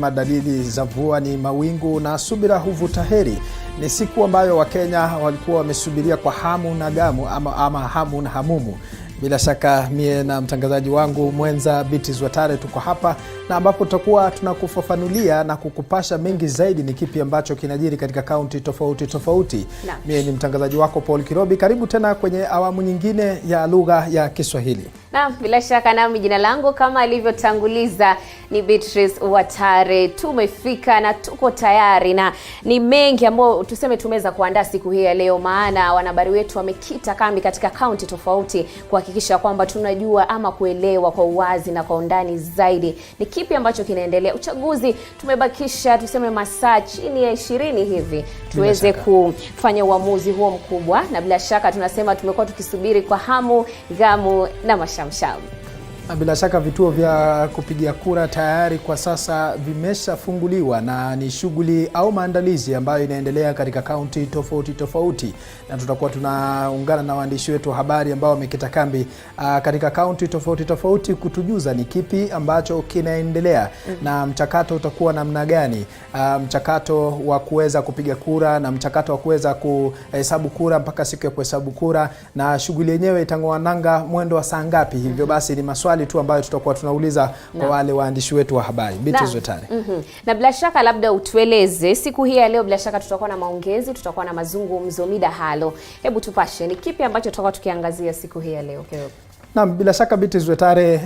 Dalili za mvua ni mawingu na subira huvuta heri. Ni siku ambayo Wakenya walikuwa wamesubiria kwa hamu na gamu ama hamu na hamumu. Bila shaka mie na mtangazaji wangu mwenza Biti Watare tuko hapa, na ambapo tutakuwa tunakufafanulia na kukupasha mengi zaidi ni kipi ambacho kinajiri katika kaunti tofauti. Mie ni mtangazaji wako Paul Kirobi. Karibu tena kwenye awamu nyingine ya lugha ya Kiswahili. Naam, bila shaka nami jina langu kama alivyotanguliza ni Beatrice Watare. Tumefika na tuko tayari, na ni mengi ambayo tuseme tumeweza kuandaa siku hii ya leo, maana wanahabari wetu wamekita kambi katika kaunti tofauti kuhakikisha kwamba tunajua ama kuelewa kwa uwazi na kwa undani zaidi ni kipi ambacho kinaendelea. Uchaguzi tumebakisha tuseme masaa chini ya 20 hivi tuweze kufanya uamuzi huo mkubwa, na bila shaka tunasema tumekuwa tukisubiri kwa hamu, gamu na mashamsham. Bila shaka vituo vya kupigia kura tayari kwa sasa vimeshafunguliwa, na ni shughuli au maandalizi ambayo inaendelea katika kaunti tofauti, na tutakuwa tunaungana na waandishi wetu wa habari ambao wamekita kambi katika kaunti tofauti kutujuza ni kipi ambacho kinaendelea na mchakato utakuwa namna gani, mchakato wa kuweza kupiga kura na mchakato wa kuweza kuhesabu kura mpaka siku ya kuhesabu kura, na shughuli yenyewe itang'oa nanga mwendo wa saa ngapi. Hivyo basi ni maswali tu ambayo tutakuwa tunauliza kwa wale waandishi wetu wa habari. Biti Watare. Na bila shaka labda utueleze siku hii ya leo, bila shaka tutakuwa na maongezi, tutakuwa na mazungumzo, midahalo. Hebu tupashe ni kipi ambacho tutakuwa tukiangazia siku hii ya leo? Naam, bila shaka Biti Watare,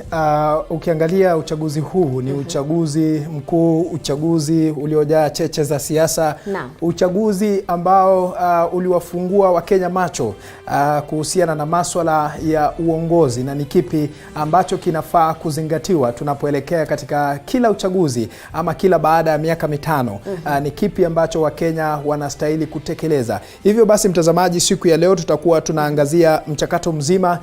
ukiangalia uchaguzi huu ni uchaguzi mkuu, uchaguzi uliojaa cheche za siasa, uchaguzi ambao uliwafungua Wakenya macho kuhusiana na maswala ya uongozi na ni kipi ambacho kinafaa kuzingatiwa tunapoelekea katika kila uchaguzi ama kila baada ya miaka mitano. Ni kipi ambacho Wakenya wanastahili kutekeleza. Hivyo basi mtazamaji, siku ya leo tutakuwa tunaangazia mchakato mzima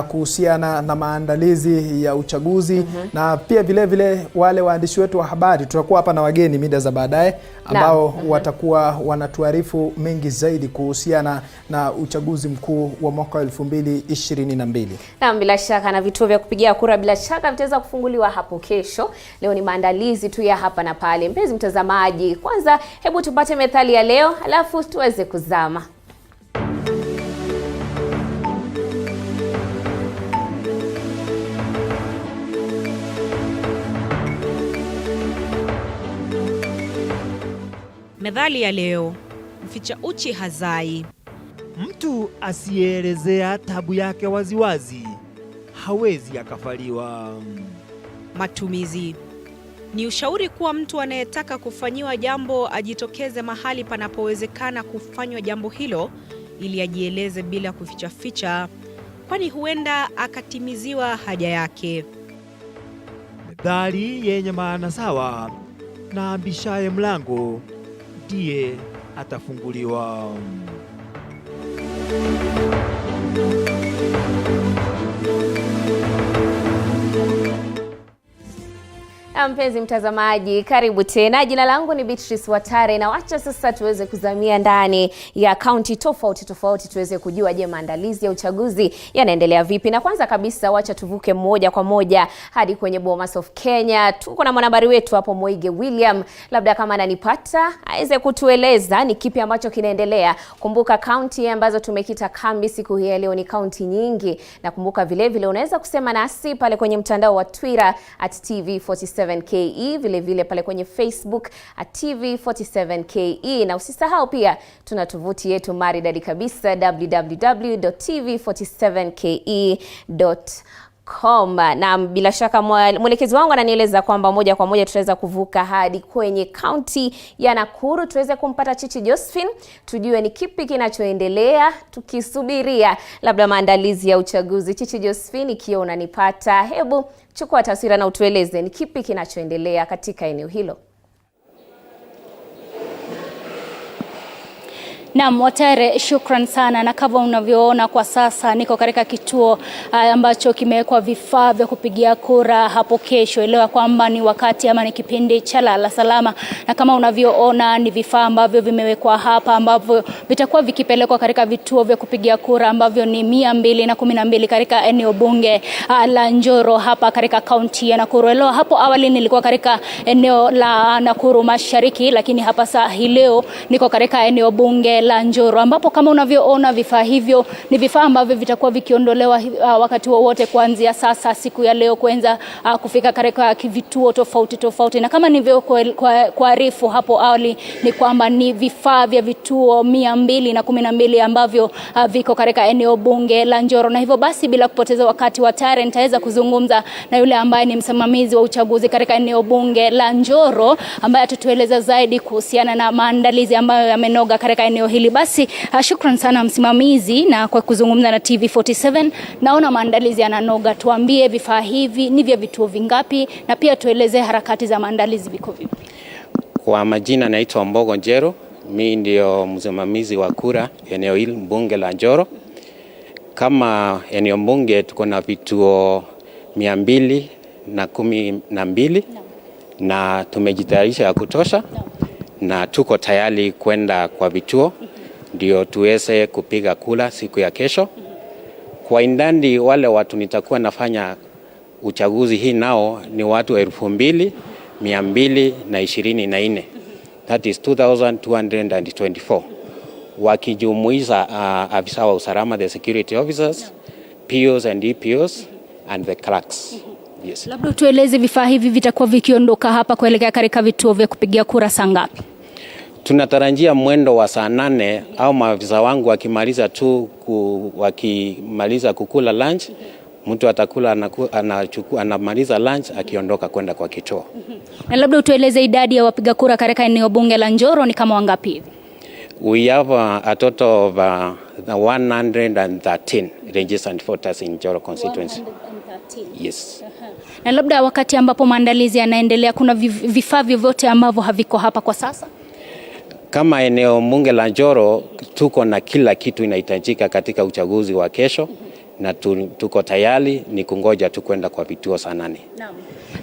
kuhusiana na maandalizi ya uchaguzi, na pia vile wale waandishi wetu wa habari tutakuwa hapa na wageni mida za baadaye ambao watakuwa wanatuarifu mengi zaidi kuhusiana na uchaguzi mkuu wa mwaka 2022. Naam, bila shaka na vituo vya kupigia kura bila shaka vitaweza kufunguliwa hapo kesho. Leo ni maandalizi tu ya hapa na pale. Mpenzi mtazamaji, kwanza hebu tupate methali ya leo alafu tuweze kuzama. Methali ya leo: mficha uchi hazai. Mtu asielezea tabu yake waziwazi hawezi akafaliwa. Matumizi: ni ushauri kuwa mtu anayetaka kufanyiwa jambo ajitokeze mahali panapowezekana kufanywa jambo hilo ili ajieleze bila kuficha, kwani huenda akatimiziwa haja yake. Methali yenye maana sawa: na abishaye mlango ndiye atafunguliwa. Mpenzi mtazamaji, karibu tena. Jina langu ni Beatrice Watare, na wacha sasa tuweze kuzamia ndani ya kaunti tofauti tuweze kujua je, maandalizi ya uchaguzi yanaendelea vipi. Na kwanza kabisa wacha tuvuke moja kwa moja hadi kwenye Bomas of Kenya. Tuko na mwanahabari wetu hapo Moige William, labda kama ananipata aweze kutueleza ni kipi ambacho kinaendelea. Kumbuka kaunti ambazo tumekita kambi siku hii leo ni kaunti nyingi, na kumbuka vile unaweza kusema nasi pale kwenye mtandao wa Twitter @TV47KE, vile pale kwenye Facebook @TV47KE, na usisahau pia tuna tovuti yetu maridadi kabisa www.tv47ke.com. Na bila shaka mwelekezi wangu ananieleza kwamba moja kwa moja tutaweza kuvuka hadi kwenye kaunti ya Nakuru tuweze kumpata Chichi Josephine, tujue ni kipi kinachoendelea tukisubiria labda maandalizi ya uchaguzi. Chichi Josephine, ikiwa unanipata, hebu chukua taswira na utueleze ni kipi kinachoendelea katika eneo hilo. Naam, Watare, shukran sana, na kama unavyoona kwa sasa niko katika kituo ambacho kimewekwa vifaa vya kupigia kura hapo kesho. Elewa kwamba ni wakati ama ni kipindi cha lala salama, na kama unavyoona ni vifaa ambavyo vimewekwa hapa ambavyo vitakuwa vikipelekwa katika vituo vya kupigia kura ambavyo ni 212 katika eneo bunge la Njoro hapa katika kaunti ya Nakuru. Elewa hapo awali nilikuwa katika eneo la Nakuru Mashariki, lakini hapa saa hii leo niko katika eneo bunge la Njoro, ambapo kama unavyoona vifaa hivyo ni vifaa ambavyo vitakuwa vikiondolewa wakati wowote kuanzia sasa siku ya leo kuanza kufika katika vituo tofauti, na kama nilivyokuarifu hapo awali ni kwamba ni vifaa vya vituo 212 ambavyo viko katika eneo bunge la Njoro. Na hivyo basi bila kupoteza wakati Watare, nitaweza kuzungumza na yule ambaye ni msimamizi wa uchaguzi katika eneo bunge la Njoro ambaye atatueleza zaidi kuhusiana na maandalizi ambayo yamenoga katika eneo hili. Basi shukran sana msimamizi na kwa kuzungumza na TV47. Naona maandalizi yananoga. Tuambie vifaa hivi ni vya vituo vingapi na pia tueleze harakati za maandalizi viko vipi? Kwa majina naitwa Mbogo Njero, mimi ndio msimamizi wa kura eneo hili bunge la Njoro. Kama eneo bunge tuko na vituo 212 na tumejitayarisha ya kutosha na tuko tayari kwenda kwa vituo ndio tuweze kupiga kura siku ya kesho. Kwa indandi wale watu nitakuwa nafanya uchaguzi hii nao ni watu 2224. That is 2224. Wakijumuisha afisa wa usalama, the security officers, POs and DPOs and the clerks. Yes. Labda tueleze vifaa hivi vitakuwa vikiondoka hapa kuelekea katika vituo vya kupigia kura saa ngapi? Tunatarajia mwendo wa saa 8 au maafisa wangu wakimaliza kukula lunch, mtu atakula anamaliza lunch akiondoka kwenda kwa kituo. Na labda utueleze idadi ya wapiga kura katika eneo bunge la Njoro ni kama wangapi hivi? We have a total of 113 registered voters in Njoro constituency. 113. Yes. Na labda wakati ambapo maandalizi yanaendelea kuna vifaa vyovyote ambavyo haviko hapa kwa sasa? Kama eneo bunge la Njoro tuko na kila kitu inahitajika katika uchaguzi wa kesho na tuko tayari, ni kungoja tu kwenda kwa vituo saa 8. Naam.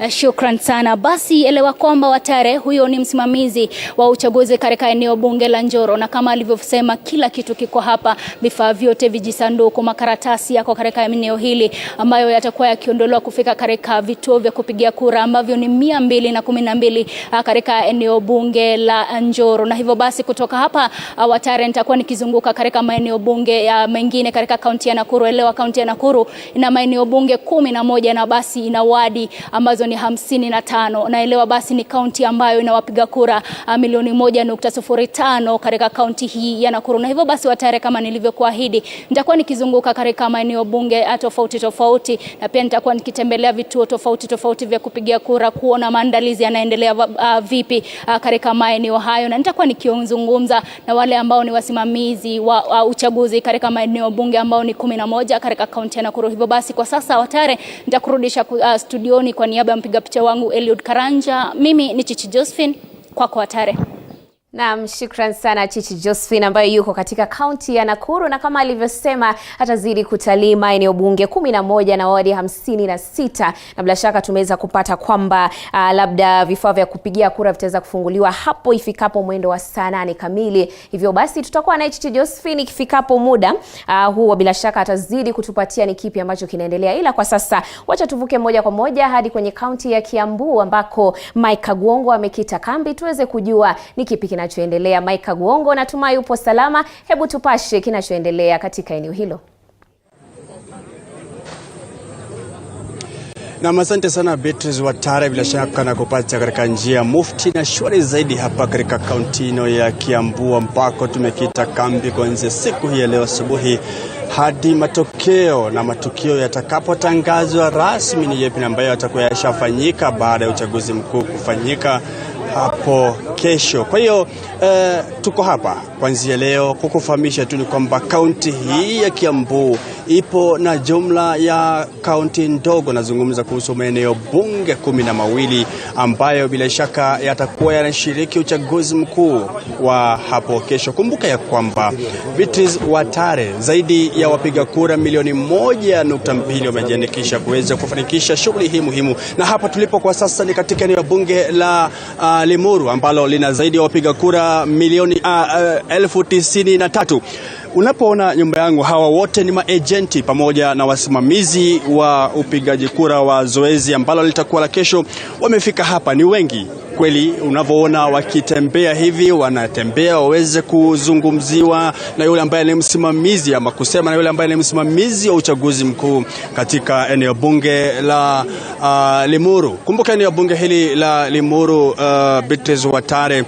Shukran sana. Basi elewa kwamba Watare, huyo ni msimamizi wa uchaguzi katika eneo bunge la Njoro, na kama alivyosema kila kitu kiko hapa, vifaa vyote, vijisanduku, makaratasi yako katika eneo hili ambayo yatakuwa yakiondolewa kufika katika vituo vya kupigia kura ambavyo ni 212 katika eneo bunge la Njoro. Na hivyo basi kutoka hapa Watare nitakuwa nikizunguka katika maeneo bunge ya mengine katika kaunti ya Nakuru. Elewa kaunti ya Nakuru ina maeneo bunge 11 na basi ina wadi ambazo ni 55. Naelewa basi ni kaunti ambayo inawapiga kura 1.05 katika kaunti hii ya Nakuru. Na hivyo basi Watare, kama nilivyokuahidi, nitakuwa nikizunguka katika maeneo bunge tofauti na pia nitakuwa nikitembelea vituo tofauti vya kupigia kura kuona maandalizi yanaendelea vipi katika maeneo hayo, na nitakuwa nikizungumza na wale ambao ni wasimamizi wa uchaguzi katika maeneo bunge ambao ni 11 katika kaunti ya Nakuru. Hivyo basi kwa sasa Watare, nitakurudisha studioni kwa niaba ya mpiga picha wangu Eliud Karanja. Mimi ni Chichi Josephine, kwako Watare. Naam, shukran sana Chichi Josephine ambaye yuko katika kaunti ya Nakuru, na kama alivyosema atazidi kutalii maeneo bunge 11 na wadi 56, na bila shaka tumeweza kupata kwamba labda vifaa vya kupigia kura vitaweza kufunguliwa hapo ifikapo mwendo wa saa 8 kamili. Hivyo basi tutakuwa na Chichi Josephine ifikapo muda huo, bila shaka atazidi kutupatia ni kipi ambacho kinaendelea. Ila kwa sasa wacha tuvuke moja kwa moja hadi kwenye kaunti ya Kiambu ambako Mike Guongo amekita kambi tuweze kujua ni kipi kinachoendelea. Mike Guongo, natumai upo salama. Hebu tupashe kinachoendelea katika eneo hilo. Na asante sana Beatrice Watare, bila shaka na kupata katika njia mufti na shwari zaidi hapa katika kaunti ya Kiambu ambako tumekita kambi kuanzia siku hii ya leo asubuhi hadi matukio yatakapotangazwa rasmi ni yapi ambayo yatakuwa yashafanyika baada ya uchaguzi mkuu kufanyika hapo kesho. Kwa hiyo tuko hapa kuanzia leo kukufahamisha tu ni kwamba kaunti hii ya Kiambu ipo na jumla ya kaunti ndogo. Nazungumza kuhusu maeneo bunge 12 ambayo bila shaka yatakuwa yanashiriki uchaguzi mkuu wa hapo kesho. Kumbuka ya kwamba Beatrice Watare, zaidi ya wapiga kura milioni 1.2 wamejiandikisha kuweza kufanikisha shughuli hii muhimu. Na hapa tulipo kwa sasa ni katika eneo bunge la Limuru ambalo lina zaidi ya wapiga kura milioni 93,000. Unapoona nyumba yangu, hawa wote ni maagenti pamoja na wasimamizi wa upigaji kura wa zoezi ambalo litakuwa la kesho. Wamefika hapa, ni wengi kweli. Unavyoona wakitembea hivi, wanatembea waweze kuzungumziwa na yule ambaye ni msimamizi, ama kusema na yule ambaye ni msimamizi wa uchaguzi mkuu katika eneo bunge la Limuru. Kumbuka eneo bunge hili la Limuru, Beatrice Watare,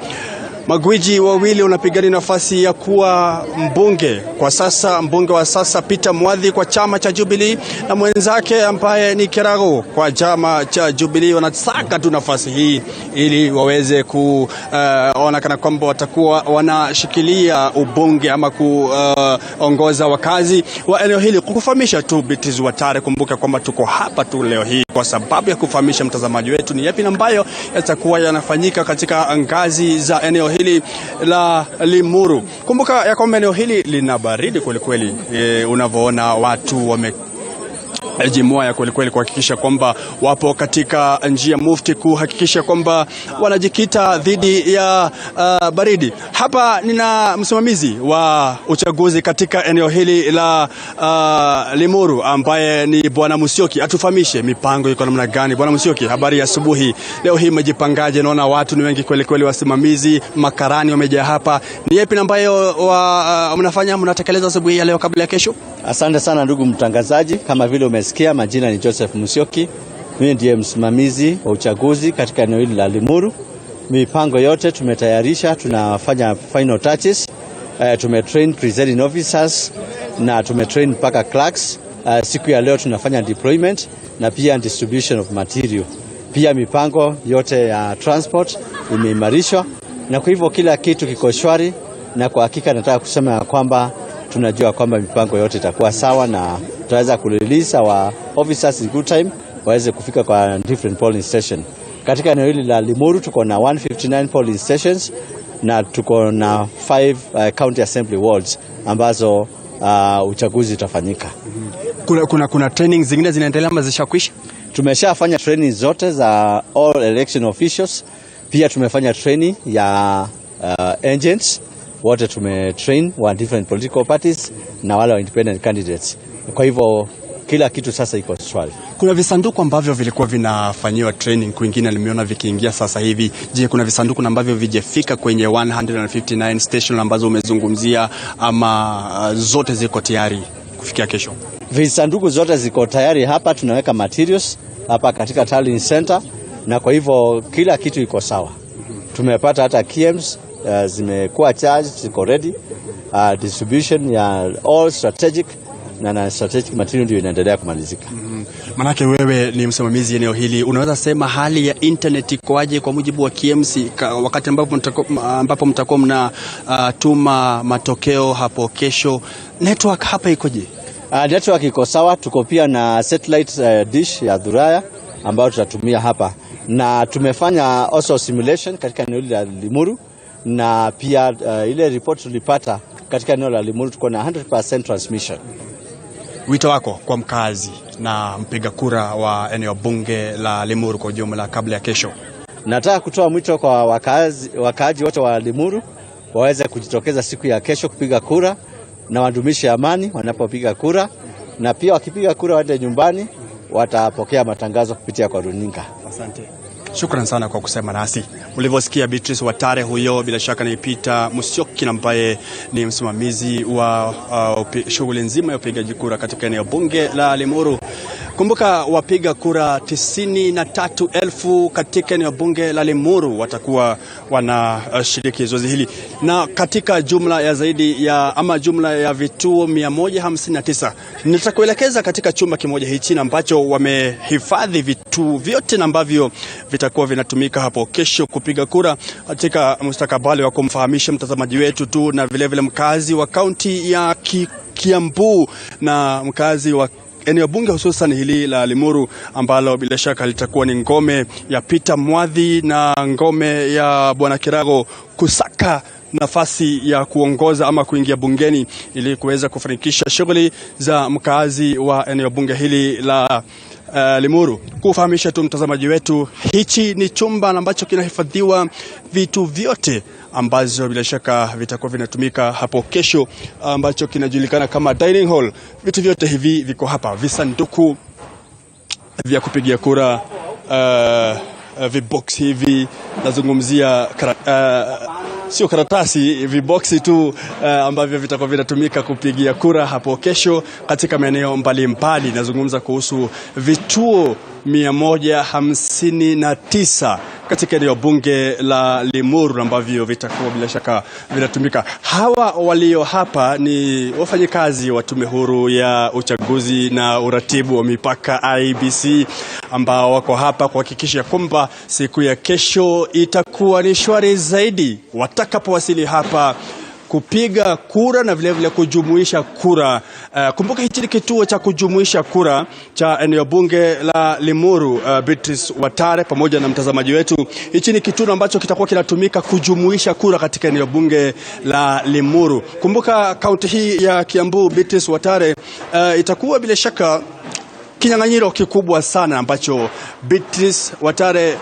magwiji wawili unapigania nafasi ya kuwa mbunge kwa sasa. Mbunge wa sasa Peter Mwadhi kwa chama cha Jubilee na mwenzake ambaye ni Kirago kwa chama cha Jubilee wanataka tu nafasi hii ili waweze kuona kana kwamba watakuwa wanashikilia ubunge ama kuongoza wakazi wa eneo hili. Kukufahamisha tu Beatrice Watare, kumbuka kwamba tuko hapa tu leo hii kwa sababu ya kufahamisha mtazamaji wetu ni yapi ambayo yatakuwa yanafanyika katika ngazi za eneo hili la Limuru. Kumbuka ya kwamba eneo hili lina baridi kweli kweli. Unavyoona watu wamejimua ya kweli kweli kuhakikisha kwamba wapo katika njia mufti, kuhakikisha kwamba wanajikita dhidi ya baridi. Hapa nina msimamizi wa uchaguzi katika eneo hili la Limuru ambaye ni Bwana Musyoki. Atufahamishe mipango iko namna gani. Bwana Musyoki, habari ya asubuhi. Leo hii mmejipangaje? Naona watu ni wengi kweli kweli, wasimamizi, makarani wamejaa hapa. Ni yapi ambayo mnatekeleza asubuhi ya leo kabla ya kesho? Asante sana ndugu mtangazaji. Kama vile umesikia, majina ni Joseph Musyoki. Mimi ndiye msimamizi wa uchaguzi katika eneo hili la Limuru. Mipango yote tumetayarisha, tunafanya final touches. Tumetrain presiding officers na tumetrain mpaka clerks. Siku ya leo tunafanya deployment na pia distribution of material. Pia mipango yote ya transport imeimarishwa, na kwa hivyo kila kitu kiko shwari, na kwa hakika nataka kusema kwamba tunajua kwamba mipango yote itakuwa sawa na tutaweza kurelease our officers in good time waweze kufika kwa different polling station. Katika eneo hili la Limuru tuko na 159 polling stations na tuko na 5 county assembly wards ambazo uchaguzi utafanyika. Kuna training zingine zinaendelea ama zishakwisha? Tumeshafanya training zote za all election officials. Pia tumefanya training ya agents. Wote tumetrain wa different political parties na wale wa independent candidates. Kwa hivyo kila kitu sasa iko shwari. Kuna visanduku ambavyo vilikuwa vinafanyiwa training kwingine, nimeona vikiingia sasa hivi. Je, kuna visanduku ambavyo vijefika kwenye 159 station ambazo umezungumzia, ama zote ziko tayari kufikia kesho? Visanduku zote ziko tayari hapa, tunaweka materials hapa katika tallying center, na kwa hivyo kila kitu iko sawa. Tumepata hata KMs zimekuwa charged, ziko ready. Distribution ya all strategic na strategic material ndio inaendelea kumalizika. Manake wewe ni msimamizi eneo hili, unaweza sema hali ya internet ikoaje kwa mujibu wa KMC wakati ambapo mtakuwa mnatuma matokeo hapo kesho? Network hapa ikoje? Network iko sawa. Tuko pia na satellite dish ya Dhuraya ambayo tutatumia hapa, na tumefanya also simulation katika eneo la Limuru, na pia ile report tulipata katika eneo la Limuru tuko na 100% transmission. Wito wako kwa mkazi na mpiga kura wa eneo bunge la Limuru kwa ujumla kabla ya kesho? Nataka kutoa mwito kwa wakaaji wote wa Limuru waweze kujitokeza siku ya kesho kupiga kura na wadumishe amani wanapopiga kura, na pia wakipiga kura waende nyumbani, watapokea matangazo kupitia kwa runinga. Asante. Shukran sana kwa kusema nasi. Ulivyosikia Beatrice Watare, huyo bila shaka ni Peter Musyoki ambaye ni msimamizi wa shughuli nzima ya upigaji kura katika eneo bunge la Limuru. Kumbuka wapiga kura 93,000 katika eneo bunge la Limuru watakuwa wanashiriki zoezi hili, na katika jumla ya zaidi ya jumla ya vituo 159 nitakuelekeza katika chumba kimoja hichi ambacho wamehifadhi vitu vyote ambavyo vitakuwa vinatumika hapo kesho kupiga kura, katika mustakabali wa kumfahamisha mtazamaji wetu tu na vile mkazi wa kaunti ya Kiambu na mkazi wa eneo bunge hususan hili la Limuru ambalo bila shaka litakuwa ni ngome ya Peter Mwadhi na ngome ya Bwana Kirago kusaka nafasi ya kuongoza ama kuingia bungeni ili kuweza kufanikisha shughuli za mkazi wa eneo bunge hili la Limuru. Kufahamisha tu mtazamaji wetu, hichi ni chumba ambacho kinahifadhiwa vitu vyote ambazo bila shaka vitakuwa vinatumika hapo kesho, ambacho kinajulikana kama dining hall. Vitu vyote hivi viko hapa, visanduku vya kupigia kura, vibox hivi, nazungumzia sio karatasi, viboksi tu ambavyo vitakuwa vinatumika kupigia kura hapo kesho katika maeneo mbalimbali. Nazungumza kuhusu vituo 159 katika eneo bunge la Limuru ambavyo vitakuwa bila shaka vinatumika. Hawa walio hapa ni wafanyikazi wa tume huru ya uchaguzi na uratibu wa mipaka IEBC, ambao wako hapa kuhakikisha kwamba siku ya kesho itakuwa ni shwari zaidi watakapowasili hapa kupiga kura na vile kujumuisha kura. Kumbuka hichi ni kituo cha kujumuisha kura cha eneo bunge la Limuru. Beatrice Watare pamoja na mtazamaji wetu, hichi ni kituo ambacho kitakuwa kinatumika kujumuisha kura katika eneo bunge la Limuru. Kumbuka kaunti hii ya Kiambu, Beatrice Watare, itakuwa bila shaka kinyang'anyiro kikubwa sana ambacho Beatrice Watare,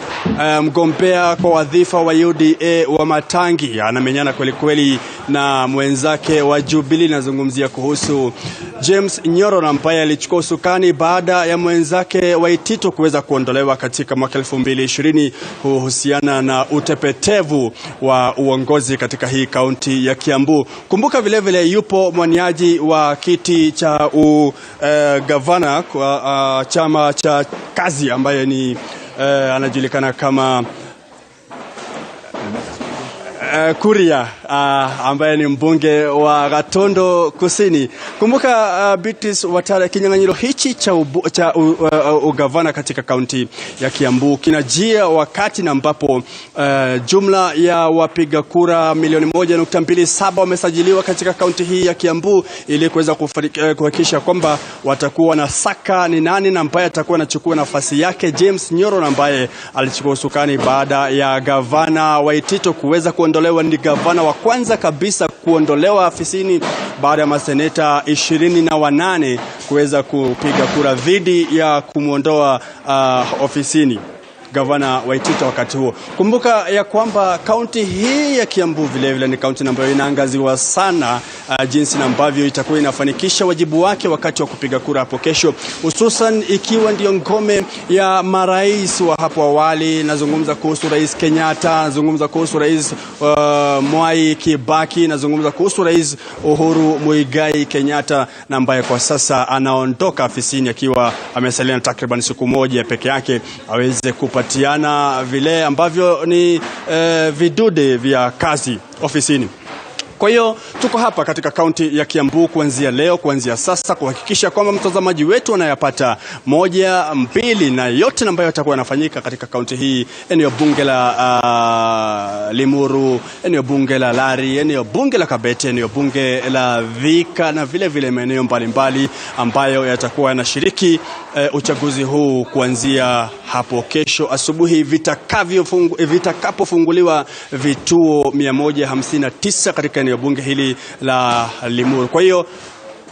mgombea kwa wadhifa wa UDA wa Matangi, anamenyana kweli na mwenzake wa Jubilee. Nazungumzia kuhusu James Nyoro ambaye alichukua usukani baada ya mwenzake wa Itito kuweza kuondolewa katika mwaka 2020 kuhusiana na utepetevu wa uongozi katika hii kaunti ya Kiambu. Kumbuka vile yupo mwaniaji wa kiti cha gavana kwa chama cha kazi ambaye ni anajulikana kama Kuria, ambaye ni mbunge wa Gatondo Kusini. Kumbuka Beatrice Watare, kinyang'anyiro hichi cha ugavana katika kaunti ya Kiambu kinajia wakati na ambapo jumla ya wapiga kura 1.27 wamesajiliwa katika kaunti hii ya Kiambu ili kuweza kuhakikisha kwamba watakuwa na saka ni nani na ambaye atakuwa anachukua nafasi yake James Nyoro ambaye alichukua usukani baada ya gavana wa Itito kuweza kuondolewa. Ni gavana wa kwanza kabisa kuondolewa afisini baada ya maseneta 28 kuweza kupiga kura dhidi ya kumuondoa ofisini gavana wa Itito wakati huo. Kumbuka ya kwamba kaunti hii ya Kiambu vile ni kaunti ambayo inaangaziwa sana jinsi ambavyo itakuwa inafanikisha wajibu wake wakati wa kupiga kura hapo kesho, hususan ikiwa ndio ngome ya marais wa hapo awali. Nazungumza kuhusu Rais Kenyatta, nazungumza kuhusu Rais Mwai Kibaki, nazungumza kuhusu Rais Uhuru Muigai Kenyatta na ambaye kwa sasa anaondoka afisini akiwa amesalia takriban siku moja peke yake aweze kupatiana vile ambavyo ni vidude vya kazi ofisini. Kwa hiyo tuko hapa katika kaunti ya Kiambu kuanzia sasa kuhakikisha kwamba mtazamaji wetu anayapata 1, 2 na yote ambayo yatakuwa yanafanyika katika kaunti hii, eneo bunge la Limuru, eneo bunge la Lari, eneo bunge la Kabete, eneo bunge la Vika na vile maeneo mbalimbali ambayo yatakuwa yanashiriki uchaguzi huu kuanzia hapo kesho asubuhi vitakapofunguliwa vituo 159 katika eneo bunge hili la Limuru. Kwa hiyo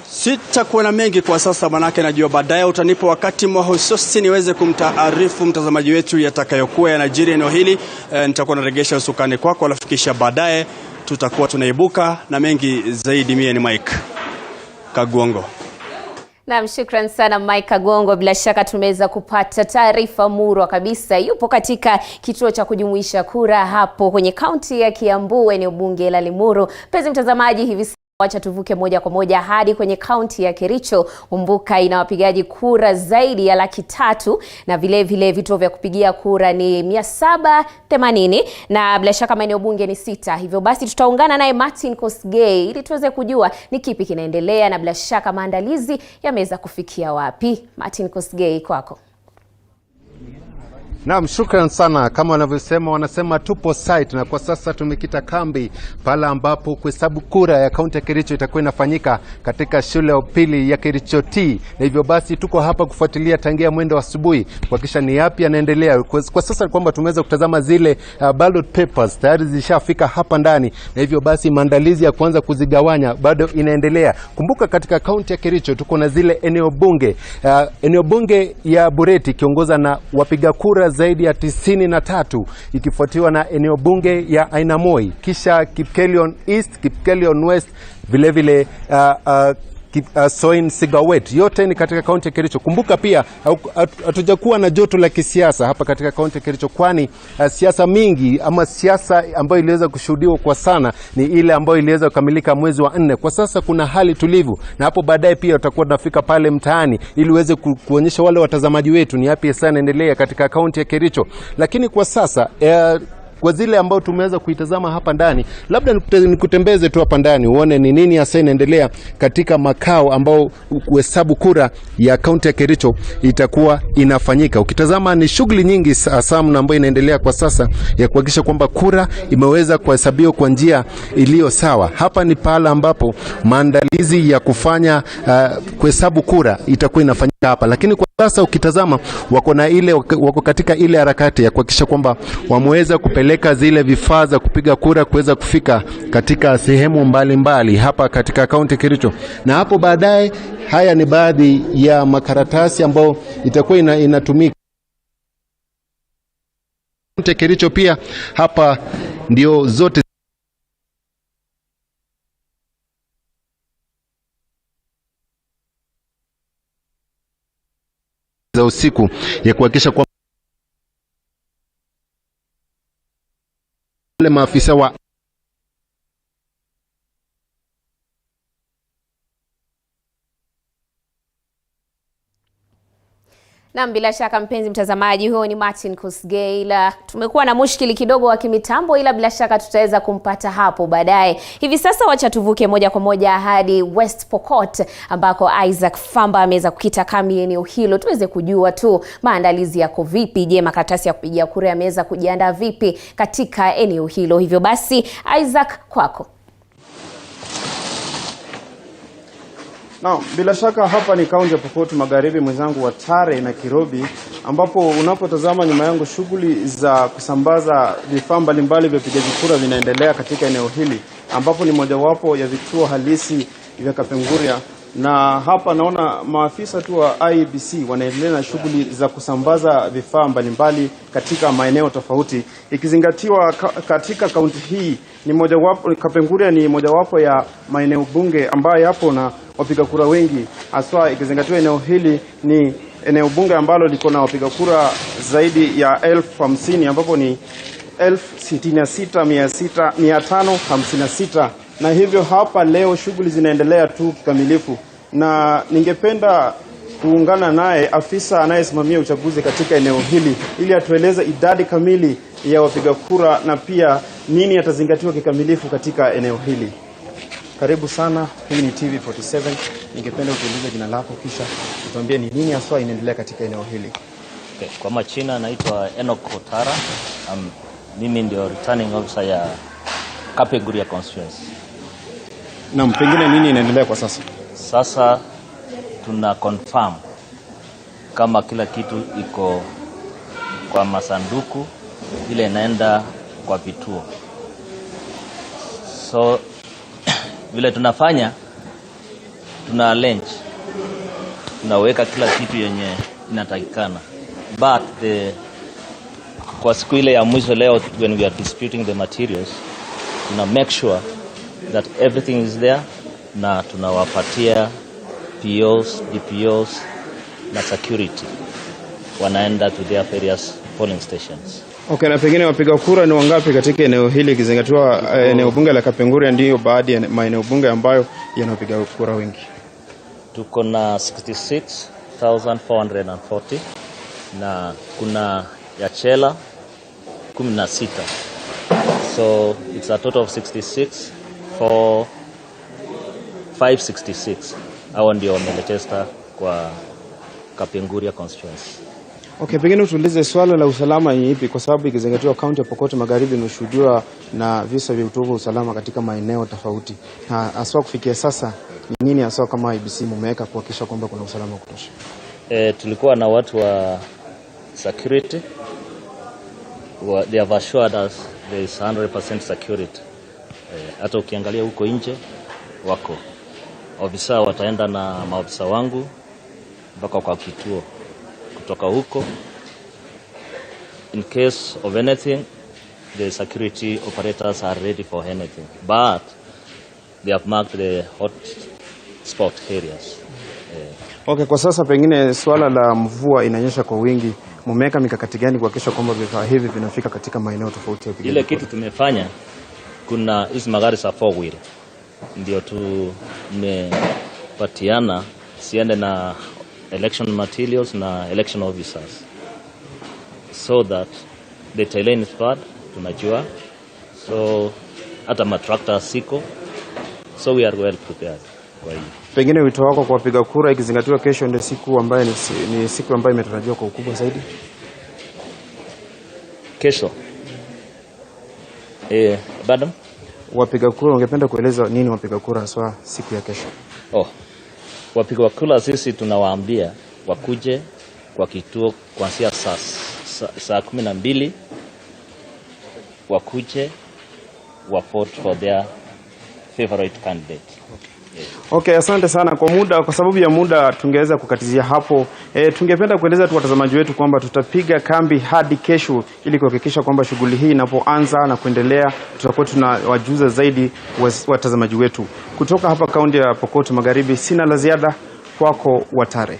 sitakuwa na mengi kwa sasa, manake najua baadaye utanipa wakati mahususi niweze kumtaarifu mtazamaji wetu yatakayokuwa yanajiri eneo hili. Nitakuwa naregesha usukani kwako, alafu kisha baadaye tutakuwa tunaibuka na mengi zaidi. Mimi ni Mike Kagongo. Naam, shukran sana Mike Kagongo. Bila shaka tumeweza kupata taarifa murwa kabisa. Yupo katika kituo cha kujumuisha kura hapo kwenye kaunti ya Kiambu, eneo bunge la Limuru. Mpenzi mtazamaji, hivi Wacha tuvuke moja kwa moja hadi kwenye kaunti ya Kericho. Kumbuka ina wapigaji kura zaidi ya 300,000 na vile vile vituo vya kupigia kura ni 780 na bila shaka maeneo bunge ni 6. Hivyo basi tutaungana naye Martin Kosgei ili tuweze kujua ni kipi kinaendelea na bila shaka maandalizi yameweza kufikia wapi. Martin Kosgei, kwako. Naam, shukran sana. Kama wanavyosema, wanasema tupo site, na kwa sasa tumekita kambi pala ambapo kuhesabu kura ya kaunti ya Kericho itakuwa inafanyika katika shule ya upili ya Kericho T. Na hivyo basi tuko hapa kufuatilia tangia mwendo wa asubuhi kuhakikisha ni yapi yanaendelea. Kwa sasa kwamba tumeweza kutazama zile ballot papers tayari zishafika hapa ndani, na hivyo basi maandalizi ya kuanza kuzigawanya bado inaendelea. Kumbuka katika kaunti ya Kericho tuko na zile eneo bunge ya Bureti kiongoza na wapiga kura zaidi ya 93, ikifuatiwa na eneo bunge ya Ainamoi, kisha Kipkelion East, Kipkelion West, vile vile Soin Sigawet. Yote ni katika kaunti ya Kericho. Kumbuka pia hatujakuwa na joto la kisiasa hapa katika kaunti ya Kericho, kwani siasa mingi ama siasa ambayo iliweza kushuhudiwa kwa sana ni ile ambayo iliweza kukamilika mwezi wa 4. Kwa sasa kuna hali tulivu, na hapo baadaye pia tutakuwa tunafika pale mtaani ili uweze kuonyesha wale watazamaji wetu ni yapi sana inaendelea katika kaunti ya Kericho. Lakini kwa sasa kwa zile ambao tumeweza kuitazama hapa ndani, labda nikutembeze tu hapa ndani uone ni nini hasa inaendelea katika makao ambao kuhesabu kura ya kaunti ya Kericho itakuwa inafanyika. Ukitazama ni shughuli nyingi hasa ambayo inaendelea kwa sasa ya kuhakikisha kwamba kura imeweza kuhesabiwa kwa njia iliyo sawa. Hapa ni pala ambapo maandalizi ya kufanya kuhesabu kura itakuwa inafanyika hapa. Lakini kwa sasa ukitazama wako katika ile harakati ya kuhakikisha kwamba wameweza kupeleka zile vifaa za kupiga kura kuweza kufika katika sehemu mbalimbali hapa katika kaunti ya Kericho. Na hapo baadaye, haya ni baadhi ya makaratasi ambao itakuwa inatumika kaunti ya Kericho. Pia hapa ndio zote za usiku ya kuhakikisha kwa wale maafisa wa na bila shaka mpenzi mtazamaji, huyo ni Martin Kosgei. Tumekuwa na mushkili kidogo wa kimitambo, ila bila shaka tutaweza kumpata hapo baadaye. Hivi sasa wacha tuvuke moja kwa moja hadi West Pokot ambako Isaac Famba ameweza kukita kambi eneo hilo, tuweze kujua tu maandalizi yako vipi. Je, makaratasi ya kupigia kura yameweza kujiandaa vipi katika eneo hilo? Hivyo basi Isaac, kwako. Na bila shaka hapa ni kaunti ya Pokot Magharibi, mwenzangu wa Tare na Kirobi, ambapo unapotazama nyuma yangu shughuli za kusambaza vifaa mbalimbali vya upigaji kura vinaendelea katika eneo hili, ambapo ni mojawapo ya vituo halisi vya Kapenguria. Na hapa naona maafisa tu wa IEBC wanaendelea na shughuli za kusambaza vifaa mbalimbali katika maeneo tofauti, ikizingatiwa katika kaunti hii ni mojawapo, Kapenguria ni mojawapo ya maeneo bunge ambayo yapo na wapiga kura wengi, haswa ikizingatiwa eneo hili ni eneo bunge ambalo liko na wapiga kura zaidi ya 50,000 ambapo ni 66,556. Na hivyo hapa leo shughuli zinaendelea tu kikamilifu, na ningependa kuungana naye afisa anayesimamia uchaguzi katika eneo hili ili atueleze idadi kamili ya wapiga kura na pia nini yatazingatiwa kikamilifu katika eneo hili. Karibu sana, hii ni TV47. Ningependa utueleze jina lako kisha utuambie ni nini hasa inaendelea katika eneo hili. Okay, kwa majina naitwa Enoch Otara. Mimi ndio returning officer ya Kapenguria constituency. Na pengine nini inaendelea kwa sasa? Sasa tuna confirm kama kila kitu iko kwa masanduku ile inaenda kwa vituo. So vile tunafanya, tuna arrange, tunaweka kila kitu yenye inatakikana, but kwa siku ile ya mwisho leo when we are disputing the materials, tuna make sure that everything is there, na tunawapatia POs, DPOs na security wanaenda to their various polling stations. Okay, na pengine wapiga kura ni wangapi katika eneo hili ikizingatiwa eneo bunge la Kapenguria ndio baadhi ya maeneo bunge ambayo yanapiga kura wengi? Tuko na 66,440 na kuna ya chela 16. So it's a total of 66,566. Hao ndio wameregister kwa Kapenguria constituency. Okay, pengine utulize swala la usalama ni ipi, kwa sababu ikizingatiwa kaunti ya Pokot Magharibi imeshuhudiwa na visa vya utovu wa usalama katika maeneo tofauti. Na haswa kufikia sasa ni nini haswa kama IBC mmeweka kuhakikisha kwamba kuna usalama wa kutosha? Tulikuwa na watu wa security. They have assured us there is 100% security. Hata ukiangalia huko nje wako ofisa, wataenda na maofisa wangu mpaka kwa kituo. Kutoka huko, in case of anything, the security operators are ready for anything, but they have marked the hot spot areas. Okay, kwa sasa pengine swala la mvua inanyesha kwa wingi, mmeweka mikakati gani kuhakikisha kwamba vifaa hivi vinafika katika maeneo tofauti? Ile kitu tumefanya, kuna hizi magari za 4-wheel ndio tumepatiana siende na election materials na election officers, so that the terrain is bad, tunajua, so hata matrakta siko, so we are well prepared. Kwa hiyo pengine wito wako kwa wapiga kura ikizingatiwa kesho ndio siku ambayo ni siku ambayo imetarajiwa kwa ukubwa zaidi? Kesho badam wapiga kura, ungependa kueleza nini wapiga kura haswa siku ya kesho? Wapiga kura sisi tunawaambia wakuje kwa kituo kuanzia saa 12, wakuje wa vote for their favorite candidate. Okay, asante sana kwa sababu ya muda tungeweza kukatizia hapo. Tungependa kueleza tu watazamaji wetu kwamba tutapiga kambi hadi kesho ili kuhakikisha kwamba shughuli hii inapoanza na kuendelea tutakuwa tunawajuza zaidi watazamaji wetu. Kutoka hapa kaunti ya Pokot Magharibi sina la ziada, kwako Watare.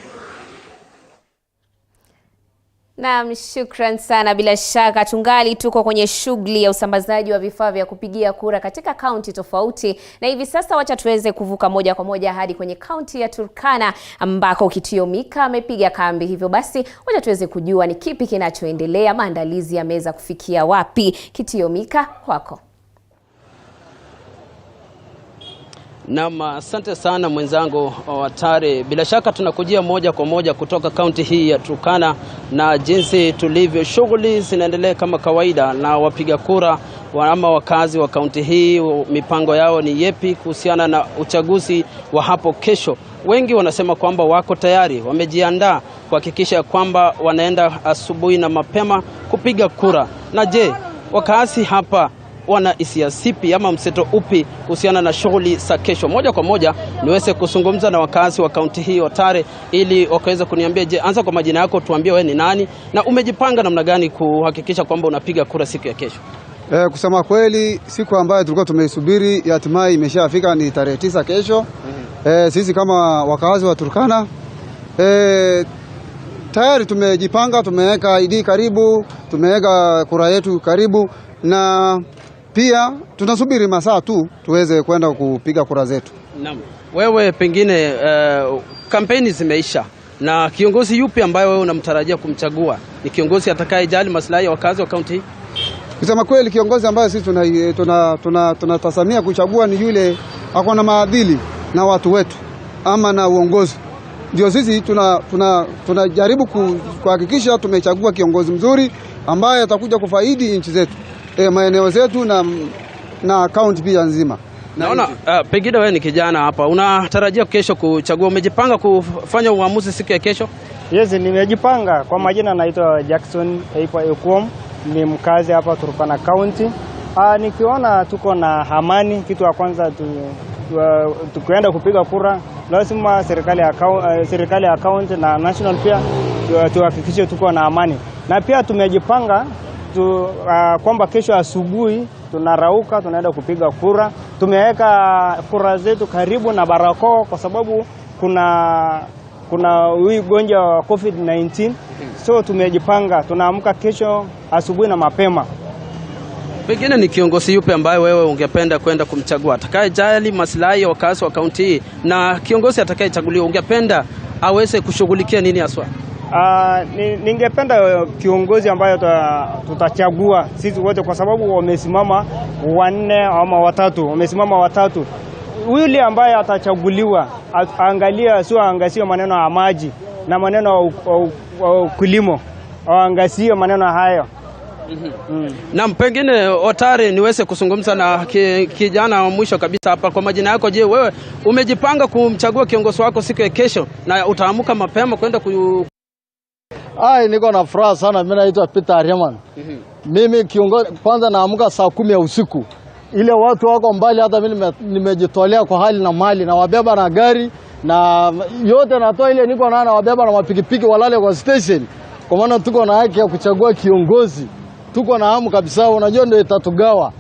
Naam, shukran sana. Bila shaka tungali tuko kwenye shughuli ya usambazaji wa vifaa vya kupigia kura katika kaunti tofauti, na hivi sasa wacha tuweze kuvuka moja kwa moja hadi kwenye kaunti ya Turkana ambako Kitio Mika amepiga kambi. Hivyo basi wacha tuweze kujua ni kipi kinachoendelea, maandalizi yameweza kufikia wapi. Kitio Mika, kwako. Naam, asante sana mwenzangu Watare. Bila shaka tunakujia moja kwa moja kutoka kaunti hii ya Turkana, na jinsi tulivyo shughuli zinaendelea kama kawaida, na wapiga kura ama wakazi wa kaunti hii mipango yao ni yepi kuhusiana na uchaguzi wa hapo kesho. Wengi wanasema kwamba wako tayari, wamejiandaa kuhakikisha kwamba wanaenda asubuhi na mapema kupiga kura. Na je, wakazi hapa wana hisia zipi ama mseto upi kuhusiana na shughuli za kesho? Moja kwa moja niweze kuzungumza na wakazi wa kaunti hii Watare ili wakaweza kuniambia. Je, anza kwa majina yako, tuambie wewe ni nani na umejipanga namna gani kuhakikisha kwamba unapiga kura siku ya kesho? Kusema kweli, siku ambayo tulikuwa tumeisubiri hatimaye imeshafika, ni tarehe 9 kesho. Sisi kama wakazi wa Turkana tayari tumejipanga, tumeweka ID karibu, tumeweka kura yetu karibu, na pia tunasubiri masaa tu tuweze kwenda kupiga kura zetu. Naam. Wewe pengine kampeni zimeisha, na kiongozi yupi ambaye wewe unamtarajia kumchagua? Ni kiongozi atakayejali maslahi ya wakazi wa kaunti hii? Kusema kweli, kiongozi ambaye sisi tunatazamia kuchagua ni yule ako na maadili na watu wetu ama na uongozi. Ndio sisi tunajaribu kuhakikisha tumechagua kiongozi mzuri ambaye atakuja kufaidi nchi zetu, maeneo zetu na kaunti pia nzima. Naona pengine wewe ni kijana hapa, unatarajia kesho kuchagua, umejipanga kufanya uamuzi siku ya kesho? Yes, nimejipanga. Kwa majina naitwa Jackson Ekuom, ni mkazi hapa Turkana County. Nikiona tuko na amani, kitu ya kwanza tukienda kupiga kura lazima serikali ya county na national pia tuhakikishe tuko na amani. Na pia tumejipanga kwamba kesho asubuhi tunarauka tunaenda kupiga kura. Tumeweka kura zetu karibu na barakoa kwa sababu kuna kuna ugonjwa wa COVID-19. So tumejipanga, tunaamka kesho asubuhi na mapema. Pengine ni kiongozi yupi ambaye wewe ungependa kwenda kumchagua atakayejali maslahi ya wakazi wa kaunti hii, na kiongozi atakayechaguliwa ungependa aweze kushughulikia nini haswa? Ningependa kiongozi ambaye tutachagua sisi wote, kwa sababu wamesimama wanne ama watatu, wamesimama watatu. Yule ambaye atachaguliwa angalia, sio angazie maneno ya maji na maneno ya kilimo, angazie maneno hayo. Na pengine Otare, niweze kuzungumza na kijana wa mwisho kabisa hapa. Kwa majina yako, je, wewe umejipanga kumchagua kiongozi wako siku ya kesho na utaamuka mapema kwenda niko na furaha sana. Mimi naitwa Peter Riemann. Mimi kiongozi, kwanza naamka saa 10 ya usiku. Ile watu wako mbali, hata mimi nimejitolea kwa hali na mali, na wabeba na gari na yote natoa ile niko na wabeba na mapikipiki walale kwa station. Kwa maana tuko na haki ya kuchagua kiongozi. Tuko na hamu kabisa, unajua ndio itatugawa.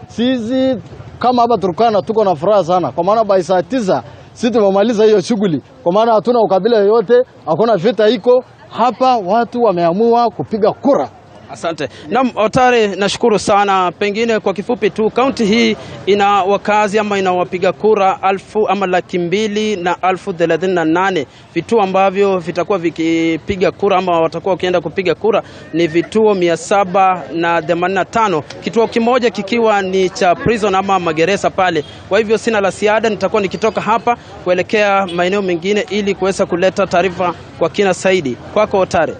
Sisi kama hapa Turkana tuko na furaha sana. Kwa maana by saa 9 sisi tumemaliza hiyo shughuli. Kwa maana hatuna ukabila yoyote, hakuna vita iko. Hapa watu wameamua kupiga kura. Asante. Na Otare, nashukuru sana. Pengine kwa kifupi tu, kaunti hii ina wakazi ama ina wapiga kura 2,238,038. Vituo ambavyo vitakuwa vikipiga kura ama watakuwa wakienda kupiga kura ni vituo 785. Kituo kimoja kikiwa ni cha prison ama magereza pale. Kwa hivyo sina la ziada, nitakuwa nikitoka hapa kuelekea maeneo mengine ili kuweza kuleta taarifa kwa kina zaidi. Kwako Otare.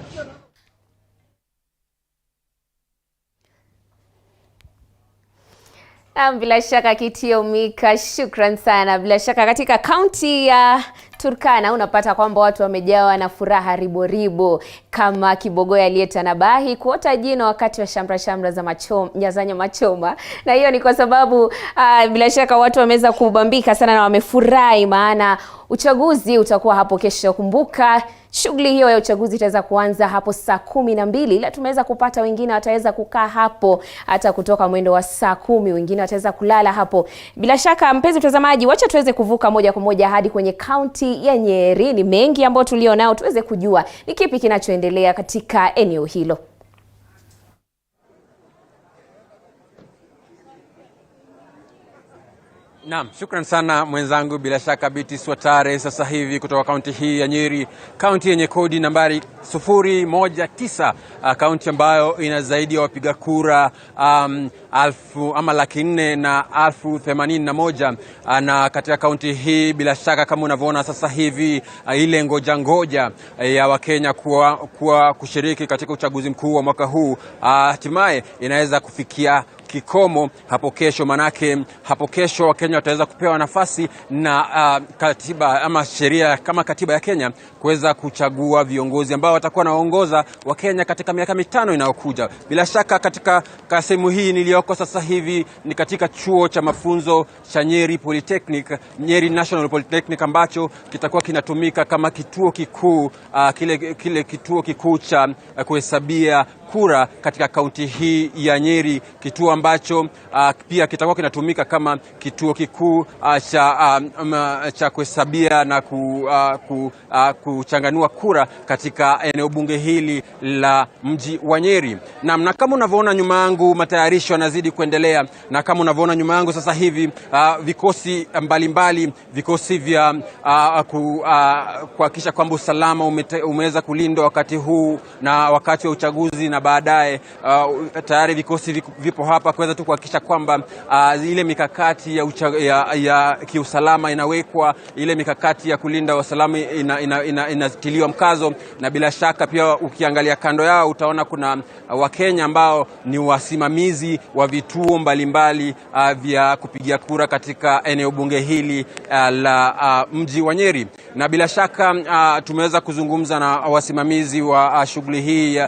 Bila shaka Kitio Mika, shukran sana. Bila shaka katika kaunti ya Turkana unapata kwamba watu wamejawa na furaha riboribo, kama Kibogoya aliyetanabahi kuota jino wakati wa shamra za nyama choma. Na hiyo ni kwa sababu bila shaka watu wameweza kubambika sana na wamefurahi, maana uchaguzi utakuwa hapo kesho. Kumbuka shughuli hiyo ya uchaguzi itaweza kuanza hapo saa 12, ila tumeweza kupata wengine wataweza kukaa hapo hata kutoka mwendo wa saa 10, wengine wataweza kulala hapo. Bila shaka mpenzi mtazamaji, wacha tuweze kuvuka moja kwa moja hadi kwenye kaunti ya Nyeri. Ni mengi ambayo tulionao, tuweze kujua ni kipi kinachoendelea katika eneo hilo. Naam, shukran sana mwenzangu. Bila shaka Biti Swatare sasa hivi kutoka kaunti hii ya Nyeri, kaunti yenye kodi nambari 019, kaunti ambayo ina zaidi ya wapiga kura 481,081. Na katika kaunti hii bila shaka kama unavyoona sasa hivi ile ngoja ya Wakenya kuwa kushiriki katika uchaguzi mkuu wa mwaka huu hatimaye inaweza kufikia kikomo hapo kesho. Manake hapo kesho Wakenya wataweza kupewa nafasi na katiba ama sheria kama katiba ya Kenya kuweza kuchagua viongozi ambao watakuwa naongoza Wakenya katika miaka 5 inayokuja. Bila shaka katika sehemu hii niliyoko sasa hivi ni katika chuo cha mafunzo cha Nyeri Polytechnic, Nyeri National Polytechnic, ambacho kitakuwa kinatumika kama kituo kikuu kile kituo kikuu cha kuhesabia kura katika kaunti hii ya Nyeri, kituo ambacho pia kitakuwa kinatumika kama kituo kikuu cha kuhesabia na kuchanganua kura katika eneo bunge hili la mji wa Nyeri. Na kama unavyoona nyuma yangu matayarisho yanazidi kuendelea, na kama unavyoona nyuma yangu sasa hivi vikosi mbalimbali, vikosi vya kuhakikisha kwamba usalama umeweza kulindwa wakati huu na wakati wa uchaguzi, na baadaye tayari vikosi vipo hapa kuweza tu kuhakikisha kwamba ile mikakati ya kiusalama inawekwa, ile mikakati ya kulinda usalama inatiliwa mkazo. Na bila shaka pia ukiangalia kando yao utaona kuna Wakenya ambao ni wasimamizi wa vituo mbalimbali vya kupigia kura katika eneo bunge hili la mji wa Nyeri. Na bila shaka tumeweza kuzungumza na wasimamizi wa shughuli hii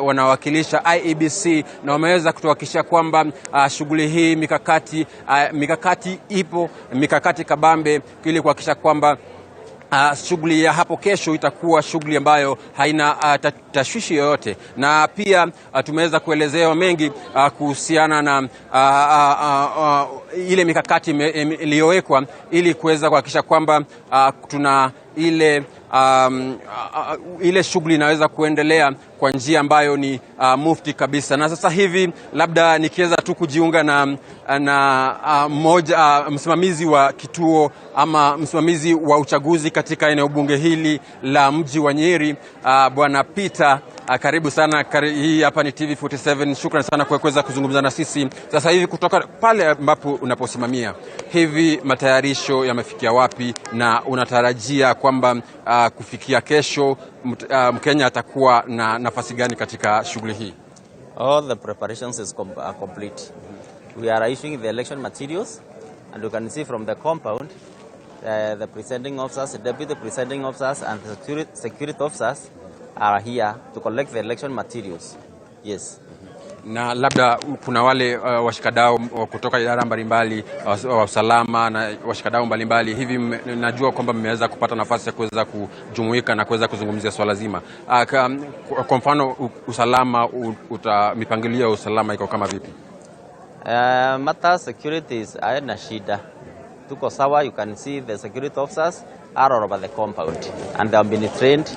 wanawakilisha IEBC, na wameweza kutuhakikishia kwamba shughuli hii mikakati ipo, mikakati kabambe ili kuhakikisha kwamba shughuli ya hapo kesho itakuwa shughuli ambayo haina tashwishi yoyote. Na pia tumeweza kuelezewa mengi kuhusiana na ile mikakati iliyowekwa ili kuweza kuhakikisha kwamba tuna ile shughuli inaweza kuendelea kwa njia ambayo ni mufti kabisa. Na sasa hivi labda nikiweza tu kujiunga na msimamizi wa kituo ama msimamizi wa uchaguzi katika eneo bunge hili la mji wa Nyeri, Bwana Peter. Karibu sana, hii hapa ni TV47. Shukrani sana kwa kuweza kuzungumza na sisi sasa hivi kutoka pale ambapo unaposimamia. Hivi matayarisho yamefikia wapi na unatarajia kwamba kufikia kesho Mkenya atakuwa na nafasi gani katika shughuli hii? All the preparations are complete. We are issuing the election materials, and you can see from the compound the presiding officers, the deputy presiding officers and the security officers are here to collect the election materials. Yes. Na labda kuna wale washikadau kutoka idara mbalimbali wa usalama na washikadau mbalimbali, hivi najua kwamba mmeweza kupata nafasi ya kuweza kujumuika na kuweza kuzungumzia swala zima. Kwa mfano usalama, mipangilio ya usalama iko kama vipi? Matter securities haina shida. Tuko sawa. You can see the security officers are all over the compound and they have been trained.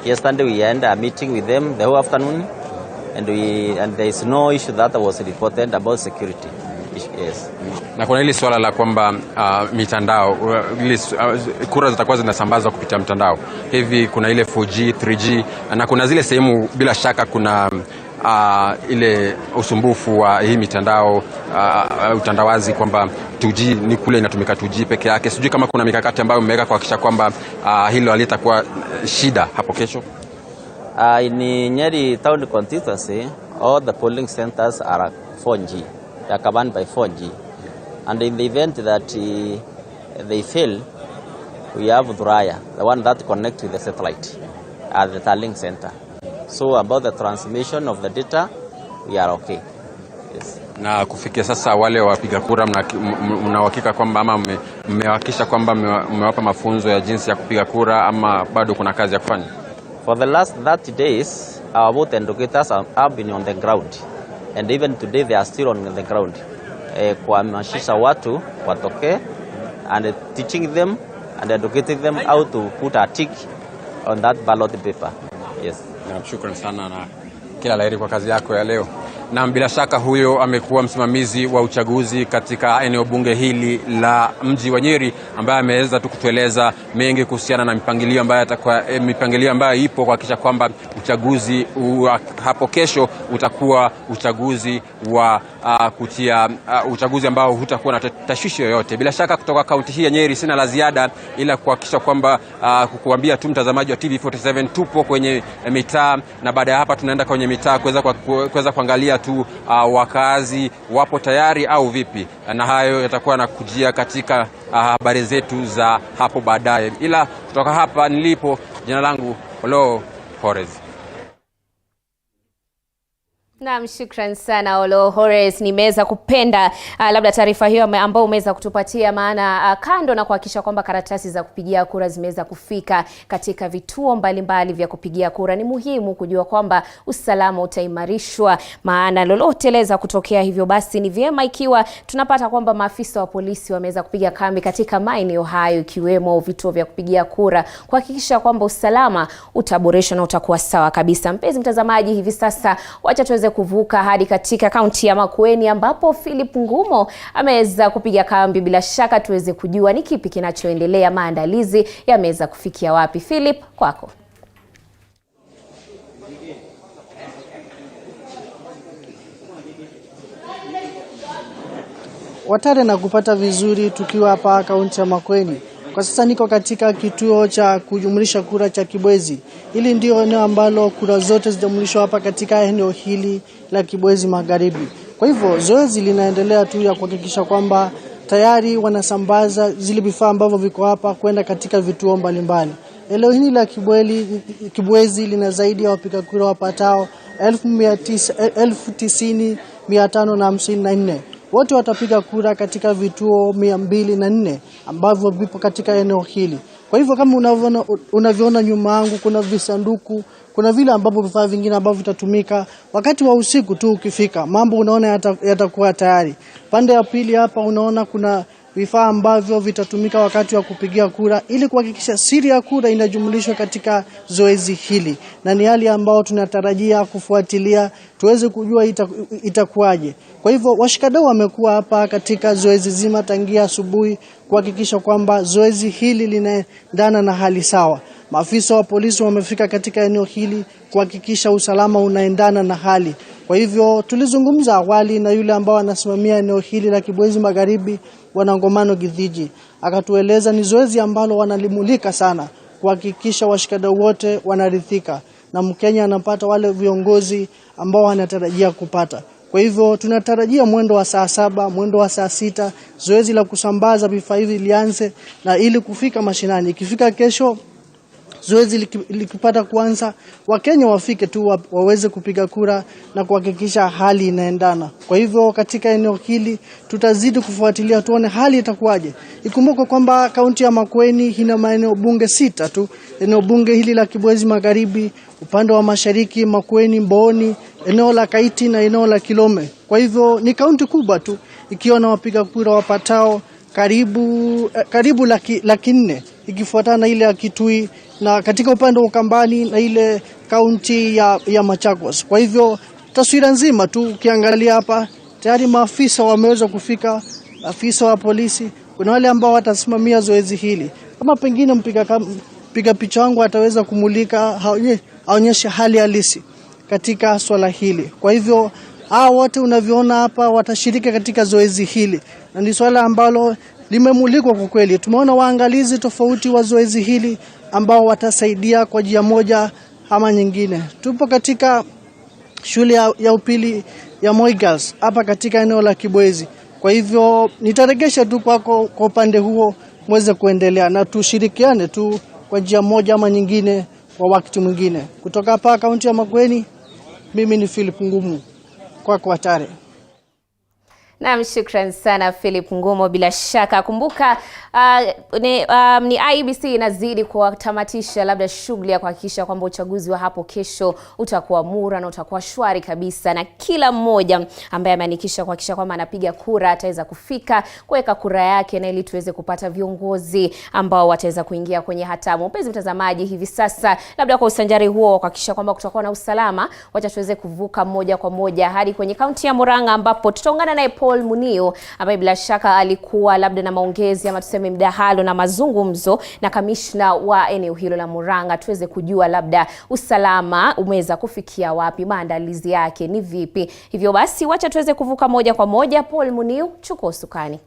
Yesterday we had a meeting with them the whole afternoon, and there is no issue that was reported about security. Yes. Na kuna hili swala la kwamba mitandao, kura zitakuwa zinasambazwa kupitia mtandao. Hivi kuna ile 4G, 3G na kuna zile sehemu bila shaka kuna ile usumbufu wa hii mitandao, utandawazi kwamba 2G ni kule inatumika 2G peke yake. Sijui kama kuna mikakati ambayo mmeweka kuhakikisha kwamba hilo halitakuwa shida hapo kesho. In Nyeri town constituency, all the polling centers are 4G. They are governed by 4G. And in the event that they fail, we have Dhuraya, the one that connects with the satellite at the Tallying Center. So about the transmission of the data, we are okay. Yes. Na kufikia sasa wale wapiga kura mnahakika kwamba ama mmehakikisha kwamba mmewapa mafunzo ya jinsi ya kupiga kura ama bado kuna kazi ya kufanya? For the last 30 days, our vote educators have been on the ground. And even today they are still on the ground. Kuhamasisha watu watoke and teaching them and educating them how to put a tick on that ballot paper. Yes. Na shukrani sana na kila laheri kwa kazi yako ya leo. Na bila shaka huyo amekuwa msimamizi wa uchaguzi katika eneo bunge hili la mji wa Nyeri, ambaye ameweza tu kutueleza mengi kuhusiana na mipangilio ambayo ipo kuhakikisha kwamba uchaguzi hapo kesho utakuwa uchaguzi wa uchaguzi ambao hutakuwa na tashwishi yoyote. Bila shaka kutoka kaunti hii ya Nyeri sina la ziada ila kuhakikisha kwamba kukuambia tu mtazamaji wa TV47 tupo kwenye mitaa, na baada ya hapa tunaenda kwenye mitaa kuweza kuangalia tu wakazi wapo tayari au vipi, na hayo yatakuwa na kujia katika habari zetu za hapo baadaye. Ila kutoka hapa nilipo, jina langu Olo Horace. Naam, shukran sana Olo Horace. Nimeweza kupenda labda taarifa hiyo ambayo umeweza kutupatia, maana kando na kuhakikisha kwamba karatasi za kupigia kura zimeweza kufika katika vituo mbalimbali vya kupigia kura, ni muhimu kujua kwamba usalama utaimarishwa, maana lolote laweza kutokea. Hivyo basi ni vyema ikiwa tunapata kwamba maafisa wa polisi wameweza kupiga kambi katika maeneo hayo, ikiwemo vituo vya kupigia kura, kuhakikisha kwamba usalama utaboreshwa na utakuwa sawa kabisa. Mpenzi mtazamaji, hivi sasa wacha tuweze kuvuka hadi katika kaunti ya Makueni ambapo Philip Ngumo ameweza kupiga kambi. Bila shaka tuweze kujua ni kipi kinachoendelea, maandalizi yameweza kufikia wapi. Philip, kwako. Watare na kupata vizuri tukiwa hapa kaunti ya Makueni. Kwa sasa niko katika kituo cha kujumlisha kura cha Kibwezi. Hili ndio eneo ambalo kura zote zijumlishwa hapa katika eneo hili la Kibwezi Magharibi. Kwa hivyo zoezi linaendelea tu ya kuhakikisha kwamba tayari wanasambaza zile vifaa ambavyo viko hapa kwenda katika vituo mbalimbali. Eneo hili la Kibwezi lina zaidi ya wapiga kura wapatao 90,554. Wote watapiga kura katika vituo 204 ambavyo vipo katika eneo hili. Kwa hivyo kama unavyoona nyuma yangu kuna visanduku, kuna vile ambapo vifaa vingine ambavyo vitatumika wakati wa usiku tu ukifika. Mambo unaona yatakuwa tayari. Pande ya pili hapa unaona kuna vifaa ambavyo vitatumika wakati wa kupigia kura ili kuhakikisha siri ya kura inajumlishwa katika zoezi hili. Na ni hali ambao tunatarajia kufuatilia tuweze kujua itakuwaje. Kwa hivyo washikadau wamekuwa hapa katika zoezi zima tangia asubuhi kuhakikisha kwamba zoezi hili linaendana na hali sawa. Maafisa wa polisi wamefika katika eneo hili kuhakikisha usalama unaendana na hali. Kwa hivyo tulizungumza awali na yule ambao anasimamia eneo hili la Kibwezi Magharibi, Bwana Ngomano Githiji. Akatueleza ni zoezi ambalo wanalimulika sana kuhakikisha washikadau wote wanaridhika na Mkenya anapata wale viongozi ambao anatarajia kupata. Kwa hivyo tunatarajia mwendo wa saa 7, mwendo wa saa 6 zoezi la kusambaza vifaa hivi lianze, na ili kufika mashinani. Ikifika kesho zoezi likipata kuanza, Wakenya wafike tu waweze kupiga kura na kuhakikisha hali inaendana. Kwa hivyo katika eneo hili tutazidi kufuatilia tuone hali itakuwaje. Ikumbuke kwamba kaunti ya Makueni ina maeneo bunge 6 tu. Eneo bunge hili la Kibwezi Magharibi, upande wa mashariki Makueni, Mbooni, eneo la Kaiti na eneo la Kilome. Kwa hivyo ni kaunti kubwa tu ikiwa na wapiga kura wapatao karibu laki 4, ikifuatana na ile ya Kitui, na katika upande wa Ukambani na ile kaunti ya Machakos. Kwa hivyo taswira nzima tu ukiangalia hapa tayari maafisa wameweza kufika, afisa wa polisi, kuna wale ambao watasimamia zoezi hili. Kama pengine mpiga picha wangu ataweza kumulika aonyeshe hali halisi katika swala hili. Kwa hivyo hao wote unavyoona hapa watashiriki katika zoezi hili, na ni swala ambalo limemulikwa kwa kweli. Tumeona waangalizi tofauti wa zoezi hili ambao watasaidia kwa njia moja ama nyingine. Tupo katika shule ya upili ya Moi Girls hapa katika eneo la Kibwezi. Kwa hivyo nitaregesha tu kwako kwa upande huo muweze kuendelea na tushirikiane tu kwa njia moja ama nyingine kwa wakati mwingine. Kutoka hapa kaunti ya Makueni, mimi ni Philip Ngumu kwa Tare. Naam, shukran sana Philip Ngumo. Bila shaka kumbuka ni IEBC inazidi kuwatamatisha labda shughuli ya kuhakikisha kwamba uchaguzi wa hapo kesho utakuwa mura na utakuwa shwari kabisa, na kila mmoja ambaye ameandikisha kuhakikisha kwamba anapiga kura ataweza kufika kuweka kura yake, na ili tuweze kupata viongozi ambao wataweza kuingia kwenye hatamu. Mpenzi mtazamaji, hivi sasa labda kwa usanjari huo wa kuhakikisha kwamba kutakuwa na usalama, wacha tuweze kuvuka moja kwa moja hadi kwenye kaunti ya Murang'a ambapo tutaungana naye Paul Munio ambaye bila shaka alikuwa labda na maongezi ama tuseme mdahalo na mazungumzo na kamishna wa eneo hilo la Murang'a, tuweze kujua labda usalama umeweza kufikia wapi, maandalizi yake ni vipi. Hivyo basi wacha tuweze kuvuka moja kwa moja. Paul Munio, chukua usukani.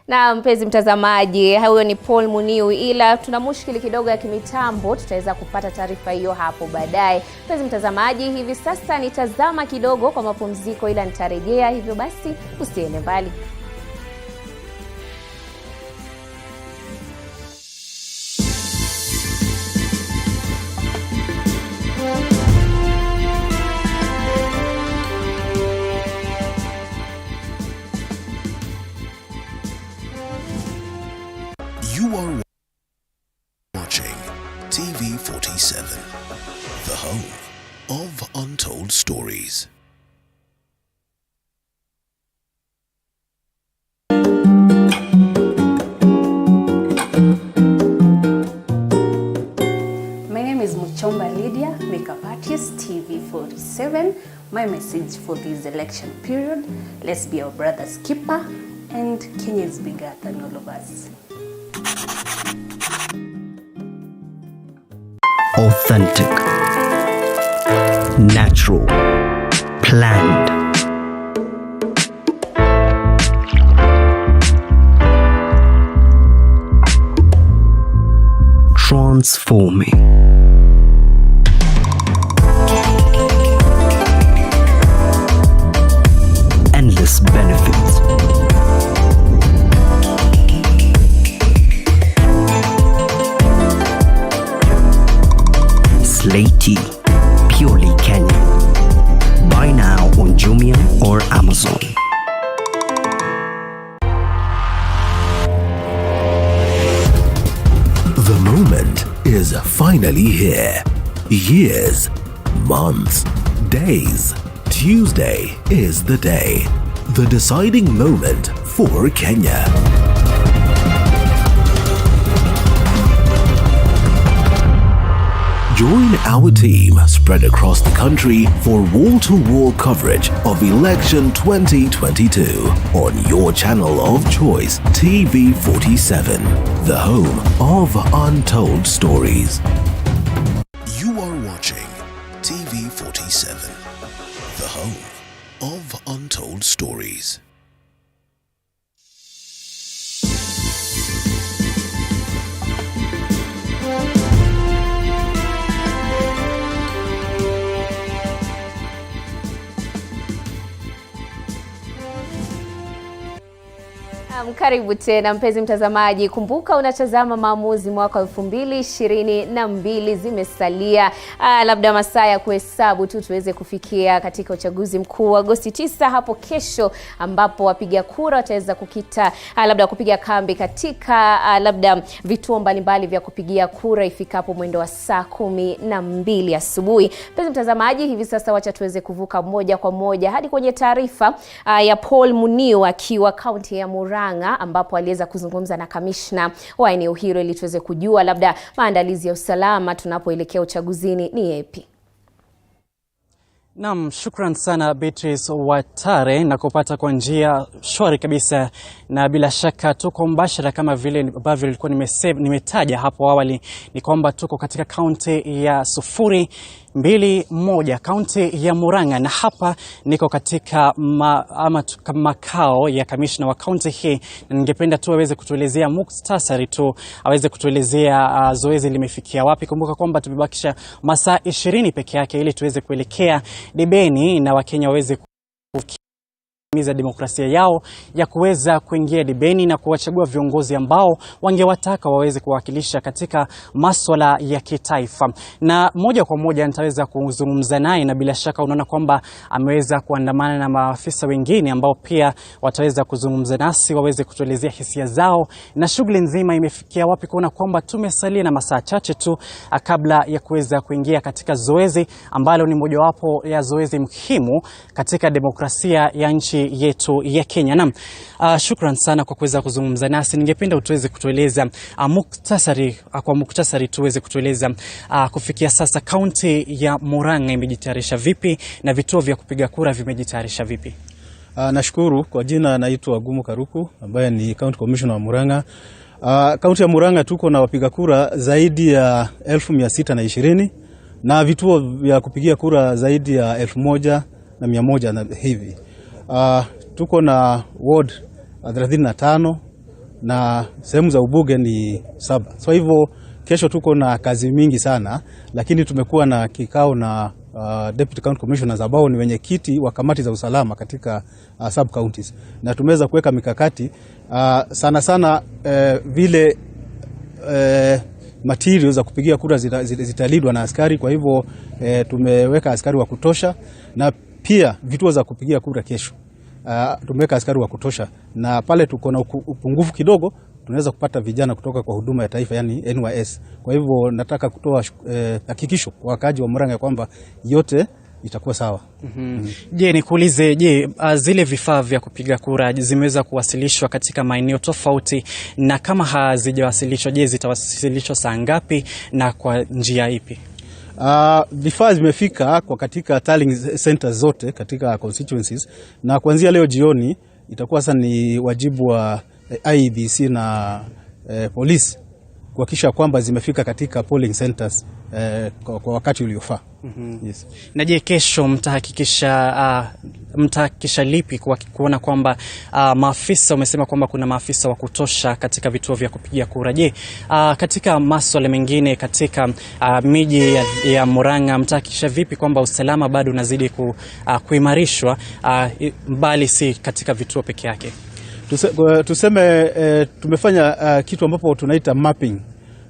Na mpenzi mtazamaji, huyo ni Paul Munio, ila tuna mushkili kidogo ya kimitambo, tutaweza kupata taarifa hiyo hapo baadaye. Mpenzi mtazamaji, hivi sasa nitazama kidogo kwa mapumziko, ila nitarejea, hivyo basi usiende mbali. You are watching TV47, the home of untold stories. My name is Lydia, makeup artist, TV47. My message for this election period: let's be our brother's keeper, and Kenya is bigger than all of us. Authentic, natural, planned. Transforming. benefits. Slaty, purely Kenyan. Buy now on Jumia or Amazon. The moment is finally here. Years, months, days. Tuesday is the day. The deciding moment for Kenya. Join our team spread across the country for wall-to-wall coverage of Election 2022 on your channel of choice, TV47, the home of untold stories. You are watching TV47, the home of untold stories. Karibu tena mpenzi mtazamaji, kumbuka unatazama Maamuzi mwaka 2022. Zimesalia labda masaa ya kuhesabu tu tuweze kufikia katika uchaguzi mkuu wa Agosti 9 hapo kesho, ambapo wapiga kura wataweza kukita labda kupiga kambi katika labda vituo mbalimbali vya kupigia kura ifikapo mwendo wa saa 12 asubuhi. Mpenzi mtazamaji, hivi sasa wacha tuweze kuvuka moja kwa moja hadi kwenye taarifa ya Paul Muniu akiwa kaunti ya Murang'a, ambapo aliweza kuzungumza na kamishna wa eneo hilo ili tuweze kujua labda maandalizi ya usalama tunapoelekea uchaguzini ni yapi. Naam, shukran sana Beatrice Watare na kupata kwa njia shwari kabisa, na bila shaka tuko mbashara kama vile ambavyo nilikuwa nimetaja hapo awali, ni kwamba tuko katika kaunti ya 021, kaunti ya Murang'a, na hapa niko katika makao ya kamishna wa kaunti hii, na ningependa tu aweze kutuelezea muktasari tu, aweze kutuelezea zoezi limefikia wapi. Kumbuka kwamba tumebakisha masaa 20 peke yake ili tuweze kuelekea debeni na Wakenya waweze kutimiza demokrasia yao ya kuweza kuingia debeni na kuwachagua viongozi ambao wangewataka waweze kuwakilisha katika maswala ya kitaifa. Na moja kwa moja nitaweza kuzungumza naye, na bila shaka unaona kwamba ameweza kuandamana na maafisa wengine ambao pia wataweza kuzungumza nasi, waweze kutuelezea hisia zao na shughuli nzima imefikia wapi, kuona kwamba tumesalia na masaa chache tu kabla ya kuweza kuingia katika zoezi ambalo ni mojawapo ya zoezi muhimu katika demokrasia ya nchi yetu ya Kenya. Naam, shukran sana kwa kuweza kuzungumza nasi. Ningependa utuweze kutueleza muktasari tuweze kutueleza kufikia sasa kaunti ya Murang'a imejitayarisha vipi na vituo vya kupiga kura vimejitayarisha vipi? Nashukuru. Kwa jina naitwa Gumu Karuku ambaye ni County Commissioner wa Murang'a. Kaunti ya Murang'a tuko na wapiga kura zaidi ya 1620 na vituo vya kupigia kura zaidi ya 1100 na hivi. Tuko na ward 35 na sehemu za ubuge ni 7. So hivyo kesho tuko na kazi mingi sana, lakini tumekuwa na kikao na Deputy County Commissioners ambao ni wenye kiti wa kamati za usalama katika sub counties, na tumeweza kuweka mikakati sana vile materials za kupigia kura zitalindwa na askari. Kwa hivyo tumeweka askari wa kutosha, na pia vituo za kupigia kura kesho tumeweka askari wa kutosha, na pale tuko na upungufu kidogo tunaweza kupata vijana kutoka kwa huduma ya taifa yani NYS. Kwa hivyo nataka kutoa hakikisho kwa wakaji wa Murang'a kwamba yote itakuwa sawa. Je, nikuulize, zile vifaa vya kupiga kura zimeweza kuwasilishwa katika maeneo tofauti, na kama hazijawasilishwa, je, zitawasilishwa saa ngapi na kwa njia ipi? Vifaa zimefika kwa katika tallying centers zote katika constituencies, na kuanzia leo jioni itakuwa sasa ni wajibu wa IEBC na polisi kuhakikisha kwamba zimefika katika polling centers kwa wakati uliofaa. Yes. Na je, kesho mtahakikisha lipi kuona kwamba maafisa, umesema kwamba kuna maafisa wa kutosha katika vituo vya kupigia kura. Je, katika maswala mengine katika miji ya Murang'a mtahakikisha vipi kwamba usalama bado unazidi kuimarishwa bali si katika vituo peke yake? Tuseme tumefanya kitu ambapo tunaita mapping.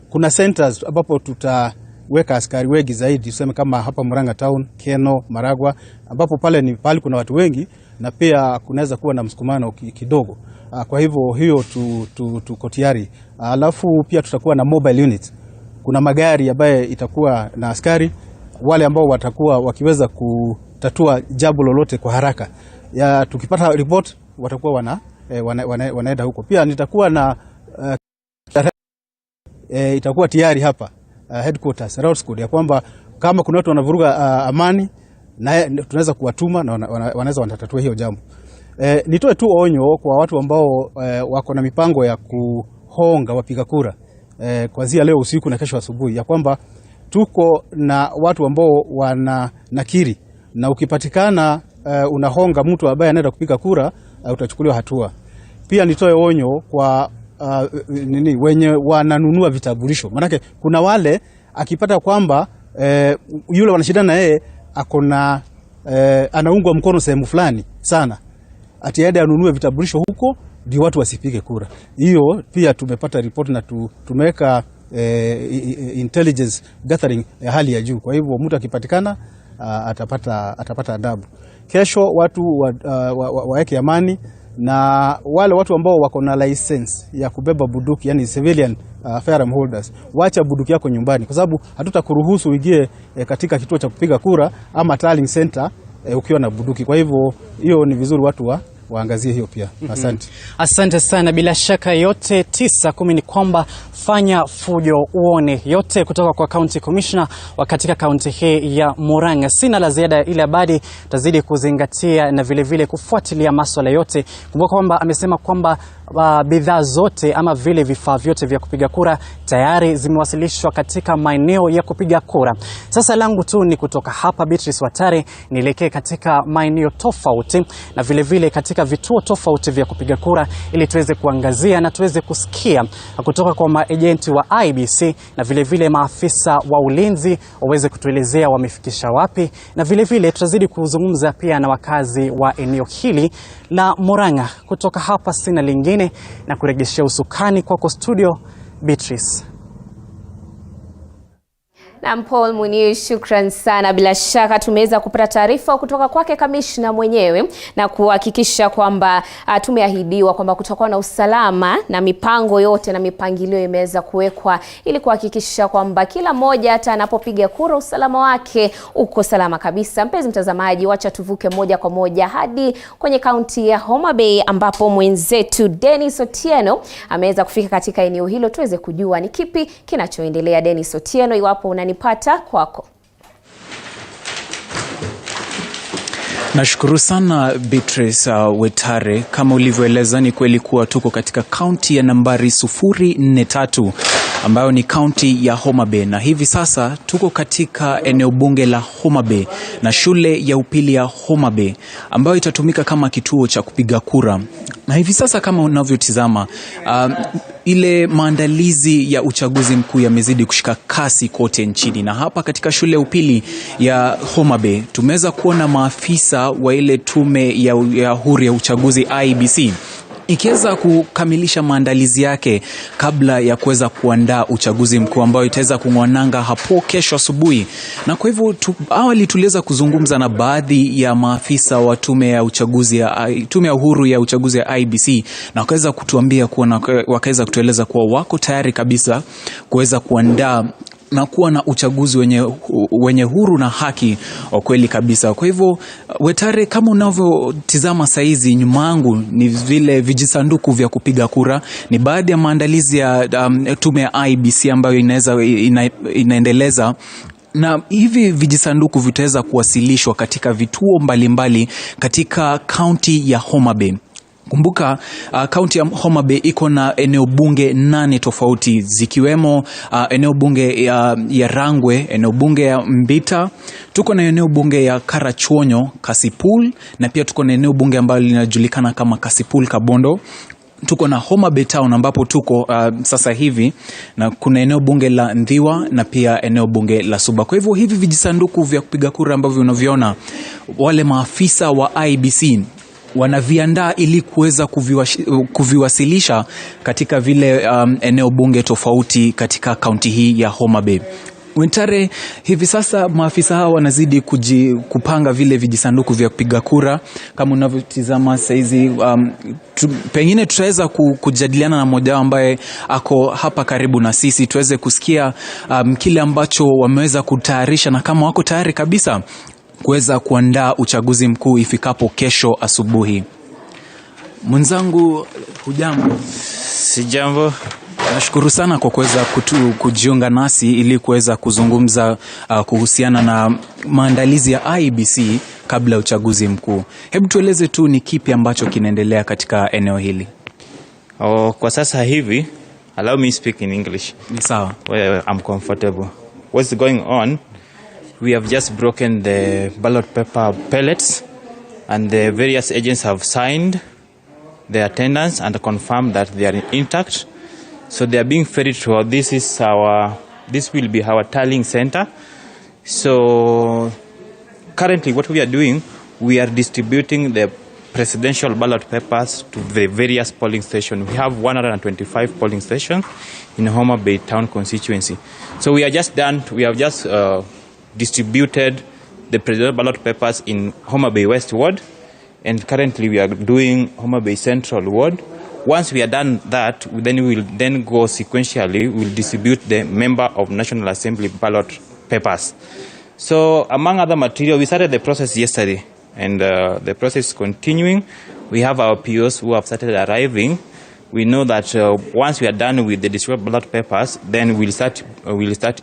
Kuna centers ambapo tutaweka askari wengi zaidi, tuseme kama hapa Murang'a town, Keno, Maragwa, ambapo pale ni pale kuna watu wengi na pia kunaweza kuwa na msukumano kidogo. Kwa hivyo hiyo tuko tayari. Alafu pia tutakuwa na mobile unit. Kuna magari ambaye itakuwa na askari wale ambao watakuwa wakiweza kutatua jambo lolote kwa haraka. Tukipata report watakuwa wanaenda huko. Pia nitakuwa na itakuwa tayari hapa headquarters road school ya kwamba kama kuna watu wanavuruga amani na tunaweza kuwatuma na wanaweza watatatua hiyo jambo. Nitoe tu onyo kwa watu ambao wako na mipango ya kuhonga wapiga kura kuanzia leo usiku na kesho asubuhi, ya kwamba tuko na watu ambao wanakiri, na ukipatikana unahonga mtu ambaye anaenda kupiga kura utachukuliwa hatua. Pia nitoe onyo kwa wenye wananunua vitambulisho. Manake kuna wale akipata kwamba yule wanashindana na yeye akona anaungwa mkono sehemu fulani sana, atiende anunue vitambulisho huko ndio watu wasipige kura. Hiyo pia tumepata report na tumeweka intelligence gathering ya hali ya juu. Kwa hivyo mtu akipatikana atapata adabu. Kesho watu waeke amani, na wale watu ambao wako na license ya kubeba bunduki, yani civilian firearm holders, wacha bunduki yako nyumbani, kwa sababu hatutakuruhusu uingie katika kituo cha kupiga kura ama tallying center ukiwa na bunduki. Kwa hivyo hiyo ni vizuri watu waangazie hiyo pia. Asante. Asante sana. Bila shaka yote 9-10 ni kwamba fanya fujo uone, yote kutoka kwa County Commissioner wa katika kaunti hii ya Murang'a. Sina la ziada, ile badi tazidi kuzingatia na vile vile kufuatilia masuala yote. Kumbuka kwamba amesema kwamba bidhaa zote ama vile vifaa vyote vya kupiga kura tayari zimewasilishwa katika maeneo ya kupiga kura. Sasa langu tu ni kutoka hapa Beatrice Watare nielekee katika maeneo tofauti na vile vile katika vituo tofauti vya kupiga kura, ili tuweze kuangazia na tuweze kusikia kutoka kwa maagenti wa IBC na vile vile maafisa wa ulinzi waweze kutuelezea wamefikisha wapi, na vile vile tutazidi kuzungumza pia na wakazi wa eneo hili la Murang'a. Kutoka hapa sina lingine na kurejeshea usukani kwako studio Beatrice. Na Paul Munir, shukran sana. Bila shaka tumeweza kupata taarifa kutoka kwake kamishna mwenyewe na kuhakikisha kwamba tumeahidiwa kwamba kutakuwa na usalama na mipango yote na mipangilio imeweza kuwekwa ili kuhakikisha kwamba kila mmoja hata anapopiga kura usalama wake uko salama kabisa. Mpenzi mtazamaji, wacha tuvuke moja kwa moja hadi kwenye kaunti ya Homa Bay ambapo mwenzetu Dennis Otieno ameweza kufika katika eneo hilo tuweze kujua ni kipi kinachoendelea. Dennis Otieno, iwapo unanipata, kwako. Nashukuru sana Beatrice Wetare. Kama ulivyoeleza, ni kweli kuwa tuko katika kaunti ya nambari 043 ambayo ni kaunti ya Homa Bay, na hivi sasa tuko katika eneo bunge la Homa Bay na shule ya upili ya Homa Bay ambayo itatumika kama kituo cha kupiga kura. Na hivi sasa kama unavyotizama, ile maandalizi ya uchaguzi mkuu yamezidi kushika kasi kote nchini, na hapa katika shule ya upili ya Homa Bay tumeweza kuona maafisa wa ile tume ya huru ya uchaguzi IBC ikiweza kukamilisha maandalizi yake kabla ya kuweza kuandaa uchaguzi mkuu ambao itaweza kungwananga hapo kesho asubuhi. Na kwa hivyo awali tuliweza kuzungumza na baadhi ya maafisa wa tume ya huru ya uchaguzi ya IBC, na wakaweza kutuambia wakaweza kutueleza kuwa wako tayari kabisa kuweza kuandaa na kuwa na uchaguzi wenye huru na haki wa kweli kabisa. Kwa hivyo Wetare, kama unavyotizama saizi nyuma yangu ni vile vijisanduku vya kupiga kura, ni baadhi ya maandalizi ya tume ya IBC ambayo inaendeleza, na hivi vijisanduku vitaweza kuwasilishwa katika vituo mbalimbali katika kaunti ya Homa Bay. Kumbuka kaunti ya Homa Bay iko na eneo bunge 8 tofauti, zikiwemo eneo bunge ya Rangwe, eneo bunge ya Mbita, tuko na eneo bunge ya Karachuonyo, Kasipul, na pia tuko na eneo bunge ambalo linajulikana kama Kasipul Kabondo. Tuko na Homa Bay Town ambapo tuko sasa hivi, na kuna eneo bunge la Ndhiwa na pia eneo bunge la Suba. Kwa hivyo hivi vijisanduku vya kupiga kura ambavyo unaviona, wale maafisa wa IEBC wanaviandaa ili kuweza kuviwasilisha katika vile eneo bunge tofauti katika kaunti hii ya Homa Bay. Wentare, hivi sasa maafisa hawa wanazidi kupanga vile vijisanduku vya kupiga kura. Kama unavyotizama saizi, pengine tutaweza kujadiliana na mmoja ambaye ako hapa karibu na sisi, tuweze kusikia kile ambacho wameweza kutayarisha na kama wako tayari kabisa kuweza kuandaa uchaguzi mkuu ifikapo kesho asubuhi. Mwenzangu, hujambo? Sijambo. Nashukuru sana kwa kuweza kujiunga nasi ili kuweza kuzungumza kuhusiana na maandalizi ya IEBC kabla ya uchaguzi mkuu. Hebu tueleze tu ni kipi ambacho kinaendelea katika eneo hili? Kwa sasa hivi, allow me speak in English. Ni sawa. Well, I'm comfortable. What's going on? We have just broken the ballot paper pellets, and the various agents have signed their attendance and confirmed that they are intact. So they are being ferried to this will be our tallying center. So currently what we are doing, we are distributing the presidential ballot papers to the various polling stations. We have 125 polling stations in Homa Bay Town constituency. So we have just distributed the presidential ballot papers in Homa Bay West Ward, and currently we are doing Homa Bay Central Ward. Once we are done that, then we will then go sequentially, we will distribute the member of National Assembly ballot papers. So among other material, we started the process yesterday, and the process is continuing. We have our POs who have started arriving. We know that once we are done with the distributed ballot papers, then we'll start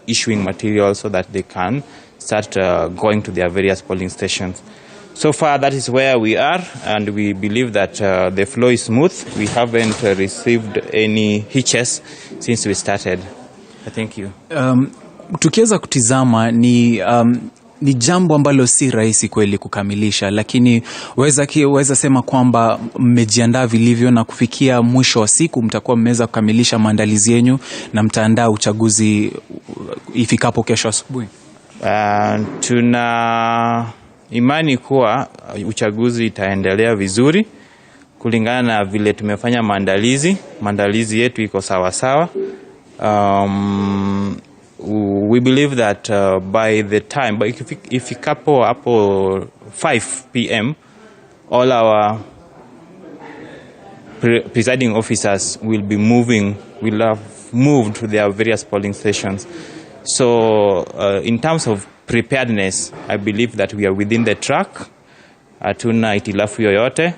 issuing material so that they can start going to their various polling stations. So far, that is where we are, and we believe that the flow is smooth. We haven't received any hitches since we started. Thank you. Tukiweza kutizama ni jambo ambalo si rahisi kweli kukamilisha, lakini waweza sema kwamba mmejiandaa vilivyo na kufikia mwisho wa siku mtakuwa mmeweza kukamilisha maandalizi yenu na mtaandaa uchaguzi ifikapo kesho asubuhi? Tuna imani kuwa uchaguzi itaendelea vizuri kulingana na vile tumefanya maandalizi yetu iko sawa sawa. We believe that by the time, but if ikapo hapo 5 p.m. all our presiding officers will have moved to their various polling stations. So in terms of preparedness, I believe that we are within the track. Hatuna itilafu yoyote.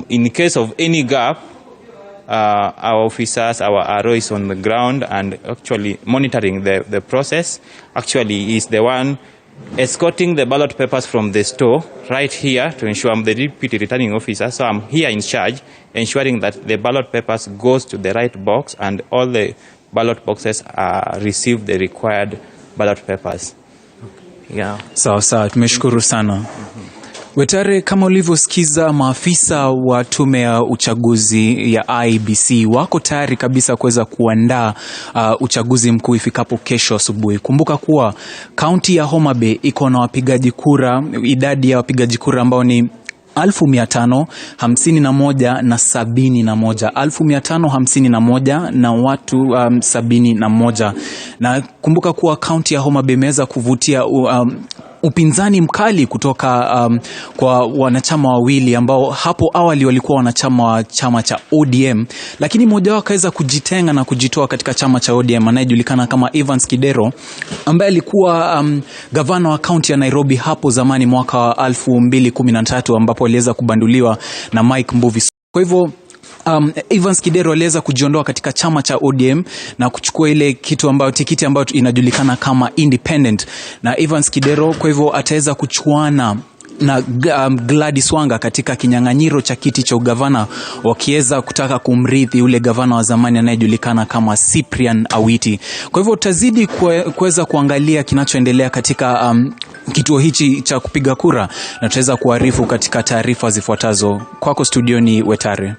In case of any gap, our officers, our RO is on the ground and actually monitoring the process. Actually, is the one escorting the ballot papers from the store right here to ensure I'm the deputy returning officer. So I'm here in charge, ensuring that the ballot papers goes to the right box and all the ballot boxes receive the required ballot papers. Yeah. Sawa, tumeshukuru sana. Wetare, kama ulivyosikiza, maafisa wa tume ya uchaguzi ya IEBC wako tayari kabisa kuweza kuandaa uchaguzi mkuu ifikapo kesho asubuhi. Kumbuka kuwa kaunti ya Homa Bay iko na wapigaji kura, idadi ya wapigaji kura ambao ni 1551 na 71, 1551 na watu 71. Na kumbuka kuwa kaunti ya Homa Bay imeweza kuvutia upinzani mkali kutoka kwa wanachama wawili ambao hapo awali walikuwa wanachama wa chama cha ODM, lakini mmoja wao akaweza kujitenga na kujitoa katika chama cha ODM, anayejulikana kama Evans Kidero, ambaye alikuwa gavana wa kaunti ya Nairobi hapo zamani mwaka wa 2013 ambapo aliweza kubanduliwa na Mike Mbuvi. Kwa hivyo Evans Kidero aliweza kujiondoa katika chama cha ODM na kuchukua ile tikiti ambayo inajulikana kama independent. Na Evans Kidero kwa hivyo ataweza kuchuana na Gladys Wanga katika kinyang'anyiro cha kiti cha ugavana, wakiweza kutaka kumrithi yule gavana wa zamani anayejulikana kama Cyprian Awiti. Kwa hivyo utazidi kuweza kuangalia kinachoendelea katika kituo hichi cha kupiga kura, na tutaweza kuarifu katika taarifa zifuatazo. Kwako studioni Wetare.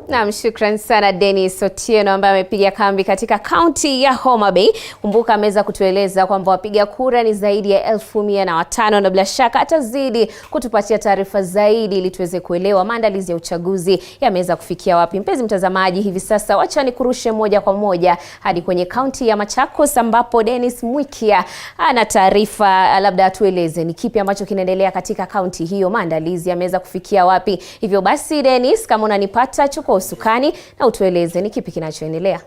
Naam, shukran sana Dennis Otieno ambaye amepiga kambi katika kaunti ya Homa Bay. Kumbuka ameweza kutueleza kwamba wapiga kura ni zaidi ya 1,105 na bila shaka atazidi kutupatia taarifa zaidi ili tuweze kuelewa maandalizi ya uchaguzi yameweza kufikia wapi. Mpenzi mtazamaji, hivi sasa wacha nikurushe moja kwa moja hadi kwenye kaunti ya Machakos ambapo Dennis Mwikia ana taarifa, labda atueleze ni kipi ambacho kinaendelea katika kaunti hiyo, maandalizi yameweza kufikia wapi. Hivyo basi Dennis, kama unanipata, chukua usukani na utueleze ni kipi kinachoendelea.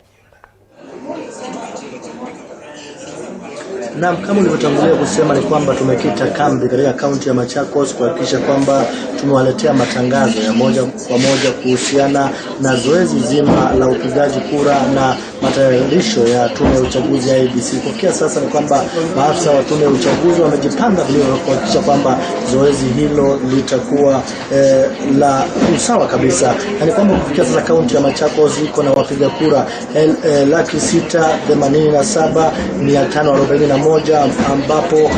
Naam, kama nilivyotangulia kusema ni kwamba tumekita kambi katika kaunti ya Machakos kuhakikisha kwamba tumewaletea matangazo ya moja kwa moja kuhusiana na zoezi zima la upigaji kura na matayarisho ya tume ya uchaguzi ya IEBC. Kufikia sasa ni kwamba maafisa wa tume ya uchaguzi wamejipanga vilivyo kuhakikisha kwamba zoezi hilo litakuwa la usawa kabisa. Na ni kwamba kufikia sasa kaunti ya Machakos iko na wapiga kura 687,541 ambapo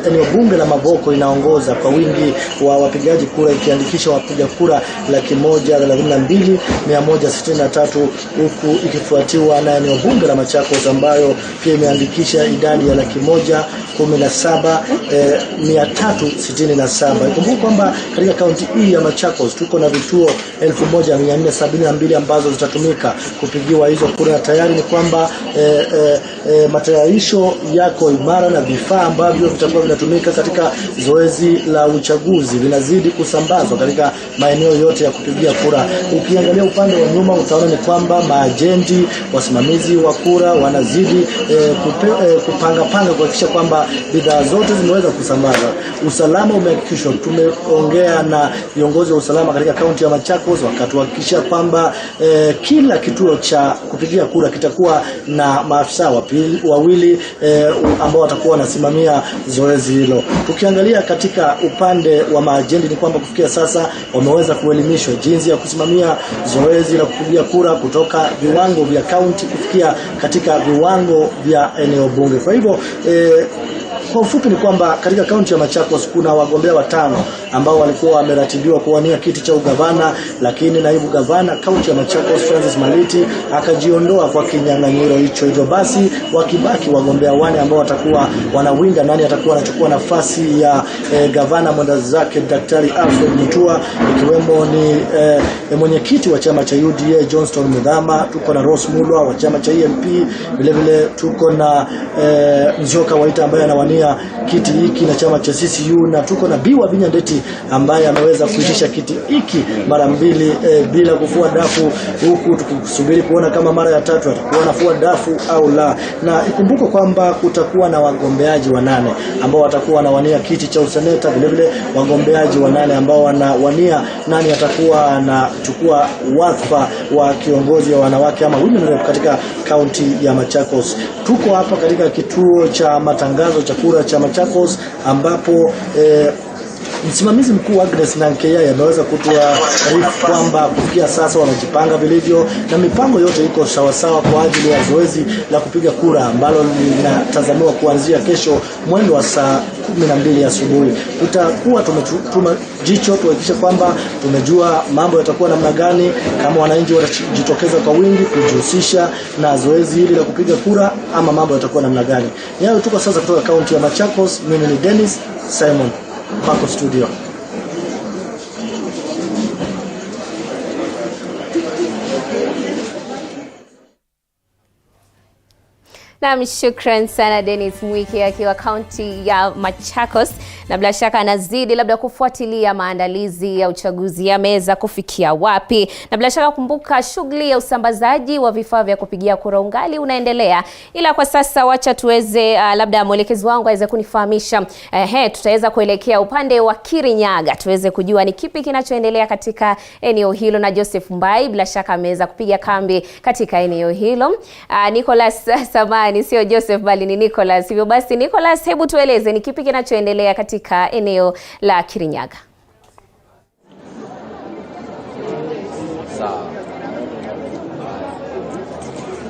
eneo bunge la Mavoko inaongoza kwa wingi wa wapigaji kura ikiandikisha wapiga kura 132,163 huku ikifuatiwa na eneo bunge la Machakos ambayo pia imeandikisha idadi ya 117,367. Ikumbuke kwamba katika kaunti hii ya Machakos tuko na vituo 1472 ambazo zitatumika kupigiwa hizo kura. Tayari ni kwamba matayarisho yako imara na vifaa ambavyo vitakuwa vinatumika katika zoezi la uchaguzi vinazidi kusambazwa katika maeneo yote ya kupigia kura. Ukiangalia upande wa nyuma utaona ni kwamba maajendi, wasimamizi wa kura wanazidi kupanga kuhakikisha kwamba bidhaa zote zimeweza kusambazwa. Usalama umehakikishwa. Tumeongea na viongozi wa usalama katika kaunti ya Machakos wakatuhakikishia kwamba kila kituo cha kupigia kura kitakuwa na maafisa wawili ambao watakuwa wanasimamia zoezi hilo. Tukiangalia katika upande wa maajendi ni kwamba kufikia sasa wameweza kuelimishwa jinsi ya kusimamia zoezi la kupigia kura kutoka viwango vya kaunti kufikia katika viwango vya eneo bunge. Kwa hivyo kwa ufupi ni kwamba katika kaunti ya Machakos kuna wagombea 5 ambao walikuwa wameratibiwa kuwania kiti cha ugavana, lakini naibu gavana kaunti ya Machakos Francis Maliti akajiondoa kwa kinyang'anyiro hicho. Hivyo basi wakibaki wagombea 4 ambao watakuwa wanawinda nani atakuwa anachukua nafasi ya gavana mwenda zake Daktari Alfred Mutua, ikiwemo ni mwenyekiti wa chama cha UDA Johnston Mudhama, tuko na Rose Mulwa wa chama cha EMP, vile vile tuko na Nzioka Waita ambaye anawania kiti hiki na chama cha CCU, na tuko na Biwa Vinyandeti ambaye ameweza kuitisha kiti hiki mara 2 bila kufua dafu, huku tukisubiri kuona kama mara ya 3 atakuwa anafua dafu au la. Na ikumbuke kwamba kutakuwa na wagombeaji 8 ambao watakuwa wanawania kiti cha useneta, vile vile wagombeaji 8 ambao wanawania nani atakuwa anachukua wadhifa wa kiongozi wa wanawake ama women rep katika kaunti ya Machakos. Tuko hapa katika kituo cha matangazo cha kura cha Machakos ambapo msimamizi mkuu Agnes Nankeyaya ameweza kutuarifu kwamba kufikia sasa wamejipanga vilivyo na mipango yote iko sawasawa kwa ajili ya zoezi la kupiga kura ambalo linatazamiwa kuanzia kesho mwendo wa saa 12 asubuhi. Tutakuwa jicho tuhakikishe kwamba tumejua mambo yatakuwa namna gani, kama wananchi watajitokeza kwa wingi kujihusisha na zoezi hili la kupiga kura ama mambo yatakuwa namna gani. Yao tuko sasa kutoka kaunti ya Machakos. Mimi ni Dennis Simon Pako studio. Na shukran sana Dennis Mwiki akiwa kaunti ya Machakos, na bila shaka anazidi labda kufuatilia maandalizi ya uchaguzi yameweza kufikia wapi. Na bila shaka kumbuka shughuli ya usambazaji wa vifaa vya kupigia kura ungali unaendelea, ila kwa sasa wacha tuweze labda mwelekezi wangu aweze kunifahamisha tutaweza kuelekea upande wa Kirinyaga tuweze kujua ni kipi kinachoendelea katika eneo hilo, na Joseph Mbai bila shaka ameweza kupiga kambi katika eneo hilo. Nicholas Samai samahani, sio Joseph bali ni Nicholas. Hivyo basi Nicholas, hebu tueleze ni kipi kinachoendelea katika eneo la Kirinyaga?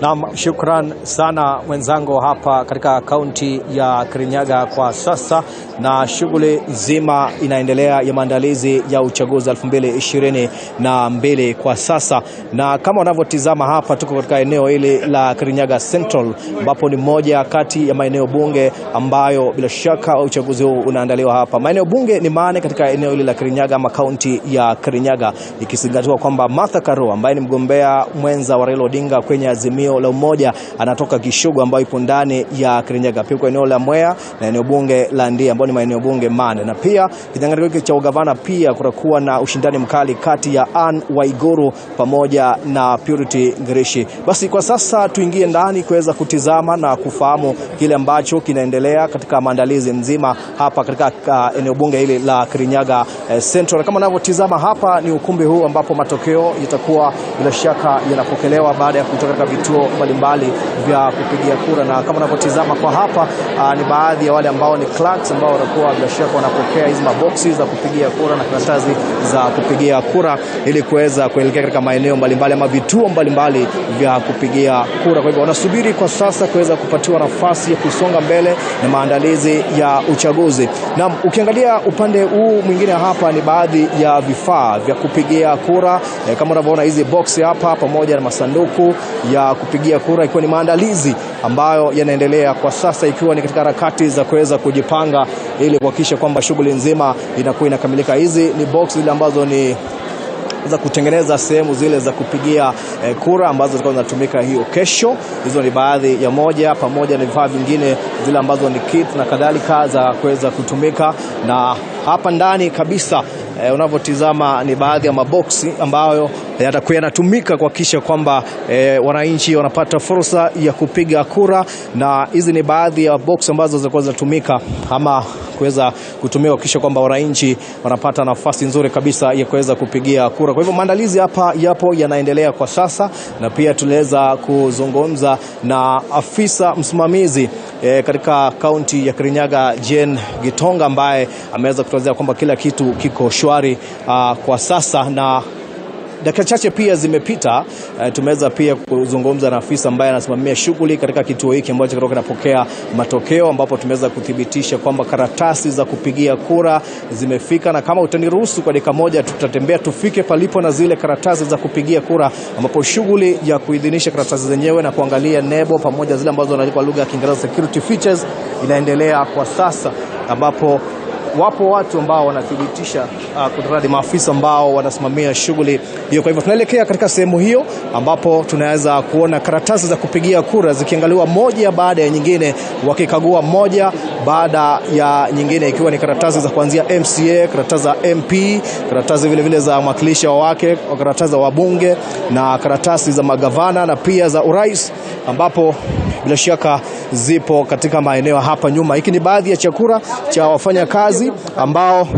Naam, shukran sana mwenzangu hapa katika kaunti ya Kirinyaga kwa sasa, na shughuli nzima inaendelea ya maandalizi ya uchaguzi 2022 kwa sasa. Na kama unavyotizama hapa, tuko katika eneo hili la Kirinyaga Central, ambapo ni moja kati ya maeneo bunge ambayo bila shaka uchaguzi huu unaandaliwa hapa. Maeneo bunge ni maana katika eneo hili la Kirinyaga ama kaunti ya Kirinyaga, ikizingatiwa kwamba Martha Karua ambaye ni mgombea mwenza wa Raila Odinga kwenye Azimio la Umoja anatoka Kishugu ambayo ipo ndani ya Kirinyaga. Pia kwa eneo la Mwea na eneo bunge la Ndia ambayo ni maeneo bunge mane. Na pia kinyang'anyiro hiki cha ugavana pia kutakuwa na ushindani mkali kati ya Anne Waiguru pamoja na Purity Ngirishi. Basi kwa sasa tuingie ndani kuweza kutizama na kufahamu kile ambacho kinaendelea katika maandalizi nzima hapa katika eneo bunge hili la Kirinyaga Central. Kama unavyotizama hapa ni ukumbi huu ambapo matokeo yatakuwa bila shaka yanapokelewa baada ya kutoka katika vituo mbalimbali vya kupigia kura. Na kama unavyotizama kwa hapa ni baadhi ya wale ambao ni clerks ambao wanakuwa bila shaka wanapokea hizo maboksi za kupigia kura na karatasi za kupigia kura ili kuweza kuelekea katika maeneo mbalimbali ama vituo mbalimbali vya kupigia kura. Kwa hivyo wanasubiri kwa sasa kuweza kupatiwa nafasi ya kusonga mbele na maandalizi ya uchaguzi. Na ukiangalia upande huu mwingine hapa ni baadhi ya vifaa vya kupigia kura kama unavyoona hizi boksi hapa pamoja na masanduku ya kupigia kura, ikiwa ni maandalizi ambayo yanaendelea kwa sasa, ikiwa ni katika harakati za kuweza kujipanga ili kuhakikisha kwamba shughuli nzima inakuwa inakamilika. Hizi ni box zile ambazo ni za kutengeneza sehemu zile za kupigia kura ambazo zitakuwa zinatumika hiyo kesho. Hizo ni baadhi ya moja pamoja na vifaa vingine zile ambazo ni kit na kadhalika za kuweza kutumika. Na hapa ndani kabisa unavyotizama ni baadhi ya maboksi ambayo yatakuwa yanatumika kuhakikisha kwamba wananchi wanapata fursa ya kupiga kura. Na hizi ni baadhi ya box ambazo zitakuwa zinatumika ama kuweza kutumika kuhakikisha kwamba wananchi wanapata nafasi nzuri kabisa ya kuweza kupigia kura. Kwa hivyo maandalizi hapa yapo yanaendelea kwa sasa, na pia tuliweza kuzungumza na afisa msimamizi katika kaunti ya Kirinyaga Jane Gitonga ambaye ameweza kutueleza kwamba kila kitu kiko shwari kwa sasa. Na dakika chache pia zimepita, tumeweza pia kuzungumza na afisa ambaye anasimamia shughuli katika kituo hiki ambacho kinapokea matokeo, ambapo tumeweza kuthibitisha kwamba karatasi za kupigia kura zimefika. Na kama utaniruhusu kwa dakika moja tutatembea tufike palipo na zile karatasi za kupigia kura, ambapo shughuli ya kuidhinisha karatasi zenyewe na kuangalia nebo pamoja zile ambazo wanaandikwa lugha ya Kiingereza security features inaendelea kwa sasa, ambapo wapo watu ambao wanathibitisha kutoka maafisa ambao wanasimamia shughuli hiyo. Kwa hivyo tunaelekea katika sehemu hiyo ambapo tunaweza kuona karatasi za kupigia kura zikiangaliwa moja baada ya nyingine, wakikagua moja baada ya nyingine, ikiwa ni karatasi za kuanzia MCA, karatasi za MP, karatasi vile vile za mwakilishi wa wake, karatasi za wabunge na karatasi za magavana na pia za urais, ambapo bila shaka zipo katika maeneo hapa nyuma. Hiki ni baadhi ya chakula cha wafanya kazi ambao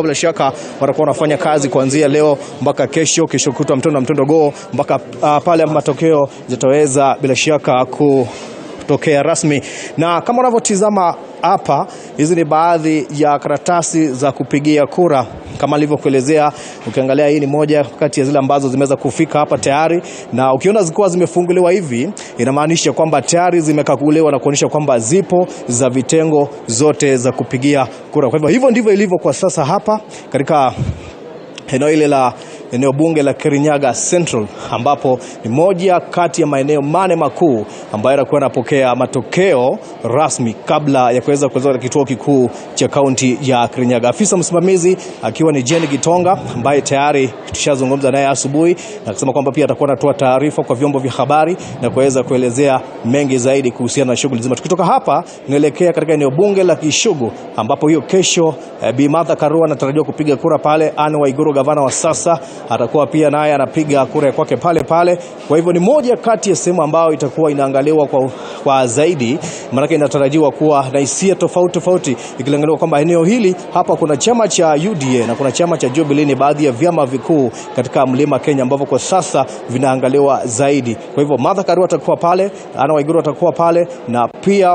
bila shaka watakuwa wanafanya kazi kuanzia leo mpaka kesho kutwa mtondo go mpaka pale matokeo yataweza bila shaka kutokea rasmi. Na kama unavyotizama hapa, hizi ni baadhi ya karatasi za kupigia kura kama nilivyokuelezea. Ukiangalia hii ni moja kati ya zile ambazo zimeweza kufika hapa tayari, na ukiona zikuwa zimefunguliwa hivi inamaanisha kwamba tayari zimekaguliwa na kuonyesha kwamba zipo za vitengo zote za kupigia kura. Kwa hivyo ndivyo ilivyo kwa sasa hapa katika eneo ile la eneo bunge la Kirinyaga Central, ambapo ni moja kati ya maeneo mane makuu ambayo yanakuwa yanapokea matokeo rasmi kabla ya kuweza kuanza kituo kikuu cha kaunti ya Kirinyaga. Afisa msimamizi akiwa ni Jane Gitonga ambaye tayari tushazungumza naye asubuhi na kusema kwamba pia atakuwa anatoa taarifa kwa vyombo vya habari na kuweza kuelezea mengi zaidi kuhusiana na shughuli nzima. Tukitoka hapa tunaelekea katika eneo bunge la Kishugu, ambapo hiyo kesho Bi Martha Karua anatarajiwa kupiga kura pale. Anne Waiguru gavana wa sasa atakuwa pia naye anapiga kura kwake pale pale. Kwa hivyo ni moja kati ya sehemu ambayo itakuwa inaangaliwa kwa zaidi, maana inatarajiwa kuwa na hisia tofauti ikiangaliwa kwamba eneo hili hapa kuna chama cha UDA na kuna chama cha Jubilee, ni baadhi ya vyama vikuu katika Mlima Kenya ambavyo kwa sasa vinaangaliwa zaidi. Kwa hivyo Martha Karua atakuwa pale, Ana Waiguru atakuwa pale, na pia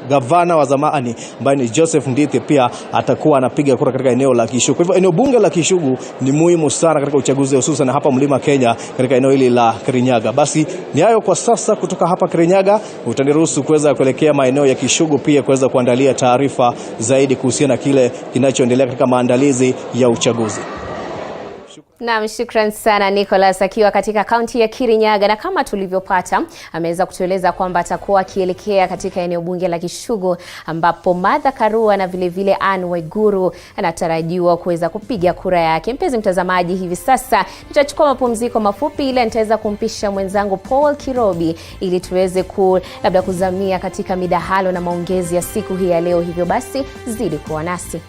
gavana wa zamani ambaye ni Joseph Nditi pia atakuwa anapiga kura katika eneo la Kishugu. Kwa hivyo eneo bunge la Kishugu ni muhimu sana katika uchaguzi, hususan hapa Mlima Kenya katika eneo hili la Kirinyaga. Basi ni hayo kwa sasa kutoka hapa Kirinyaga. Utaniruhusu kuweza kuelekea maeneo ya Kishugu pia kuweza kuandalia taarifa zaidi kuhusiana na kile kinachoendelea katika maandalizi ya uchaguzi. Naam, shukran sana Nicholas akiwa katika kaunti ya Kirinyaga, na kama tulivyopata ameweza kutueleza kwamba atakuwa akielekea katika eneo bunge la Kishugu ambapo Martha Karua na vile Anne Waiguru anatarajiwa kuweza kupiga kura yake. Mpenzi mtazamaji, hivi sasa nitachukua mapumziko mafupi ili nitaweza kumpisha mwenzangu Paul Kirobi ili tuweze labda kuzamia katika midahalo na maongezi ya siku hii ya leo. Hivyo basi zidi kuwa nasi.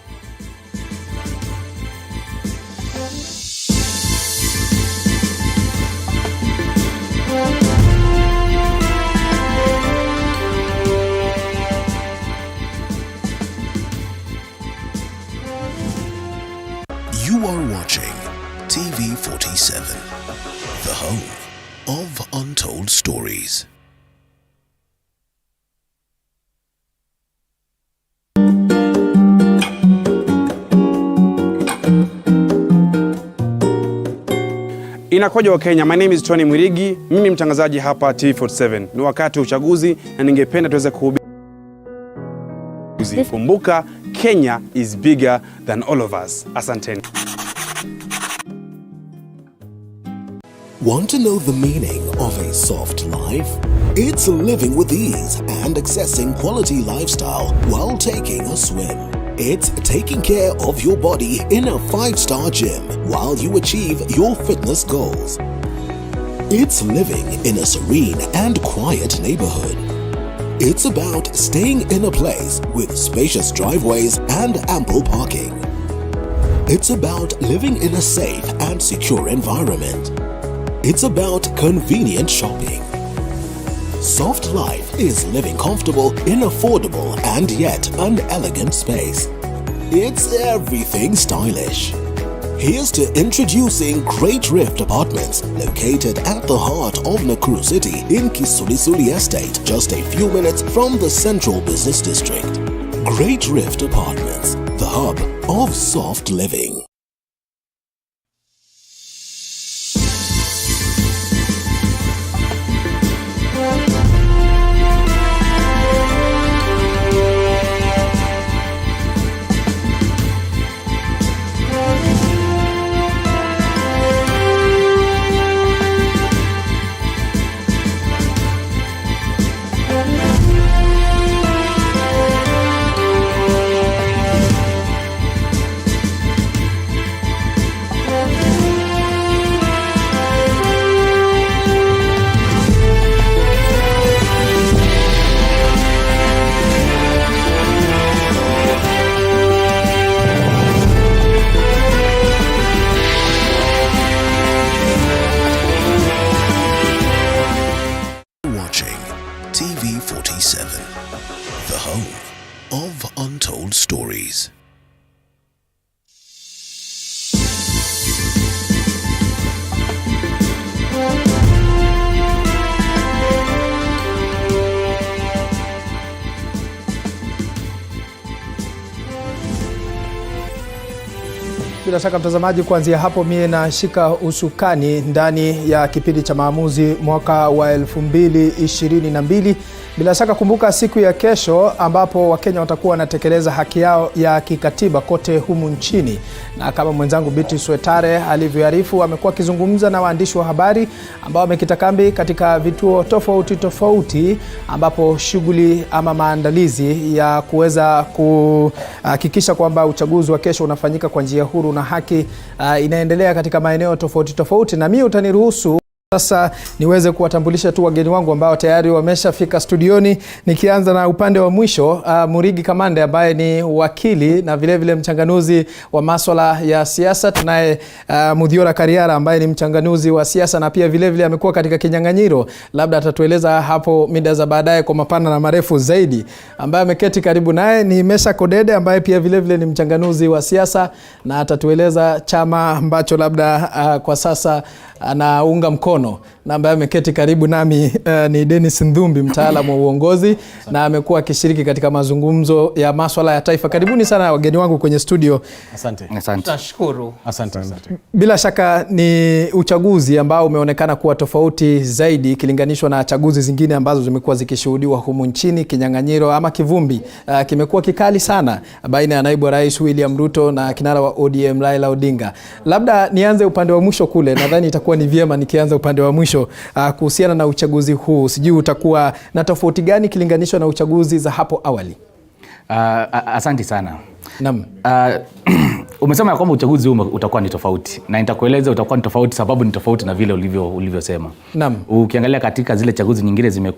You are watching TV47, the home of untold stories. Inakuja wa Kenya. My name is Tony Mwirigi. Mimi mtangazaji hapa TV47. Ni wakati wa uchaguzi na ningependa tuweze kuhubiri. Kumbuka, Kenya is bigger than all of us. Asanteni. Want to know the meaning of a soft life? It's living with ease and accessing quality lifestyle while taking a swim. It's taking care of your body in a 5-star gym while you achieve your fitness goals. It's living in a serene and quiet neighborhood. It's about staying in a place with spacious driveways and ample parking. It's about living in a safe and secure environment. It's about convenient shopping. Soft life is living comfortable in affordable and yet an elegant space. It's everything stylish. Here's to introducing Great Rift Apartments, located at the heart of Nakuru City in Kisulisuli Estate, just a few minutes from the Central Business District. Great Rift Apartments, the hub of soft living. TV47, the home of untold stories. Bila shaka mtazamaji, kuanzia hapo mie nashika usukani ndani ya kipindi cha maamuzi mwaka wa 2022. Bila shaka kumbuka siku ya kesho ambapo Wakenya watakuwa wanatekeleza haki yao ya kikatiba kote humu nchini. Na kama mwenzangu Beatrice Wetare alivyoarifu, amekuwa akizungumza na waandishi wa habari ambao wamekita kambi katika vituo tofauti ambapo shughuli ama maandalizi ya kuweza kuhakikisha kwamba uchaguzi wa kesho unafanyika kwa njia huru na haki inaendelea katika maeneo tofauti. Na mimi utaniruhusu Sasa niweze kuwatambulisha tu wageni wangu ambao tayari wameshafika studioni, nikianza na upande wa mwisho Mwirigi Kamande ambaye ni wakili na vile vile mchanganuzi wa maswala ya siasa. Tunaye Muthiora Kariara ambaye ni mchanganuzi wa siasa na pia vile vile amekuwa katika kinyang'anyiro. Labda atatueleza hapo mida za baadaye kwa mapana na marefu zaidi. Ambaye ameketi karibu naye ni Meshack Odede ambaye pia vile vile ni mchanganuzi wa siasa na atatueleza chama ambacho labda kwa sasa anaunga mkono. Na ambaye ameketi karibu nami ni Dennis Nthumbi, mtaalam wa uongozi na amekuwa akishiriki katika mazungumzo ya maswala ya taifa. Karibuni sana wageni wangu kwenye studio. Asante. Tunashukuru. Asante. Bila shaka ni uchaguzi ambao umeonekana kuwa tofauti zaidi ikilinganishwa na chaguzi zingine ambazo zimekuwa zikishuhudiwa humu nchini. Kinyang'anyiro ama kivumbi kimekuwa kikali sana baina ya naibu rais William Ruto na kinara wa ODM Raila Odinga. Labda nianze upande wa mwisho kule, nadhani itakuwa ni vyema nikianza upande wa mwisho kuhusiana na uchaguzi huu. Sijui utakuwa na tofauti gani kilinganishwa na uchaguzi za hapo awali? Asante sana. Naam. Umesema kwamba uchaguzi huu utakuwa ni tofauti, na nitakueleza utakuwa ni tofauti sababu ni tofauti na vile ulivyosema. Naam. Ukiangalia katika zile chaguzi nyingine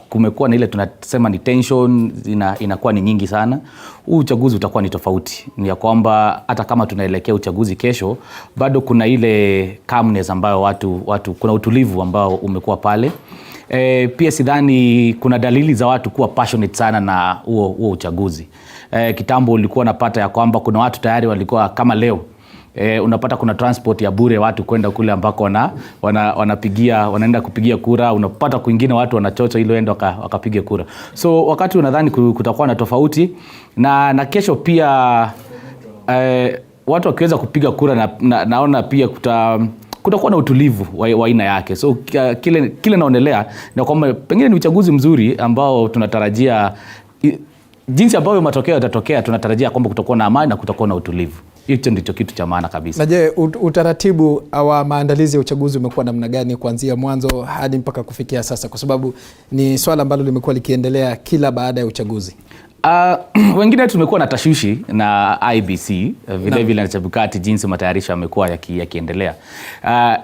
kumekuwa na ile tunasema ni tension inakuwa ni nyingi sana. Huu uchaguzi utakuwa ni tofauti. Ni ya kwamba hata kama tunaelekea uchaguzi kesho, bado kuna ile calmness ambayo watu kuna utulivu ambao umekuwa pale. Pia sidhani kuna dalili za watu kuwa passionate sana na huo uchaguzi. Kitambo ulikuwa unapata ya kwamba kuna watu tayari walikuwa kama leo unapata kuna transport ya bure watu kwenda kule ambako wanaenda kupigia kura. Unapata kwingine watu wanachocho ile ende wakapiga kura. So wakati unadhani kutakuwa na tofauti na kesho pia watu wakiweza kupiga kura naona pia kutakuwa na utulivu wa aina yake. So kile naonelea na kwamba pengine ni uchaguzi mzuri ambao tunatarajia jinsi ambavyo matokeo yatatokea, tunatarajia kwamba kutakuwa na amani na kutakuwa na utulivu. Hicho ndicho kitu cha maana kabisa. Na je, utaratibu wa maandalizi ya uchaguzi umekuwa namna gani kuanzia mwanzo hadi mpaka kufikia sasa, kwa sababu ni swala ambalo limekuwa likiendelea kila baada ya uchaguzi? Wengine tumekuwa na tashwishi na IBC vile vile na Chebukati jinsi matayarisho yamekuwa yakiendelea.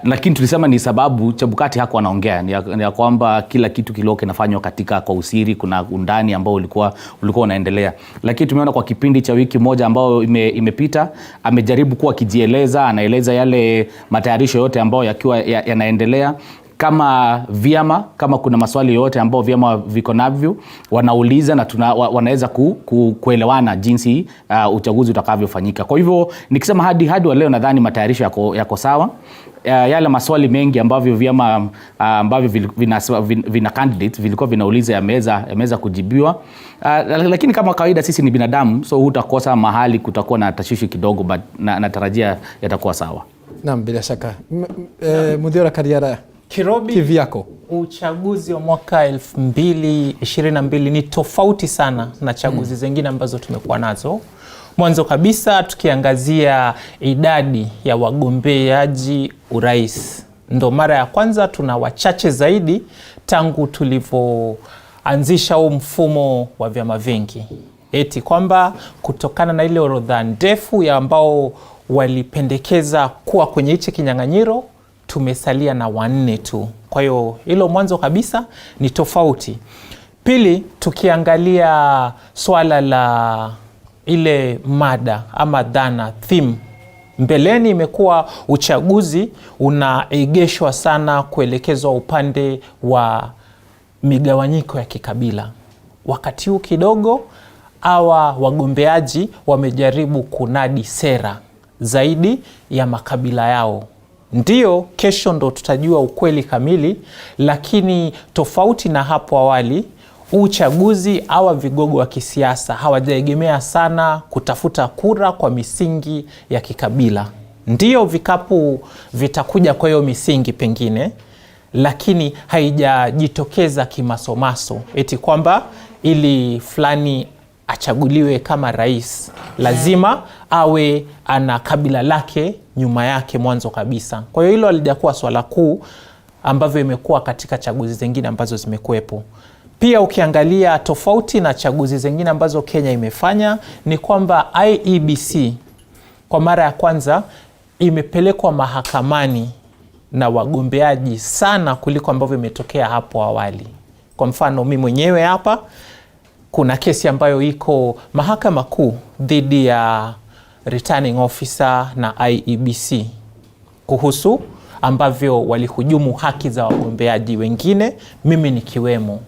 Lakini tulisema ni sababu Chebukati hakuwa anaongea, ni ya kwamba kila kitu kilikuwa kinafanywa kwa usiri, kuna undani ambao ulikuwa unaendelea. Lakini tumeona kwa kipindi cha wiki moja ambao imepita amejaribu kuwa kijieleza, anaeleza yale matayarisho yote ambao yakiwa yanaendelea. Kama kuna maswali yote ambao vyama viko navyo wanauliza na wanaweza kuelewana jinsi uchaguzi utakavyofanyika. Kwa hivyo nikisema hadi wa leo nadhani matayarisho yako sawa. Yale maswali mengi ambavyo vyama ambavyo vina candidate vilikuwa vinauliza yameweza kujibiwa. Lakini kama kawaida sisi ni binadamu, so hutakosa mahali kutakuwa na tashwishi kidogo, but natarajia yatakuwa sawa. Naam, bila shaka. Muthiora Kariara, Kirobi, kivyako uchaguzi wa mwaka 2022 ni tofauti sana na chaguzi zingine ambazo tumekuwa nazo. Mwanzo kabisa tukiangazia idadi ya wagombeaji urais, ndo mara ya kwanza tuna wachache zaidi tangu tulivyoanzisha huu mfumo wa vyama vingi. Eti kwamba kutokana na ile orodha ndefu ya ambao walipendekeza kuwa kwenye hichi kinyang'anyiro tumesalia na 4 tu. Kwa hiyo hilo mwanzo kabisa ni tofauti. Pili, tukiangalia swala la ile mada ama dhana theme, mbeleni imekuwa uchaguzi unaegeshwa sana kuelekezwa upande wa migawanyiko ya kikabila. Wakati huu kidogo wagombeaji wamejaribu kunadi sera zaidi ya makabila yao. Ndio kesho ndo tutajua ukweli kamili, lakini tofauti na hapo awali, uchaguzi vigogo wa kisiasa hawajaegemea sana kutafuta kura kwa misingi ya kikabila. Ndio vikapu vitakuja kwa hiyo misingi pengine, lakini haijajitokeza kimasomaso eti kwamba ili fulani achaguliwe kama rais lazima awe ana kabila lake nyuma yake mwanzo kabisa. Kwa hiyo hilo halijakuwa swala kuu ambavyo imekuwa katika chaguzi zingine ambazo zimekuwepo. Pia ukiangalia tofauti na chaguzi zingine ambazo Kenya imefanya ni kwamba IEBC kwa mara ya kwanza imepelekwa mahakamani na wagombeaji sana kuliko ambavyo imetokea hapo awali. Kwa mfano mimi mwenyewe hapa kuna kesi ambayo iko Mahakama Kuu dhidi ya returning officer na IEBC kuhusu ambavyo walihujumu haki za wagombeaji wengine, mimi nikiwemo.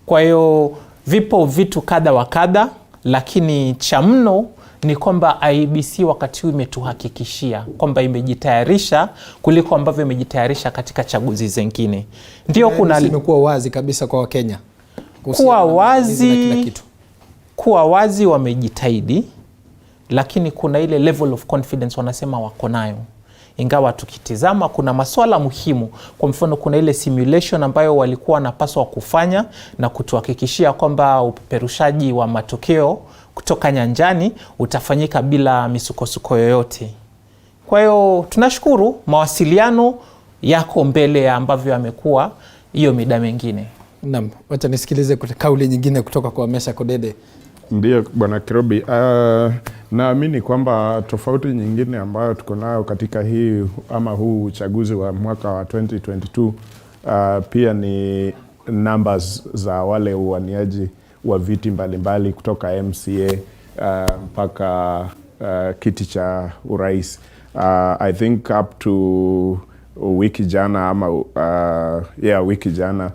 Kwa hiyo vipo vitu kadha wa kadha, lakini cha mno ni kwamba IEBC wakati huu imetuhakikishia kwamba imejitayarisha kuliko ambavyo imejitayarisha katika chaguzi zingine. Ndio kuna imekuwa wazi kabisa kwa Wakenya. Kuwa wazi wamejitahidi, lakini kuna ile level of confidence wanasema wako nayo. Ingawa tukitizama kuna maswala muhimu, kwa mfano kuna ile simulation ambayo walikuwa wanapaswa kufanya na kutuhakikishia kwamba upeperushaji wa matokeo kutoka nyanjani utafanyika bila misukosuko yoyote. Kwa hiyo tunashukuru mawasiliano yako mbele ya ambavyo yamekuwa hiyo mida mengine. Naam, wacha nisikilize kauli nyingine kutoka kwa Meshack Odede. Ndiyo Bwana Kirobi, naamini kwamba tofauti nyingine ambayo tuko nayo katika hii ama huu uchaguzi wa mwaka wa 2022 pia ni numbers za wale uwaniaji wa viti mbalimbali kutoka MCA mpaka kiti cha urais. I think up to wiki jana ama wiki jana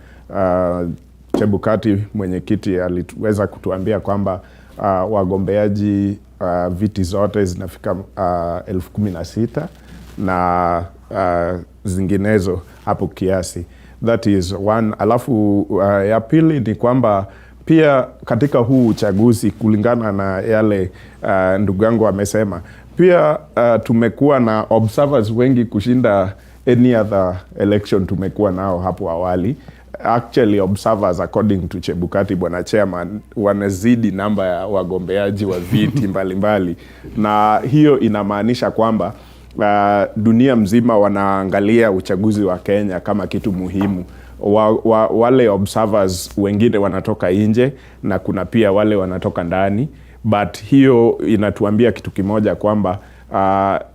Chebukati mwenyekiti aliweza kutuambia kwamba wagombeaji viti zote zinafika 16,000 na zinginezo hapo kiasi. That is one. Alafu ya pili ni kwamba pia katika huu uchaguzi kulingana na yale ndugu yangu amesema, pia tumekuwa na observers wengi kushinda any other election tumekuwa nao hapo awali. Actually observers according to Chebukati Bwana Chairman wanazidi namba ya wagombeaji wa viti mbalimbali na hiyo inamaanisha kwamba dunia mzima wanaangalia uchaguzi wa Kenya kama kitu muhimu. Wale observers wengine wanatoka nje na kuna pia wale wanatoka ndani, but hiyo inatuambia kitu kimoja kwamba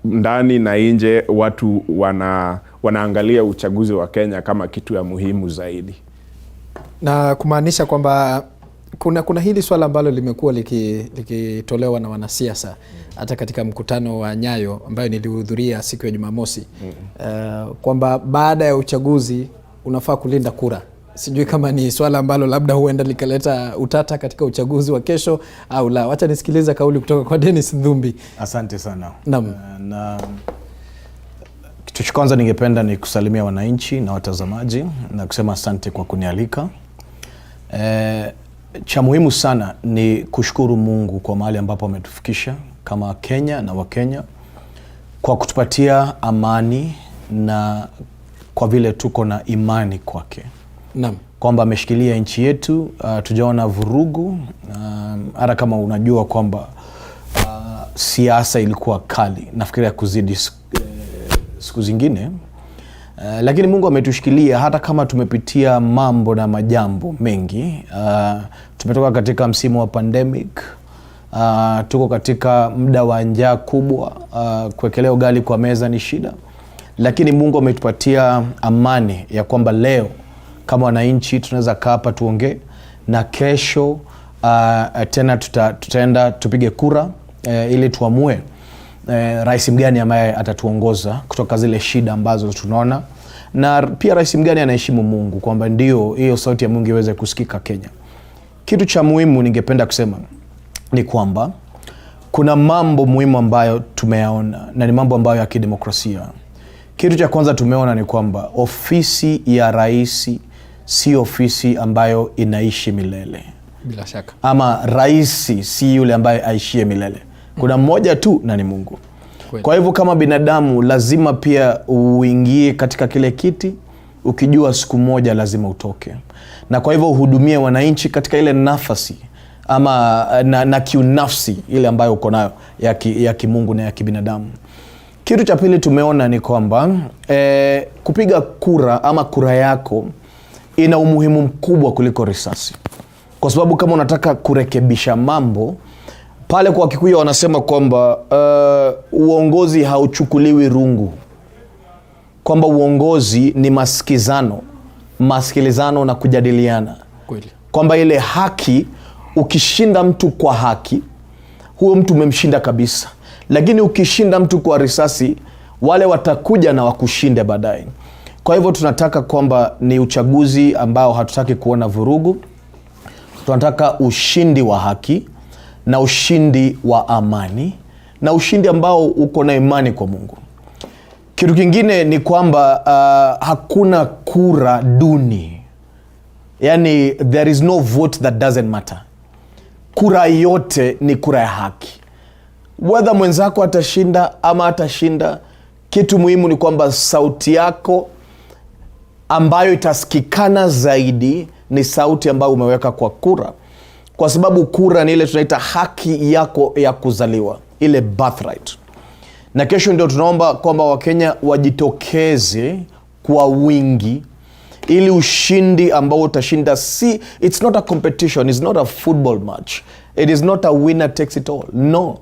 ndani na nje watu wanaangalia uchaguzi wa Kenya kama kitu ya muhimu zaidi. Na kumaanisha kwamba kuna hili swala ambalo limekuwa likitolewa na wanasiasa hata katika mkutano wa Nyayo ambayo nilihudhuria siku ya Jumamosi, kwamba baada ya uchaguzi unafaa kulinda kura. Sijui kama ni swala ambalo labda huenda likaleta utata katika uchaguzi wa kesho au la. Wacha nisikiliza kauli kutoka kwa Dennis Nthumbi. Asante sana. Naam. Na kitu cha kwanza ningependa ni kusalimia wananchi na watazamaji na kusema asante kwa kunialika. Cha muhimu sana ni kushukuru Mungu kwa mahali ambapo ametufikisha kama Kenya na Wakenya, kwa kutupatia amani na kwa vile tuko na imani kwake. Naam. Kwamba ameshikilia nchi yetu, tujaona vurugu, hata kama unajua kwamba siasa ilikuwa kali, nafikiria kuzidi siku zingine, lakini Mungu ametushikilia hata kama tumepitia mambo na majambo mengi. Tumetoka katika msimu wa pandemic, tuko katika muda wa njaa kubwa, kuwekelea ugali kwa meza ni shida, lakini Mungu ametupatia amani ya kwamba leo kama wananchi tunaweza kaa hapa tuongee, na kesho tena tutaenda tupige kura ili tuamue rais mgani ambaye atatuongoza kutoka zile shida ambazo tunaona, na pia rais mgani anaheshimu Mungu, kwamba ndio hiyo sauti ya Mungu iweze kusikika Kenya. Kitu cha muhimu ningependa kusema ni kwamba kuna mambo muhimu ambayo tumeyaona na ni mambo ambayo ya kidemokrasia. Kitu cha kwanza tumeona ni kwamba ofisi ya rais si ofisi ambayo inaishi milele. Bila shaka. Ama rais si yule ambaye aishie milele. Kuna mmoja tu na ni Mungu. Kwa hivyo kama binadamu lazima pia uingie katika kile kiti ukijua siku moja lazima utoke. Na kwa hivyo uhudumie wananchi katika ile nafasi ama na kiunafsi ile ambayo uko nayo ya kimungu na ya kibinadamu. Kitu cha pili tumeona ni kwamba kupiga kura ama kura yako ina umuhimu mkubwa kuliko risasi. Kwa sababu kama unataka kurekebisha mambo, pale kwa Kikuyu wanasema kwamba uongozi hauchukuliwi rungu. kwamba uongozi ni masikilizano na kujadiliana. Kweli. Kwamba ile haki, ukishinda mtu kwa haki, huyo mtu umemshinda kabisa. Lakini ukishinda mtu kwa risasi, wale watakuja na wakushinde baadaye. Kwa hivyo tunataka kwamba ni uchaguzi ambao hatutaki kuona vurugu. Tunataka ushindi wa haki na ushindi wa amani na ushindi ambao uko na imani kwa Mungu. Kitu kingine ni kwamba hakuna kura duni. Yani there is no vote that doesn't matter. Kura yote ni kura ya haki. Whether mwenzako atashinda ama atashinda, kitu muhimu ni kwamba sauti yako ambayo itasikikana zaidi ni sauti ambayo umeweka kwa kura. Kwa sababu kura ni ile tunaita haki yako ya kuzaliwa, ile birthright. Na kesho ndio tunaomba kwamba Wakenya wajitokeze kwa wingi ili ushindi ambao utashinda it's not a competition, it's not a football match. It is not a winner takes it all. No.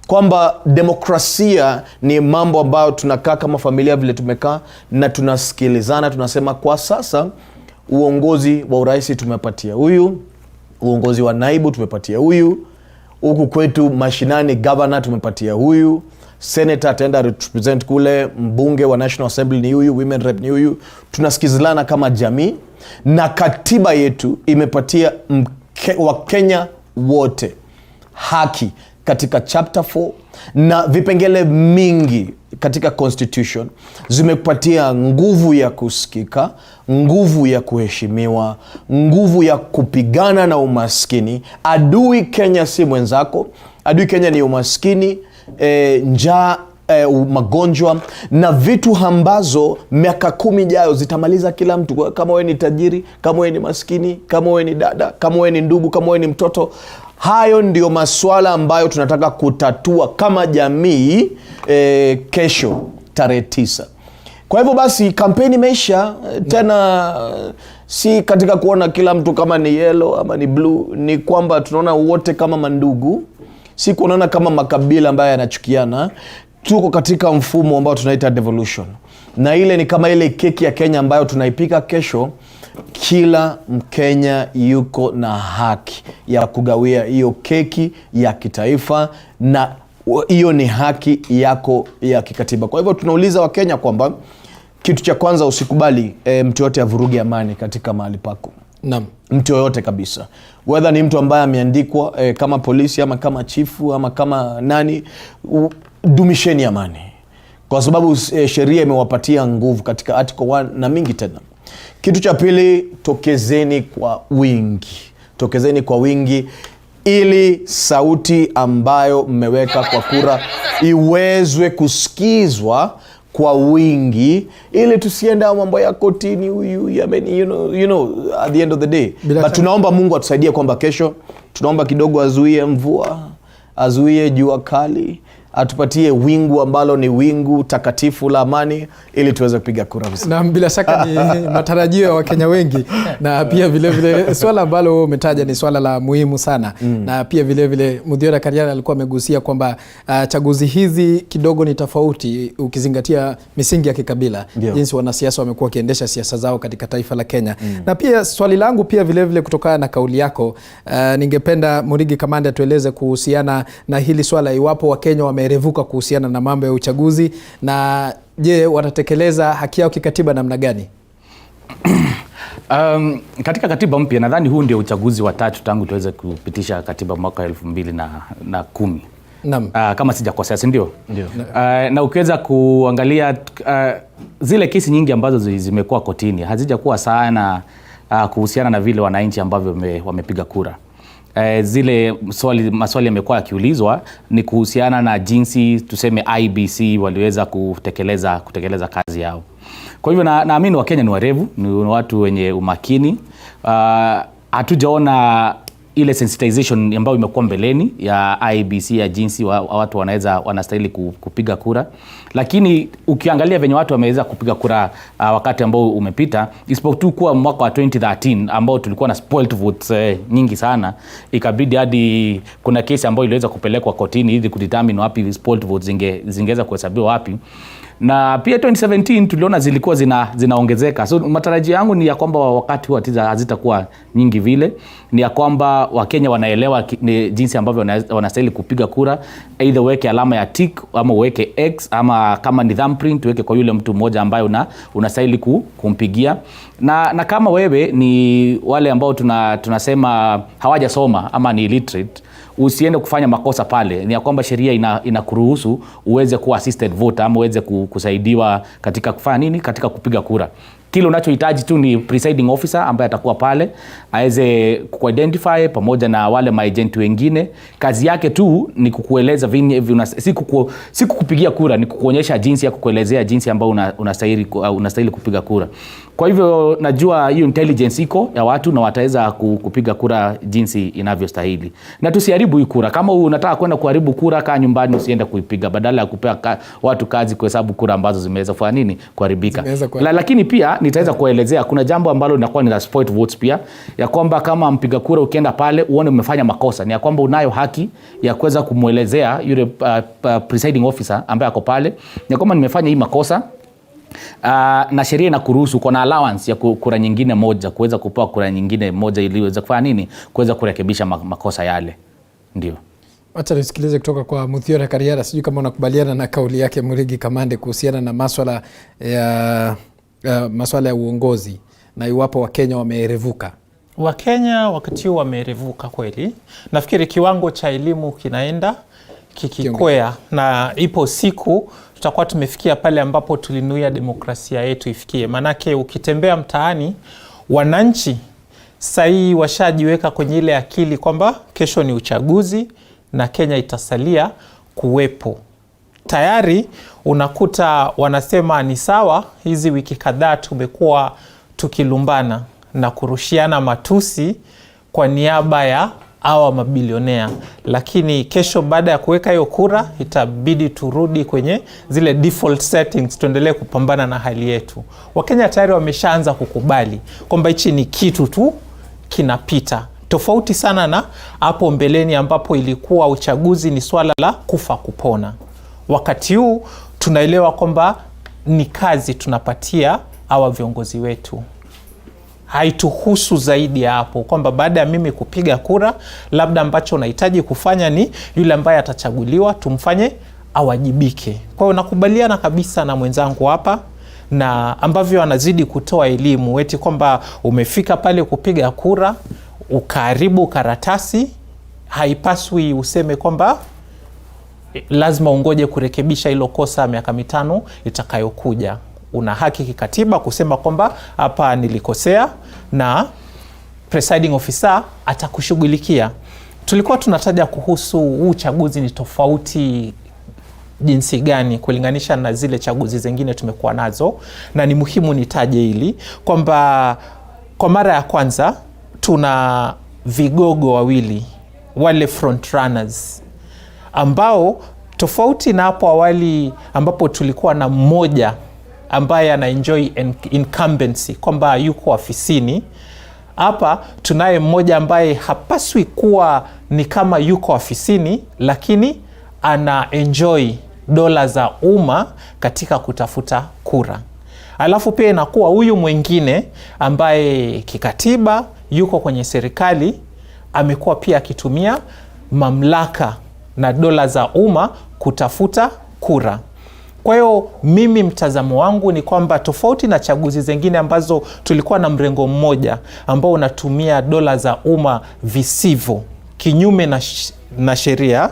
Kwamba demokrasia ni mambo ambayo tunakaa kama familia vile tumekaa na tunasikilizana, tunasema kwa sasa uongozi wa urais tumepatia huyu, uongozi wa naibu tumepatia huyu, huku kwetu mashinani governor tumepatia huyu, senator ataenda represent kule, mbunge wa National Assembly ni huyu, women rep ni huyu. Tunasikizana kama jamii na katiba yetu imepatia Wakenya wote haki katika chapter 4 na vipengele mingi katika constitution zimepatia nguvu ya kusikika, nguvu ya kuheshimiwa, nguvu ya kupigana na umaskini. Adui Kenya si mwenzako. Adui Kenya ni umaskini, njaa, magonjwa na vitu ambazo miaka 10 jayo zitamaliza kila mtu. Kama wewe ni tajiri, kama wewe ni maskini, kama wewe ni dada, kama wewe ni ndugu, kama wewe ni mtoto. Hayo ndio maswala ambayo tunataka kutatua kama jamii kesho tarehe 9. Kwa hivyo basi kampeni imeisha tena, si katika kuona kila mtu kama ni yellow ama ni blue, ni kwamba tunaona wote kama mandugu, si kuonana kama makabila ambayo yanachukiana. Tuko katika mfumo ambao tunaita devolution. Na ile ni kama ile keki ya Kenya ambayo tunaipika kesho. Kila Mkenya yuko na haki ya kugawia hiyo keki ya kitaifa, na hiyo ni haki yako ya kikatiba. Kwa hivyo tunauliza Wakenya kwamba kitu cha kwanza, usikubali mtu yote avuruge amani katika mahali pako. Naam. Mtu yoyote kabisa. Whether ni mtu ambaye ameandikwa kama polisi ama kama chifu ama kama nani, dumisheni amani. Kwa sababu sheria imewapatia nguvu katika article 1 na mingi tena. Kitu cha pili, tokezeni kwa wingi. Tokezeni kwa wingi ili sauti ambayo mmeweka kwa kura iwezwe kusikizwa kwa wingi, ili tusiende mambo ya kotini huyu, you know at the end of the day. But tunaomba Mungu atusaidie kwamba kesho, tunaomba kidogo azuie mvua, azuie jua kali, atupatie wingu ambalo ni wingu takatifu la amani ili tuweze kupiga kura vizuri. Na bila shaka ni matarajio ya Wakenya wengi. Na pia vile vile swala ambalo umetaja ni swala la muhimu sana. Na pia vile vile Muthiora Kariara alikuwa amegusia kwamba chaguzi hizi kidogo ni tofauti ukizingatia misingi ya kikabila. Jinsi wanasiasa wamekuwa wakiendesha siasa zao katika taifa la Kenya. Na pia swali langu pia vile vile kutokana na kauli yako, ningependa Mwirigi Kamande tueleze kuhusiana na hili swala, iwapo Wakenya wamerevuka kuhusiana na mambo ya uchaguzi, na je, watatekeleza haki yao kikatiba namna gani? Katika katiba mpya nadhani huu ndio uchaguzi wa 3 tangu tuweze kupitisha katiba mwaka 2010. Naam. Kama sijakosea, si ndio? Ndio. Na ukiweza kuangalia zile kesi nyingi ambazo zimekuwa kotini hazijakuwa sana kuhusiana na vile wananchi ambavyo wamepiga kura. Zile maswali yamekuwa yakiulizwa ni kuhusiana na jinsi tuseme IBC waliweza kutekeleza kazi yao. Kwa hivyo naamini Wakenya ni warevu, ni watu wenye umakini. Hatujaona ile sensitization ambayo imekuwa mbeleni ya IBC ya jinsi watu wanastahili kupiga kura. Lakini ukiangalia venye watu wameweza kupiga kura wakati ambao umepita, isipokuwa mwaka wa 2013 ambao tulikuwa na spoiled votes nyingi sana, ikabidi hadi kuna kesi ambayo iliweza kupelekwa kotini ili kudetermine wapi spoiled votes zingeweza kuhesabiwa wapi. Na pia 2017 tuliona zilikuwa zinaongezeka. So matarajio yangu ni ya kwamba wakati huu hazitakuwa nyingi vile. Ni ya kwamba Wakenya wanaelewa jinsi ambavyo wanastahili kupiga kura. Either weke alama ya tick ama weke X, ama kama ni thumbprint weke kwa yule mtu mmoja ambaye unastahili kumpigia. Na kama wewe ni wale ambao tunasema hawajasoma ama ni illiterate, usiende kufanya makosa pale. Ni ya kwamba sheria inakuruhusu uweze kuwa assisted voter ama uweze kusaidiwa katika kufanya nini, katika kupiga kura. Kile unachohitaji tu ni presiding officer ambaye atakuwa pale aweze kuidentify pamoja na wale maagent wengine. Kazi yake tu ni kukueleza si kukupigia kura, ni kukuonyesha jinsi ya kukuelezea jinsi ambayo unastahili kupiga kura. Kwa hivyo najua hiyo intelligence iko ya watu na wataweza kupiga kura jinsi inavyostahili. Na tusiharibu hii kura. Kama unataka kwenda kuharibu kura, kaa nyumbani usiende kuipiga, badala ya kupea watu kazi kuhesabu kura ambazo zimeweza kufanya nini, kuharibika. Lakini pia nitaweza kuelezea kuna jambo ambalo linakuwa ni la spoiled votes pia, ya kwamba kama mpiga kura ukienda pale uone umefanya makosa, ni ya kwamba unayo haki ya kuweza kumuelezea yule presiding officer ambaye ako pale ya kwamba nimefanya hii makosa. Na sheria inakuruhusu kuna allowance ya kura nyingine moja, kuweza kupewa kura nyingine moja ili uweze kufanya nini, kuweza kurekebisha makosa yale. Ndio. Acha nisikilize kutoka kwa Muthiora Kariara. Sijui kama unakubaliana na kauli yake Mwirigi Kamande kuhusiana na maswala ya uongozi na iwapo Wakenya wameerevuka. Wakenya wakati huu wameerevuka kweli. Nafikiri kiwango cha elimu kinaenda kikikwea, na ipo siku tutakuwa tumefikia pale ambapo tulinuia demokrasia yetu ifikie. Manake ukitembea mtaani, wananchi sahi washajiweka kwenye ile akili kwamba kesho ni uchaguzi na Kenya itasalia kuwepo. Tayari unakuta wanasema ni sawa, hizi wiki kadhaa tumekuwa tukilumbana na kurushiana matusi kwa niaba ya hawa mabilionea, lakini kesho baada ya kuweka hiyo kura itabidi turudi kwenye zile default settings, tuendelee kupambana na hali yetu. Wakenya tayari wameshaanza kukubali kwamba hichi ni kitu tu kinapita, tofauti sana na hapo mbeleni ambapo ilikuwa uchaguzi ni swala la kufa kupona. Wakati huu tunaelewa kwamba ni kazi tunapatia hawa viongozi wetu. Haituhusu zaidi ya hapo kwamba baada ya mimi kupiga kura, labda ambacho unahitaji kufanya ni yule ambaye atachaguliwa tumfanye awajibike. Kwa hiyo nakubaliana kabisa na mwenzangu hapa, na ambavyo anazidi kutoa elimu eti kwamba umefika pale kupiga kura ukaharibu karatasi, haipaswi useme kwamba lazima ungoje kurekebisha hilo kosa miaka 5 itakayokuja. Una haki kikatiba kusema kwamba hapa nilikosea na presiding officer atakushughulikia. Tulikuwa tunataja kuhusu uchaguzi ni tofauti jinsi gani kulinganisha na zile chaguzi zingine tumekuwa nazo, na ni muhimu nitaje hili kwamba kwa mara ya kwanza tuna vigogo wawili, wale front runners ambao tofauti na hapo awali ambapo tulikuwa na mmoja ambaye ana enjoy incumbency kwamba yuko ofisini. Hapa tunaye mmoja ambaye hapaswi kuwa ni kama yuko ofisini, lakini ana enjoy dola za umma katika kutafuta kura. Alafu pia inakuwa huyu mwingine ambaye kikatiba yuko kwenye serikali amekuwa pia akitumia mamlaka na dola za umma kutafuta kura. Kwa hiyo mimi mtazamo wangu ni kwamba tofauti na chaguzi zingine ambazo tulikuwa na mrengo mmoja ambao unatumia dola za umma visivyo kinyume na sheria,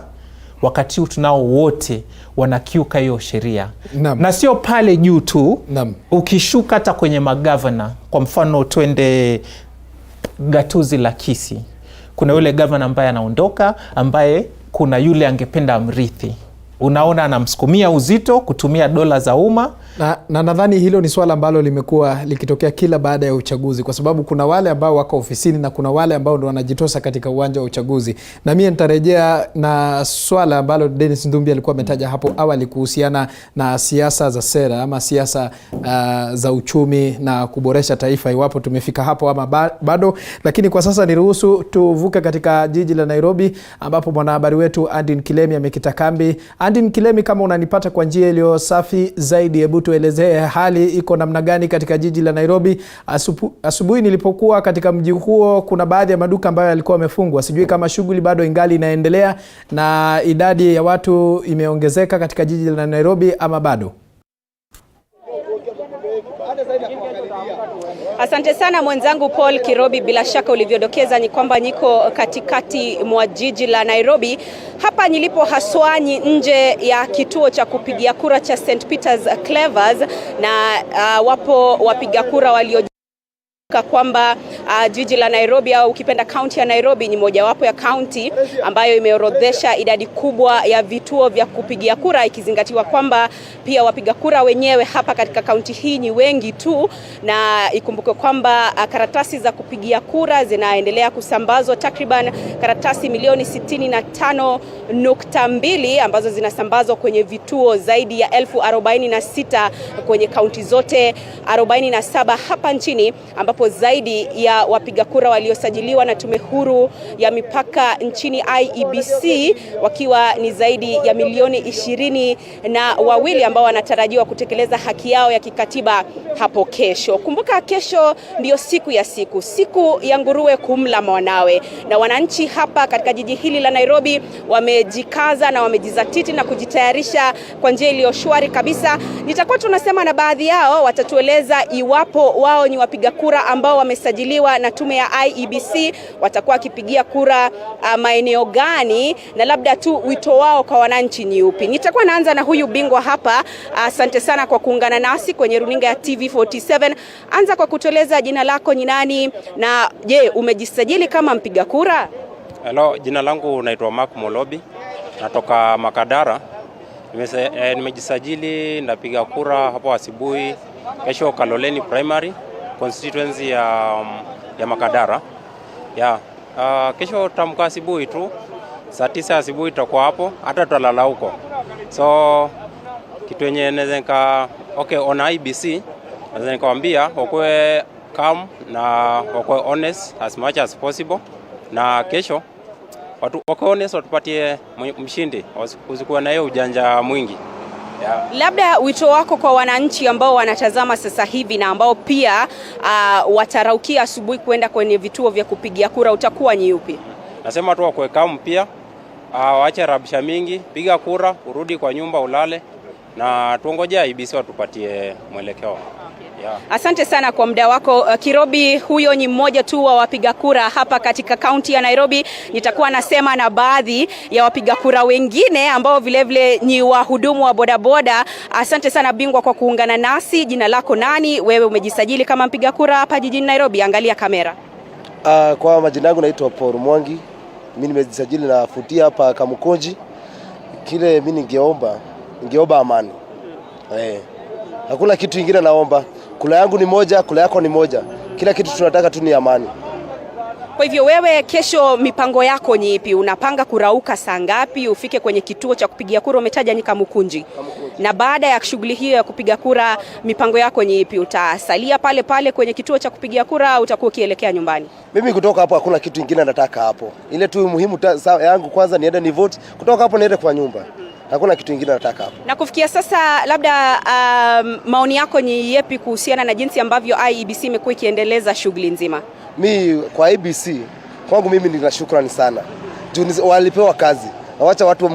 wakati huu tunao wote wanakiuka hiyo sheria. Na sio pale juu tu, ukishuka hata kwenye magavana. Kwa mfano twende gatuzi la Kisii, kuna yule gavana ambaye anaondoka, ambaye kuna yule angependa mrithi. Unaona anamsukumia uzito kutumia dola za umma. Na nadhani hilo ni swala ambalo limekuwa likitokea kila baada ya uchaguzi, kwa sababu kuna wale ambao wako ofisini na kuna wale ambao ndio wanajitosa katika uwanja wa uchaguzi. Na mimi nitarejea na swala ambalo Dennis Nthumbi alikuwa ametaja hapo awali kuhusiana na siasa za sera ama siasa za uchumi na kuboresha taifa, iwapo tumefika hapo ama bado. Lakini kwa sasa niruhusu tuvuke katika jiji la Nairobi ambapo mwanahabari wetu Andin Kilemi amekita kambi. Nadine Kilemi, kama unanipata kwa njia iliyo safi zaidi, hebu tuelezee hali iko namna gani katika jiji la Nairobi. Asubuhi nilipokuwa katika mji huo, kuna baadhi ya maduka ambayo yalikuwa yamefungwa. Sijui kama shughuli bado ingali inaendelea na idadi ya watu imeongezeka katika jiji la Nairobi ama bado. Asante sana mwenzangu Paul Kirobi, bila shaka ulivyodokeza ni kwamba niko katikati mwa jiji la Nairobi. Hapa nilipo haswani nje ya kituo cha kupigia kura cha St. Peter's Clavers, na wapo wapiga kura walio kwamba jiji la Nairobi au ukipenda kaunti ya Nairobi ni mojawapo ya kaunti ambayo imeorodhesha idadi kubwa ya vituo vya kupigia kura, ikizingatiwa kwamba pia wapiga kura wenyewe hapa katika kaunti hii ni wengi tu, na ikumbuke kwamba karatasi za kupigia kura zinaendelea kusambazwa, takriban karatasi milioni 65.2 ambazo zinasambazwa kwenye vituo zaidi ya 46,000 kwenye kaunti zote 47 hapa nchini, ambapo zaidi ya wapiga kura waliosajiliwa na tume huru ya mipaka nchini IEBC wakiwa ni zaidi ya milioni 22 ambao wanatarajiwa kutekeleza haki yao ya kikatiba hapo kesho. Kumbuka kesho ndio siku ya nguruwe kumla mwanawe, na wananchi hapa katika jiji hili la Nairobi wamejikaza na wamejizatiti na kujitayarisha kwa njia iliyo shwari kabisa. Nitakuwa tunasema na baadhi yao watatueleza iwapo wao ni wapiga kura ambao wamesajiliwa na tume ya IEBC, watakuwa kipigia kura maeneo gani, na labda tu wito wao kwa wananchi ni upi. Nitakuwa naanza na huyu bingwa hapa. Asante sana kwa kuungana nasi kwenye runinga ya TV47. Anza kwa kutueleza jina lako ni nani, na je, umejisajili kama mpiga kura? Hello, jina langu naitwa Mark Molobi, natoka Makadara. Nimejisajili napiga kura hapo asubuhi kesho Kaloleni Primary constituency ya Makadara. Kesho tamka asubuhi tu saa 9 asubuhi tutakuwa hapo, hata tutalala huko. So kitu yenye naweza on IBC naweza nikawaambia wakwe calm na wakwe honest as much as possible, na kesho watu wakwe honest, watupatie mshindi, usikuwa na hiyo ujanja mwingi. Labda wito wako kwa wananchi ambao wanatazama sasa hivi na ambao pia wataraukia asubuhi kwenda kwenye vituo vya kupigia kura utakuwa ni upi? Nasema tu wakwe calm pia, waache rabsha mingi, piga kura, urudi kwa nyumba ulale, na tuongojea IBC watupatie mwelekeo. Asante sana kwa muda wako Kirobi. Huyo ni mmoja tu wa wapiga kura hapa katika kaunti ya Nairobi. Nitakuwa nasema na baadhi ya wapiga kura wengine ambao vilevile ni wahudumu wa bodaboda. Asante sana bingwa kwa kuungana nasi. Jina lako nani? Wewe umejisajili kama mpiga kura hapa jijini Nairobi? Angalia kamera. Kwa majina yangu naitwa Paul Mwangi. Mimi nimejisajili na futia hapa Kamukonji. Kile mimi ningeomba amani. Hakuna kitu kingine naomba. Kula yangu ni moja, kula yako ni moja. Kila kitu tunataka tu ni amani. Kwa hivyo wewe kesho mipango yako ni ipi? Unapanga kurauka saa ngapi ufike kwenye kituo cha kupigia kura? Umetaja ni Kamukunji. Na baada ya shughuli hiyo ya kupiga kura mipango yako ni ipi? Utasalia pale pale kwenye kituo cha kupigia kura au utakuwa ukielekea nyumbani? Mimi kutoka hapo hakuna kitu kingine nataka hapo. Ile tu muhimu yangu kwanza niende ni vote, kutoka hapo niende kwa nyumba. Hakuna kitu kingine nataka hapo. Na kufikia sasa labda maoni yako ni yepi kuhusiana na jinsi ambavyo IEBC imekuwa ikiendeleza shughuli nzima? Kwa IEBC kwangu mimi nina shukrani sana. Juu walipewa kazi. Wacha watu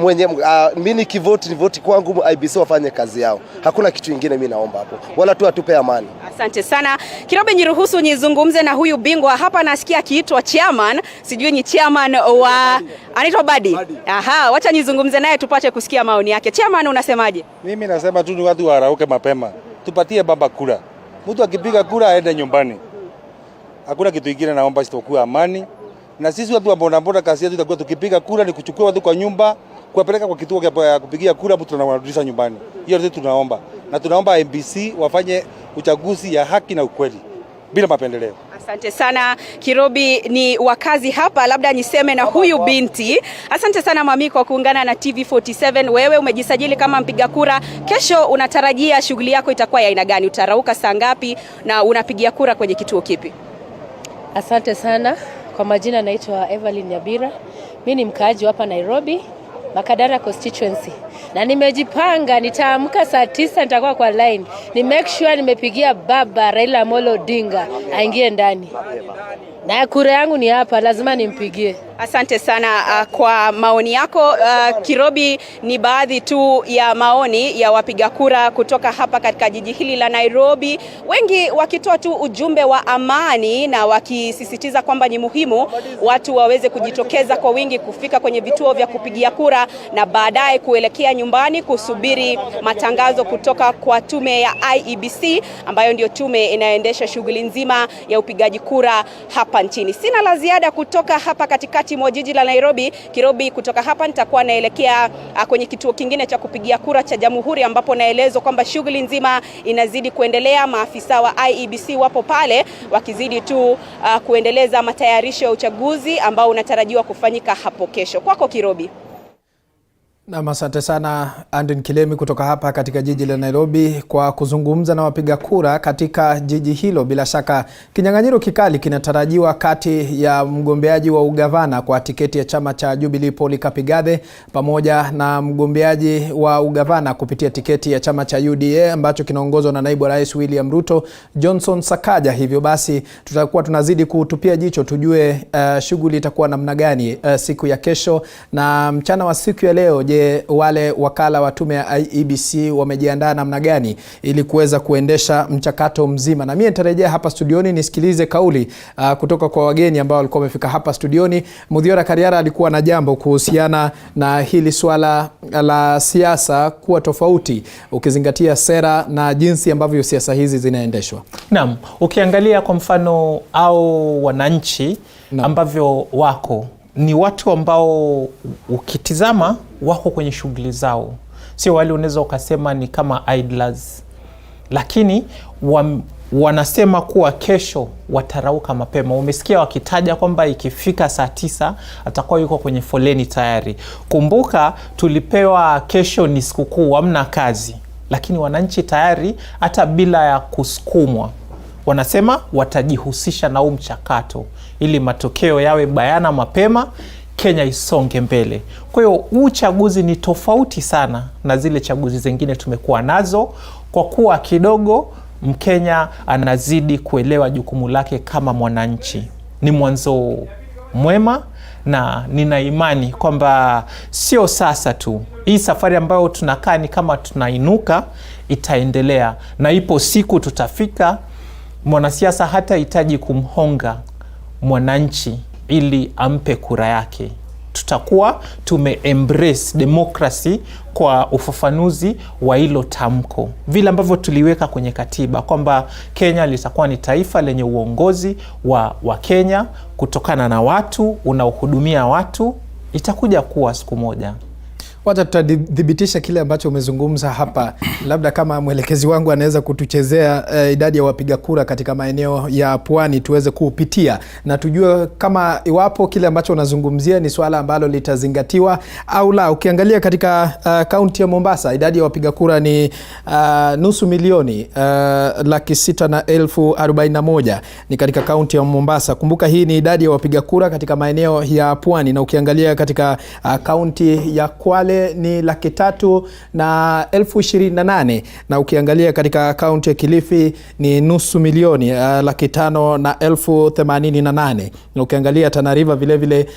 mimi ni vote kwangu, IEBC wafanye kazi yao. Hakuna kitu kingine mimi naomba hapo. Wala tu atupe amani. Asante sana. Kirobe, niruhusu nizungumze na huyu bingwa hapa, nasikia akiitwa chairman, sijui ni chairman wa anaitwa Badi. Aha, wacha nizungumze naye tupate kusikia maoni yake. Chairman, unasemaje? Mimi nasema tu ni watu warauke mapema. Tupatie baba kura. Mtu akipiga kura aende nyumbani. Hakuna kitu kingine naomba isipokuwa amani. Na sisi watu wa bodaboda kazi yetu itakuwa tukipiga kura ni kuchukua watu kwa nyumba, kuwapeleka kwa kituo cha kupigia kura, mtu anawarudisha nyumbani. Hiyo ndio tunaomba. Na tunaomba IEBC wafanye uchaguzi ya haki na ukweli bila mapendeleo. Asante sana Kirobi, ni wakazi hapa. Labda niseme na huyu binti. Asante sana mami kwa kuungana na TV47. Wewe umejisajili kama mpiga kura. Kesho unatarajia shughuli yako itakuwa ya aina gani? Utarauka saa ngapi na unapigia kura kwenye kituo kipi? Asante sana. Kwa majina naitwa Evelyn Nyabira. Mimi ni mkaaji hapa Nairobi, Makadara constituency. na nimejipanga, nitaamka saa 9 nitakuwa kwa line. Ni make sure nimepigia baba Raila Amolo Odinga aingie ndani. Na kura yangu ni hapa, lazima nimpigie. Asante sana kwa maoni yako. Kirobi, ni baadhi tu ya maoni ya wapiga kura kutoka hapa katika jiji hili la Nairobi, wengi wakitoa tu ujumbe wa amani na wakisisitiza kwamba ni muhimu watu waweze kujitokeza kwa wingi kufika kwenye vituo vya kupigia kura na baadaye kuelekea nyumbani kusubiri matangazo kutoka kwa tume ya IEBC ambayo ndio tume inayoendesha shughuli nzima ya upigaji kura hapa nchini. Sina la ziada kutoka hapa katikati mwa jiji la Nairobi. Kirobi, kutoka hapa nitakuwa naelekea kwenye kituo kingine cha kupigia kura cha Jamhuri ambapo naelezwa kwamba shughuli nzima inazidi kuendelea. Maafisa wa IEBC wapo pale wakizidi tu kuendeleza matayarisho ya uchaguzi ambao unatarajiwa kufanyika hapo kesho. Kwako Kirobi. Na asante sana Andin Kilemi kutoka hapa katika jiji la Nairobi kwa kuzungumza na wapiga kura katika jiji hilo. Bila shaka kinyang'anyiro kikali kinatarajiwa kati ya mgombeaji wa ugavana kwa tiketi ya chama cha Jubilee Paul Kapigadhe pamoja na mgombeaji wa ugavana kupitia tiketi ya chama cha UDA ambacho kinaongozwa na naibu rais William Ruto, Johnson Sakaja. Hivyo basi tutakuwa tunazidi kutupia jicho tujue shughuli itakuwa namna gani siku ya kesho, na mchana wa siku ya leo wale wakala wa tume ya IEBC wamejiandaa namna gani ili kuweza kuendesha mchakato mzima. Na mimi nitarejea hapa studioni nisikilize kauli kutoka kwa wageni ambao walikuwa wamefika hapa studioni. Muthiora Kariara alikuwa na jambo kuhusiana na hili swala la siasa kuwa tofauti ukizingatia sera na jinsi ambavyo siasa hizi zinaendeshwa. Naam, ukiangalia kwa mfano au wananchi ambavyo wako ni watu ambao ukitizama wako kwenye shughuli zao. Sio wale unaweza ukasema ni kama idlers. Lakini wanasema kuwa kesho watarauka mapema. Umesikia wakitaja kwamba ikifika saa 9 atakuwa yuko kwenye foleni tayari. Kumbuka tulipewa kesho ni sikukuu, hamna kazi. Lakini wananchi tayari hata bila ya kusukumwa wanasema watajihusisha na mchakato ili matokeo yawe bayana mapema, Kenya isonge mbele. Kwa hiyo uchaguzi ni tofauti sana na zile chaguzi zingine tumekuwa nazo, kwa kuwa kidogo Mkenya anazidi kuelewa jukumu lake kama mwananchi. Ni mwanzo mwema na nina imani kwamba sio sasa tu. Hii safari ambayo tunakaa ni kama tunainuka, itaendelea na ipo siku tutafika. Mwanasiasa hata hitaji kumhonga mwananchi ili ampe kura yake. Tutakuwa tume-embrace democracy kwa ufafanuzi wa hilo tamko. Vile ambavyo tuliweka kwenye katiba kwamba Kenya litakuwa ni taifa lenye uongozi wa Kenya kutokana na watu, unaohudumia watu, itakuja kuwa siku moja. Wacha tutadhibitisha kile ambacho umezungumza hapa. Labda kama mwelekezi wangu anaweza kutuchezea idadi ya wapiga kura katika maeneo ya Pwani tuweze kupitia na tujue kama iwapo kile ambacho unazungumzia ni swala ambalo litazingatiwa au la. Ukiangalia katika kaunti ya Mombasa idadi ya wapiga kura ni nusu milioni 641,041 ni katika kaunti ya Mombasa. Kumbuka hii ni idadi ya wapiga kura katika maeneo ya Pwani, na ukiangalia katika kaunti ya Kwale ni 328,028 na ukiangalia katika kaunti ya Kilifi ni nusu milioni 505,088 na ukiangalia Tana River vile vile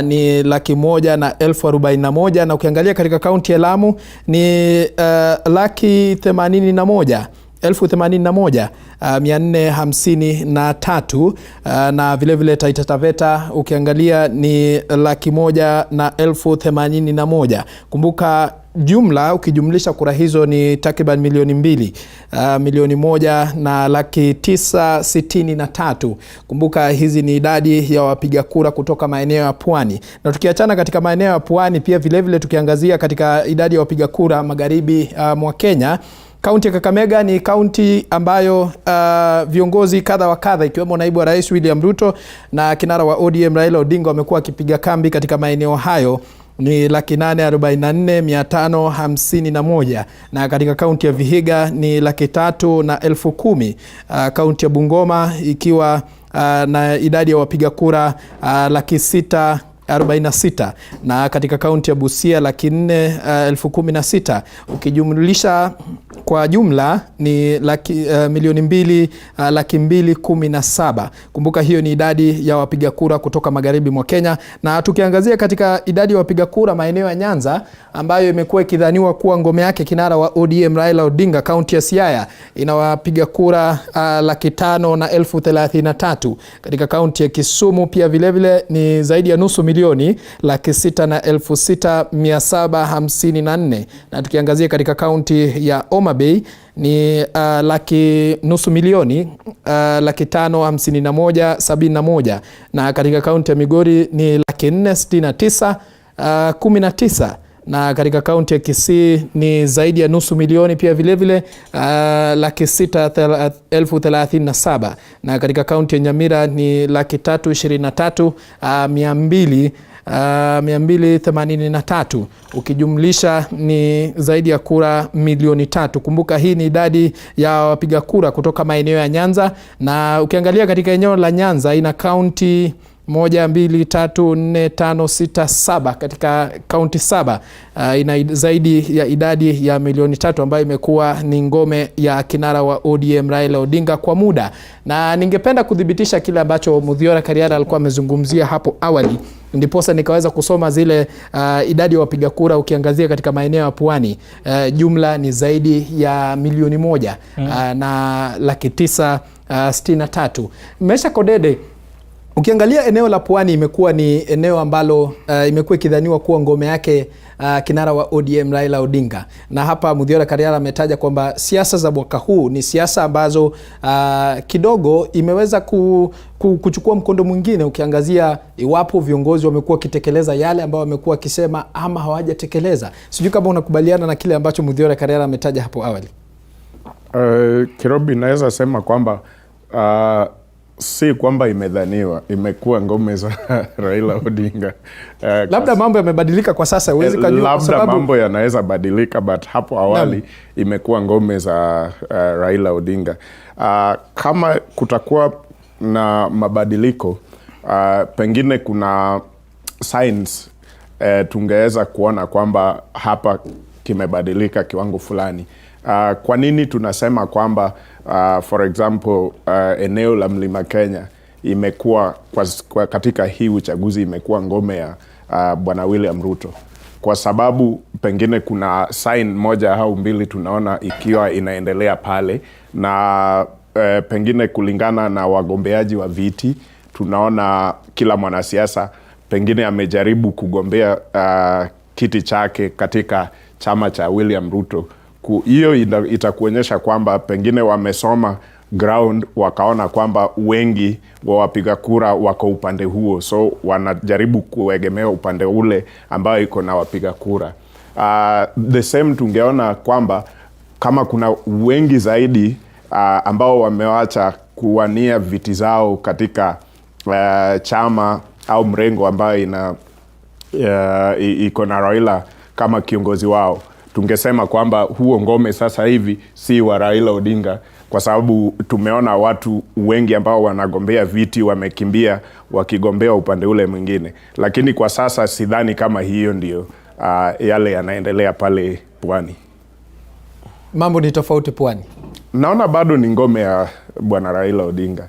ni 101,041 na ukiangalia katika kaunti ya Lamu ni 181,453 na vile vile Taita Taveta ukiangalia ni 101,081. Kumbuka jumla ukijumlisha kura hizo ni takriban milioni 2, milioni 1,963,000. Kumbuka hizi ni idadi ya wapiga kura kutoka maeneo ya Pwani. Na tukiachana katika maeneo ya Pwani pia vile vile tukiangazia katika idadi ya wapiga kura magharibi mwa Kenya, kaunti ya Kakamega ni kaunti ambayo viongozi kadha wa kadha ikiwemo naibu wa rais William Ruto na kinara wa ODM Raila Odinga wamekuwa wakipiga kambi katika maeneo hayo. Ni 844,551 na katika kaunti ya Vihiga ni 310,010. Kaunti ya Bungoma ikiwa na idadi ya wapiga kura 600,000 46, na katika kaunti ya Busia 416,016. Ukijumlisha kwa jumla ni milioni 2,217,000. Kumbuka hiyo ni idadi ya wapiga kura kutoka magharibi mwa Kenya. Na tukiangazia katika idadi ya wapiga kura maeneo ya Nyanza ambayo imekuwa ikidhaniwa kuwa ngome yake kinara wa ODM Raila Odinga, kaunti ya Siaya ina wapiga kura 5,33,000. Katika kaunti ya Kisumu pia vilevile ni zaidi ya nusu milioni 606,754. Na tukiangazia katika kaunti ya Homa Bay ni nusu milioni 551,071. Na katika kaunti ya Migori ni 469,019. Na katika kaunti ya Kisii ni zaidi ya nusu milioni pia vilevile 6,037. Na katika kaunti ya Nyamira ni 323,283. Ukijumlisha ni zaidi ya kura milioni 3. Kumbuka hii ni idadi ya wapiga kura kutoka maeneo ya Nyanza, na ukiangalia katika eneo la Nyanza ina kaunti 1, 2, 3, 4, 5, 6, 7. Katika kaunti 7 ina zaidi ya idadi ya milioni 3 ambayo imekuwa ni ngome ya kinara wa ODM Raila Odinga kwa muda. Na ningependa kudhibitisha kile ambacho Muthiora Kariara alikuwa amezungumzia hapo awali, ndiposa nikaweza kusoma zile idadi ya wapiga kura. Ukiangazia katika maeneo ya Pwani jumla ni zaidi ya milioni 1 na 963,000. Meshack Odede, ukiangalia eneo la Pwani imekuwa ni eneo ambalo imekuwa ikidhaniwa kuwa ngome yake kinara wa ODM Raila Odinga, na hapa Muthiora Kariara ametaja kwamba siasa za mwaka huu ni siasa ambazo kidogo imeweza kuchukua mkondo mwingine, ukiangazia iwapo viongozi wamekuwa kitekeleza yale ambao wamekuwa kisema ama hawajatekeleza. Sijui kama unakubaliana na kile ambacho Muthiora Kariara ametaja hapo awali. Kirobi, naweza sema kwamba si kwamba imedhaniwa, imekuwa ngome za Raila Odinga. Labda mambo yamebadilika kwa sasa, huwezi kujua labda sababu mambo yanaweza badilika, but hapo awali imekuwa ngome za Raila Odinga. Kama kutakuwa na mabadiliko, pengine kuna signs tungeweza kuona kwamba hapa kimebadilika kiwango fulani. Kwa nini tunasema kwamba for example eneo la Mlima Kenya imekuwa kwa katika hii uchaguzi imekuwa ngome ya Bwana William Ruto? Kwa sababu pengine kuna sign moja au mbili tunaona ikiwa inaendelea pale, na pengine kulingana na wagombeaji wa viti tunaona kila mwanasiasa pengine amejaribu kugombea kiti chake katika chama cha William Ruto. Hiyo itakuonyesha kwamba pengine wamesoma ground, wakaona kwamba wengi wa wapiga kura wako upande huo, so wanajaribu kuegemea upande ule ambao iko na wapiga kura. The same tungeona kwamba kama kuna wengi zaidi ambao wamewacha kuwania viti zao katika chama au mrengo ambayo iko na Raila kama kiongozi wao, tungesema kwamba huo ngome sasa hivi si wa Raila Odinga, kwa sababu tumeona watu wengi ambao wanagombea viti wamekimbia wakigombea upande ule mwingine. Lakini kwa sasa sidhani kama hiyo ndio yale yanaendelea pale Pwani. Mambo ni tofauti Pwani. Naona bado ni ngome ya Bwana Raila Odinga.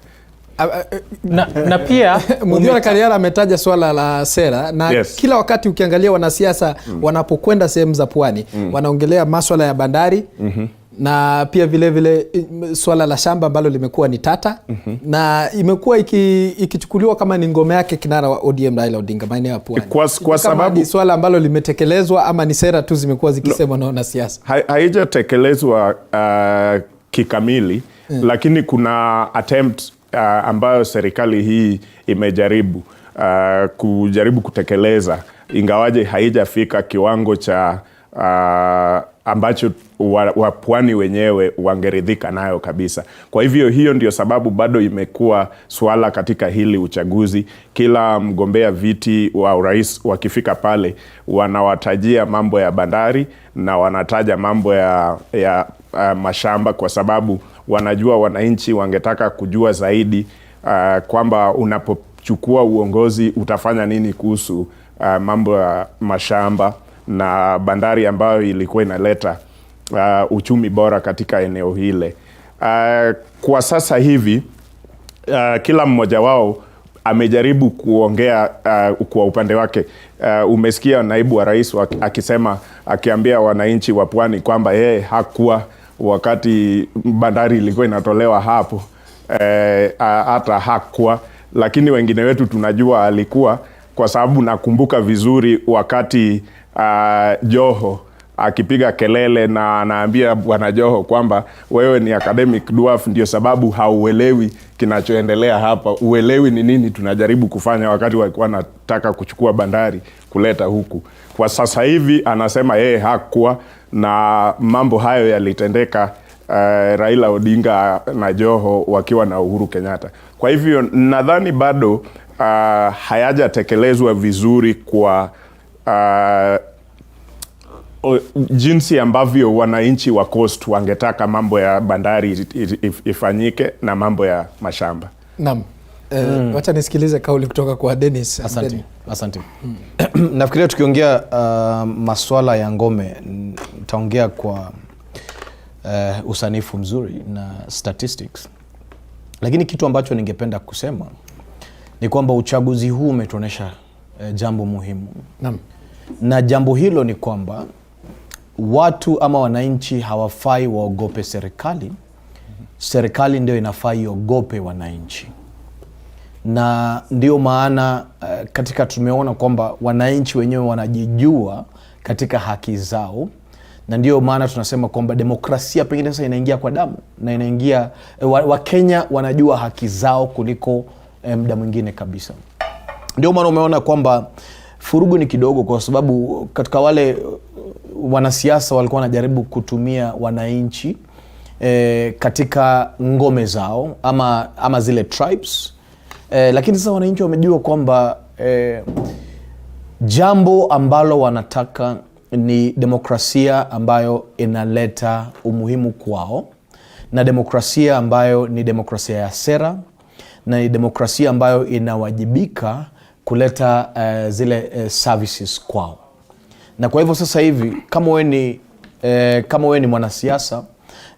Na pia Muthiora Kariara ametaja swala la sera na kila wakati ukiangalia wanasiasa wanapokwenda sehemu za Pwani wanaongelea maswala ya bandari na pia vile swala la shamba ambalo limekuwa ni tata na imekuwa ikichukuliwa kama ni ngome yake kinara wa ODM Raila Odinga maeneo ya Pwani. Kwa sababu ni swala ambalo limetekelezwa ama ni sera tu zimekuwa zikisemwa na wanasiasa. Haijatekelezwa kikamili, lakini kuna attempt ambayo serikali hii imejaribu kujaribu kutekeleza, ingawaje haijafika kiwango cha ambacho wapwani wenyewe wangeridhika nayo kabisa. Kwa hivyo hiyo ndio sababu bado imekuwa swala katika hili uchaguzi. Kila mgombea viti wa urais wakifika pale wanawatajia mambo ya bandari na wanataja mambo ya mashamba, kwa sababu wanajua wananchi wangetaka kujua zaidi kwamba ukichukua uongozi utafanya nini kuhusu mambo ya mashamba na bandari ambayo ilikuwa inaleta uchumi bora katika eneo hile. Kwa sasa hivi kila mmoja wao amejaribu kuongea kwa upande wake. Umesikia naibu wa rais akisema, akiambia wananchi wa pwani kwamba yeye hakuwa wakati bandari ilikuwa inatolewa hapo, hata hakuwa, lakini wengine wetu tunajua alikuwa, kwa sababu nakumbuka vizuri wakati Joho akipiga kelele na anaambia bwana Joho kwamba wewe ni academic dwarf, ndio sababu hauelewi kinachoendelea hapa, uelewi ni nini tunajaribu kufanya, wakati walikuwa nataka kuchukua bandari kuleta huku. Kwa sasa hivi anasema yeye hakuwa, na mambo hayo yalitendeka Raila Odinga na Joho wakiwa na Uhuru Kenyatta. Kwa hivyo nadhani bado hayajatekelezwa vizuri kwa jinsi ambavyo wananchi wa Coast wangetaka mambo ya bandari ifanyike na mambo ya mashamba. Naam. Wacha nisikilize kauli kutoka kwa Dennis. Asante. Nafikiria tukiongea maswala ya ngome, nitaongea kwa usanifu mzuri na statistics. Lakini kitu ambacho ningependa kusema ni kwamba uchaguzi huu umetuonesha jambo muhimu. Naam. Na jambo hilo ni kwamba watu ama wananchi hawafai waogope serikali. Serikali ndio inafaa iogope wananchi. Na ndio maana katika tumeona kwamba wananchi wenyewe wanajijua katika haki zao, na ndio maana tunasema kwamba demokrasia pengine sasa inaingia kwa damu na inaingia Wakenya wanajua haki zao kuliko muda mwingine kabisa. Ndio maana umeona kwamba furugu ni kidogo, kwa sababu katika wale wanasiasa walikuwa wanajaribu kutumia wananchi katika ngome zao ama zile tribes, lakini sasa wananchi wamejua kwamba jambo ambalo wanataka ni demokrasia ambayo inaleta umuhimu kwao, na demokrasia ambayo ni demokrasia ya sera, na ni demokrasia ambayo inawajibika kuleta zile services kwao. Na kwa hivyo sasa hivi kama wewe ni mwanasiasa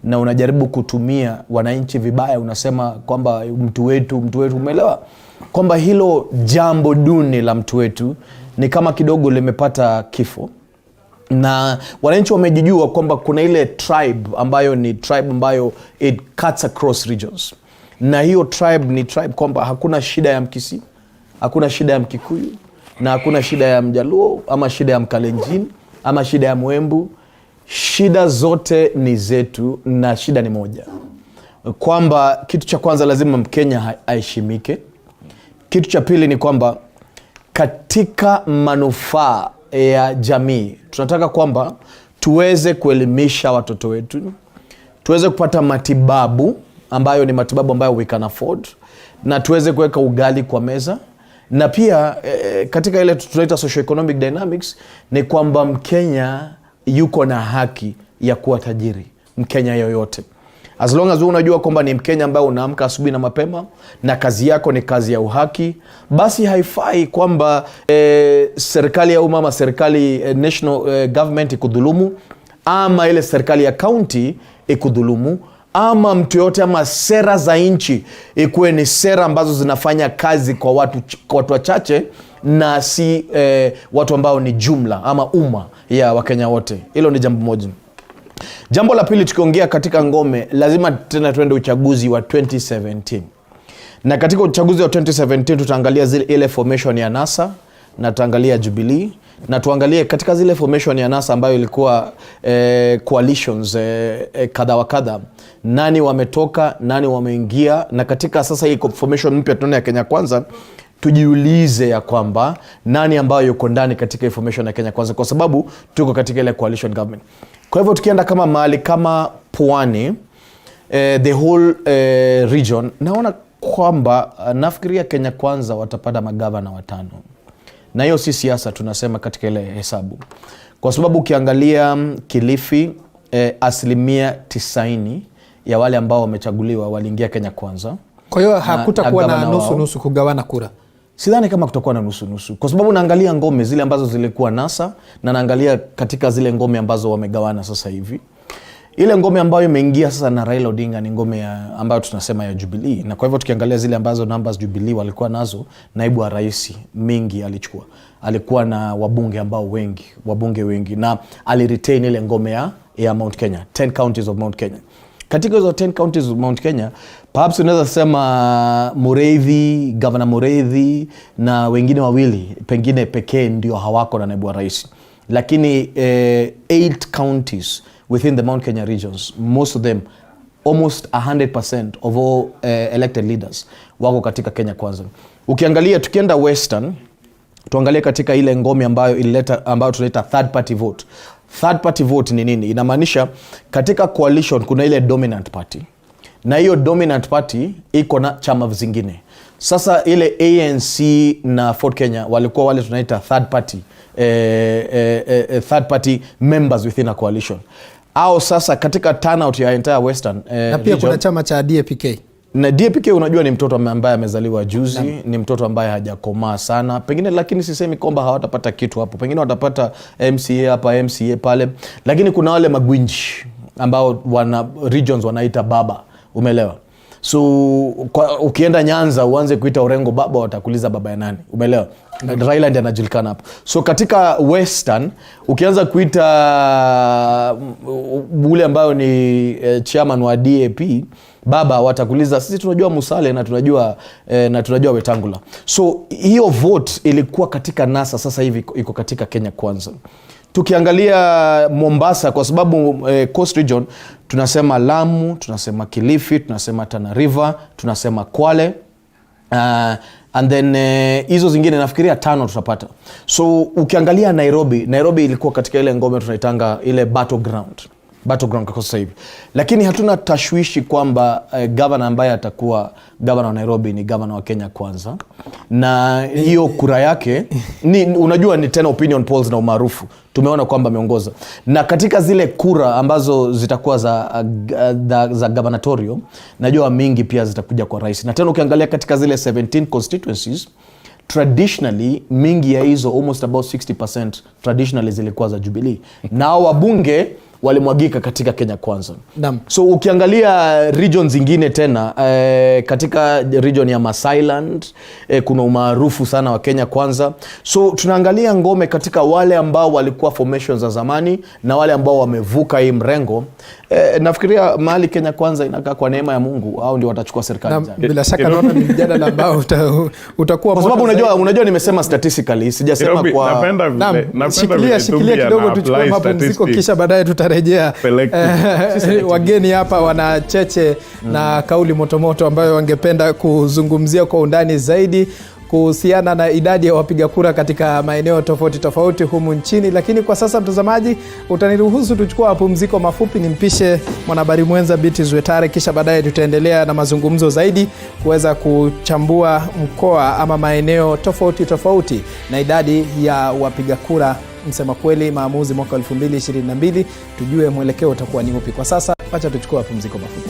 na unajaribu kutumia wananchi vibaya, unasema kwamba mtu wetu, umeelewa kwamba hilo jambo duni la mtu wetu ni kama kidogo limepata kifo. Na wananchi wamejijua kwamba kuna ile tribe ambayo it cuts across regions, na hiyo tribe ni tribe kwamba hakuna shida ya Mkisii, hakuna shida ya Mkikuyu, na hakuna shida ya Mjaluo ama shida ya Mkalenjin ama shida ya Mwembu. Shida zote ni zetu, na shida ni moja, kwamba kitu cha kwanza lazima Mkenya aheshimike. Kitu cha pili ni kwamba katika manufaa ya jamii tunataka kwamba tuweze kuelimisha watoto wetu, tuweze kupata matibabu ambayo ni matibabu ambayo we can afford, na tuweze kuweka ugali kwa meza. Na pia katika ile tunaita socio-economic dynamics ni kwamba Mkenya yuko na haki ya kuwa tajiri, Mkenya yoyote. As long as unajua kwamba ni Mkenya ambaye unaamka asubuhi na mapema na kazi yako ni kazi ya uhaki, basi haifai kwamba serikali ya umma ama serikali national government ikudhulumu, ama ile serikali ya county ikudhulumu, ama mtu yote, ama sera za nchi ikuwe ni sera ambazo zinafanya kazi kwa watu wachache na si watu ambao ni jumla ama umma ya Wakenya wote. Hilo ni jambo moja. Jambo la pili, tukiongea katika ngome, lazima tena tuende uchaguzi wa 2017. Na katika uchaguzi wa 2017 tutaangalia ile formation ya NASA, na tutaangalia Jubilee, na tuangalie katika zile formation ya NASA ambayo ilikuwa coalitions kadha wa kadha, nani wametoka, nani wameingia. Na katika sasa hii formation mpya tunaona ya Kenya Kwanza, tujiulize ya kwamba nani ambayo yuko ndani katika information ya Kenya Kwanza, kwa sababu tuko katika ile coalition government. Kwa hivyo tukienda kama mahali kama Pwani, the whole region, naona kwamba nafikiria Kenya Kwanza watapata magavana 5. Na hiyo si siasa, tunasema katika ile hesabu, kwa sababu ukiangalia Kilifi, 90% ya wale ambao wamechaguliwa waliingia Kenya Kwanza. Kwa hiyo hakutakuwa na nusu kugawana kura. sidhani kama kutakuwa na nusu, kwa sababu naangalia ngome zile ambazo zilikuwa NASA na naangalia katika zile ngome ambazo wamegawana sasa hivi. Ile ngome ambayo imeingia sasa na Raila Odinga ni ngome ambayo tunasema ya Jubilee, na kwa hivyo tukiangalia zile ambazo numbers Jubilee walikuwa nazo, naibu wa rais mingi alichukua, alikuwa na wabunge ambao wengi na aliretain ile ngome ya Mount Kenya, 10 counties of Mount Kenya. Katika hizo 10 counties of Mount Kenya, perhaps unaweza sema Governor Mureithi na wengine wawili pengine pekee ndio hawako na naibu wa rais, lakini 8 counties within the Mount Kenya regions, most of them, almost 100% of all elected leaders wako katika Kenya Kwanza. Ukiangalia tukienda Western, tuangalie katika ile ngome ambayo tunaita third party vote. Third party vote ni nini? Inamaanisha katika coalition kuna ile dominant party, na hiyo dominant party iko na chama zingine. Sasa ile ANC na Ford Kenya walikuwa wale tunaita third party members within a coalition. Au sasa katika turnout ya entire Western na pia region, kuna chama cha DAPK. Na DAPK unajua ni mtoto ambaye amezaliwa juzi, ni mtoto ambaye hajakomaa sana. Pengine lakini sisemi kwamba hawatapata kitu hapo. Pengine watapata MCA hapa, MCA pale. Lakini kuna wale magwinji ambao regions wanaita baba. Umeelewa? So ukienda Nyanza uanze kuita Orengo baba, watakuuliza baba ya nani? Umeelewa? Raila ndiye anajulikana hapo. So katika Western ukianza kuita ule ambao ni chairman wa DAP baba, watakuuliza sisi tunajua Musale na tunajua Wetangula. So hiyo vote ilikuwa katika NASA, sasa hivi iko katika Kenya Kwanza. Tukiangalia Mombasa, kwa sababu Coast Region tunasema Lamu, tunasema Kilifi, tunasema Tana River, tunasema Kwale, and then hizo zingine nafikiria 5 tutapata. So ukiangalia Nairobi ilikuwa katika ile ngome tunaitanga ile battleground kwa sasa hivi. Lakini hatuna tashwishi kwamba governor ambaye atakuwa governor wa Nairobi ni governor wa Kenya Kwanza, na hiyo kura yake unajua ni 10 opinion polls na umaarufu tumeona kwamba ameongoza. Na katika zile kura ambazo zitakuwa za gubernatorial, najua mingi pia zitakuja kwa rais. Na tena ukiangalia katika zile 17 constituencies, traditionally mingi ya hizo, almost about 60% traditionally zilikuwa za Jubilee. Na wabunge walimwagika katika Kenya Kwanza. So ukiangalia region zingine tena, katika region ya Masailand kuna umaarufu sana wa Kenya Kwanza. So tunaangalia ngome katika wale ambao walikuwa formations za zamani na wale ambao wamevuka hii mrengo. Nafikiria mahali Kenya Kwanza inakaa kwa neema ya Mungu, au ndio watachukua serikali. Bila shaka naona ni mjadala ambao utakuwa, kwa sababu unajua nimesema statistically, sijasema kwa shikilia kidogo tuchukue mapumziko kisha baadaye tutarejea. Wageni hapa wana cheche na kauli motomoto ambayo wangependa kuzungumzia kwa undani zaidi kuhusiana na idadi ya wapiga kura katika maeneo tofauti humu nchini. Lakini kwa sasa, mtazamaji, utaniruhusu tuchukue mapumziko mafupi, nimpishe mwanahabari mwenza Beatrice Wetare, kisha baadaye tutaendelea na mazungumzo zaidi kuweza kuchambua mkoa ama maeneo tofauti na idadi ya wapiga kura. Msema kweli maamuzi mwaka 2022, tujue mwelekeo utakuwa ni upi. Kwa sasa acha tuchukue mapumziko mafupi.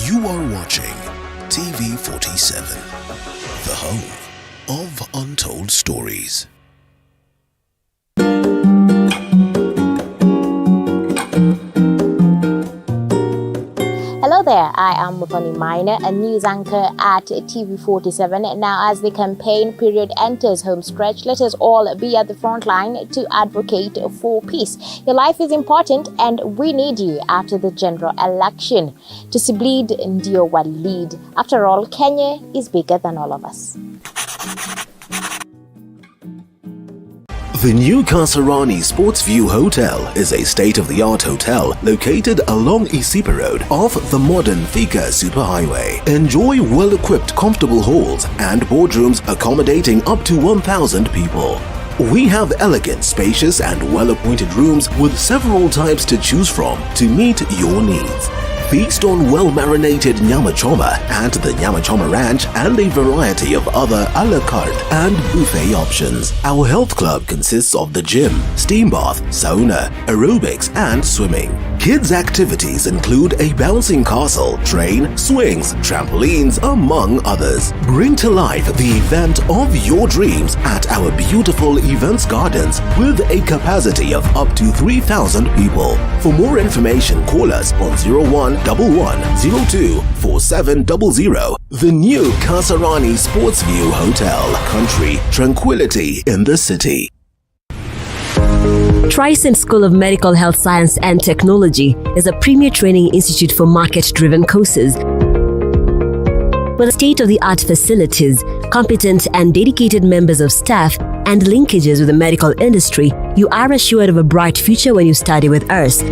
You are watching TV47, the home of untold stories. Hello there, I am Muthiora Kariara, a news anchor at TV47. Now, as the campaign period enters home stretch, let us all be at the front line to advocate for peace. Your life is important and we need you after the general election. Tusibleed ndio walid. After all, Kenya is bigger than all of us. The new Kasarani Sports View Hotel is a state-of-the-art hotel located along Isipa Road off the modern Thika Superhighway. Enjoy well-equipped comfortable halls and boardrooms accommodating up to 1,000 people. We have elegant, spacious and well-appointed rooms with several types to choose from to meet your needs. Feast on well-marinated nyama choma at the Nyama Choma Ranch and a variety of other a la carte and buffet options. Our health club consists of the gym, steam bath, sauna, aerobics and swimming. Kids' activities include a bouncing castle, train, swings, trampolines, among others. Bring to life the event of your dreams at our beautiful events gardens with a capacity of up to 3,000 people. For more information, call us on 0111024700. The new Kasarani Sportsview Hotel. Country tranquility in the city. Tricent School of Medical Health Science and Technology is a premier training institute for market-driven courses. With state-of-the-art facilities, competent and dedicated members of staff, and linkages with the medical industry, you are assured of a bright future when you study with us.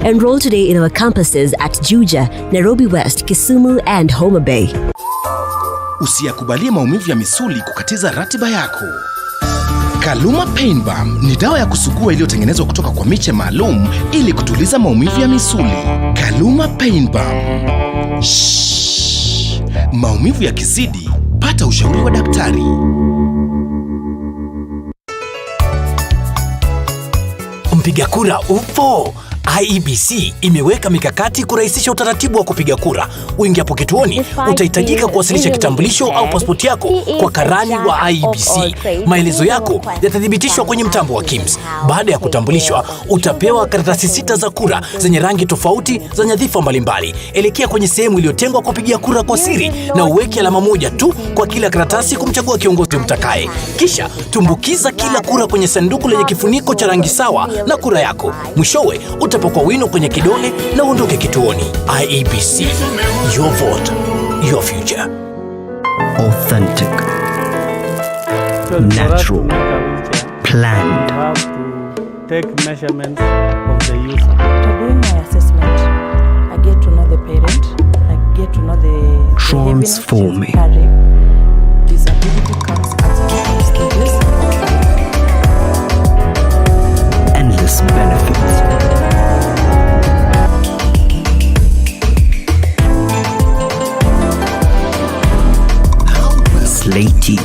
Enroll today in our campuses at Juja, Nairobi West, Kisumu, and Homa Bay. Usiyakubalie maumivu ya misuli kukatiza ratiba yako. Kaluma Pain Balm ni dawa ya kusugua iliyotengenezwa kutoka kwa miche maalum ili kutuliza maumivu ya misuli. Kaluma Pain Balm. Maumivu yakizidi, pata ushauri wa daktari. Mpiga kura upo. IEBC imeweka mikakati kurahisisha utaratibu wa kupiga kura. Uingiapo kituoni, utahitajika kuwasilisha kitambulisho au pasipoti yako kwa karani wa IEBC. Maelezo yako yatathibitishwa kwenye mtambo wa KIMS. Baada ya kutambulishwa, utapewa karatasi 6 za kura zenye rangi tofauti za nyadhifa mbalimbali. Elekea kwenye sehemu iliyotengwa kupigia kura kwa siri na uweke alama moja tu kwa kila karatasi kumchagua kiongozi umtakaye. Kisha tumbukiza kila kura kwenye sanduku lenye kifuniko cha rangi sawa na kura yako. Mwishowe utapakwa wino kwenye kidole na uondoke kituoni. IEBC, your vote, your future. Authentic, natural, planned. You have to take measurements of the user. After doing my assessment, I get to know the parent, I get to know the Transforming. Disability comes at different stages. Endless benefits. Slaty,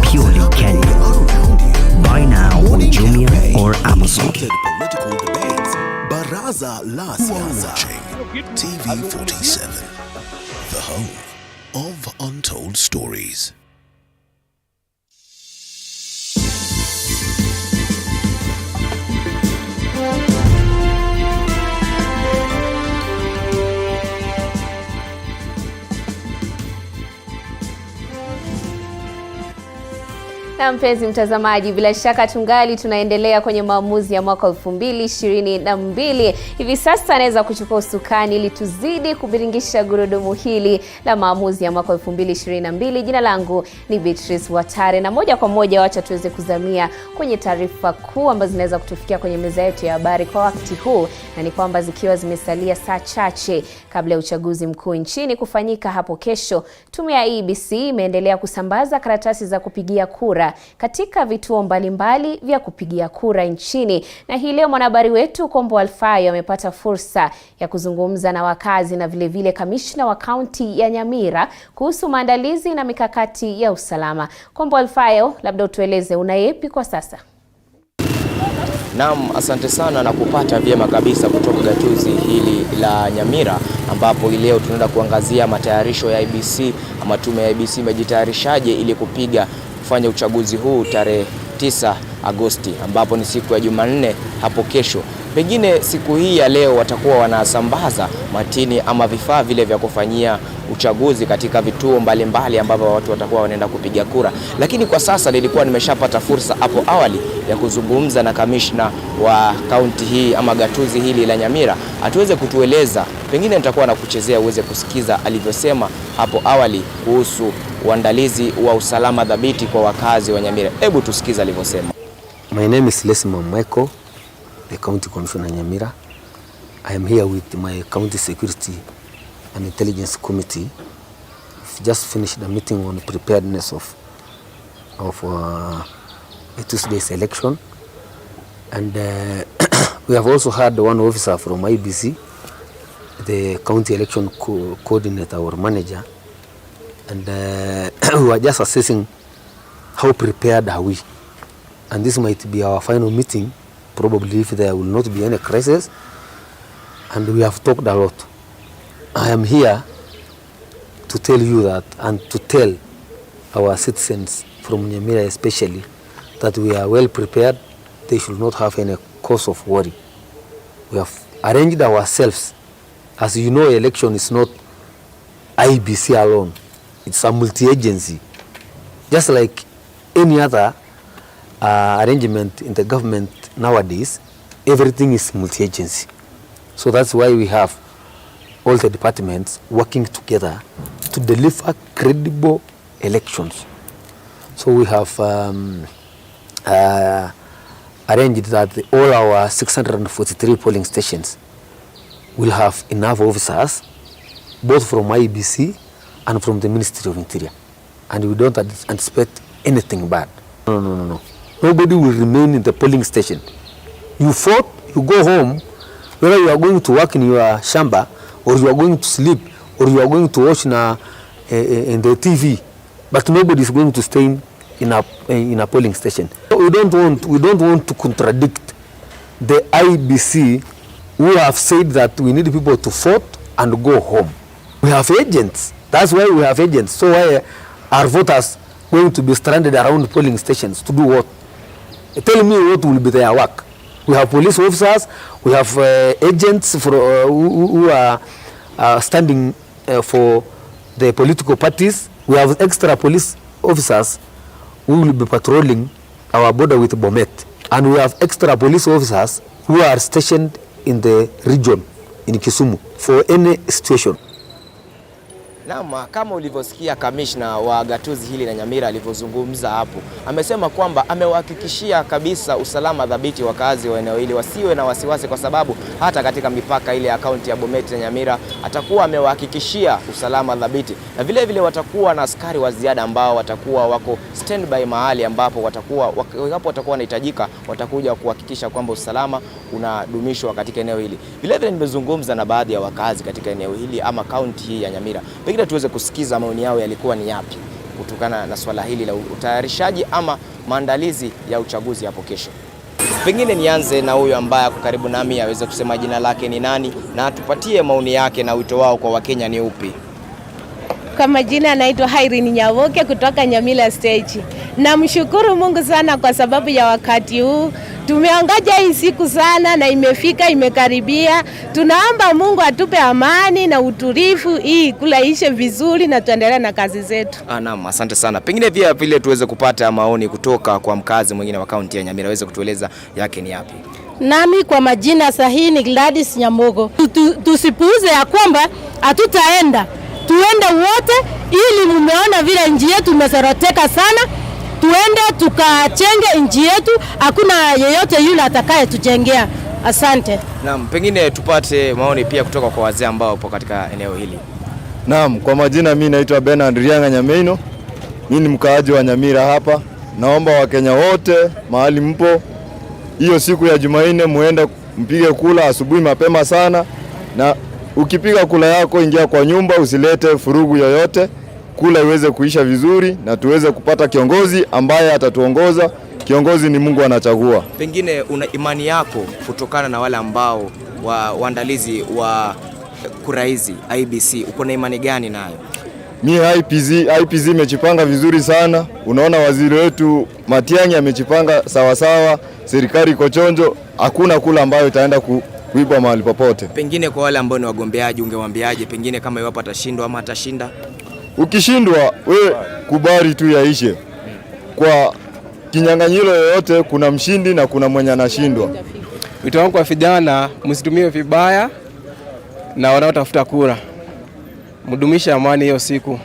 purely Kenyan. Buy now on Jumia or Amazon. Baraza la Siasa. TV47, the home of untold stories. Na mpenzi mtazamaji, bila shaka tungali tunaendelea kwenye maamuzi ya mwaka 2022. Hivi sasa anaweza kuchukua usukani ili tuzidi kubiringisha gurudumu hili la maamuzi ya mwaka 2022. Jina langu ni Beatrice Watare na moja kwa moja wacha tuweze kuzamia kwenye taarifa kuu ambazo zinaweza kutufikia kwenye meza yetu ya habari kwa wakati huu, na ni kwamba zikiwa zimesalia saa chache kabla ya uchaguzi mkuu nchini kufanyika hapo kesho, tume ya IEBC imeendelea kusambaza karatasi za kupigia kura katika vituo mbalimbali vya kupigia kura nchini. Na hii leo mwanahabari wetu Kombo Alfayo amepata fursa ya kuzungumza na wakazi na vile kamishna wa kaunti ya Nyamira kuhusu maandalizi na mikakati ya usalama. Kombo Alfayo, labda utueleze unayepi kwa sasa? Naam, asante sana na kupata vyema kabisa kutoka gatuzi hili la Nyamira, ambapo leo tunaenda kuangazia matayarisho ya IEBC ama tume ya IEBC imejitayarishaje ili kufanya uchaguzi huu tarehe 9 Agosti, ambapo ni siku ya Jumanne hapo kesho. Pengine siku hii ya leo watakuwa wanasambaza matini ama vifaa vile vya kufanyia uchaguzi katika vituo mbalimbali ambavyo watu watakuwa wanaenda kupiga kura. Lakini kwa sasa nilikuwa nimeshapata fursa hapo awali ya kuzungumza na kamishna wa kaunti hii ama gatuzi hili la Nyamira, atuweze kutueleza, pengine nitakuwa nakuchezea uweze kusikiza alivyosema hapo awali kuhusu uandalizi wa usalama dhabiti kwa wakazi wa Nyamira. Hebu tusikize alivyosema. My name is Leslie Mweko, the County Commissioner Nyamira. I am here with my County Security and Intelligence Committee. We've just finished a meeting on preparedness of Tuesday's election, and we have also had one officer from IEBC the county election coordinator or manager, and we are just assessing how prepared are we. And this might be our final meeting, probably if there will not be any crisis. And we have talked a lot. I am here to tell you that, and to tell our citizens from Nyamira especially, that we are well prepared. They should not have any cause of worry. We have arranged ourselves. As you know, election is not IBC alone. It's a multi-agency. Just like any other arrangement in the government nowadays, everything is multi-agency. So that's why we have all the departments working together to deliver credible elections. So we have arranged that all our 643 polling stations will have enough officers, both from IBC and from the Ministry of Interior. And we don't anticipate anything bad. No. Nobody will remain in the polling station. You vote, you go home, whether you are going to work in your shamba, or you are going to sleep, or you are going to watch in the TV, but nobody is going to stay in a polling station. We don't want to contradict the IBC, who have said that we need people to vote and go home. We have agents. That's why we have agents. So why are voters going to be stranded around polling stations to do what? Tell me what will be their work. We have police officers, we have agents who are standing for the political parties. We have extra police officers who will be patrolling our border with Bomet. And we have extra police officers who are stationed in the region, in Kisumu, for any situation. Naam, kama ulivyosikia kamishna wa gatuzi hili la Nyamira alivyozungumza hapo, amesema kwamba amewahakikishia kabisa usalama dhabiti wakazi wa eneo hili, wasiwe na wasiwasi, kwa sababu hata katika mipaka ile ya kaunti ya Bomet na Nyamira atakuwa amewahakikishia usalama dhabiti, na vile vile watakuwa na askari wa ziada ambao watakuwa wako standby mahali ambapo watakuwa wanahitajika, watakuja kuhakikisha kwamba usalama unadumishwa katika eneo hili. Vile vile nimezungumza na baadhi ya wakazi katika eneo hili ama kaunti hii ya Nyamira. Pengine tuweze kusikiza maoni yao yalikuwa ni yapi kutokana na swala hili la utayarishaji ama maandalizi ya uchaguzi hapo kesho. Pengine nianze na huyo ambaye ako karibu nami, aweze kusema jina lake ni nani na atupatie maoni yake na wito wao kwa Wakenya ni upi. Kwa majina anaitwa Irene Nyawoke kutoka Nyamira Stage. Namshukuru Mungu sana kwa sababu ya wakati huu. Tumeangaja hii siku sana na imefika, imekaribia. Tunaomba Mungu atupe amani na utulivu, hii kulaishe vizuri na tuendelee na kazi zetu. Naam, asante sana. Pengine pia vile tuweze kupata maoni kutoka kwa mkazi mwingine wa kaunti ya Nyamira, aweze kutueleza yake ni yapi. Nami kwa majina sahihi ni Gladys Nyamogo. Tusipuuze ya kwamba hatutaenda. Tuende wote, ili mumeona vile nchi yetu imesoroteka sana. Tuende tukachenge nchi yetu, hakuna yeyote yule atakaye tujengea. Asante. Naam, pengine tupate maoni pia kutoka kwa wazee ambao wapo katika eneo hili. Naam, kwa majina mimi naitwa Bernard Rianga Nyameino. Mimi ni mkaaji wa Nyamira hapa. Naomba Wakenya wote mahali mpo, hiyo siku ya Jumanne muende mpige kula asubuhi mapema sana, na ukipiga kula yako ingia kwa nyumba, usilete furugu yoyote. Kula iweze kuisha vizuri na tuweze kupata kiongozi ambaye atatuongoza. Kiongozi ni Mungu anachagua. Pengine una imani yako kutokana na wale ambao waandalizi wa kura hizi IBC, uko na imani gani nayo? Mimi IBC imejipanga vizuri sana. Unaona waziri wetu Matiang'i amejipanga sawa sawa, serikali iko chonjo, hakuna kula ambayo itaenda kuibwa mahali popote. Pengine kwa wale ambao ni wagombeaji ungewaambiaje pengine kama iwapo atashindwa ama atashinda? Ukishindwa we kubali tu yaishe. Kwa kinyang'anyiro yoyote kuna mshindi na kuna mwenye anashindwa. Wito wangu kwa vijana, msitumie vibaya na wanaotafuta kura. Mdumisha amani hiyo siku.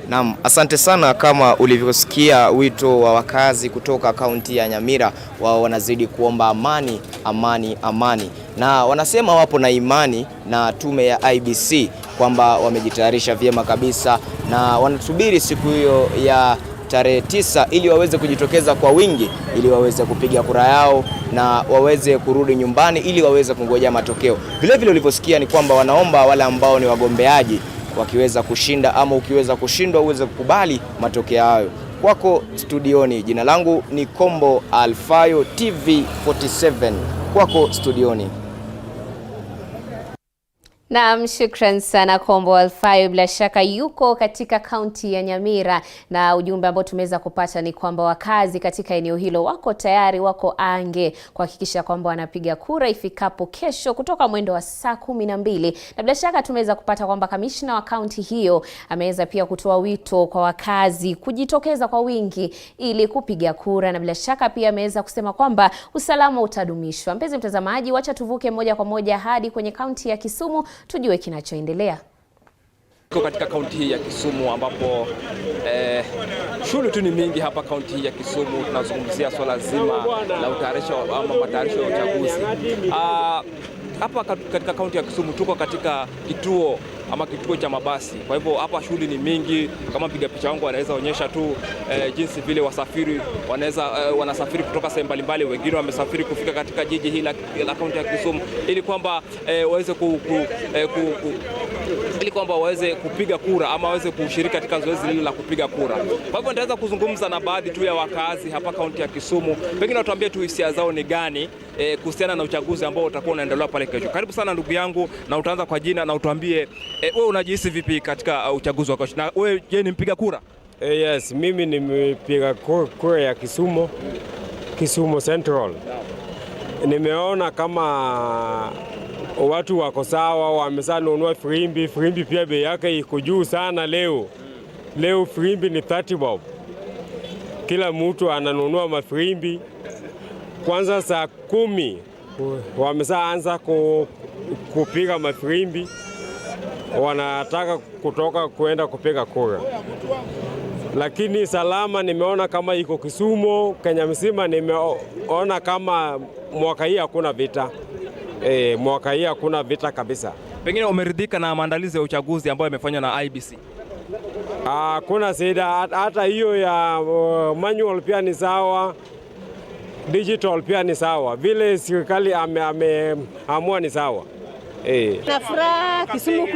Naam, asante sana. Kama ulivyosikia wito wa wakazi kutoka kaunti ya Nyamira, wao wanazidi kuomba amani, amani, amani. Na wanasema wapo na imani na tume ya IBC kwamba wamejitayarisha vyema kabisa na wanasubiri siku hiyo ya tarehe 9 ili waweze kujitokeza kwa wingi ili waweze kupiga kura yao na waweze kurudi nyumbani ili waweze kungojea matokeo. Vile vile ulivyosikia ni kwamba wanaomba wale ambao ni wagombeaji wakiweza kushinda ama ukiweza kushindwa uweze kukubali matokeo hayo. Kwako studioni, jina langu ni Kombo Alfayo, TV47. Kwako studioni. Naam, shukran sana Kombo Alfayo, bila shaka yuko katika kaunti ya Nyamira, na ujumbe ambao tumeweza kupata ni kwamba wakazi katika eneo hilo wako tayari, wako ange kuhakikisha kwamba wanapiga kura ifikapo kesho kutoka mwendo wa saa 12. Na bila shaka tumeweza kupata kwamba kamishna wa kaunti hiyo ameweza pia kutoa wito kwa wakazi kujitokeza kwa wingi ili kupiga kura, na bila shaka pia ameweza kusema kwamba usalama utadumishwa. Mpenzi mtazamaji, wacha tuvuke moja kwa moja hadi kwenye kaunti ya Kisumu tujue kinachoendelea. Tuko katika kaunti hii ya Kisumu ambapo shughuli tu ni mingi hapa kaunti hii ya Kisumu. Tunazungumzia swala zima la matayarisho ya uchaguzi. Hapa katika kaunti ya Kisumu tuko katika kituo cha mabasi. Kwa hivyo hapa shughuli ni mingi. Kama mpiga picha wangu wanaweza onyesha tu jinsi vile wasafiri wanasafiri kutoka sehemu mbalimbali. Wengine wamesafiri kufika katika jiji hili la kaunti ya Kisumu ili kwamba waweze kupiga kura ama waweze kushiriki katika zoezi lile la kupiga kura. Kwa hivyo nitaweza kuzungumza na baadhi tu ya wakazi hapa kaunti ya Kisumu. Pengine watuambie tu hisia zao ni gani kuhusiana na uchaguzi ambao utakuwa unaendelea pale kesho. Karibu sana ndugu yangu, na utaanza kwa jina na utuambie wewe unajihisi vipi katika uchaguzi wa kesho? Na wewe je, ni mpiga kura? Yes, mimi nimepiga kura ya Kisumu Central. Nimeona kama watu wako sawa, wamesanunua firimbi pia bei yake iko juu sana leo. Leo firimbi ni 30 bob. Kila mtu ananunua mafirimbi. Kwanza saa 10 wameanza kupiga mafirimbi. Wanataka kutoka kuenda kupiga kura. Lakini salama nimeona kama iko Kisumu, Kenya mzima nimeona kama mwaka hii hakuna vita. Mwaka hii hakuna vita kabisa. Pengine umeridhika na maandalizi ya uchaguzi ambayo yamefanywa na IBC? Kuna shida, hata hiyo ya manual pia ni sawa, digital pia ni sawa. Vile serikali ameamua ni sawa. Na furaha Kisumu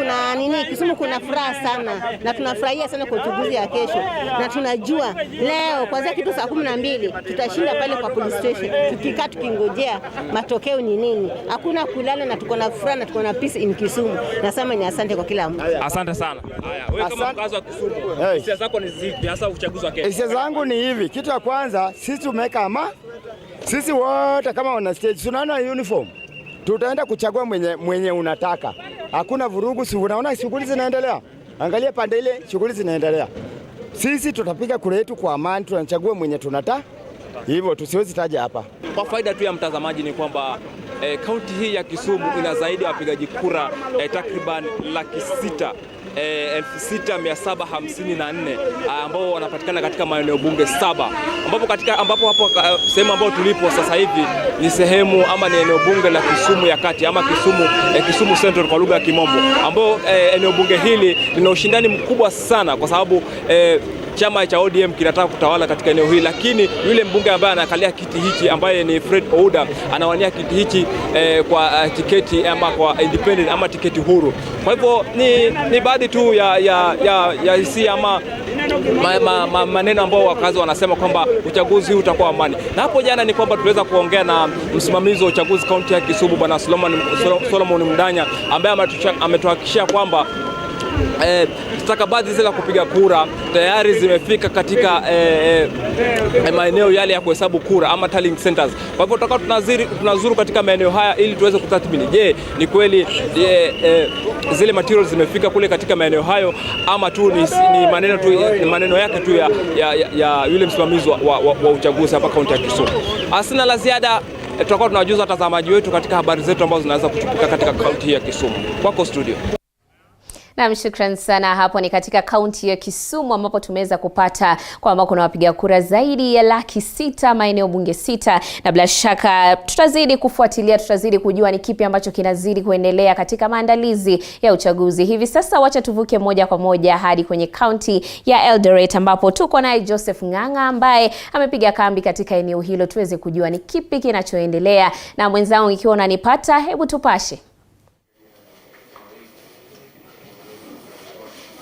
Kisumu kuna furaha sana, na tunafurahia sana kwa uchaguzi ya kesho, na tunajua leo kwanza kitu saa 12 tutashinda pale kwa police station, tukikaa tukingojea matokeo ni nini. Hakuna kulala, na tuko na furaha na tuko na peace in Kisumu. Nasema ni asante kwa kila mtu. Asante sana. Haya, wewe kama mkazi wa Kisumu, hisia zako ni zipi hasa uchaguzi wa kesho? Hisia zangu ni hivi, kitu ya kwanza sisi tumeka sisi wote kama wana stage tunaona uniform. Tutaenda kuchagua mwenye unataka. Hakuna vurugu, si unaona shughuli zinaendelea. Angalia pande ile, shughuli zinaendelea. Sisi tutapiga kura yetu kwa amani, tunachagua mwenye tunataka. Hivyo tusiwezi taja hapa. Kwa faida tu ya mtazamaji ni kwamba kaunti hii ya Kisumu ina zaidi ya wapigaji kura takriban 6,754 ambao wanapatikana katika maeneo bunge 7, ambapo hapo sehemu ambayo tulipo sasa hivi ni sehemu ama ni eneo bunge la Kisumu ya kati ama Kisumu Central kwa lugha ya Kimombo, ambao eneo bunge hili lina ushindani mkubwa sana kwa sababu chama cha ODM kinataka kutawala katika eneo hili, lakini yule mbunge ambaye anakalia kiti hichi ambaye ni Fred Ouda anawania kiti hichi kwa tiketi ama kwa independent ama tiketi huru. Kwa hivyo ni baadhi tu ya hisia ama maneno ambao wakazi wanasema kwamba uchaguzi huu utakuwa amani. Na hapo jana ni kwamba tuweza kuongea na msimamizi wa uchaguzi kaunti ya Kisumu Bwana Solomon Mdanya, ambaye ametuhakikishia kwamba stakabadhi zile za kupiga kura tayari zimefika katika maeneo yale ya kuhesabu kura ama tallying centers. Kwa hivyo tunazuru katika maeneo haya ili tuweze kutathmini, je, ni kweli zile materials zimefika kule katika maeneo hayo ama tu ni maneno yake tu ya yule msimamizi wa uchaguzi hapa kaunti ya Kisumu. Asina la ziada, tutakuwa tunajuza watazamaji wetu katika habari zetu ambazo zinaweza kuchupika katika kaunti ya Kisumu. Kwako studio. Na shukran sana. Hapo ni katika kaunti ya Kisumu ambapo tumeweza kupata kwamba kuna wapiga kura zaidi ya 600,000 maeneo bunge 6, na bila shaka tutazidi kufuatilia, tutazidi kujua ni kipi ambacho kinazidi kuendelea katika maandalizi ya uchaguzi. Hivi sasa wacha tuvuke moja kwa moja hadi kwenye kaunti ya Eldoret ambapo tuko naye Joseph Ng'ang'a ambaye amepiga kambi katika eneo hilo, tuweze kujua ni kipi kinachoendelea. Na mwenzangu ikiwa unanipata, hebu tupashe.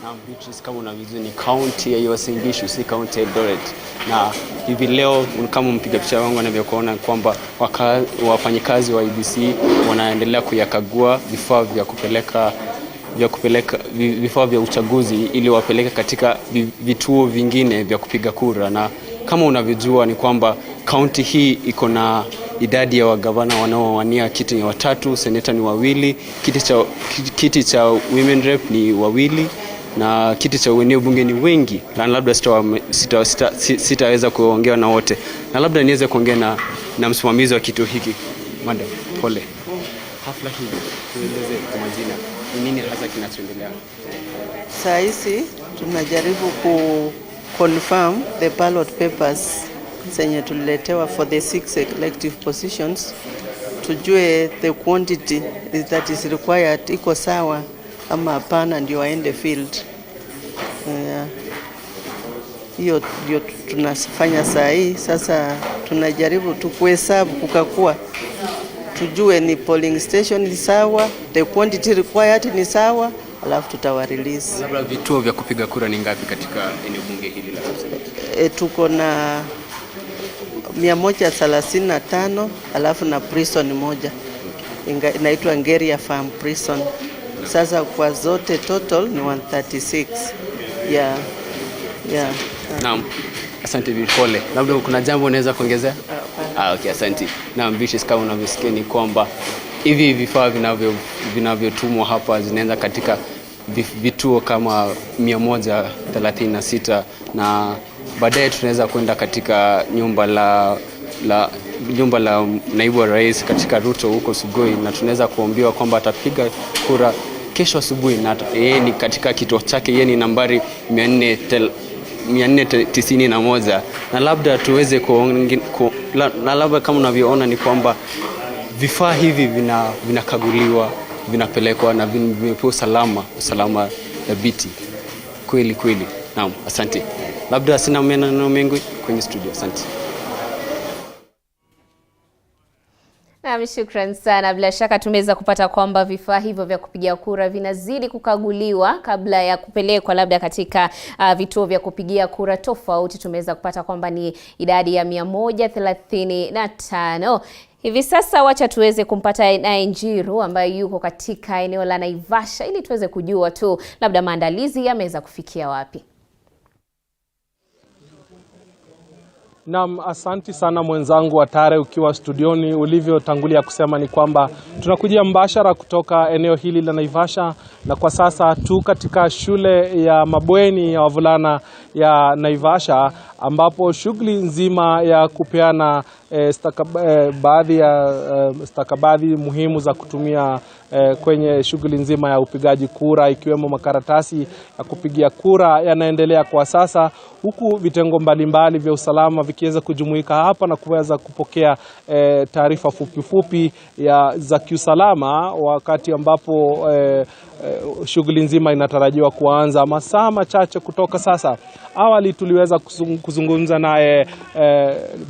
Na Beatrice, kama unavyoona ni county ya Uasin Gishu, si county ya Eldoret. Na hivi leo kama mpiga picha wangu anavyokuona kwamba wafanyikazi wa IEBC wanaendelea kuyakagua vifaa vya uchaguzi ili wapeleke katika vituo vingine vya kupiga kura. Na kama unavyojua ni kwamba county hii iko na idadi ya wagavana wanaowania kiti ni 3, seneta ni 2, kiti cha women rep ni 2, na kiti cha eneo bunge ni wengi, na labda sitaweza kuongea na wote, na labda niweze kuongea na msimamizi wa kituo hiki. Madam, pole. Hafla hii tueleze kwa majina ni nini hasa kinachoendelea? Saa hizi tunajaribu confirm the ballot papers zenye tuliletewa for the 6 elective positions, tujue the quantity that is required iko sawa ama hapana, ndio waende field. Hiyo ndio tunafanya saa hii. Sasa tunajaribu kuhesabu, kukakua, tujue ni polling station ni sawa, the quantity required ni sawa, alafu tutawa release. Labda vituo vya kupiga kura ni ngapi katika eneo bunge hili la sasa? Tuko na 135, alafu na prison moja inaitwa Ngeria Farm Prison. Sasa kwa zote total ni 136. Yeah. Naam. Asante Bipole. Labda kuna jambo unaweza kuongezea? Okay, asante. Naam, Beatrice, kama unavyosikia ni kwamba hivi vifaa vinavyotumwa hapa zinaenda katika vituo kama 136, na baadaye tunaweza kwenda katika nyumba la naibu wa rais katika Ruto huko Sugoi, na tunaweza kuambiwa kwamba atapiga kura kesho asubuhi, na yeye ni katika kituo chake, yeye ni nambari 491, na labda tuweze na labda kama unavyoona ni kwamba vifaa hivi vinakaguliwa, vinapelekwa na vimepewa usalama dhabiti kweli. Naam, asante. Labda sina maneno mengi kwenye studio. Asante. Na shukran sana. Bila shaka tumeweza kupata kwamba vifaa hivyo vya kupigia kura vinazidi kukaguliwa kabla ya kupelekwa labda katika vituo vya kupigia kura tofauti. Tumeweza kupata kwamba ni idadi ya 135. Hivi sasa wacha tuweze kumpata naye Njiru ambaye yuko katika eneo la Naivasha ili tuweze kujua tu labda maandalizi yameweza kufikia wapi. Naam, asanti sana mwenzangu Watare ukiwa studioni. Ulivyotangulia kusema ni kwamba tunakujia mbashara kutoka eneo hili la Naivasha, na kwa sasa tu katika shule ya mabweni ya wavulana ya Naivasha ambapo shughuli nzima ya kupeana baadhi ya stakabadhi muhimu za kutumia kwenye shughuli nzima ya upigaji kura ikiwemo makaratasi ya kupigia kura yanaendelea kwa sasa, huku vitengo mbalimbali vya usalama vikiweza kujumuika hapa na kuweza kupokea taarifa fupi za kiusalama wakati ambapo shughuli nzima inatarajiwa kuanza masaa machache kutoka sasa. Awali tuliweza kuzungumza naye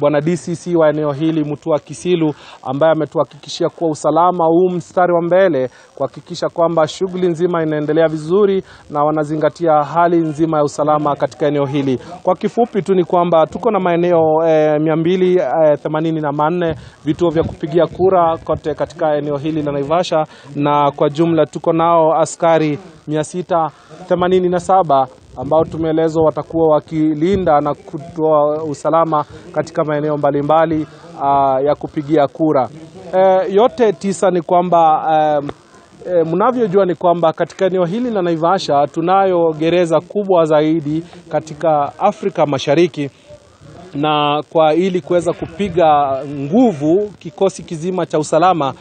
bwana DCC wa eneo hili Mutua Kisilu, ambaye ametuhakikishia kuwa usalama huu mstari wa mbele kuhakikisha kwamba shughuli nzima inaendelea vizuri na wanazingatia hali nzima ya usalama katika eneo hili. Kwa kifupi tu ni kwamba tuko na maeneo 284 vituo vya kupigia kura kote katika eneo hili la Naivasha, na kwa jumla tuko nao askari 687 ambao tumeelezwa watakuwa wakilinda na kutoa usalama katika maeneo mbalimbali ya kupigia kura. Yote 9 ni kwamba mnavyojua ni kwamba katika eneo hili la Naivasha tunayo gereza kubwa zaidi katika Afrika Mashariki, na kwa ili kuweza kupiga nguvu kikosi kizima cha usalama,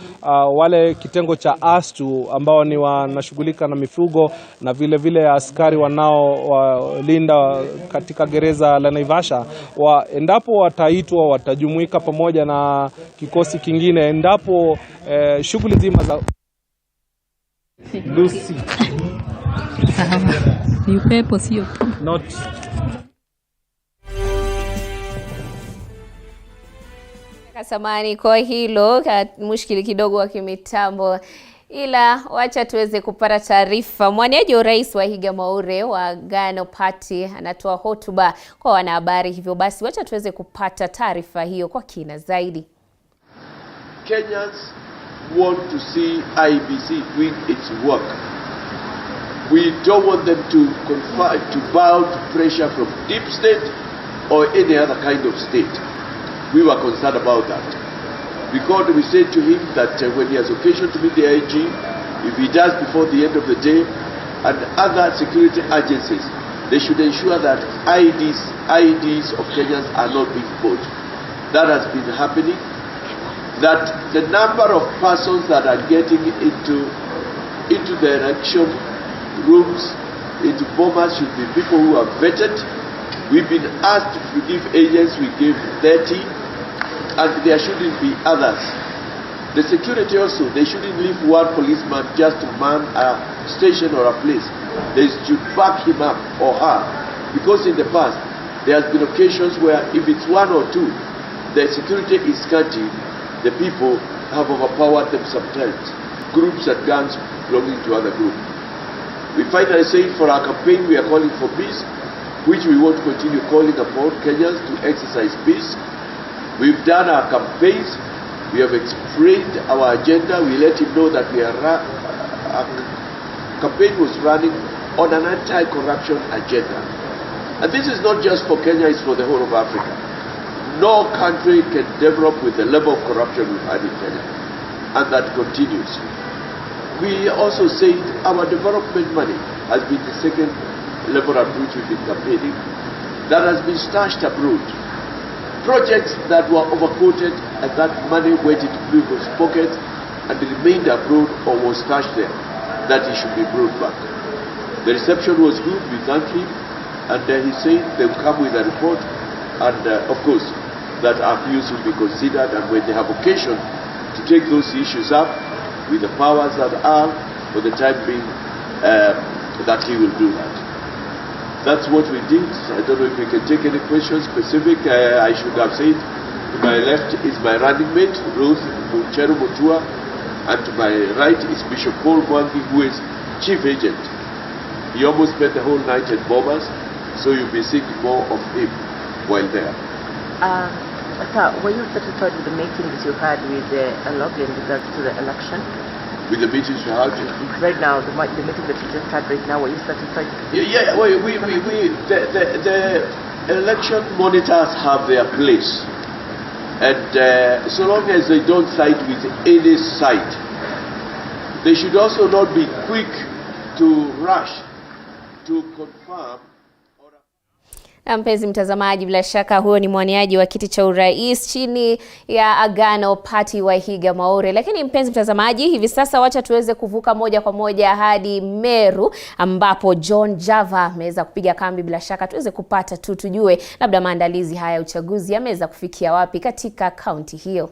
wale kitengo cha astu ambao ni wanashughulika na mifugo na vile askari wanaolinda katika gereza la Naivasha, endapo wataitwa watajumuika pamoja na kikosi kingine endapo shughuli zima za Lucy ni upepo sio not Samani kwa hilo mushkili kidogo wa kimitambo, ila wacha tuweze kupata taarifa. Mwaniaji wa urais wa Vihiga Maure wa Gano Party anatoa hotuba kwa wanahabari, hivyo basi wacha tuweze kupata taarifa hiyo kwa kina zaidi. Kenyans want to see IEBC doing its work. We don't want them to bow to pressure from deep state or any other kind of state. We were concerned about that. Because we said to him that when he has occasion to meet the IG, if he does before the end of the day, and other security agencies, they should ensure that IEDs of Kenyans are not being bought. That has been happening. That the number of persons that are getting into the election rooms, into bombers, should be people who are vetted. We've been asked to give agents, we gave 30, and there shouldn't be others. The security also, they shouldn't leave one policeman just to man a station or a place. They should back him up or her, because in the past, there has been occasions where if it's one or two, the security is scanty, the people have overpowered them sometimes. Groups and gangs belonging to other groups. We finally say for our campaign, we are calling for peace, which we want to continue calling upon Kenyans to exercise peace. We've done our campaigns. We have explained our agenda. We let him know that our campaign was running on an anti-corruption agenda. And this is not just for Kenya, it's for the whole of Africa. No country can develop with the level of corruption we've had in Kenya. And that continues. We also said our development money has been the second level at which we've been campaigning, that has been stashed abroad. Projects that were overquoted and that money went into people's pockets and remained abroad or was stashed there, that it should be brought back. The reception was good, we thank him, and he said they will come with a report, and of course that our views will be considered, and when they have occasion to take those issues up with the powers that are, for the time being, that he will do that. That's what we did. I don't know if we can take any questions specific. I should have said, to my left is my running mate, Ruth Mutua, and to my right is Bishop Paul Mwangi, who is chief agent. He almost spent the whole night at Bombers, so you'll be seeing more of him while there. Sir, were you satisfied with the meetings you had with Lobby in regards to the election? With the meetings you had? Right now, the meeting that you just had right now, were you satisfied? Yeah, the election monitors have their place. And so long as they don't side with any side, they should also not be quick to rush to confirm. Mpenzi mtazamaji, bila shaka huyo ni mwaniaji wa kiti cha urais chini ya Agano Party wa Vihiga Maure. Lakini mpenzi mtazamaji, hivi sasa wacha tuweze kuvuka moja kwa moja hadi Meru, ambapo John Java ameweza kupiga kambi. Bila shaka tuweze kupata tujue labda maandalizi haya ya uchaguzi yameweza kufikia wapi katika kaunti hiyo.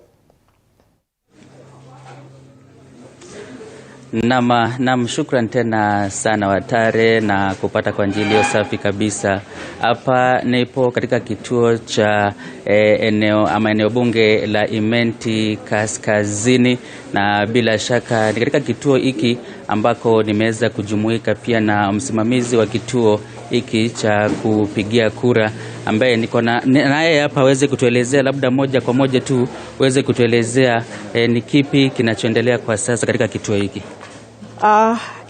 Naam, shukran tena sana Watare na kupata kwa njia iliyo safi kabisa. Hapa nipo katika kituo cha eneo bunge la Imenti Kaskazini, na bila shaka ni katika kituo hiki ambako nimeweza kujumuika pia na msimamizi wa kituo hiki cha kupigia kura, ambaye niko naye hapa aweze kutuelezea labda moja kwa moja tu uweze kutuelezea ni kipi kinachoendelea kwa sasa katika kituo hiki.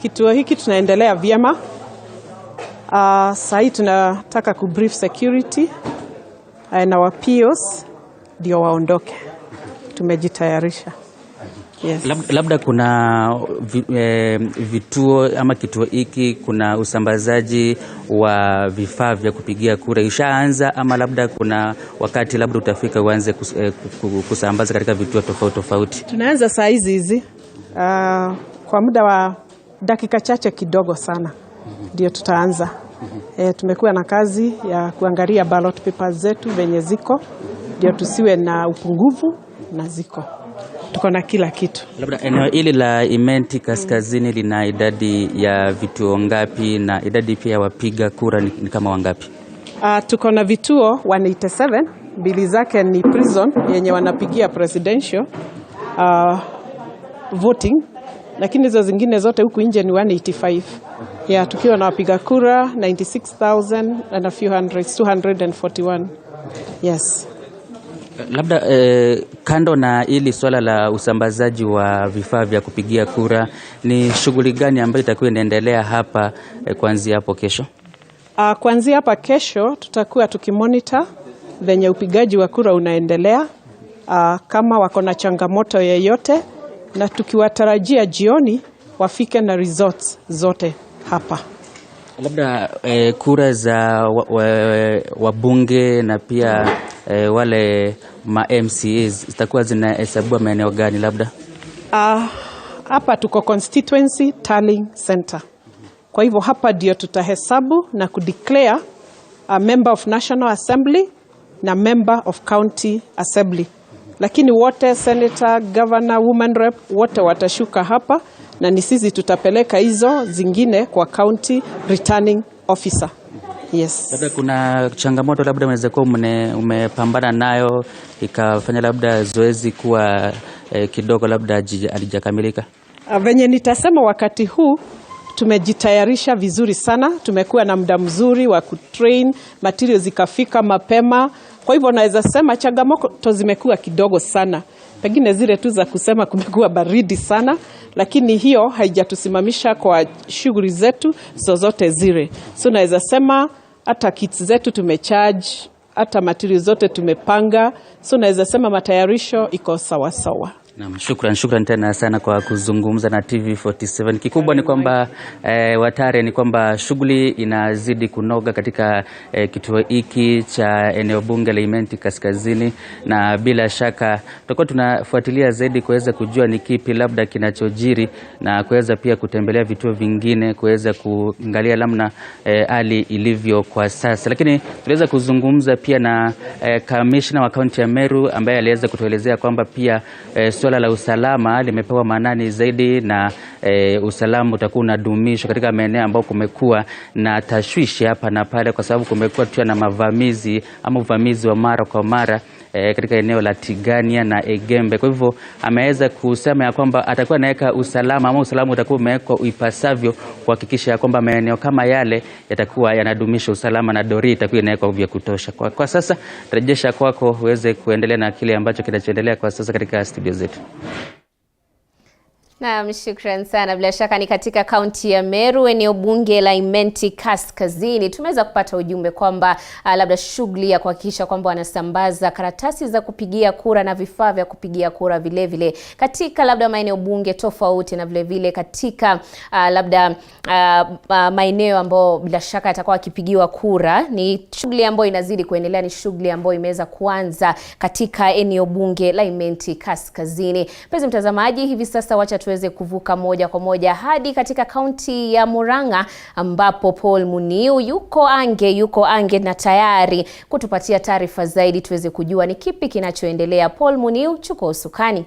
Kituo hiki tunaendelea vyema. Sasa hii tunataka kubrief security na wapios ndio waondoke. Tumejitayarisha. Yes. Labda kuna vituo ama kituo hiki kuna usambazaji wa vifaa vya kupigia kura ishaanza, ama labda kuna wakati labda utafika uanze kusambaza katika vituo tofauti? Tunaanza saa hizi kwa muda wa dakika chache kidogo sana ndio tutaanza. Tumekuwa na kazi ya kuangalia ballot papers zetu venye ziko ndio tusiwe na upungufu na ziko. Tuko na kila kitu. Labda eneo hili la Imenti Kaskazini lina idadi ya vituo ngapi na idadi pia ya wapiga kura ni kama wangapi? Tuko na vituo 187, mbili zake ni prison yenye wanapigia presidential voting, lakini hizo zingine zote huku nje ni 185. Tukiwa na wapiga kura 96,000 and a few hundreds, 241. Yes. Labda kando na hili swala la usambazaji wa vifaa vya kupigia kura, ni shughuli gani ambayo itakuwa inaendelea hapa kuanzia hapo kesho? Kuanzia hapa kesho tutakuwa tukimonitor venye upigaji wa kura unaendelea, kama wako na changamoto yoyote, na tukiwatarajia jioni wafike na results zote hapa. Labda kura za wabunge na pia wale ma MCAs zitakuwa zinahesabiwa maeneo gani labda? Hapa tuko constituency tallying center. Kwa hivyo hapa ndio tutahesabu na kudeclare a member of National Assembly na member of County Assembly. Lakini wote senator, governor, woman rep wote watashuka hapa, na ni sisi tutapeleka hizo zingine kwa county returning officer. Yes. Labda kuna changamoto labda unaweza kuwa umepambana nayo ikafanya labda zoezi kuwa kidogo labda halijakamilika? Venye nitasema wakati huu tumejitayarisha vizuri sana, tumekuwa na muda mzuri wa kutrain, materials zikafika mapema. Kwa hivyo naweza sema changamoto zimekuwa kidogo sana. Pengine zile tu za kusema kumekuwa baridi sana, lakini hiyo haijatusimamisha kwa shughuli zetu zozote zile. So naweza sema hata kits zetu tumecharge, hata materials zote tumepanga. So naweza sema matayarisho iko sawa sawa. Naam, shukran tena sana kwa kuzungumza na TV47. Kikubwa ni kwamba Watare ni kwamba shughuli inazidi kunoga katika kituo hiki cha eneo bunge la Imenti Kaskazini, na bila shaka tutakuwa tunafuatilia zaidi kuweza kujua ni kipi labda kinachojiri, na kuweza pia kutembelea vituo vingine kuweza kuangalia namna hali ilivyo kwa sasa. Lakini tuliweza kuzungumza pia na kamishna wa kaunti ya Meru ambaye aliweza kutuelezea kwamba pia swala la usalama limepewa maanani zaidi, na usalama utakuwa unadumishwa katika maeneo ambayo kumekuwa na tashwishi hapa na pale, kwa sababu kumekuwa tu na mavamizi ama uvamizi wa mara kwa mara katika eneo la Tigania na Egembe. Kwa hivyo ameweza kusema ya kwamba atakuwa anaweka usalama ama usalama utakuwa umewekwa ipasavyo kuhakikisha ya kwamba maeneo kama yale yatakuwa yanadumisha usalama na doria itakuwa inawekwa vya kutosha. Kwa sasa rejesha kwako uweze kuendelea na kile ambacho kinachoendelea kwa sasa katika studio zetu. Naam, shukran sana. Bila shaka ni katika kaunti ya Meru, eneo bunge la Imenti Kaskazini. Tumeweza kupata ujumbe kwamba labda shughuli ya kuhakikisha kwamba wanasambaza karatasi za kupigia kura na vifaa vya kupigia kura vile vile katika labda maeneo bunge tofauti, na vile vile katika labda maeneo ambayo bila shaka yatakuwa akipigiwa kura. Ni shughuli ambayo inazidi kuendelea, ni shughuli ambayo imeweza kuanza katika eneo bunge la Imenti Kaskazini. Mpenzi mtazamaji, hivi sasa wacha tuweze kuvuka moja kwa moja hadi katika kaunti ya Murang'a, ambapo Paul Muniu yuko ange na tayari kutupatia taarifa zaidi tuweze kujua ni kipi kinachoendelea. Paul Muniu, chuko usukani.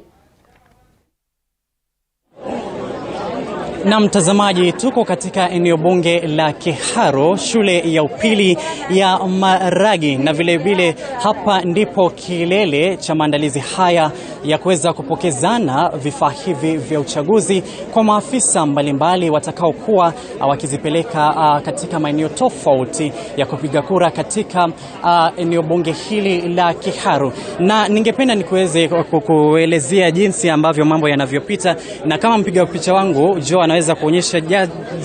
Na mtazamaji, tuko katika eneo bunge la Kiharo, shule ya upili ya Maragi, na vile vile hapa ndipo kilele cha maandalizi haya ya kuweza kupokezana vifaa hivi vya uchaguzi kwa maafisa mbalimbali watakaokuwa wakizipeleka katika maeneo tofauti ya kupiga kura katika eneo bunge hili la Kiharo. Na ningependa nikuweze kuelezea jinsi ambavyo mambo yanavyopita, na kama mpiga picha wangu Joan yanaweza kuonyesha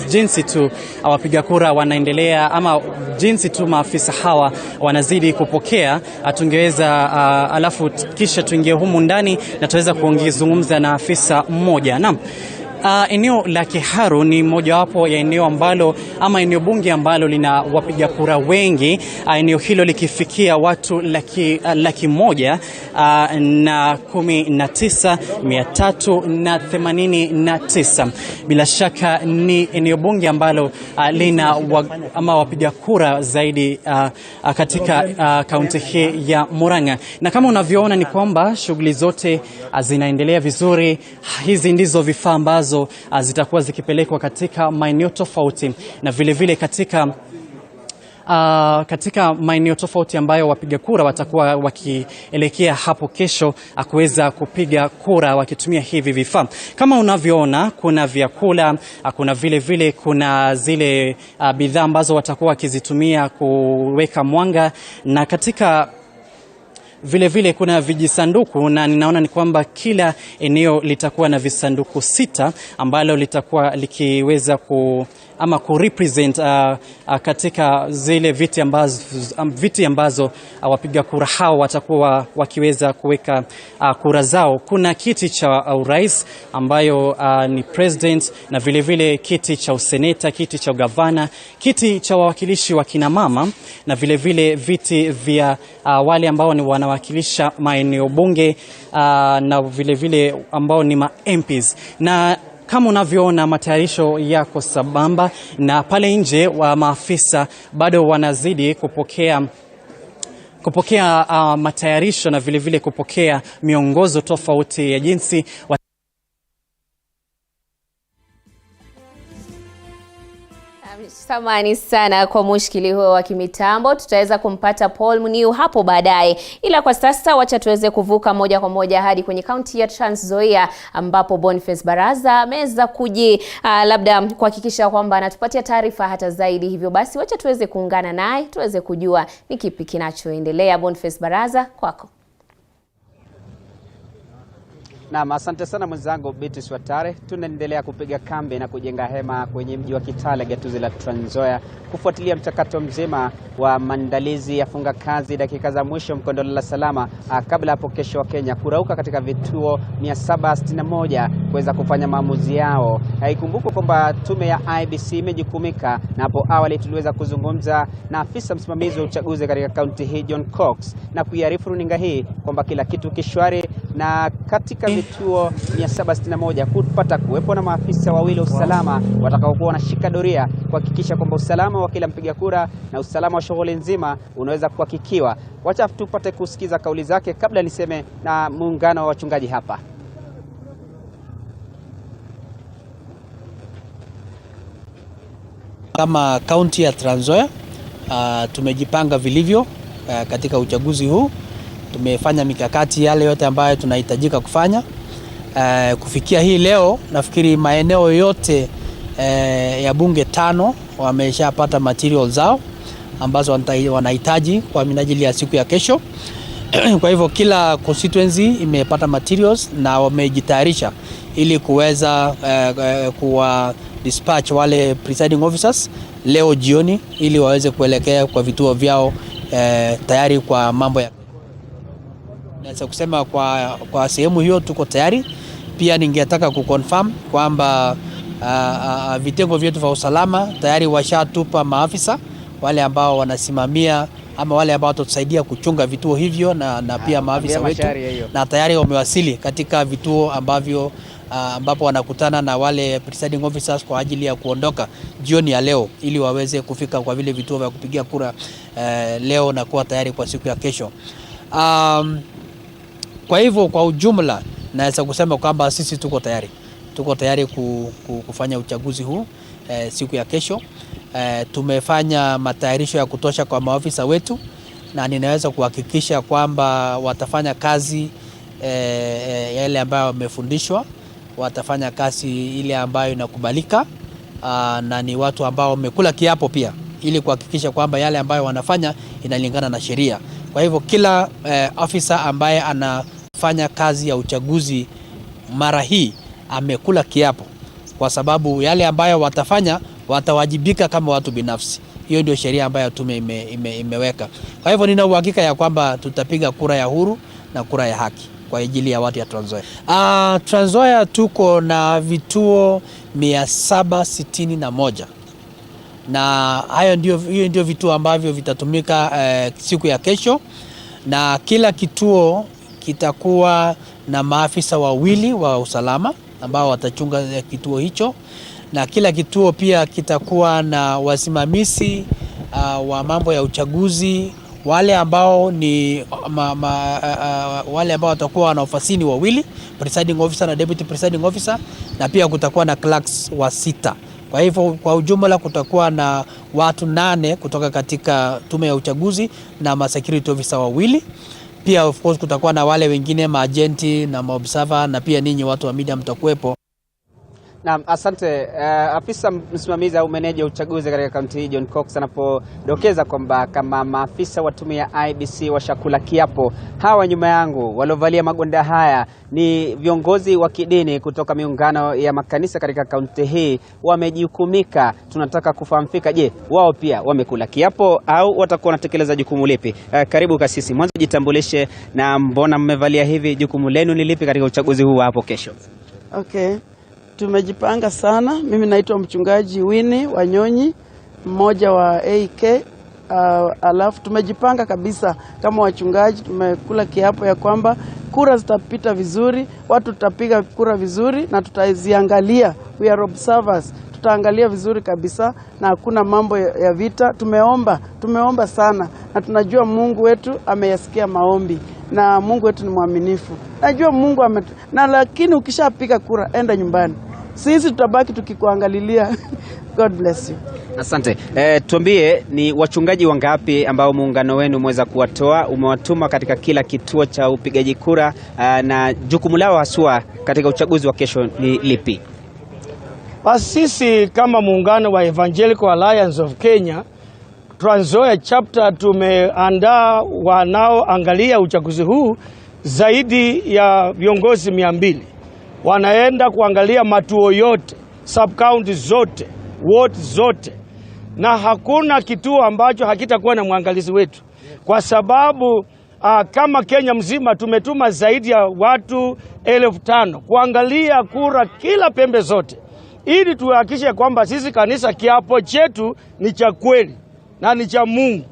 jinsi tu wapiga kura wanaendelea ama jinsi tu maafisa hawa wanazidi kupokea. Tungeweza alafu kisha tuingie humu ndani na tuweza kuzungumza na afisa mmoja. Naam. Eneo la Kiharu ni mojawapo ya eneo ambalo ama eneo bunge ambalo lina wapiga kura wengi. Eneo hilo likifikia watu laki moja na 19,389. Bila shaka ni eneo bunge ambalo lina ama wapiga kura zaidi katika kaunti hii ya Murang'a. Na kama unavyoona ni kwamba shughuli zote zinaendelea vizuri. Hizi ndizo vifaa ambazo zitakuwa zikipelekwa katika maeneo tofauti na vile vile katika maeneo tofauti ambayo wapiga kura watakuwa wakielekea hapo kesho kuweza kupiga kura wakitumia hivi vifaa. Kama unavyoona kuna vyakula, kuna vile vile kuna zile bidhaa ambazo watakuwa wakizitumia kuweka mwanga, na katika vile vile kuna vijisanduku, na ninaona ni kwamba kila eneo litakuwa na visanduku 6 ambalo litakuwa likiweza kurepresent katika zile viti ambazo wapiga kura hao watakuwa wakiweza kuweka kura zao. Kuna kiti cha urais ambayo ni president, na vile vile kiti cha useneta, kiti cha gavana, kiti cha wawakilishi wa kina mama, na vile vile viti vya wale ambao ni wanawakilisha maeneo bunge na vile vile ambao ni MPs. Na kama unavyoona matayarisho yako sabamba, na pale nje wa maafisa bado wanazidi kupokea matayarisho na vile vile kupokea miongozo tofauti ya jinsi Samani sana kwa mushkili huo wa kimitambo. Tutaweza kumpata Paul Muniu hapo baadaye, ila kwa sasa wacha tuweze kuvuka moja kwa moja hadi kwenye kaunti ya Trans Nzoia ambapo Boniface Baraza ameweza labda kuhakikisha kwamba anatupatia taarifa hata zaidi. Hivyo basi wacha tuweze kuungana naye tuweze kujua ni kipi kinachoendelea. Boniface Baraza, kwako. Naam, asante sana mwenzangu Beatrice Watare. Tunaendelea kupiga kambi na kujenga hema kwenye mji wa Kitale, gatuzi la Trans Nzoia, kufuatilia mchakato mzima wa maandalizi ya funga kazi dakika za mwisho mkondolo la salama kabla hapo kesho Wakenya kurauka katika vituo 761 kuweza kufanya maamuzi yao. Ikumbuke kwamba tume ya IBC imejukumika, na hapo awali tuliweza kuzungumza na afisa msimamizi wa uchaguzi katika kaunti hii John Cox, na kuiarifu runinga hii kwamba kila kitu kishwari, na katika vituo 761 kupata kuwepo na maafisa wawili wa usalama watakaokuwa wanashika doria kuhakikisha kwamba usalama wa kila mpiga kura na usalama wa shughuli nzima unaweza kuhakikiwa. Wacha tupate kusikiza kauli zake kabla niseme na muungano wa wachungaji hapa. Kama kaunti ya Trans Nzoia tumejipanga vilivyo katika uchaguzi huu. Tumefanya mikakati yale yote ambayo tunahitajika kufanya. Kufikia hii leo nafikiri maeneo yote ya bunge 5 wameshapata material zao ambazo wanahitaji kwa minajili ya siku ya kesho. Kwa hivyo kila constituency imepata materials na wamejitayarisha ili kuweza kuwa dispatch wale presiding officers leo jioni ili waweze kuelekea kwa vituo vyao tayari kwa mambo ya. Naweza kusema kwa sehemu hiyo tuko tayari. Pia ningetaka kuconfirm kwamba vitengo vyetu vya usalama tayari washatupa maafisa wale ambao wanasimamia ama wale ambao watatusaidia kuchunga vituo hivyo, na pia maafisa wetu, na tayari wamewasili katika vituo ambapo wanakutana na wale presiding officers kwa ajili ya kuondoka jioni ya leo ili waweze kufika kwa vile vituo vya kupigia kura leo na kuwa tayari kwa siku ya kesho. Kwa hivyo kwa ujumla naweza kusema kwamba sisi tuko tayari kufanya uchaguzi huu siku ya kesho. Tumefanya matayarisho ya kutosha kwa maafisa wetu, na ninaweza kuhakikisha kwamba watafanya kazi yale ambayo wamefundishwa, watafanya kazi ile ambayo inakubalika, na ni watu ambao wamekula kiapo pia ili kuhakikisha kwamba yale ambayo wanafanya inalingana na sheria. Kwa hivyo kila afisa ambaye anafanya kazi ya uchaguzi mara hii amekula kiapo kwa sababu yale ambayo watafanya watawajibika kama watu binafsi. Hiyo ndio sheria ambayo tume imeweka. Kwa hivyo nina uhakika ya kwamba tutapiga kura ya huru na kura ya haki kwa ajili ya watu ya Trans Nzoia. Trans Nzoia tuko na vituo 761 na hiyo ndio vituo ambavyo vitatumika siku ya kesho, na kila kituo kitakuwa na maafisa wawili wa usalama ambao watachunga kituo hicho, na kila kituo pia kitakuwa na wasimamizi wa mambo ya uchaguzi, wale ambao ni wale ambao watakuwa na ofisini wawili, presiding officer na deputy presiding officer, na pia kutakuwa na clerks wa 6. Kwa hivyo kwa ujumla kutakuwa na watu 8 kutoka katika tume ya uchaguzi na ma security officer wawili. Pia of course kutakuwa na wale wengine maagenti na maobserver, na pia ninyi watu wa media mtakuwepo. Naam, asante. Afisa msimamizi au meneja wa uchaguzi katika kaunti hii John Cox anapodokeza kwamba kama maafisa wa tume ya IBC washakula kiapo, hawa nyuma yangu waliovalia magonda haya ni viongozi wa kidini kutoka miungano ya makanisa katika kaunti hii wamejukumika. Tunataka kufahamika, je, wao pia wamekula kiapo au watakuwa wanatekeleza jukumu lipi? Karibu kasisi, mwanzo jitambulishe na mbona mmevalia hivi, jukumu lenu ni lipi katika uchaguzi huu hapo kesho? Okay. Tumejipanga sana. Mimi naitwa mchungaji Winnie Wanyonyi, mmoja wa AK. Alafu tumejipanga kabisa kama wachungaji, tumekula kiapo ya kwamba kura zitapita vizuri, watu tutapiga kura vizuri na tutaziangalia. We are observers. Tutaangalia vizuri kabisa na hakuna mambo ya vita. Tumeomba sana na tunajua Mungu wetu ameyasikia maombi na Mungu wetu ni mwaminifu. Najua Mungu na lakini ukishapiga kura enda nyumbani. Sisi tutabaki tukikuangalilia. God bless you. Asante. Tuambie ni wachungaji wangapi ambao muungano wenu umeweza kuwatoa, umewatuma katika kila kituo cha upigaji kura, na jukumu lao haswa katika uchaguzi wa kesho ni lipi? Sisi kama muungano wa Evangelical Alliance of Kenya Trans Nzoia chapter tumeandaa wanaoangalia uchaguzi huu zaidi ya viongozi 200. Wanaenda kuangalia matuo yote, sub county zote, ward zote, na hakuna kituo ambacho hakitakuwa na mwangalizi wetu, kwa sababu kama Kenya mzima tumetuma zaidi ya watu 1500 kuangalia kura kila pembe zote, ili tuhakikishe kwamba sisi kanisa kiapo chetu ni cha kweli na ni cha Mungu.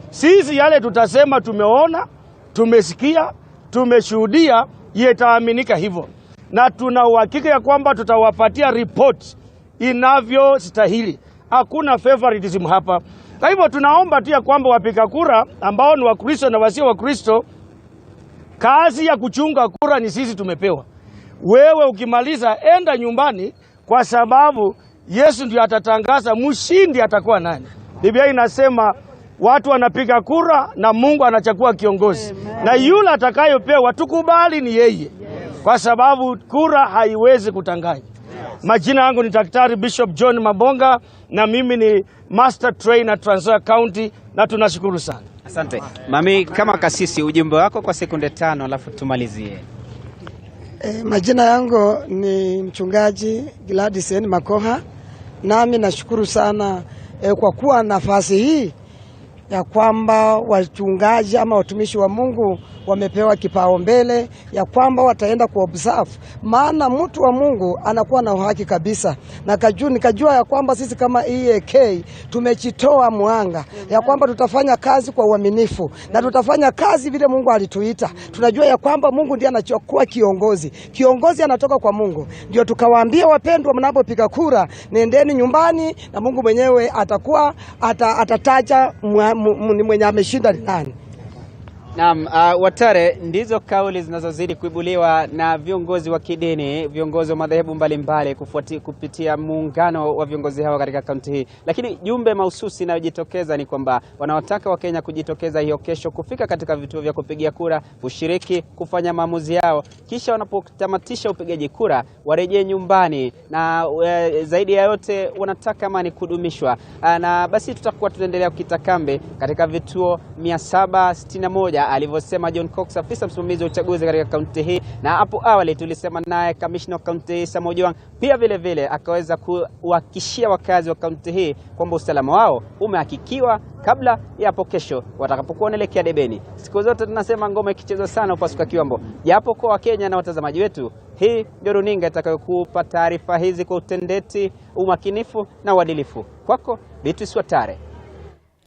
Sisi yale tutasema tumeona, tumesikia, tumeshuhudia, yetaaminika hivyo. Na tuna uhakika ya kwamba tutawapatia report inavyostahili. Hakuna favoritism hapa. Kwa hivyo tunaomba tu ya kwamba wapiga kura ambao ni Wakristo na wasio Wakristo, kazi ya kuchunga kura ni sisi tumepewa. Wewe ukimaliza enda nyumbani, kwa sababu Yesu ndiye atatangaza mshindi atakuwa nani. Biblia inasema watu wanapiga kura na Mungu anachagua kiongozi. Amen. Na yule atakayopewa tukubali ni yeye. Kwa sababu kura haiwezi kutanganya. Majina yangu ni Daktari Bishop John Mabonga na mimi ni Master Trainer Trans Nzoia County, na tunashukuru sana. Asante. Mami, kama kasisi, ujumbe wako kwa sekunde 5 alafu tumalizie. Majina yangu ni mchungaji Gladys Makoha, nami nashukuru sana kwa kuwa nafasi hii ya kwamba wachungaji ama watumishi wa Mungu wamepewa kipaumbele ya kwamba wataenda kuobserve, maana mtu wa Mungu anakuwa na haki kabisa. Na nikajua ya kwamba sisi kama EAK tumejitoa mwanga ya kwamba tutafanya kazi kwa uaminifu na tutafanya kazi vile Mungu alituita. Tunajua ya kwamba Mungu ndiye anachukua kiongozi. Kiongozi anatoka kwa Mungu. Ndio tukawaambia wapendwa, mnapopiga kura nendeni nyumbani na Mungu mwenyewe atakuwa atataja mwenye ameshinda ni nani. Naam, Watare, ndizo kauli zinazozidi kuibuliwa na viongozi wa kidini, viongozi wa madhehebu mbalimbali kupitia muungano wa viongozi hawa katika kaunti hii. Lakini jumbe mahususi inayojitokeza ni kwamba wanawataka Wakenya kujitokeza hiyo kesho, kufika katika vituo vya kupigia kura, kushiriki, kufanya maamuzi yao, kisha wanapotamatisha upigaji kura warejee nyumbani, na zaidi ya yote wanataka amani kudumishwa. Na basi tutakuwa tunaendelea kukita kambi katika vituo 761 haya alivyosema John Cox, afisa msimamizi wa uchaguzi katika kaunti hii, na hapo awali tulisema naye kamishna wa kaunti hii Samojwang, pia vile vile akaweza kuhakikishia wakazi wa kaunti hii kwamba usalama wao umehakikiwa kabla ya hapo kesho watakapokuwa wanaelekea debeni. Siku zote tunasema ngoma ikichezwa sana upasuka kiwambo. Japo kwa Wakenya na watazamaji wetu, hii ndio runinga itakayokupa taarifa hizi kwa utendeti, umakinifu na uadilifu. Kwako Beatrice Watare.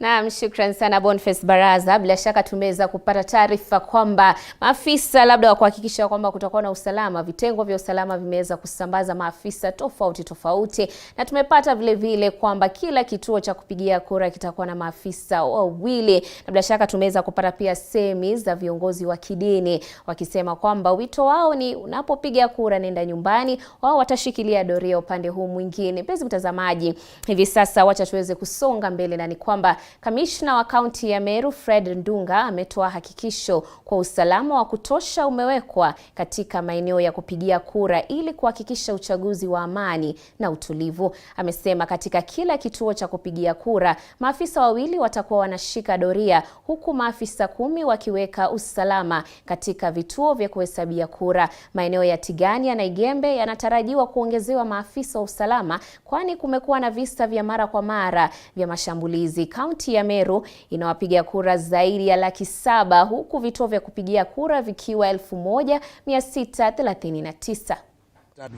Naam, shukran sana Boniface Baraza. Bila shaka tumeweza kupata taarifa kwamba maafisa labda wa kuhakikisha kwamba kutakuwa na usalama, vitengo vya usalama vimeweza kusambaza maafisa tofauti, na tumepata vile vile kwamba kila kituo cha kupigia kura kitakuwa na maafisa wawili. Na bila shaka tumeweza kupata pia semi za viongozi wa kidini wakisema kwamba wito wao ni unapopiga kura nenda nyumbani, wao watashikilia doria upande huu mwingine. Mpenzi mtazamaji, hivi sasa wacha tuweze kusonga mbele, na ni kwamba kamishna wa kaunti ya Meru Fred Ndunga ametoa hakikisho kwa usalama wa kutosha umewekwa katika maeneo ya kupigia kura ili kuhakikisha uchaguzi wa amani na utulivu. Amesema katika kila kituo cha kupigia kura maafisa wawili watakuwa wanashika doria, huku maafisa 10 wakiweka usalama katika vituo vya kuhesabia kura. Maeneo ya Tigania na Igembe yanatarajiwa kuongezewa maafisa wa usalama, kwani kumekuwa na visa vya mara kwa mara vya mashambulizi. Kaunti ya Meru inawapiga kura zaidi ya 700,000 huku vituo vya kupigia kura vikiwa 1639.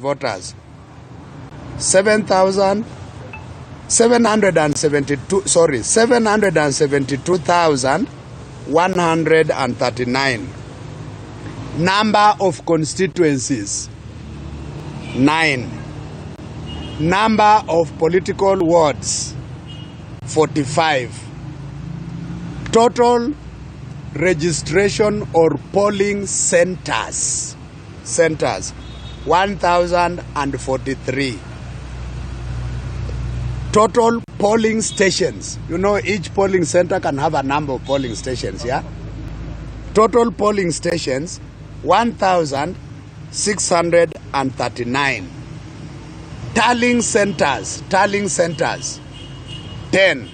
Voters 772,139. Number of constituencies 9. Number of political wards 45. Total registration or polling centers 1,043. Total polling stations, you know each polling center can have a number of polling stations, yeah? Total polling stations 1,639. Tallying centers 10,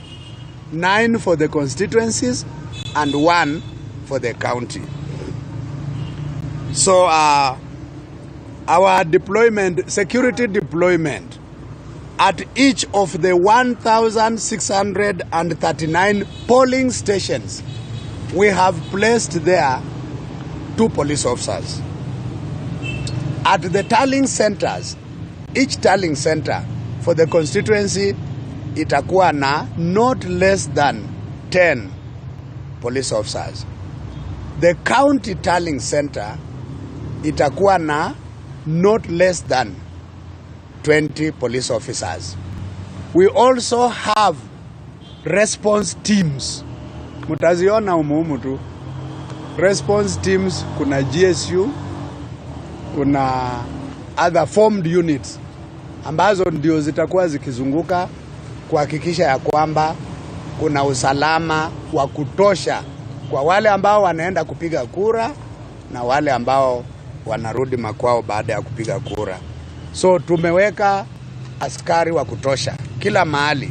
9 for the constituencies and 1 for the county. So our deployment, security deployment at each of the 1,639 polling stations, we have placed there 2 police officers. At the tallying centers, each tallying center for the constituency itakuwa na not less than 10 police officers. The county tallying center itakuwa na not less than 20 police officers. We also have response teams. Mutaziona umuhimu tu. Response teams, kuna GSU, kuna other formed units ambazo ndio zitakuwa zikizunguka kuhakikisha ya kwamba kuna usalama wa kutosha kwa wale ambao wanaenda kupiga kura na wale ambao wanarudi makwao baada ya kupiga kura. So tumeweka askari wa kutosha kila mahali.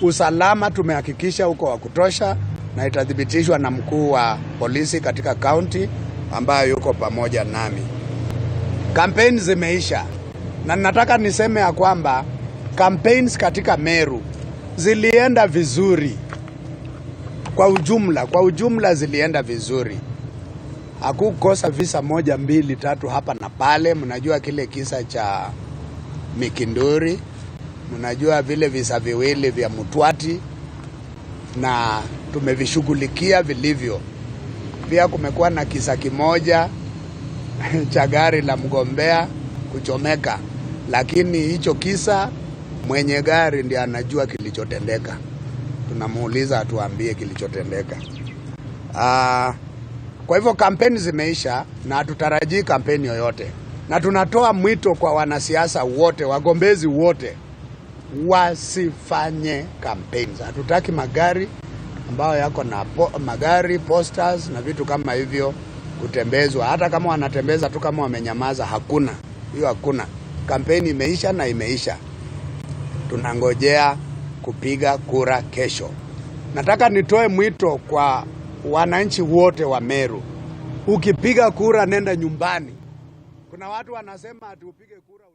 Usalama tumehakikisha uko wa kutosha na itathibitishwa na mkuu wa polisi katika county ambayo yuko pamoja nami. Campaigns zimeisha na nataka niseme ya kwamba campaigns katika Meru zilienda vizuri kwa ujumla zilienda vizuri. Hakukosa visa 1, 2, 3 hapa na pale. Mnajua kile kisa cha Mikinduri, mnajua vile visa viwili vya Mutwati, na tumevishughulikia vilivyo. Pia kumekuwa na kisa kimoja cha gari la mgombea kuchomeka, lakini hicho kisa mwenye gari ndiye anajua kilichotendeka. Tunamuuliza atuambie kilichotendeka. Kwa hivyo kampeni zimeisha na hatutarajii kampeni yoyote. Na tunatoa mwito kwa wanasiasa wote, wagombezi wote, wasifanye kampeni. Hatutaki magari ambayo yako na magari, posters na vitu kama hivyo kutembezwa. Hata kama wanatembeza tu kama wamenyamaza, hakuna. Hiyo hakuna. Kampeni imeisha na imeisha. Tunangojea kupiga kura kesho. Nataka nitoe mwito kwa wananchi wote wa Meru, ukipiga kura nenda nyumbani. Kuna watu wanasema ati upige kura.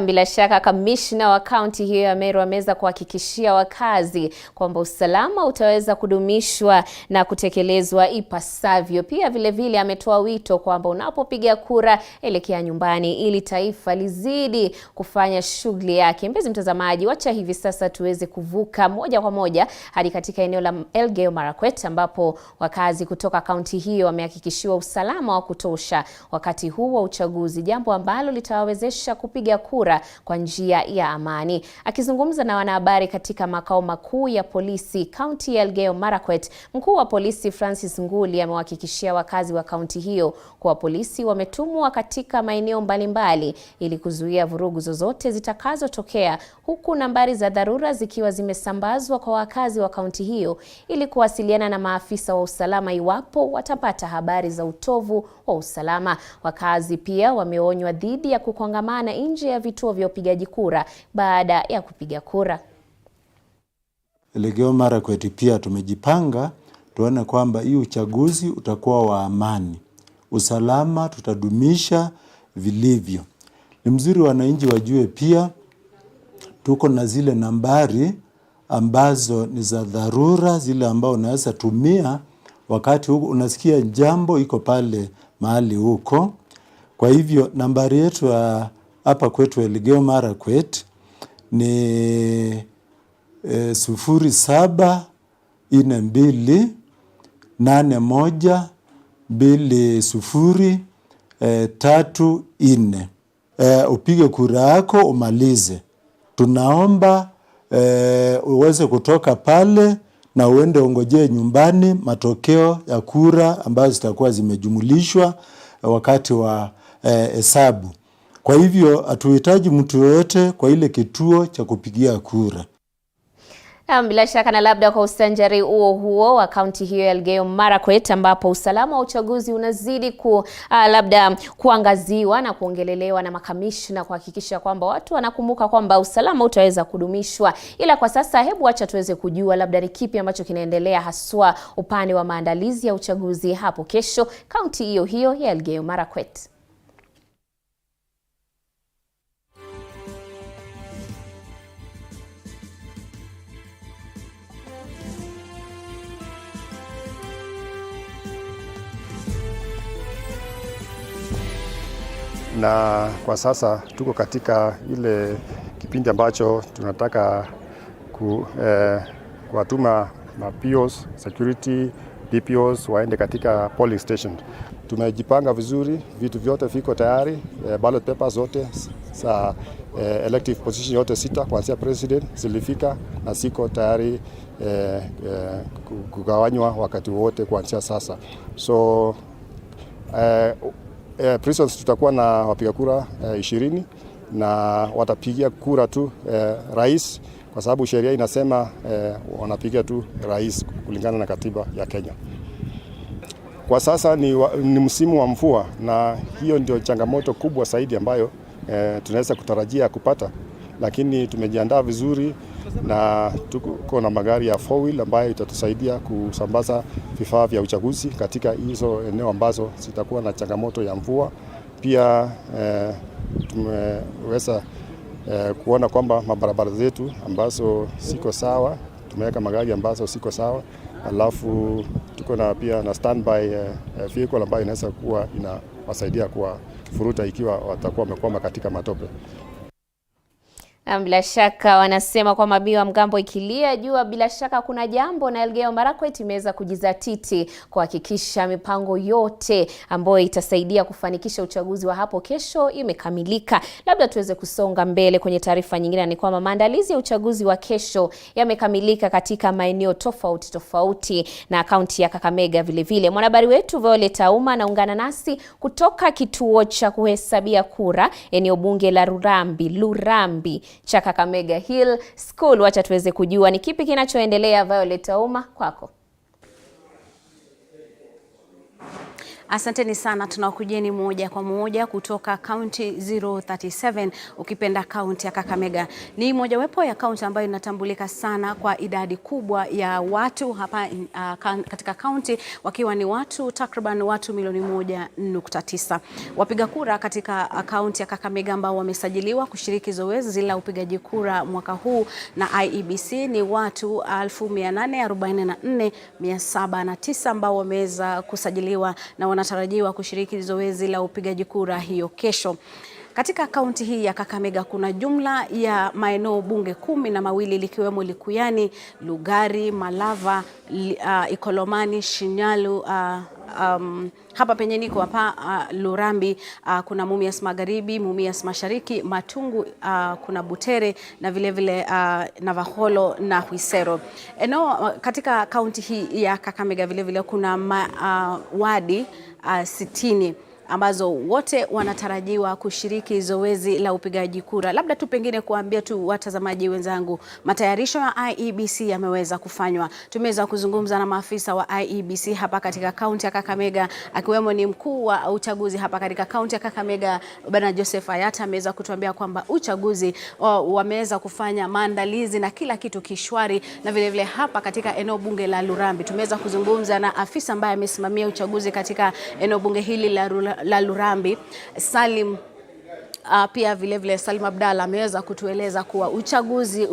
Bila shaka kamishna wa kaunti hiyo ya Meru ameweza kuhakikishia wakazi kwamba usalama utaweza kudumishwa na kutekelezwa ipasavyo. Pia vile vile ametoa wito kwamba unapopiga kura elekea nyumbani ili taifa lizidi kufanya shughuli yake. Mpenzi mtazamaji, wacha hivi sasa tuweze kuvuka moja kwa moja hadi katika eneo la Elgeyo Marakwet ambapo wakazi kutoka kaunti hiyo wamehakikishiwa usalama wa kutosha wakati huu wa uchaguzi, jambo ambalo litawawezesha kupiga kura kwa njia ya amani. Akizungumza na wanahabari katika makao makuu ya polisi kaunti ya Elgeyo Marakwet, mkuu wa polisi Francis Nguli amewahakikishia wakazi wa kaunti hiyo kuwa polisi wametumwa katika maeneo mbalimbali ili kuzuia vurugu zozote zitakazotokea, huku nambari za dharura zikiwa zimesambazwa kwa wakazi wa kaunti hiyo ili kuwasiliana na maafisa wa usalama iwapo watapata habari za utovu wa usalama. Wakazi pia wameonywa dhidi ya kukongamana nje ya vituo vya upigaji kura baada ya kupiga kura. Elgeyo Marakwet pia tumejipanga tuone kwamba hii uchaguzi utakuwa wa amani. Usalama tutadumisha vilivyo. Ni mzuri wananchi wajue pia tuko na zile nambari ambazo ni za dharura, zile ambao unaweza tumia wakati huko unasikia jambo iko pale mahali huko. Kwa hivyo nambari yetu hapa kwetu Elgeyo Marakwet ni 0742812034. Upige kura yako umalize. Tunaomba uweze kutoka pale na uende ongojee nyumbani matokeo ya kura ambazo zitakuwa zimejumulishwa wakati wa hesabu. Kwa hivyo hatuhitaji mtu yoyote kwa ile kituo cha kupigia kura. Bila shaka na labda kwa usanjari huo wa kaunti hiyo ya Elgeyo Marakwet ambapo usalama wa uchaguzi unazidi labda kuangaziwa na kuongelelewa na makamishna kuhakikisha kwamba watu wanakumbuka kwamba usalama utaweza kudumishwa. Ila kwa sasa hebu acha tuweze kujua labda ni kipi ambacho kinaendelea haswa upande wa maandalizi ya uchaguzi hapo kesho kaunti hiyo ya Elgeyo Marakwet. Na kwa sasa tuko katika ile kipindi ambacho tunataka kuwatuma POs, security, DPOs waende katika polling station. Tumejipanga vizuri, vitu vyote viko tayari, ballot papers zote za elective position yote 6 kuanzia president zilifika na siko tayari kugawanywa wakati wote kuanzia sasa. So prisons tutakuwa na wapiga kura 20 na watapigia kura tu rais kwa sababu sheria inasema wanapigia tu rais kulingana na katiba ya Kenya. Kwa sasa ni msimu wa mvua na hiyo ndio changamoto kubwa zaidi ambayo tunaweza kutarajia kupata, lakini tumejiandaa vizuri na tuko na magari ya 4-wheel ambayo itatusaidia kusambaza vifaa vya uchaguzi katika hizo eneo ambazo zitakuwa na changamoto ya mvua. Pia tumeweza kuona kwamba mabarabara zetu ambazo siko sawa, tumeweka magari ambazo siko sawa, alafu tuko na pia na standby vehicle ambayo inaweza kuwa inawasaidia kwa furuta ikiwa watakuwa wamekwama katika matope. Bila shaka wanasema kwa mabiwa mgambo ikilia jua, bila shaka kuna jambo, na Elgeyo Marakwet imeweza kujizatiti kuhakikisha mipango yote ambayo itasaidia kufanikisha uchaguzi wa hapo kesho imekamilika. Labda tuweze kusonga mbele kwenye taarifa nyingine, ni kwamba maandalizi ya uchaguzi wa kesho yamekamilika katika maeneo tofauti na kaunti ya Kakamega vile vile. Mwanahabari wetu Violeta Uma anaungana nasi kutoka kituo cha kuhesabia kura eneo bunge la Lurambi cha Kakamega Hill School. Wacha tuweze kujua ni kipi kinachoendelea. Violeta Uma, kwako. Asanteni sana, tunakujeni moja kwa moja kutoka County 037, ukipenda County ya Kakamega. Ni mojawapo ya county ambayo inatambulika sana kwa idadi kubwa ya watu hapa katika county, wakiwa ni watu takriban watu milioni 1.9. Wapiga kura katika county ya Kakamega ambao wamesajiliwa kushiriki zoezi la upigaji kura mwaka huu na IEBC ni watu 1844,709 ambao wameweza kusajiliwa na wanatarajiwa kushiriki zoezi la upigaji kura hiyo kesho. Katika kaunti hii ya Kakamega kuna jumla ya maeneo bunge 12 likiwemo Likuyani, Lugari, Malava, Ikolomani, Shinyalu, hapa penye niko hapa Lurambi, kuna Mumias Magharibi, Mumias Mashariki, Matungu, kuna Butere na vile vile Navaholo na Huisero. Eneo katika kaunti hii ya Kakamega vile vile kuna wadi 60 ambazo wote wanatarajiwa kushiriki zoezi la upigaji kura. Labda tu pengine kuambia tu watazamaji wenzangu, matayarisho ya IEBC yameweza kufanywa. Tumeweza kuzungumza na maafisa wa IEBC hapa katika kaunti ya Kakamega, akiwemo ni mkuu wa uchaguzi hapa katika kaunti ya Kakamega, Bwana Joseph Ayata, ameweza kutuambia kwamba uchaguzi wameweza kufanya maandalizi na kila kitu kishwari, na vile vile hapa katika eneo bunge la Lurambi tumeweza kuzungumza na afisa ambaye amesimamia uchaguzi katika eneo bunge hili la Lurambi, Salim. Pia vile vile Salim Abdalla ameweza kutueleza kuwa uchaguzi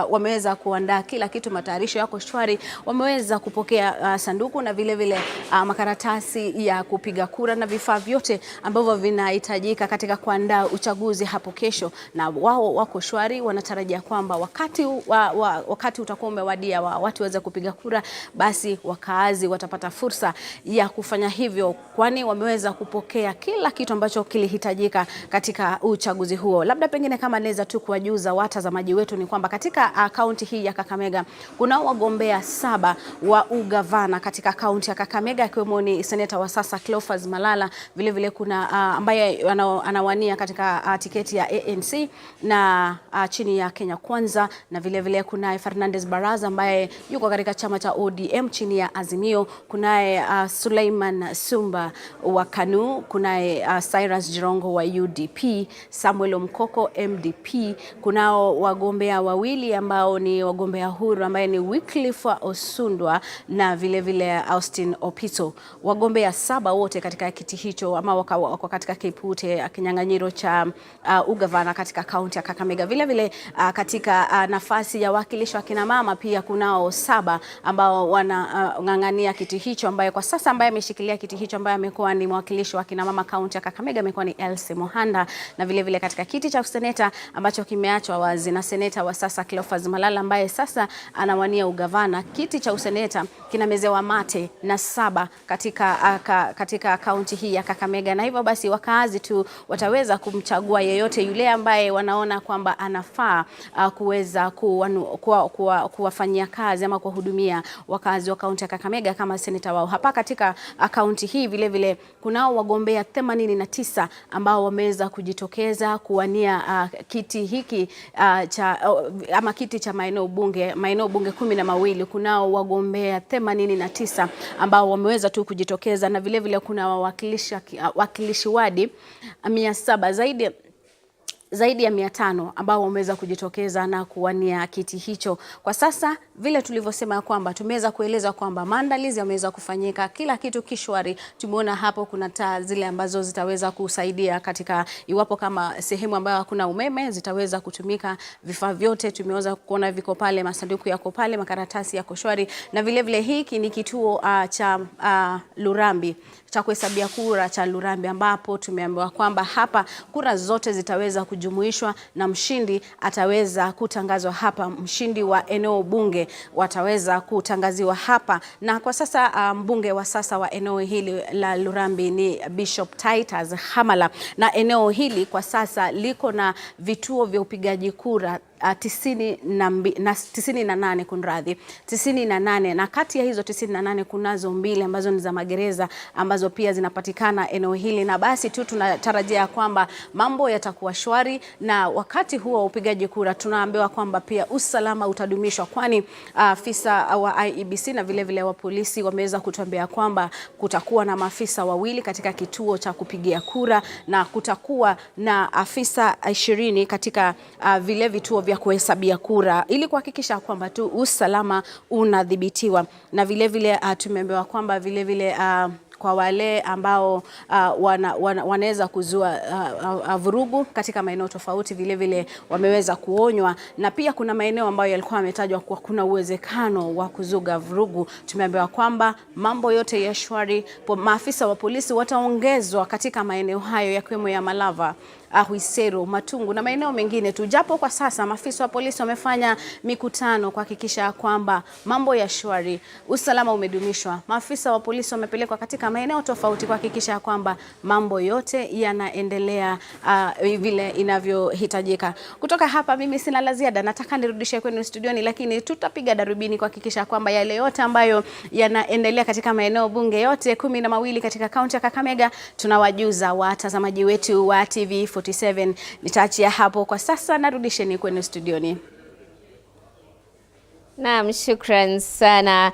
wameweza kuandaa kila kitu, matayarisho yako shwari, wameweza kupokea sanduku na vile vile makaratasi ya kupiga kura na vifaa vyote ambavyo vinahitajika katika kuandaa uchaguzi hapo kesho, na wao wako shwari. Wanatarajia kwamba wakati utakuwa umewadia wa watu waweze kupiga kura, basi wakaazi watapata fursa ya kufanya hivyo, kwani wameweza kupokea kila kitu ambacho kilihitajika katika uchaguzi huo. Labda pengine kama naweza tu kuwajuza watazamaji wetu ni kwamba katika kaunti hii ya Kakamega kuna wagombea 7 wa ugavana katika kaunti ya Kakamega, akiwemo ni seneta wa sasa Cleophas Malala, vile vile kuna ambaye anawania katika tiketi ya ANC na chini ya Kenya Kwanza, na vile vile kuna Fernandez Baraza ambaye yuko katika chama cha ODM chini ya Azimio, kunaye Suleiman Sumba wa KANU, kunaye Cyrus Jirongo wa UDP, Samuel Mkoko MDP, kunao wagombea wawili ambao ni wagombea huru ambaye ni Wycliffe Osundwa na vile vile Austin Opito. Wagombea 7 wote katika kiti hicho ama wako katika kipute kinyang'anyiro cha ugavana katika kaunti ya Kakamega. Vile vile katika nafasi ya wakilishi wa kina mama pia kunao 7 ambao wanang'ang'ania kiti hicho, ambaye kwa sasa ambaye ameshikilia kiti hicho ambaye amekuwa ni mwakilishi wa kina mama kaunti ya Kakamega amekuwa ni Elsie Mohanda, na vile vile katika kiti cha seneta ambacho kimeachwa wazi na seneta wa sasa Cleophas Malala ambaye sasa anawania ugavana, kiti cha useneta kinamezewa mate na 7 katika kaunti hii ya Kakamega, na hivyo basi wakaazi tu wataweza kumchagua yeyote yule ambaye wanaona kwamba anafaa kuweza kuwafanyia kazi ama kuwahudumia wakazi wa kaunti ya Kakamega kama seneta wao. Hapa katika kaunti hii vile vile kunao wagombea 89 ambao wameweza kujitokeza kuwania kiti hiki ama kiti cha maeneo bunge 12. Kunao wagombea 89 ambao wameweza tu kujitokeza, na vile vile kuna wakilishi wadi 700 zaidi ya 500 ambao wameweza kujitokeza na kuwania kiti hicho. Kwa sasa vile tulivyosema kwamba tumeweza kueleza kwamba maandalizi yameweza kufanyika, kila kitu kishwari. Tumeona hapo kuna taa zile ambazo zitaweza kusaidia katika iwapo kama sehemu ambayo hakuna umeme zitaweza kutumika, vifaa vyote tumeweza kuona viko pale, masanduku yako pale, makaratasi yako shwari, na vile vile hiki ni kituo cha Lurambi cha kuhesabia kura cha Lurambi, ambapo tumeambiwa kwamba hapa kura zote zitaweza kujumuishwa na mshindi ataweza kutangazwa hapa. Mshindi wa eneo bunge wataweza kutangaziwa hapa, na kwa sasa mbunge wa sasa wa eneo hili la Lurambi ni Bishop Titus Hamala, na eneo hili kwa sasa liko na vituo vya upigaji kura 98 na kati ya hizo 98 kunazo 2 ambazo ni za magereza ambazo pia zinapatikana eneo hili, na basi tu tunatarajia kwamba mambo yatakuwa shwari, na wakati huo wa upigaji kura tunaambiwa kwamba pia usalama utadumishwa, kwani afisa wa IEBC na vile wa polisi wameweza kutuambia kwamba kutakuwa na maafisa 2 katika kituo cha kupigia kura na kutakuwa na afisa 20 katika vile vituo vya kuhesabia kura ili kuhakikisha kwamba tu usalama unadhibitiwa. Na vile tumeambiwa kwamba vile kwa wale ambao wanaweza kuzua vurugu katika maeneo tofauti vile wameweza kuonywa, na pia kuna maeneo ambayo yalikuwa yametajwa kwa kuna uwezekano wa kuzuga vurugu. Tumeambiwa kwamba mambo yote ya shwari. Maafisa wa polisi wataongezwa katika maeneo hayo yakiwemo ya Malava, Ahuisero, Matungu na maeneo mengine tu, japo kwa sasa maafisa wa polisi wamefanya mikutano kuhakikisha kwamba mambo ya shwari, usalama umedumishwa. Maafisa wa polisi wamepelekwa katika maeneo tofauti kuhakikisha kwamba mambo yote yanaendelea vile inavyohitajika. Kutoka hapa mimi sina la ziada, nataka nirudishe kwenu studioni, lakini tutapiga darubini kuhakikisha kwamba yale yote ambayo yanaendelea katika maeneo bunge yote 12 katika kaunti ya Kakamega tunawajuza watazamaji wetu wa TV 47. Nitaachia hapo kwa sasa, narudisheni kwenu studioni. Naam, shukran sana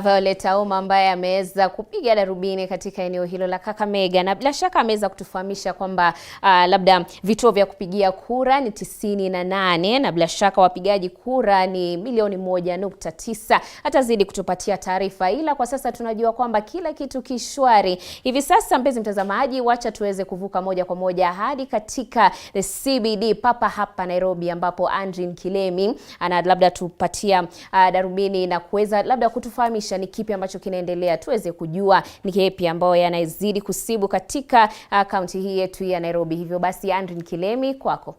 Violet Auma ambaye ameweza kupiga darubini katika eneo hilo la Kakamega, na bila shaka ameweza kutufahamisha kwamba labda vituo vya kupigia kura ni 98 na bila shaka wapigaji kura ni milioni 1.9. Atazidi kutupatia taarifa, ila kwa sasa tunajua kwamba kila kitu kishwari. Hivi sasa mpenzi mtazamaji, wacha tuweze kuvuka moja kwa moja hadi katika the CBD papa hapa Nairobi, ambapo Andrin Kilemi ana labda tupatia darubini na kuweza labda kutufahamisha ni kipi ambacho kinaendelea, tuweze kujua ni kipi ambao yanazidi kusibu katika kaunti hii yetu ya Nairobi. Hivyo basi Andrin Kilemi, kwako.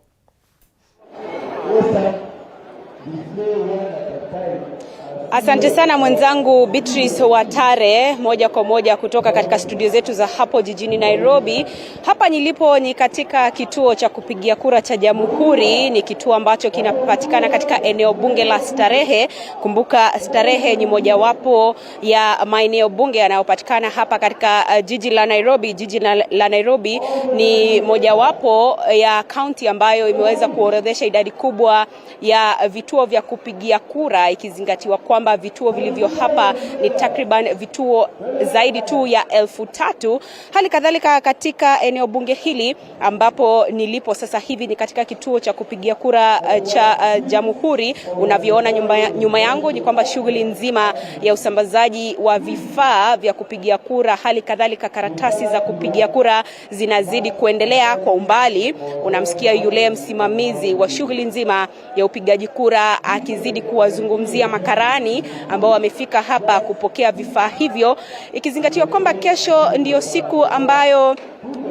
Asante sana mwenzangu Beatrice Watare, moja kwa moja kutoka katika studio zetu za hapo jijini Nairobi. Hapa nilipo ni katika kituo cha kupigia kura cha Jamhuri. Ni kituo ambacho kinapatikana katika eneo bunge la Starehe. Kumbuka Starehe ni mojawapo ya maeneo bunge yanayopatikana hapa katika jiji la Nairobi. Jiji la Nairobi ni mojawapo ya kaunti ambayo imeweza kuorodhesha idadi kubwa ya vituo vya kupigia kura, ikizingatiwa kwamba vituo vilivyo hapa ni takriban vituo zaidi tu ya 1000. Hali kadhalika katika eneo bunge hili ambapo nilipo sasa hivi ni katika kituo cha kupigia kura cha Jamhuri. Unavyoona nyuma yangu ni kwamba shughuli nzima ya usambazaji wa vifaa vya kupigia kura, hali kadhalika karatasi za kupigia kura zinazidi kuendelea. Kwa umbali unamsikia yule msimamizi wa shughuli nzima ya upigaji kura akizidi kuwazungumzia makarani ambao wamefika hapa kupokea vifaa hivyo, ikizingatiwa kwamba kesho ndiyo siku ambayo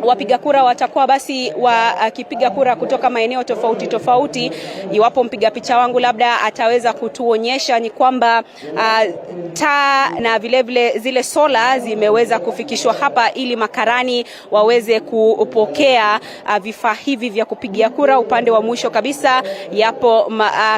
wapiga kura watakuwa basi wakipiga kura kutoka maeneo tofauti. Iwapo mpiga picha wangu labda ataweza kutuonyesha ni kwamba taa na vile zile sola zimeweza kufikishwa hapa ili makarani waweze kupokea vifaa hivi vya kupigia kura. Upande wa mwisho kabisa yapo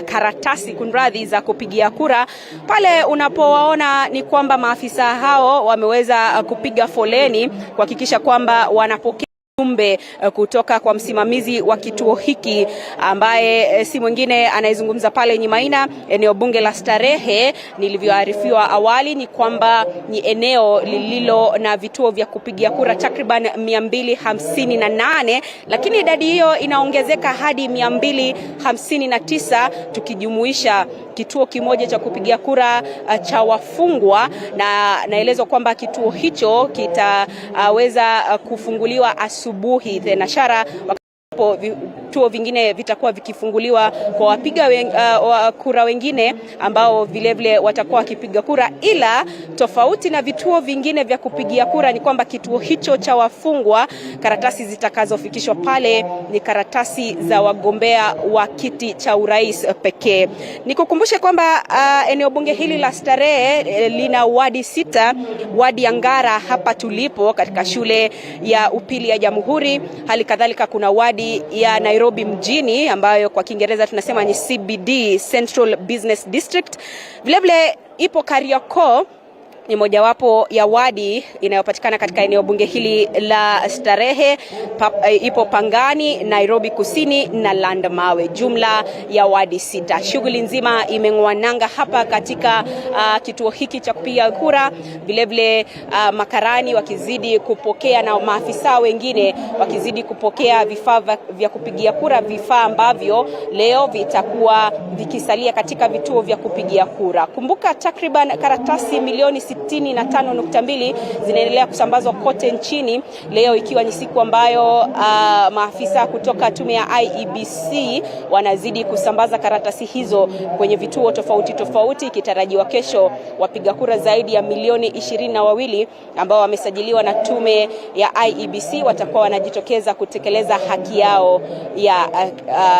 karatasi kunradhi za kupigia kura. Pale unapowaona ni kwamba maafisa hao wameweza kupiga foleni kuhakikisha kwamba wanapokea ujumbe kutoka kwa msimamizi wa kituo hiki ambaye si mwingine anayezungumza pale Nyimaina, eneo bunge la Starehe. Nilivyoarifiwa awali ni kwamba ni eneo lililo na vituo vya kupigia kura takriban 258, lakini idadi hiyo inaongezeka hadi 259 tukijumuisha kituo kimoja cha kupigia kura cha wafungwa, na naelezwa kwamba kituo hicho kitaweza kufunguliwa asubuhi thenashara, vituo vingine vitakuwa vikifunguliwa kwa wapiga kura wengine ambao vile watakuwa wakipiga kura. Ila tofauti na vituo vingine vya kupigia kura ni kwamba kituo hicho cha wafungwa, karatasi zitakazofikishwa pale ni karatasi za wagombea wa kiti cha urais pekee. Nikukumbushe kwamba eneo bunge hili la Starehe lina wadi 6, wadi ya Ngara hapa tulipo katika shule ya upili ya Jamhuri. Hali kadhalika kuna wadi ya Nairobi mjini, ambayo kwa Kiingereza tunasema ni CBD, Central Business District. Vilevile ipo Kariakoo, ni mojawapo ya wadi inayopatikana katika eneo bunge hili la Starehe. Ipo Pangani, Nairobi Kusini na Landamawe, jumla ya wadi 6. Shughuli nzima imeng'wananga hapa katika kituo hiki cha kupiga kura. Vilevile makarani wakizidi kupokea na maafisa wengine wakizidi kupokea vifaa vya kupigia kura, vifaa ambavyo leo vitakuwa vikisalia katika vituo vya kupigia kura. Kumbuka takriban karatasi milioni 65.2 zinaendelea kusambazwa kote nchini leo, ikiwa ni siku ambayo maafisa kutoka tume ya IEBC wanazidi kusambaza karatasi hizo kwenye vituo tofauti tofauti, ikitarajiwa kesho wapiga kura zaidi ya milioni 22 ambao wamesajiliwa na tume ya IEBC watakuwa wanajitokeza kutekeleza haki yao ya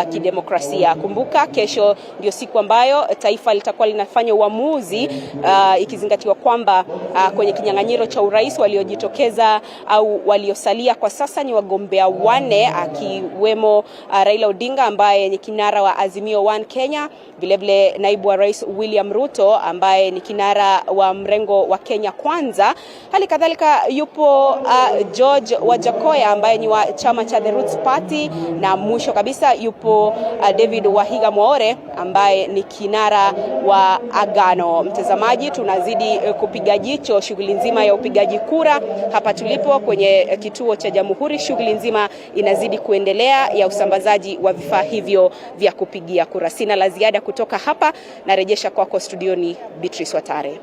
kidemokrasia. Kumbuka kesho ndio siku ambayo taifa litakuwa linafanya uamuzi, ikizingatiwa kwamba kwenye kinyang'anyiro cha urais waliojitokeza au waliosalia kwa sasa ni wagombea 4, akiwemo Raila Odinga ambaye ni kinara wa Azimio One Kenya, vilevile naibu wa rais William Ruto ambaye ni kinara wa mrengo wa Kenya Kwanza. Hali kadhalika yupo George Wajakoya ambaye ni wa chama cha The Roots Party, na mwisho kabisa yupo David Vihiga Kakamega ambaye ni kinara wa Agano. Mtazamaji, tunazidi kupiga jicho shughuli nzima ya upigaji kura hapa tulipo kwenye kituo cha Jamhuri. Shughuli nzima inazidi kuendelea ya usambazaji wa vifaa hivyo vya kupigia kura. Sina la ziada kutoka hapa, narejesha kwako studioni Beatrice Watare.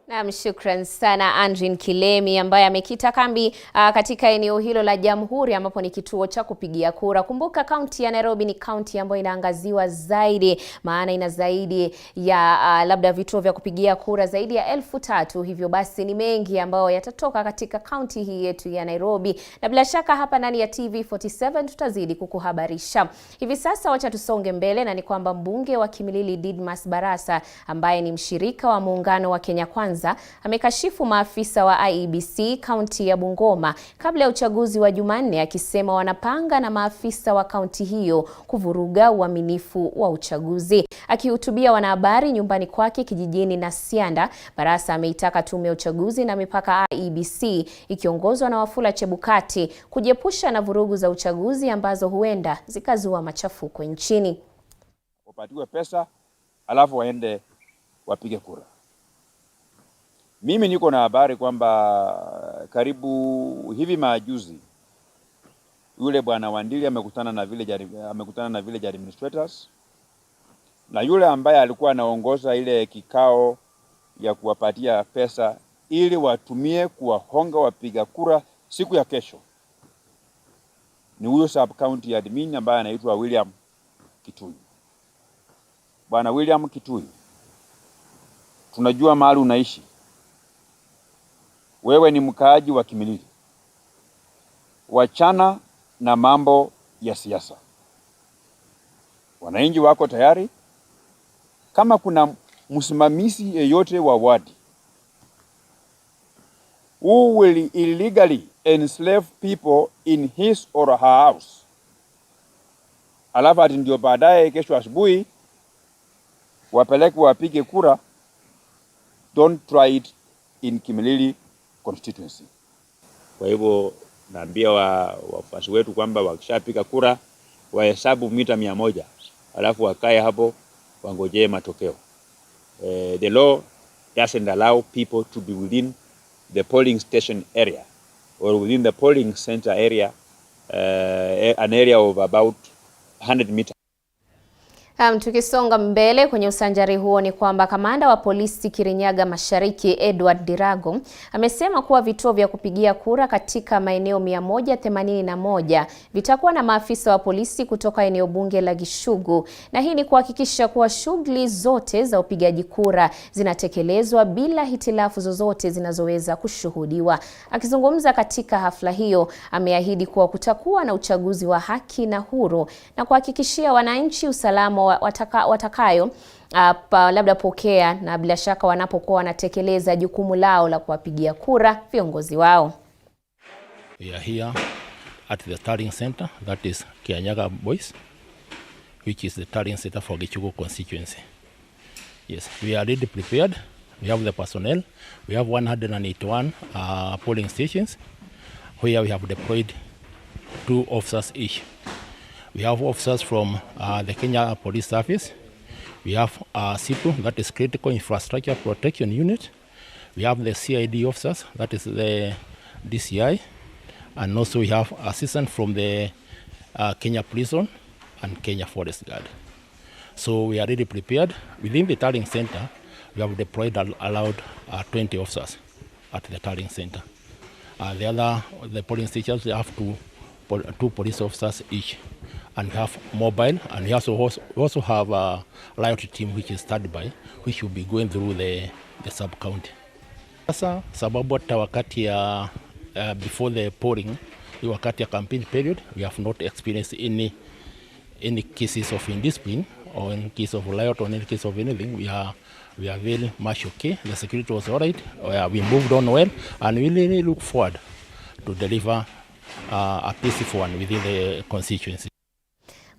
Naam, shukran sana Andrin Kilemi ambaye amekita kambi katika eneo hilo la Jamhuri ambapo ni kituo cha kupigia kura. Kumbuka kaunti ya Nairobi ni kaunti ambayo inaangaziwa zaidi, maana ina zaidi ya labda vituo vya kupigia kura zaidi ya 3,000. Hivyo basi ni mengi ambayo yatatoka katika kaunti hii yetu ya Nairobi, na bila shaka hapa ndani ya TV47 tutazidi kukuhabarisha. Hivi sasa wacha tusonge mbele, na ni kwamba mbunge wa Kimilili Didmas Barasa ambaye ni mshirika wa muungano wa Kenya Kwanza amekashifu maafisa wa IEBC kaunti ya Bungoma kabla ya uchaguzi wa Jumanne, akisema wanapanga na maafisa wa kaunti hiyo kuvuruga uaminifu wa uchaguzi. Akihutubia wanahabari nyumbani kwake kijijini Nasianda, Barasa ameitaka tume ya uchaguzi na mipaka IEBC ikiongozwa na Wafula Chebukati kujiepusha na vurugu za uchaguzi ambazo huenda zikazua machafuko nchini. Wapatiwe pesa alafu waende wapige kura. Mimi niko na habari kwamba karibu hivi majuzi yule bwana Wandili amekutana na village administrators, na yule ambaye alikuwa anaongoza ile kikao ya kuwapatia pesa ili watumie kuwahonga wapiga kura siku ya kesho ni huyo sub county admin ambaye anaitwa William Kitui. Bwana William Kitui, tunajua mahali unaishi. Wewe ni mkaaji wa Kimilili. Wachana na mambo ya siasa. Wananchi wako tayari. Kama kuna msimamizi yeyote wa wadi who will illegally enslave people in his or her house, alafu ati ndio baadaye kesho asubuhi wapeleke wapige kura, don't try it in Kimilili constituency. Kwa hivyo naambia wafuasi wetu kwamba wakishapiga kura wahesabu mita 100 alafu wakae hapo wangojee matokeo. The law doesn't allow people to be within the polling station area or within the polling center area, an area of about 100 meters. Tukisonga mbele kwenye usanjari huo ni kwamba kamanda wa polisi Kirinyaga Mashariki Edward Dirago amesema kuwa vituo vya kupigia kura katika maeneo 181 vitakuwa na maafisa wa polisi kutoka eneo bunge la Gishugu, na hii ni kuhakikisha kuwa shughuli zote za upigaji kura zinatekelezwa bila hitilafu zozote zinazoweza kushuhudiwa. Akizungumza katika hafla hiyo, ameahidi kuwa kutakuwa na uchaguzi wa haki na huru na kuhakikishia wananchi usalama watakayo labda pokea, na bila shaka wanapokuwa wanatekeleza jukumu lao la kuwapigia kura viongozi wao. We are here at the tallying center, that is Kianyaga Boys, which is the tallying center for Gichugu constituency. Yes, we are already prepared. We have the personnel. We have 181 polling stations where we have deployed 2 officers each. We have officers from the Kenya Police Service. We have CIPU, that is Critical Infrastructure Protection Unit. We have the CID officers, that is the DCI. And also we have assistance from the Kenya Prison and Kenya Forest Guard. So we are already prepared. Within the tallying center, we have deployed allowed 20 officers at the tallying center. The polling stations, they have two police officers each. And we have mobile, and we also have a riot team which is standby, which will be going through the sub-county. Sasa sababu hata wakati ya before the polling, wakati ya campaign period, we have not experienced any cases of indiscipline or in case of riot or any case of anything. We are very much okay. The security was all right. We moved on well, and we really look forward to deliver a peaceful one within the constituency.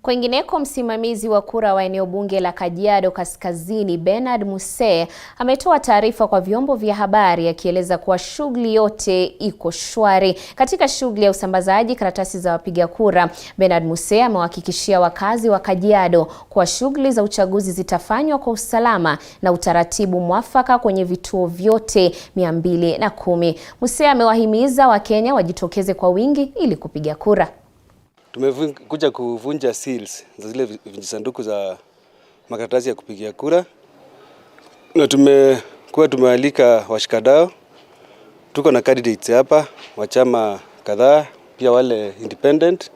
Kwingineko, msimamizi wa kura wa eneo bunge la Kajiado Kaskazini Bernard Muse ametoa taarifa kwa vyombo vya habari akieleza kuwa shughuli yote iko shwari. Katika shughuli ya usambazaji karatasi za wapiga kura, Bernard Muse amewahakikishia wakazi wa Kajiado kuwa shughuli za uchaguzi zitafanywa kwa usalama na utaratibu mwafaka kwenye vituo vyote 210. Muse amewahimiza Wakenya wajitokeze kwa wingi ili kupiga kura. Tumekuja kuvunja seals za zile vijisanduku za makaratasi ya kupigia kura, na tumealika washikadau. Tuko na candidates hapa wa chama kadhaa, pia wale independent.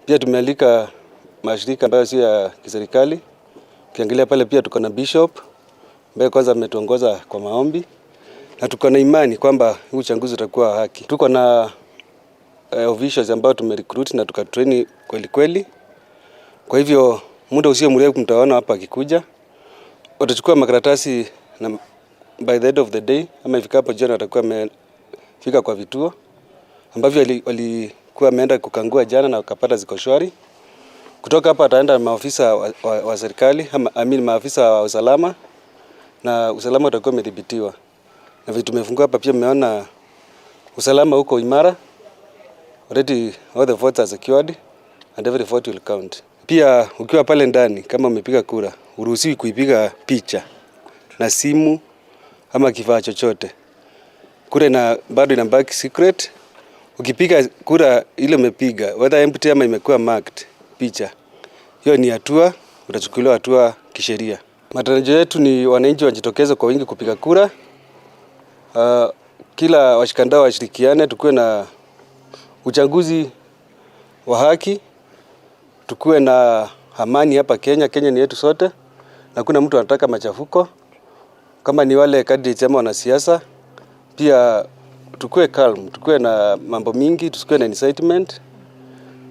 Pia tumealika mashirika ambayo sio ya kiserikali. Ukiangalia pale pia tuko na bishop ambaye kwanza ametuongoza kwa maombi, na tuko na imani kwamba uchaguzi utakuwa haki. Tuko na officials ambao tumerecruit na tukatrain kweli. Kwa hivyo muda usio mrefu mtaona hapa akikuja. Watachukua makaratasi na by the end of the day ama ifikapo jioni watakuwa wamefika kwa vituo ambavyo walikuwa wameenda kukangua jana na wakapata ziko shwari. Kutoka hapa ataenda maafisa wa serikali maafisa wa usalama, na usalama utakuwa umedhibitiwa. Na vitu tumefungua hapa pia mmeona usalama huko imara. Already all the votes are secured and every vote will count. Pia ukiwa pale ndani kama umepiga kura, uruhusiwi kuipiga picha na simu ama kifaa chochote. Kura bado inabaki secret. Ukipiga kura ile umepiga, whether empty ama imekuwa marked picha, hiyo ni hatua, utachukuliwa hatua kisheria. Matarajio yetu ni wananchi wajitokeze kwa wingi kupiga kura. Kila washikandao washirikiane, tukuwe na uchaguzi wa haki, tukuwe na amani hapa Kenya. Kenya ni yetu sote, na kuna mtu anataka machafuko. Kama ni wale candidates ama wanasiasa, pia tukuwe calm, tukuwe na mambo mingi, tusikue na incitement.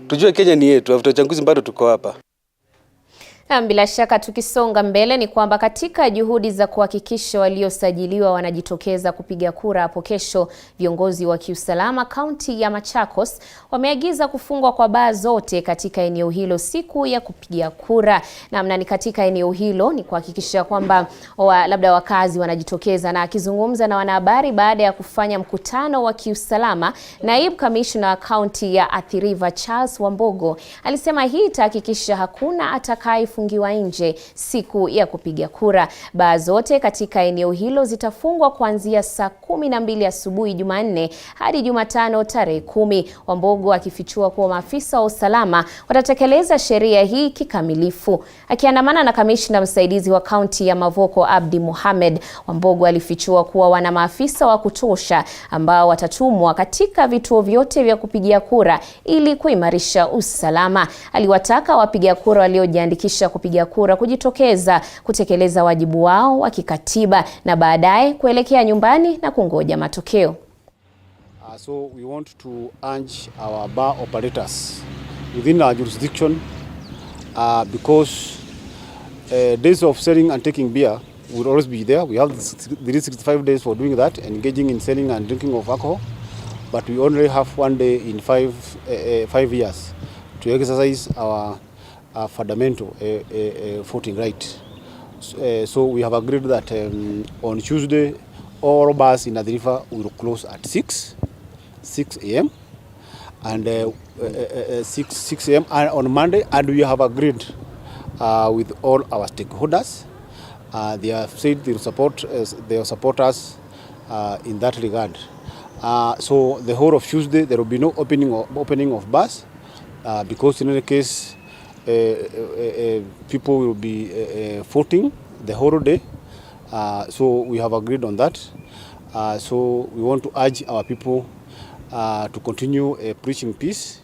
Tujue Kenya ni yetu, after uchaguzi bado tuko hapa. Bila shaka tukisonga mbele ni kwamba katika juhudi za kuhakikisha waliosajiliwa wanajitokeza kupiga kura hapo kesho, viongozi wa kiusalama kaunti ya Machakos wameagiza kufungwa kwa baa zote katika eneo hilo siku ya kupiga kura. Na ni katika eneo hilo ni kuhakikisha kwamba labda wakazi wanajitokeza. Na akizungumza na wanahabari baada ya kufanya mkutano wa kiusalama, naibu kamishna wa kaunti ya Athi River Charles Wambogo alisema hii itahakikisha hakuna atakayefungiwa nje siku ya kupiga kura. Baa zote katika eneo hilo zitafungwa kuanzia saa 12 asubuhi Jumanne hadi Jumatano tarehe 10. Wambogo akifichua kuwa maafisa wa usalama watatekeleza sheria hii kikamilifu. Akiandamana na kamishna msaidizi wa kaunti ya Mavoko Abdi Mohamed, Wambogo alifichua kuwa wana maafisa wa kutosha ambao watatumwa katika vituo vyote vya kupigia kura ili kuimarisha usalama. Aliwataka wapiga kura waliojiandikisha kupiga kura kujitokeza kutekeleza wajibu wao wa kikatiba na baadaye kuelekea nyumbani na kungoja matokeo. So we want to urge our bar operators within our jurisdiction because days of selling and taking beer will always be there. We have 365 days for doing that, engaging in selling and drinking of alcohol. but we only have 1 day in 5 years to exercise our fundamental voting right. So we have agreed that on Tuesday, all bars in Athi River will close at 6 a.m. and 6 a.m. on Monday, and we have agreed with all our stakeholders. They have said they will support us in that regard. So the whole of Tuesday there will be no opening of bars because in any case people will be voting the whole day. So we have agreed on that. So we want to urge our people to continue preaching peace.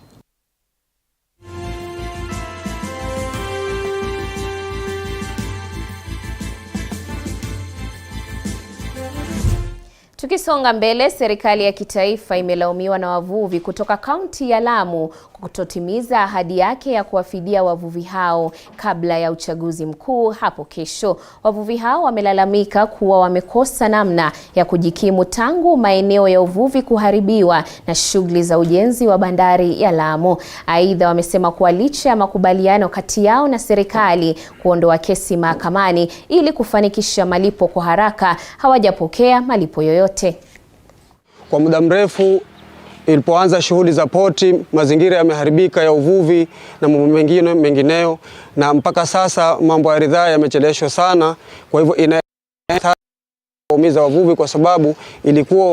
Tukisonga mbele, serikali ya kitaifa imelaumiwa na wavuvi kutoka kaunti ya Lamu kutotimiza ahadi yake ya kuwafidia wavuvi hao kabla ya uchaguzi mkuu hapo kesho. Wavuvi hao wamelalamika kuwa wamekosa namna ya kujikimu tangu maeneo ya uvuvi kuharibiwa na shughuli za ujenzi wa bandari ya Lamu. Aidha, wamesema kuwa licha ya makubaliano kati yao na serikali kuondoa kesi mahakamani ili kufanikisha malipo kwa haraka, hawajapokea malipo yoyote. Kwa muda mrefu ilipoanza shughuli za poti, mazingira yameharibika ya uvuvi na mambo mengineyo, na mpaka sasa mambo ya ridhaa yamecheleshwa sana. Kwa hivyo inaumiza wavuvi kwa sababu ilikuwa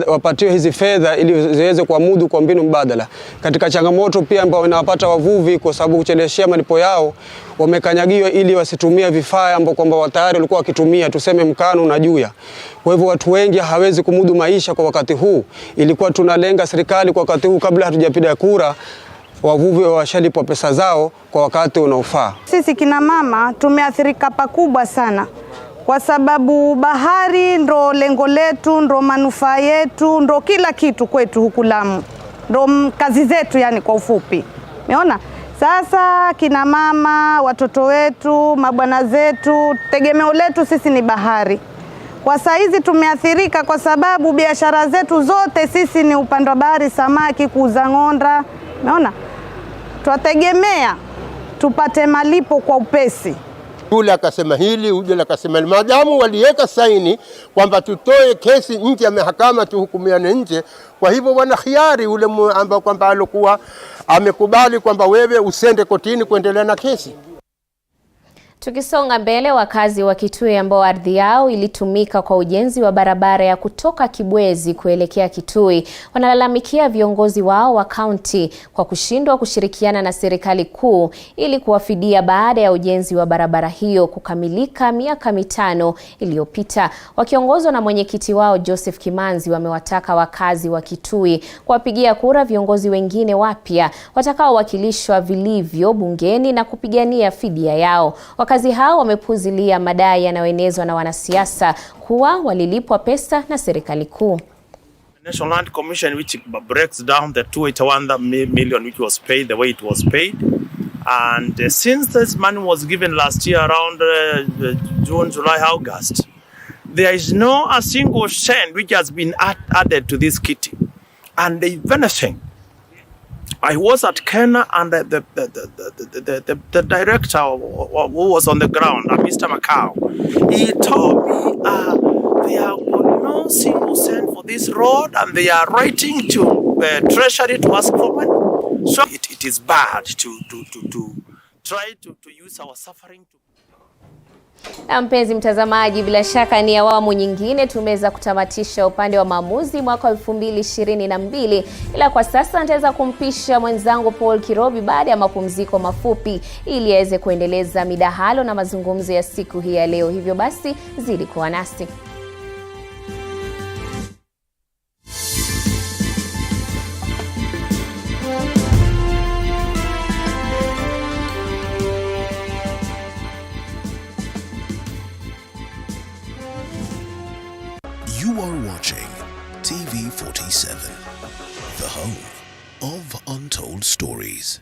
wapatiwe hizi fedha ili ziweze kuamudu kwa mbinu mbadala. Katika changamoto pia ambao inawapata wavuvi kwa sababu kucheleshia malipo yao, wamekanyagiwa ili wasitumia vifaa ambao kwamba tayari walikuwa wakitumia, tuseme mkano na juya. Kwa hivyo watu wengi hawezi kumudu maisha kwa wakati huu. Ilikuwa tunalenga serikali kwa wakati huu kabla hatujapiga kura, wavuvi washalipwa pesa zao kwa wakati unaofaa. Sisi kina mama tumeathirika pakubwa sana. Kwa sababu bahari ndo lengo letu, ndo manufaa yetu, ndo kila kitu kwetu huku Lamu. Ndo kazi zetu yani kwa ufupi. Umeona? Sasa kina mama, watoto wetu, mabwana zetu, tegemeo letu sisi ni bahari. Kwa saizi tumeathirika kwa sababu biashara zetu zote sisi ni upande wa bahari, samaki, kuuza ng'onda. Umeona? Twategemea tupate malipo kwa upesi. Yule akasema hili, uje akasema hili. Madamu waliweka saini kwamba tutoe kesi nje ya mahakama tuhukumiane nje, kwa hivyo wana khiari ule ambao kwamba alikuwa amekubali kwamba wewe usende kotini kuendelea na kesi. Tukisonga mbele, wakazi wa Kitui ambao ardhi yao ilitumika kwa ujenzi wa barabara ya kutoka Kibwezi kuelekea Kitui wanalalamikia viongozi wao wa kaunti kwa kushindwa kushirikiana na serikali kuu ili kuwafidia baada ya ujenzi wa barabara hiyo kukamilika miaka 5 iliyopita. Wakiongozwa na mwenyekiti wao Joseph Kimanzi, wamewataka wakazi wa Kitui kuwapigia kura viongozi wengine wapya watakaowakilishwa vilivyo bungeni na kupigania fidia yao. Wakazi hao wamepuzilia madai yanayoenezwa na wanasiasa kuwa walilipwa pesa na serikali kuu. National Land Commission, which breaks down the 281 million which was paid the way it was paid, and since this money was given last year around June, July, August, there is no a single cent which has been added to this kitty. And if anything, I was at Kenya and the director who was on the ground, Mr. Macau, he told me they are no single cent for this road and they are writing to Treasury to ask for money. So it is bad to try to use our suffering to... Na mpenzi mtazamaji, bila shaka ni awamu nyingine tumeweza kutamatisha upande wa maamuzi mwaka 2022, ila kwa sasa nitaweza kumpisha mwenzangu Paul Kirobi baada ya mapumziko mafupi ili aweze kuendeleza midahalo na mazungumzo ya siku hii ya leo. Hivyo basi zidi kuwa nasi. You are watching TV47, the home of untold stories.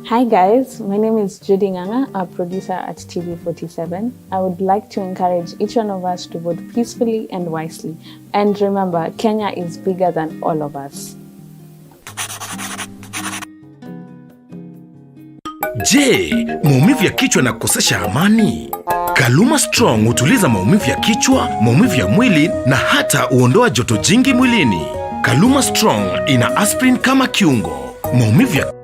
Hi guys, my name is Judy Nganga, a producer at TV47. I would like to encourage each one of us to vote peacefully and wisely. And remember, Kenya is bigger than all of us. Je, maumivu ya kichwa na kukosesha amani? Kaluma Strong hutuliza maumivu ya kichwa, maumivu ya mwili na hata huondoa joto jingi mwilini. Kaluma Strong ina aspirin kama kiungo. Maumivu ya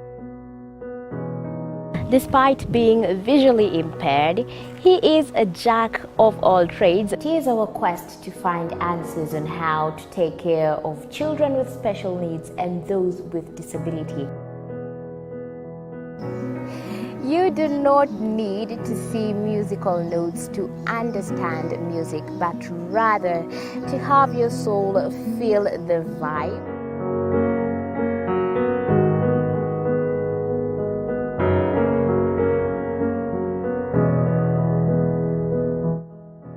Despite being visually impaired, he is a jack of all trades. It is our quest to find answers on how to take care of children with special needs and those with disability. You do not need to see musical notes to understand music, but rather to have your soul feel the vibe.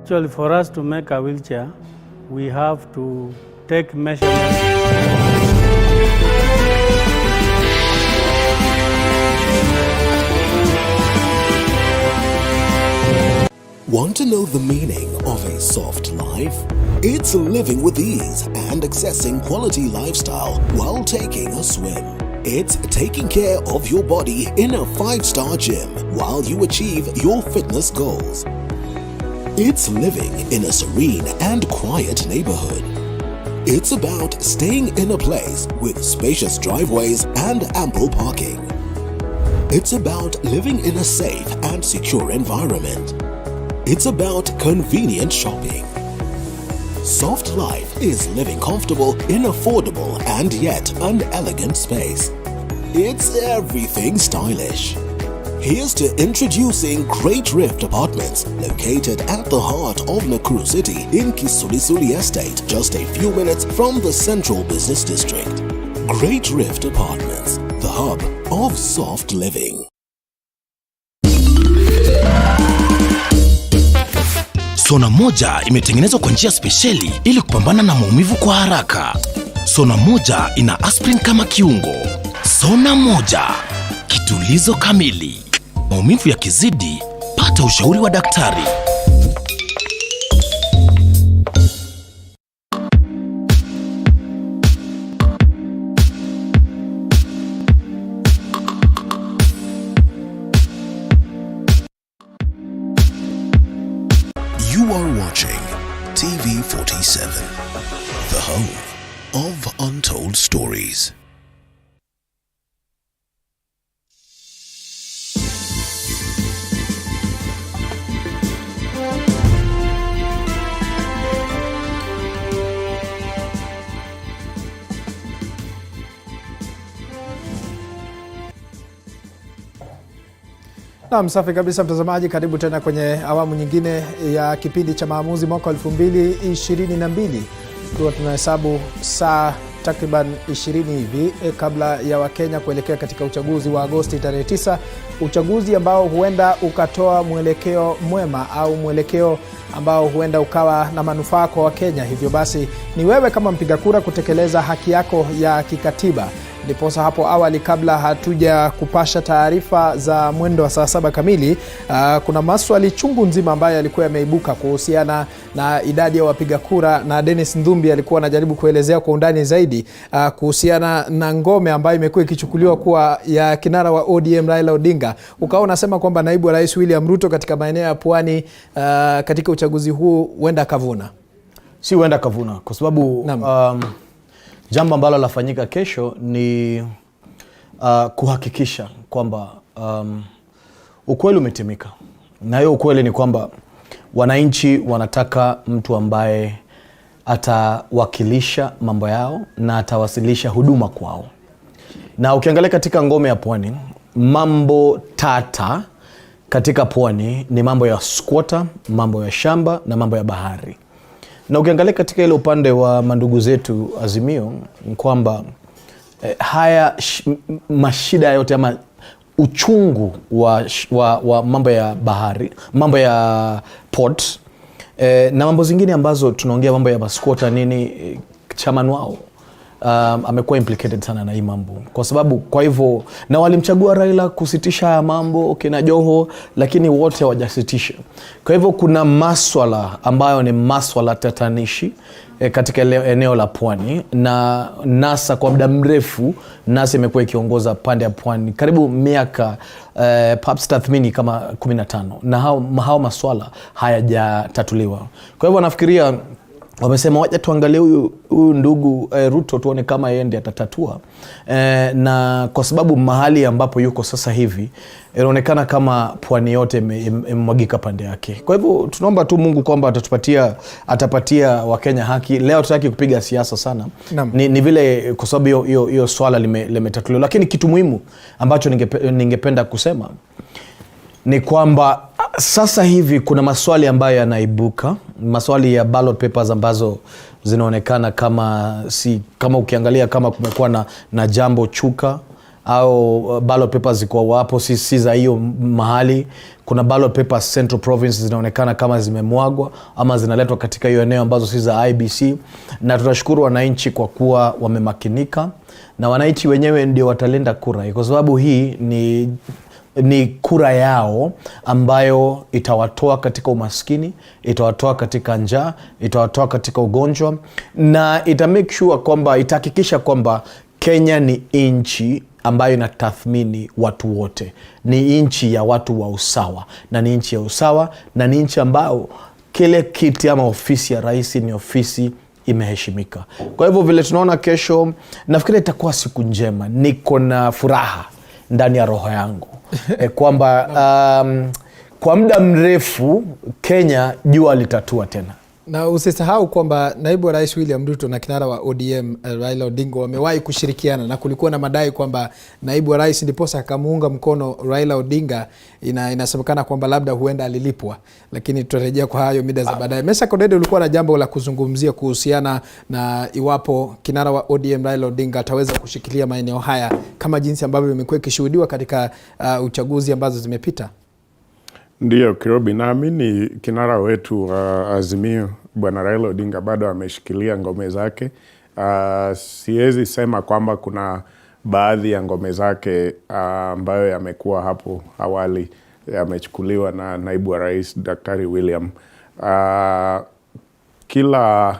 Actually, for us to make a wheelchair, we have to take measurements. Want to know the meaning of a soft life? It's living with ease and accessing quality lifestyle while taking a swim. It's taking care of your body in a 5-star gym while you achieve your fitness goals. It's living in a serene and quiet neighborhood. It's about staying in a place with spacious driveways and ample parking. It's about living in a safe and secure environment. It's about convenient shopping. Soft life is living comfortable in affordable and yet an elegant space. It's everything stylish. Here's to introducing Great Rift Apartments, located at the heart of Nakuru City in Kisulisuli Estate, just a few minutes from the Central Business District. Great Rift Apartments, the hub of soft living. Sona moja imetengenezwa kwa njia spesheli ili kupambana na maumivu kwa haraka. Sona moja ina aspirin kama kiungo. Sona moja, kitulizo kamili. Maumivu yakizidi, pata ushauri wa daktari. You are watching TV47, the home of untold stories. Na msafi kabisa mtazamaji, karibu tena kwenye awamu nyingine ya kipindi cha maamuzi mwaka 2022. Tukiwa tunahesabu saa takriban 20 hivi kabla ya Wakenya kuelekea katika uchaguzi wa Agosti tarehe 9, uchaguzi ambao huenda ukatoa mwelekeo mwema au mwelekeo ambao huenda ukawa na manufaa kwa Wakenya. Hivyo basi ni wewe kama mpiga kura kutekeleza haki yako ya kikatiba. Ndiposa hapo awali, kabla hatuja kupasha taarifa za mwendo wa saa 7 kamili, kuna maswali chungu nzima ambayo yalikuwa yameibuka kuhusiana na idadi ya wapiga kura, na Dennis Nthumbi alikuwa anajaribu kuelezea kwa undani zaidi kuhusiana na ngome ambayo imekuwa ikichukuliwa kuwa ya kinara wa ODM Raila Odinga. Ukawa unasema kwamba naibu wa rais William Ruto katika maeneo ya Pwani katika uchaguzi huu huenda kavuna. Si huenda kavuna kwa sababu jambo ambalo lafanyika kesho ni kuhakikisha kwamba ukweli umetimika. Na hiyo ukweli ni kwamba wananchi wanataka mtu ambaye atawakilisha mambo yao na atawasilisha huduma kwao. Na ukiangalia katika ngome ya Pwani, mambo tata katika Pwani ni mambo ya squatter, mambo ya shamba na mambo ya bahari. Na ukiangalia katika ile upande wa mandugu zetu Azimio, kwamba haya mashida yote ama uchungu wa mambo ya bahari, mambo ya port, na mambo zingine ambazo tunaongea mambo ya masquatter nini, chairman wao amekuwa implicated sana na hii mambo, kwa sababu kwa hivyo na walimchagua Raila kusitisha haya mambo kina Joho, lakini wote hawajasitisha. Kwa hivyo kuna maswala ambayo ni maswala tatanishi katika eneo la pwani, na NASA kwa muda mrefu NASA imekuwa ikiongoza pande ya pwani karibu miaka perhaps tathmini kama 15, na hao maswala hayajatatuliwa. Kwa hivyo nafikiria wamesema wacha tuangalie huyu ndugu Ruto tuone kama yeye ndiye atatatua, na kwa sababu mahali ambapo yuko sasa hivi inaonekana kama pwani yote imemwagika pande yake. Kwa hivyo tunaomba tu Mungu kwamba atapatia Wakenya haki. Leo tutaki kupiga siasa sana, ni vile kwa sababu hiyo swala limetatuliwa, lakini kitu muhimu ambacho ningependa kusema ni kwamba sasa hivi kuna maswali ambayo yanaibuka, maswali ya ballot papers ambazo zinaonekana kama ukiangalia kama kumekuwa na jambo chuka, au ballot papers ziko wapo si za hiyo mahali. Kuna ballot papers Central Province zinaonekana kama zimemwagwa ama zinaletwa katika hiyo eneo ambazo si za IBC, na tunashukuru wananchi kwa kuwa wamemakinika, na wananchi wenyewe ndio watalinda kura, kwa sababu hii ni kura yao ambayo itawatoa katika umaskini, itawatoa katika njaa, itawatoa katika ugonjwa, na make sure kwamba itahakikisha kwamba Kenya ni nchi ambayo inatathmini watu wote, ni nchi ya watu wa usawa, na ni nchi ya usawa, na ni nchi ambayo kile kiti ama ofisi ya rais ni ofisi imeheshimika. Kwa hivyo vile tunaona kesho, nafikiri itakuwa siku njema. Niko na furaha ndani ya roho yangu kwamba kwa muda mrefu Kenya jua litatua tena. Na usisahau kwamba naibu wa rais William Ruto na kinara wa ODM Raila Odinga wamewahi kushirikiana, na kulikuwa na madai kwamba naibu wa rais ndiposa akamuunga mkono Raila Odinga. Inasemekana kwamba labda huenda alilipwa, lakini tutarejea kwa hayo mida za baadaye. Meshack Odede, ulikuwa na jambo la kuzungumzia kuhusiana na iwapo kinara wa ODM Raila Odinga ataweza kushikilia maeneo haya kama jinsi ambavyo imekuwa ikishuhudiwa katika uchaguzi ambazo zimepita. Ndiyo Kirobi, naamini kinara wetu Azimio Bwana Raila Odinga bado ameshikilia ngome zake. Siwezi sema kwamba kuna baadhi ya ngome zake ambayo yamekuwa hapo awali yamechukuliwa na naibu wa rais Daktari William. Kwa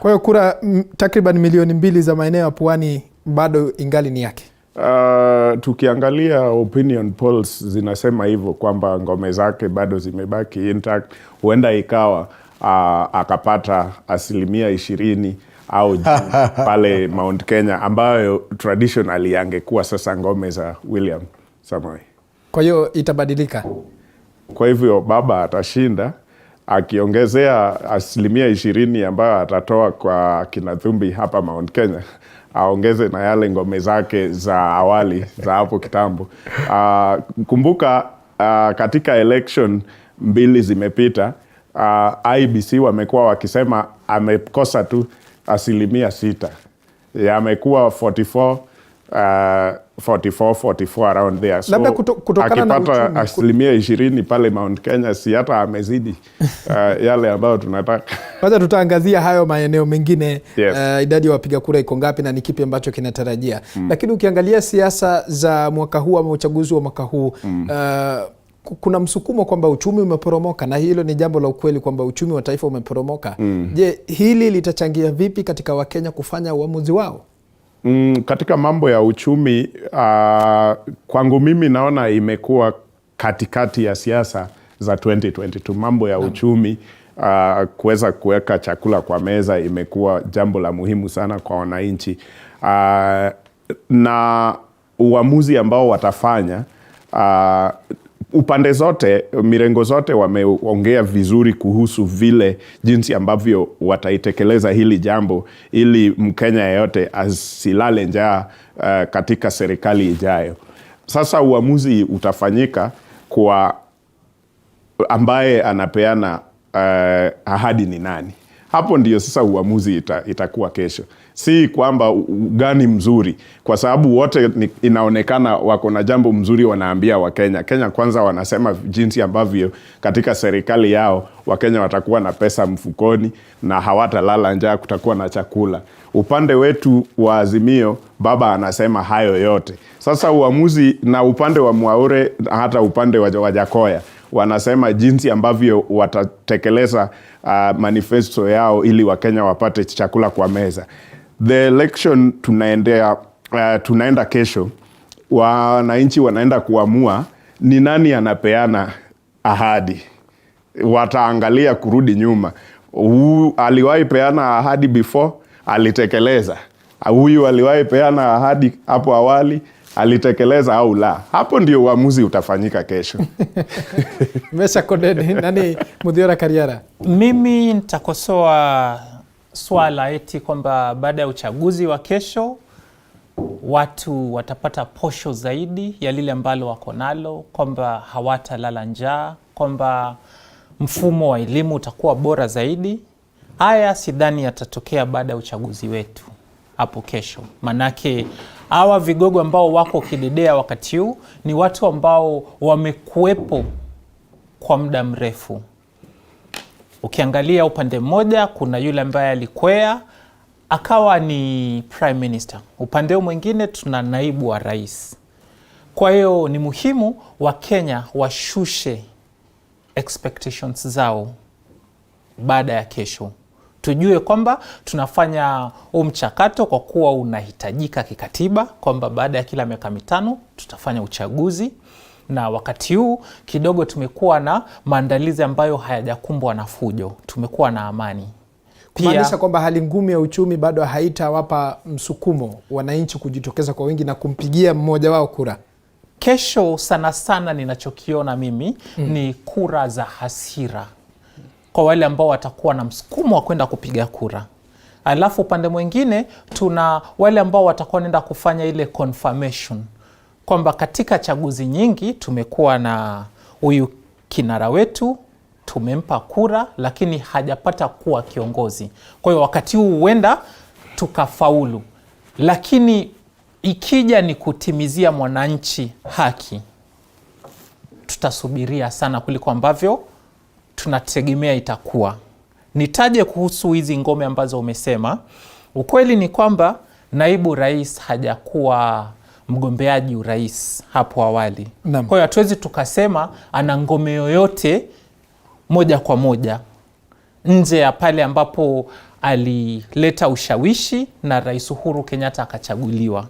hiyo kura takriban milioni 2 za maeneo ya pwani bado ingali ni yake. Tukiangalia opinion polls zinasema hivyo kwamba ngome zake bado zimebaki intact. Huenda ikawa akapata 20% au pale Mount Kenya, ambayo traditionally angekuwa sasa ngome za William Samoei. Kwa hiyo itabadilika. Kwa hivyo baba atashinda akiongezea 20% ambayo atatoa kwa kina Nthumbi hapa Mount Kenya, aongeze na yale ngome zake za awali za hapo kitambo. Kumbuka katika election 2 zimepita, IBC wamekuwa wakisema amekosa tu 6%. Yamekuwa 44 around there. So akipata 20% pale Mount Kenya, si hata amezidi yale ambayo tunataka. Kwanza tutaangazia hayo maeneo mengine. Yes. Idadi ya wapiga kura iko ngapi na ni kipi ambacho kinatarajia. Lakini ukiangalia siasa za mwaka huu ama uchaguzi wa mwaka huu, kuna msukumo kwamba uchumi umeporomoka, na hilo ni jambo la ukweli kwamba uchumi wa taifa umeporomoka. Je, hili litachangia vipi katika Wakenya kufanya uamuzi wao? Katika mambo ya uchumi, kwangu mimi naona imekuwa katikati ya siasa za 2022. Mambo ya uchumi, kuweza kuweka chakula kwa meza imekuwa jambo la muhimu sana kwa wananchi. Na uamuzi ambao watafanya, upande zote, mirengo zote wameongea vizuri kuhusu vile jinsi ambavyo wataitekeleza hili jambo, ili Mkenya yeyote asilale njaa katika serikali ijayo. Sasa uamuzi utafanyika kwa ambaye anapeana ahadi ni nani. Hapo ndio sasa uamuzi itakuwa kesho. Si kwamba gani mzuri, kwa sababu wote inaonekana wako na jambo mzuri wanaambia Wakenya. Kenya Kwanza wanasema jinsi ambavyo katika serikali yao Wakenya watakuwa na pesa mfukoni na hawatalala njaa, kutakuwa na chakula. Upande wetu wa Azimio baba anasema hayo yote. Sasa uamuzi na upande wa Mwaure hata upande wa Wajakoya wanasema jinsi ambavyo watatekeleza manifesto yao ili Wakenya wapate chakula kwa meza. The election tunaenda kesho, wananchi wanaenda kuamua ni nani anapeana ahadi. Wataangalia kurudi nyuma. Huyu aliwahi peana ahadi before, alitekeleza. Huyu aliwahi peana ahadi hapo awali, alitekeleza au la. Hapo ndio uamuzi utafanyika kesho. Meshack Odede, nani Muthiora Kariara? Mimi nitakosoa swala eti kwamba baada ya uchaguzi wa kesho watu watapata posho zaidi ya lile ambalo wako nalo, kwamba hawatalala njaa, kwamba mfumo wa elimu utakuwa bora zaidi. Haya sidhani yatatokea baada ya uchaguzi wetu hapo kesho. Manake hawa vigogo ambao wako kidedea wakati huu ni watu ambao wamekuwepo kwa muda mrefu. Ukiangalia upande mmoja kuna yule ambaye alikwea akawa ni prime minister. Upande mwingine tuna naibu wa rais. Kwa hiyo ni muhimu Wakenya washushe expectations zao baada ya kesho. Tujue kwamba tunafanya mchakato kwa kuwa unahitajika kikatiba, kwamba baada ya kila miaka 5 tutafanya uchaguzi, na wakati huu kidogo tumekuwa na maandalizi ambayo hayajakumbwa na fujo, tumekuwa na amani. Kumaanisha kwamba hali ngumu ya uchumi bado haitawapa msukumo wananchi kujitokeza kwa wingi na kumpigia mmoja wao kura. Kesho sana sana ninachokiona mimi ni kura za hasira kwa wale ambao watakuwa na msukumo wa kwenda kupiga kura. Alafu upande mwingine tuna wale ambao watakuwa nenda kufanya ile confirmation, kwamba katika chaguzi nyingi tumekuwa na huyu kinara wetu, tumempa kura lakini hajapata kuwa kiongozi. Kwa hiyo wakati huu huenda tukafaulu. Lakini ikija ni kutimizia mwananchi haki, tutasubiria sana kuliko ambavyo tunategemea itakuwa. Nitaje kuhusu hizi ngome ambazo umesema. Ukweli ni kwamba naibu rais hajakuwa mgombeaji urais hapo awali. Kwa hiyo hatuwezi tukasema ana ngome yoyote moja kwa moja nje ya pale ambapo alileta ushawishi na Rais Uhuru Kenyatta akachaguliwa.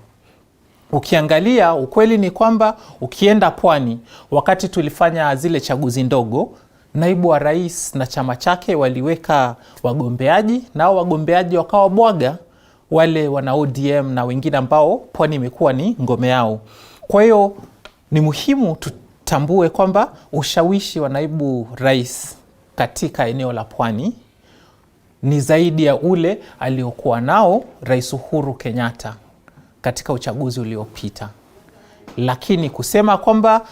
Ukiangalia ukweli ni kwamba ukienda Pwani wakati tulifanya zile chaguzi ndogo, naibu wa rais na chama chake waliweka wagombeaji, nao wagombeaji wakawa bwaga wale wana ODM na wengine ambao Pwani imekuwa ni ngome yao. Kwa hiyo ni muhimu tutambue kwamba ushawishi wa naibu rais katika eneo la Pwani ni zaidi ya ule aliokuwa nao Rais Uhuru Kenyatta katika uchaguzi uliopita. Lakini kusema kwamba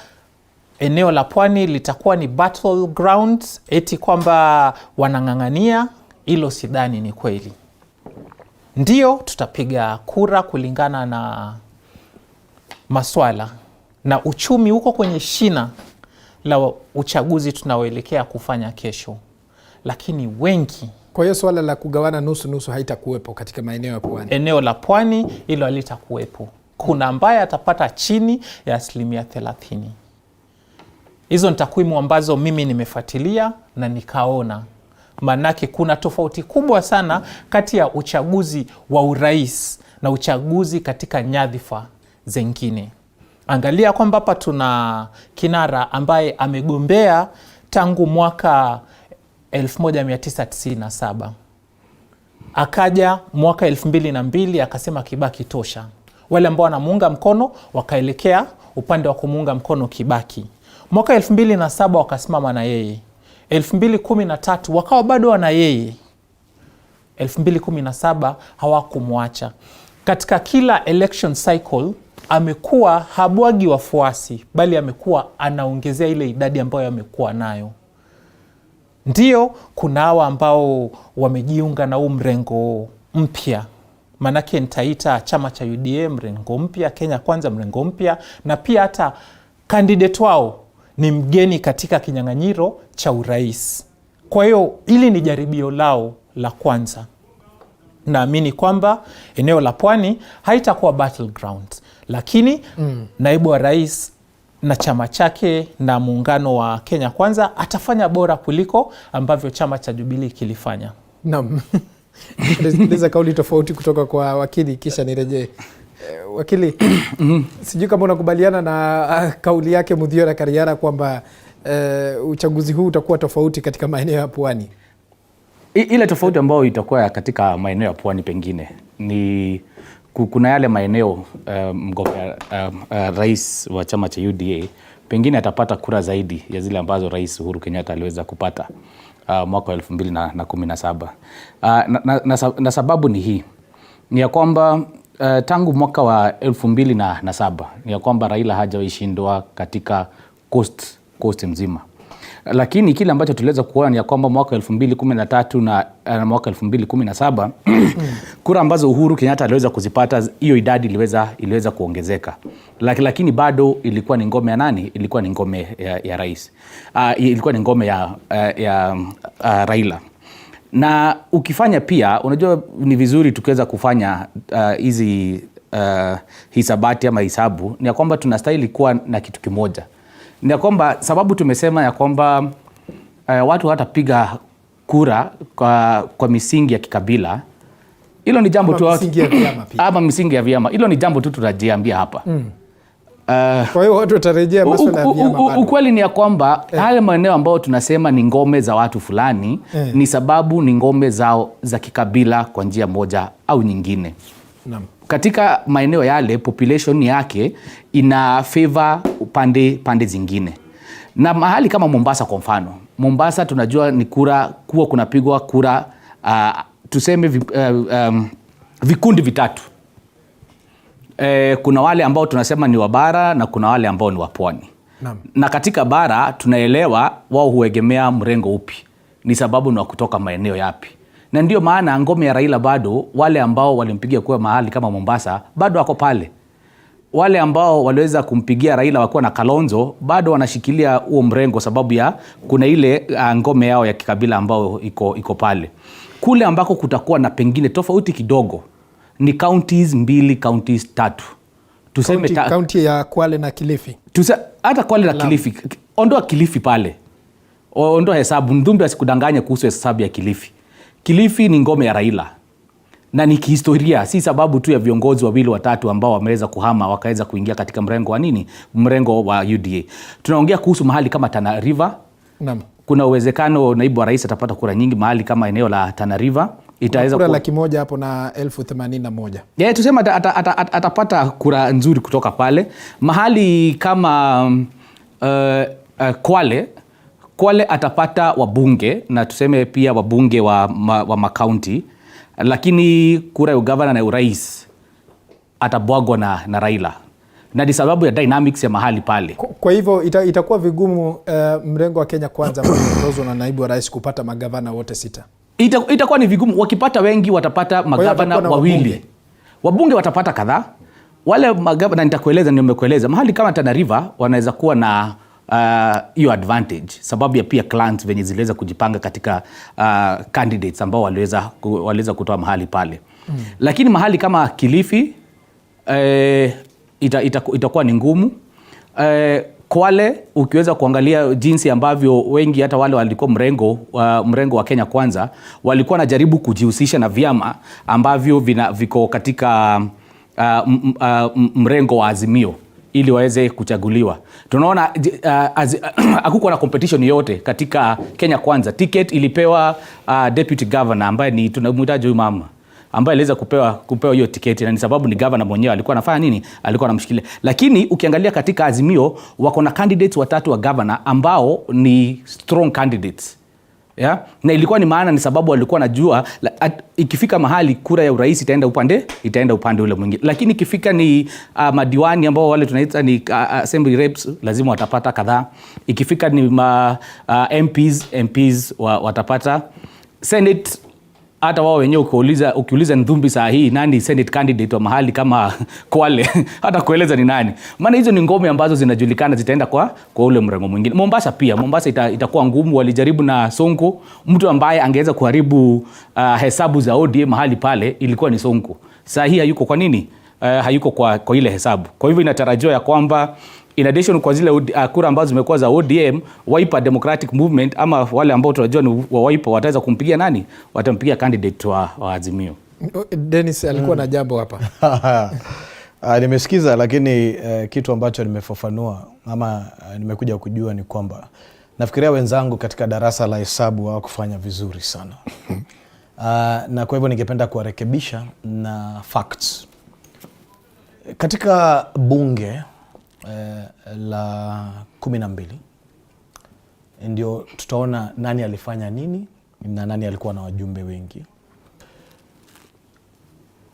eneo la Pwani litakuwa ni battleground eti kwamba wanang'ang'ania, hilo sidhani ni kweli. Ndio tutapiga kura kulingana na maswala na uchumi huko kwenye shina la uchaguzi tunaoelekea kufanya kesho. Lakini wengi, kwa hiyo swala la kugawana nusu nusu haitakuwepo katika maeneo ya Pwani. Eneo la Pwani hilo halitakuwepo. Kuna ambaye atapata chini ya 30%. Hizo ni takwimu ambazo mimi nimefuatilia na nikaona. Manake kuna tofauti kubwa sana kati ya uchaguzi wa urais na uchaguzi katika nyadhifa zengine. Angalia kwamba hapa tuna kinara ambaye amegombea tangu mwaka 1997. Akaja mwaka 2002 akasema Kibaki tosha. Wale ambao wanamuunga mkono wakaelekea upande wa kumuunga mkono Kibaki. Mwaka 2007 wakasimama na yeye. 2013 wakawa bado wana yeye. 2017 hawakumwacha. Katika kila election cycle amekuwa habwagi wafuasi, bali amekuwa anaongezea ile idadi ambayo amekuwa nayo. Ndio kuna hawa ambao wamejiunga na mrengo mpya, manake nitaita chama cha UDA mrengo mpya, Kenya Kwanza mrengo mpya, na pia hata candidate wao ni mgeni katika kinyang'anyiro cha urais. Kwa hiyo hili ni jaribio lao la kwanza. Naamini kwamba eneo la Pwani haitakuwa battleground, lakini naibu wa rais na chama chake na muungano wa Kenya Kwanza atafanya bora kuliko ambavyo chama cha Jubilee kilifanya. Naam. Nisikiliza kauli tofauti kutoka kwa wakili kisha nirejee. Wakili, sijui kama unakubaliana na kauli yake Muthiora Kariara kwamba uchaguzi huu utakuwa tofauti katika maeneo ya Pwani. Ile tofauti ambayo itakuwa katika maeneo ya Pwani pengine ni kuna yale maeneo mgombea rais wa chama cha UDA pengine atapata kura zaidi ya zile ambazo Rais Uhuru Kenyatta aliweza kupata mwaka wa 2017. Na sababu ni hii, ni ya kwamba tangu mwaka wa 2007 ni ya kwamba Raila hajaishindwa katika coast mzima. Lakini kile ambacho tuliweza kuona ni ya kwamba mwaka 2013 na mwaka 2017 kura ambazo Uhuru Kenyatta aliweza kuzipata, hiyo idadi iliweza kuongezeka. Lakini bado ilikuwa ni ngome ya nani? Ilikuwa ni ngome ya rais. Ilikuwa ni ngome ya Raila. Na ukifanya pia, unajua ni vizuri tukiweza kufanya hizi hisabati ama hisabu, ni ya kwamba tunastahili kuwa na kitu kimoja. Ni ya kwamba sababu tumesema ya kwamba watu hatapiga kura kwa misingi ya kikabila, hilo ni jambo tu, ama misingi ya vyama, hilo ni jambo tu tunajiambia hapa. Kwa hiyo watu watarejea masuala ya vyama. Ukweli ni ya kwamba yale maeneo ambayo tunasema ni ngome za watu fulani ni sababu ni ngome zao za kikabila kwa njia moja au nyingine. Naam. Katika maeneo yale population yake ina favor pande zingine. Na mahali kama Mombasa kwa mfano, Mombasa tunajua ni kuwa kunapigwa kura tuseme vikundi vitatu. Kuna wale ambao tunasema ni wa bara na kuna wale ambao ni wa pwani. Na katika bara tunaelewa wao huegemea mrengo upi, ni sababu ni wa kutoka maeneo yapi. Na ndio maana ngome ya Raila bado, wale ambao walimpigia kura mahali kama Mombasa bado wako pale. Wale ambao waliweza kumpigia Raila wakuwa na Kalonzo bado wanashikilia huo mrengo, sababu ya kuna ile ngome yao ya kikabila ambao iko pale. Kule ambako kutakuwa na pengine tofauti kidogo ni counties 2, counties 3. Tuseme county ya Kwale na Kilifi. Hata Kwale na Kilifi. Ondoa Kilifi pale. Ondoa hesabu. Nthumbi asikudanganye kuhusu hesabu ya Kilifi. Kilifi ni ngome ya Raila. Na ni kihistoria, si sababu tu ya viongozi wawili watatu ambao wameweza kuhama wakaweza kuingia katika mrengo wa nini? Mrengo wa UDA. Tunaongea kuhusu mahali kama Tana River. Naam. Kuna uwezekano naibu wa rais atapata kura nyingi mahali kama eneo la Tana River. Itaweza kura 100,000 hapo na 81,000. Tuseme atapata kura nzuri kutoka pale. Mahali kama Kwale atapata wabunge na tuseme pia wabunge wa makaunti, lakini kura ya ugavana na urais atabwagwa na Raila. Na ni sababu ya dynamics ya mahali pale. Kwa hivyo itakuwa vigumu mrengo wa Kenya Kwanza unaongozwa na naibu wa rais kupata magavana wote 6. Itakuwa ni vigumu. Wakipata wengi watapata magavana wawili. Wabunge watapata kadhaa. Wale magavana nimekueleza mahali kama Tana River wanaweza kuwa na hiyo advantage, sababu ya pia clans venye ziliweza kujipanga katika candidates ambao waliweza kutoa mahali pale. Lakini mahali kama Kilifi itakuwa ni ngumu. Kwale ukiweza kuangalia jinsi ambavyo wengi hata wale walikuwa mrengo wa Kenya Kwanza walikuwa najaribu kujihusisha na vyama ambavyo viko katika mrengo wa Azimio ili waweze kuchaguliwa. Tunaona hakukuwa na competition yote katika Kenya Kwanza. Ticket ilipewa deputy governor ambaye ni tunamhitaji huyu mama ambaye aliweza kupewa hiyo tiketi, na ni sababu ni governor mwenyewe alikuwa anafanya nini? Alikuwa anamshikilia. Lakini ukiangalia katika Azimio wako na candidates watatu wa governor ambao ni strong candidates. Yeah? Na ilikuwa ni maana ni sababu walikuwa najua ikifika mahali kura ya urais itaenda upande ule mwingine. Lakini ikifika ni madiwani ambao wale tunaita ni assembly reps lazima watapata kadhaa. Ikifika ni MPs watapata. Senate hata wao wenyewe ukiuliza Nthumbi saa hii nani Senate candidate wa mahali kama Kwale hata kueleza ni nani. Maana hizo ni ngome ambazo zinajulikana zitaenda kwa ule mrengo mwingine. Mombasa pia, Mombasa itakuwa ngumu. Walijaribu na Sonko, mtu ambaye angeweza kuharibu hesabu za ODM mahali pale ilikuwa ni Sonko. Saa hii hayuko. Kwa nini? Hayuko kwa ile hesabu. Kwa hivyo inatarajiwa ya kwamba in addition kwa zile kura ambazo zimekuwa za ODM, Wiper Democratic Movement ama wale ambao tunajua ni wa Wiper wataweza kumpigia nani? Watampigia candidate wa Azimio. Dennis alikuwa na jambo hapa. Nimesikiza, lakini kitu ambacho nimefafanua ama nimekuja kujua ni kwamba nafikiria wenzangu katika darasa la hesabu wao kufanya vizuri sana. Na kwa hivyo ningependa kuwarekebisha na facts. Katika bunge la 12 ndio tutaona nani alifanya nini na nani alikuwa na wajumbe wengi.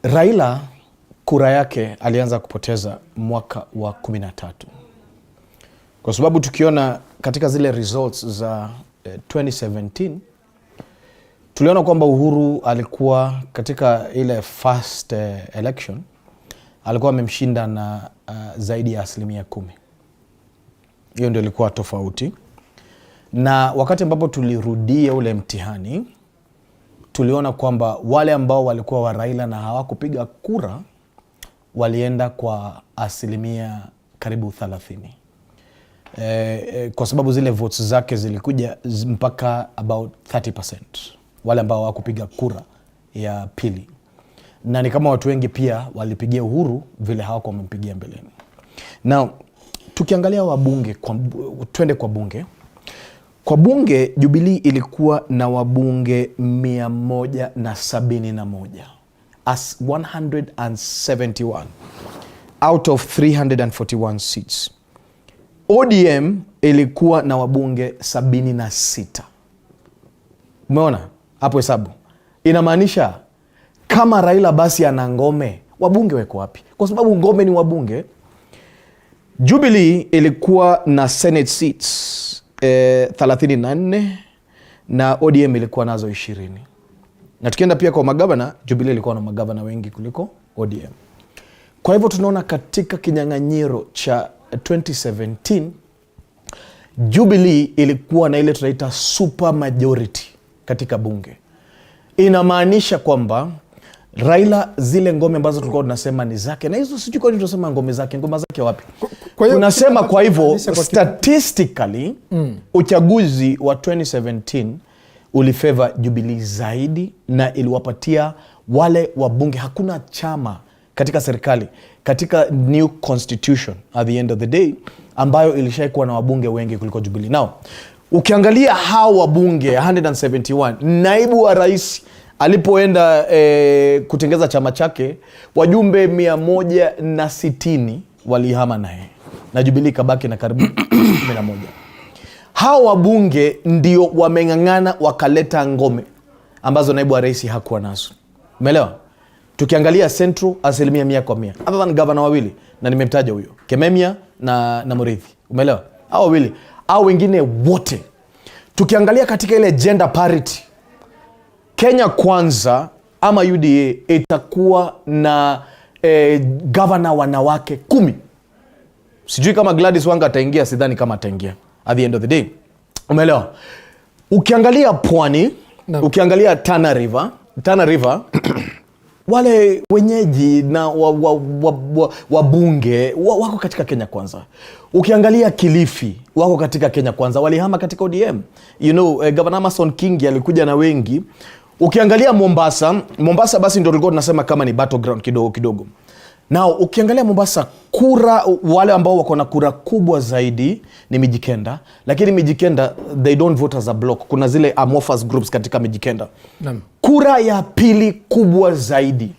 Raila kura yake alianza kupoteza mwaka wa 13, kwa sababu tukiona katika zile results za 2017 tuliona kwamba Uhuru alikuwa katika ile first election alikuwa amemshinda na zaidi ya 10%. Hiyo ndio ilikuwa tofauti. Na wakati ambapo tulirudia ule mtihani, tuliona kwamba wale ambao walikuwa wa Raila na hawakupiga kura walienda kwa 30%. Kwa sababu zile votes zake zilikuja mpaka about 30%. Wale ambao hawakupiga kura ya pili. Na ni kama watu wengi pia walipigia Uhuru vile hawakuwa wamempigia mbeleni. Now, tukiangalia wabunge, twende kwa bunge. Kwa bunge, Jubilee ilikuwa na wabunge 171 as 171 out of 341 seats. ODM ilikuwa na wabunge 76. Umeona hapo hesabu? Inamaanisha kama Raila basi ana ngome, wabunge wako wapi? Kwa sababu ngome ni wabunge. Jubilee ilikuwa na Senate seats 34 na ODM ilikuwa nazo 20. Na tukienda pia kwa magavana, Jubilee ilikuwa na magavana wengi kuliko ODM. Kwa hivyo tunaona katika kinyang'anyiro cha 2017 Jubilee ilikuwa na ile tunaita super majority katika bunge. Inamaanisha kwamba Raila zile ngome ambazo tulikuwa tunasema ni zake, na hizo sijui kwa nini tunasema ngome zake wapi? Tunasema kwa hivyo statistically uchaguzi wa 2017 ulifavor Jubilee zaidi na iliwapatia wale wabunge. Hakuna chama katika serikali katika new constitution at the end of the day ambayo ilishaikuwa na wabunge wengi kuliko Jubilee. Now, ukiangalia hao wabunge 171, naibu wa rais alipoenda kutengeza chama chake, wajumbe 160 walihama naye na Jubilee kabaki na karibu 11. Hao wabunge ndio wameng'ang'ana wakaleta ngome ambazo naibu wa rais hakuwa nazo. Umeelewa? Tukiangalia Central 100%. Other than governor wawili na nimemtaja huyo, Kememia na Murithi. Umeelewa? Hao wawili, hao wengine wote. Tukiangalia katika ile gender parity, Kenya Kwanza ama UDA itakuwa na governor wanawake 10. Sijui kama Gladys Wanga ataingia, sidhani kama ataingia at the end of the day. Umeelewa? Ukiangalia Pwani, ukiangalia Tana River wale wenyeji na wabunge wako katika Kenya Kwanza. Ukiangalia Kilifi wako katika Kenya Kwanza, walihama katika ODM. You know, Governor Amason Kingi alikuja na wengi. Ukiangalia Mombasa basi ndio tulikuwa tunasema kama ni battleground kidogo. Now, ukiangalia Mombasa, kura wale ambao wako na kura kubwa zaidi ni Mijikenda, lakini Mijikenda they don't vote as a block. Kuna zile amorphous groups katika Mijikenda. Kura ya pili kubwa zaidi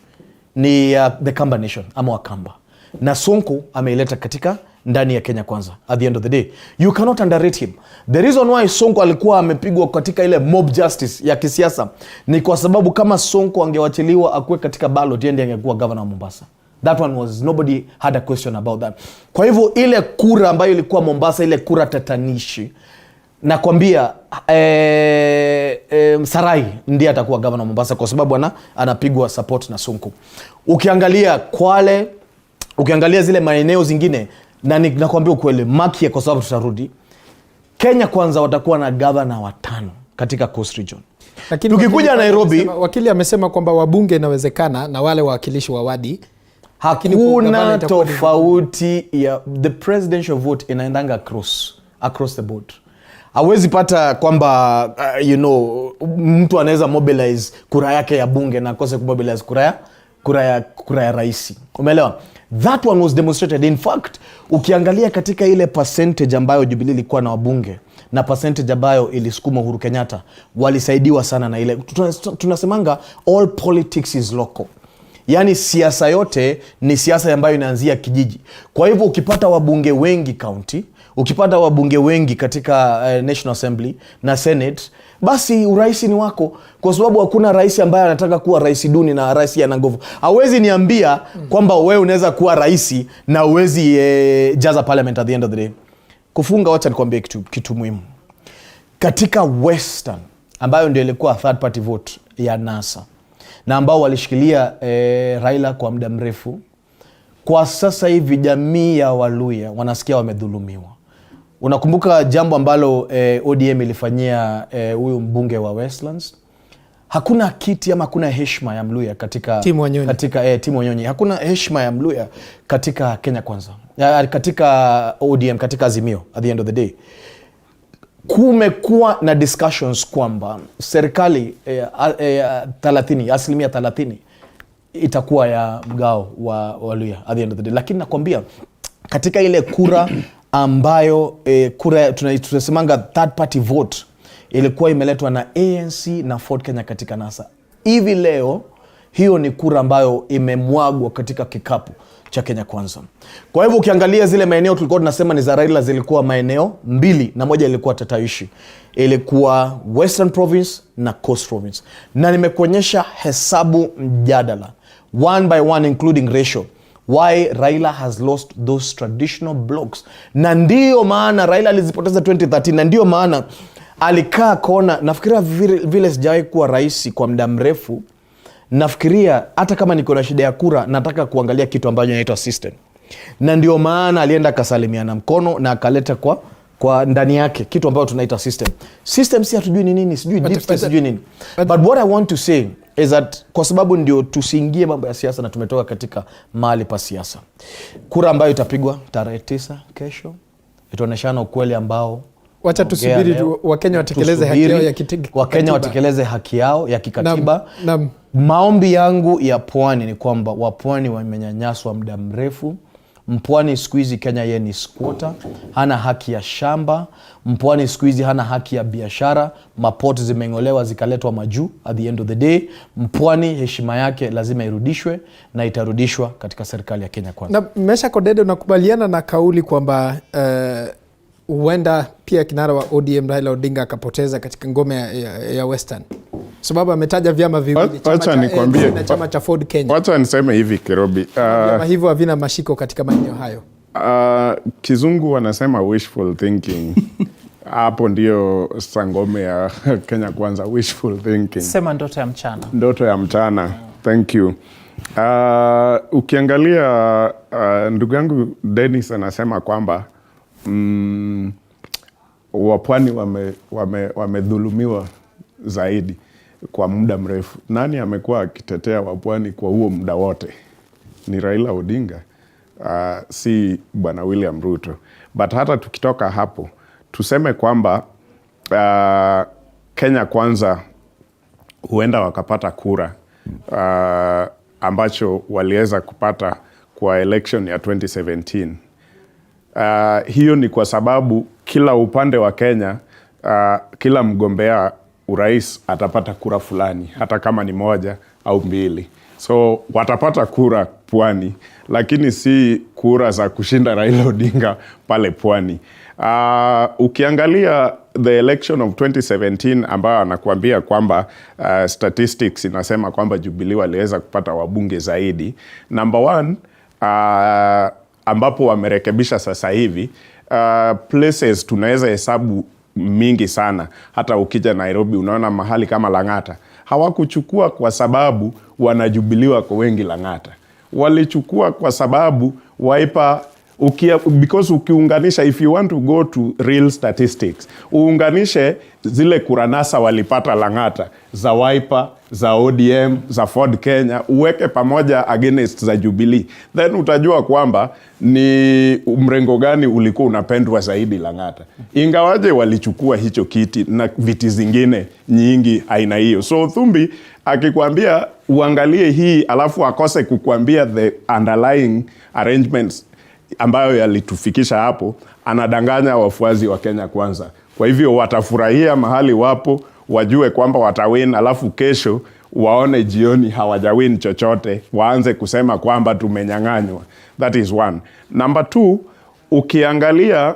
ni the Kamba Nation ama Wakamba. Na Sonko ameileta katika ndani ya Kenya Kwanza. At the end of the day, you cannot underrate him. The reason why Sonko alikuwa amepigwa katika ile mob justice ya kisiasa ni kwa sababu kama Sonko angewachiliwa akuwe katika ballot, yeye ndiye angekuwa governor wa Mombasa. That one was, nobody had a question about that. Kwa hivyo ile kura ambayo ilikuwa Mombasa, ile kura tatanishi, nakwambia Sarai ndiye atakuwa governor Mombasa kwa sababu anapigwa support na Sonko. Ukiangalia Kwale, ukiangalia zile maeneo zingine, na nakwambia ukweli, Makia, kwa sababu tutarudi, Kenya Kwanza watakuwa na governor 5 katika Coast Region. Lakini tukikuja Nairobi, wakili amesema kwamba wabunge inawezekana na wale wawakilishi wa wadi. Hakuna tofauti ya the presidential vote inaendanga across the board. Hawezi pata kwamba mtu anaweza mobilize kura yake ya bunge na akose kumobilize kura ya rais. Umeelewa? That one was demonstrated. In fact, ukiangalia katika ile percentage ambayo Jubilee ilikuwa na wabunge na percentage ambayo ilisukuma Uhuru Kenyatta, walisaidiwa sana na ile. Tunasemanga all politics is local. Yani siasa yote ni siasa ambayo inaanzia kijiji. Kwa hivyo ukipata wabunge wengi county, ukipata wabunge wengi katika National Assembly na Senate, basi urais ni wako, kwa sababu hakuna rais ambaye anataka kuwa rais duni na rais ana nguvu. Hawezi niambia kwamba wewe unaweza kuwa rais na uwezi jaza parliament at the end of the day. Kufunga, wacha nikwambie kitu muhimu. Katika Western ambayo ndio ilikuwa third party vote ya NASA na ambao walishikilia Raila kwa muda mrefu, kwa sasa hivi jamii ya Waluya wanasikia wamedhulumiwa. Unakumbuka jambo ambalo ODM ilifanyia huyu mbunge wa Westlands? Hakuna kiti ama hakuna heshima ya Mluya katika Timu Wanyonyi. Hakuna heshima ya Mluya katika Kenya Kwanza, katika ODM, katika Azimio. At the end of the day, kumekuwa na discussions kwamba serikali 30% itakuwa ya mgao wa Waluya at the end of the day. Lakini nakwambia katika ile kura ambayo kura tunasemanga third party vote ilikuwa imeletwa na ANC na Ford Kenya katika NASA. Hivi leo hiyo ni kura ambayo imemwagwa katika kikapu cha Kenya Kwanza. Kwa hivyo ukiangalia zile maeneo tulikuwa tunasema ni za Raila, zilikuwa maeneo 2 na moja ilikuwa tataishi. Ilikuwa Western Province na Coast Province. Na nimekuonyesha hesabu mjadala 1 by 1 including ratio why Raila has lost those traditional blocks. Na ndio maana Raila alizipoteza 2013, na ndio maana alikaa kona. Nafikiria vile sijawahi kuwa rais kwa muda mrefu, nafikiria hata kama niko na shida ya kura nataka kuangalia kitu ambacho inaitwa system. Na ndio maana alienda akasalimiana mkono na akaleta kwa ndani yake kitu ambacho tunaita system. System si hatujui ni nini, sijui deep state, sijui nini. But what I want to say is that kwa sababu ndio tusiingie mambo ya siasa na tumetoka katika mahali pa siasa. Kura ambayo itapigwa tarehe 9 kesho itaoneshana ukweli ambao wacha tusubiri Wakenya watekeleze haki yao ya kikatiba. Wakenya watekeleze haki yao ya kikatiba. Maombi yangu ya Pwani ni kwamba Wapwani wamenyanyaswa muda mrefu. Mpwani siku hizi Kenya yeye ni squatter, hana haki ya shamba. Mpwani siku hizi hana haki ya biashara. Mapoti zimengolewa zikaletwa majuu. At the end of the day, Mpwani heshima yake lazima irudishwe na itarudishwa katika serikali ya Kenya Kwanza. Na Meshack Odede, unakubaliana na kauli kwamba huenda pia kinara wa ODM Raila Odinga akapoteza katika ngome ya Western? Sababu ametaja vyama viwili, chama cha Ford Kenya. Wacha niseme hivi Kirobi. Vyama hivyo havina mashiko katika maeneo hayo. Kizungu wanasema wishful thinking. Hapo ndio sangome ya Kenya Kwanza, wishful thinking. Sema ndoto ya mchana. Ndoto ya mchana. Thank you. Ukiangalia ndugu Dennis anasema kwamba Wapwani wamedhulumiwa zaidi kwa muda mrefu. Nani amekuwa akitetea Wapwani kwa huo muda wote? Ni Raila Odinga, si Bwana William Ruto. But hata tukitoka hapo, tuseme kwamba Kenya Kwanza huenda wakapata kura ambacho waliweza kupata kwa election ya 2017. Hiyo ni kwa sababu kila upande wa Kenya, kila mgombea urais atapata kura fulani, hata kama ni 1 au 2. So watapata kura Pwani, lakini si kura za kushinda Raila Odinga pale Pwani. Ukiangalia the election of 2017 ambayo anakuambia kwamba statistics inasema kwamba Jubilee waliweza kupata wabunge zaidi. Number one, ambapo wamerekebisha sasa hivi, places tunaweza hesabu mingi sana. Hata ukija Nairobi unaona mahali kama Lang'ata hawakuchukua kwa sababu wanajubiliwa kwa wengi Lang'ata. Walichukua kwa sababu Wiper, because ukiunganisha, if you want to go to real statistics, uunganishe zile kuranasa walipata Lang'ata za Wiper, za ODM, za Ford Kenya, uweke pamoja against za Jubilee, then utajua kwamba ni mrengo gani ulikuwa unapendwa zaidi Lang'ata. Ingawaje walichukua hicho kiti na viti zingine nyingi aina hiyo. So Nthumbi akikwambia uangalie hii alafu akose kukuambia the underlying arrangements ambayo yalitufikisha hapo, anadanganya wafuazi wa Kenya Kwanza. Kwa hivyo watafurahia mahali wapo, wajue kwamba watawin, alafu kesho waone jioni hawajawin chochote, waanze kusema kwamba tumenyang'anywa. That is one. Number two, ukiangalia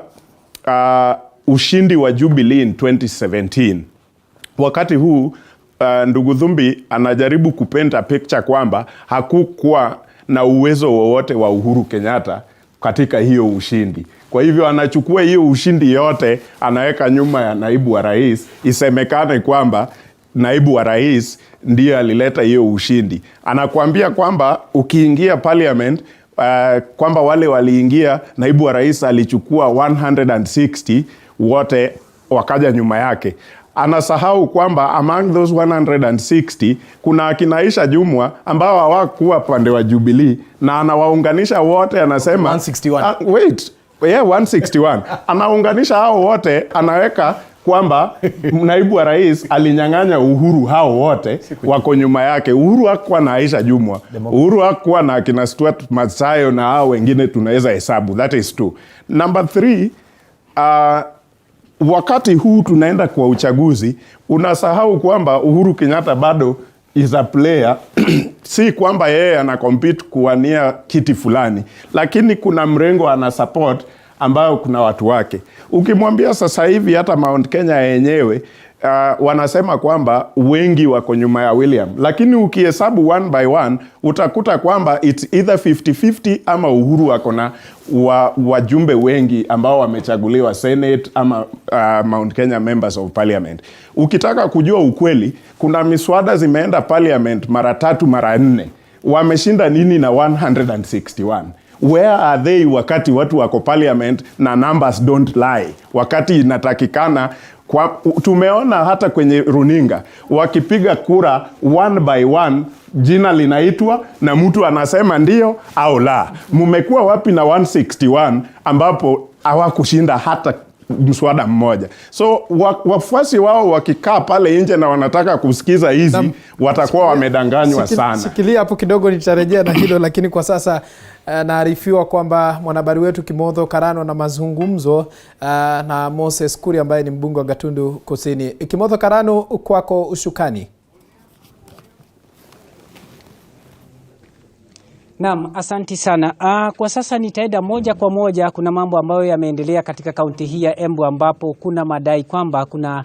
ushindi wa Jubilee in 2017, wakati huu ndugu Nthumbi anajaribu kupenda picture kwamba hakukuwa na uwezo wowote wa Uhuru Kenyatta katika hiyo ushindi. Kwa hivyo anachukua hiyo ushindi yote anaweka nyuma ya naibu wa rais, isemekane kwamba naibu wa rais ndiye alileta hiyo ushindi. Anakuambia kwamba ukiingia parliament, kwamba wale waliingia, naibu wa rais alichukua 160, wote wakaja nyuma yake. Anasahau kwamba among those 160 kuna akinaisha Jumwa ambao hawakuwa pande wa Jubilee, na anawaunganisha wote, anasema 161. Anaunganisha hao wote, anaweka kwamba naibu wa rais alinyang'anya Uhuru hao wote wako nyuma yake. Uhuru hakuwa na Aisha Jumwa, Uhuru hakuwa na akina Stuart Masayo na hao wengine tunaweza hesabu. That is 2. Number 3, wakati huu tunaenda kwa uchaguzi, unasahau kwamba Uhuru Kenyatta bado is a player. Si kwamba yeye ana compete kuwania kiti fulani, lakini kuna mrengo ana support ambayo kuna watu wake. Ukimwambia sasa hivi hata Mount Kenya yenyewe wanasema kwamba wengi wako nyuma ya William, lakini ukihesabu one by one utakuta kwamba it's either 50-50 ama Uhuru wako na wajumbe wengi ambao wamechaguliwa Senate ama Mount Kenya members of parliament. Ukitaka kujua ukweli, kuna miswada zimeenda parliament mara 3 mara 4. Wameshinda nini na 161? Where are they wakati watu wako parliament na numbers don't lie? Wakati inatakikana tumeona hata kwenye runinga wakipiga kura one by one, jina linaitwa na mtu anasema ndio au la. Mumekuwa wapi na 161 ambapo hawakushinda hata mswada mmoja? So wafuasi wao wakikaa pale nje na wanataka kusikiza hizi, watakuwa wamedanganywa sana. Sikilia hapo kidogo, nitarejea na hilo, lakini kwa sasa naarifiwa kwamba mwanahabari wetu Kimotho Karano na mazungumzo na Moses Kuria ambaye ni mbunge wa Gatundu Kusini. Kimotho Karano, kwako ushukani. Naam, asanti sana. Kwa sasa nitaenda moja kwa moja. Kuna mambo ambayo yameendelea katika kaunti hii ya Embu, ambapo kuna madai kwamba kuna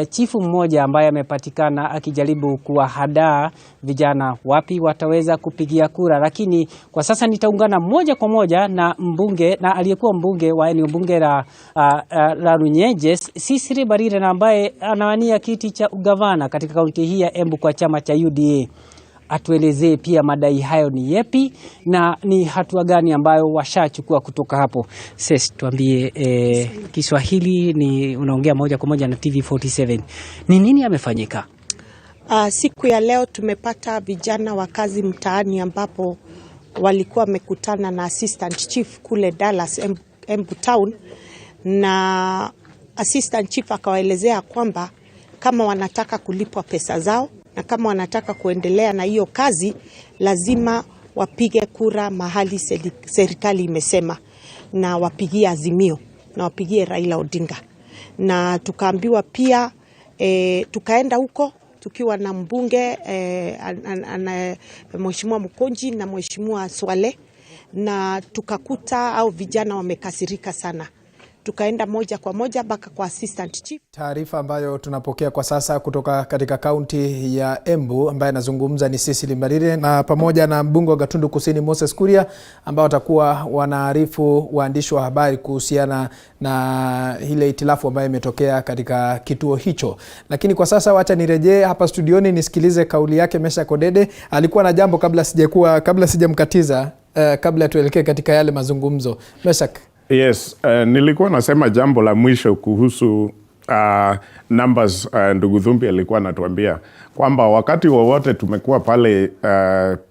chifu mmoja ambaye amepatikana akijaribu kuwahadaa vijana wapi wataweza kupigia kura. Lakini kwa sasa nitaungana moja kwa moja na mbunge na aliyekuwa mbunge wa eneo bunge la Runyenjes, Sisiri Barire, na ambaye anawania kiti cha ugavana katika kaunti hii ya Embu kwa chama cha UDA. Atuelezee pia madai hayo ni yepi na ni hatua gani ambayo washachukua kutoka hapo. Ses, tuambie Kiswahili, ni unaongea moja kwa moja na TV47. Ni nini amefanyika? Siku ya leo tumepata vijana wa kazi mtaani ambapo walikuwa wamekutana na assistant chief kule Dallas Embu Town, na assistant chief akawaelezea kwamba kama wanataka kulipwa pesa zao na kama wanataka kuendelea na hiyo kazi lazima wapige kura mahali serikali imesema, na wapigie Azimio na wapigie Raila Odinga. Na tukaambiwa pia tukaenda huko tukiwa na mbunge Mheshimiwa Mkonji na Mheshimiwa Swale, na tukakuta au vijana wamekasirika sana. Tukaenda moja kwa moja mpaka kwa assistant chief. Taarifa ambayo tunapokea kwa sasa kutoka katika kaunti ya Embu ambaye anazungumza ni Sisi Mbarire na pamoja na mbunge wa Gatundu Kusini Moses Kuria ambao watakuwa wanaarifu waandishi wa habari kuhusiana na ile itilafu ambayo imetokea katika kituo hicho. Lakini kwa sasa wacha nirejee hapa studioni nisikilize kauli yake Meshack Odede. Alikuwa na jambo kabla sijamkatiza kabla tuelekee katika yale mazungumzo. Meshack. Yes, nilikuwa nasema jambo la mwisho kuhusu numbers. Ndugu Nthumbi alikuwa anatuambia kwamba wakati wowote tumekuwa pale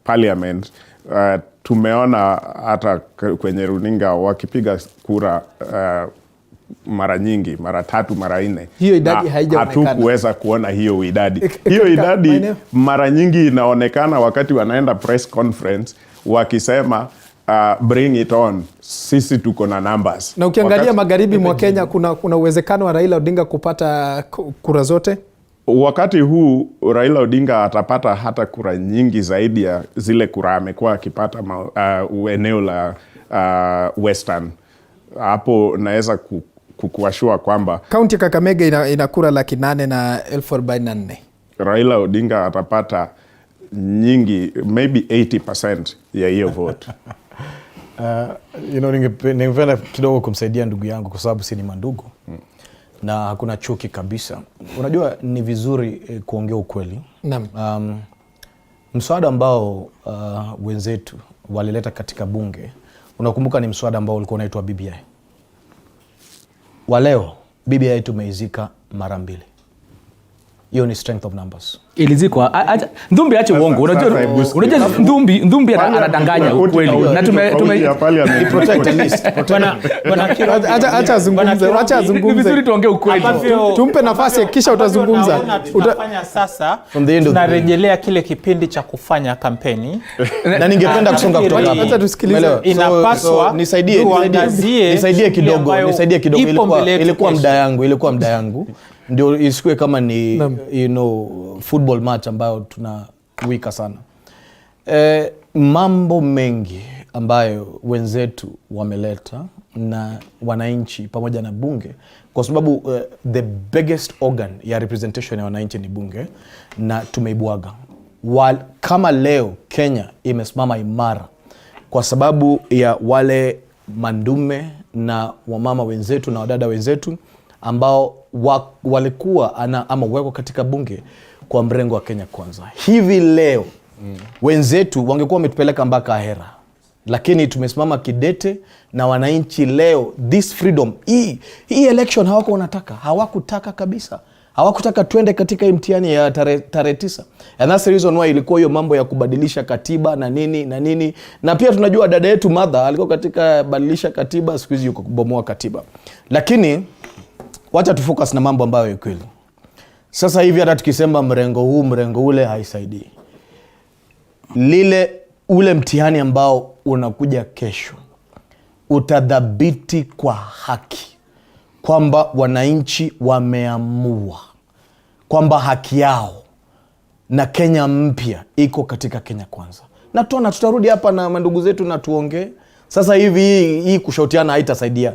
parliament, tumeona hata kwenye runinga wakipiga kura mara nyingi, mara 3, mara 4. Hiyo idadi haijaonekana. Hatukuweza kuona hiyo idadi. Hiyo idadi mara nyingi inaonekana wakati wanaenda press conference wakisema bring it on, sisi tuko na numbers. Na ukiangalia magharibi mwa Kenya kuna uwezekano wa Raila Odinga kupata kura zote? Wakati huu Raila Odinga atapata hata kura nyingi zaidi ya zile kura amekuwa akipata eneo la Western. Hapo naweza kukuashua kwamba kaunti ya Kakamega ina kura 844,000. Raila Odinga atapata nyingi, maybe 80% ya hiyo vote. Ningependa kidogo kumsaidia ndugu yangu kwa sababu si ni mandugu na hakuna chuki kabisa. Unajua ni vizuri kuongea ukweli. Naam. Mswada ambao wenzetu walileta katika bunge, unakumbuka ni mswada ambao ulikuwa unaitwa BBI. Wa leo BBI tumeizika mara 2. Hiyo ni strength of numbers. Ilizikwa. Nthumbi ache uongo. Unajua Nthumbi anadanganya ukweli. Na protect at least. Acha azungumze. Vizuri tuongee ukweli. Tumpe nafasi kisha utazungumza. Tunafanya sasa. Tunarejelea kile kipindi cha kufanya kampeni. Na ningependa kusonga kutoka hapo. Acha tusikilize. Inapaswa nisaidie kidogo. Ilikuwa muda yangu. Ndio isikue kama ni football match ambayo tunawika sana. Mambo mengi ambayo wenzetu wameleta na wananchi pamoja na bunge, kwa sababu the biggest organ ya representation ya wananchi ni bunge, na tumeibwaga. Kama leo Kenya imesimama imara kwa sababu ya wale mandume na wamama wenzetu na wadada wenzetu ambao walikuwa ama wako katika bunge kwa mrengo wa Kenya Kwanza. Hivi leo wenzetu wangekuwa wametupeleka mpaka ahera, lakini tumesimama kidete na wananchi leo. This freedom, hii election hawakutaka kabisa. Hawakutaka twende katika imtihani ya tarehe 9. And that's the reason why ilikuwa hiyo mambo ya kubadilisha katiba na nini. Na pia tunajua dada yetu Mother alikuwa katika badilisha katiba, siku hizi yuko kubomoa katiba. Lakini wacha tufocus na mambo ambayo ya kweli. Sasa hivi hata tukisema mrengo huu mrengo ule haisaidii. Ule mtihani ambao unakuja kesho utadhabiti kwa haki kwamba wananchi wameamua kwamba haki yao na Kenya mpya iko katika Kenya Kwanza. Na tutarudi hapa na mandugu zetu na tuongee. Sasa hivi hii kushautiana haitasaidia.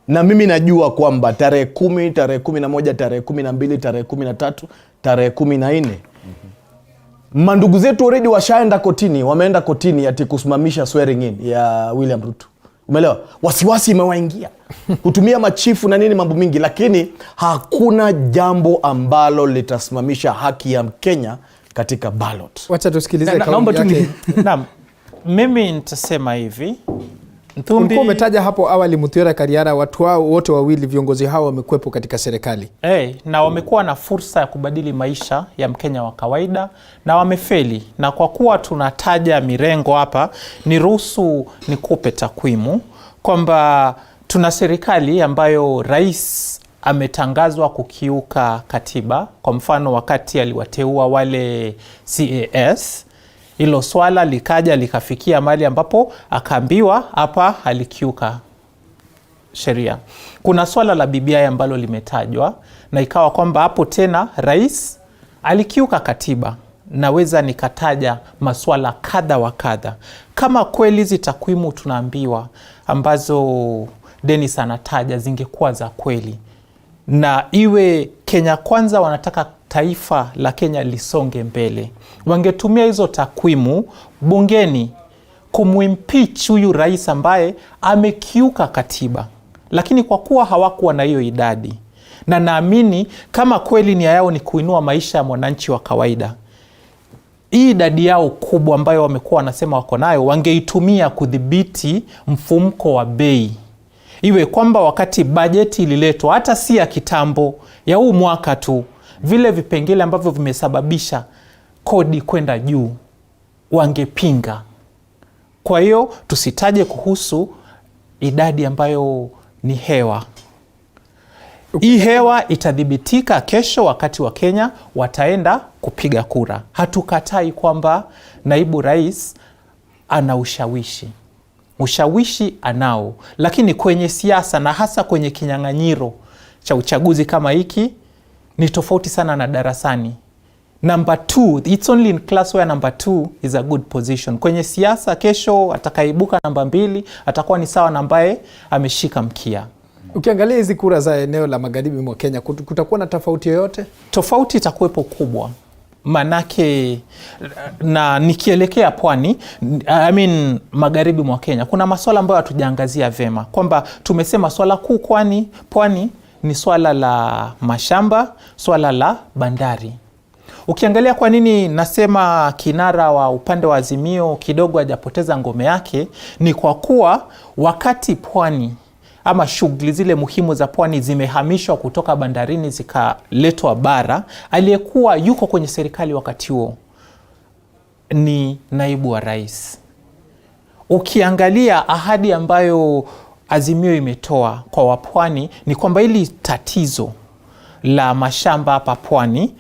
Na mimi najua kwamba tarehe 10, tarehe 11, tarehe 12, tarehe 13, tarehe 14 mandugu zetu already washaenda kotini, wameenda kotini ati kusimamisha swearing in ya William Ruto. Umeelewa? Wasiwasi imewaingia. Kutumia machifu na nini mambo mingi, lakini hakuna jambo ambalo litasimamisha haki ya Mkenya katika ballot. Wacha tusikilize kauli yake. Naam. Mimi nitasema hivi. Ulikuwa umetaja hapo awali Muthiora Kariara, watu hao wote wawili viongozi hao wamekuepo katika serikali. Na wamekuwa na fursa ya kubadili maisha ya Mkenya wa kawaida na wamefeli. Na kwa kuwa tunataja mirengo hapa, niruhusu nikupe takwimu kwamba tuna serikali ambayo rais ametangazwa kukiuka katiba. Kwa mfano wakati aliwateua wale CAS, hilo swala likaja likafikia mahali ambapo akaambiwa hapa alikiuka sheria. Kuna swala la BBI ambalo limetajwa na ikawa kwamba hapo tena rais alikiuka katiba. Naweza nikataja maswala kadha wa kadha. Kama kweli hizi takwimu tunaambiwa ambazo Dennis anataja zingekuwa za kweli, na iwe Kenya Kwanza wanataka taifa la Kenya lisonge mbele, wangetumia hizo takwimu bungeni kumwimpeach huyu rais ambaye amekiuka katiba. Lakini kwa kuwa hawakuwa na hiyo idadi, na naamini kama kweli nia yao ni kuinua maisha ya mwananchi wa kawaida, hii idadi yao kubwa ambayo wamekuwa wanasema wako nayo wangeitumia kudhibiti mfumuko wa bei. Iwe kwamba wakati bajeti ililetwa, hata si ya kitambo, ya huu mwaka tu, vile vipengele ambavyo vimesababisha kodi kwenda juu wangepinga. Kwa hiyo tusitaje kuhusu idadi ambayo ni hewa. Hii hewa itadhibitika kesho wakati wa Kenya wataenda kupiga kura. Hatukatai kwamba naibu rais ana ushawishi. Ushawishi anao, lakini kwenye siasa na hasa kwenye kinyang'anyiro cha uchaguzi kama hiki ni tofauti sana na darasani. Number 2, it's only in class where number 2 is a good position. Kwenye siasa kesho atakaibuka namba 2 atakuwa ni sawa na ambaye ameshika mkia. Ukiangalia hizi kura za eneo la magharibi mwa Kenya, kutakuwa na tofauti yoyote? Tofauti itakuwepo kubwa. Manake na nikielekea pwani, magharibi mwa Kenya, kuna maswala ambayo hatujaangazia vema, kwamba tumesema swala kuu pwani ni swala la mashamba, swala la bandari. Ukiangalia kwa nini nasema kinara wa upande wa Azimio kidogo hajapoteza ngome yake, ni kwa kuwa wakati pwani ama shughuli zile muhimu za pwani zimehamishwa kutoka bandarini zikaletwa bara, aliyekuwa yuko kwenye serikali wakati huo ni naibu wa rais. Ukiangalia ahadi ambayo Azimio imetoa kwa wapwani ni kwamba hili tatizo la mashamba hapa pwani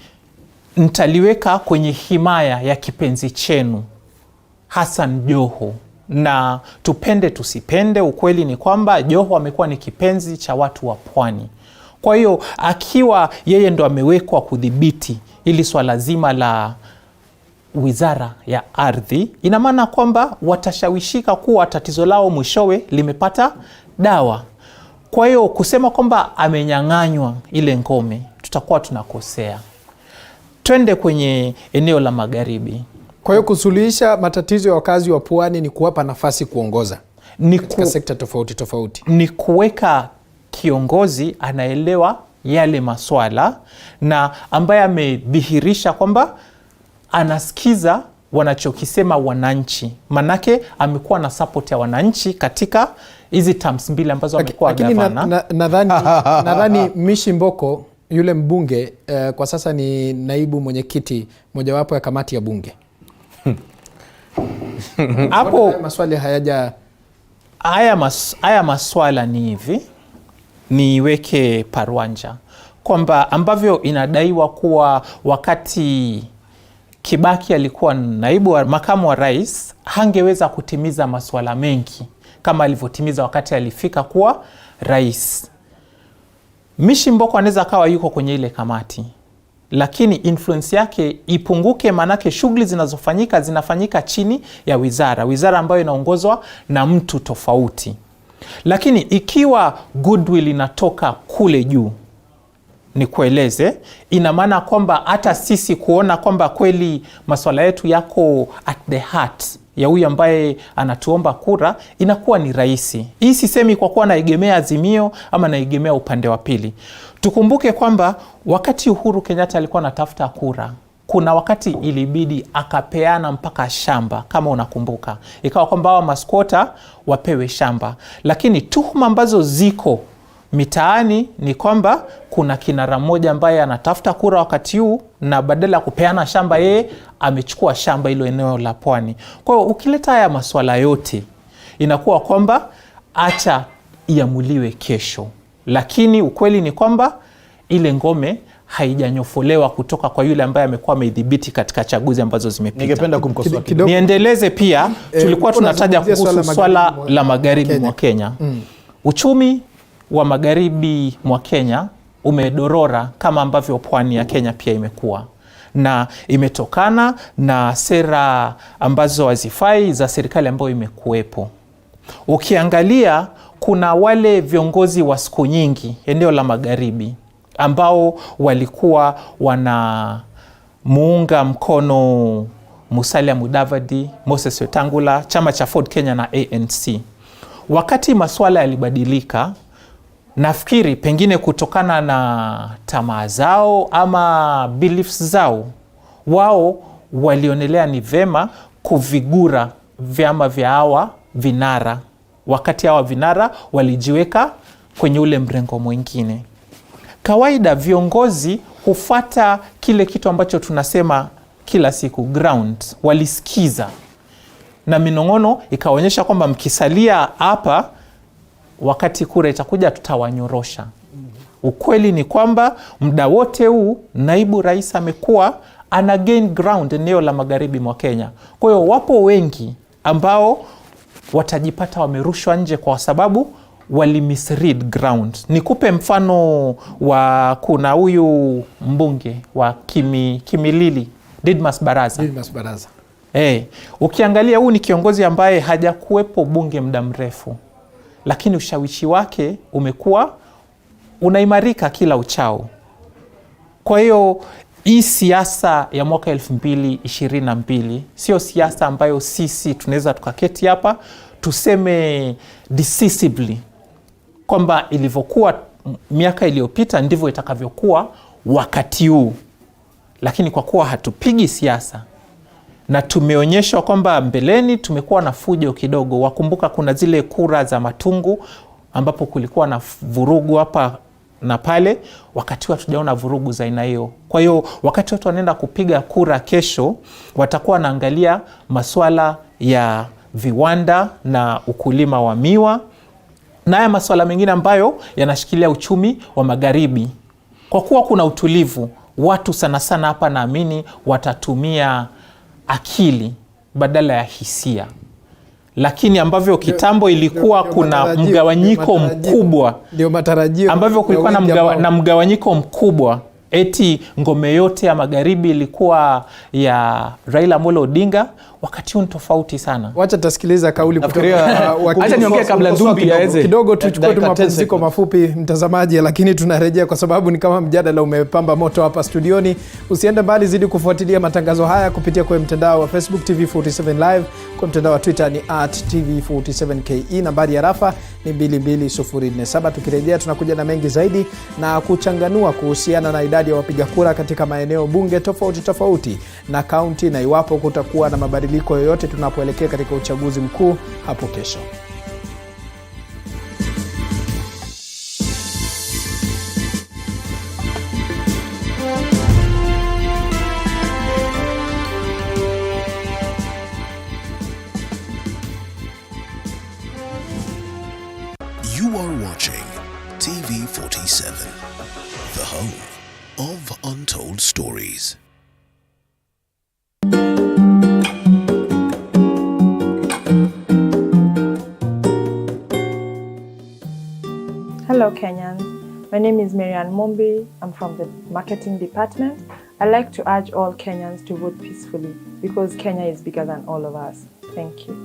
nitaliweka kwenye himaya ya kipenzi chenu Hassan Joho. Na tupende tusipende, ukweli ni kwamba Joho amekuwa ni kipenzi cha watu wa pwani. Kwa hiyo akiwa yeye ndo amewekwa kudhibiti ili swala zima la wizara ya ardhi, ina maana kwamba watashawishika kuwa tatizo lao mwishowe limepata dawa. Kwa hiyo kusema kwamba amenyang'anywa ile ngome, tutakuwa tunakosea. Twende kwenye eneo la magharibi. Kwa hiyo kusuluhisha matatizo ya wakazi wa pwani ni kuwapa nafasi kuongoza katika sekta tofauti tofauti. Ni kuweka kiongozi anaelewa yale maswala na ambaye amedhihirisha kwamba anasikiza wanachokisema wananchi. Manake amekuwa na support ya wananchi katika hizi terms mbili ambazo amekuwa gavana. Nadhani Mishi Mboko yule mbunge kwa sasa ni naibu mwenyekiti mojawapo ya kamati ya bunge. Hapo maswali haya maswala ni hivi, niweke parwanja kwamba ambavyo inadaiwa kuwa wakati Kibaki alikuwa makamu wa rais hangeweza kutimiza maswala mengi kama alivyotimiza wakati alifika kuwa rais. Mishi Mboko anaweza kawa yuko kwenye ile kamati, lakini influence yake ipunguke, manake shughuli zinafanyika chini ya wizara ambayo inaongozwa na mtu tofauti. Lakini ikiwa goodwill inatoka kule juu, ni kueleze, ina maana kwamba hata sisi kuona kwamba kweli maswala yetu yako at the heart ya huyu ambaye anatuomba kura inakuwa ni rahisi. Hii sisemi kwa kuwa naegemea Azimio ama naegemea upande wa pili. Tukumbuke kwamba wakati Uhuru Kenyatta alikuwa anatafuta kura, kuna wakati ilibidi akapeana mpaka shamba, kama unakumbuka. Ikawa kwamba hawa maskwota wapewe shamba. Lakini tuhuma ambazo ziko mitaani ni kwamba kuna kinara mmoja ambaye anatafuta kura wakati huu, na badala ya kupeana shamba yeye amechukua shamba hilo eneo la pwani. Kwa hiyo ukileta haya maswala yote inakuwa kwamba acha iamuliwe kesho. Lakini ukweli ni kwamba ile ngome haijanyofolewa kutoka kwa yule ambaye amekuwa ameidhibiti katika chaguzi ambazo zimepita. Ningependa kumkosoa kidogo. Niendeleze pia, tulikuwa tunataja kuhusu swala la magharibi mwa Kenya. Uchumi wa magharibi mwa Kenya umedorora kama ambavyo pwani ya Kenya pia imekuwa. na imetokana na sera ambazo hazifai za serikali ambayo imekuwepo. Ukiangalia kuna wale viongozi wa siku nyingi eneo la magharibi ambao walikuwa wanamuunga mkono Musalia Mudavadi, Moses Wetangula, chama cha Ford Kenya na ANC. Wakati maswala yalibadilika, nafikiri pengine kutokana na tamaa zao ama beliefs zao, wao walionelea ni vema kuvigura vyama vya hawa vinara. Wakati hawa vinara walijiweka kwenye ule mrengo mwingine. Kawaida viongozi hufata kile kitu ambacho tunasema kila siku ground, walisikiza. Na minong'ono ikaonyesha kwamba mkisalia hapa wakati kura itakuja tutawanyorosha. Ukweli ni kwamba muda wote huu naibu rais amekuwa ana gain ground eneo la magharibi mwa Kenya. Kwa hiyo wapo wengi ambao watajipata wamerushwa nje kwa sababu wali misread ground. Nikupe mfano wa kuna huyu mbunge wa Kimilili, Didmas Baraza. Ukiangalia huu ni kiongozi ambaye hajakuwepo bunge muda mrefu, lakini ushawishi wake umekuwa unaimarika kila uchao. Kwa hiyo hii siasa ya mwaka 2022 sio siasa ambayo sisi tunaweza tukaketi hapa tuseme decisively kwamba ilivyokuwa miaka iliyopita ndivyo itakavyokuwa wakati huu. Lakini kwa kuwa hatupigi siasa na tumeonyeshwa kwamba mbeleni tumekuwa na fujo kidogo. Wakumbuka kuna zile kura za Matungu ambapo kulikuwa na vurugu hapa na pale, wakati hatujaona vurugu za aina hiyo. Kwa hiyo wakati watu wanaenda kupiga kura kesho, watakuwa wanaangalia maswala ya viwanda na ukulima wa miwa na haya maswala mengine ambayo yanashikilia uchumi wa magharibi. Kwa kuwa kuna utulivu, watu sana sana hapa naamini watatumia akili badala ya hisia. Lakini ambavyo kitambo ilikuwa kuna mgawanyiko mkubwa, ndio matarajio ambavyo kulikuwa na mgawanyiko mkubwa, eti ngome yote ya magharibi ilikuwa ya Raila Amolo Odinga, wakati huu tofauti sana. Wacha tasikiliza kauli acha niongee kabla Nthumbi aweze kidogo, tuchukue mapumziko mafupi mtazamaji, lakini tunarejea kwa sababu ni kama mjadala umepamba moto hapa studioni. Usiende mbali, zidi kufuatilia matangazo haya kupitia kwa mtandao wa Facebook TV47 Live, kwa mtandao wa Twitter ni @TV47KE, nambari ya rafa ni 22047. Tukirejea tunakuja na mengi zaidi na kuchanganua kuhusiana na idadi ya wapiga kura katika maeneo bunge tofauti na kaunti, na iwapo kutakuwa na mabadiliko yoyote tunapoelekea katika uchaguzi mkuu hapo kesho. You are watching TV47, the home of untold stories. Hello Kenyans, my name is Marianne Mombi. I'm from the marketing department. I'd like to urge all Kenyans to vote peacefully because Kenya is bigger than all of us. Thank you.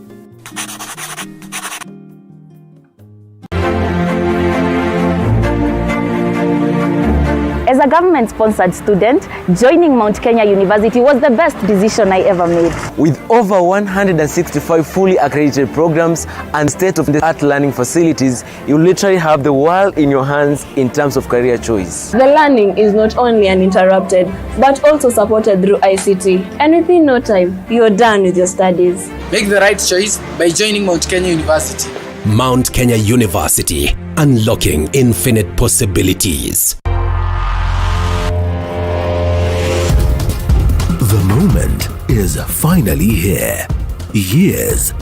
As a government-sponsored student, joining Mount Kenya University was the best decision I ever made. With over 165 fully accredited programs and state-of-the-art learning facilities, you literally have the world in your hands in terms of career choice. The learning is not only uninterrupted, but also supported through ICT. And within no time, you're done with your studies. Make the right choice by joining Mount Kenya University. Mount Kenya University, unlocking infinite possibilities. The moment is finally here. Years,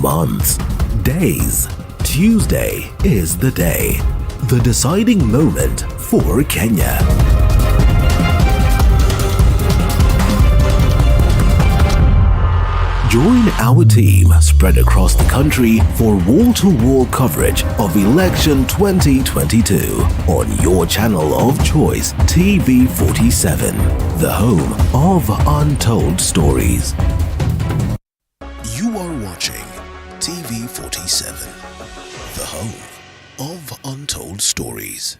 months, days. Tuesday is the day. The deciding moment for Kenya. Join our team spread across the country for wall-to-wall coverage of Election 2022 on your channel of choice, TV47, the home of untold stories. You are watching TV47, the home of untold stories.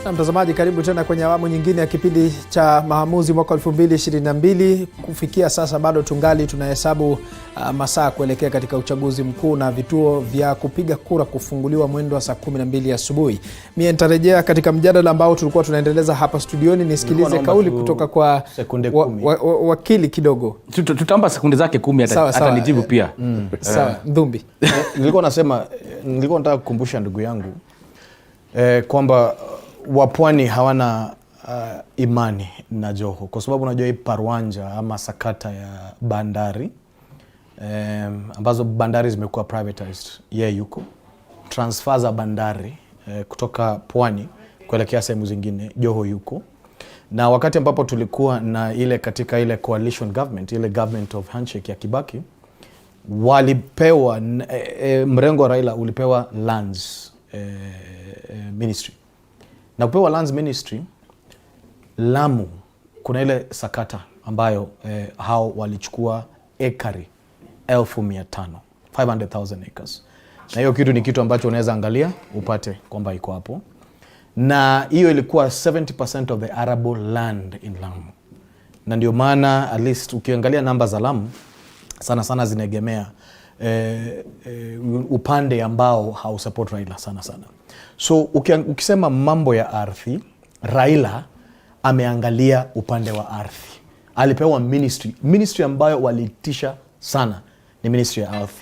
Na mtazamaji, karibu tena kwenye awamu nyingine ya kipindi cha maamuzi mwaka 2022. Kufikia sasa bado tungali tunahesabu masaa kuelekea katika uchaguzi mkuu na vituo vya kupiga kura kufunguliwa mwendo wa saa 12 asubuhi. Mimi nitarejea katika mjadala ambao tulikuwa tunaendeleza hapa studioni, nisikilize kauli kutoka kwa sekunde 10 wakili kidogo. Tutaomba sekunde zake 10 hata nijibu pia. Sawa, Nthumbi. Nilikuwa nataka kukumbusha ndugu yangu kwamba wapwani hawana imani na Joho kwa sababu unajua hii parwanja ama sakata ya bandari ambazo bandari zimekuwa privatized. Yeye yuko transfer za bandari kutoka pwani kuelekea sehemu zingine, Joho yuko. Na wakati ambapo tulikuwa na ile katika ile coalition government, ile government of handshake ya Kibaki, walipewa mrengo wa Raila ulipewa lands ministry. Na kupewa lands ministry, Lamu kuna ile sakata ambayo hao walichukua ekari 500,000 acres. Na hiyo kitu ni kitu ambacho unaweza angalia upate kwamba iko hapo. Na hiyo ilikuwa 70% of the arable land in Lamu. Na ndio maana at least ukiangalia namba za Lamu sana sana zinegemea upande ambao hausupport Raila sana sana. So ukisema mambo ya ardhi, Raila ameangalia upande wa ardhi. Alipewa ministry ambayo walitisha sana ni ministry ya ardhi.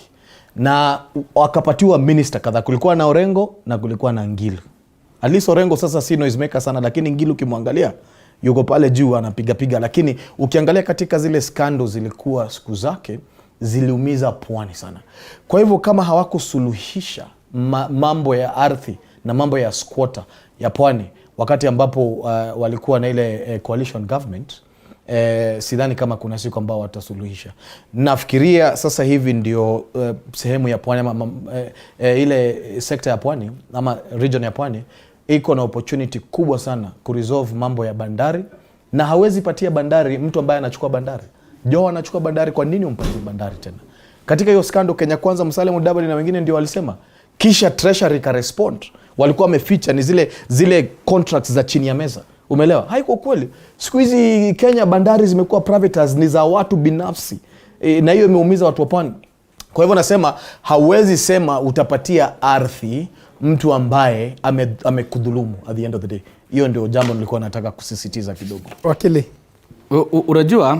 Na wakapatiwa minister kadhaa, kulikuwa na Orengo na kulikuwa na Ngilu. At least Orengo sasa si noise maker sana, lakini Ngilu ukimwangalia yuko pale juu anapiga. Lakini ukiangalia katika zile scandals zilikuwa siku zake ziliumiza pwani sana. Kwa hivyo kama hawakusuluhisha mambo ya ardhi na mambo ya squatter ya pwani wakati ambapo walikuwa na ile coalition government, sidhani kama kuna siku ambao watasuluhisha. Nafikiria sasa hivi ndio sehemu ya pwani ama ile sekta ya pwani ama region ya pwani iko na opportunity kubwa sana kuresolve mambo ya bandari, na hawezi patia bandari mtu ambaye anachukua bandari. Joho anachukua bandari, kwa nini umpatie bandari tena? Katika hiyo scandal Kenya Kwanza, Mtaalam na wengine ndio walisema, kisha treasury ka respond. Walikuwa wameficha ni zile contracts za chini ya meza. Umeelewa? Haiko kweli. Siku hizi Kenya bandari zimekuwa privatized, ni za watu binafsi. Na hiyo imeumiza watu wa pwani. Kwa hivyo nasema hauwezi sema utapatia ardhi mtu ambaye amekudhulumu at the end of the day. Hiyo ndio jambo nilikuwa nataka kusisitiza kidogo. Wakili, unajua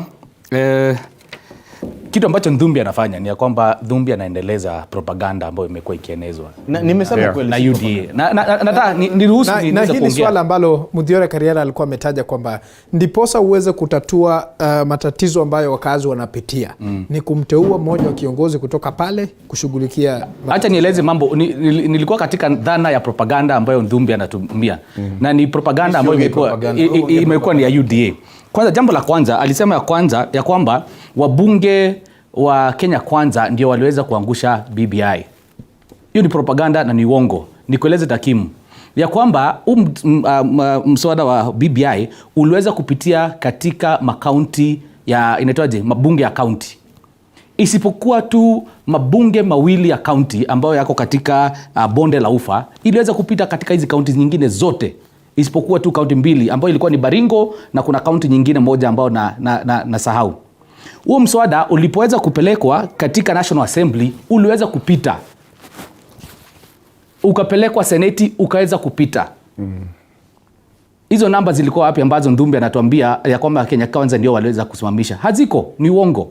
kitu ambacho Nthumbi anafanya ni ya kwamba Nthumbi anaendeleza propaganda ambayo imekuwa ikienezwa. Nimesema kweli na UDA. Nataka niruhusu na hili swala ambalo Muthiora Kariara alikuwa ametaja kwamba ndiposa uweze kutatua matatizo ambayo wakazi wanapitia ni kumteua mmoja wa kiongozi kutoka pale kushughulikia. Acha nieleze mambo. Nilikuwa katika dhana ya propaganda ambayo Nthumbi anatumia. Na ni propaganda ambayo imekuwa ni ya UDA. Kwanza, jambo la kwanza alisema ya kwamba wabunge wa Kenya Kwanza ndio waliweza kuangusha BBI. Hiyo ni propaganda na ni uongo. Nikueleze takimu ya kwamba mswada wa BBI uliweza kupitia katika makaunti ya inaitwaje, mabunge ya kaunti, isipokuwa tu mabunge mawili ya kaunti ambayo yako katika bonde la Ufa iliweza kupita katika hizi kaunti nyingine zote, isipokuwa tu kaunti mbili ambayo ilikuwa ni Baringo na kuna kaunti nyingine moja ambayo na sahau. Huo mswada ulipoweza kupelekwa katika National Assembly uliweza kupita. Ukapelekwa Seneti ukaweza kupita. Hizo namba zilikuwa wapi ambazo Nthumbi anatuambia ya kwamba Kenya Kwanza ndio waliweza kusimamisha? Haziko, ni uongo.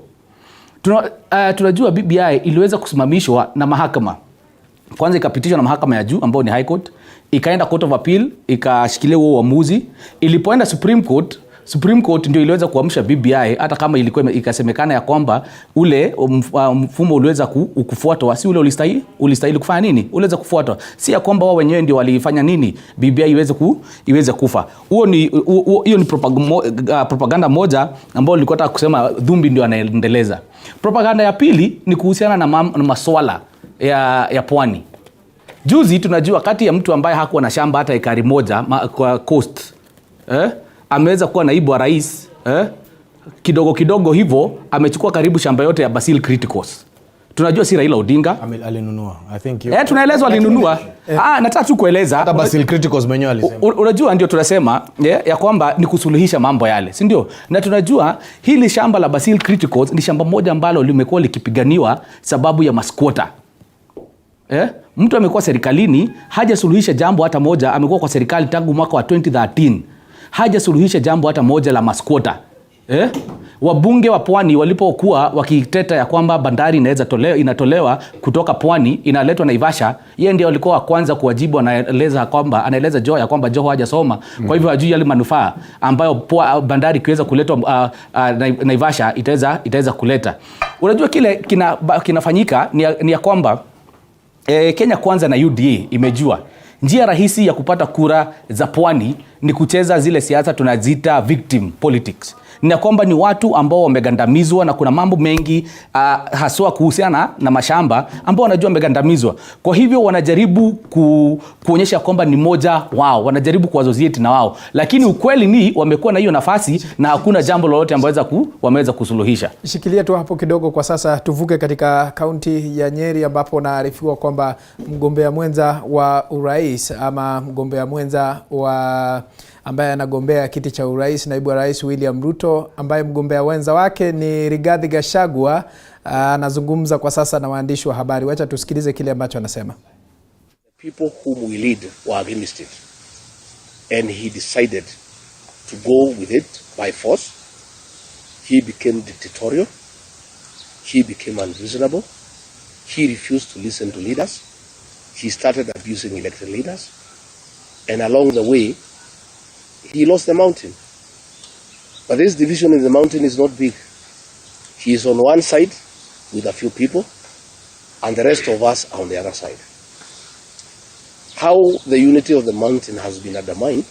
Tunajua BBI iliweza kusimamishwa na mahakama. Kwanza ikapitishwa na mahakama ya juu ambayo ni High Court, ikaenda Court of Appeal, ikashikilia huo uamuzi. Ilipoenda Supreme Court, Supreme Court ndio iliweza kuamsha BBI, hata kama ilikuwa ikasemekana ya kwamba ule mfumo uliweza kufuatwa, si ule ulistahili kufanya nini, uliweza kufuatwa, si ya kwamba wao wenyewe ndio walifanya nini BBI iweze kufa. Hiyo ni propaganda moja ambayo nilikuwa nataka kusema Nthumbi ndio anaendeleza. Propaganda ya pili ni kuhusiana na maswala ya pwani. Juzi tunajua kati ya mtu ambaye hakuwa na shamba hata ekari moja kwa coast, ameweza kuwa naibu wa rais, kidogo hivyo amechukua karibu shamba yote ya Basil Criticals. Tunajua si Raila Odinga alinunua, I think tunaelezwa alinunua. Nataka tu kueleza hata Basil Criticals mwenyewe alisema. Unajua ndio tunasema ya kwamba ni kusuluhisha mambo yale, si ndio? Na tunajua hili shamba la Basil Criticals ni shamba moja ambalo limekuwa likipiganiwa sababu ya masquota. Mtu amekuwa serikalini, hajasuluhisha jambo hata moja. Amekuwa kwa serikali tangu mwaka wa 2013, hajasuluhisha jambo hata moja la masquota. Wabunge wa pwani walipokuwa wakiteta ya kwamba bandari inatolewa kutoka pwani inaletwa Naivasha, yeye ndiye alikuwa wa kwanza kuwajibu. Anaeleza Joho ya kwamba Joho hajasoma, kwa hivyo hajui yale manufaa ambayo bandari kiweza kuletwa Naivasha itaweza kuleta. Unajua kile kinafanyika ni ya kwamba Kenya Kwanza na UDA imejua njia rahisi ya kupata kura za pwani ni kucheza zile siasa tunazita victim politics. Ni kwamba ni watu ambao wamegandamizwa na kuna mambo mengi haswa kuhusiana na mashamba ambao wanajua wamegandamizwa. Kwa hivyo wanajaribu kuonyesha kwamba ni moja wao, wanajaribu kuassociate na wao, lakini ukweli ni wamekuwa na hiyo nafasi na hakuna jambo lolote ambalo wameweza kusuluhisha. Shikilia tu hapo kidogo kwa sasa, tuvuke katika kaunti ya Nyeri ambapo naarifiwa kwamba mgombea mwenza wa urais ama mgombea mwenza wa ambaye anagombea kiti cha urais, naibu wa rais William Ruto, ambaye mgombea wenza wake ni Rigathi Gachagua, anazungumza kwa sasa na waandishi wa habari. Wacha tusikilize kile ambacho anasema. The people whom we lead were against it, and he decided to go with it by force. He became dictatorial. He became unreasonable. He refused to listen to leaders. He started abusing elected leaders, and along the way he lost the mountain. But this division in the mountain is not big. He is on one side with a few people, and the rest of us are on the other side. How the unity of the mountain has been undermined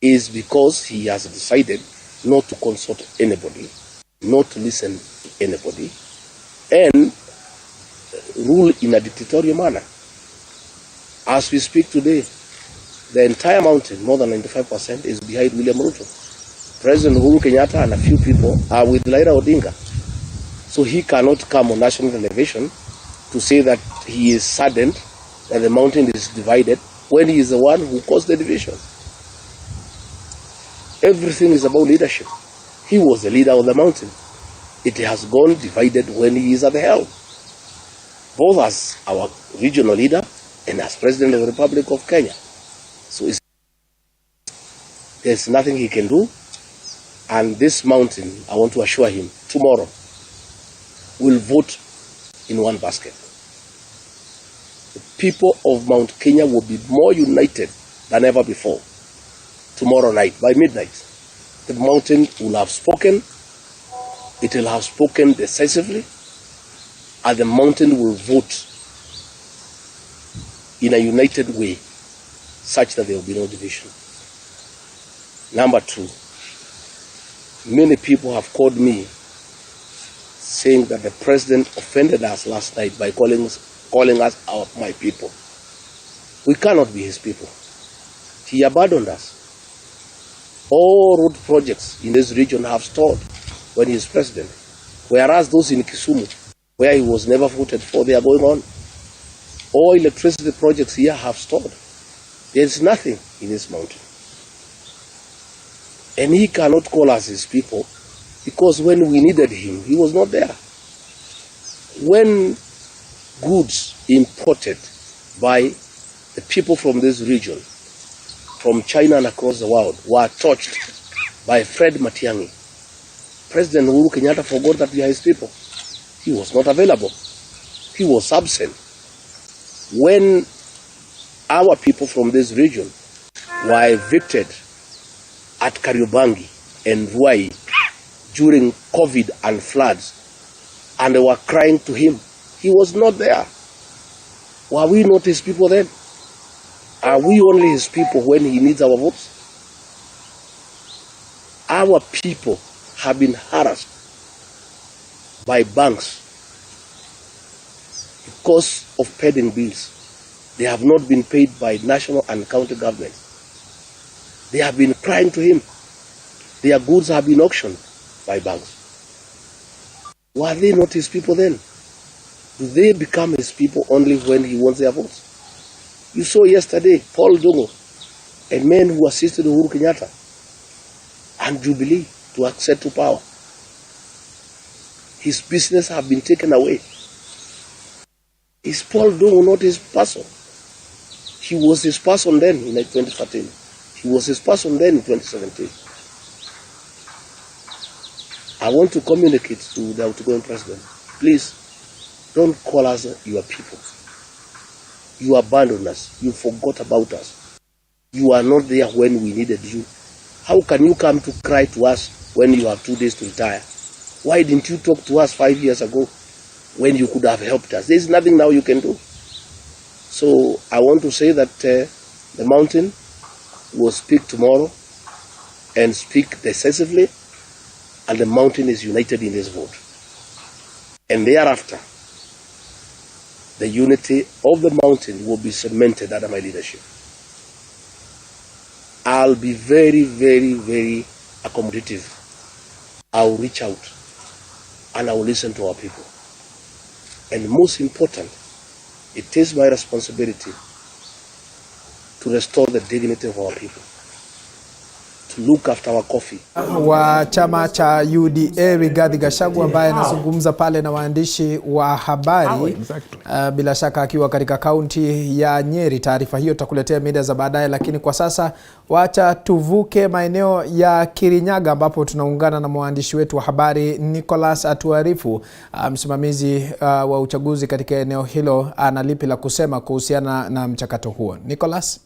is because he has decided not to consult anybody, not to listen to anybody, and rule in a dictatorial manner. As we speak today, the entire mountain, more than 95%, is behind William Ruto. President Uhuru Kenyatta and a few people are with Raila Odinga. So he cannot come on national television to say that he is saddened that the mountain is divided when he is the one who caused the division. Everything is about leadership. He was the leader of the mountain. It has gone divided when he is at the helm, both as our regional leader and as President of the Republic of Kenya. So there's nothing he can do, and this mountain, I want to assure him, tomorrow will vote in one basket. The people of Mount Kenya will be more united than ever before. Tomorrow night, by midnight, the mountain will have spoken. It will have spoken decisively, and the mountain will vote in a united way, such that there will be no division. Number two, many people have called me saying that the president offended us last night by calling us my people. We cannot be his people. He abandoned us. All road projects in this region have stalled when he is president, whereas those in Kisumu, where he was never voted for, they are going on. All electricity projects here have stalled. There is nothing in this mountain. And he cannot call us his people because when we needed him, he was not there. When goods imported by the people from this region, from China and across the world, were touched by Fred Matiang'i, President Uhuru Kenyatta forgot that we are his people. He was not available. He was absent. When our people from this region were evicted at Kariobangi and Ruai during COVID and floods, and they were crying to him. He was not there. Were we not his people then? Are we only his people when he needs our votes? Our people have been harassed by banks because of pending bills. They have not been paid by national and county government. They have been crying to him. Their goods have been auctioned by banks. Were they not his people then? Do they become his people only when he wants their votes? You saw yesterday Paul Dongo, a man who assisted Uhuru Kenyatta and Jubilee to access to power. His business have been taken away. Is Paul Dongo not his person? He was his person then in 2013. He was his person then in 2017. I want to communicate to the outgoing president. Please, don't call us your people. You abandoned us. You forgot about us. You are not there when we needed you. How can you come to cry to us when you have 2 days to retire? Why didn't you talk to us 5 years ago when you could have helped us? There's nothing now you can do. So I want to say that the mountain will speak tomorrow and speak decisively, and the mountain is united in this vote. And thereafter, the unity of the mountain will be cemented under my leadership. I'll be very, very, very accommodative. I'll reach out and I will listen to our people. And most important, it is my responsibility to restore the dignity of our people, to look after our coffee. Wa chama cha UDA Rigathi Gachagua ambaye anazungumza pale na waandishi wa habari bila shaka akiwa katika kaunti ya Nyeri. Taarifa hiyo tutakuletea mida za baadaye, lakini kwa sasa wacha tuvuke maeneo ya Kirinyaga ambapo tunaungana na mwandishi wetu wa habari Nicholas atuarifu msimamizi wa uchaguzi katika eneo hilo ana lipi la kusema kuhusiana na mchakato huo. Nicholas.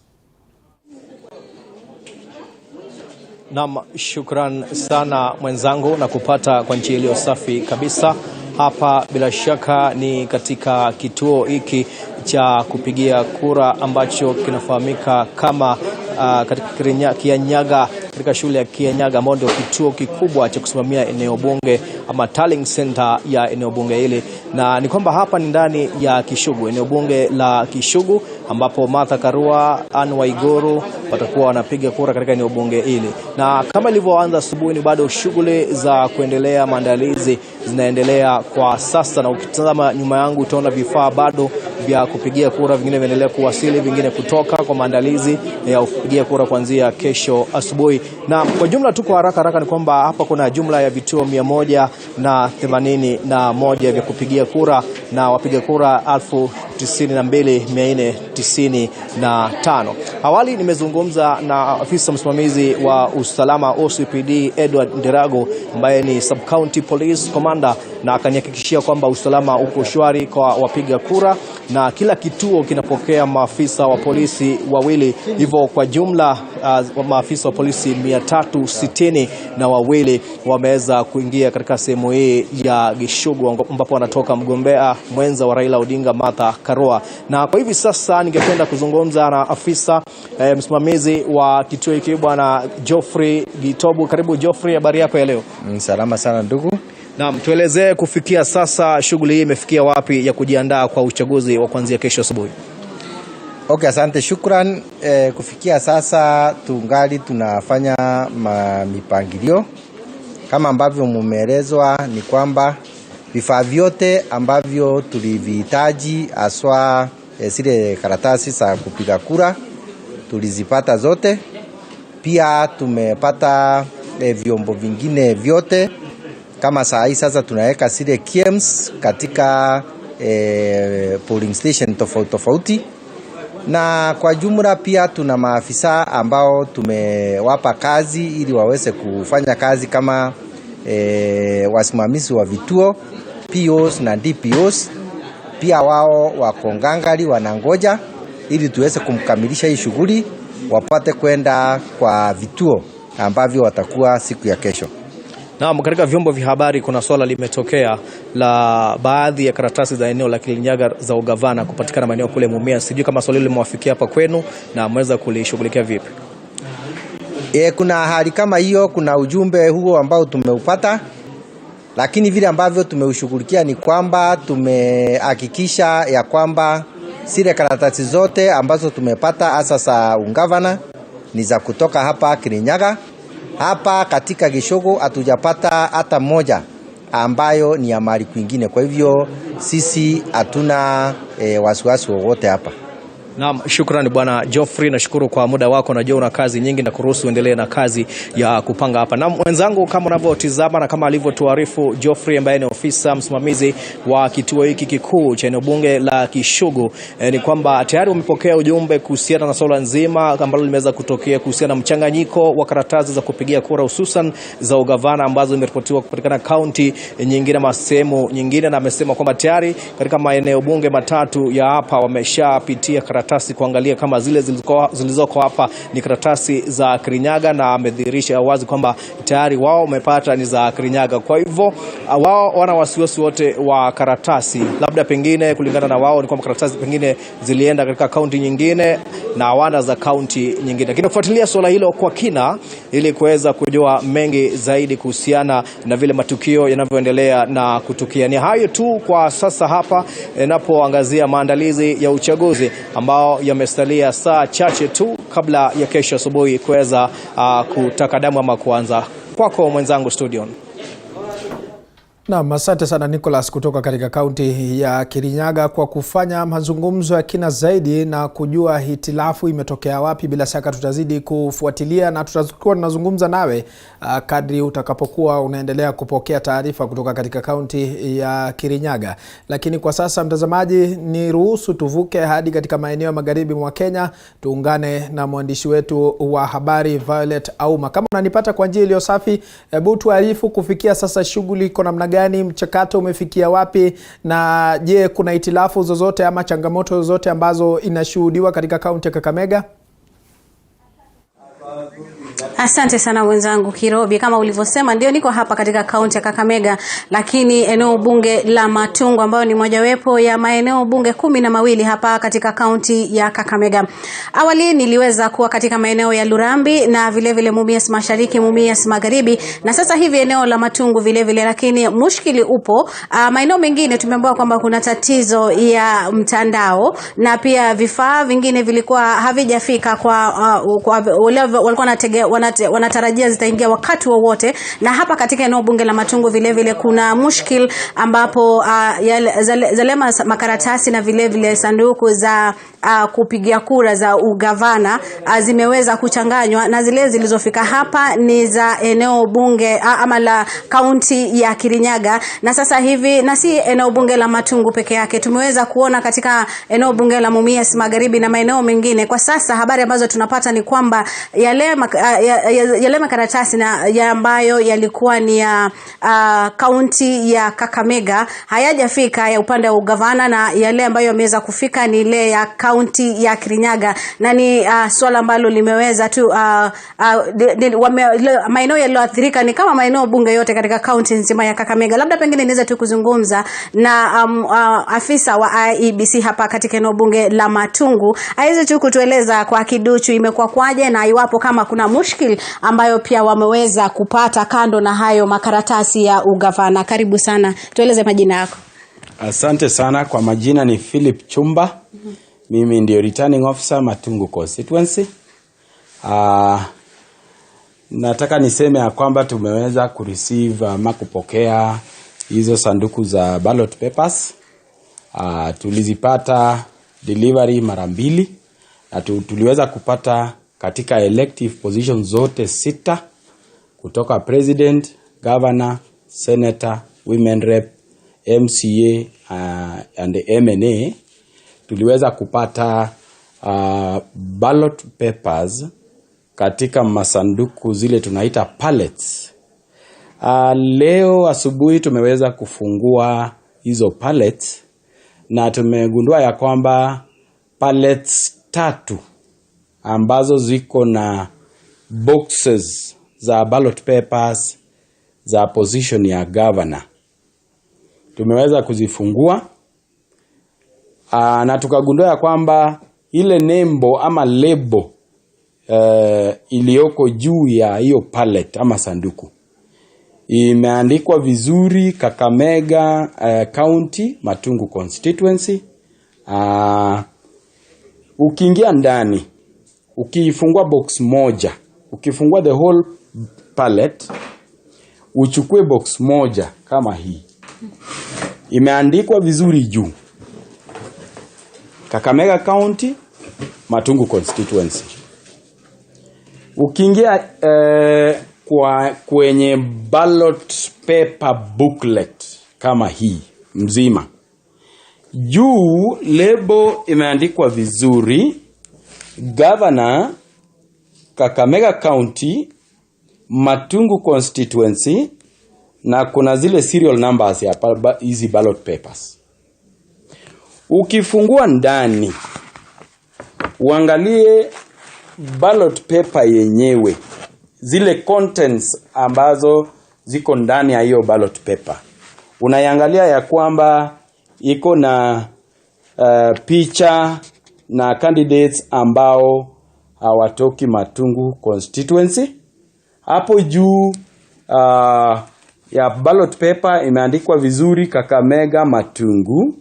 Naam, shukran sana mwenzangu na kupata kwa njia iliyo safi kabisa. Hapa bila shaka ni katika kituo hiki cha kupigia kura ambacho kinafahamika kama katika Kianyaga, katika shule ya Kianyaga ambao ndio kituo kikubwa cha kusimamia eneo bunge ama tallying center ya eneo bunge hili. Na ni kwamba hapa ni ndani ya Kishugu, eneo bunge la Kishugu, ambapo Martha Karua, Anne Waiguru watakuwa wanapiga kura katika eneo bunge hili. Na kama ilivyoanza asubuhi, ni bado shughuli za kuendelea, maandalizi zinaendelea kwa sasa, na ukitazama nyuma yangu utaona vifaa bado vya kupigia kura, vingine vinaendelea kuwasili, vingine kutoka kwa maandalizi ya kupigia kura kuanzia kesho asubuhi. Na kwa jumla tu kwa haraka ni kwamba hapa kuna jumla ya vituo 181 vya kupigia kura na wapiga kura 92,495. Awali nimezungumza na afisa msimamizi wa usalama OCPD Edward Nderago ambaye ni Sub County Police Commander, na akanihakikishia kwamba usalama uko shwari kwa wapiga kura na kila kituo kinapokea maafisa wa polisi wawili. Hivyo kwa jumla maafisa wa polisi 362 wameweza kuingia katika sehemu hii ya Gishugu ambapo wanatoka mgombea mwenza wa Raila Odinga Martha Karua. Na kwa hivi sasa ningependa kuzungumza na afisa msimamizi wa kituo hiki bwana Geoffrey Gitobu. Karibu Geoffrey, habari yako ya leo? Salama sana ndugu. Naam, tuelezee kufikia sasa shughuli hii imefikia wapi ya kujiandaa kwa uchaguzi wa kuanzia kesho asubuhi? Okay, asante, shukran. Kufikia sasa tungali tunafanya mipangilio kama ambavyo mumeelezwa. Ni kwamba vifaa vyote ambavyo tulivihitaji, aswa zile karatasi za kupiga kura tulizipata zote. Pia tumepata vyombo vingine vyote. Kama saa hii sasa tunaweka zile KMs katika polling station tofauti. Na kwa jumla pia tuna maafisa ambao tumewapa kazi ili waweze kufanya kazi kama wasimamizi wa vituo, POs na DPOs. Pia wao wako ngangari wanangoja ili tuweze kumkamilisha hii shughuli wapate kwenda kwa vituo. ambavyo watakuwa siku ya kesho. Naam, katika vyombo vya habari kuna swala limetokea la baadhi ya karatasi za eneo la Kirinyaga za ugavana kupatikana maeneo kule Mumias. Sijui kama swali limewafikia hapa kwenu na mweza kulishughulikia vipi? Kuna hali kama hiyo, kuna ujumbe huo ambao tumeupata, lakini vile ambavyo tumeushughulikia ni kwamba tumehakikisha ya kwamba zile karatasi zote ambazo tumepata hasa za ungavana ni za kutoka hapa Kirinyaga. Hapa katika Gishogo hatujapata hata moja ambayo ni ya mali kwingine. Kwa hivyo sisi hatuna wasiwasi wowote hapa. Naam, shukrani bwana Geoffrey, nashukuru kwa muda wako. Najua una kazi nyingi na kuruhusu endelee na kazi ya kupanga hapa. Na mwenzangu kama unavyotizama na kama alivyotuarifu Geoffrey ambaye ni ofisa msimamizi wa kituo hiki kikuu cha eneo bunge la Kishugu, ni kwamba tayari umepokea ujumbe kuhusiana na swala nzima ambalo limeweza kutokea kuhusiana na mchanganyiko wa karatasi za kupigia kura hususan za ugavana ambazo zimeripotiwa kupatikana kaunti nyingine na sehemu nyingine, na amesema kwamba tayari katika maeneo bunge matatu ya hapa wameshapitia karatasi kuangalia kama zile zilizoko hapa ni karatasi za Kirinyaga, na amedhihirisha wazi kwamba tayari wao wamepata ni za Kirinyaga. Kwa hivyo wao wana wasiwasi wote wa karatasi, labda pengine kulingana na wao ni kwamba karatasi pengine zilienda katika kaunti nyingine na hawana za kaunti nyingine. Lakini kufuatilia swala hilo kwa kina ili kuweza kujua mengi zaidi kuhusiana na vile matukio yanavyoendelea na kutukia. Ni hayo tu kwa sasa hapa napoangazia maandalizi ya uchaguzi ambao yamesalia saa chache tu kabla ya kesho asubuhi kuweza kutaka damu ama kuanza. Kwako mwenzangu studio. Naam, asante sana Nicholas kutoka katika kaunti ya Kirinyaga kwa kufanya mazungumzo ya kina zaidi na kujua hitilafu imetokea wapi. Bila shaka tutazidi kufuatilia na tutakuwa tunazungumza nawe kadri utakapokuwa unaendelea kupokea taarifa kutoka katika kaunti ya Kirinyaga. Lakini kwa sasa mtazamaji, ni ruhusu tuvuke hadi katika maeneo magharibi mwa Kenya, tuungane na mwandishi wetu wa habari Violet Auma. Kama unanipata kwa njia iliyo safi, hebu tuarifu kufikia sasa shughuli iko namna gani, mchakato umefikia wapi, na je, kuna hitilafu zozote ama changamoto zozote ambazo inashuhudiwa katika kaunti ya Kakamega? Asante sana mwenzangu Kirobi, kama ulivyosema ndio niko hapa katika kaunti ya Kakamega, lakini eneo bunge la Matungu ambayo ni mojawapo ya maeneo bunge 12 hapa katika kaunti ya Kakamega. Awali niliweza kuwa katika maeneo ya Lurambi na vile vile Mumias Mashariki, Mumias Magharibi, na sasa hivi eneo la Matungu vile vile, lakini mushkili upo maeneo mengine. Tumeambiwa kwamba kuna tatizo ya mtandao na pia vifaa vingine vilikuwa havijafika kwa walikuwa wanatarajia zitaingia wakati wowote. Na hapa katika eneo bunge la Matungu vile vile kuna mushkil ambapo zale makaratasi na vile vile sanduku za kupigia kura za ugavana zimeweza kuchanganywa, na zile zilizofika hapa ni za eneo bunge ama la kaunti ya Kirinyaga. Na sasa hivi na si eneo bunge la Matungu peke yake, tumeweza kuona katika eneo bunge la Mumias Magharibi na maeneo mengine. Kwa sasa habari ambazo tunapata ni kwamba yale makaratasi na ya ambayo yalikuwa ni ya kaunti ya Kakamega hayajafika ya upande wa ugavana, na yale ambayo yameweza kufika ni ile ya kaunti ya Kirinyaga, na ni swala ambalo limeweza tu maeneo yaliyoathirika ni kama maeneo bunge yote katika kaunti nzima ya Kakamega. Labda pengine niweze tu kuzungumza na afisa wa IEBC hapa katika eneo bunge la Matungu aweze tu kutueleza kwa kiduchu imekuwa kwaje, na iwapo kama kuna mushkil ambayo pia wameweza kupata kando na hayo makaratasi ya ugavana. Karibu sana, tueleze majina yako. Asante sana. Kwa majina ni Philip Chumba. Mimi ndio returning officer Matungu constituency. Nataka niseme ya kwamba tumeweza kureceive ama kupokea hizo sanduku za ballot papers. Tulizipata delivery mara 2 na tuliweza kupata katika elective positions zote 6 kutoka president, governor, senator, women rep, MCA and MNA. Tuliweza kupata ballot papers katika masanduku zile tunaita pallets. Leo asubuhi tumeweza kufungua hizo pallets na tumegundua ya kwamba pallets 3 ambazo ziko na boxes za ballot papers za position ya governor tumeweza kuzifungua na tukagundua ya kwamba ile nembo ama lebo iliyoko juu ya hiyo pallet ama sanduku imeandikwa vizuri Kakamega County Matungu constituency. Ukiingia ndani, ukifungua box moja, ukifungua the whole pallet, uchukue box moja kama hii, imeandikwa vizuri juu Kakamega County Matungu constituency. Ukiingia kwenye ballot paper booklet kama hii mzima, juu lebo imeandikwa vizuri Governor Kakamega County Matungu constituency, na kuna zile serial numbers ya hizi ballot papers. Ukifungua ndani uangalie ballot paper yenyewe, zile contents ambazo ziko ndani ya hiyo ballot paper, unaiangalia ya kwamba iko na picha na candidates ambao hawatoki Matungu constituency. Hapo juu ya ballot paper imeandikwa vizuri Kakamega Matungu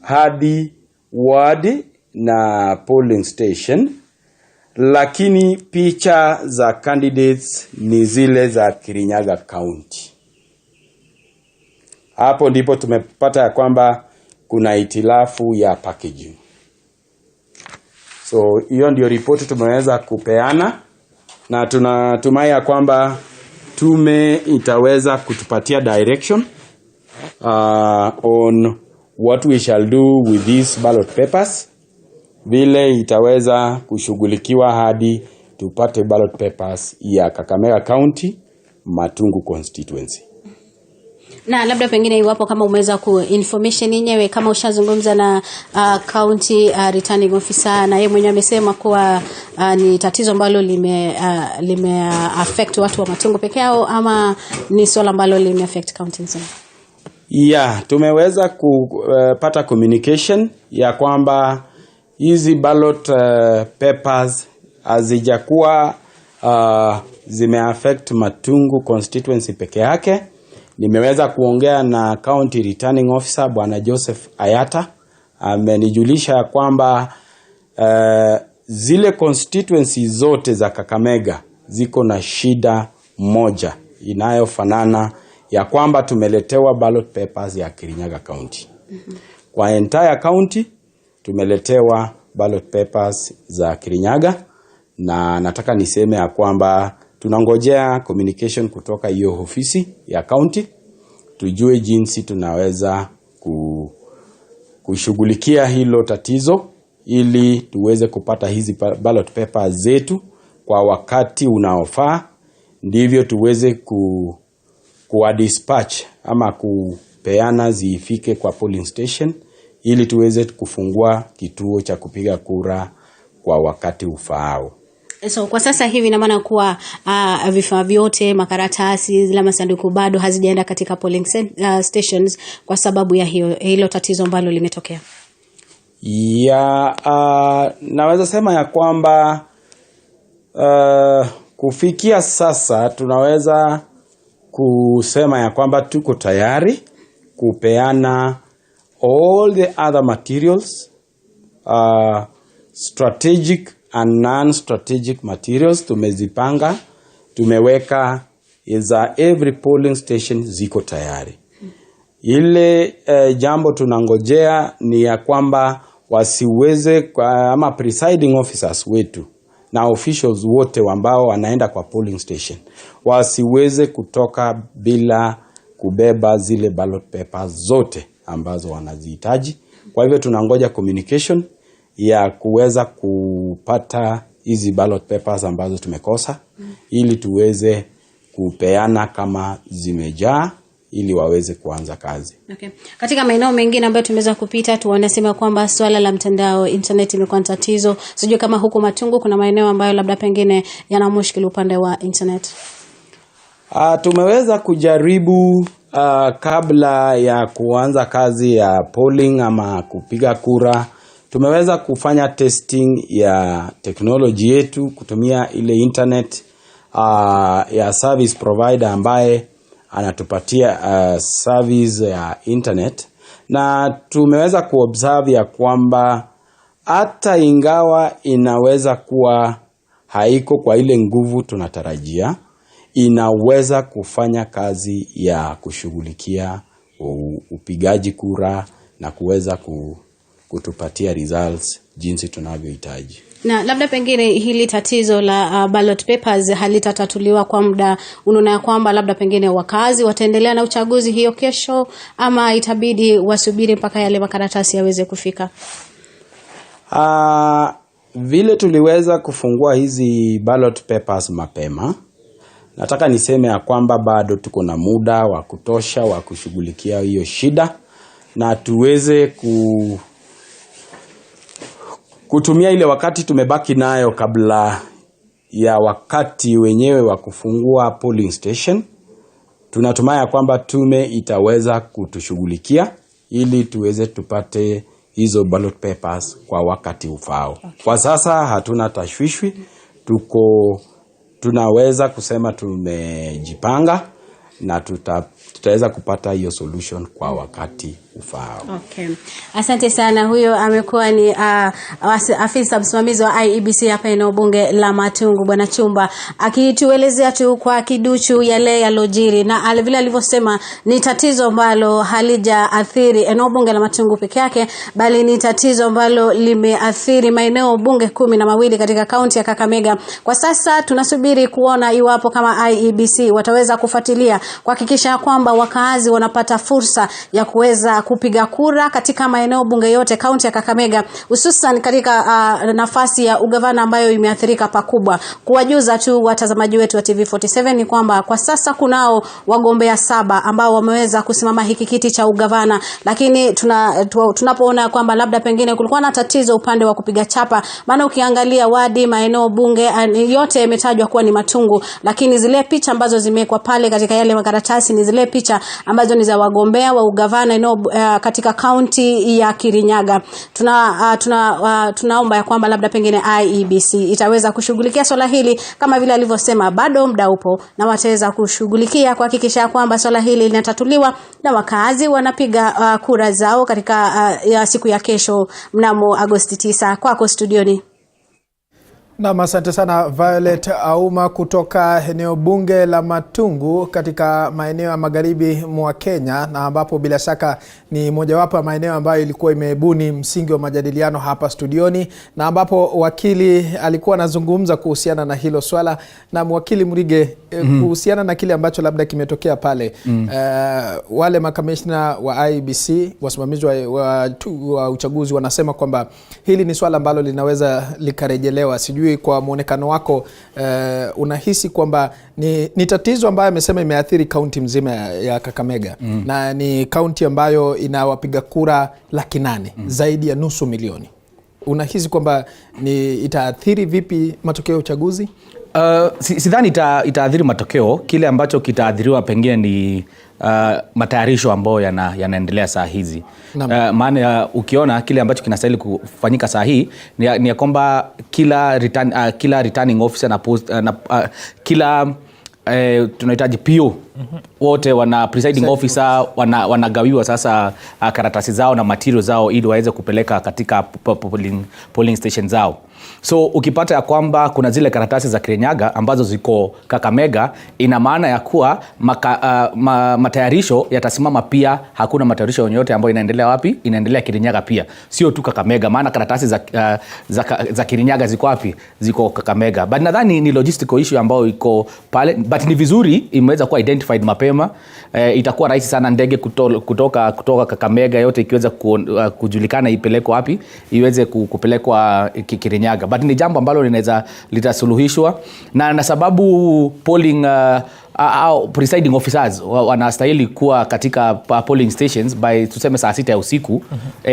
hadi ward na polling station, lakini picha za candidates ni zile za Kirinyaga County. Hapo ndipo tumepata ya kwamba kuna itilafu ya packaging. So hiyo ndio ripoti tumeweza kupeana, na tunatumai ya kwamba tume itaweza kutupatia direction on what we shall do with these ballot papers, vile itaweza kushughulikiwa hadi tupate ballot papers ya Kakamega County Matungu constituency. Na labda pengine iwapo kama umeweza information yenyewe, kama ushazungumza na county returning officer, na yeye mwenyewe amesema kuwa ni tatizo ambalo lime affect watu wa Matungu peke yao, ama ni swala ambalo lime affect county nzima? Tumeweza kupata communication ya kwamba hizi ballot papers hazijakuwa zime affect Matungu constituency peke yake. Nimeweza kuongea na county returning officer Bwana Joseph Ayata, amenijulisha kwamba zile constituency zote za Kakamega ziko na shida moja inayofanana, ya kwamba tumeletewa ballot papers ya Kirinyaga County. Kwa entire county tumeletewa ballot papers za Kirinyaga, na nataka niseme ya kwamba tunangojea communication kutoka hiyo ofisi ya county, tujue jinsi tunaweza kushughulikia hilo tatizo, ili tuweze kupata hizi ballot papers zetu kwa wakati unaofaa, ndivyo tuweze dispatch ama kupeana zifike kwa polling station, ili tuweze kufungua kituo cha kupiga kura kwa wakati ufaao. So kwa sasa hivi ina maana kuwa vifaa vyote, makaratasi, zile masanduku bado hazijaenda katika polling stations kwa sababu ya hilo tatizo ambalo limetokea? Naweza sema ya kwamba kufikia sasa tunaweza kusema ya kwamba tuko tayari kupeana all the other materials, strategic and non-strategic materials. Tumezipanga, tumeweka za every polling station ziko tayari. Ile jambo tunangojea ni ya kwamba wasiweze ama presiding officers wetu na officials wote ambao wanaenda kwa polling station wasiweze kutoka bila kubeba zile ballot papers zote ambazo wanazihitaji. Kwa hivyo tunangoja communication ya kuweza kupata hizi ballot papers ambazo tumekosa, ili tuweze kupeana kama zimejaa, ili waweze kuanza kazi. Okay. Katika maeneo mengine ambayo tumeweza kupita tu wanasema kwamba swala la mtandao, internet imekuwa tatizo. Sijui kama huko Matungu kuna maeneo ambayo labda pengine yana mushkili upande wa internet. Tumeweza kujaribu kabla ya kuanza kazi ya polling ama kupiga kura, tumeweza kufanya testing ya teknoloji yetu kutumia ile internet ya service provider ambaye anatupatia service ya internet, na tumeweza kuobserve ya kwamba hata ingawa inaweza kuwa haiko kwa ile nguvu tunatarajia, inaweza kufanya kazi ya kushughulikia upigaji kura na kuweza kutupatia results jinsi tunavyohitaji. Na labda pengine hili tatizo la ballot papers halitatatuliwa kwa muda, unaona ya kwamba labda pengine wakazi wataendelea na uchaguzi hiyo kesho, ama itabidi wasubiri mpaka yale makaratasi yaweze kufika? Vile tuliweza kufungua hizi ballot papers mapema, nataka niseme ya kwamba bado tuko na muda wa kutosha wa kushughulikia hiyo shida, na tuweze kutumia ile wakati tumebaki nayo kabla ya wakati wenyewe wa kufungua polling station. Tunatumai kwamba tume itaweza kutushughulikia ili tuweze tupate hizo ballot papers kwa wakati ufao. Okay. Kwa sasa hatuna tashwishwi, tunaweza kusema tumejipanga na tutaweza kupata hiyo solution kwa wakati ufao. Okay. Asante sana. Huyo amekuwa ni afisa msimamizi wa IEBC hapa eneo bunge la Matungu, Bwana Chumba, akituelezea tu kwa kiduchu yale yalojiri, na vile alivyosema ni tatizo ambalo halijaathiri eneo bunge la Matungu peke yake, bali ni tatizo ambalo limeathiri maeneo bunge 12 katika kaunti ya Kakamega. Kwa sasa tunasubiri kuona iwapo kama IEBC wataweza kufuatilia kuhakikisha kwamba wakazi wanapata fursa ya kuweza kupiga kura katika maeneo bunge yote kaunti ya Kakamega, hususan katika nafasi ya ugavana ambayo imeathirika pakubwa. Kuwajuza tu watazamaji wetu wa TV47 ni kwamba kwa sasa kunao wagombea 7 ambao wameweza kusimama hiki kiti cha ugavana, lakini tunapoona kwamba labda pengine kulikuwa na tatizo upande wa kupiga chapa, maana ukiangalia wadi maeneo bunge yote yametajwa kuwa ni Matungu, lakini zile picha ambazo zimewekwa pale katika yale makaratasi ni zile picha ambazo ni za wagombea wa ugavana katika kaunti ya Kirinyaga. Tunaomba ya kwamba labda pengine IEBC itaweza kushughulikia swala hili kama vile alivyosema, bado muda upo na wataweza kushughulikia kuhakikisha kwamba swala hili linatatuliwa na wakazi wanapiga kura zao katika siku ya kesho mnamo Agosti 9. Kwako studioni. Na asante sana Violet Auma kutoka eneo bunge la Matungu katika maeneo ya magharibi mwa Kenya, na ambapo bila shaka ni mojawapo ya maeneo ambayo ilikuwa imebuni msingi wa majadiliano hapa studioni, na ambapo wakili alikuwa anazungumza kuhusiana na hilo swala. Na Wakili Mwirigi, kuhusiana na kile ambacho labda kimetokea pale, wale makamishna wa IEBC, wasimamizi wa uchaguzi, wanasema kwamba hili ni swala ambalo linaweza likarejelewa. Sijui kwa muonekano wako unahisi kwamba ni tatizo ambayo amesema imeathiri kaunti mzima ya Kakamega, na ni kaunti ambayo inawapiga kura 800,000, zaidi ya nusu milioni. Unahisi kwamba itaathiri vipi matokeo ya uchaguzi? Sidhani itaathiri matokeo. Kile ambacho kitaathiriwa pengine ni matayarisho ambayo yanaendelea saa hizi. Maana ukiona kile ambacho kinastahili kufanyika saa hii ni kwamba kila returning officer na kila tunahitaji PO wote wana presiding officer wanagawiwa sasa karatasi zao na material zao ili waweze kupeleka katika polling station zao. So ukipata ya kwamba kuna zile karatasi za Kirinyaga ambazo ziko Kakamega, ina maana ya kuwa matayarisho yatasimama pia. Hakuna matayarisho yoyote ambayo inaendelea wapi? Inaendelea Kirinyaga pia, sio tu Kakamega, maana karatasi za Kirinyaga ziko wapi? Ziko Kakamega. But nadhani ni logistical issue ambayo iko pale, but ni vizuri imeweza kuwa identified mapema. Itakuwa rahisi sana ndege kutoka Kakamega yote ikiweza kujulikana ipelekwe wapi, iweze kupelekwa Kirinyaga. But ni jambo ambalo litasuluhishwa na sababu polling au presiding officers wanastahili kuwa katika polling stations by tuseme saa 6 ya usiku,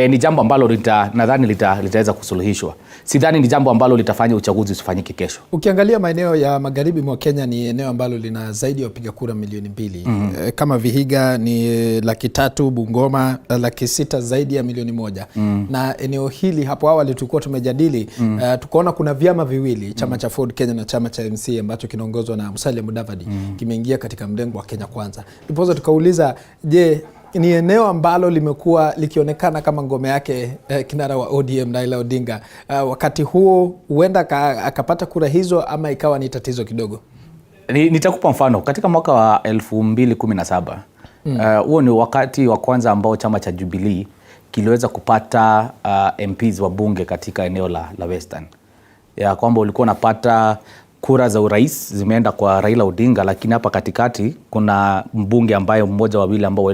ni jambo ambalo nadhani litaweza kusuluhishwa. Sidhani ni jambo ambalo litafanya uchaguzi usifanyike kesho. Ukiangalia maeneo ya magharibi mwa Kenya ni eneo ambalo lina zaidi ya wapiga kura milioni 2. Kama Vihiga ni 300,000, Bungoma 600,000, zaidi ya milioni 1. Na eneo hili hapo awali tulikuwa tumejadili, tukaona kuna vyama viwili, chama cha Ford Kenya na chama cha MC ambacho kinaongozwa na Musalia Mudavadi kimeingia katika mrengo wa Kenya Kwanza. Ndipo tukauliza, je, ni eneo ambalo limekuwa likionekana kama ngome yake kinara wa ODM Raila Odinga, wakati huo huenda akapata kura hizo ama ikawa ni tatizo kidogo? Nitakupa mfano. Katika mwaka wa 2017 huo ni wakati wa kwanza ambao chama cha Jubilee kiliweza kupata MPs wa bunge katika eneo la Western, ya kwamba ulikuwa unapata kura za urais zimeenda kwa Raila Odinga, lakini hapa katikati kuna mbunge ambaye mmoja wawili ambao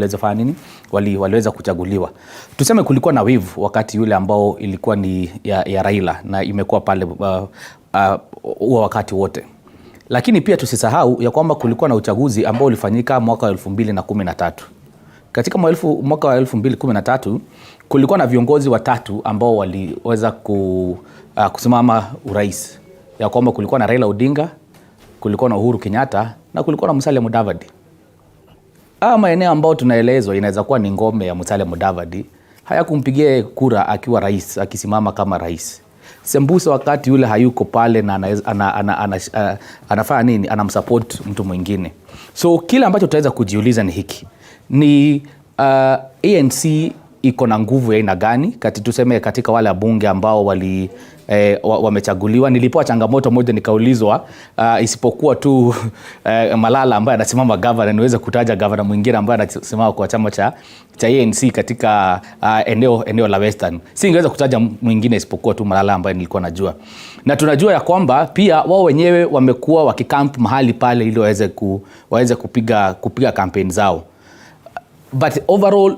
waliweza kuchaguliwa. Tuseme kulikuwa na wivu wakati yule ambao ilikuwa ni ya Raila na imekuwa pale wakati wote. Lakini pia tusisahau ya kwamba kulikuwa na uchaguzi ambao ulifanyika mwaka wa 2013. Katika mwaka wa 2013 kulikuwa na viongozi watatu ambao waliweza kusimama urais. Ya kwamba kulikuwa na Raila Odinga, kulikuwa na Uhuru Kenyatta na kulikuwa na Musalia Mudavadi. Maeneo ambao tunaelezwa inaweza kuwa ni ngome ya Musalia Mudavadi, hayakumpigia kura akiwa rais, akisimama kama rais. Sembusa wakati yule hayuko pale na anafanya nini? Anamsupport mtu mwingine. So kila ambacho tutaweza kujiuliza ni hiki. Ni ANC iko na nguvu ya aina gani tuseme katika wale bunge ambao wamechaguliwa. Nilipewa changamoto moja nikaulizwa, isipokuwa tu Malala ambaye anasimama governor, niweze kutaja governor mwingine ambaye anasimama kwa chama cha ANC katika eneo la Western. Singeweza kutaja mwingine isipokuwa tu Malala ambaye nilikuwa najua. Na tunajua ya kwamba pia wao wenyewe wamekuwa wakikamp mahali pale ili waweze kupiga campaign zao. But overall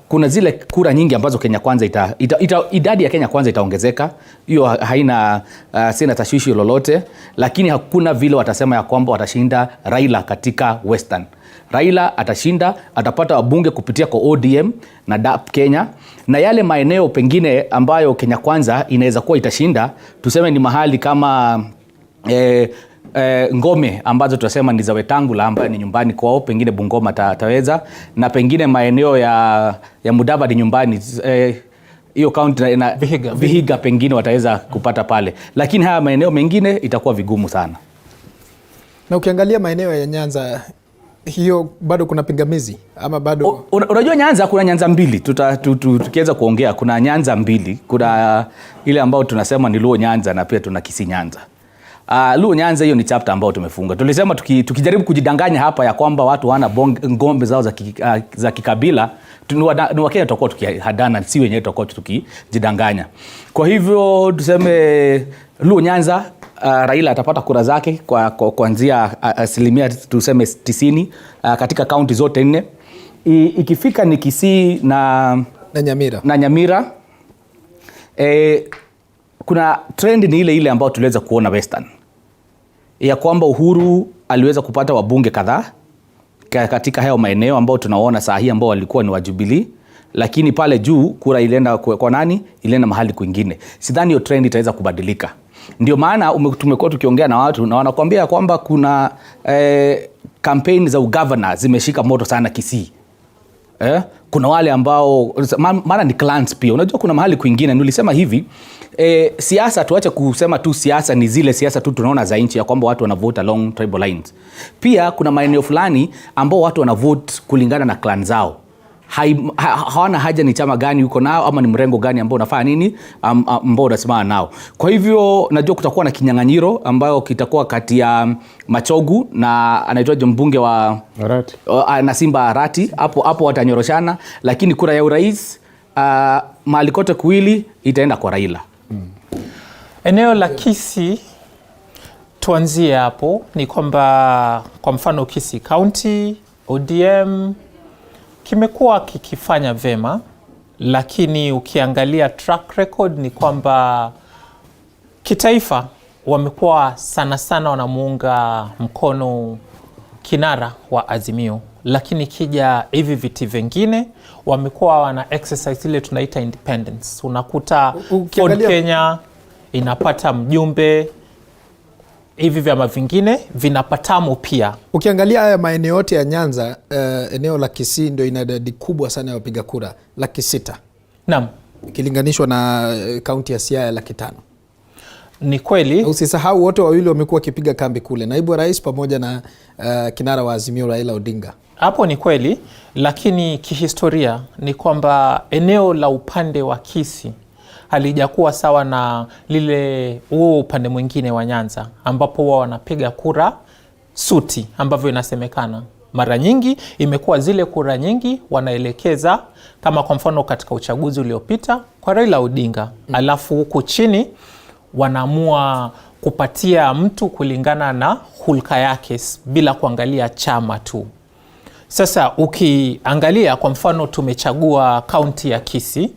kuna zile kura nyingi ambazo Kenya Kwanza idadi ya Kenya Kwanza itaongezeka. Hiyo haina sina tashwishi lolote, lakini hakuna vile watasema ya kwamba watashinda Raila katika Western. Raila atashinda, atapata wabunge kupitia kwa ODM na DAP Kenya, na yale maeneo pengine ambayo Kenya Kwanza inaweza kuwa itashinda, tuseme ni mahali kama ngome ambazo tunasema ni za Wetangula ambaye ni nyumbani kwao, pengine Bungoma taweza, na pengine maeneo ya Mudavadi nyumbani, hiyo county na Vihiga pengine wataweza kupata pale, lakini haya maeneo mengine itakuwa vigumu sana. Na ukiangalia maeneo ya Nyanza, hiyo bado kuna pingamizi ama bado? Unajua Nyanza kuna Nyanza mbili, tukiweza kuongea kuna Nyanza mbili. Kuna ile ambao tunasema ni Luo Nyanza na pia tuna Kisii Nyanza. Luo Nyanza hiyo ni chapter ambao tumefunga. Tulisema tukijaribu kujidanganya hapa ya kwamba watu wana ngombe zao za kikabila, ni Wakenya tutakuwa tukihadana, si wenyewe tutakuwa tukijidanganya. Kwa hivyo tuseme Luo Nyanza, Raila atapata kura zake kwa kuanzia asilimia tuseme 90 katika kaunti zote 4. Ikifika ni Kisii na Nyamira, kuna trend ni ile ambao tuliweza kuona Western, ya kwamba Uhuru aliweza kupata wabunge kadhaa katika hayo maeneo ambao tunaona saa hii ambao walikuwa ni wa Jubilee, lakini pale juu kura ilienda kwa nani? Ilienda mahali kwingine. Sidhani hiyo trend itaweza kubadilika. Ndio maana tumekuwa tukiongea na watu na wanakuambia kwamba kuna campaign za ugovernor zimeshika moto sana Kisii. Kuna wale ambao maana ni clans pia. Unajua kuna mahali kwingine nilisema hivi, siasa tuache kusema tu siasa ni zile siasa tu tunaona za nchi ya kwamba watu wanavote along tribal lines. Pia kuna maeneo fulani ambao watu wanavote kulingana na clan zao. Hawana haja ni chama gani uko nao ama ni mrengo gani ambao unafanya nini ambao unasimama nao. Kwa hivyo najua kutakuwa na kinyang'anyiro ambayo kitakuwa kati ya Machogu na anaitwa mbunge wa Arati na Simba Arati. Hapo watanyoroshana, lakini kura ya urais mahali kote kuwili itaenda kwa Raila. Eneo la Kisii, tuanzie hapo, ni kwamba kwa mfano Kisii County ODM kimekuwa kikifanya vema, lakini ukiangalia track record ni kwamba kitaifa wamekuwa sana wanamuunga mkono kinara wa Azimio, lakini kija hivi viti vingine wamekuwa wana exercise ile tunaita independence. Unakuta Ford Kenya inapata mjumbe, hivi vyama vingine vinapatamo pia. Ukiangalia haya maeneo yote ya Nyanza, eneo la Kisii ndio ina idadi kubwa sana ya wapiga kura, 600,000. Naam. Ikilinganishwa na kaunti ya Siaya 500,000. Ni kweli. Usisahau wote wawili wamekuwa wakipiga kambi kule, naibu wa rais pamoja na kinara wa Azimio Raila Odinga. Hapo ni kweli, lakini kihistoria ni kwamba eneo la upande wa Kisii halijakuwa sawa na lile upande mwingine wa Nyanza, ambapo wao wanapiga kura suti, ambavyo inasemekana mara nyingi imekuwa zile kura nyingi wanaelekeza, kama kwa mfano katika uchaguzi uliopita kwa Raila Odinga, alafu huku chini wanaamua kupatia mtu kulingana na hulka yake bila kuangalia chama tu. Sasa ukiangalia kwa mfano tumechagua kaunti ya Kisii,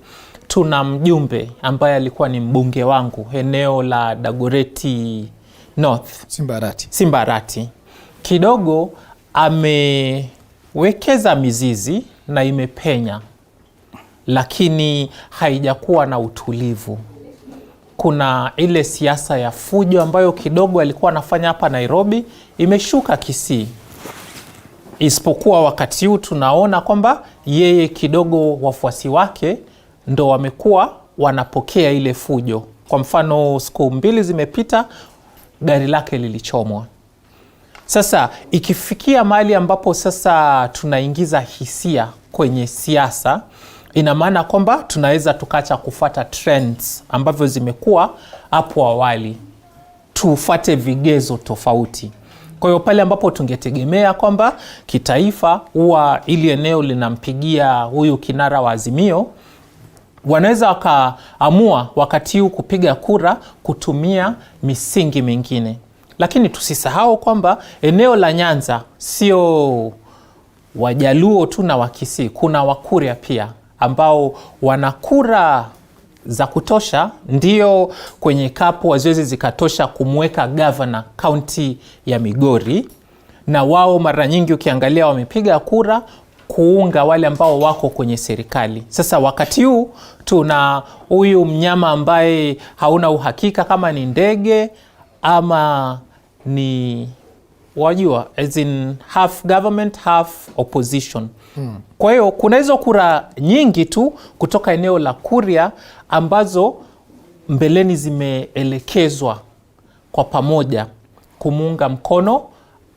tuna mjumbe ambaye alikuwa ni mbunge wangu eneo la Dagoretti North, Simbarati. Kidogo amewekeza mizizi na imepenya, lakini haijakuwa na utulivu. Kuna ile siasa ya fujo ambayo kidogo alikuwa anafanya hapa Nairobi, imeshuka Kisii. Isipokuwa wakati huu tunaona kwamba yeye kidogo wafuasi wake ndo wamekuwa wanapokea ile fujo. Kwa mfano siku 2 zimepita gari lake lilichomwa. Sasa ikifikia mahali ambapo sasa tunaingiza hisia kwenye siasa, ina maana kwamba tunaweza tukacha kufuata trends ambavyo zimekuwa hapo awali, tufuate vigezo tofauti. Kwa hiyo pale ambapo tungetegemea kwamba kitaifa huwa ili eneo linampigia huyu kinara wa Azimio, wanaweza wakaamua wakati huu kupiga kura kutumia misingi mingine. Lakini tusisahau kwamba eneo la Nyanza sio Wajaluo tu na Wakisii, kuna Wakuria pia ambao wana kura za kutosha, ndio kwenye kapu waziwezi zikatosha kumweka governor kaunti ya Migori, na wao mara nyingi ukiangalia wamepiga kura kuunga wale ambao wako kwenye serikali. Sasa wakati huu tuna huyu mnyama ambaye hauna uhakika kama ni ndege ama ni wajua, as in half government half opposition. Kwa hiyo kuna hizo kura nyingi tu kutoka eneo la Kuria ambazo mbeleni zimeelekezwa kwa pamoja kumuunga mkono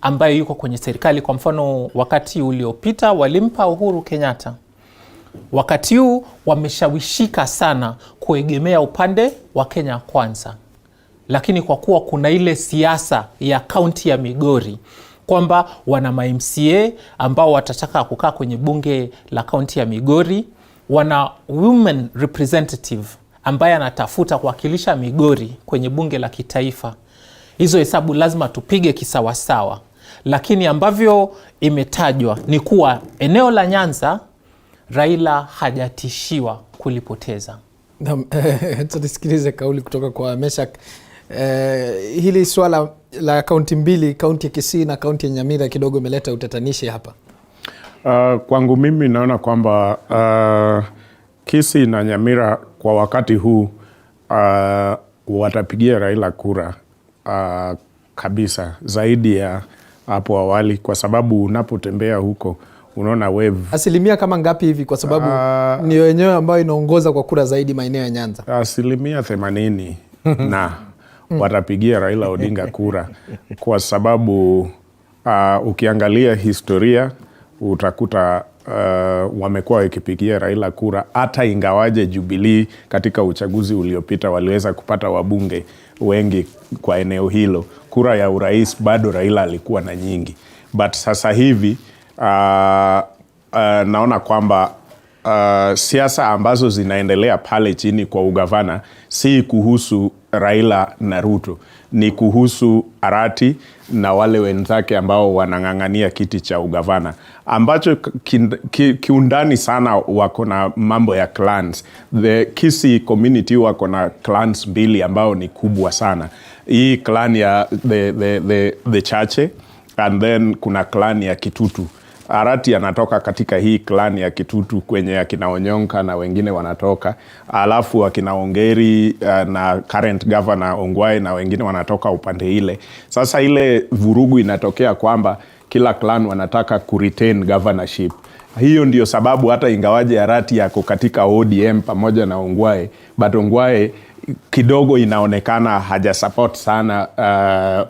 ambaye yuko kwenye serikali. Kwa mfano wakati uliopita walimpa Uhuru Kenyatta. Wakati huu wameshawishika sana kuegemea upande wa Kenya Kwanza. Lakini kwa kuwa kuna ile siasa ya kaunti ya Migori kwamba wana ma-MCA ambao watataka kukaa kwenye bunge la kaunti ya Migori, wana women representative ambaye anatafuta kuwakilisha Migori kwenye bunge la kitaifa. Hizo hesabu lazima tupige kisawasawa. Lakini ambavyo imetajwa ni kuwa eneo la Nyanza Raila hajatishiwa kulipoteza. Tusikilize kauli kutoka kwa Meshack. Hili swala la kaunti mbili, kaunti ya Kisii na kaunti ya Nyamira, kidogo imeleta utatanishi hapa. Kwangu mimi naona kwamba Kisii na Nyamira kwa wakati huu watapigia Raila kura kabisa zaidi ya hapo awali, kwa sababu unapotembea huko unaona wave. Asilimia kama ngapi hivi, kwa sababu ni wenyewe ambayo inaongoza kwa kura zaidi maeneo ya Nyanza? 80% na watapigia Raila Odinga kura, kwa sababu ukiangalia historia utakuta wamekuwa wakipigia Raila kura, hata ingawaje Jubilee katika uchaguzi uliopita waliweza kupata wabunge wengi kwa eneo hilo. Kura ya urais bado Raila alikuwa na nyingi, but sasa hivi naona kwamba siasa ambazo zinaendelea pale chini kwa ugavana si kuhusu Raila na Ruto, ni kuhusu Arati na wale wenzake ambao wanang'ang'ania kiti cha ugavana, ambacho kiundani sana wako na mambo ya clans. The Kisii community wako na clans 2 ambao ni kubwa sana. Hii clan ya the chache and then kuna clan ya Kitutu. Arati anatoka katika hii clan ya Kitutu kwenye akina Onyonka na wengine wanatoka. Alafu akina Ongeri na current governor Ongwae na wengine wanatoka upande ile. Sasa ile vurugu inatokea kwamba kila clan wanataka kuretain governorship. Hiyo ndio sababu hata ingawaje Arati yako katika ODM pamoja na Ongwae, but Ongwae kidogo inaonekana haja support sana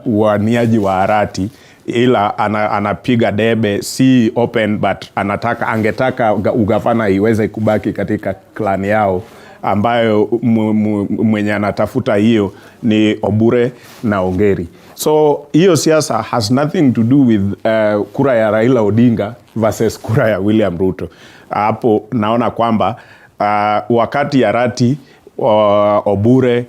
waniaji wa Arati, ila anapiga debe si open, but angetaka ugavana iweze kubaki katika clan yao, ambayo mwenye anatafuta hiyo ni Obure na Ongeri. So hiyo siasa has nothing to do with kura ya Raila Odinga versus kura ya William Ruto. Hapo naona kwamba wakati Arati, Obure,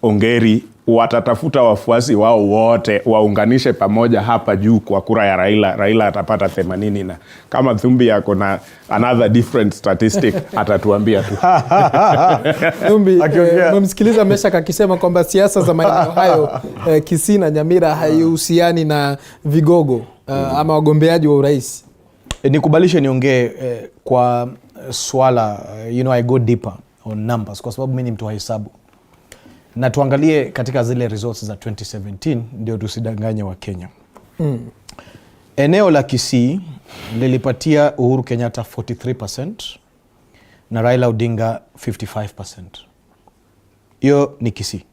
Ongeri watatafuta wafuasi wao wote waunganishe pamoja hapa juu kwa kura ya Raila atapata 80, na kama Nthumbi yako na another different statistic atatuambia tu. Nthumbi, umemsikiliza Meshack akisema kwamba siasa za maeneo hayo Kisii na Nyamira haihusiani na vigogo ama wagombeaji wa urais. Nikubalishe niongee kwa swala, I go deeper on numbers kwa sababu mimi ni mtu wa hesabu. Na tuangalie katika zile results za 2017 ndio tusidanganye wa Kenya. Eneo la Kisii lilipatia Uhuru Kenyatta 43% na Raila Odinga 55%. Hiyo ni Kisii.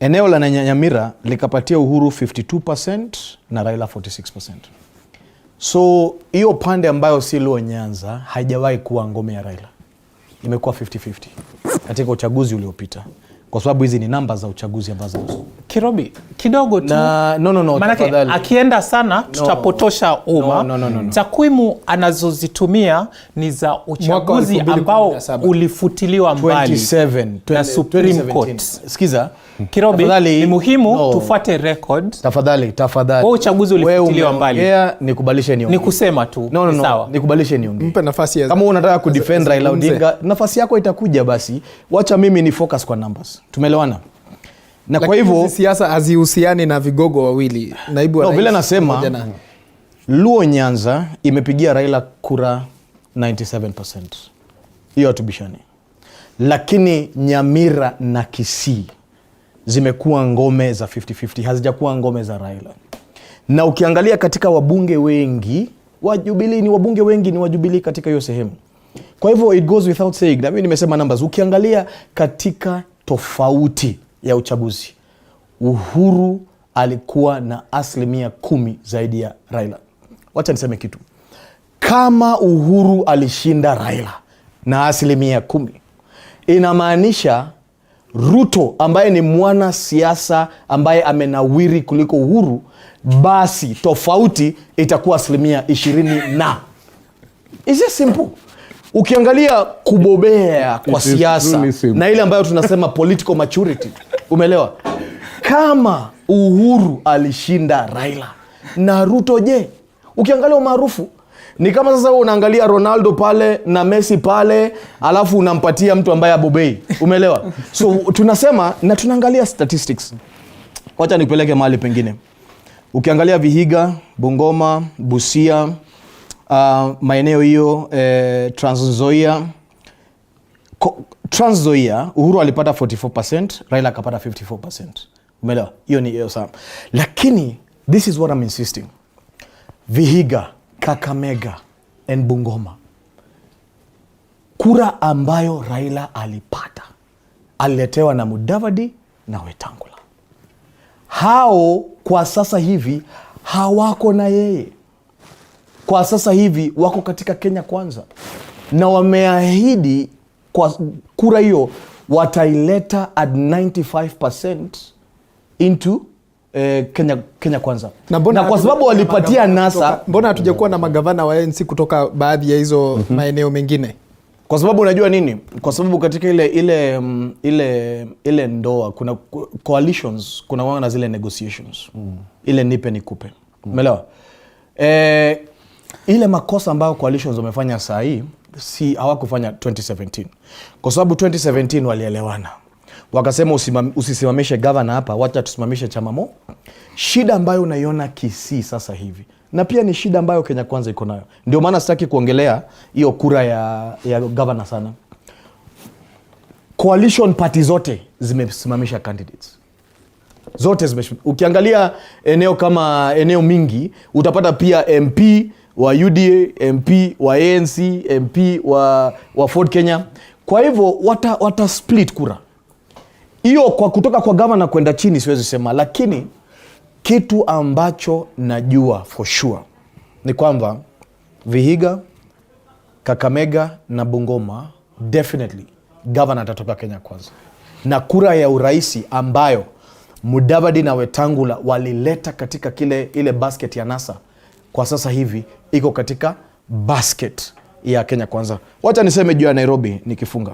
Eneo la Nyamira likapatia Uhuru 52% na Raila 46%. So hiyo pande ambayo si Luo Nyanza haijawahi kuwa ngome ya Raila. Imekuwa 50-50 katika uchaguzi uliopita, kwa sababu hizi ni namba za uchaguzi ambazo Kirobi kidogo tu. Manake akienda sana tutapotosha umma. Takwimu anazozitumia ni za uchaguzi ambao ulifutiliwa mbali na Supreme Court. Sikiza Kirobi, ni muhimu tufuate record. Tafadhali. Kwa uchaguzi ulifutiliwa mbali. Nikubalishe niongee. Ni kusema tu. Sawa. Nikubalishe niongee. Mpe nafasi ya. Kama unataka kudefend Raila Odinga, nafasi yako itakuja basi. Wacha mimi ni focus kwa numbers. Tumeelewana? Na kwa hivyo siasa hazihusiani na vigogo wawili. Naibu wa rais. Vile nasema Luo Nyanza imepigia Raila kura 97%. Hiyo hatubishani. Lakini Nyamira na Kisii zimekuwa ngome za 50-50, hazijakuwa ngome za Raila. Na ukiangalia katika wabunge wengi wa Jubilee, ni wabunge wengi ni wa Jubilee katika hiyo sehemu. Kwa hivyo it goes without saying, na mimi nimesema numbers. Ukiangalia katika tofauti ya uchaguzi, Uhuru alikuwa na 10% zaidi ya Raila. Wacha niseme kitu. Kama Uhuru alishinda Raila na 10%, inamaanisha Ruto ambaye ni mwana siasa ambaye amenawiri kuliko Uhuru, basi tofauti itakuwa 20% na. Is it simple? Ukiangalia kubobea kwa siasa na ile ambayo tunasema political maturity, umeelewa? Kama Uhuru alishinda Raila na Ruto, je? Ukiangalia umaarufu ni kama sasa wewe unaangalia Ronaldo pale na Messi pale, alafu unampatia mtu ambaye abobei. Umeelewa? So tunasema na tunaangalia statistics. Wacha nikupeleke mahali pengine. Ukiangalia Vihiga, Bungoma, Busia, maeneo hiyo Trans Nzoia, Uhuru alipata 44%, Raila akapata 54%. Umeelewa? Hiyo ni hiyo sana. Lakini this is what I'm insisting. Vihiga, Kakamega and Bungoma, kura ambayo Raila alipata aliletewa na Mudavadi na Wetangula. Hao kwa sasa hivi hawako na yeye. Kwa sasa hivi wako katika Kenya Kwanza, na wameahidi kwa kura hiyo wataileta at 95% into Kenya Kwanza. Na kwa sababu walipatia NASA, mbona hatujakuwa na magavana wa ANC kutoka baadhi ya hizo maeneo mengine? Kwa sababu unajua nini? Kwa sababu katika ile ndoa kuna coalitions, kuna wana zile negotiations. Ile nipe nikupe. Umeelewa? Ile makosa ambayo coalitions wamefanya saa hii si hawakufanya 2017. Kwa sababu 2017 walielewana. wakasema usisimamishe governor hapa, wacha tusimamishe chama mo. Shida ambayo unaiona Kisii sasa hivi, na pia ni shida ambayo Kenya Kwanza iko nayo. Ndio maana sitaki kuongelea hiyo kura ya governor sana. Coalition party zote zimesimamisha candidates. Zote ukiangalia eneo kama eneo mingi, utapata pia MP wa UDA, MP wa ANC, MP wa Ford Kenya. Kwa hivyo wata split kura. Hiyo kwa kutoka kwa governor kwenda chini siwezi sema, lakini kitu ambacho najua for sure ni kwamba Vihiga, Kakamega na Bungoma definitely governor atatoka Kenya Kwanza. Na kura ya uraisi ambayo Mudavadi na Wetangula walileta katika ile basket ya NASA, kwa sasa hivi iko katika basket ya Kenya Kwanza. Wacha niseme juu ya Nairobi nikifunga.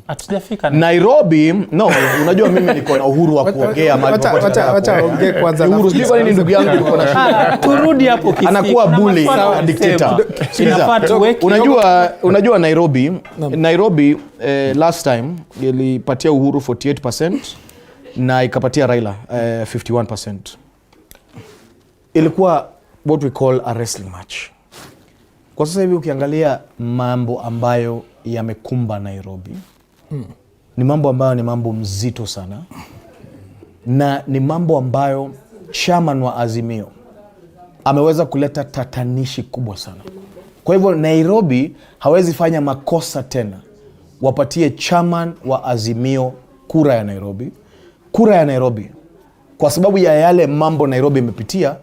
Hatujafika Nairobi. No, unajua mimi niko na uhuru wa kuongea mahali popote. Wacha ongee kwanza. Uhuru sio nini ndugu yangu niko na shida. Turudi hapo Kisii. Anakuwa bully na dictator. Unajua Nairobi last time ilipatia Uhuru 48% na ikapatia Raila 51%. Ilikuwa what we call a wrestling match. Kwa sasa hivi ukiangalia mambo ambayo yamekumba Nairobi, ni mambo ambayo ni mambo mzito sana, na ni mambo ambayo chairman wa Azimio ameweza kuleta tatanishi kubwa sana. Kwa hivyo Nairobi hawezi fanya makosa tena, wapatie chairman wa Azimio kura ya Nairobi. Kura ya Nairobi, kwa sababu ya yale mambo Nairobi imepitia,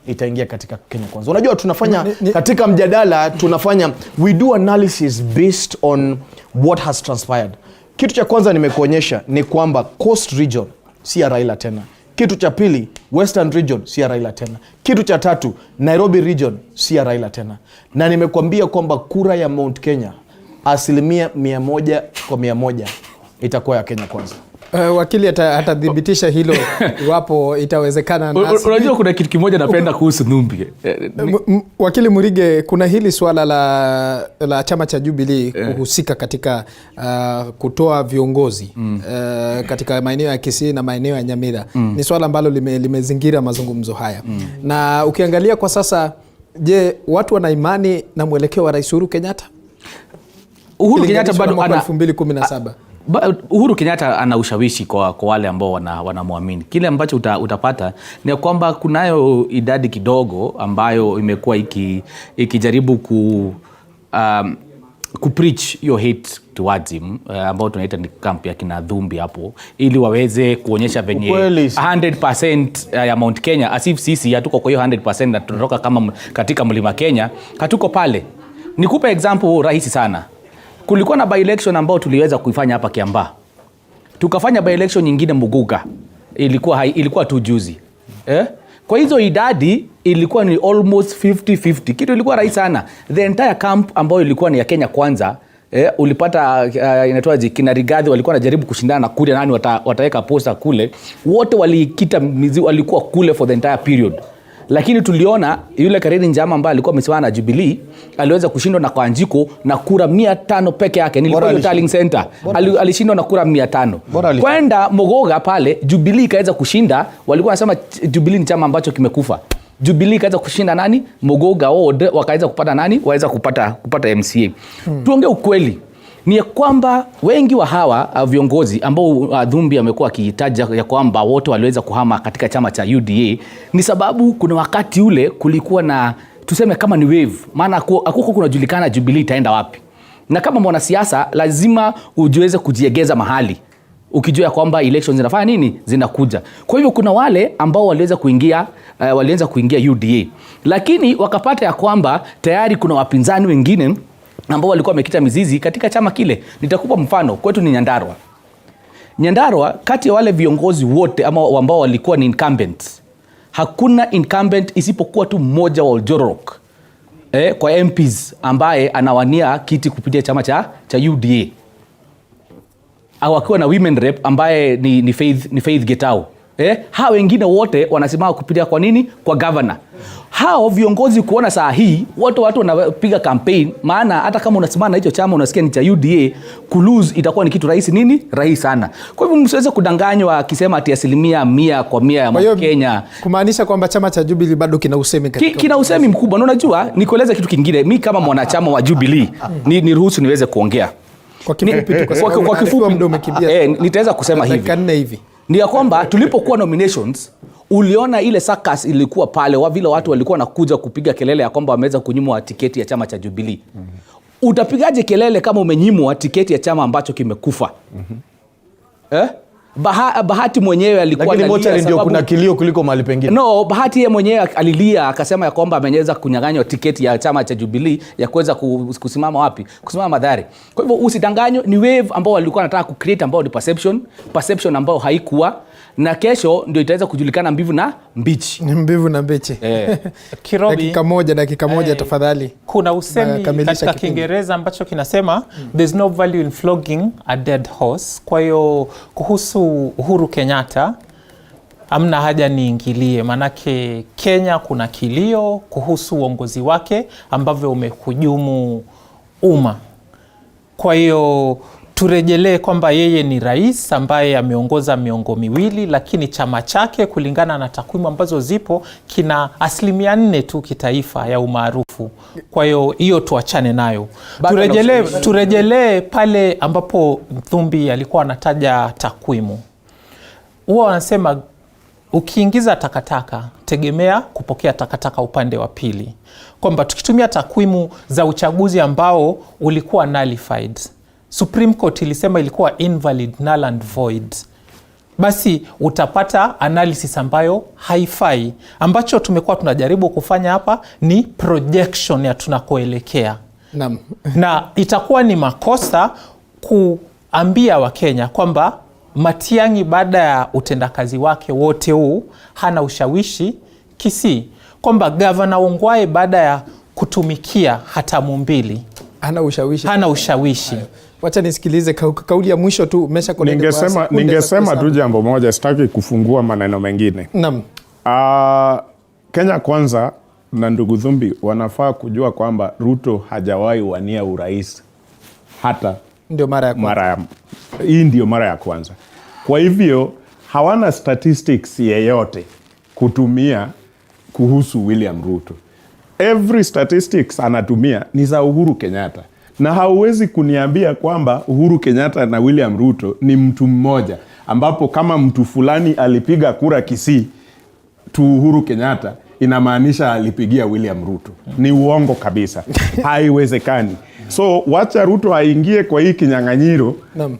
itaingia katika Kenya Kwanza. Unajua tunafanya katika mjadala, tunafanya we do analysis based on what has transpired. Kitu cha kwanza nimekuonyesha ni kwamba Coast Region si ya Raila tena. Kitu cha pili, Western Region si ya Raila tena. Kitu cha tatu, Nairobi Region si ya Raila tena. Na nimekuambia kwamba kura ya Mount Kenya 100% itakuwa ya Kenya Kwanza. Wakili atadhibitisha hilo iwapo itawezekana. Unajua kuna kitu kimoja napenda kuhusu Nthumbi. Wakili Mwirigi, kuna hili swala la chama cha Jubilee kuhusika katika kutoa viongozi katika maeneo ya Kisii na maeneo ya Nyamira. Ni swala ambalo limezingira mazungumzo haya. Na ukiangalia kwa sasa, je, watu wana imani na mwelekeo wa Rais Uhuru Kenyatta? Uhuru Kenyatta bado ana 2017. Uhuru Kenyatta ana ushawishi kwa wale ambao wanamwamini. Kile ambacho utapata ni kwamba kunayo idadi kidogo ambayo imekuwa ikijaribu kupreach your hate towards him, ambao tunaita ni camp ya kina Nthumbi hapo, ili waweze kuonyesha venye 100% ya Mount Kenya, as if sisi hatuko kwa hiyo 100% na tunatoka kama katika mlima Kenya, hatuko pale. Nikupe example rahisi sana. Kulikuwa na by election ambao tuliweza kuifanya hapa Kiambaa. Tukafanya by election nyingine Muguga. Ilikuwa tu juzi. Kwa hizo idadi ilikuwa ni almost 50-50. Kitu ilikuwa rahisi sana. The entire camp ambayo ilikuwa ni ya Kenya Kwanza, ulipata inatoaje kina Rigathi walikuwa wanajaribu kushindana na kule nani wataweka posta kule. Wote walikita mizi, walikuwa kule for the entire period. Lakini tuliona yule Kareni Njama ambaye alikuwa amesimama na Jubilee aliweza kushindwa na kwa Anjiko na kura 500 peke yake. Nilikuwa hiyo Tallying Center. Alishindwa na kura 500. Kwenda Mogoga pale Jubilee kaweza kushinda, walikuwa wanasema Jubilee ni chama ambacho kimekufa. Jubilee kaweza kushinda nani? Mogoga Ward wakaweza kupata nani? Waweza kupata MCA. Tuongee ukweli. Ni kwamba wengi wa hawa viongozi ambao Nthumbi amekuwa akihitaja ya kwamba wote waliweza kuhama katika chama cha UDA, ni sababu kuna wakati ule kulikuwa na tuseme kama ni wave, maana hakuko kunajulikana Jubilee itaenda wapi. Na kama mwanasiasa lazima ujiweze kujiegeza mahali ukijua kwamba elections zinafanya nini, zinakuja. Kwa hivyo kuna wale ambao waliweza kuingia UDA, lakini wakapata ya kwamba tayari kuna wapinzani wengine ambao walikuwa wamekita mizizi katika chama kile. Nitakupa mfano, kwetu ni Nyandarua, kati ya wale viongozi wote ambao walikuwa ni incumbents, hakuna incumbent isipokuwa tu mmoja wa Oljorok kwa MPs ambaye anawania kiti kupitia chama cha UDA. Au akiwa na women rep ambaye ni Faith Getao. Hao wengine wote wanasimama kupitia kwa nini? Kwa governor. Hao viongozi kuona saa hii watu wanapiga campaign, maana hata kama unasimama na hicho chama unasikia ni cha UDA, kulose itakuwa ni kitu rahisi nini? Rahisi sana. Kwa hivyo msiweze kudanganywa akisema ati 100% ya Kenya. Kumaanisha kwamba chama cha Jubilee bado kina usemi katika kina usemi mkubwa. Na unajua nikueleza kitu kingine, mimi kama mwanachama wa Jubilee niruhusu niweze kuongea. Kwa kifupi tu, kwa kifupi ndio umekimbia. Nitaweza kusema hivi. Ni ya kwamba tulipokuwa nominations, uliona ile circus ilikuwa pale, vile watu walikuwa nakuja kupiga kelele ya kwamba wameweza kunyimwa tiketi ya chama cha Jubilee. Utapigaje kelele kama umenyimwa tiketi ya chama ambacho kimekufa? Bahati mwenyewe alikuwa analia, lakini mochari ndio kuna kilio kuliko mahali pengine. No, Bahati yeye mwenyewe alilia akasema ya kwamba amenyeza kunyang'anywa tiketi ya chama cha Jubilee ya kuweza kusimama wapi? Kusimama Mathare. Kwa hivyo usidanganywe, ni wave ambao walikuwa wanataka kucreate ambao ni perception ambao haikuwa, na kesho ndio itaweza kujulikana mbivu na mbichi. Mbivu na mbichi. Kirobi, dakika moja tafadhali. Kuna usemi katika Kiingereza ambacho kinasema there's no value in flogging a dead horse. Kwa hiyo kuhusu Uhuru Kenyatta amna haja niingilie, manake Kenya kuna kilio kuhusu uongozi wake ambavyo umehujumu umma. Kwa hiyo turejelee kwamba yeye ni rais ambaye ameongoza miongo miwili, lakini chama chake kulingana na takwimu ambazo zipo kina 4% tu kitaifa ya umaarufu. Kwa hiyo tuachane nayo. Turejelee pale ambapo Nthumbi alikuwa anataja takwimu. Huwa wanasema ukiingiza takataka tegemea kupokea takataka upande wa pili. Kwamba tukitumia takwimu za uchaguzi ambao ulikuwa nullified, Supreme Court ilisema ilikuwa invalid, null and void, basi utapata analysis ambayo haifai. Ambacho tumekuwa tunajaribu kufanya hapa ni projection ya tunakoelekea. Na itakuwa ni makosa kuambia Wakenya kwamba Matiang'i baada ya utendakazi wake wote huu hana ushawishi Kisii, kwamba Governor Ongwae baada ya kutumikia hatamu 2 hana ushawishi. Wacha nisikilize kauli ya mwisho tu. Meshack Odede. Ningesema tu jambo moja, sitaki kufungua maneno mengine. Kenya Kwanza na ndugu Nthumbi wanafaa kujua kwamba Ruto hajawahi wania urais hata ndio mara ya kwanza. Hii ndio mara ya kwanza. Kwa hivyo hawana statistics yeyote kutumia kuhusu William Ruto. Every statistics anatumia ni za Uhuru Kenyatta. Na hauwezi kuniambia kwamba Uhuru Kenyatta na William Ruto ni mtu mmoja, ambapo kama mtu fulani alipiga kura Kisii tu Uhuru Kenyatta inamaanisha alipigia William Ruto. Ni uongo kabisa. Haiwezekani. So wacha Ruto aingie kwa hii kinyang'anyiro,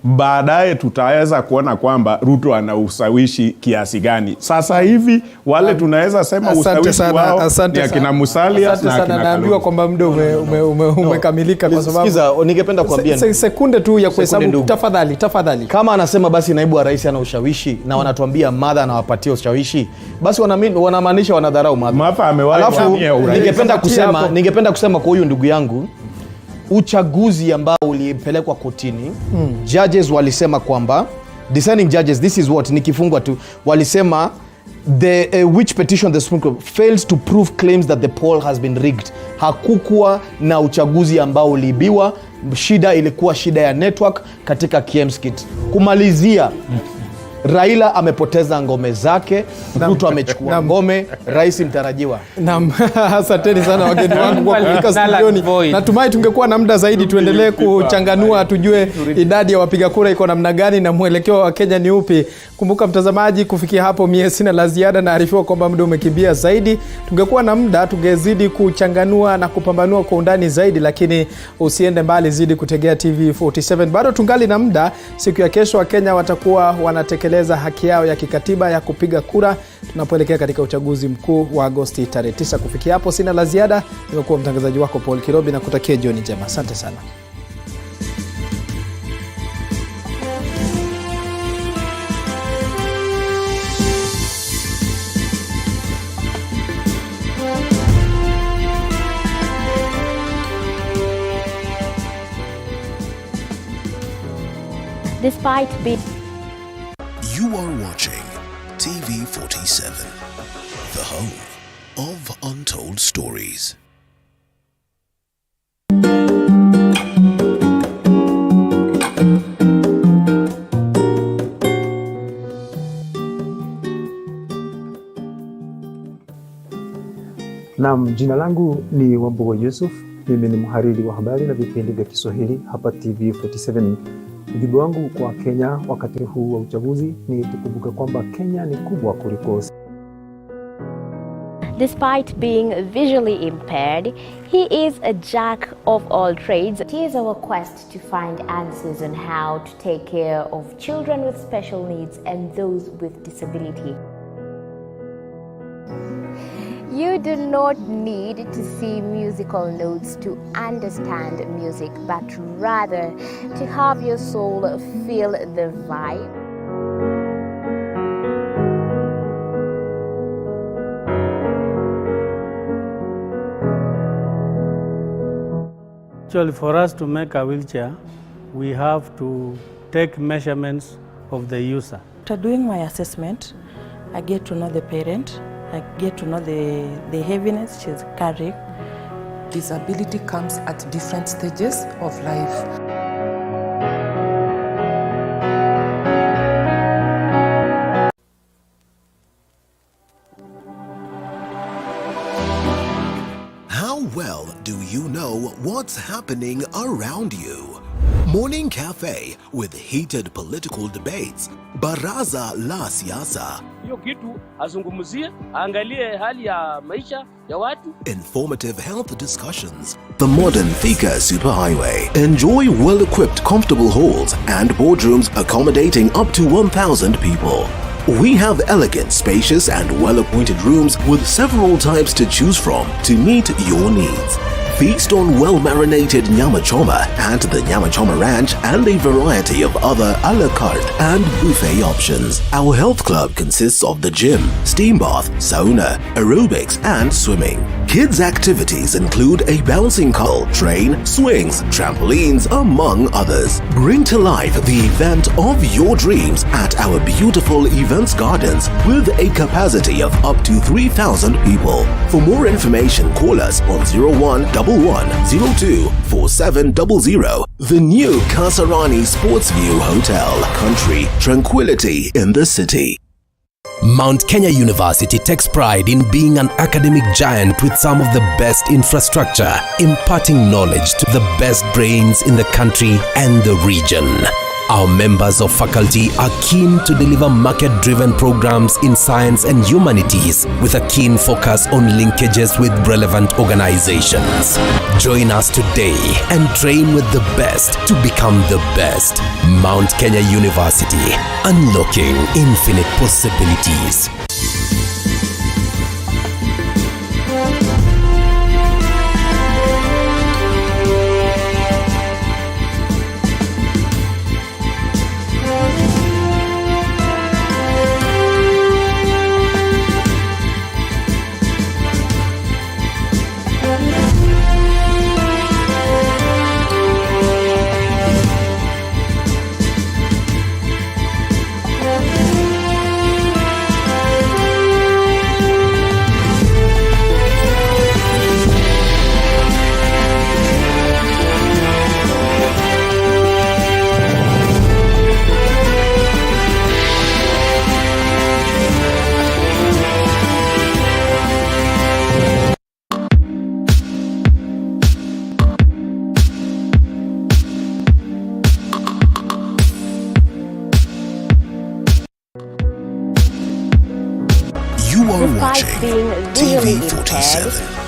baadaye tutaweza kuona kwamba Ruto ana ushawishi kiasi gani. Sasa hivi wale tunaweza sema ushawishi wao ni akina Musalia na akina naambiwa kwamba muda umekamilika kwa sababu sikiza, ningependa kuambia sekunde tu ya kuhesabu tafadhali. Kama anasema basi naibu wa rais ana ushawishi na wanatuambia Martha anawapatia ushawishi, basi wanamaanisha wanadharau Martha. Alafu ningependa kusema kwa huyu ndugu yangu, uchaguzi ambao ulipelekwa kotini, judges walisema kwamba dissenting judges, this is what nikifungwa tu, walisema which petition the Supreme Court fails to prove claims that the poll has been rigged. Hakukuwa na uchaguzi ambao uliibiwa, shida ilikuwa shida ya network katika Kiemskit. Kumalizia, Raila amepoteza ngome zake, Ruto amechukua ngome, rais mtarajiwa. Asanteni sana wageni wangu kwa kufika studioni. Natumai tungekuwa na muda zaidi tuendelee kuchanganua, tujue idadi ya wapiga kura iko namna gani na mwelekeo wa Kenya ni upi. Kumbuka mtazamaji, kufikia hapo mie sina la ziada, na arifiwa kwamba muda umekimbia zaidi. Tungekuwa na muda tungezidi kuchanganua na kupambanua kwa undani zaidi, lakini usiende mbali, zidi kutegea TV47. Bado tungali na muda. Siku ya kesho Wakenya watakuwa wanatekeleza haki yao ya kikatiba ya kupiga kura tunapoelekea katika uchaguzi mkuu wa Agosti tarehe 9. Kufikia hapo sina la ziada. Nimekuwa mtangazaji wako Paul Kirobi na kutakia jioni njema. Asante sana. You are watching TV TV47, the home of untold stories. Naam, jina langu ni Wambugo Yusuf. Mimi ni mhariri wa habari na vipindi vya Kiswahili hapa TV47. Ujumbe wangu kwa Kenya wakati huu wa uchaguzi ni tukumbuke kwamba Kenya ni kubwa kuliko. Despite being visually impaired, he is a jack of all trades. It is our quest to find answers on how to take care of children with special needs and those with disability. You do not need to see musical notes to understand music, but rather to have your soul feel the vibe. Actually, for us to make a wheelchair, we have to take measurements of the user. After doing my assessment, I get to know the parent. I get to know the heaviness she's carrying. Disability comes at different stages of life. How well do you know what's happening around you? Morning Cafe with heated political debates. Baraza la siasa. Hiyo kitu azungumzie, angalie hali ya maisha ya watu. Informative health discussions. The modern Thika Superhighway. Enjoy well-equipped comfortable halls and boardrooms accommodating up to 1,000 people. We have elegant, spacious and well-appointed rooms with several types to choose from to meet your needs. Feast on well-marinated nyama choma at the Nyama Choma Ranch and a variety of other a la carte and buffet options. Our health club consists of the gym, steam bath, sauna, aerobics and swimming. Kids' activities include a bouncing castle, train, swings, trampolines, among others. Bring to life the event of your dreams at our beautiful events gardens with a capacity of up to 3,000 people. For more information, call us on 0111024700. The new Kasarani Sportsview Hotel. Country tranquility in the city. Mount Kenya University takes pride in being an academic giant with some of the best infrastructure, imparting knowledge to the best brains in the country and the region. Our members of faculty are keen to deliver market-driven programs in science and humanities with a keen focus on linkages with relevant organizations. Join us today and train with the best to become the best. Mount Kenya University, unlocking infinite possibilities.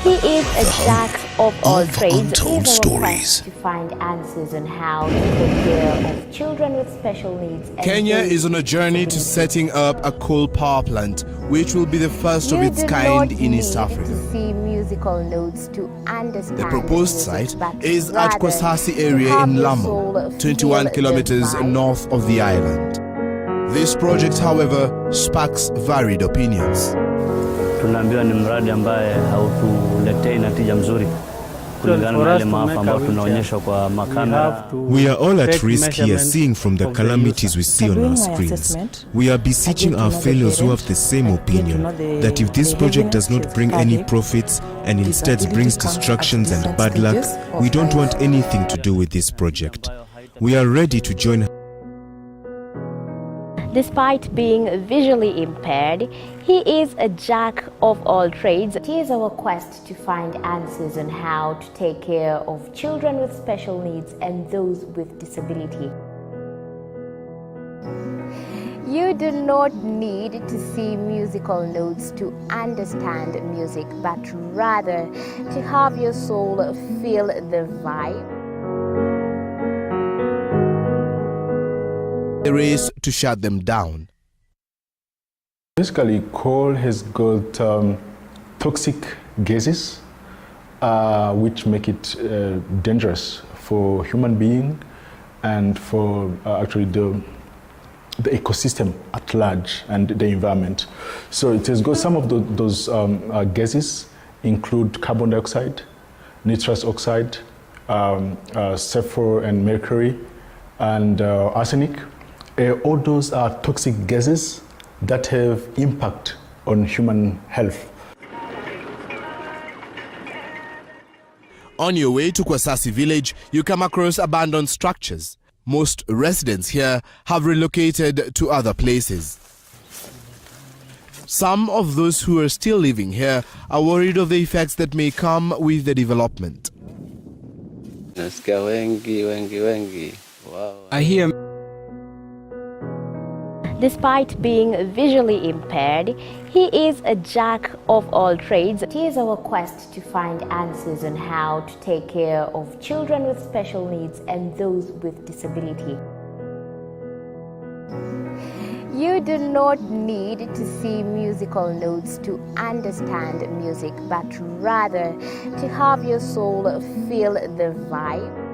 He is a jack of all trades. Untold stories. To find answers on how to take care of children with special needs. Kenya is on a journey to setting up a coal power plant, which will be the first of its kind in East Africa. To see musical notes to understand. The proposed site is at Kwasasi area in Lamu, 21 kilometers north of the island. This project, however, sparks varied opinions. Tunaambiwa ni mradi ambaye hautuletei natija mzuri kulingana na ile maafa ambayo tunaonyeshwa kwa makamera. We are all at risk here, seeing from the calamities we see on our screens. We are beseeching our fellows who have the same opinion that if this project does not bring any profits and instead brings destructions and bad luck, we don't want anything to do with this project. We are ready to join. Despite being visually impaired, he is a jack of all trades. It is our quest to find answers on how to take care of children with special needs and those with disability. You do not need to see musical notes to understand music, but rather to have your soul feel the vibe. The race to shut them down. Basically, coal has got toxic gases which make it dangerous for human being and for actually the ecosystem at large and the environment. So it has got some of those gases include carbon dioxide, nitrous oxide, sulfur and mercury, and arsenic. All those are toxic gases that have impact on human health. On your way to Kwasasi village, you come across abandoned structures. Most residents here have relocated to other places. Some of those who are still living here are worried of the effects that may come with the development. I hear. Despite being visually impaired, he is a jack of all trades. It is our quest to find answers on how to take care of children with special needs and those with disability. You do not need to see musical notes to understand music, but rather to have your soul feel the vibe.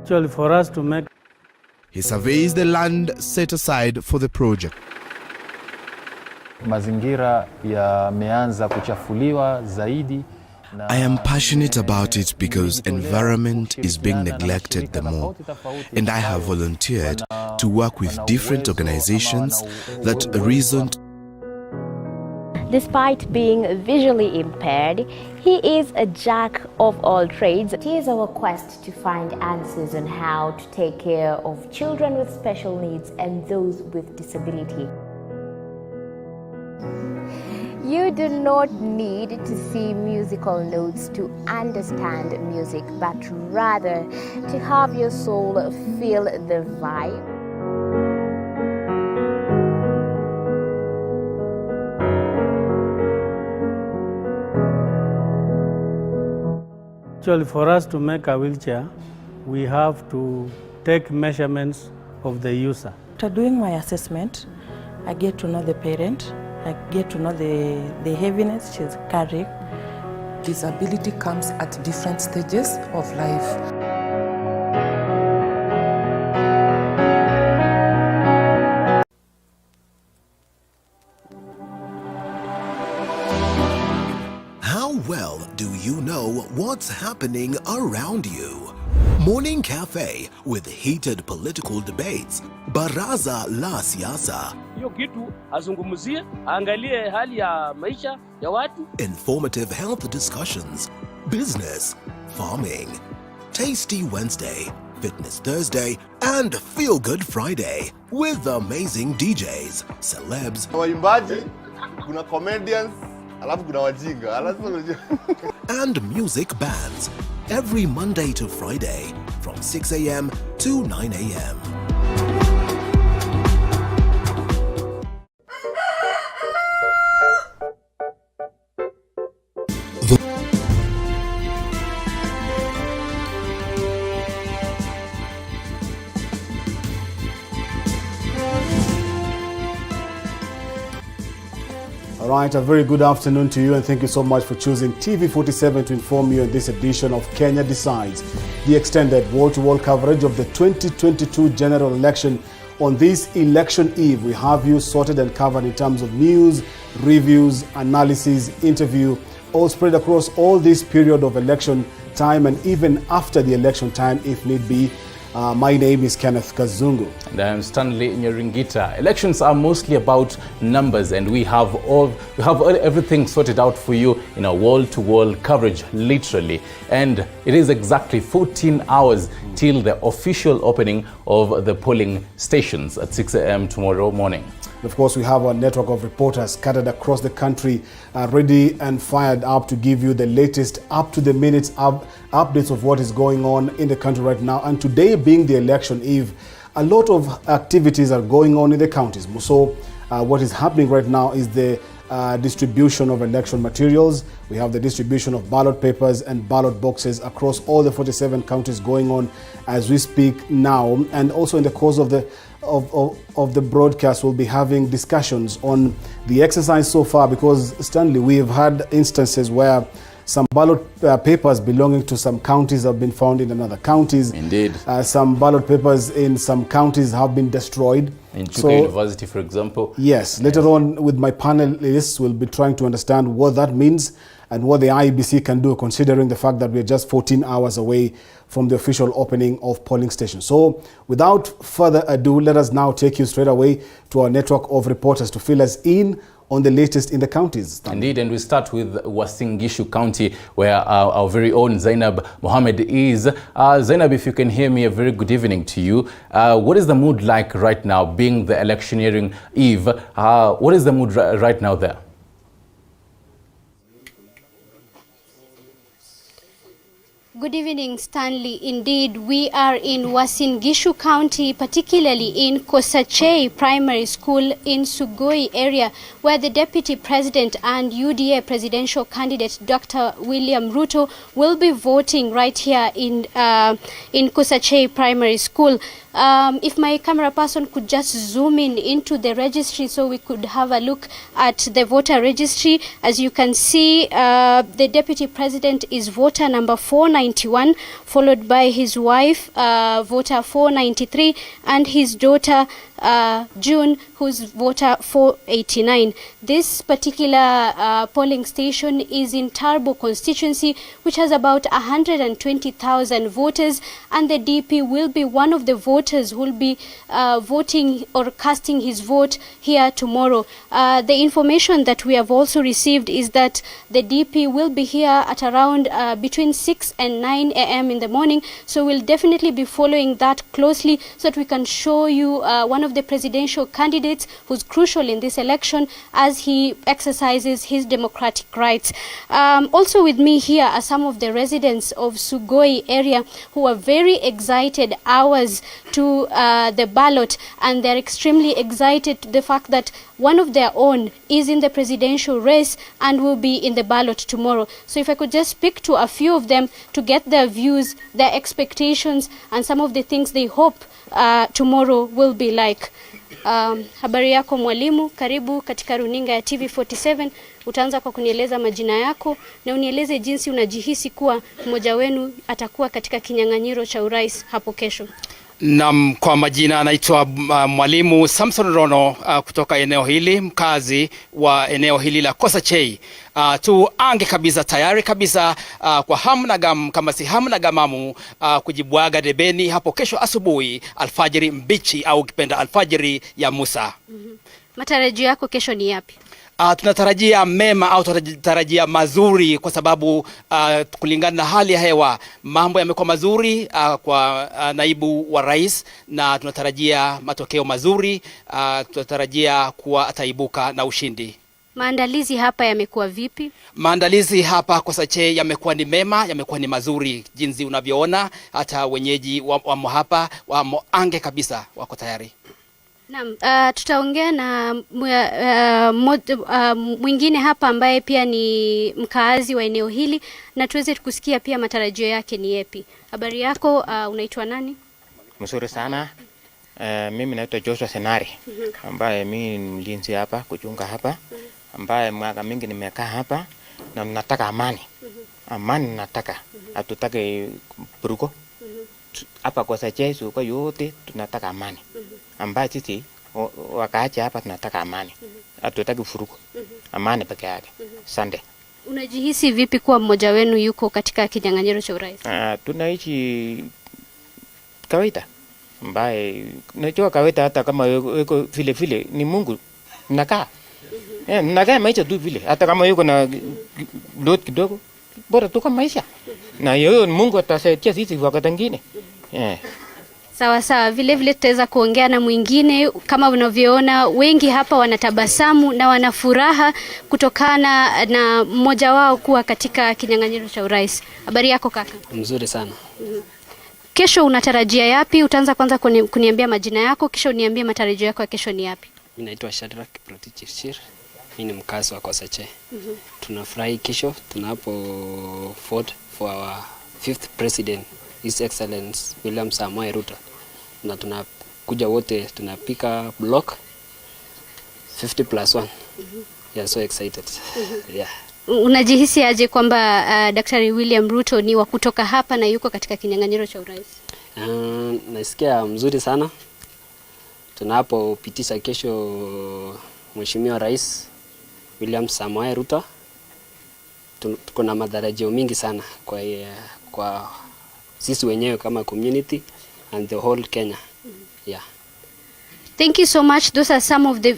Actually, for us to make. He surveys the land set aside for the project. Mazingira yameanza kuchafuliwa zaidi. I am passionate about it because environment is being neglected the more, and I have volunteered to work with different organizations that reason. Despite being visually impaired, he is a jack of all trades. It is our quest to find answers on how to take care of children with special needs and those with disability. You do not need to see musical notes to understand music, but rather to have your soul feel the vibe. Actually, for us to make a wheelchair, we have to take measurements of the user. After doing my assessment, I get to know the parent, I get to know the heaviness she's carrying. Disability comes at different stages of life. How well do you know what's happening around you? Morning Cafe with heated political debates. Baraza la siasa. Hiyo kitu azungumzie, angalie hali ya maisha ya watu. Informative health discussions. Business, farming. Tasty Wednesday, Fitness Thursday, and Feel Good Friday with amazing DJs, celebs, waimbaji, kuna comedians, alafu kuna wajinga, and music bands every Monday to Friday from 6 a.m. to 9 a.m. All right, a very good afternoon to you, and thank you so much for choosing TV47 to inform you in this edition of Kenya Decides, the extended wall-to-wall coverage of the 2022 general election on this election eve, we have you sorted and covered in terms of news, reviews, analysis, interview, all spread across all this period of election time and even after the election time if need be. My name is Kenneth Kazungu. And I am Stanley Nyaringita. Elections are mostly about numbers, and we have everything sorted out for you in a wall-to-wall coverage, literally. And it is exactly 14 hours till the official opening of the polling stations at 6 a.m. tomorrow morning. Of course, we have a network of reporters scattered across the country, ready and fired up to give you the latest up-to-the-minute updates of what is going on in the country right now. And today being the election eve, a lot of activities are going on in the counties. So what is happening right now is the distribution of election materials. We have the distribution of ballot papers and ballot boxes across all the 47 counties going on as we speak now. And also in the course of the broadcast, we'll be having discussions on the exercise so far, because Stanley, we have had instances where some ballot papers belonging to some counties have been found in another counties. Indeed. Some ballot papers in some counties have been destroyed. In Chuka University, for example. Yes. Later on with my panelists, we'll be trying to understand what that means and what the IEBC can do, considering the fact that we're just 14 hours away from the official opening of polling stations. So without further ado, let us now take you straight away to our network of reporters to fill us in on the latest in the counties. Indeed, and we start with Uasin Gishu County, where our very own Zainab Mohammed is. Zainab, if you can hear me, a very good evening to you. What is the mood like right now, being the electioneering eve? What is the mood right now there? Good evening, Stanley. Indeed, we are in Uasin Gishu County, particularly in Kosachei Primary School in Sugoi area, where the Deputy President and UDA presidential candidate Dr. William Ruto will be voting right here in Kosachei Primary School. If my camera person could just zoom into the registry so we could have a look at the voter registry. As you can see, the Deputy President is voter number 491, followed by his wife, voter 493, and his daughter June, who's voter 489. This particular polling station is in Tarbo constituency, which has about 120,000 voters, and the DP will be one of the voters who will be voting or casting his vote here tomorrow. The information that we have also received is that the DP will be here at around between 6 and 9 a.m. in the morning, so we'll definitely be following that closely so that we can show you one of the presidential candidates who's crucial in this election as he exercises his democratic rights. Also with me here are some of the residents of Sugoi area who are very excited hours to the ballot, and they're extremely excited to the fact that one of their own is in the presidential race and will be in the ballot tomorrow. So if I could just speak to a few of them to get their views, their expectations, and some of the things they hope tomorrow will be like. Habari yako mwalimu, karibu katika runinga ya TV47. Utaanza kwa kunieleza majina yako na unieleze jinsi unajihisi kuwa mmoja wenu atakuwa katika kinyang'anyiro cha urais hapo kesho. Kwa majina anaitwa mwalimu Samson Rono kutoka eneo hili, mkazi wa eneo hili la Kosachei. Tuange kabisa, tayari kabisa kwa hamu na gamu, kama si hamu na gamamu, kujibwaga debeni hapo kesho asubuhi, alfajiri mbichi au kipenda alfajiri ya Musa. Matarajio yako kesho ni yapi? Tunatarajia mema au tunatarajia mazuri, kwa sababu kulingana na hali ya hewa mambo yamekuwa mazuri kwa naibu wa rais, na tunatarajia matokeo mazuri. Tunatarajia kuwa ataibuka na ushindi. Maandalizi hapa yamekuwa vipi? Maandalizi hapa Kosachei yamekuwa ni mema, yamekuwa ni mazuri jinsi unavyoona. Hata wenyeji wamo hapa, wamo ange kabisa, wako tayari. Naam, tutaongea na mwingine hapa ambaye pia ni mkaazi wa eneo hili na tuweze kusikia pia matarajio yake ni yapi. Habari yako, unaitwa nani? Mzuri sana. Mimi naitwa Joshua Senari, ambaye mimi ni mlinzi hapa, kuchunga hapa, ambaye mwaka mingi nimekaa hapa na nataka amani. Amani nataka. Hatutaki burugo. Hapa Kosachei kwa yote tunataka amani. ambaye sisi wakaacha hapa tunataka amani. Hatutaki furuku. Amani peke yake. Asante. Unajihisi vipi kuwa mmoja wenu yuko katika kinyang'anyiro cha urais? Tunaishi kawaida. Ambaye unajua kawaida hata kama yuko vile vile ni Mungu mnakaa. Mnakaa maisha tu vile. Hata kama yuko na lot kidogo bora tuko maisha. Na hiyo Mungu atasaidia sisi wakati mwingine. Sawa sawa, vile vile tutaweza kuongea na mwingine. Kama unavyoona wengi hapa wanatabasamu na wana furaha kutokana na mmoja wao kuwa katika kinyang'anyiro cha urais. Habari yako kaka? Mzuri sana. Kesho unatarajia yapi? Utaanza kwanza kuniambia majina yako, kisha uniambie matarajio yako ya kesho ni yapi? Mimi naitwa Shadrack Protichir. Mimi ni mkazi wa Kosache. Tunafurahi kesho tunapo vote for our 5th president, His Excellency William Samoei Ruto. Na tunakuja wote tunapika block 50+1. Yeah, so excited. Yeah. Unajihisi aje kwamba Daktari William Ruto ni wa kutoka hapa na yuko katika kinyang'anyiro cha urais? Nasikia mzuri sana. Tunapopitisha kesho Mheshimiwa Rais William Samoei Ruto. Tuko na matarajio mingi sana kwa sisi wenyewe kama community and the whole Kenya. Yeah. Thank you so much. Those are some of the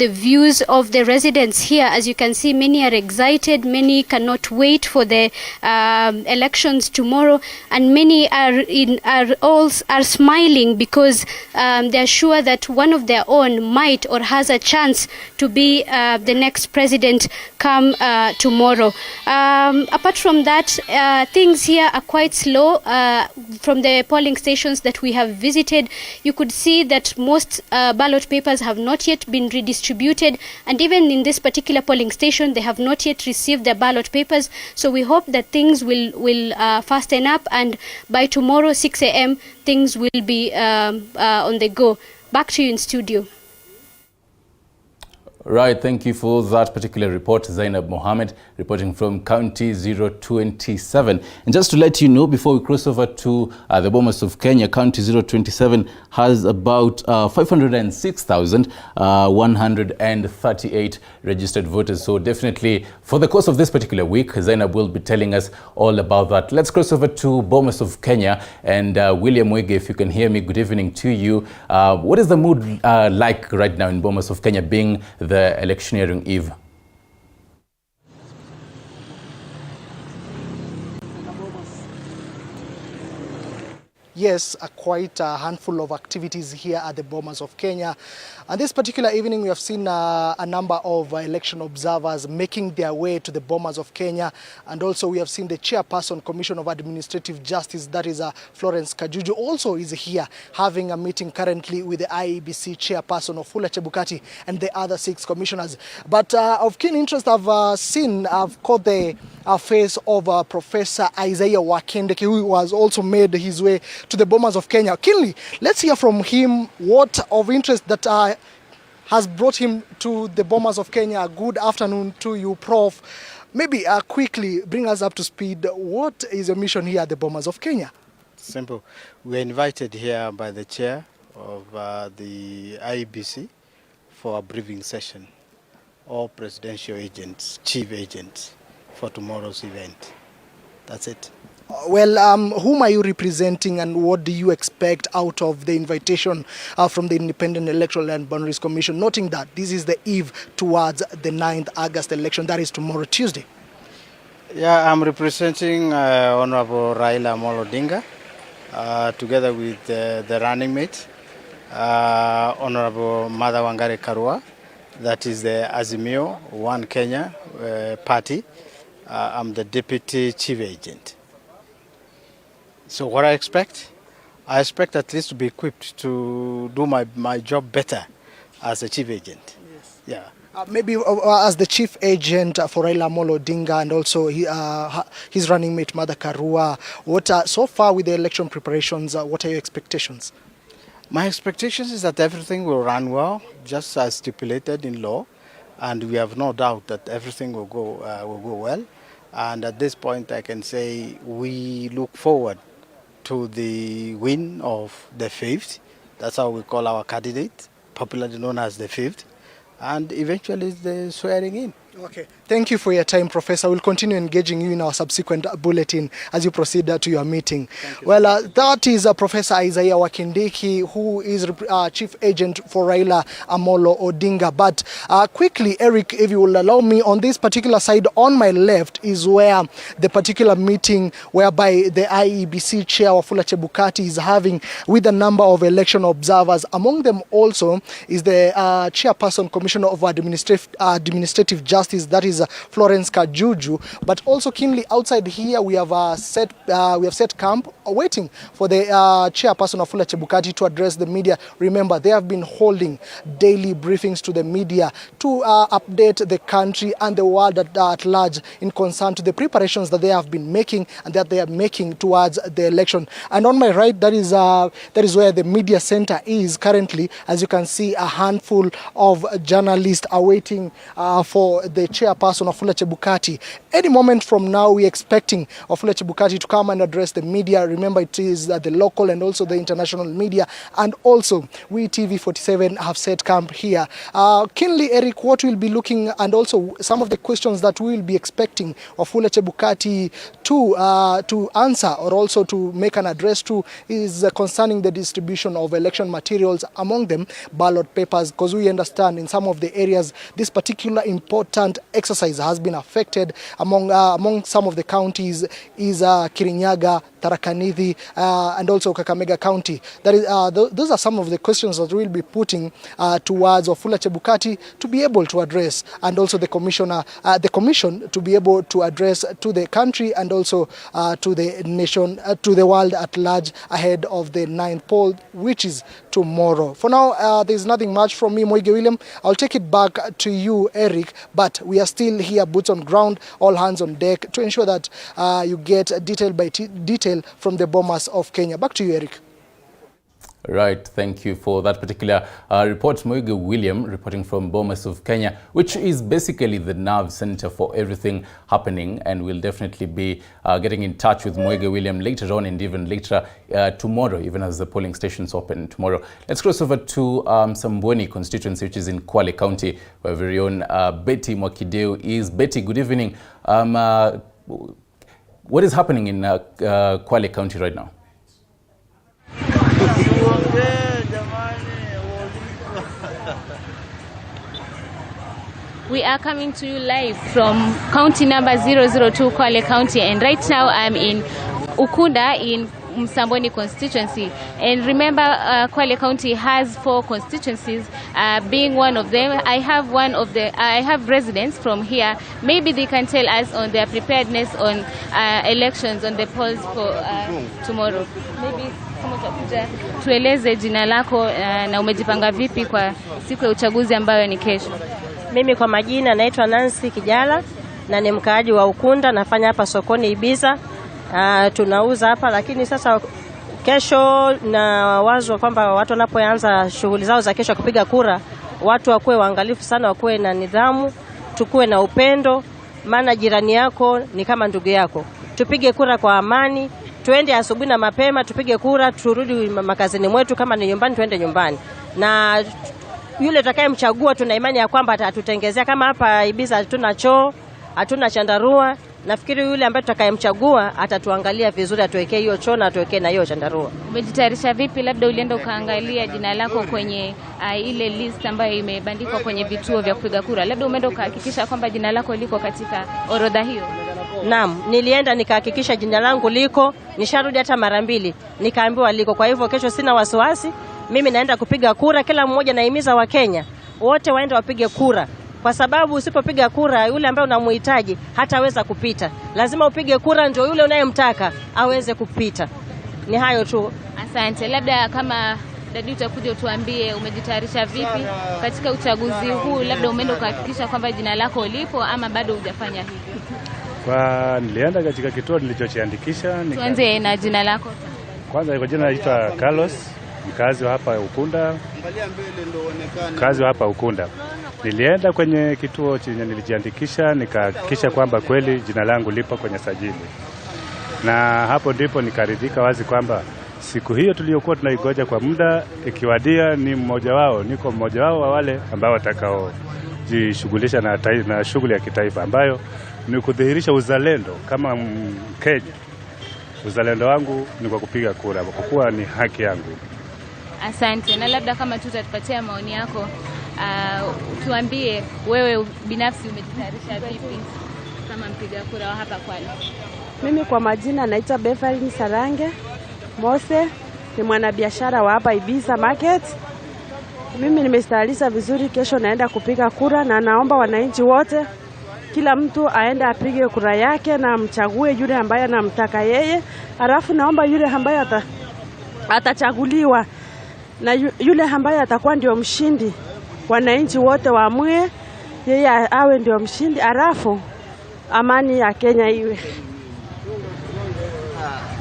views of the residents here. As you can see, many are excited. Many cannot wait for the elections tomorrow, and many are smiling because they are sure that one of their own might or has a chance to be the next president come tomorrow. Apart from that, things here are quite slow. From the polling stations that we have visited, you could see that most ballot papers have not yet been redistributed, and even in this particular polling station they have not yet received their ballot papers. So we hope that things will fasten up, and by tomorrow 6 a.m. things will be on the go. Back to you in studio. Right, thank you for that particular report, Zainab Mohammed, reporting from County 027. And just to let you know, before we cross over to the Bomas of Kenya, County 027 has about 506,138 registered voters. So definitely, for the course of this particular week, Zainab will be telling us all about that. Let's cross over to Bomas of Kenya. And William Mwirigi, if you can hear me, good evening to you. What is the mood like right now in Bomas of Kenya, being the electioneering eve? Yes, quite a handful of activities here at the Bomas of Kenya. And this particular evening, we have seen a number of election observers making their way to the Bomas of Kenya. And also we have seen the chairperson, Commission of Administrative Justice, that is Florence Kajuju, also is here having a meeting currently with the IEBC chairperson Wafula Chebukati and the other 6 commissioners. But of keen interest, I've caught the face of Professor Isaiah Wakende, who has also made his way to the Bomas of Kenya. Kinley, let's hear from him what of interest that has brought him to the Bomas of Kenya. Good afternoon to you, Prof. Maybe quickly bring us up to speed. What is your mission here at the Bomas of Kenya? Simple. We are invited here by the chair of the IEBC for a briefing session. All presidential agents, chief agents for tomorrow's event. That's it. Well, whom are you representing and what do you expect out of the invitation from the Independent Electoral and Boundaries Commission, noting that this is the eve towards the 9th August election, that is tomorrow, Tuesday? Yeah, I'm representing Honorable Raila Odede, together with the running mate, Honorable Mother Wangari Karua, that is the Azimio One Kenya party. I'm the deputy chief agent. So what I expect at least to be equipped to do my job better as a chief agent. Yes. Yeah. Maybe as the chief agent for Raila Odede and also his running mate Mother Karua, so far with the election preparations, what are your expectations? My expectations is that everything will run well, just as stipulated in law, and we have no doubt that everything will go well. And at this point, I can say we look forward to the win of the 5th That's how we call our candidate, popularly known as the fifth, and eventually the swearing in. Okay, thank you for your time, Professor. We'll continue engaging you in our subsequent bulletin as you proceed to your meeting. Well, that is Professor Isaiah Wakindiki, who is Chief Agent for Raila Amolo Odinga. But quickly, Eric, if you will allow me, on this particular side on my left is where the particular meeting whereby the IEBC Chair Wafula Chebukati is having with a number of election observers. Among them also is the Chairperson Commissioner of Administrative Justice, that is Florence Kajuju. But also keenly outside here we have set camp waiting for the Chairperson of Wafula Chebukati to address the media. Remember, they have been holding daily briefings to the media to update the country and the world at large in concern to the preparations that they have been making and that they are making towards the election. And on my right, that is where the media center is currently. As you can see, a handful of journalists are waiting for the Chairperson of Wafula Chebukati. Any moment from now, we're expecting Wafula Chebukati to come and address the media. Remember, it is the local and also the international media. And also, we TV47 have set camp here. Keenly, Eric, what we'll be looking, and also some of the questions that we will be expecting Wafula Chebukati to answer or also to make an address to is concerning the distribution of election materials, among them ballot papers, because we understand in some of the areas this particular important exercise has been affected. Among some of the counties is Kirinyaga, Tharaka Nithi, and also Kakamega County. That is, those are some of the questions that we'll be putting towards Wafula Chebukati to be able to address, and also the commission to be able to address to the country and also to the nation, to the world at large ahead of the 9th poll, which is tomorrow. For now, there's nothing much from me, Mwirigi William. I'll take it back to you, Eric, but we are still here, boots on ground, all hands on deck, to ensure that you get detail by detail from the bombers of Kenya. Back to you, Eric. Right, thank you for that particular report. Mwirigi William reporting from Bomas of Kenya, which is basically the nerve center for everything happening, and we'll definitely be getting in touch with Mwirigi William later on and even later tomorrow, even as the polling stations open tomorrow. Let's cross over to Sambweni constituency, which is in Kwale County, where very own Betty Mwakideu is. Betty, good evening. What is happening in Kwale County right now? We are coming to you live from county number 002, Kwale County, and right now I'm in Ukunda in Msambweni constituency. And remember, Kwale County has 4 constituencies, being one of them. I have residents from here. Maybe they can tell us on their preparedness on elections, on the polls for tomorrow. Maybe tueleze jina lako na umejipanga vipi kwa siku ya uchaguzi ambayo ni kesho. Mimi kwa majina naitwa Nancy Kijala na ni mkaaji wa Ukunda, nafanya hapa sokoni Ibiza. Tunauza hapa, lakini sasa kesho na wazo kwamba watu wanapoanza shughuli zao za kesho kupiga kura, watu wakuwe waangalifu sana, wakuwe na nidhamu, tukuwe na upendo, maana jirani yako ni kama ndugu yako. Tupige kura kwa amani, tuende asubuhi na mapema, tupige kura, turudi makazini mwetu, kama ni nyumbani tuende nyumbani. Na yule tutakayemchagua tuna imani ya kwamba atatutengezea. Kama hapa Ibiza hatuna choo, hatuna chandarua, nafikiri yule ambaye tutakayemchagua atatuangalia vizuri, atuwekee hiyo choo na atuwekee na hiyo chandarua. Umejitayarisha vipi? Labda ulienda ukaangalia jina lako kwenye ile list ambayo imebandikwa kwenye vituo vya kupiga kura. Labda umeenda ukahakikisha kwamba jina lako liko katika orodha hiyo. Naam, nilienda nikahakikisha jina langu liko, nisharudi hata mara 2, nikaambiwa liko. Kwa hivyo kesho sina wasiwasi. Mimi naenda kupiga kura. Kila mmoja naimiza wa Kenya wote waende wapige kura, kwa sababu usipopiga kura yule ambaye unamhitaji hataweza kupita. Lazima upige kura ndio yule unayemtaka aweze kupita. Ni hayo tu. Asante. Labda kama dadi utakuja utuambie umejitayarisha vipi katika uchaguzi huu, labda umeenda kuhakikisha kwamba jina lako lipo ama bado hujafanya hivi? Nilienda katika kituo nilichojiandikisha. Tuanze na jina lako. Kwanza kwa jina naitwa Carlos, mkazi wa hapa Ukunda. Mkazi wa hapa Ukunda. Nilienda kwenye kituo chenye nilijiandikisha, nikahakikisha kwamba kweli jina langu lipo kwenye sajili. Na hapo ndipo nikaridhika wazi kwamba siku hiyo tuliyokuwa tunaigoja kwa muda ikiwadia, niko mmoja wao wa wale ambao watakao jishughulisha na shughuli ya kitaifa ambayo ni kudhihirisha uzalendo kama Mkenya. Uzalendo wangu ni kwa kupiga kura kwa kuwa ni haki yangu. Asante. Na labda kama tutatupatia maoni yako, tuambie wewe binafsi umejitayarisha vipi kama mpiga kura wa hapa Kwale? Mimi kwa majina naitwa Beverly Sarange Mose, ni mwanabiashara wa hapa Ibiza Market. Mimi nimestayarisha vizuri, kesho naenda kupiga kura na naomba wananchi wote kila mtu aende apige kura yake na mchague yule ambaye anamtaka yeye. Alafu naomba yule ambaye atachaguliwa na yule ambaye atakuwa ndio mshindi, wananchi wote waamue yeye awe ndio mshindi, alafu amani ya Kenya iwe.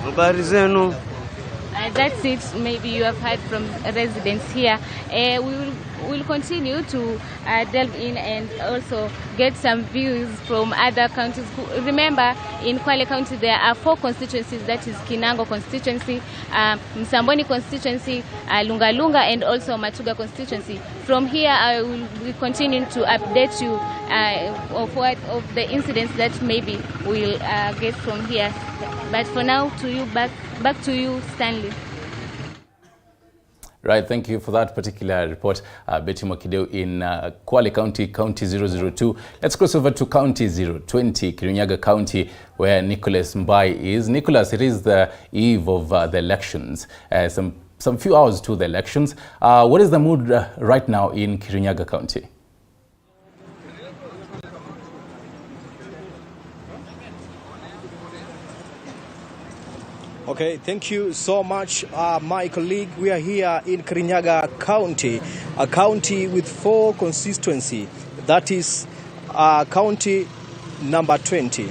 Habari zenu. That's it. Maybe you have heard from residents here. We'll continue to delve in and also get some views from other counties. Remember, in Kwale County there are 4 constituencies. That is Kinango constituency, Msambweni constituency, Lungalunga, and also Matuga constituency. From here, I will be continuing to update you of the incidents that maybe we'll get from here. But for now, back to you, Stanley. Right, thank you for that particular report, Betty Mwakideu in Kwale County, County 002. Let's cross over to County 020, Kirinyaga County, where Nicholas Mbai is. Nicholas, it is the eve of the elections, some few hours to the elections. What is the mood right now in Kirinyaga County? Okay, thank you so much, my colleague. We are here in Kirinyaga County, a county with 4 constituencies. That is county number 20.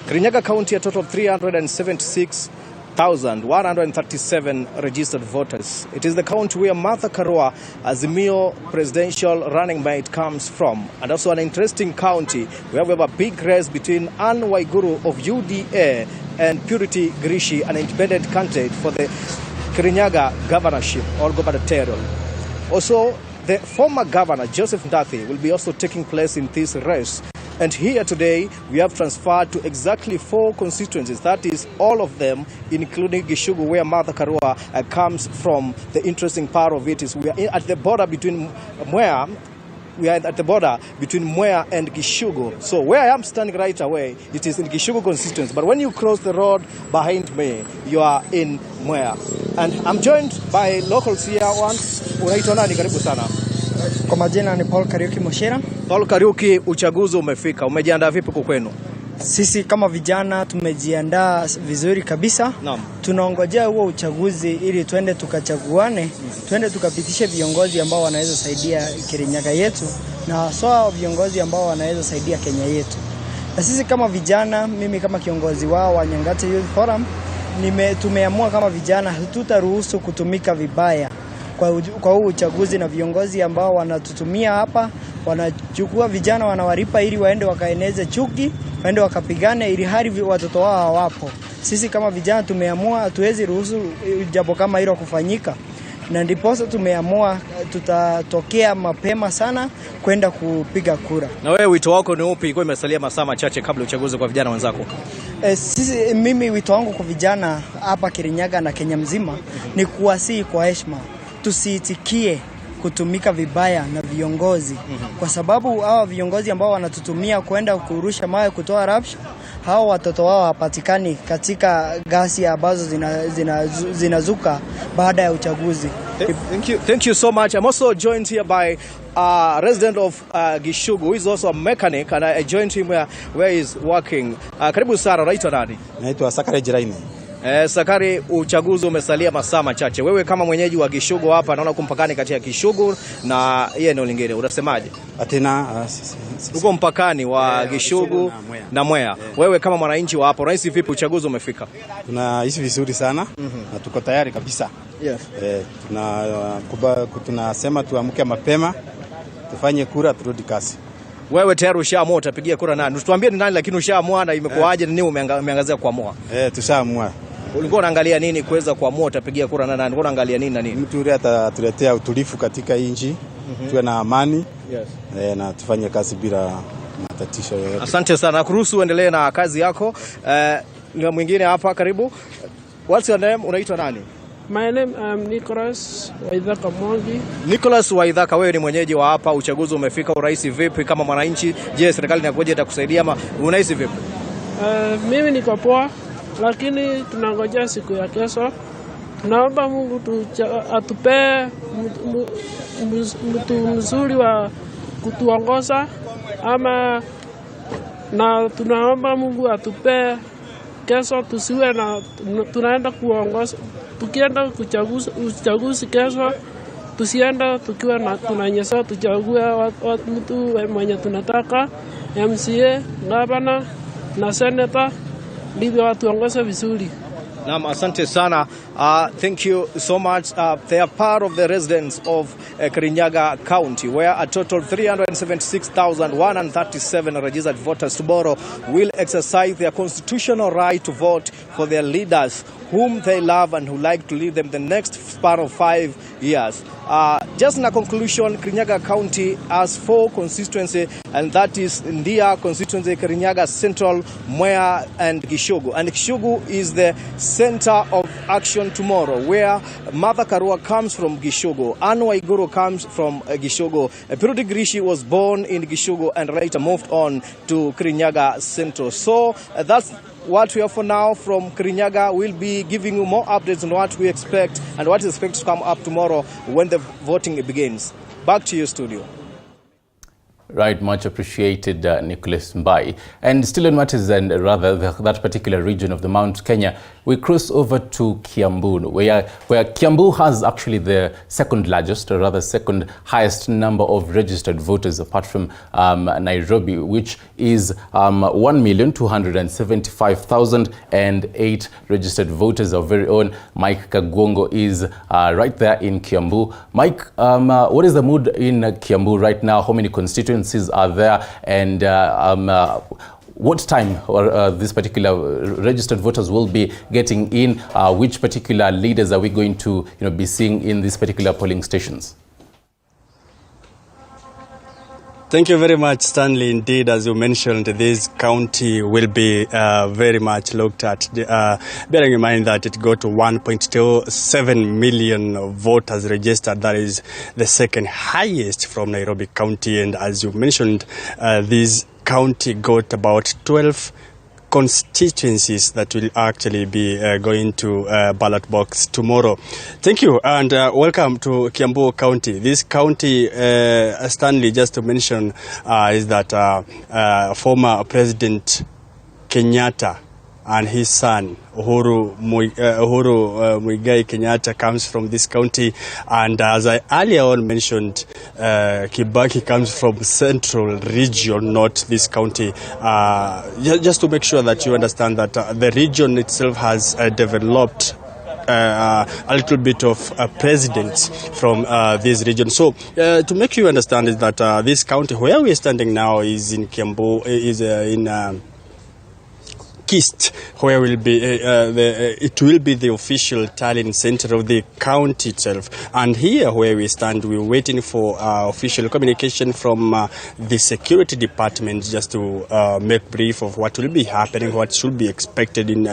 Kirinyaga County, a total of 376,137 registered voters. It is the county where Martha Karua, Azimio presidential running mate, comes from. And also an interesting county where we have a big race between Anne Waiguru of UDA and Purity Grishi, an independent candidate for the Kirinyaga governorship or gubernatorial. Also, the former governor, Joseph Ndathi, will be also taking place in this race. And here today, we have transferred to exactly 4 constituencies. That is all of them, including Gishugu, where Martha Karua comes from. The interesting part of it is we are at the border between Mwea. We are at the border between Mwea and Gishugu. So where I am standing right away, it is in Gishugu constituency. But when you cross the road behind me, you are in Mwea. And I'm joined by locals here. Unaitwa nani? Karibu sana. Kwa majina ni Paul Kariuki Moshera. Paul Kariuki, uchaguzi umefika. Umejiandaa vipi kwa kwenu? Sisi kama vijana tumejiandaa vizuri kabisa. Naam. Tunaongojea huo uchaguzi ili tuende tukachaguane, tuende tukapitishe viongozi ambao wanaweza saidia Kirinyaga yetu na haswa viongozi ambao wanaweza saidia Kenya yetu. Na sisi kama vijana, mimi kama kiongozi wao wa Nyangate Youth Forum, tumeamua kama vijana hatutaruhusu kutumika vibaya kwa huu uchaguzi na viongozi ambao wanatutumia hapa, wanachukua vijana wanawaripa ili waende wakaeneze chuki, waende wakapigane ili hali watoto wao hawapo. Sisi kama vijana tumeamua hatuwezi ruhusu jambo kama hilo kufanyika. Na ndiposa tumeamua tutatokea mapema sana kwenda kupiga kura. Na wewe wito wako ni upi? Kwa imesalia masaa machache kabla uchaguzi kwa vijana wenzako. Mimi wito wangu kwa vijana hapa Kirinyaga na Kenya mzima ni kuwasihi kwa heshima. Tusiitikie kutumika vibaya na viongozi, kwa sababu hawa viongozi ambao wanatutumia kwenda kurusha mawe, kutoa rapsha, hao watoto wao hapatikani katika ghasia ambazo zinazuka baada ya uchaguzi. Thank you so much. I'm also joined here by a resident of Gishugu, who is also a mechanic, and I joined him where he's working. Karibu sana, unaitwa nani? Naitwa Sakari Jiraini. Sakari, uchaguzi umesalia masaa machache. Wewe kama mwenyeji wa Gishugu hapa, naona kumpakani kati ya Gishugu na eneo lingine, unasemaje? Atina uko mpakani wa Gishugu na Mwea. Wewe kama mwananchi wa hapo, unahisi vipi uchaguzi umefika? Tunahisi vizuri sana na tuko tayari kabisa. Yes. Tunasema tuamke mapema, tufanye kura, turudi kasi. Wewe tayari ushaamua utapigia kura nani? Tuambie ni nani, lakini ushaamua na imekuaje, nini umeangazia kuamua? Tushaamua. ulikuwa unaangalia nini kuweza kuamua utapigia kura na nani? Ulikuwa unaangalia nini na nini? Mtu yule atatuletea utulivu katika nchi, tuwe na amani, na tufanye kazi bila matatizo yoyote. Asante sana. Nakuruhusu uendelee na kazi yako. Ni mwingine hapa karibu. What's your name? Unaitwa nani? My name Nicholas Vihiga Kakamega. Nicholas Vihiga, wewe ni mwenyeji wa hapa. Uchaguzi umefika, urais vipi kama mwananchi? Je, serikali inakuja itakusaidia ama unahisi vipi? Mimi niko poa, lakini tunangojea siku ya kesho. Naomba Mungu atupe mtu mzuri wa kutuongoza ama, na tunaomba Mungu atupe kesho tusiwe na tunaenda kuongoza, tukienda uchaguzi kesho tusienda tukiwa na tunanyesa, tuchague mtu mwenye tunataka, MCA, gavana na senator, ndivyo watuongoze vizuri. Naam, asante sana. Thank you so much. They are part of the residents of Kirinyaga County, where a total 376,137 registered voters tomorrow will exercise their constitutional right to vote for their leaders, whom they love and who like to lead them the next span of 5 years. Just in a conclusion, Kirinyaga County has 4 constituencies, and that is Ndia constituency, Kirinyaga Central, Mwea, and Gishugu. And Gishugu is the center of action tomorrow, where Martha Karua comes from Gishugu, Anne Waiguru comes from Gishugu. Purity Grishi was born in Gishugu and later moved on to Kirinyaga Central. So that's what we have for now from Kirinyaga. We'll be giving you more updates on what we expect and what is expected to come up tomorrow when the voting begins. Back to you, studio. Right, much appreciated, Nicholas Mbai. And still in matters, and rather that particular region of the Mount Kenya, we cross over to Kiambu, where Kiambu has actually the second largest, or rather second highest number of registered voters, apart from Nairobi, which is 1,275,008 registered voters. Our very own Mike Kagwongo is right there in Kiambu. Mike, what is the mood in Kiambu right now? How many constituencies are there, and what time this particular registered voters will be getting in? Which particular leaders are we going to be seeing in these particular polling stations? Thank you very much, Stanley. Indeed, as you mentioned, this county will be very much looked at, bearing in mind that it got 1.27 million voters registered. That is the second highest from Nairobi County. And as you mentioned, this county got about 12 constituencies that will actually be going to ballot box tomorrow. Thank you, and welcome to Kiambu County. This county, Stanley, just to mention, is that former President Kenyatta and his son Uhuru Muigai Kenyatta comes from this county, and as I earlier on mentioned, Kibaki comes from Central Region, not this county. Just to make sure that you understand that the region itself has developed a little bit of presidents from this region. So to make you understand is that this county where we are standing now is in Kiambu, is in Kist, where will be it will be the official tallying center of the county itself. And here where we stand, we're waiting for official communication from the security department, just to make brief of what will be happening, what should be expected in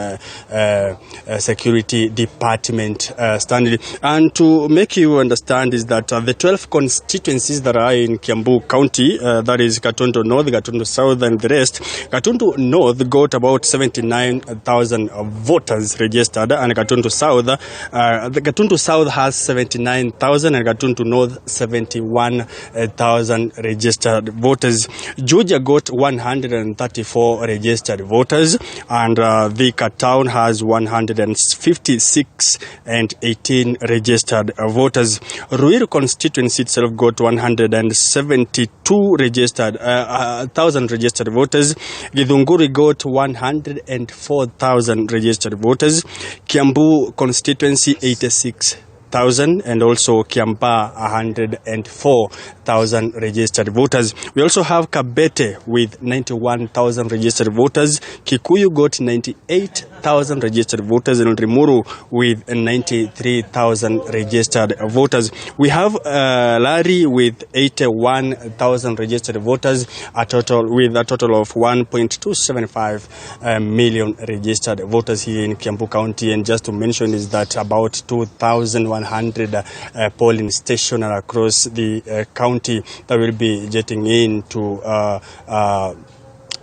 security department, Stanley. And to make you understand is that the 12 constituencies that are in Kiambu County, that is Gatundu North, Gatundu South, and the rest. Gatundu North got about 79,000 voters registered, and Gatundu South, the Gatundu South has 79,000, and Gatundu North 71,000 registered voters. Juja got 134 registered voters, and Vihiga Town has 156 and 18 registered voters. Ruiru constituency itself got 172 registered 1,000 registered voters. Githunguri got 104,000 registered voters. Kiambu constituency 86 100,000, and also Kiamba 104,000 registered voters. We also have Kabete with 91,000 registered voters. Kikuyu got 98,000 registered voters, and Rimuru with 93,000 registered voters. We have Lari with 81,000 registered voters, with a total of 1.275 million registered voters here in Kiambu County. And just to mention is that about 2,100 polling stations are across the county that will be jetting in to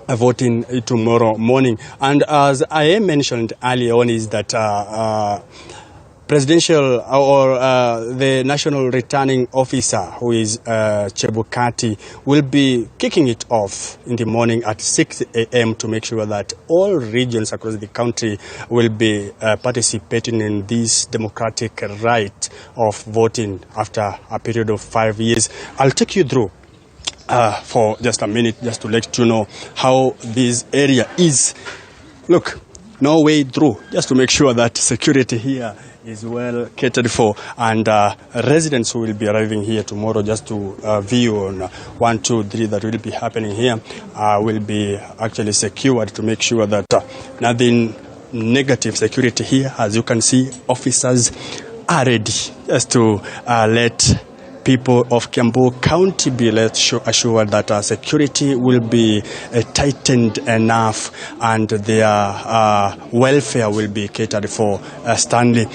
voting tomorrow morning. And as I mentioned earlier on, is that presidential or the national returning officer, who is Chebukati, will be kicking it off in the morning at 6 a.m. to make sure that all regions across the country will be participating in this democratic right of voting after a period of 5 years. I'll take you through for just a minute, just to let you know how this area is. Look, no way through, just to make sure that security here is well catered for, and residents who will be arriving here tomorrow just to view on 1, 2, 3 that will be happening here will be actually secured to make sure that nothing negative. Security here, as you can see, officers are ready just to let people of Kiambu County be assured that security will be tightened enough and their welfare will be catered for. Stanley,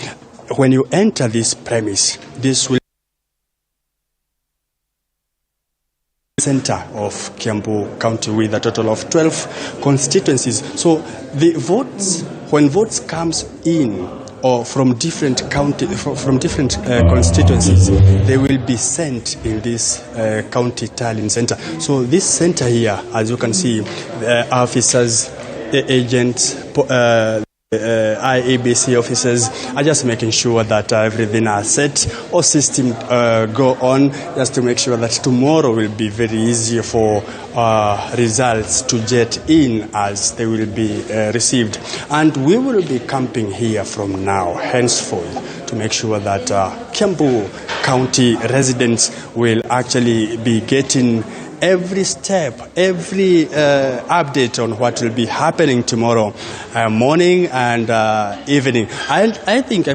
when you enter this premise, this will center of Kiambu County with a total of 12 constituencies. So the votes, when votes comes in, or from different constituencies, they will be sent in this county tallying center. So this center here, as you can see, the officers, the agents, IEBC officers are just making sure that everything are set or system go on, just to make sure that tomorrow will be very easy for results to jet in as they will be received. And we will be camping here from now henceforth to make sure that Kiambu County residents will actually be getting every step, every update on what will be happening tomorrow morning and evening. I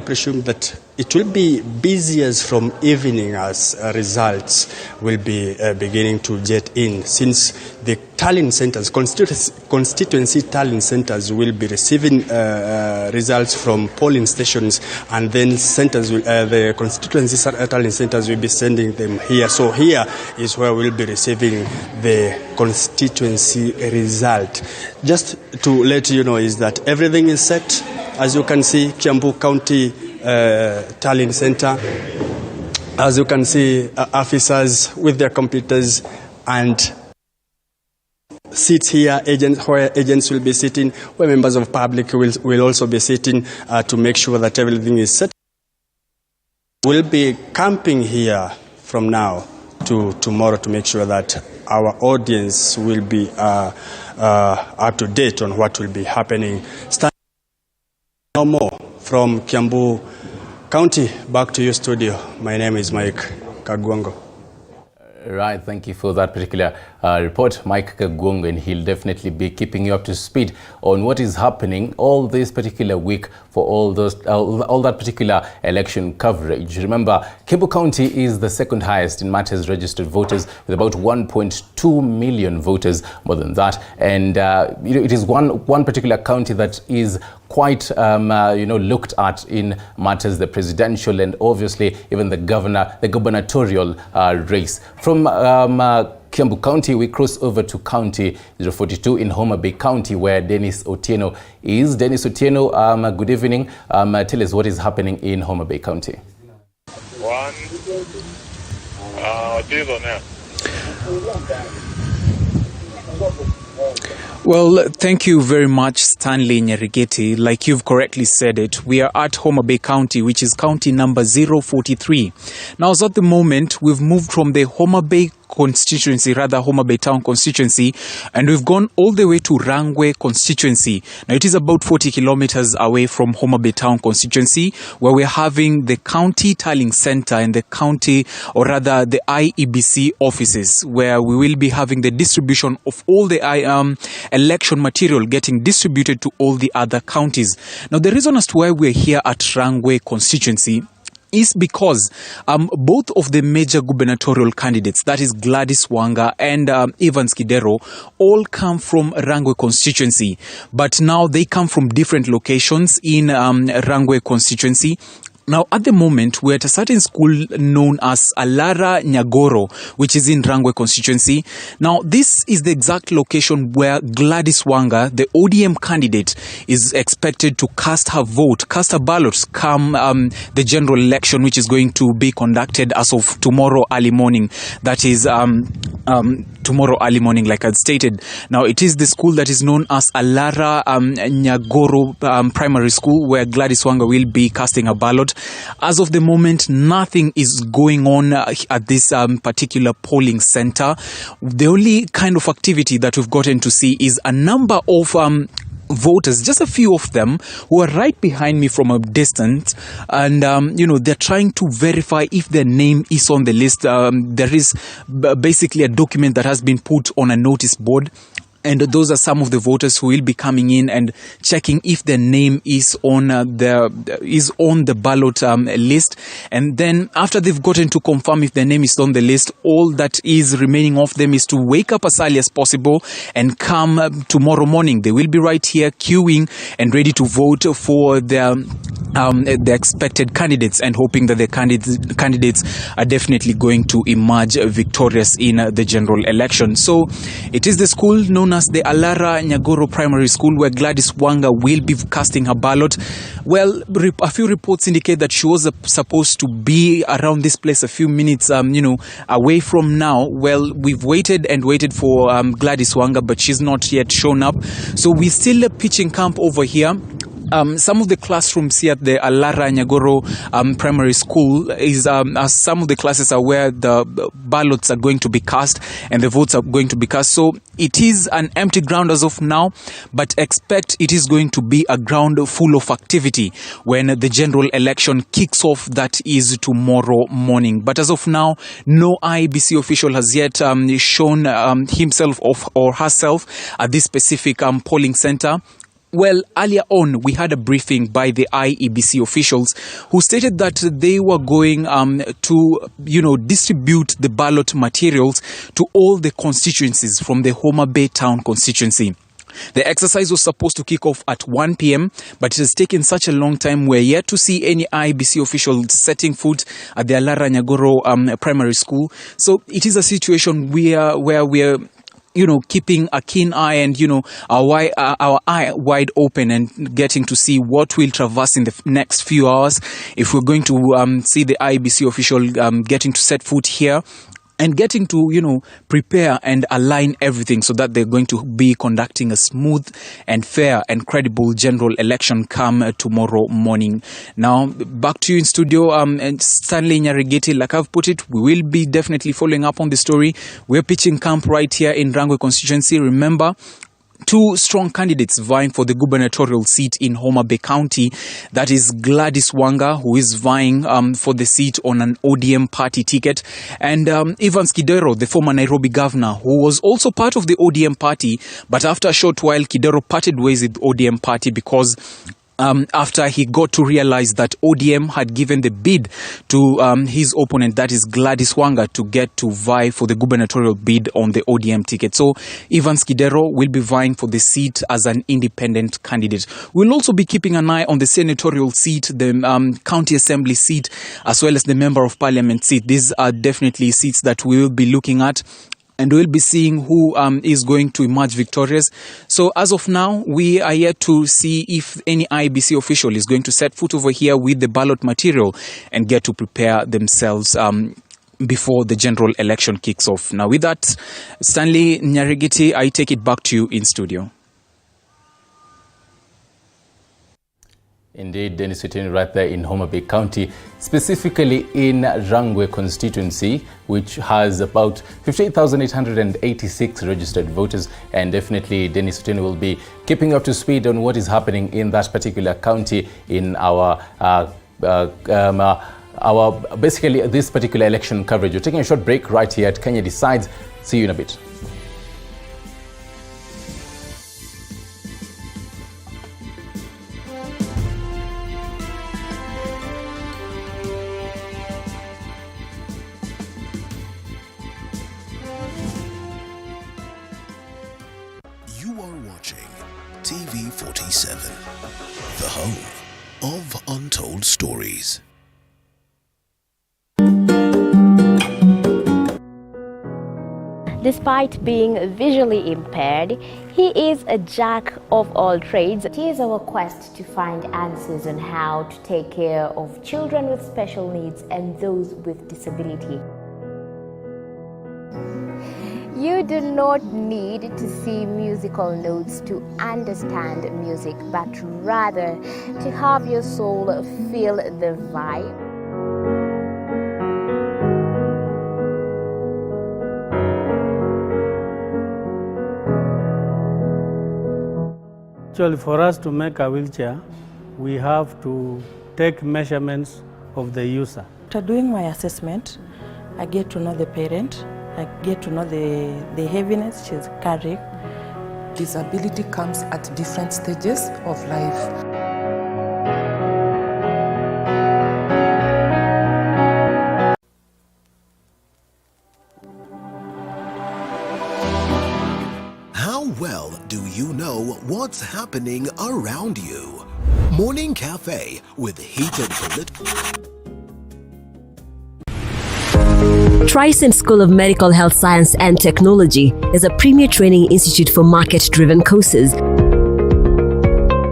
presume that it will be busiest from evening as results will be beginning to jet in, since the tallying centers, constituency tallying centers will be receiving results from polling stations, and then centers will, the constituency tallying centers will be sending them here. So here is where we'll be receiving the constituency result. Just to let you know is that everything is set. As you can see, Kiambu County tallying center. As you can see, officers with their computers and seats here, where agents will be sitting, where members of public will also be sitting to make sure that everything is set. We'll be camping here from now to tomorrow to make sure that our audience will be up to date on what will be happening. No more from Kiambu County. Back to your studio. My name is Mike Kagwango. Right, thank you for that particular report, Mike Kagwango, and he'll definitely be keeping you up to speed on what is happening all this particular week for all that particular election coverage. Remember, Kiambu County is the second highest in matters registered voters, with about 1.2 million voters, more than that, and it is one particular county that is quite looked at in matters the presidential and obviously even the gubernatorial race. From Kiambu County, we cross over to County 042 in Homa Bay County, where Dennis Otieno is. Dennis Otieno, good evening. Tell us what is happening in Homa Bay County. Well, thank you very much, Stanley Nyerigeti. Like you've correctly said it, we are at Homa Bay County, which is county number 043. Now, as at the moment, we've moved from the Homa Bay constituency, rather Homa Bay Town constituency, and we've gone all the way to Rangwe constituency. Now it is about 40 kilometers away from Homa Bay Town constituency, where we're having the county tallying center and the county, or rather the IEBC offices, where we will be having the distribution of all the election material getting distributed to all the other counties. Now the reason as to why we're here at Rangwe constituency is because both of the major gubernatorial candidates, that is Gladys Wanga and Evans Kidero, all come from Rangwe constituency. But now they come from different locations in Rangwe constituency. Now, at the moment, we're at a certain school known as Alara Nyagoro, which is in Rangwe constituency. Now, this is the exact location where Gladys Wanga, the ODM candidate, is expected to cast her vote, cast her ballots come the general election, which is going to be conducted as of tomorrow early morning. That is tomorrow early morning, like I stated. Now, it is the school that is known as Alara Nyagoro Primary School, where Gladys Wanga will be casting a ballot. As of the moment, nothing is going on at this particular polling center. The only kind of activity that we've gotten to see is a number of voters, just a few of them, who are right behind me from a distance, and they're trying to verify if their name is on the list. There is basically a document that has been put on a notice board, and those are some of the voters who will be coming in and checking if their name is on the ballot list. And then after they've gotten to confirm if their name is on the list, all that is remaining of them is to wake up as early as possible and come tomorrow morning. They will be right here queuing and ready to vote for the expected candidates, and hoping that the candidates are definitely going to emerge victorious in the general election. So it is the school known as the Alara Nyagoro Primary School where Gladys Wanga will be casting her ballot. Well, a few reports indicate that she was supposed to be around this place a few minutes away from now. Well, we've waited and waited for Gladys Wanga, but she's not yet shown up. So we're still pitching camp over here. Some of the classrooms here at the Alara Nyagoro Primary School is as some of the classes are where the ballots are going to be cast and the votes are going to be cast. So it is an empty ground as of now, but expect it is going to be a ground full of activity when the general election kicks off. That is tomorrow morning. But as of now, no IEBC official has yet shown himself or herself at this specific polling center. Well, earlier on, we had a briefing by the IEBC officials who stated that they were going to, distribute the ballot materials to all the constituencies from the Homa Bay Town constituency. The exercise was supposed to kick off at 1 p.m., but it has taken such a long time. We're yet to see any IEBC official setting foot at the Alara Nyagoro Primary School. So it is a situation where we're keeping a keen eye and, our eye wide open and getting to see what will traverse in the next few hours. If we're going to see the IEBC official getting to set foot here and getting to, prepare and align everything so that they're going to be conducting a smooth and fair and credible general election come tomorrow morning. Now, back to you in studio, and Stanley Nyarigeti, like I've put it, we will be definitely following up on the story. We're pitching camp right here in Rangwe constituency. Remember, two strong candidates vying for the gubernatorial seat in Homa Bay County. That is Gladys Wanga, who is vying for the seat on an ODM party ticket, and Evans Kidero, the former Nairobi governor, who was also part of the ODM party, but after a short while, Kidero parted ways with the ODM party because after he got to realize that ODM had given the bid to his opponent, that is Gladys Wanga, to get to vie for the gubernatorial bid on the ODM ticket. So Evans Kidero will be vying for the seat as an independent candidate. We'll also be keeping an eye on the senatorial seat, the county assembly seat, as well as the member of parliament seat. These are definitely seats that we will be looking at, and we'll be seeing who is going to emerge victorious. So as of now, we are yet to see if any IEBC official is going to set foot over here with the ballot material and get to prepare themselves before the general election kicks off. Now with that, Stanley Nyarigiti, I take it back to you in studio. Indeed, Dennis Nthumbi right there in Homa Bay County, specifically in Rangwe constituency, which has about 58,886 registered voters. And definitely Dennis Nthumbi will be keeping up to speed on what is happening in that particular county in our basically this particular election coverage. We're taking a short break right here at Kenya Decides. See you in a bit. You are watching TV 47, the home of untold stories. Despite being visually impaired, he is a jack of all trades. Here's our quest to find answers on how to take care of children with special needs and those with disability. You do not need to see musical notes to understand music, but rather to have your soul feel the vibe. Actually, for us to make a wheelchair, we have to take measurements of the user. After doing my assessment, I get to know the parent, I get to know the heaviness she's carrying. Disability comes at different stages of life. How well do you know what's happening around you? Morning Cafe with heated political. Tricent School of Medical Health Science and Technology is a premier training institute for market-driven courses.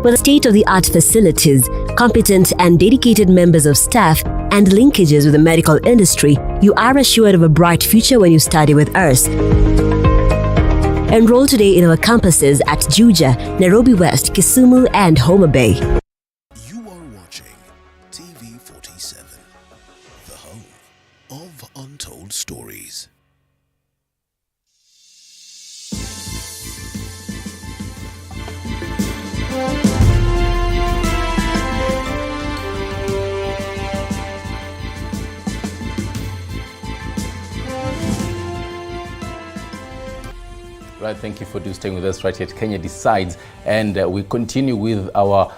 With state-of-the-art facilities, competent and dedicated members of staff, and linkages with the medical industry, you are assured of a bright future when you study with us. Enroll today in our campuses at Juja, Nairobi West, Kisumu, and Homa Bay. You are watching TV 47, the home of untold stories. Right, thank you for staying with us right here at Kenya Decides, and we continue with our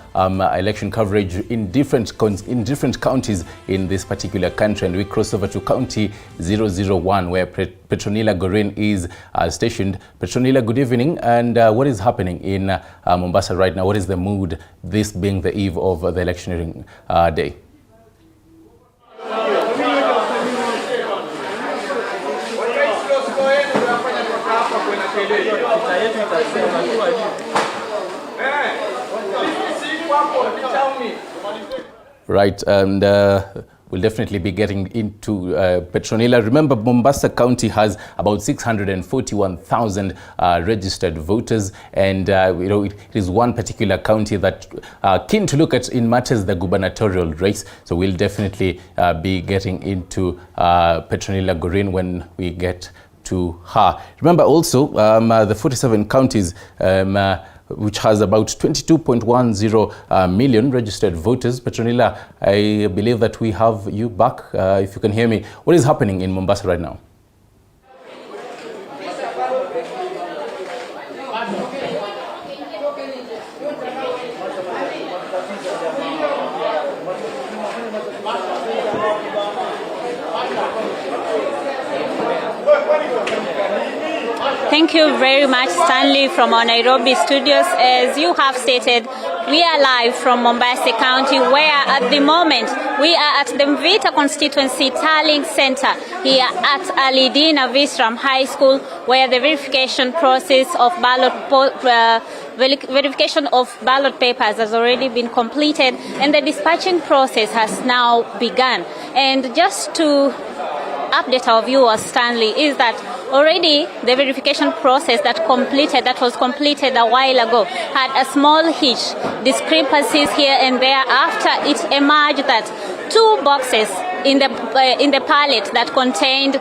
election coverage in different counties in this particular country, and we cross over to County 001 where Petronilla Gorin is stationed. Petronilla, good evening, and what is happening in Mombasa right now? What is the mood, this being the eve of the electioneering day? Right, and we'll definitely be getting into Petronilla. Remember, Mombasa County has about 641,000 registered voters, and it is one particular county that keen to look at in matters the gubernatorial race. So we'll definitely be getting into Petronilla Gorin when we get to her. Remember also the 47 counties which has about 22.10 million registered voters. Petronilla, I believe that we have you back, if you can hear me. What is happening in Mombasa right now? Thank you very much, Stanley, from our Nairobi studios. As you have stated, we are live from Mombasa County, where at the moment we are at the Mvita Constituency Tallying Center here at Alidina Visram High School, where the verification process of verification of ballot papers has already been completed, and the dispatching process has now begun. And just to update our viewers, Stanley, is that already the verification process that was completed a while ago had a small hitch, discrepancies here and there after it emerged that 2 boxes in the pallet that contained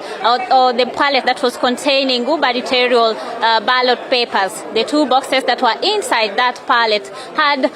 or the pallet that was containing gubernatorial ballot papers, the 2 boxes that were inside that pallet had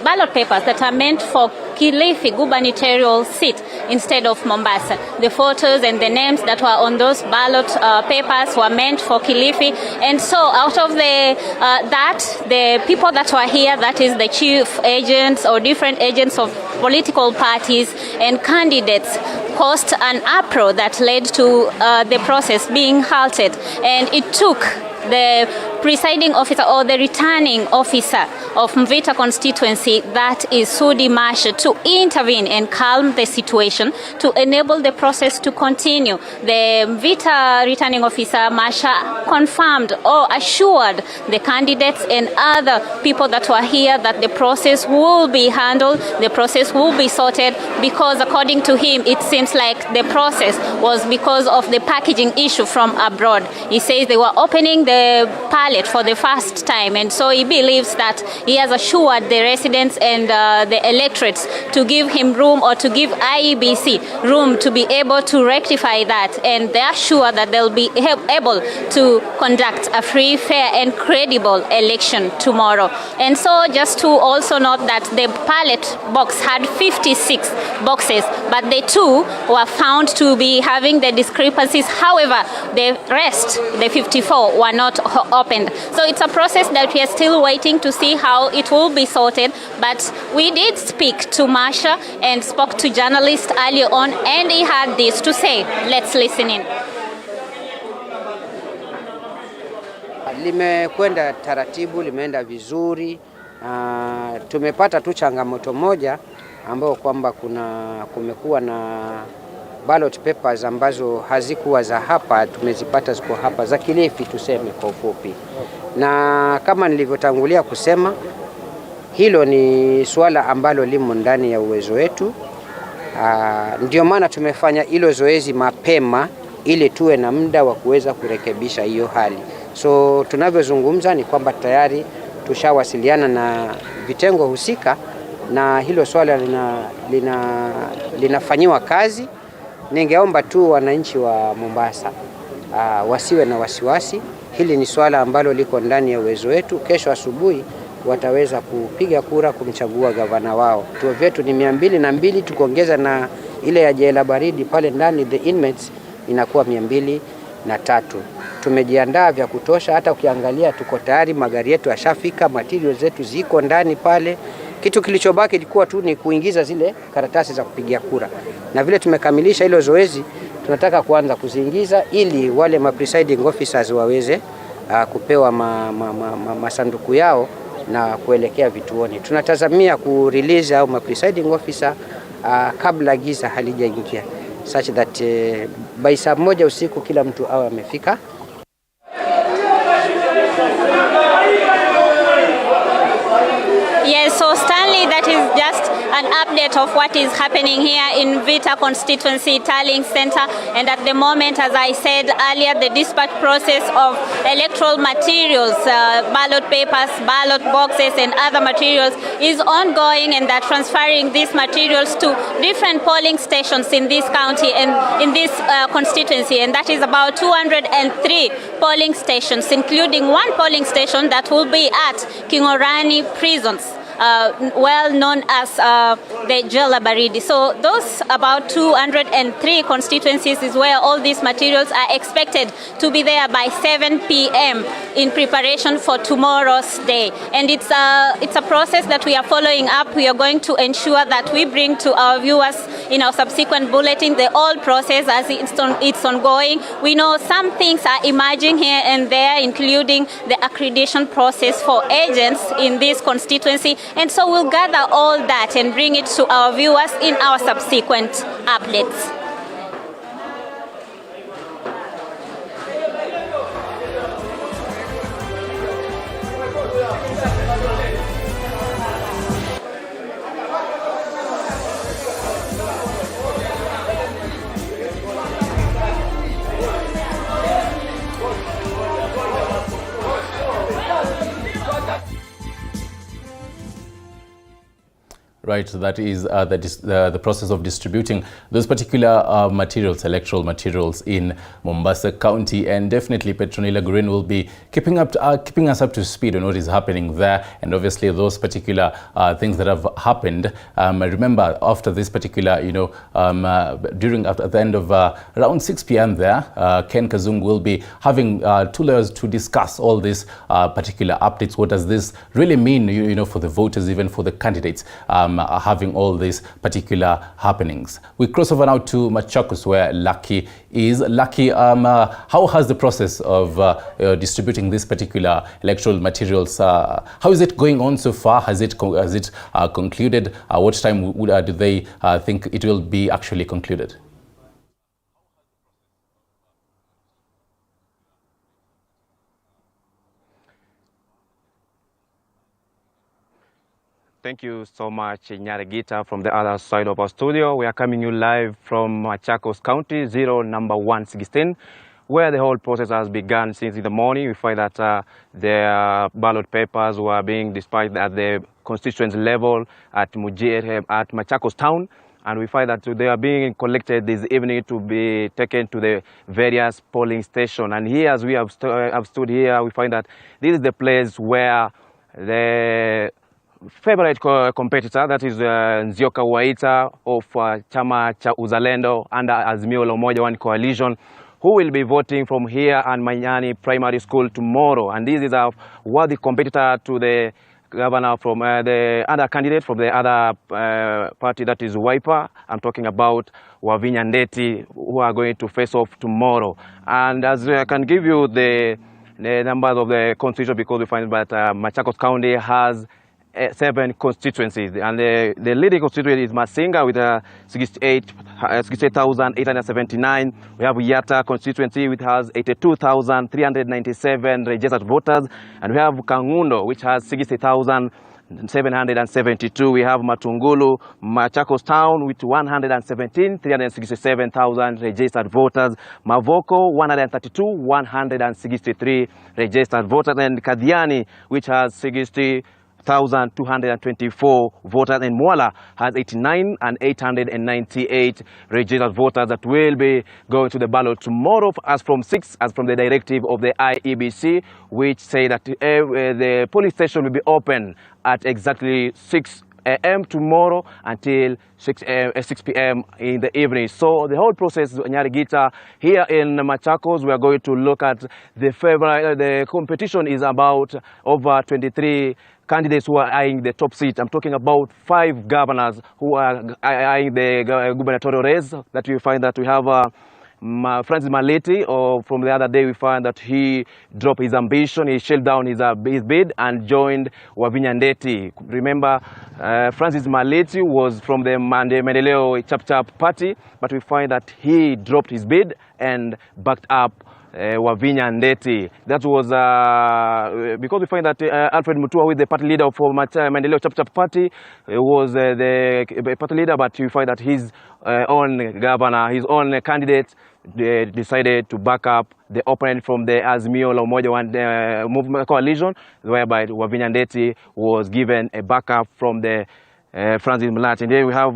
ballot papers that are meant for Kilifi gubernatorial seat instead of Mombasa. The photos and the names that were on those ballot papers were meant for Kilifi, and so out of the people that were here, that is the chief agents or different agents of political parties and candidates, caused an uproar that led to the process being halted, and it took the presiding officer or the returning officer of Mvita constituency, that is Sudi Masha, to intervene and calm the situation to enable the process to continue. The Mvita returning officer, Masha, confirmed or assured the candidates and other people that were here that the process will be handled, the process will be sorted, because according to him, it seems like the process was because of the packaging issue from abroad. He says they were opening the pallet for the first time, and so he believes that he has assured the residents and the electorates to give him room, or to give IEBC room to be able to rectify that, and they are sure that they'll be able to conduct a free, fair and credible election tomorrow. And so just to also note that the ballot box had 56 boxes, but the 2 were found to be having the discrepancies. However, the rest, the 54, were not opened. So it's a process that we are still waiting to see how it will be sorted. But we did speak to Masha and spoke to journalists earlier on, and he had this to say. Let's listen in. Limekwenda taratibu, limeenda vizuri. Tumepata tu changamoto moja ambayo kwamba kumekuwa na ballot papers ambazo hazikuwa za hapa, tumezipata ziko hapa za Kilifi, tuseme kwa ufupi. Na kama nilivyotangulia kusema, hilo ni swala ambalo limo ndani ya uwezo wetu. Ndio maana tumefanya hilo zoezi mapema ili tuwe na muda wa kuweza kurekebisha hiyo hali. So tunavyozungumza ni kwamba tayari tushawasiliana na vitengo husika, na hilo swala linafanywa kazi. Ningeomba tu wananchi wa Mombasa wasiwe na wasiwasi. Hili ni swala ambalo liko ndani ya uwezo wetu. Kesho asubuhi wataweza kupiga kura kumchagua gavana wao. Vituo vyetu ni 202, tukiongeza na ile ya jela baridi pale ndani, the inmates, inakuwa 203. Tumejiandaa vya kutosha, hata ukiangalia tuko tayari, magari yetu yashafika, materials zetu ziko ndani pale. Kitu kilichobaki ilikuwa tu ni kuingiza zile karatasi za kupigia kura. Na vile tumekamilisha hilo zoezi, tunataka kuanza kuziingiza ili wale presiding officers waweze kupewa masanduku yao na kuelekea vituoni. Tunatazamia kurelease au presiding officer kabla giza halijaingia, such that by saa 1 usiku kila mtu awe amefika. Yes, so Stanley, that is just an update of what is happening here in Vita constituency tallying center. And at the moment, as I said earlier, the dispatch process of electoral materials, ballot papers, ballot boxes and other materials is ongoing, and they're transferring these materials to different polling stations in this county and in this constituency. And that is about 203 polling stations, including 1 polling station that will be at Kingorani prisons, well known as the Jela Baridi. So those about 203 constituencies is where all these materials are expected to be there by 7 p.m. in preparation for tomorrow's day. And it's a process that we are following up. We are going to ensure that we bring to our viewers in our subsequent bulletin the whole process as it's ongoing. We know some things are emerging here and there, including the accreditation process for agents in this constituency. And so we'll gather all that and bring it to our viewers in our subsequent updates. Right, so that is the process of distributing those particular materials, electoral materials in Mombasa County, and definitely Petronila Green will be keeping us up to speed on what is happening there, and obviously those particular things that have happened. Remember, after this particular, at the end of around 6 p.m. there, Ken Kazung will be having 2 layers to discuss all these particular updates. What does this really mean, for the voters, even for the candidates? Having all these particular happenings. We cross over now to Machakos, where Lucky is. Lucky, how has the process of distributing these particular electoral materials, how is it going on so far? Has it concluded? What time do they think it will be actually concluded? Thank you so much, Nyaregita, from the other side of our studio. We are coming you live from Machakos County, number 116, where the whole process has begun since in the morning. We find that the ballot papers were being dispatched at the constituency level at Machakos town, and we find that they are being collected this evening to be taken to the various polling stations. And here, as we have stood here, we find that this is the place where the favorite competitor, that is Nzioka Waita of Chama cha Uzalendo under Azimio la Umoja One coalition, who will be voting from here and Manyani Primary School tomorrow. And this is a worthy competitor to the governor from the other candidate from the other party, that is Wiper. I'm talking about Wavinya Ndeti, who are going to face off tomorrow. And as I can give you the numbers of the constitution, because we find that Machakos County has 7 constituencies, and the leading constituency is Masinga with 68,879. We have Yatta constituency, which has 82,397 registered voters, and we have Kangundo, which has 60,772. We have Matungulu, Machakos town, with 117,367,000 registered voters. Mavoko, 132,163 registered voters, and Kadhiani, which has 60,224 voters, and Mwala has 89,898 registered voters that will be going to the ballot tomorrow as from the directive of the IEBC, which say that the polling station will be open at exactly 6 a.m. tomorrow until 6 p.m. in the evening. So the whole process, Nyarigita, here in Machakos, we are going to look at the competition is about over 23 candidates who are eyeing the top seat. I'm talking about 5 governors who are eyeing the gubernatorial race. That you find that we have Francis Maleti, or from the other day we find that he dropped his ambition, he shelled down his bid and joined Wavinya Ndeti. Remember, Francis Maleti was from the Maendeleo Chap party, but we find that he dropped his bid and backed up Wavinya Ndeti. That was because we find that Alfred Mutua, with the party leader for Maendeleo Chap party, was the party leader, but we find that his own governor, his own candidate, decided to back up the opponent from the Azimio la Umoja One movement coalition, whereby Wavinya Ndeti was given a backup from the Francis Maleti. And then we have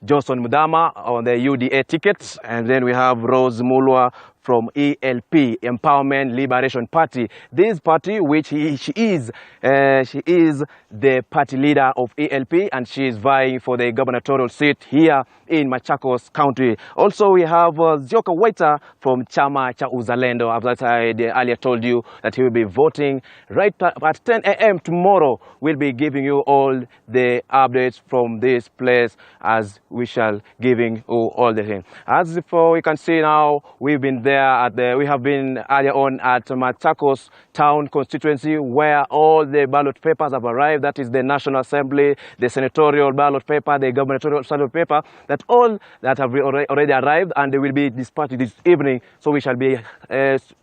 Johnson Mudama on the UDA ticket, and then we have Rose Mulwa from ELP, Empowerment Liberation Party. This party, which she is the party leader of ELP, and she is vying for the gubernatorial seat here in Machakos County. Also, we have Nzioka Waita from Chama cha Uzalendo. As I earlier told you, that he will be voting right at 10 a.m. tomorrow. We'll be giving you all the updates from this place, as we shall giving you all the things. As we can see now, we've been there we have been earlier on at Machakos town constituency, where all the ballot papers have arrived. That is the National Assembly, the senatorial ballot paper, the gubernatorial ballot paper, that all that have already arrived, and they will be dispatched this evening. So we shall be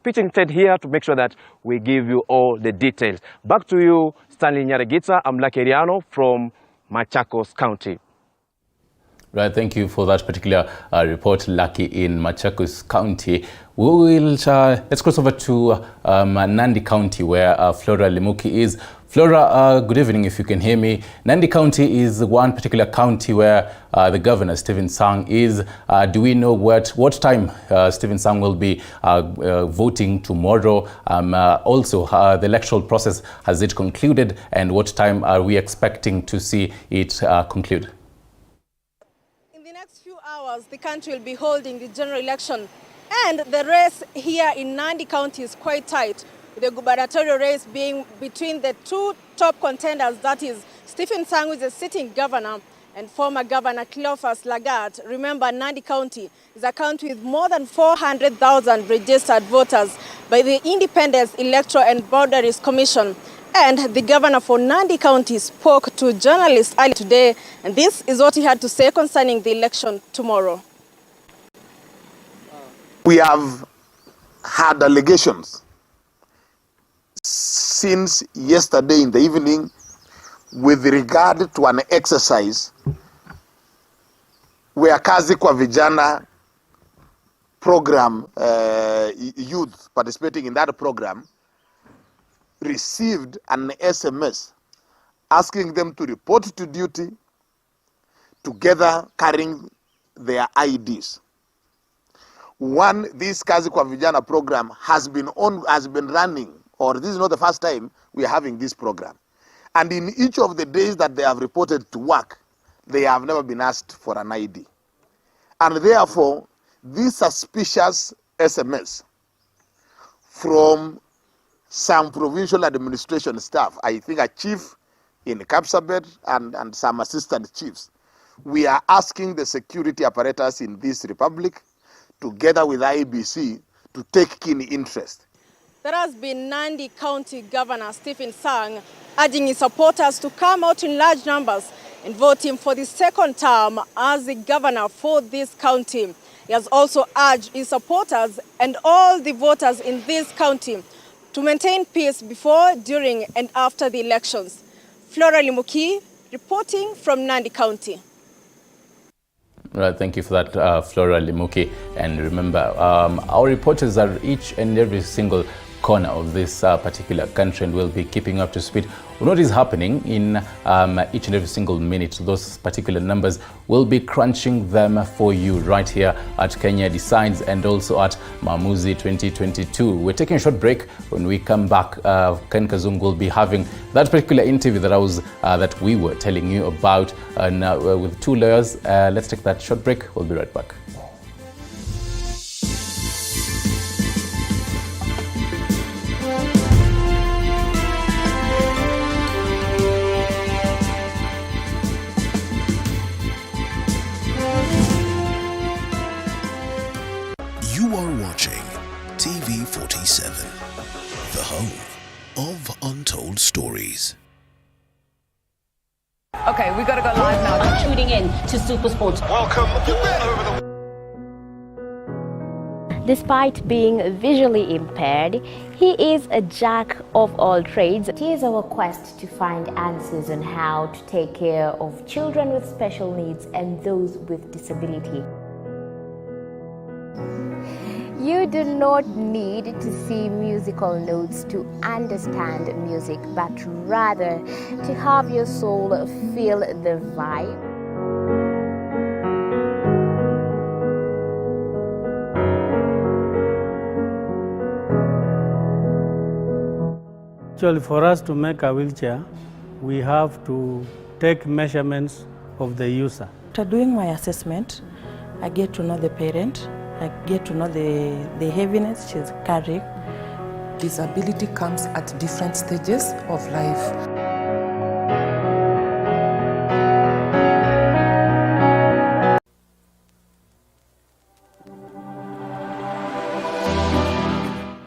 pitching tent here to make sure that we give you all the details. Back to you, Stanley Nyaregita. I'm Lakeriano from Machakos County. Right, thank you for that particular report, Lucky, in Machakos County. We will let's cross over to Nandi County, where Flora Lemuki is. Flora, good evening, if you can hear me. Nandi County is one particular county where the governor, Stephen Sang, is. Do we know what time Stephen Sang will be voting tomorrow? Also, the electoral process, has it concluded? And what time are we expecting to see it conclude? In the next few hours, the country will be holding the general election. And the race here in Nandi County is quite tight, the gubernatorial race being between the two top contenders, that is Stephen Sang, who is a sitting governor, and former Governor Cleophas Lagat. Remember, Nandi County is a county with more than 400,000 registered voters by the Independence Electoral and Boundaries Commission. And the governor for Nandi County spoke to journalists earlier today, and this is what he had to say concerning the election tomorrow. We have had allegations since yesterday in the evening with regard to an exercise where Kazi kwa Vijana program, youth participating in that program, received an SMS asking them to report to duty together carrying their IDs. One, this Kazi kwa Vijana program has been running, or this is not the first time we are having this program. And in each of the days that they have reported to work, they have never been asked for an ID. And therefore, this suspicious SMS from some provincial administration staff, I think a chief in Kapsabet and some assistant chiefs, we are asking the security apparatus in this republic, together with IEBC, to take keen interest. There has been Nandi County Governor Stephen Sang urging his supporters to come out in large numbers and vote him for the second term as the governor for this county. He has also urged his supporters and all the voters in this county to maintain peace before, during and after the elections. Flora Limuki reporting from Nandi County. Right, thank you for that, Flora Limuki. And remember, our reporters are each and every single corner of this particular country, and we'll be keeping up to speed on what is happening in each and every single minute. Those particular numbers, we'll be crunching them for you right here at Kenya Decides and also at Maamuzi 2022. We're taking a short break. When we come back, Ken Kazungu will be having that particular interview that we were telling you about with two lawyers. Let's take that short break. We'll be right back. You are watching TV 47, the home of untold stories. Okay, we gotta go live now. I'm tuning in to Super Sports. Welcome. Despite being visually impaired, he is a jack of all trades. It is our quest to find answers on how to take care of children with special needs and those with disability. You do not need to see musical notes to understand music, but rather to have your soul feel the vibe. Actually, for us to make a wheelchair, we have to take measurements of the user. After doing my assessment, I get to know the parent. I get to know the heaviness she's carrying. Disability comes at different stages of life.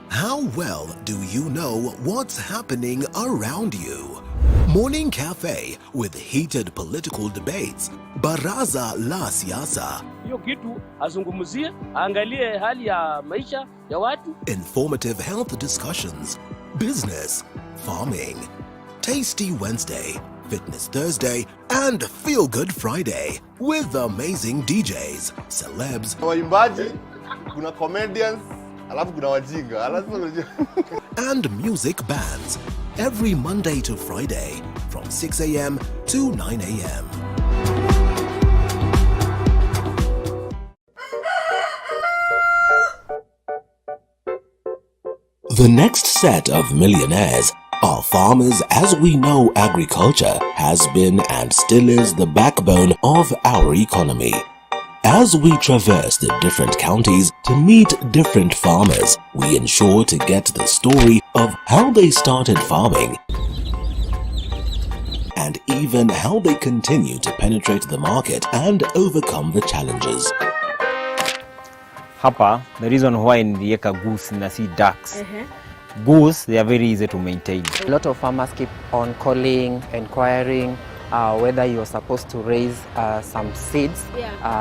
How well do you know what's happening around you? Morning Cafe with heated political debates. Baraza la siasa. Hiyo kitu azungumzie, angalie hali ya maisha ya watu. Informative health discussions. Business, farming. Tasty Wednesday, Fitness Thursday, and Feel Good Friday with amazing DJs, celebs, waimbaji, kuna comedians, alafu kuna wajinga, and music bands. every Monday to Friday from 6 a.m. to 9 a.m. The next set of millionaires are farmers, as we know agriculture has been and still is the backbone of our economy. As we traverse the different counties to meet different farmers, we ensure to get the story of how they started farming and even how they continue to penetrate the market and overcome the challenges. Hapa, the reason why niliweka goose na si ducks. Goose, they are very easy to maintain. A lot of farmers keep on calling, inquiring whether you're supposed to raise some seeds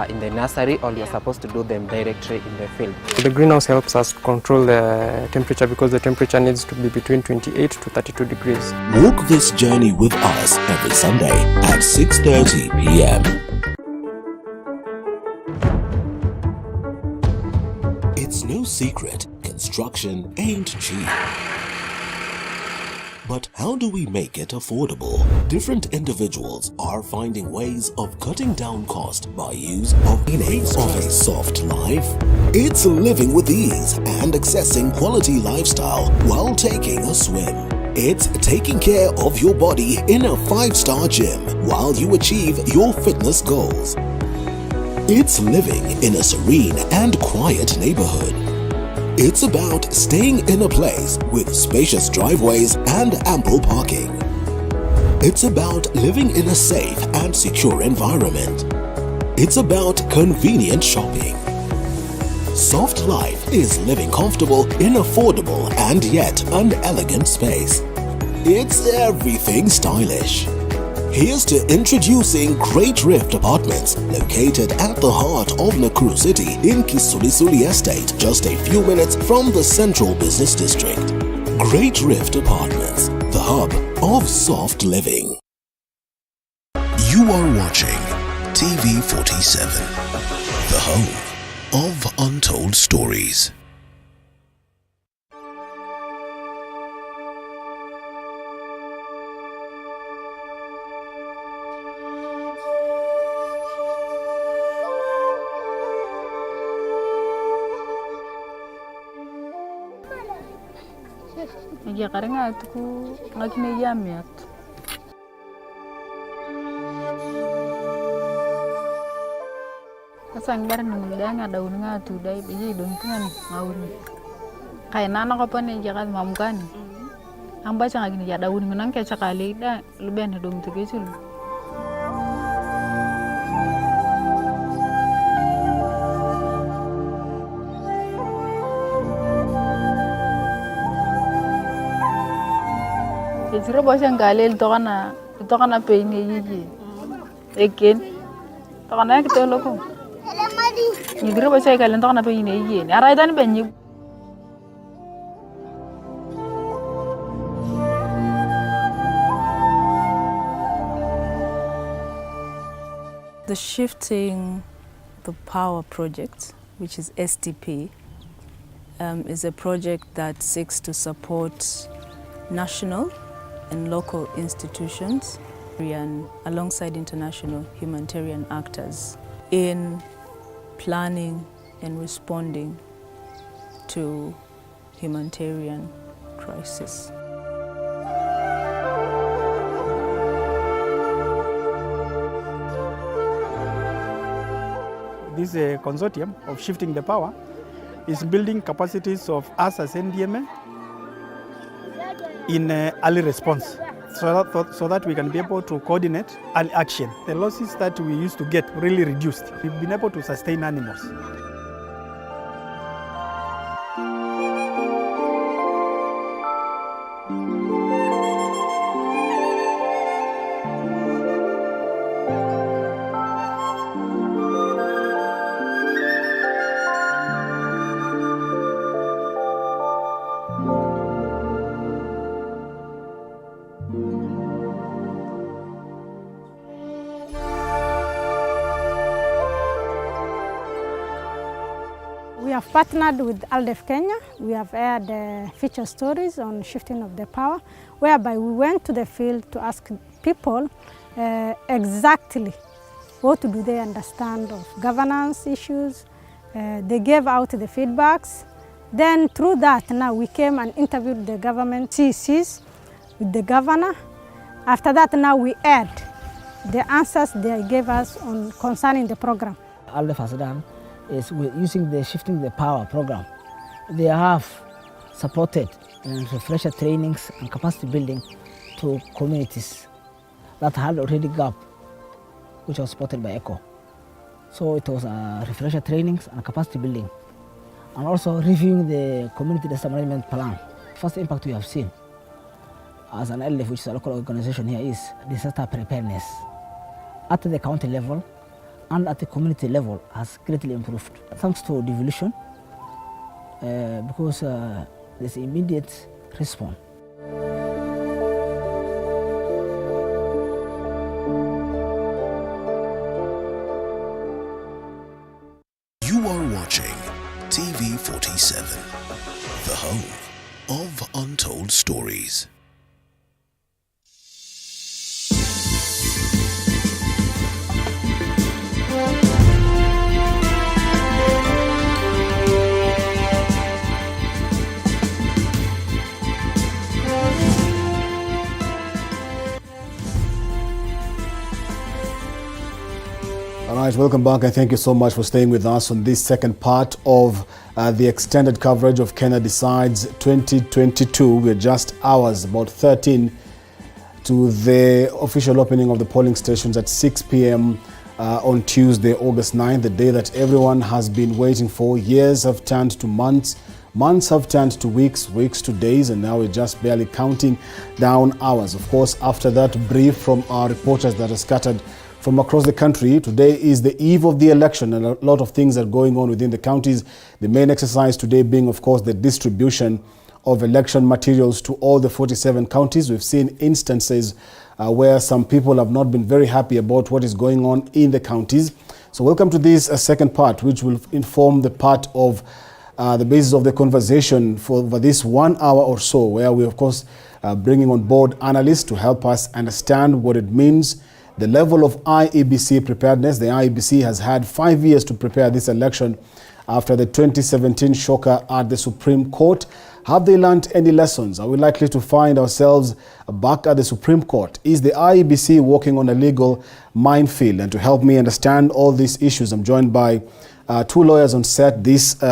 in the nursery or you're supposed to do them directly in the field. The greenhouse helps us control the temperature because the temperature needs to be between 28 to 32 degrees. Walk this journey with us every Sunday at 6:30 p.m. It's no secret, construction ain't cheap. But how do we make it affordable? Different individuals are finding ways of cutting down cost by use of a soft life. It's living with ease and accessing quality lifestyle while taking a swim. It's taking care of your body in a 5-star gym while you achieve your fitness goals. It's living in a serene and quiet neighborhood. It's about staying in a place with spacious driveways and ample parking. It's about living in a safe and secure environment. It's about convenient shopping. Soft life is living comfortable in affordable and yet an elegant space. It's everything stylish. Here's to introducing Great Rift Apartments, located at the heart of Nakuru City in Kisulisuli Estate, just a few minutes from the Central Business District. Great Rift Apartments, the hub of soft living. You are watching TV47, the home of untold stories. Ngia karenga tuku ngakine yamiat. Kasang bar nungdanga daun ngatu dai biji dong kan ngawuni. Kaya nana ko pa ni jakat mamkani. Ang baca ngakine ya daun ngunang kaya sakali da luben dong tu kesul. Siro bosang galel tokana pe ni yiji. Eken tokana kito loko. Ni diro bosang galel tokana pe ni yiji. Ni arai dan benyi. The Shifting the Power project, which is SDP, is a project that seeks to support national and local institutions and alongside international humanitarian actors in planning and responding to humanitarian crisis. This consortium of Shifting the Power is building capacities of us as NDMA in early response so that we can be able to coordinate early action. The losses that we used to get really reduced. We've been able to sustain animals. We have partnered with ALDEF Kenya. We have aired feature stories on shifting of the power, whereby we went to the field to ask people exactly what do they understand of governance issues. They gave out the feedbacks. Then through that, now we came and interviewed the government CECs with the governor. After that, now we aired the answers they gave us on concerning the program. ALDEF has done is we're using the Shifting the Power program. They have supported refresher trainings and capacity building to communities that had already gap, which was supported by ECHO. So it was refresher trainings and capacity building, and also reviewing the community disaster management plan. First impact we have seen as an LF, which is a local organization here, is disaster preparedness at the county level and at the community level has greatly improved. Thanks to devolution, because there's immediate response. You are watching TV 47, the home of untold stories. All right, welcome back, and thank you so much for staying with us on this second part of the extended coverage of Kenya Decides 2022. We're just hours, about 13, to the official opening of the polling stations at 6 p.m. On Tuesday, August 9th, the day that everyone has been waiting for. Years have turned to months, months have turned to weeks, weeks to days, and now we're just barely counting down hours. Of course, after that brief from our reporters that are scattered from across the country, today is the eve of the election, and a lot of things are going on within the counties. The main exercise today being, of course, the distribution of election materials to all the 47 counties. We've seen instances where some people have not been very happy about what is going on in the counties. So welcome to this second part, which will inform the part of the basis of the conversation for this 1 hour or so, where we, of course, bringing on board analysts to help us understand what it means, the level of IEBC preparedness. The IEBC has had 5 years to prepare this election after the 2017 shocker at the Supreme Court. Have they learned any lessons? Are we likely to find ourselves back at the Supreme Court? Is the IEBC walking on a legal minefield? And to help me understand all these issues, I'm joined by two lawyers on set this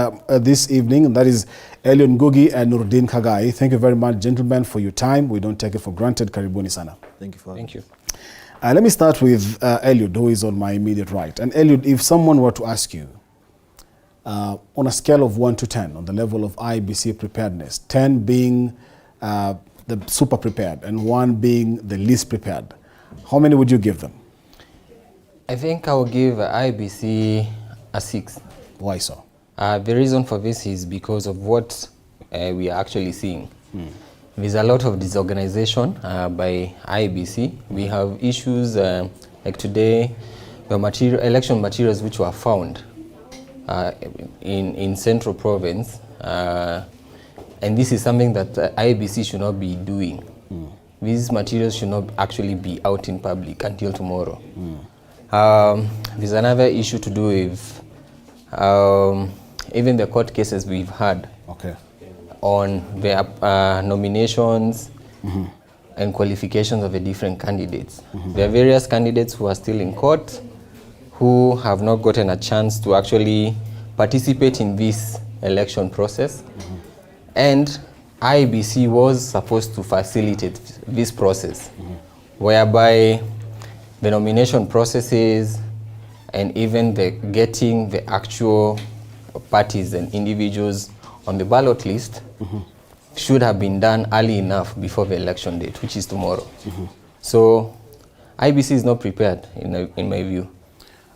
evening, and that is Eliud Ngugi and Nurdin Kagai. Thank you very much, gentlemen, for your time. We don't take it for granted. Karibuni sana. Thank you for having me. Let me start with Eliud, who is on my immediate right. And Eliud, if someone were to ask you, on a scale of 1 to 10, on the level of IEBC preparedness, 10 being the super prepared and 1 being the least prepared, how many would you give them? I think I will give IEBC a 6. Why so? The reason for this is because of what we are actually seeing. There's a lot of disorganization by IEBC. We have issues like today, the election materials which were found in Central Province, and this is something that IEBC should not be doing. These materials should not actually be out in public until tomorrow. There's another issue to do with even the court cases we've had on the nominations and qualifications of the different candidates. There are various candidates who are still in court who have not gotten a chance to actually participate in this election process. And IEBC was supposed to facilitate this process, whereby the nomination processes and even the getting the actual parties and individuals on the ballot list should have been done early enough before the election date, which is tomorrow. So IEBC is not prepared, in my view.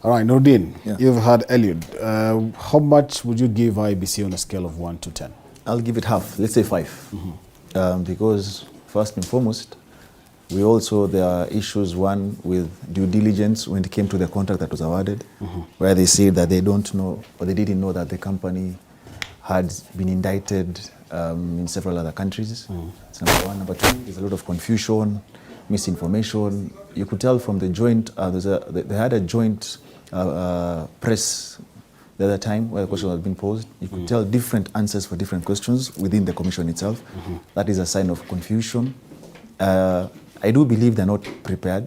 All right, Nurdin, you've heard Eliud. How much would you give IEBC on a scale of 1 to 10? I'll give it half, let's say 5. Because first and foremost, There are issues, one, with due diligence when it came to the contract that was awarded, where they say that they don't know, or they didn't know that the company had been indicted in several other countries. That's number one. Number two, there's a lot of confusion, misinformation. You could tell from the joint, they had a joint press the other time where the question was being posed. You could tell different answers for different questions within the commission itself. That is a sign of confusion. I do believe they're not prepared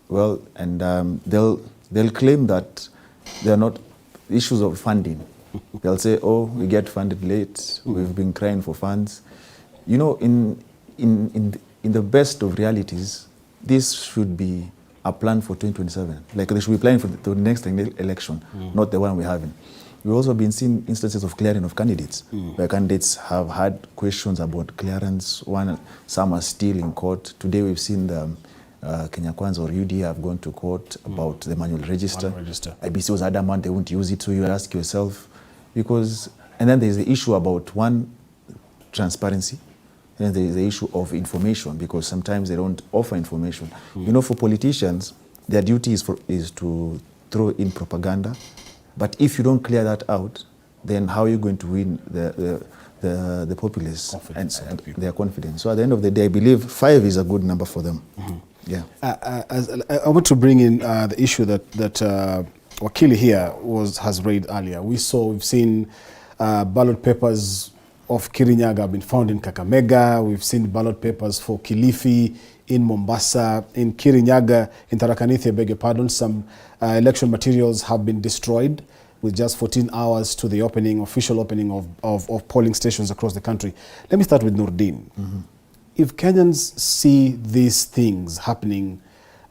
well, and they'll claim that they're not issues of funding. They'll say, "Oh, we get funded late. We've been crying for funds." You know, in the best of realities, this should be a plan for 2027. Like they should be planning for the next election, not the one we're having. We've also been seeing instances of clearing of candidates, where candidates have had questions about clearance. Some are still in court. Today we've seen the Kenya Kwanza or UDA have gone to court about the manual register. IBC was adamant they won't use it, so you ask yourself, and then there's the issue about, one, transparency, and there's the issue of information, because sometimes they don't offer information. You know, for politicians, their duty is to throw in propaganda, but if you don't clear that out, then how are you going to win the populace and their confidence? So at the end of the day, I believe 5 is a good number for them. Yeah. I want to bring in the issue that Wakili here has raised earlier. We've seen ballot papers of Kirinyaga have been found in Kakamega. We've seen ballot papers for Kilifi, in Mombasa, in Kirinyaga, in Tharaka Nithi, I beg your pardon. Some election materials have been destroyed with just 14 hours to the official opening of polling stations across the country. Let me start with Nurdin. If Kenyans see these things happening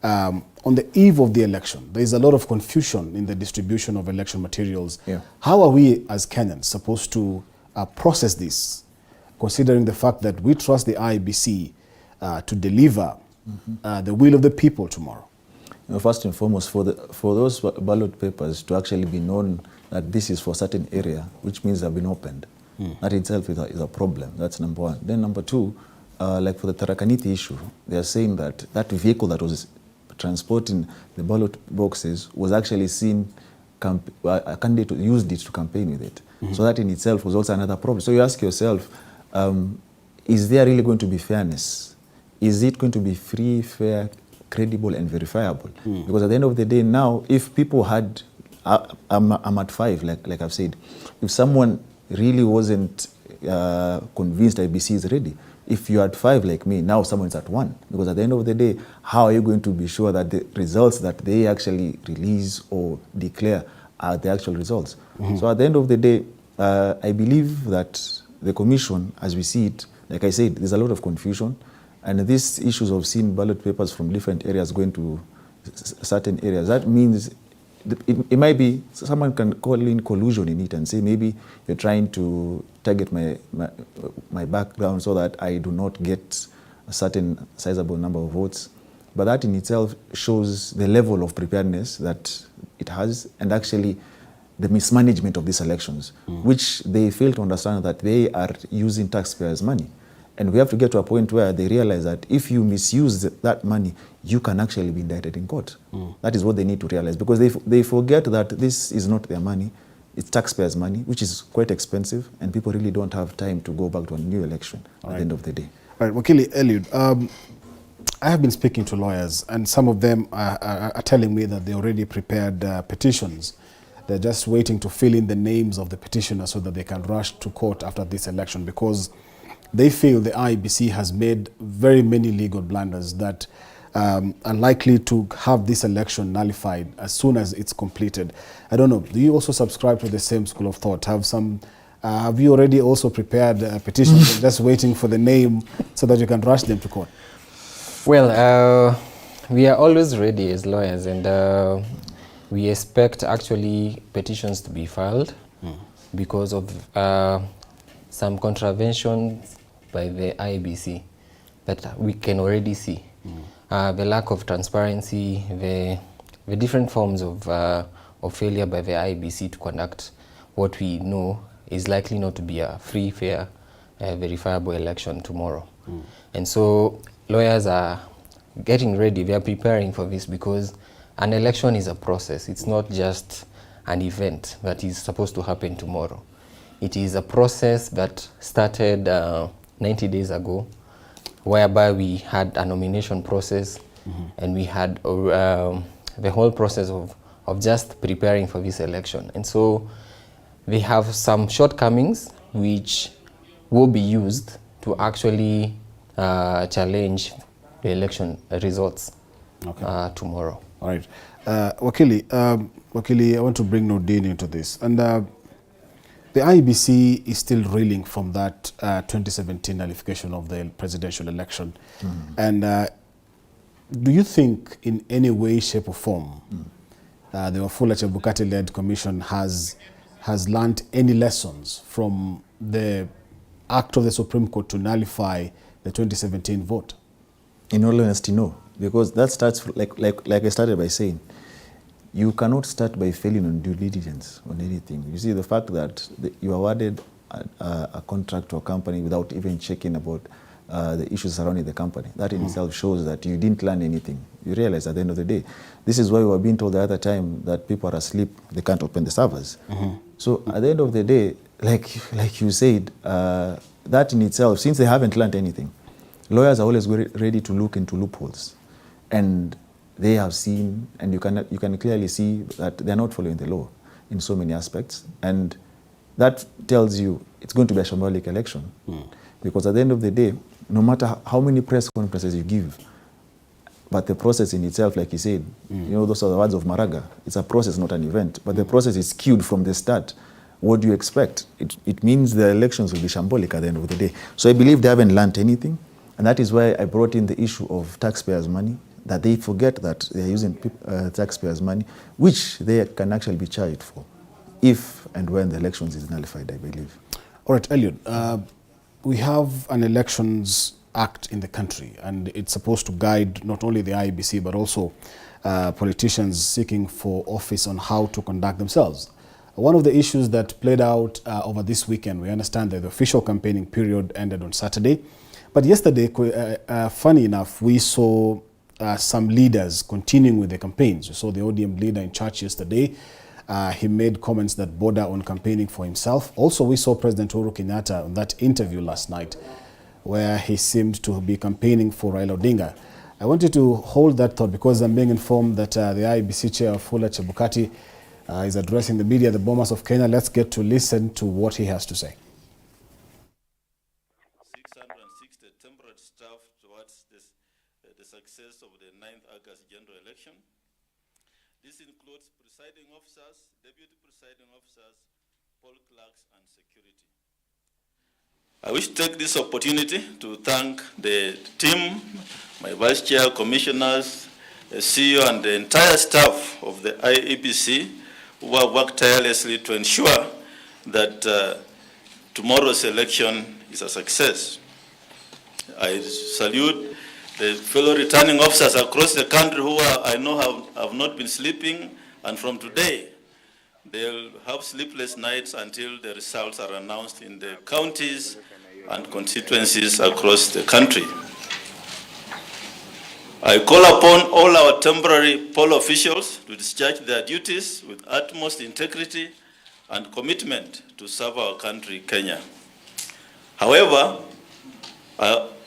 on the eve of the election, there is a lot of confusion in the distribution of election materials. How are we as Kenyans supposed to process this, considering the fact that we trust the IEBC to deliver the will of the people tomorrow? You know, first and foremost, for those ballot papers to actually be known that this is for a certain area, which means they've been opened, that itself is a problem. That's number one. Then number two, like for the Tharaka Nithi issue, they are saying that vehicle that was transporting the ballot boxes was actually seen, a candidate used it to campaign with it. So that in itself was also another problem. So you ask yourself, is there really going to be fairness? Is it going to be free, fair, credible, and verifiable? Because at the end of the day now, if people had, I'm at 5, like I've said, if someone really wasn't convinced IBC is ready, if you're at 5 like me, now someone's at 1. Because at the end of the day, how are you going to be sure that the results that they actually release or declare are the actual results? So at the end of the day, I believe that the commission, as we see it, like I said, there's a lot of confusion. And these issues of seeing ballot papers from different areas going to certain areas, that means it might be, someone can call in collusion in it and say maybe you're trying to target my background so that I do not get a certain sizable number of votes. But that in itself shows the level of preparedness that it has, and actually the mismanagement of these elections, which they fail to understand that they are using taxpayers' money. And we have to get to a point where they realize that if you misuse that money, you can actually be indicted in court. That is what they need to realize, because they forget that this is not their money, it's taxpayers' money, which is quite expensive, and people really don't have time to go back to a new election at the end of the day. All right, Wakili Eliud, I have been speaking to lawyers, and some of them are telling me that they already prepared petitions. They're just waiting to fill in the names of the petitioners so that they can rush to court after this election, because they feel the IEBC has made very many legal blunders that are likely to have this election nullified as soon as it's completed. I don't know, do you also subscribe to the same school of thought? Have you already also prepared petitions and just waiting for the name so that you can rush them to court? Well, we are always ready as lawyers, and we expect actually petitions to be filed because of some contraventions by the IEBC that we can already see. The lack of transparency, the different forms of failure by the IEBC to conduct what we know is likely not to be a free, fair, verifiable election tomorrow. And so lawyers are getting ready. We are preparing for this because an election is a process. It's not just an event that is supposed to happen tomorrow. It is a process that started 90 days ago, whereby we had a nomination process, and we had the whole process of just preparing for this election. And so they have some shortcomings which will be used to actually challenge the election results tomorrow. All right. Wakili, I want to bring Nordin into this. And the IEBC is still reeling from that 2017 nullification of the presidential election. And do you think in any way, shape or form, the Wafula Chebukati-led commission has learned any lessons from the act of the Supreme Court to nullify the 2017 vote? In all honesty, no. Because that starts, like I started by saying, you cannot start by failing on due diligence on anything. You see, the fact that you awarded a contract to a company without even checking about the issues surrounding the company, that in itself shows that you didn't learn anything. You realize at the end of the day, this is why we were being told the other time that people are asleep, they can't open the servers. So at the end of the day, like you said, that in itself, since they haven't learned anything, lawyers are always ready to look into loopholes. And they have seen, and you can clearly see that they're not following the law in so many aspects. And that tells you it's going to be a shambolic election. Because at the end of the day, no matter how many press conferences you give, but the process in itself, like you said, you know, those are the words of Maraga. It's a process, not an event. But the process is skewed from the start. What do you expect? It means the elections will be shambolic at the end of the day. So I believe they haven't learned anything. And that is why I brought in the issue of taxpayers' money, that they forget that they are using taxpayers' money, which they can actually be charged for, if and when the elections is nullified, I believe. All right, Elliot, we have an Elections Act in the country, and it's supposed to guide not only the IEBC, but also politicians seeking for office on how to conduct themselves. One of the issues that played out over this weekend, we understand that the official campaigning period ended on Saturday. But yesterday, funny enough, we saw some leaders continuing with the campaigns. We saw the ODM leader in church yesterday. He made comments that border on campaigning for himself. Also, we saw President Uhuru Kenyatta on that interview last night, where he seemed to be campaigning for Raila Odinga. I wanted to hold that thought because I'm being informed that the IEBC chair, Wafula Chebukati, is addressing the media, the Bomas of Kenya. Let's get to listen to what he has to say. 660 temperate staff towards the success of the 9th August general election. This includes presiding officers, deputy presiding officers, poll clerks, and security. I wish to take this opportunity to thank the team, my vice chair, commissioners, the CEO, and the entire staff of the IEBC who have worked tirelessly to ensure that tomorrow's election is a success. I salute the fellow returning officers across the country who I know have not been sleeping, and from today they'll have sleepless nights until the results are announced in the counties and constituencies across the country. I call upon all our temporary poll officials to discharge their duties with utmost integrity and commitment to serve our country, Kenya. However,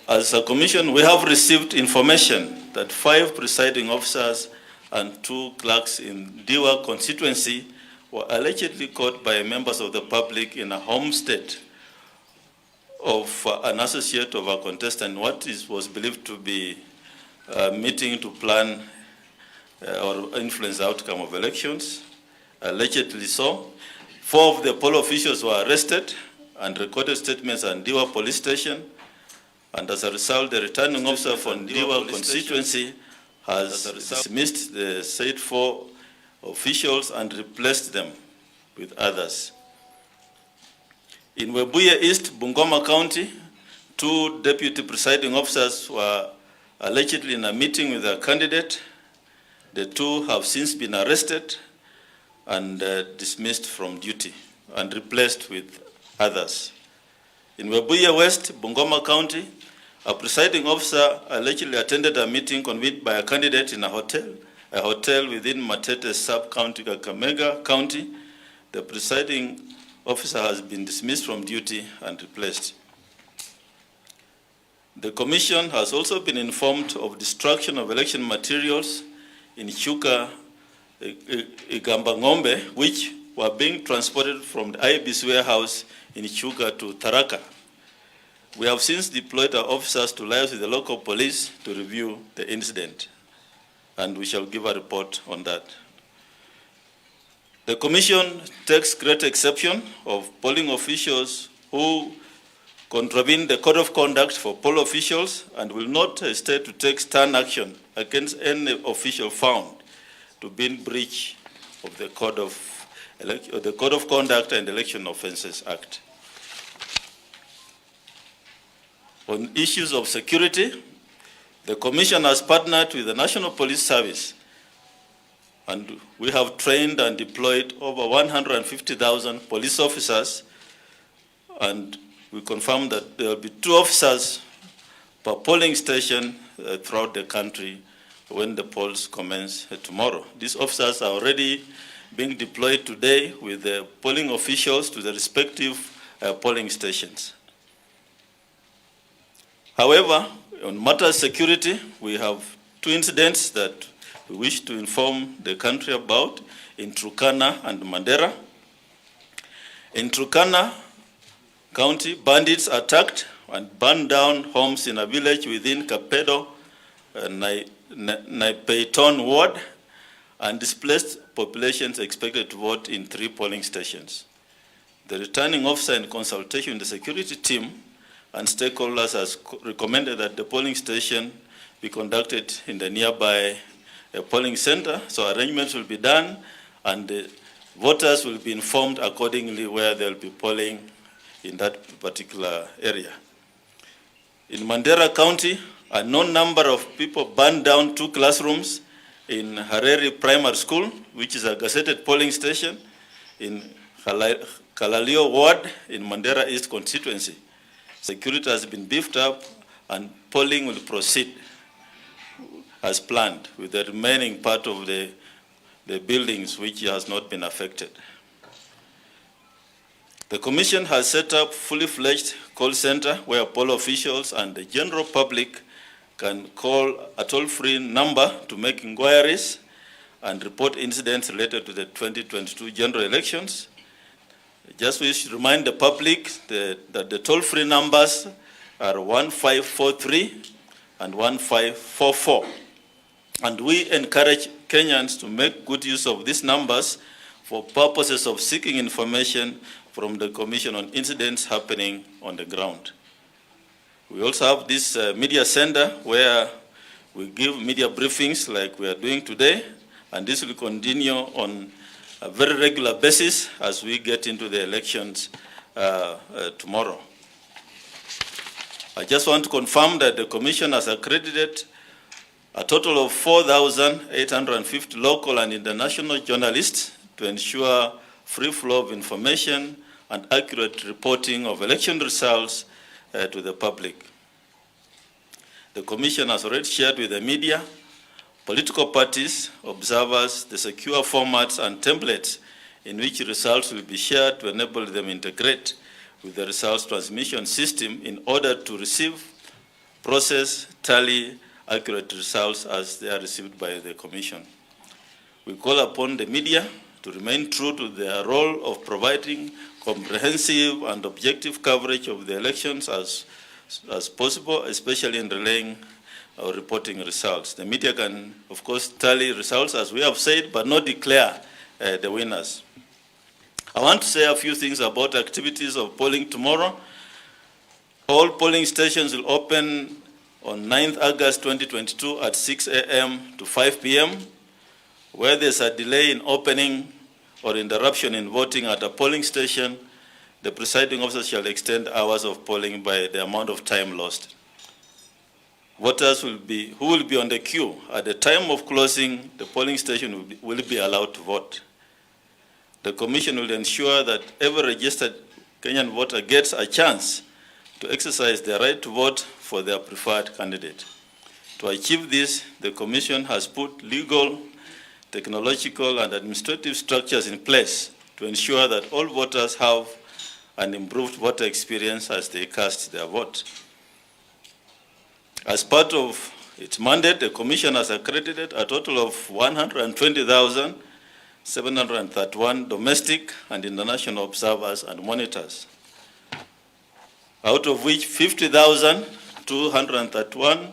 as a commission, we have received information that 5 presiding officers and 2 clerks in Diwa constituency were allegedly caught by members of the public in a homestead of an associate of a contestant, what was believed to be a meeting to plan or influence the outcome of elections. Allegedly so. 4 of the poll officials were arrested and recorded statements at Diwa police station. And as a result, the returning officer from Diwa constituency has dismissed the said 4 officials and replaced them with others. In Webuye East, Bungoma County, 2 deputy presiding officers were allegedly in a meeting with a candidate. The 2 have since been arrested and dismissed from duty and replaced with others. In Webuye West, Bungoma County, A presiding officer allegedly attended a meeting convened by a candidate in a hotel within Matete sub-county, Kakamega County. The presiding officer has been dismissed from duty and replaced. The Commission has also been informed of destruction of election materials in Chuka, Igambangombe, which were being transported from the IEBC warehouse in Chuka to Tharaka. We have since deployed our officers to liaise with the local police to review the incident, and we shall give a report on that. The Commission takes great exception of polling officials who contravene the code of conduct for poll officials and will not hesitate to take stern action against any official found to be in breach of the Code of Conduct and Election Offences Act. On issues of security, the Commission has partnered with the National Police Service, and we have trained and deployed over 150,000 police officers, and we confirm that there will be 2 officers per polling station throughout the country when the polls commence tomorrow. These officers are already being deployed today with the polling officials to the respective polling stations. However, on matters security, we have 2 incidents that we wish to inform the country about in Turkana and Mandera. In Turkana County, bandits attacked and burned down homes in a village within Kapedo, Naipeiton ward, and displaced populations expected to vote in 3 polling stations. The returning officer, in consultation with the security team and stakeholders, has recommended that the polling station be conducted in the nearby polling center, so arrangements will be done and the voters will be informed accordingly where they'll be polling in that particular area. In Mandera County, a known number of people burned down 2 classrooms in Hareri Primary School, which is a gazetted polling station, in Kalalio Ward in Mandera East constituency. Security has been beefed up and polling will proceed as planned with the remaining part of the buildings which has not been affected. The Commission has set up fully-fledged call center where poll officials and the general public can call a toll-free number to make inquiries and report incidents related to the 2022 general elections. Just wish to remind the public that the toll-free numbers are 1543 and 1544. And we encourage Kenyans to make good use of these numbers for purposes of seeking information from the Commission on incidents happening on the ground. We also have this media center where we give media briefings like we are doing today, and this will continue on a very regular basis as we get into the elections tomorrow. I just want to confirm that the Commission has accredited a total of 4,850 local and international journalists to ensure free flow of information and accurate reporting of election results to the public. The Commission has already shared with the media, political parties, observers, the secure formats and templates in which results will be shared to enable them integrate with the results transmission system in order to receive, process, tally accurate results as they are received by the Commission. We call upon the media to remain true to their role of providing comprehensive and objective coverage of the elections as possible, especially in relaying or reporting results. The media can, of course, tally results, as we have said, but not declare the winners. I want to say a few things about activities of polling tomorrow. All polling stations will open on 9th August 2022 at 6 a.m. to 5 p.m. Where there's a delay in opening or interruption in voting at a polling station, the presiding officer shall extend hours of polling by the amount of time lost. Voters who will be on the queue at the time of closing, the polling station will be allowed to vote. The Commission will ensure that every registered Kenyan voter gets a chance to exercise their right to vote for their preferred candidate. To achieve this, the Commission has put legal, technological, and administrative structures in place to ensure that all voters have an improved voter experience as they cast their vote. As part of its mandate, the Commission has accredited a total of 120,731 domestic and international observers and monitors, out of which 50,231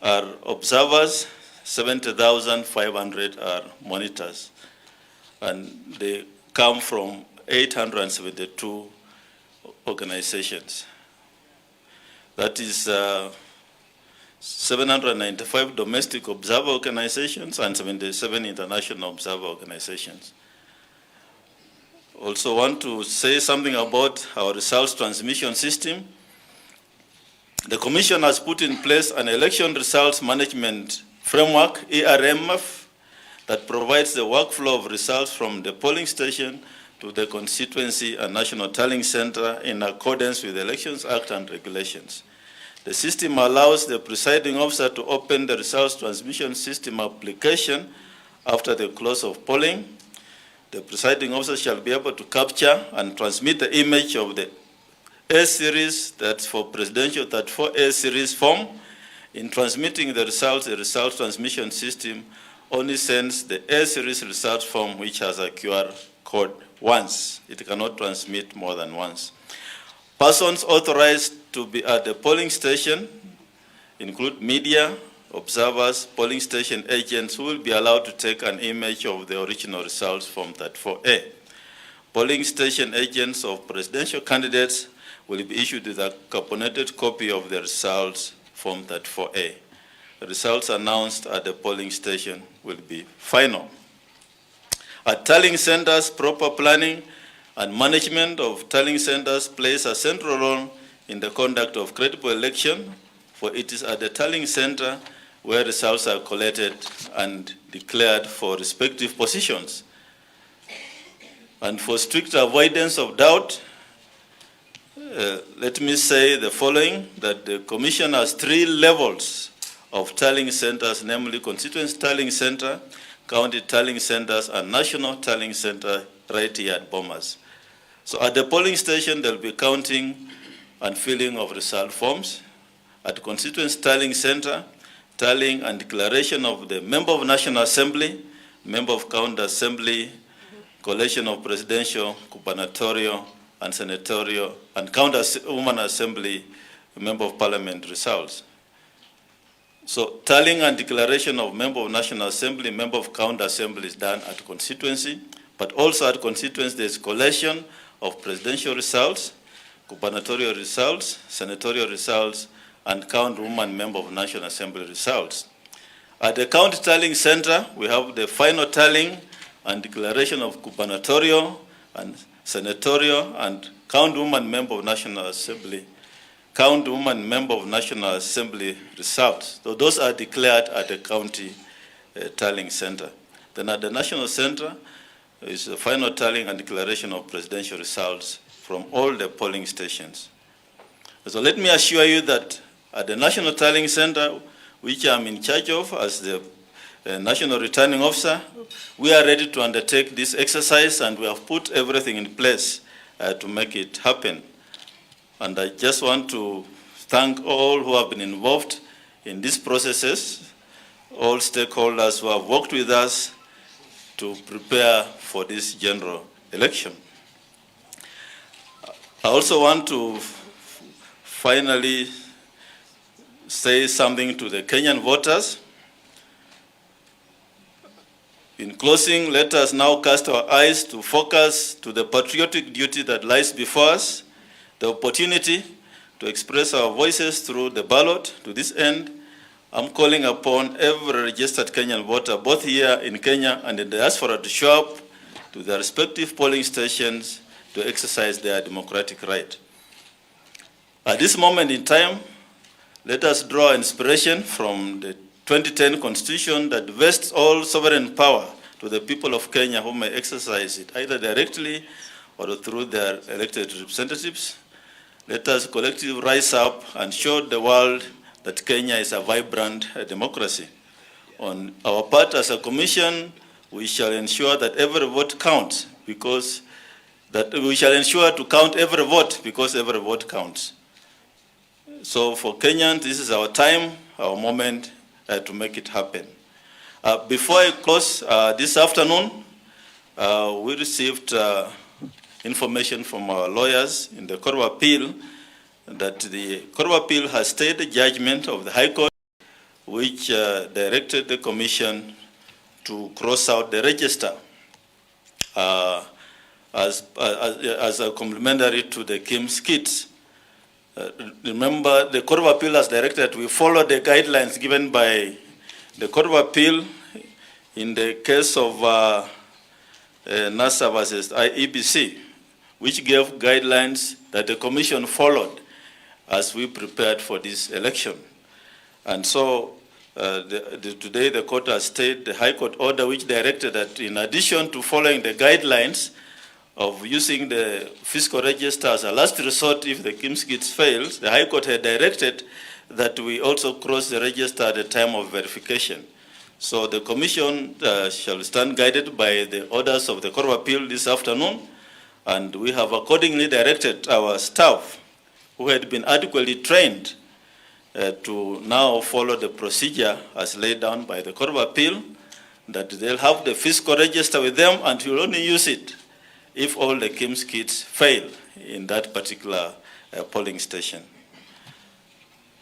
are observers, 70,500 are monitors, and they come from 872 organizations. That is 795 domestic observer organizations and 77 international observer organizations. Also want to say something about our results transmission system. The Commission has put in place an election results management framework, ERMF, that provides the workflow of results from the polling station to the constituency and national tallying center in accordance with the Elections Act and regulations. The system allows the presiding officer to open the results transmission system application after the close of polling. The presiding officer shall be able to capture and transmit the image of the A series, that's for presidential 34A series form. In transmitting the results transmission system only sends the A series results form, which has a QR code once. It cannot transmit more than once. Persons authorized to be at the polling station include media, observers, polling station agents who will be allowed to take an image of the original results form 34A. Polling station agents of presidential candidates will be issued with a carbonated copy of the results form 34A. The results announced at the polling station will be final. At tallying centers, proper planning and management of tallying centers plays a central role in the conduct of credible election, for it is at the tallying center where results are collected and declared for respective positions. And for strict avoidance of doubt, let me say the following, that the Commission has 3 levels of tallying centers, namely constituency tallying center, county tallying centers, and national tallying center right here at Bomas. So at the polling station, there'll be counting and filling of result forms. At the constituency tallying center, tallying and declaration of the member of National Assembly, member of County Assembly, collation of presidential, gubernatorial, and senatorial, and County Women Assembly, member of Parliament results. So tallying and declaration of member of National Assembly, member of County Assembly is done at constituency, but also at constituency there's collation of presidential results, gubernatorial results, senatorial results, and County Woman member of National Assembly results. At the County Tallying Center, we have the final tallying and declaration of gubernatorial and senatorial and County Woman member of National Assembly, County Woman member of National Assembly results. So those are declared at the County Tallying Center. Then at the National Center is the final tallying and declaration of presidential results from all the polling stations. So let me assure you that at the National Tallying Center, which I'm in charge of as the National Returning Officer, we are ready to undertake this exercise, and we have put everything in place to make it happen. And I just want to thank all who have been involved in these processes, all stakeholders who have worked with us to prepare for this general election. I also want to finally say something to the Kenyan voters. In closing, let us now cast our eyes to focus to the patriotic duty that lies before us, the opportunity to express our voices through the ballot. To this end, I'm calling upon every registered Kenyan voter, both here in Kenya and in the diaspora, to show up to their respective polling stations to exercise their democratic right. At this moment in time, let us draw inspiration from the 2010 Constitution that vests all sovereign power to the people of Kenya, who may exercise it either directly or through their elected representatives. let us collectively rise up and show the world that Kenya is a vibrant democracy. On our part as a commission, we shall ensure that every vote counts, because that we shall ensure to count every vote, because every vote counts. So for Kenyans, this is our time, our moment to make it happen. Before I close this afternoon, we received information from our lawyers in the Court of Appeal that the Court of Appeal has stayed the judgment of the High Court, which directed the Commission to cross out the register as a complementary to the KIMS kits. Remember, the Court of Appeal has directed that we follow the guidelines given by the Court of Appeal in the case of NASA versus EBC, which gave guidelines that the Commission followed as we prepared for this election. And so today the court has stayed the High Court order which directed that in addition to following the guidelines of using the fiscal register as a last resort if the KIMS kits fails, the High Court had directed that we also cross the register at the time of verification. So the Commission shall stand guided by the orders of the Court of Appeal this afternoon, and we have accordingly directed our staff, who had been adequately trained, to now follow the procedure as laid down by the Court of Appeal, that they'll have the fiscal register with them and will only use it if all the KIMS kits fail in that particular polling station.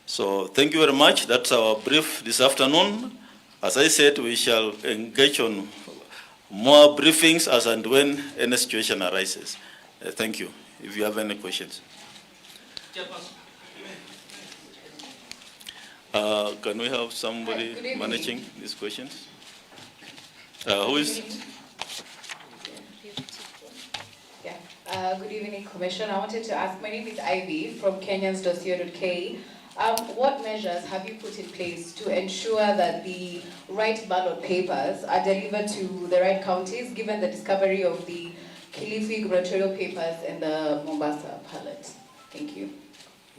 So thank you very much. That's our brief this afternoon. As I said, we shall engage on more briefings as and when any situation arises. Thank you. If you have any questions. Can we have somebody managing these questions? Who is? Good evening, Commission. I wanted to ask, my name is Ivy from Kenyans.co.ke. What measures have you put in place to ensure that the right ballot papers are delivered to the right counties, given the discovery of the Kilifi gubernatorial papers and the Mombasa ballot? Thank you.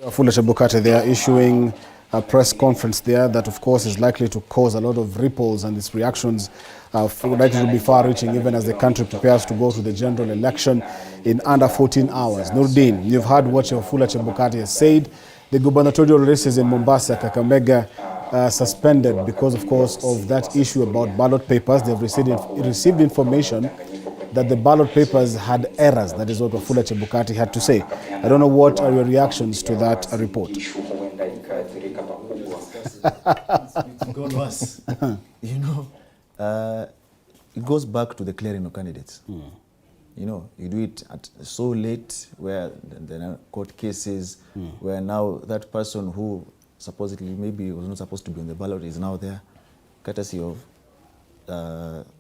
Wafula Chebukati, they are issuing a press conference there that, of course, is likely to cause a lot of ripples, and its reactions are likely to be far-reaching even as the country prepares to go to the general election in under 14 hours. Nurdin, you've heard what Wafula Chebukati has said. The gubernatorial races in Mombasa, Kakamega, suspended because, of course, of that issue about ballot papers. They've received information that the ballot papers had errors. That is what Wafula Chebukati had to say. I don't know, what are your reactions to that report? You know, it goes back to the clearing of candidates. You know, you do it at so late, where there are court cases, where now that person who supposedly maybe was not supposed to be on the ballot is now there, courtesy of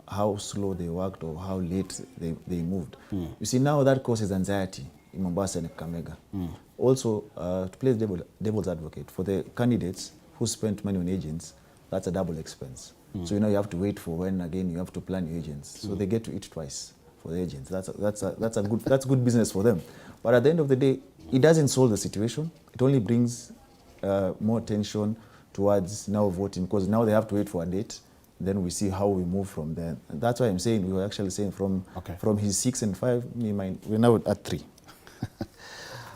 how slow they worked or how late they moved. You see, now that causes anxiety in Mombasa and Kakamega. Also, to play devil's advocate, for the candidates who spent money on agents, that's a double expense. So, you know, you have to wait for when, again, you have to plan your agents. So they get to eat twice for the agents. That's good business for them. But at the end of the day, it doesn't solve the situation. It only brings more tension towards now voting, because now they have to wait for a date. Then we see how we move from there. And that's why I'm saying, we were actually saying from his 6 and 5, we're now at 3.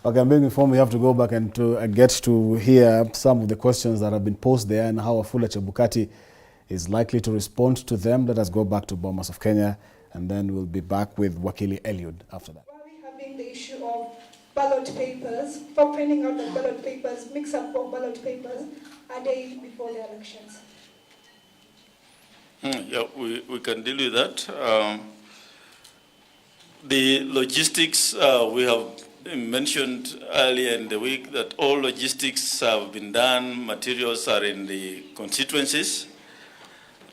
Okay, I'm being informed we have to go back and to get to hear some of the questions that have been posed there and how Wafula Chebukati is likely to respond to them. Let us go back to Bomas of Kenya, and then we'll be back with Wakili Eliud after that. Why are we having the issue of ballot papers, for printing out the ballot papers, mix-up of ballot papers a day before the elections? Yeah, we can deal with that. The logistics, we have mentioned earlier in the week that all logistics have been done, materials are in the constituencies.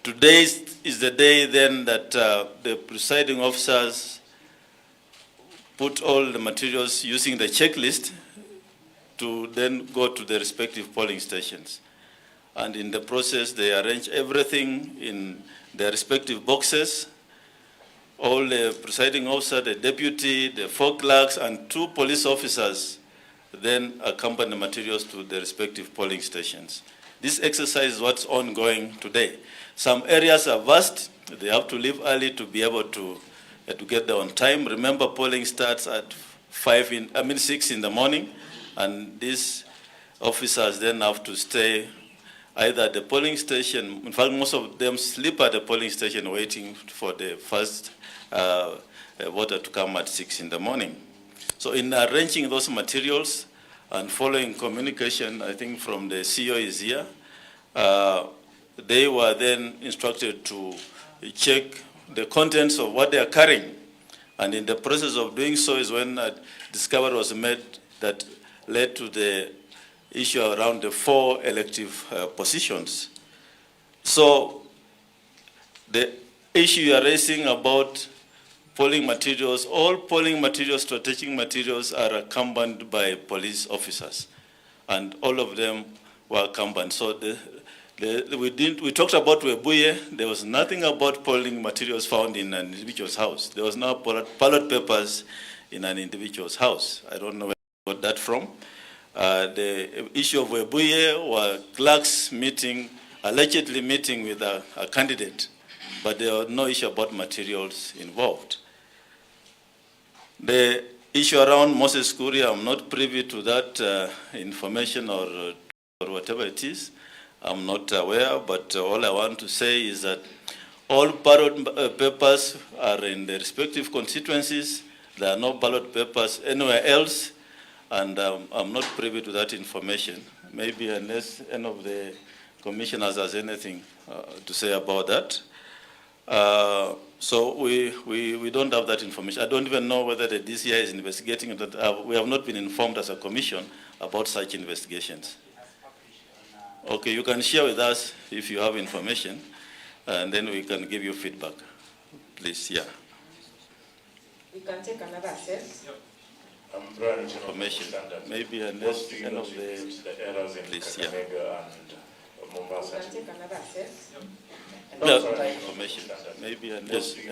Today is the day then that the presiding officers put all the materials using the checklist to then go to the respective polling stations. And in the process, they arrange everything in their respective boxes. All the presiding officer, the deputy, the 4 clerks, and 2 police officers then accompany materials to the respective polling stations. This exercise is what's ongoing today. Some areas are vast. They have to leave early to be able to get there on time. Remember, polling starts at 6 in the morning, and these officers then have to stay either at the polling station. In fact, most of them sleep at the polling station waiting for the first voter to come at 6 in the morning. So in arranging those materials and following communication, I think from the CEO is here, they were then instructed to check the contents of what they are carrying. And in the process of doing so is when a discovery was made that led to the issue around the 4 elective positions. So the issue you are raising about polling materials, all polling materials, strategic materials are accompanied by police officers, and all of them were accompanied. So we talked about Webuye. There was nothing about polling materials found in an individual's house. There was no ballot papers in an individual's house. I don't know where I got that from. The issue of Webuye were clerks meeting, allegedly meeting with a candidate, but there was no issue about materials involved. The issue around Moses Kuri, I'm not privy to that information or whatever it is. I'm not aware, but all I want to say is that all ballot papers are in the respective constituencies. There are no ballot papers anywhere else, and I'm not privy to that information. Maybe unless any of the commissioners has anything to say about that. So we don't have that information. I don't even know whether the DCI is investigating it. We have not been informed as a commission about such investigations. Okay, you can share with us if you have information, and then we can give you feedback. Please, yeah. We can take another assess. Information. Maybe unless any of the errors in please, yeah. Kakamega and Mombasa. We can take another assess. No, information. Maybe unless please.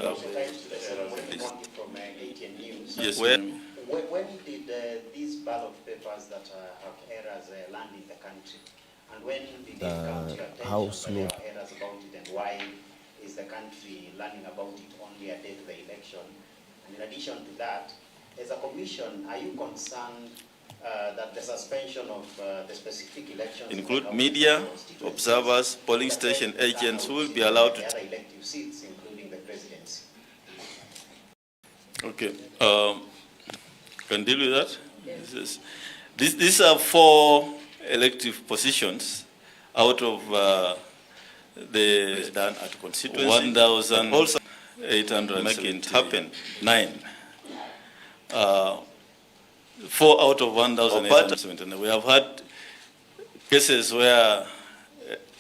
Yes. When did these ballot papers that have errors land in the country? And when did it come to your attention that there are errors about it, and why is the country learning about it only a day to the election? And in addition to that, as a commission, are you concerned that the suspension of the specific elections include media, observers, polling station agents who will be allowed to other elective seats, including the presidency? Okay, can deal with that. Yes. These are 4 elective positions out of the done at constituency 1,800 make it happen 9. 4 out of 1,879. We have had cases where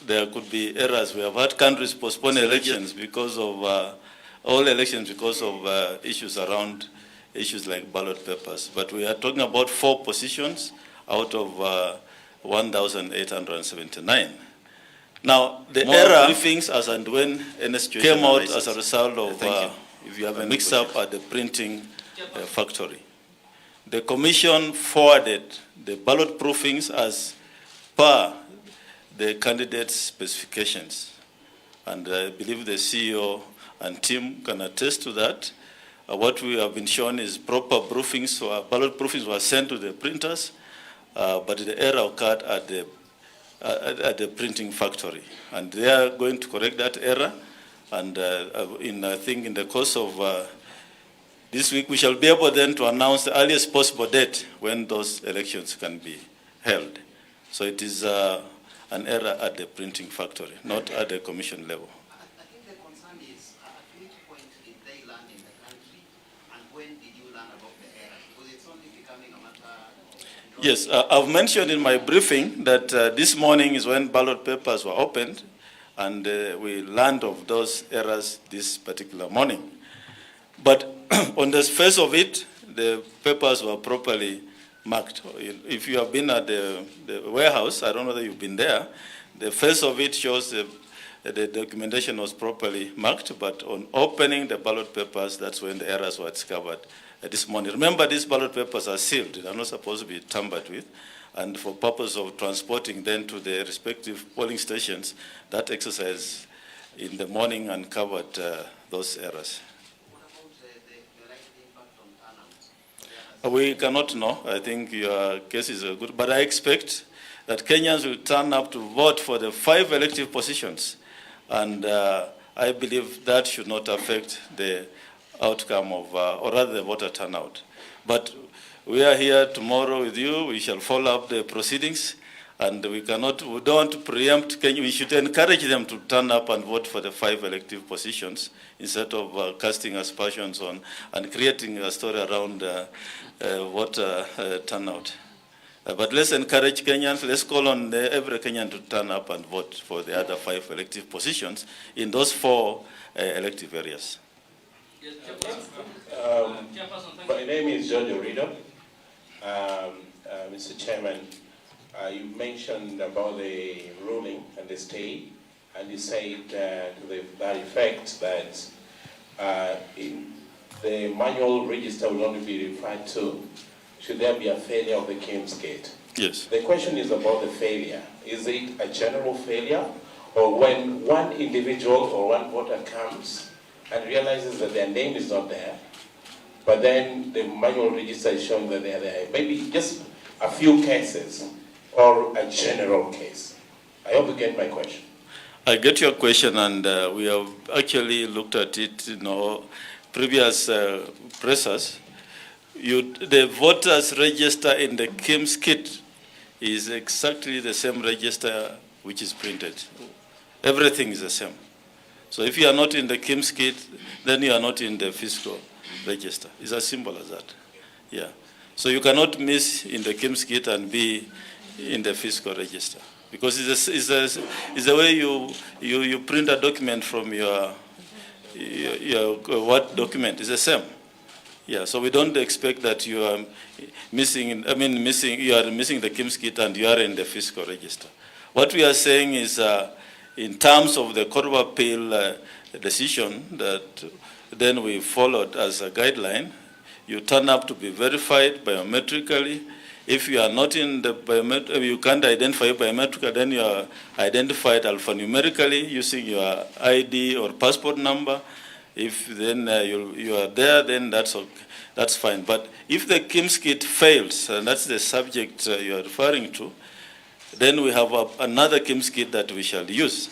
there could be errors. We have had countries postpone elections because of all elections because of issues around issues like ballot papers. But we are talking about 4 positions out of 1,879. Now, the error briefings as and when any situation came out as a result of if you have a mix-up at the printing factory. The commission forwarded the ballot proofings as per the candidate's specifications. And I believe the CEO and team can attest to that. What we have been shown is proper proofings, so ballot proofings were sent to the printers, but the error occurred at the printing factory. And they are going to correct that error. And I think in the course of this week, we shall be able then to announce the earliest possible date when those elections can be held. So it is an error at the printing factory, not at the commission level. I think the concern is at which point did they land in the country, and when did you learn about the error? Because it's only becoming a matter of... Yes, I've mentioned in my briefing that this morning is when ballot papers were opened, and we learned of those errors this particular morning. But on the face of it, the papers were properly marked. If you have been at the warehouse, I don't know whether you've been there, the face of it shows the documentation was properly marked, but on opening the ballot papers, that's when the errors were discovered this morning. Remember, these ballot papers are sealed. They are not supposed to be tampered with. And for purpose of transporting them to the respective polling stations, that exercise in the morning uncovered those errors. We cannot know. I think your case is good, but I expect that Kenyans will turn up to vote for the 5 elective positions, and I believe that should not affect the outcome of, or rather the voter turnout. But we are here tomorrow with you. We shall follow up the proceedings, and we don't preempt Kenya. We should encourage them to turn up and vote for the 5 elective positions instead of casting aspersions on and creating a story around voter turnout. But let's encourage Kenyans. Let's call on every Kenyan to turn up and vote for the other 5 elective positions in those 4 elective areas. My name is George Orido. Mr. Chairman, you mentioned about the ruling and the stay, and you said to that effect that in the manual register will only be referred to should there be a failure of the KIMS gate. Yes. The question is about the failure. Is it a general failure, or when one individual or one voter comes and realizes that their name is not there, but then the manual register is showing that they are there? Maybe just a few cases or a general case. I hope you get my question. I get your question, and we have actually looked at it in previous presses. The voters register in the KIMS kit is exactly the same register which is printed. Everything is the same. So if you are not in the KIMS kit, then you are not in the fiscal register. It's as simple as that. Yeah. So you cannot miss in the KIMS kit and be in the fiscal register, because it's the way you print a document from your what document is the same. Yeah, so we don't expect that you are missing. You are missing the KIMS kit and you are in the fiscal register. What we are saying is, in terms of the Court of Appeal decision that then we followed as a guideline, you turn up to be verified biometrically. If you are not in the biometric, you can't identify biometrically, then you are identified alphanumerically using your ID or passport number. If then you are there, then that's okay. That's fine. But if the KIMS kit fails, and that's the subject you are referring to, then we have another KIMS kit that we shall use.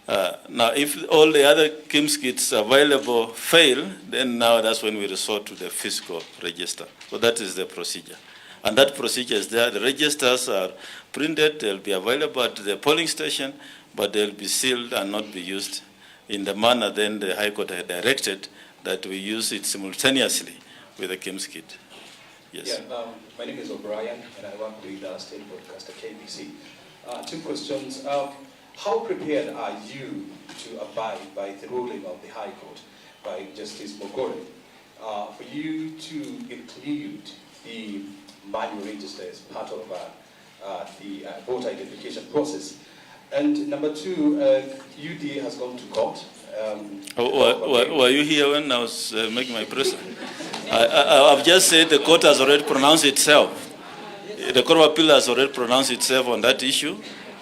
Now, if all the other KIMS kits available fail, then now that's when we resort to the fiscal register. So that is the procedure. And that procedure is there. The registers are printed. They'll be available at the polling station, but they'll be sealed and not be used in the manner then the High Court had directed, that we use it simultaneously with the KIMS kit. Yes. Yeah, my name is O'Brien, and I work with the state broadcaster KBC. 2 questions. How prepared are you to abide by the ruling of the High Court by Justice Mogore for you to include the manual register as part of the voter identification process? And number 2, UDA has gone to court. Were you here when I was making my presser? I've just said the court has already pronounced itself. The Court of Appeal has already pronounced itself on that issue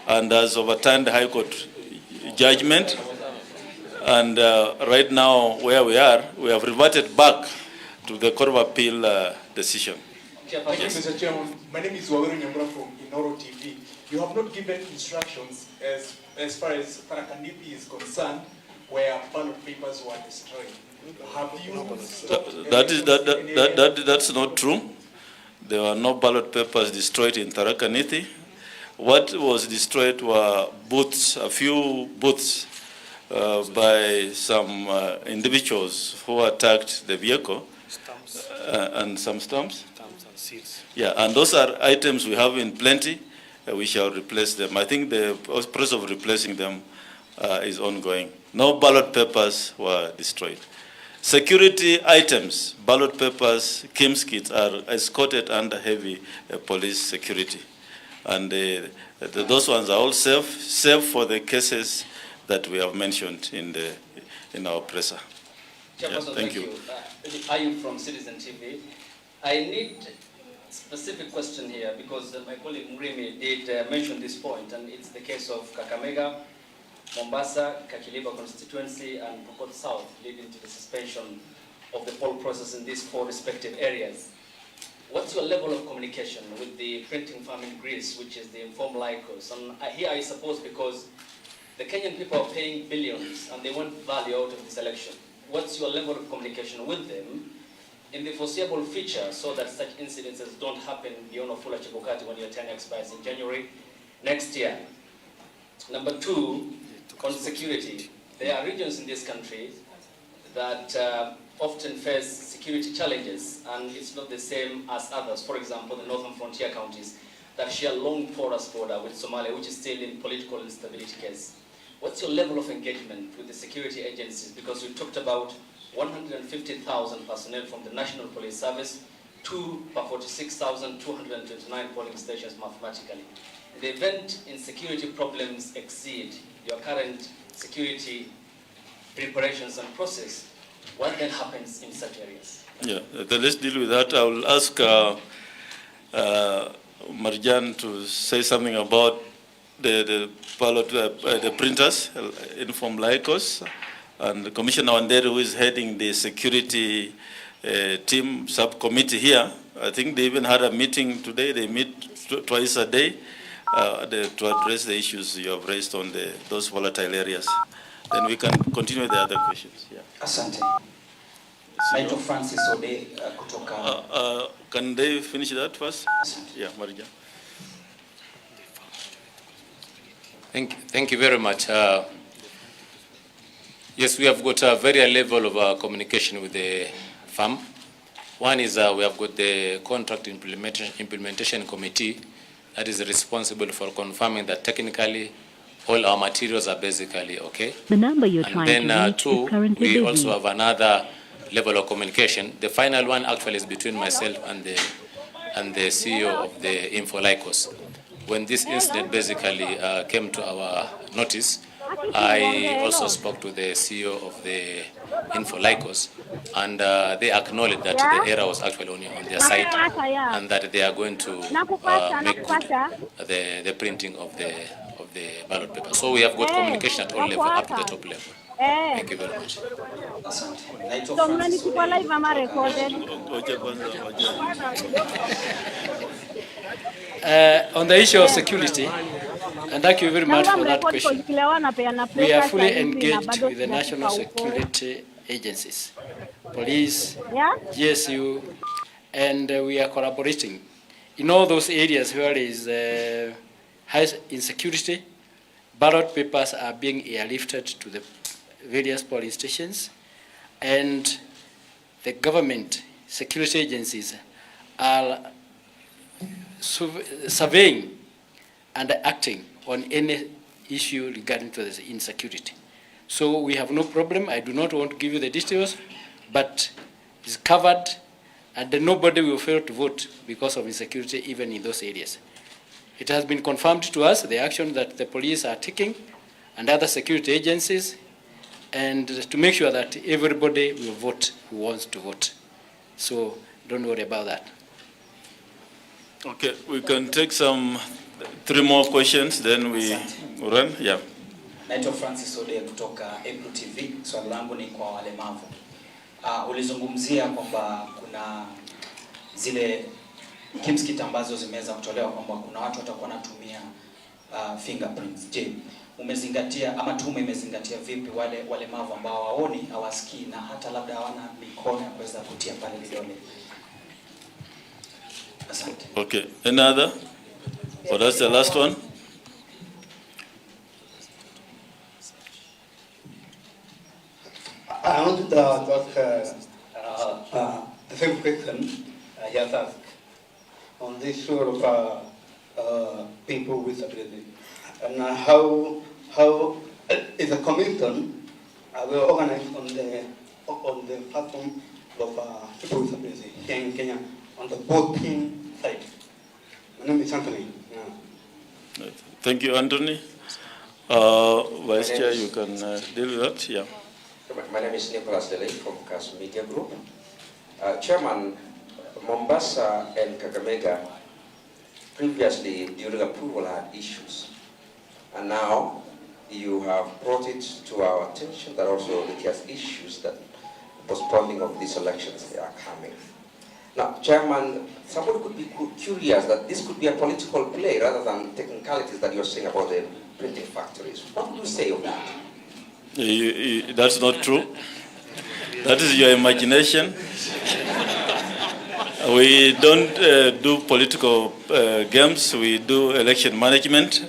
and has overturned the High Court judgment. And right now, where we are, we have reverted back to the Court of Appeal decision. Yes. Mr. Chairman, my name is Wakili Mwirigi from Inoro TV. You have not given instructions as far as Tharaka-Nithi is concerned, where ballot papers were destroyed. Have you stopped? That's not true. There were no ballot papers destroyed in Tharaka-Nithi. What was destroyed were booths, a few booths by some individuals who attacked the vehicle, and some stamps. Yeah, and those are items we have in plenty. We shall replace them. I think the process of replacing them is ongoing. No ballot papers were destroyed. Security items, ballot papers, KIMS kits are escorted under heavy police security. And those ones are all safe for the cases that we have mentioned in our presser. Yeah, thank you. Ayub from Citizen TV. I need a specific question here because my colleague Murimi did mention this point, and it's the case of Kakamega, Mombasa, Kakiliba constituency, and Pokot South, leading to the suspension of the poll process in these 4 respective areas. What's your level of communication with the printing firm in Greece, which is the informed Lycos? And here I suppose because the Kenyan people are paying billions and they want value out of this election. What's your level of communication with them in the foreseeable future so that such incidences don't happen beyond Ofula Chebukati when your tenure expires in January next year? Number 2, on security. There are regions in this country that often face security challenges, and it's not the same as others. For example, the northern frontier counties that share long porous border with Somalia, which is still in political instability case. What's your level of engagement with the security agencies? Because we talked about 150,000 personnel from the National Police Service, 2 per 46,229 polling stations mathematically. In the event insecurity problems exceed your current security preparations and process, what then happens in such areas? Yeah, let's deal with that. I will ask Marjan to say something about the ballot, the printers, informed Lycos, and Commissioner Odede, who is heading the security team subcommittee here. I think they even had a meeting today. They meet twice a day to address the issues you have raised on those volatile areas. Then we can continue with the other questions. Yeah. Asante. Naitwa Francis Odede kutoka. Can they finish that first? Yeah, Marija. Thank you very much. Yes, we have got a very high level of communication with the firm. One is we have got the contract implementation committee that is responsible for confirming that technically all our materials are basically okay. The number you're trying to reach is currently busy. We also have another level of communication. The final one actually is between myself and the CEO of the Info Lycos. When this incident basically came to our notice, I also spoke to the CEO of the Info Lycos, and they acknowledged that the error was actually on their side, and that they are going to make good the printing of the ballot paper. So we have got communication at all levels, up to the top level. Thank you very much. On the issue of security, and thank you very much for that question. We are fully engaged with the national security agencies, police, GSU, and we are collaborating in all those areas where there is high insecurity. Ballot papers are being airlifted to the various polling stations, and the government security agencies are surveying and acting on any issue regarding to the insecurity. So we have no problem. I do not want to give you the details, but it's covered, and nobody will fail to vote because of insecurity even in those areas. It has been confirmed to us, the action that the police are taking and other security agencies, and to make sure that everybody will vote who wants to vote. So don't worry about that. Okay, we can take 3 more questions, then we run. Yeah. Naitwa Francis Odede kutoka April TV. Swali langu ni kwa walemavu. Ulizungumzia kwamba kuna zile kimskit ambazo zimeweza kutolewa kwamba kuna watu watakuwa wanatumia fingerprints. Je, umezingatia ama tume imezingatia vipi wale walemavu ambao hawaoni, hawasikii na hata labda hawana mikono ya kuweza kutia pale vidole? Asante. Okay, another? So that's the last one. I want to ask the same question he has asked on this issue of people with disability, and how is the commission will organize on the platform of people with disability here in Kenya on the voting side. My name is Anthony. Yeah. Thank you, Anthony. Vice Chair, you can deal with that. Yeah. My name is Nicholas Delay from CAS Media Group. Chairman, Mombasa and Kakamega previously during approval had issues, and now you have brought it to our attention that also it has issues that postponing of these elections are coming. Now, Chairman, somebody could be curious that this could be a political play rather than technicalities that you're saying about the printing factories. What would you say of that? That's not true. That is your imagination. We don't do political games. We do election management.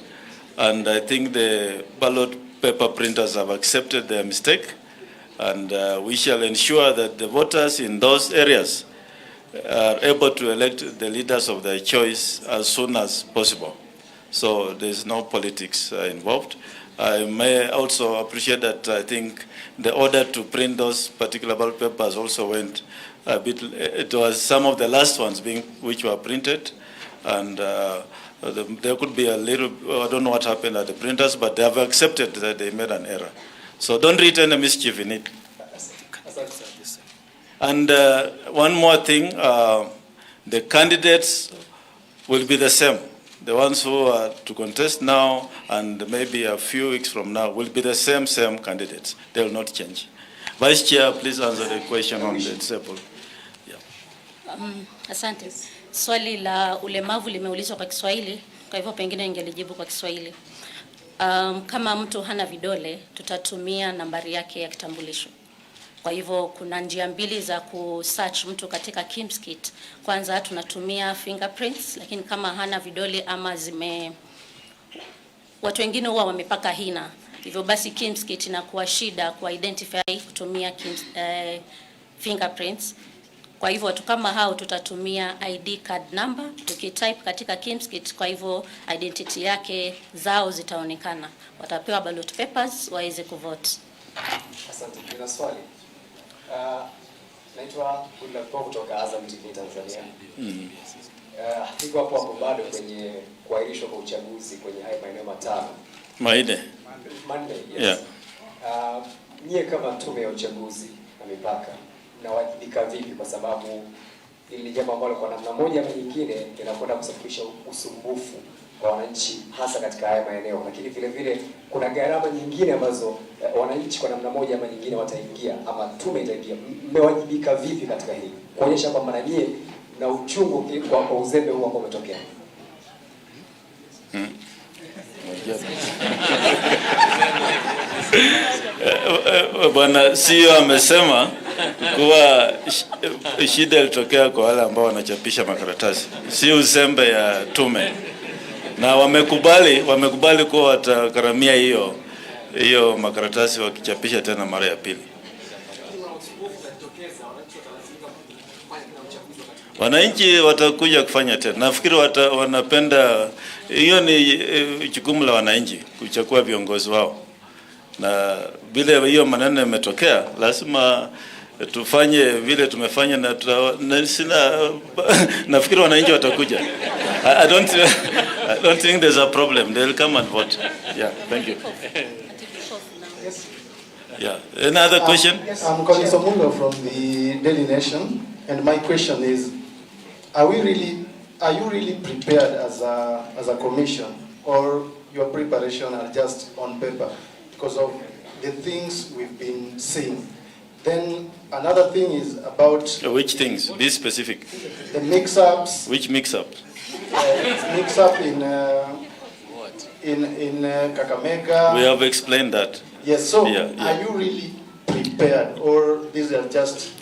And I think the ballot paper printers have accepted their mistake. And we shall ensure that the voters in those areas are able to elect the leaders of their choice as soon as possible. So there's no politics involved. I may also appreciate that I think the order to print those particular ballot papers also went a bit, it was some of the last ones which were printed, and there could be a little, I don't know what happened at the printers, but they have accepted that they made an error. So don't read any mischief in it. And one more thing, the candidates will be the same. The ones who are to contest now and maybe a few weeks from now will be the same candidates. They will not change. Vice Chair, please answer the question on the disabled. Asante. Swali la ulemavu limeulizwa kwa Kiswahili, kwa hivyo pengine ningelijibu kwa Kiswahili. Kama mtu hana vidole, tutatumia nambari yake ya kitambulisho. Kwa hivyo kuna njia mbili za kusearch mtu katika KIMS-KIT. Kwanza tunatumia fingerprints, lakini kama hana vidole ama watu wengine huwa wamepaka hina. Hivyo basi KIMS-KIT inakuwa shida ku identify kutumia fingerprints. Kwa hivyo watu kama hao tutatumia ID card number, tukitype katika KIMS-KIT, kwa hivyo identity yake zao zitaonekana. Watapewa ballot papers waweze kuvote. Asante. Kuna swali. Naitwa Kura kutoka Azam TV Tanzania. Niko hapo bado kwenye kuahirishwa kwa uchaguzi kwenye haya maeneo matano. Manne, yes. Yeah. Nyie kama tume ya uchaguzi na mipaka mnawajibika vipi, kwa sababu ili jambo ambalo kwa namna moja ama nyingine linakwenda kusababisha usumbufu kwa wananchi hasa katika haya maeneo, lakini vile vile kuna gharama nyingine ambazo wananchi kwa namna moja ama nyingine wataingia ama tume itaingia. Mmewajibika vipi katika hili kuonyesha kwamba na nyie na uchungu kwa uzembe huu ambao umetokea? Bwana CEO amesema kuwa shida ilitokea kwa wale ambao wanachapisha makaratasi, si uzembe ya tume, na wamekubali kuwa watagharamia hiyo makaratasi wakichapisha tena mara ya pili. Wananchi watakuja kufanya tena. Nafikiri wanapenda, hiyo ni jukumu la wananchi kuchagua viongozi wao. Na vile hiyo maneno yametokea, lazima tufanye vile tumefanya, na nafikiri wananchi watakuja. I don't think there's a problem. They'll come and vote. Yeah, thank you. Yeah. Another question? Yes, I'm Colin Somundo from the Daily Nation, and my question is, are you really prepared as a commission, or your preparation are just on paper because of the things we've been seeing? Then another thing is about which things? Be specific. The mix-ups. Which mix-up? Mix-up in Kakamega. We have explained that. Yes. So, yeah. Are you really prepared, or these are just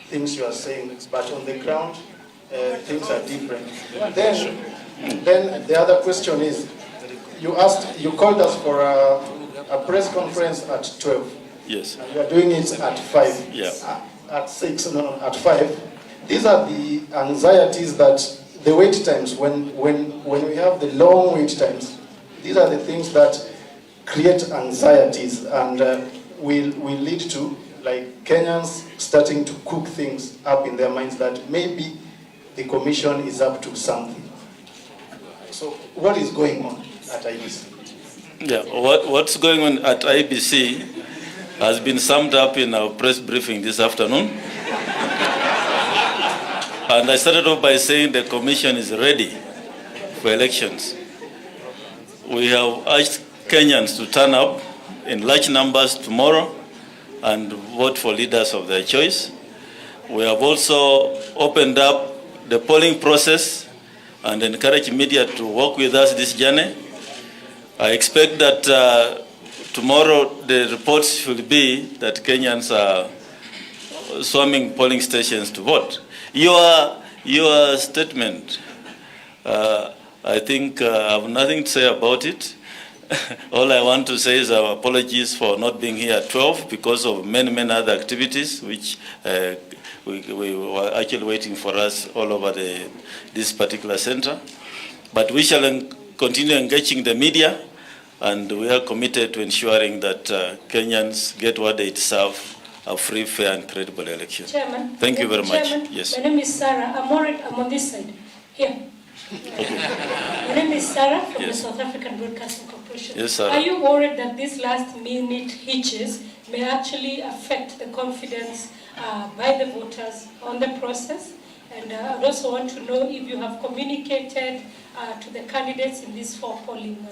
things you are saying, but on the ground things are different? Then the other question is, you called us for a press conference at 12. Yes. And you are doing it at 5. Yeah. At 6, no, at 5. These are the anxieties that the wait times, when we have the long wait times, these are the things that create anxieties and will lead to like Kenyans starting to cook things up in their minds that maybe the commission is up to something. So what is going on at IBC? Yeah, what's going on at IBC has been summed up in our press briefing this afternoon. And I started off by saying the commission is ready for elections. We have urged Kenyans to turn up in large numbers tomorrow and vote for leaders of their choice. We have also opened up the polling process and encourage media to work with us this journey. I expect that tomorrow the reports will be that Kenyans are swarming polling stations to vote. Your statement, I think I have nothing to say about it. All I want to say is our apologies for not being here at 12 because of many other activities which we were actually waiting for us all over this particular center. But we shall continue engaging the media, and we are committed to ensuring that Kenyans get what they deserve, a free, fair, and credible election. Chairman. Thank you very much. Chairman, Yes. My name is Sarah. I'm on this side. Here. Okay. My name is Sarah from Yes. the South African Broadcasting Corporation. Yes, Sarah. Are you worried that these last-minute hitches may actually affect the confidence by the voters on the process? And I'd also want to know if you have communicated to the candidates in these 4 polling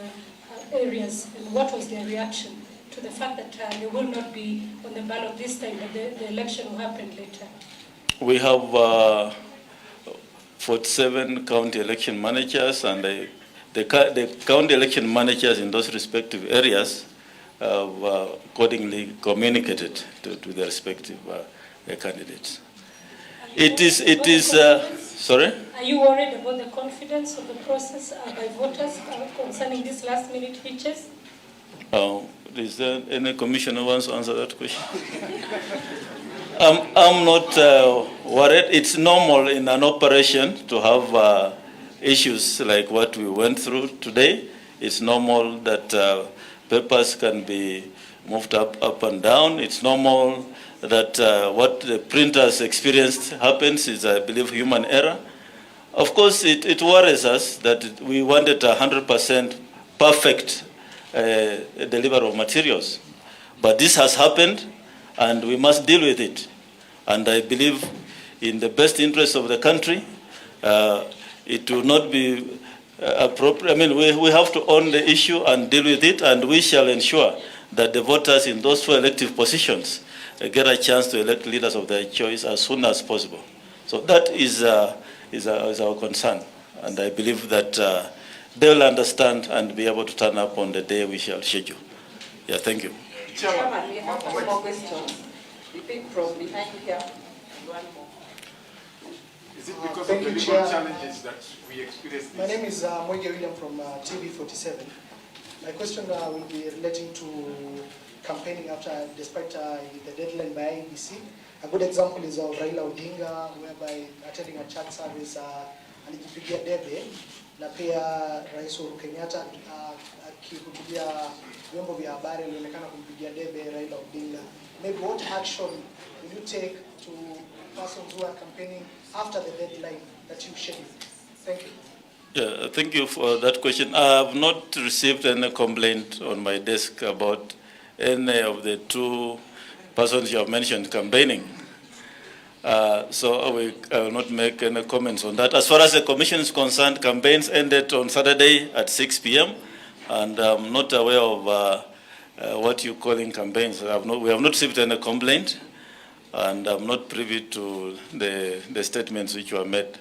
areas, and what was their reaction to the fact that they will not be on the ballot this time, but the election will happen later? We have 47 county election managers, and the county election managers in those respective areas have accordingly communicated to their respective candidates. It is sorry? Are you worried about the confidence of the process by voters concerning these last-minute hitches? Is there any commissioner who wants to answer that question? I'm not worried. It's normal in an operation to have issues like what we went through today. It's normal that papers can be moved up and down. It's normal that what the printers experienced happens is, I believe, human error. Of course, it worries us that we wanted 100% perfect delivery of materials. But this has happened, and we must deal with it. And I believe in the best interest of the country, it will not be appropriate. I mean, we have to own the issue and deal with it, and we shall ensure that the voters in those 4 elective positions get a chance to elect leaders of their choice as soon as possible. So that is our concern, and I believe that they will understand and be able to turn up on the day we shall schedule. Yeah, thank you. Chairman, we have one more question. Repeat from behind here. One more. Is it because of the legal challenges that we experienced? My name is Mwirigi from TV47. My question will be relating to campaigning despite the deadline by IEBC. A good example is of Raila Odinga, whereby attending a church service, alijipigia debe, na pia Rais Uhuru Kenyatta akihutubia vyombo vya habari alionekana kumpigia debe Raila Odinga. Maybe what action will you take to persons who are campaigning after the deadline that you scheduled? Thank you. Yeah, thank you for that question. I have not received any complaint on my desk about any of the 2 persons you have mentioned campaigning. So I will not make any comments on that. As far as the commission is concerned, campaigns ended on Saturday at 6 p.m. and I'm not aware of what you're calling campaigns. We have not received any complaint, and I'm not privy to the statements which were made.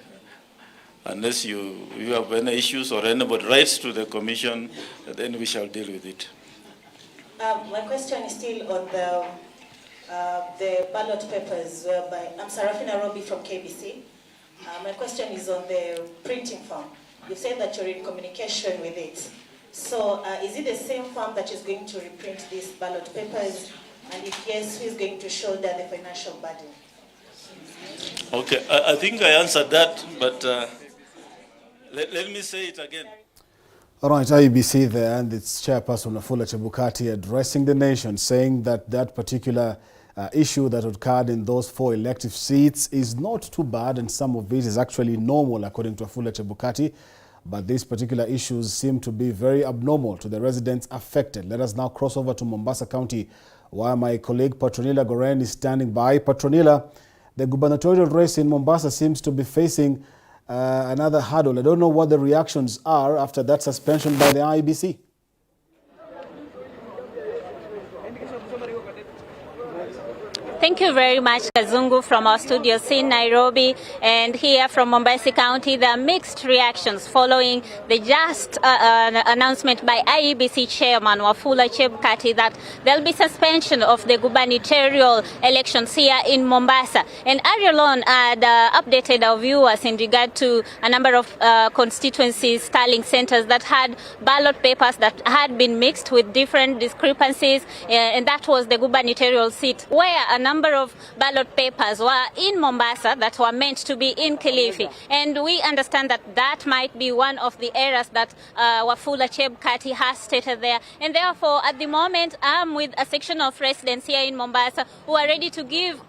Unless you have any issues or anybody writes to the commission, then we shall deal with it. My question is still on the ballot papers, whereby I'm Sarafina Robi from KBC. My question is on the printing firm. You said that you're in communication with it. So is it the same firm that is going to reprint these ballot papers? And if yes, who is going to shoulder the financial burden? Okay, I think I answered that, but let me say it again. All right, IEBC there, and its chairperson Wafula Chebukati addressing the nation, saying that that particular issue that occurred in those 4 elective seats is not too bad, and some of it is actually normal, according to Wafula Chebukati. But these particular issues seem to be very abnormal to the residents affected. Let us now cross over to Mombasa County, where my colleague Petronilla Goren is standing by. Petronilla, the gubernatorial race in Mombasa seems to be facing another hurdle. I don't know what the reactions are after that suspension by the IEBC. Thank you very much, Kazungu, from our studios in Nairobi. And here from Mombasa County, there are mixed reactions following the just announcement by IEBC Chairman Wafula Chebukati that there'll be suspension of the gubernatorial elections here in Mombasa. And Arielon had updated our viewers in regard to a number of constituencies, tallying centers that had ballot papers that had been mixed with different discrepancies. And that was the gubernatorial seat, where a number of ballot papers were in Mombasa that were meant to be in Kilifi. And we understand that that might be one of the errors that Wafula Chebukati has stated there. And therefore, at the moment, I'm with a section of residents here in Mombasa who are ready to give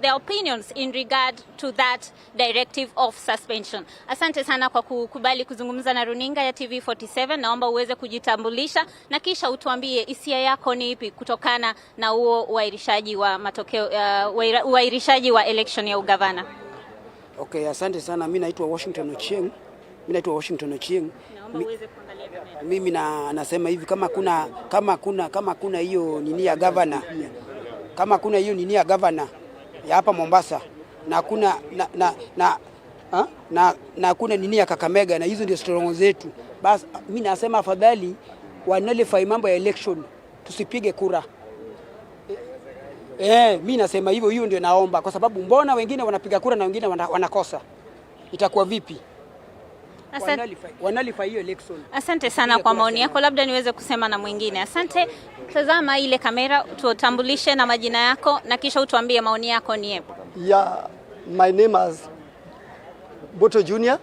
their opinions in regard to that directive of suspension. Asante sana kwa kukubali kuzungumza na runinga ya TV47. Naomba uweze kujitambulisha na kisha utuambie hisia yako ni ipi kutokana na huo uairishaji wa matokeo, uairishaji wa election ya ugavana. Okay, asante sana. Mimi naitwa Washington Ochieng. Naomba uweze kuangalia kamera. Mimi nasema hivi, kama kuna hiyo nini ya governor, kama kuna hiyo nini ya governor ya hapa Mombasa na kuna nini ya Kakamega, na hizo ndio strong zetu. Basi mimi nasema afadhali wanalifai mambo ya election, tusipige kura. Mimi nasema hivyo, hiyo ndio naomba, kwa sababu mbona wengine wanapiga kura na wengine wanakosa? Itakuwa vipi? Wanalifai hiyo election. Asante sana kwa maoni yako. Labda niweze kusema na mwingine. Asante. Tazama ile kamera, tutambulishe na majina yako na kisha utuambie maoni yako ni yapi. Yeah, my name is Boto Junior.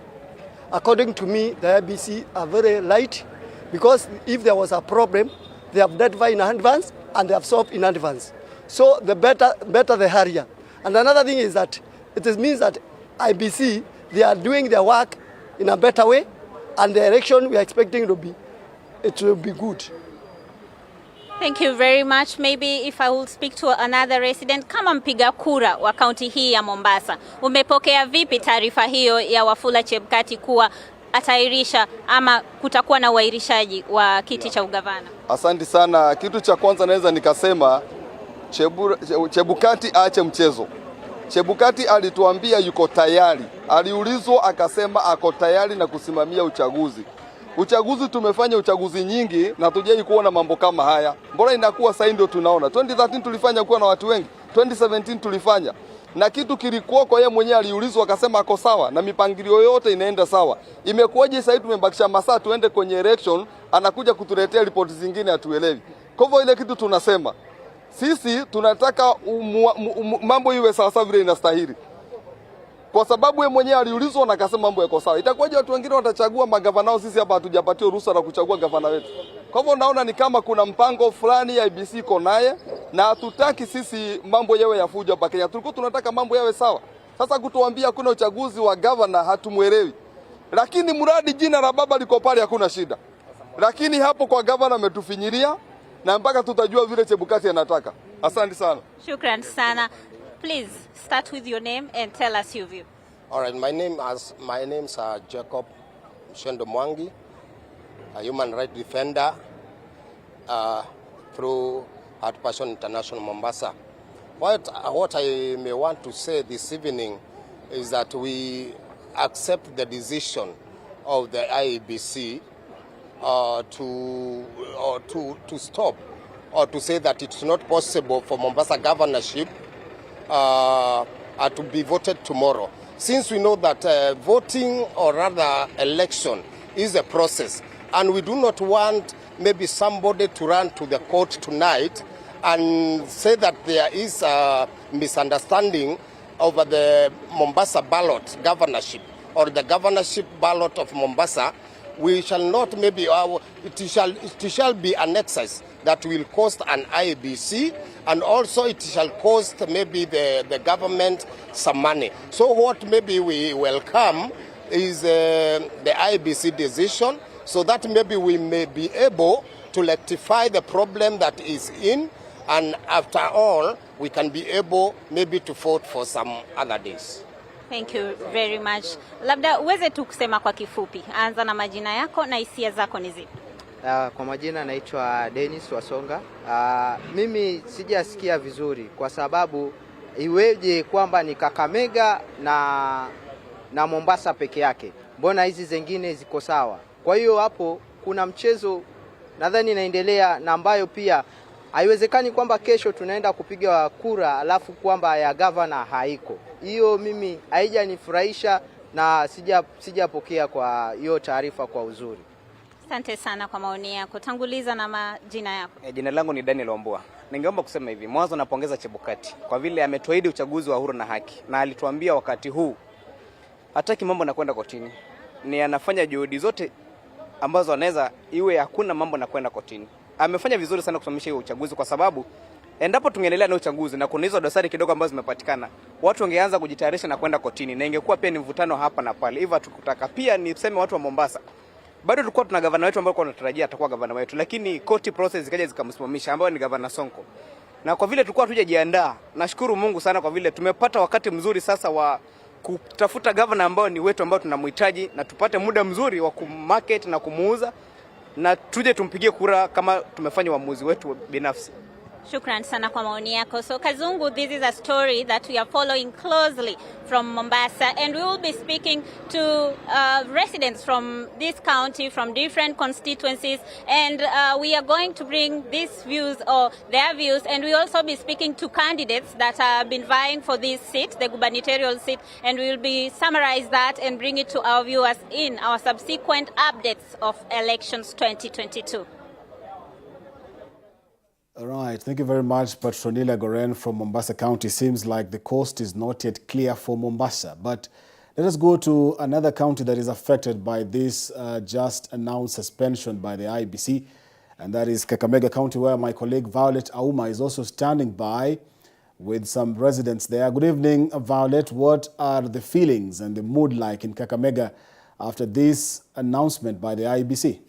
According to me, the IBC are very light, because if there was a problem, they have identified in advance and they have solved in advance. So the better the hurrier. And another thing is that it means that IBC, they are doing their work in a better way, and the election we are expecting it will be good. Thank you very much. Maybe if I will speak to another resident, kama mpiga kura wa kaunti hii ya Mombasa, umepokea vipi taarifa hiyo ya Wafula Chebukati kuwa atairisha ama kutakuwa na uairishaji wa kiti cha ugavana? Asante sana. Kitu cha kwanza naweza nikasema Chebukati aache mchezo. Chebukati alituambia yuko tayari. Aliulizwa akasema ako tayari na kusimamia uchaguzi. Uchaguzi tumefanya uchaguzi nyingi na tujai kuona mambo kama haya. Mbona inakuwa sasa ndio tunaona? 2013 tulifanya kuwa na watu wengi. 2017 tulifanya. Na kitu kilikuwa kwa yeye mwenyewe, aliulizwa akasema ako sawa na mipangilio yote inaenda sawa. Imekuwaje sasa tumebakisha masaa tuende kwenye election, anakuja kutuletea ripoti zingine hatuelewi. Kwa hivyo ile kitu tunasema sisi tunataka mambo iwe sawa sawa vile inastahili. Kwa sababu yeye mwenyewe aliulizwa na akasema mambo yako sawa. Itakuwaje watu wengine watachagua magavana wao, sisi hapa hatujapatiwa ruhusa na kuchagua gavana wetu? Kwa hivyo naona ni kama kuna mpango fulani ya IBC iko naye, na hatutaki sisi mambo yawe ya fujo hapa Kenya. Tulikuwa tunataka mambo yawe sawa. Sasa kutuambia kuna uchaguzi wa gavana hatumuelewi. Lakini mradi jina la baba liko pale hakuna shida. Lakini hapo kwa gavana ametufinyiria na mpaka tutajua vile Chebukati anataka. Asante sana. Shukran sana. Please start with your name and tell us your view. All right, my name is Jacob Shendo Mwangi, a human rights defender through Heart Passion International Mombasa. What I may want to say this evening is that we accept the decision of the IEBC to stop or to say that it's not possible for Mombasa governorship to be voted tomorrow. Since we know that voting, or rather election, is a process, and we do not want maybe somebody to run to the court tonight and say that there is a misunderstanding over the Mombasa ballot governorship or the governorship ballot of Mombasa, we shall not maybe, it shall be an exercise that will cost an IEBC, and also it shall cost maybe the government some money. So what maybe we welcome is the IEBC decision, so that maybe we may be able to rectify the problem that is in, and after all, we can be able maybe to vote for some other days. Thank you very much. Labda uweze tu kusema kwa kifupi. Anza na majina yako na hisia zako ni zipi? Kwa majina naitwa Dennis Wasonga. Mimi sijasikia vizuri kwa sababu iweje kwamba ni Kakamega na Mombasa peke yake. Mbona hizi zingine ziko sawa? Kwa hiyo hapo kuna mchezo nadhani inaendelea na ambayo pia haiwezekani kwamba kesho tunaenda kupiga kura alafu kwamba ya governor haiko. Hiyo mimi haijanifurahisha na sijapokea kwa hiyo taarifa kwa uzuri. Asante sana kwa maoni yako. Tanguliza na majina yako. Jina langu ni Daniel Omboa. Ningeomba kusema hivi, mwanzo napongeza Chebukati kwa vile ametuahidi uchaguzi wa huru na haki. Na alituambia wakati huu hataki mambo na kwenda kotini. Ni anafanya juhudi zote ambazo anaweza iwe hakuna mambo na kwenda kotini. Amefanya vizuri sana kusimamisha hiyo uchaguzi kwa sababu endapo tungeendelea na uchaguzi na kuna hizo dosari kidogo ambazo zimepatikana, watu wangeanza kujitayarisha na kwenda kotini na ingekuwa pia ni mvutano hapa na pale. Hivyo tukutaka pia niseme watu wa Mombasa, bado tulikuwa tuna gavana wetu ambaye tunatarajia atakuwa gavana wetu, lakini court process zikaja zikamsimamisha ambaye ni gavana Sonko. Na kwa vile tulikuwa tujajiandaa, nashukuru Mungu sana kwa vile tumepata wakati mzuri sasa wa kutafuta gavana ambao ni wetu ambao tunamhitaji na tupate muda mzuri wa kumarket na kumuuza na tuje tumpigie kura kama tumefanya uamuzi wetu binafsi. Shukran sana kwa maoni yako. So Kazungu, this is a story that we are following closely from Mombasa, and we will be speaking to residents from this county, from different constituencies, and we are going to bring these views or their views, and we also be speaking to candidates that have been vying for this seat, the gubernatorial seat, and we will be summarize that and bring it to our viewers in our subsequent updates of elections 2022. All right, thank you very much, Patronila Goren from Mombasa County. Seems like the coast is not yet clear for Mombasa. But let us go to another county that is affected by this just announced suspension by the IEBC, and that is Kakamega County, where my colleague Violet Auma is also standing by with some residents there. Good evening, Violet. What are the feelings and the mood like in Kakamega after this announcement by the IEBC?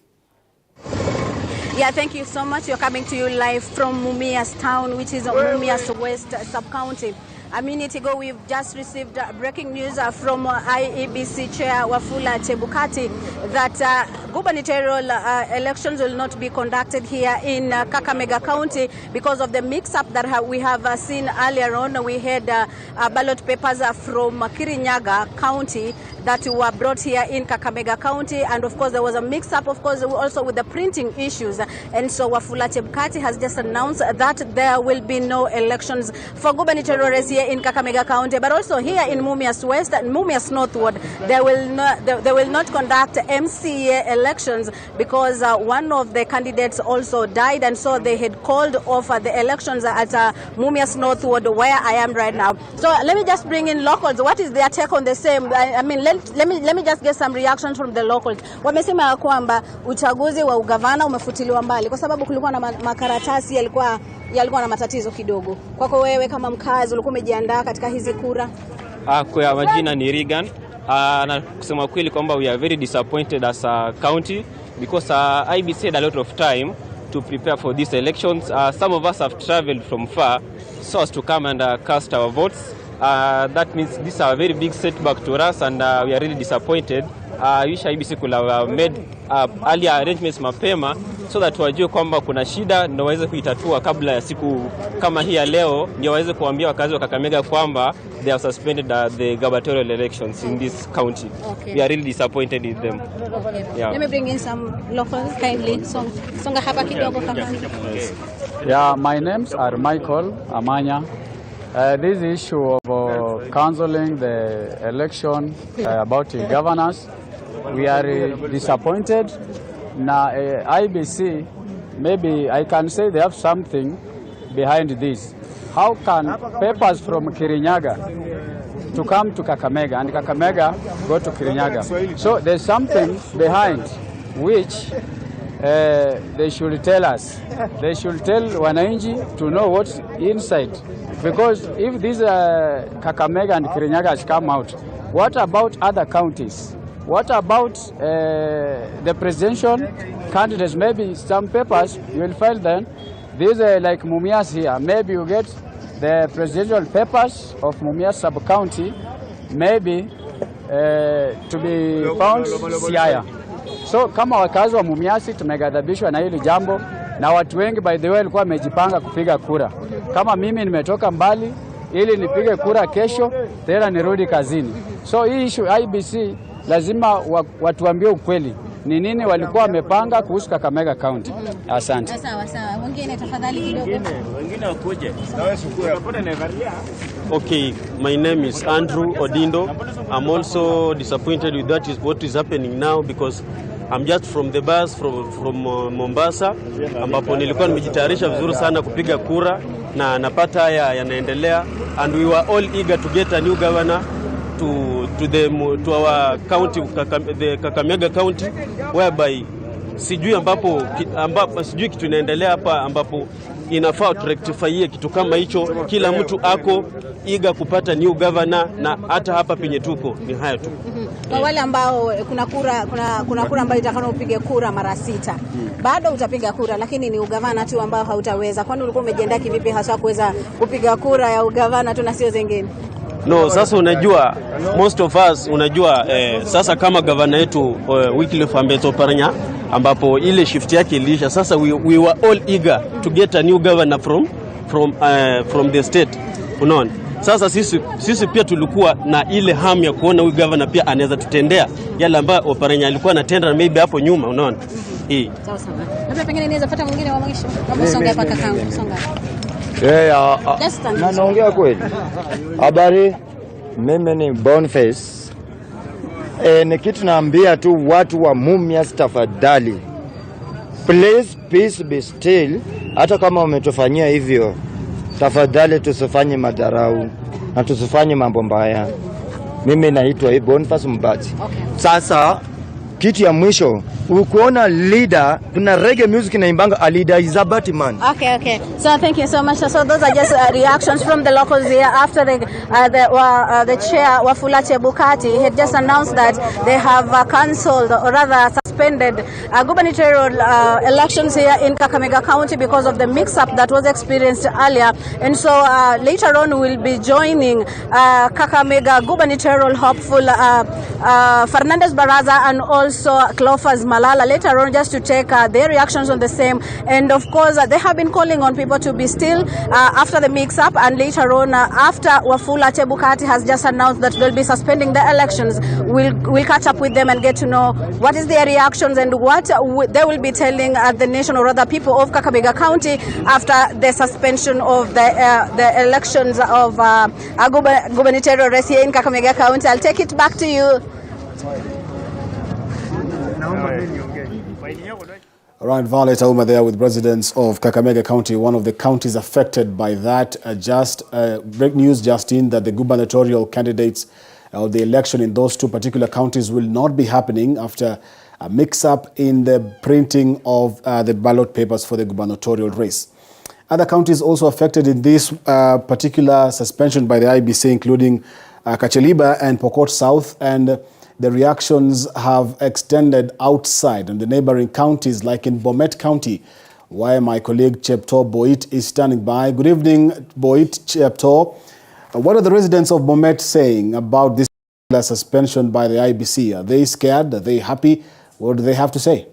Yeah, thank you so much. You're coming to you live from Mumias town, which is Mumias West sub-county. A minute ago, we've just received breaking news from IEBC Chair Wafula Chebukati that gubernatorial elections will not be conducted here in Kakamega County because of the mix-up that we have seen earlier on. We had ballot papers from Kirinyaga County that were brought here in Kakamega County, and of course there was a mix-up, of course, also with the printing issues. And so Wafula Chebukati has just announced that there will be no elections for gubernatorial race here in Kakamega County, but also here in Mumias West and Mumias Northward, they will not conduct MCA elections because one of the candidates also died, and so they had called off the elections at Mumias Northward, where I am right now. So let me just bring in locals. What is their take on the same? I mean, let me just get some reactions from the locals. Wamesema kwamba uchaguzi wa ugavana umefutiliwa mbali kwa sababu kulikuwa na makaratasi yalikuwa na matatizo kidogo. Kwako wewe kama mkazi ulikuwa umejiandaa katika hizi kura? Kwa majina ni Regan. Na kusema kweli kwamba we are very disappointed as a county because IEBC had a lot of time to prepare for these elections. Some of us have traveled from far so as to come and cast our votes. That means this is a very big setback to us, and we are really disappointed. I wish IEBC could have made earlier arrangements mapema so that wajue kwamba kuna shida na waweze kuitatua kabla ya siku kama hii ya leo, ndio waweze kuambia wakazi wa Kakamega kwamba they have suspended the gubernatorial elections in this county. Okay. We are really disappointed in them. Okay. Yeah. Let me bring in some locals kindly. Songa hapa kidogo kama. Yeah, my names are Michael Amanya. This issue of cancelling the election about the governors, we are disappointed. Now, IEBC, maybe I can say they have something behind this. How can papers from Kirinyaga to come to Kakamega and Kakamega go to Kirinyaga? So there's something behind which they should tell us. They should tell Wananchi to know what's inside. Because if this Kakamega and Kirinyaga has come out, what about other counties? What about the presidential candidates? Maybe some papers you will find then. These are like Mumias here. Maybe you get the presidential papers of Mumias sub-county may be to be found Siaya. So kama wakazi wa Mumias tumeghadhabishwa na hili jambo, na watu wengi by the way walikuwa wamejipanga kupiga kura. Kama mimi nimetoka mbali ili nipige kura kesho tena nirudi kazini. So hii issue IBC lazima watuambie ukweli. Ni nini walikuwa wamepanga kuhusu Kakamega County. Asante. Sawa. Wengine tafadhali kidogo. Wengine wakuje. Okay, my name is Andrew Odindo. I'm also disappointed with what is happening now because I'm just from the bus from Mombasa, ambapo nilikuwa nimejitayarisha vizuri sana kupiga kura na napata haya yanaendelea, and we were all eager to get a new governor to our county, the Kakamega County, whereby sijui sijui kitu inaendelea hapa, ambapo inafaa turectify kitu kama hicho. Kila mtu ako eager kupata new governor, na hata hapa penye tuko ni haya tu. Kwa wale ambao kuna kura ambayo itakana upige kura mara 6. Bado utapiga kura, lakini ni ugavana tu ambao hautaweza. Kwani ulikuwa umejiandaa kivipi hasa kuweza kupiga kura ya ugavana tu na sio zingine? No, sasa unajua most of us unajua sasa kama governor yetu Wakili Mwirigi, ambapo ile shift yake ilisha. Sasa we were all eager to get a new governor from the state. Unaona? Sasa sisi pia tulikuwa na ile hamu ya kuona huyu governor pia anaweza tutendea yale ambayo Mwirigi alikuwa anatenda maybe hapo nyuma, unaona? Sawa. Labda pengine niweza pata mwingine wa mwisho. Kama songa hapa kakaangu, songa. Naongea kweli. Habari, mimi ni Boniface. Ni kitu naambia tu watu wa Mumias, tafadhali, please peace be still. Hata kama umetufanyia hivyo, tafadhali tusifanye madharau na tusifanye mambo mbaya. Mimi naitwa Boniface Mbati. Sasa kitu ya mwisho, ukuona leader, kuna reggae music inaimbanga, a leader is a Batman. Okay. So thank you so much. So those are just reactions from the locals here after the chair Wafula Chebukati had just announced that they have cancelled, or rather suspended, gubernatorial elections here in Kakamega County because of the mix-up that was experienced earlier. And so later on we'll be joining Kakamega gubernatorial hopeful Fernandez Baraza and also Clophas Malala later on, just to take their reactions on the same. And of course they have been calling on people to be still after the mix-up, and later on after Wafula Chebukati has just announced that they'll be suspending the elections, we'll catch up with them and get to know what is their reactions and what they will be telling the nation, or rather people of Kakamega County, after the suspension of the elections of gubernatorial race here in Kakamega County. I'll take it back to you. All right, Violet Auma there with residents of Kakamega County, one of the counties affected by that. Break news just in that the gubernatorial candidates of the election in those two particular counties will not be happening after a mix-up in the printing of the ballot papers for the gubernatorial race. Other counties also affected in this particular suspension by the IBC, including Kacheliba and Pokot South, and the reactions have extended outside in the neighboring counties like in Bomet County, where my colleague Chepto Boit is standing by. Good evening, Boit, Chepto. What are the residents of Bomet saying about this suspension by the IBC? Are they scared? Are they happy? What do they have to say?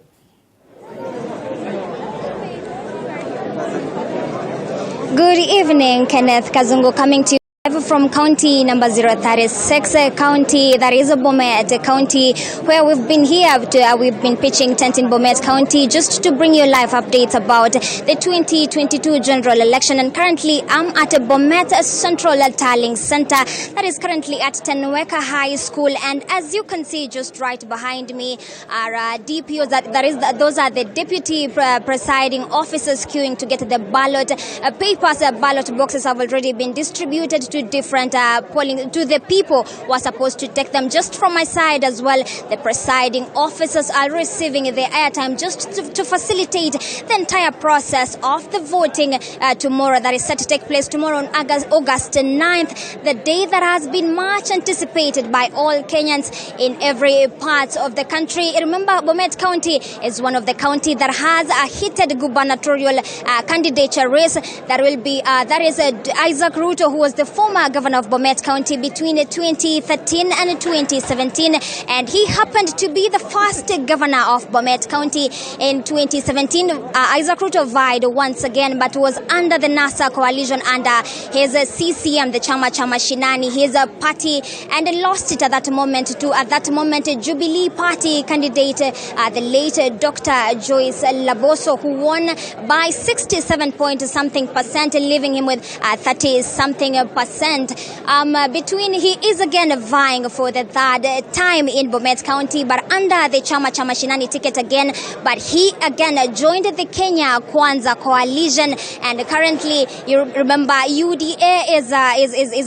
Good evening, Kenneth Kazungu, coming to you from county number 036 county, that is Bomet County, where we've been here. We've been pitching tent in Bomet County just to bring you live updates about the 2022 general election. And currently I'm at Bomet Central Tallying Center, that is currently at Tenweka High School. And as you can see just right behind me are DPOs, those are the deputy presiding officers queuing to get the ballot papers. Ballot boxes have already been distributed to different polling, to the people who are supposed to take them. Just from my side as well, the presiding officers are receiving the airtime just to facilitate the entire process of the voting tomorrow, that is set to take place tomorrow on August 9th, the day that has been much anticipated by all Kenyans in every part of the country. Remember, Bomet County is one of the counties that has a heated gubernatorial candidature race. That is Isaac Ruto, who was the former governor of Bomet County between 2013 and 2017, and he happened to be the first governor of Bomet County in 2017. Isaac Ruto vied once again, but was under the NASA coalition under his CCM, the Chama Shinani, his party, and lost it at that moment to Jubilee Party candidate, the late Dr. Joyce Laboso, who won by 67-point-something%, leaving him with 30-something%. He is again vying for the third time in Bomet County, but under the Chama Shinani ticket again. But he again joined the Kenya Kwanza coalition, and currently, you remember, UDA is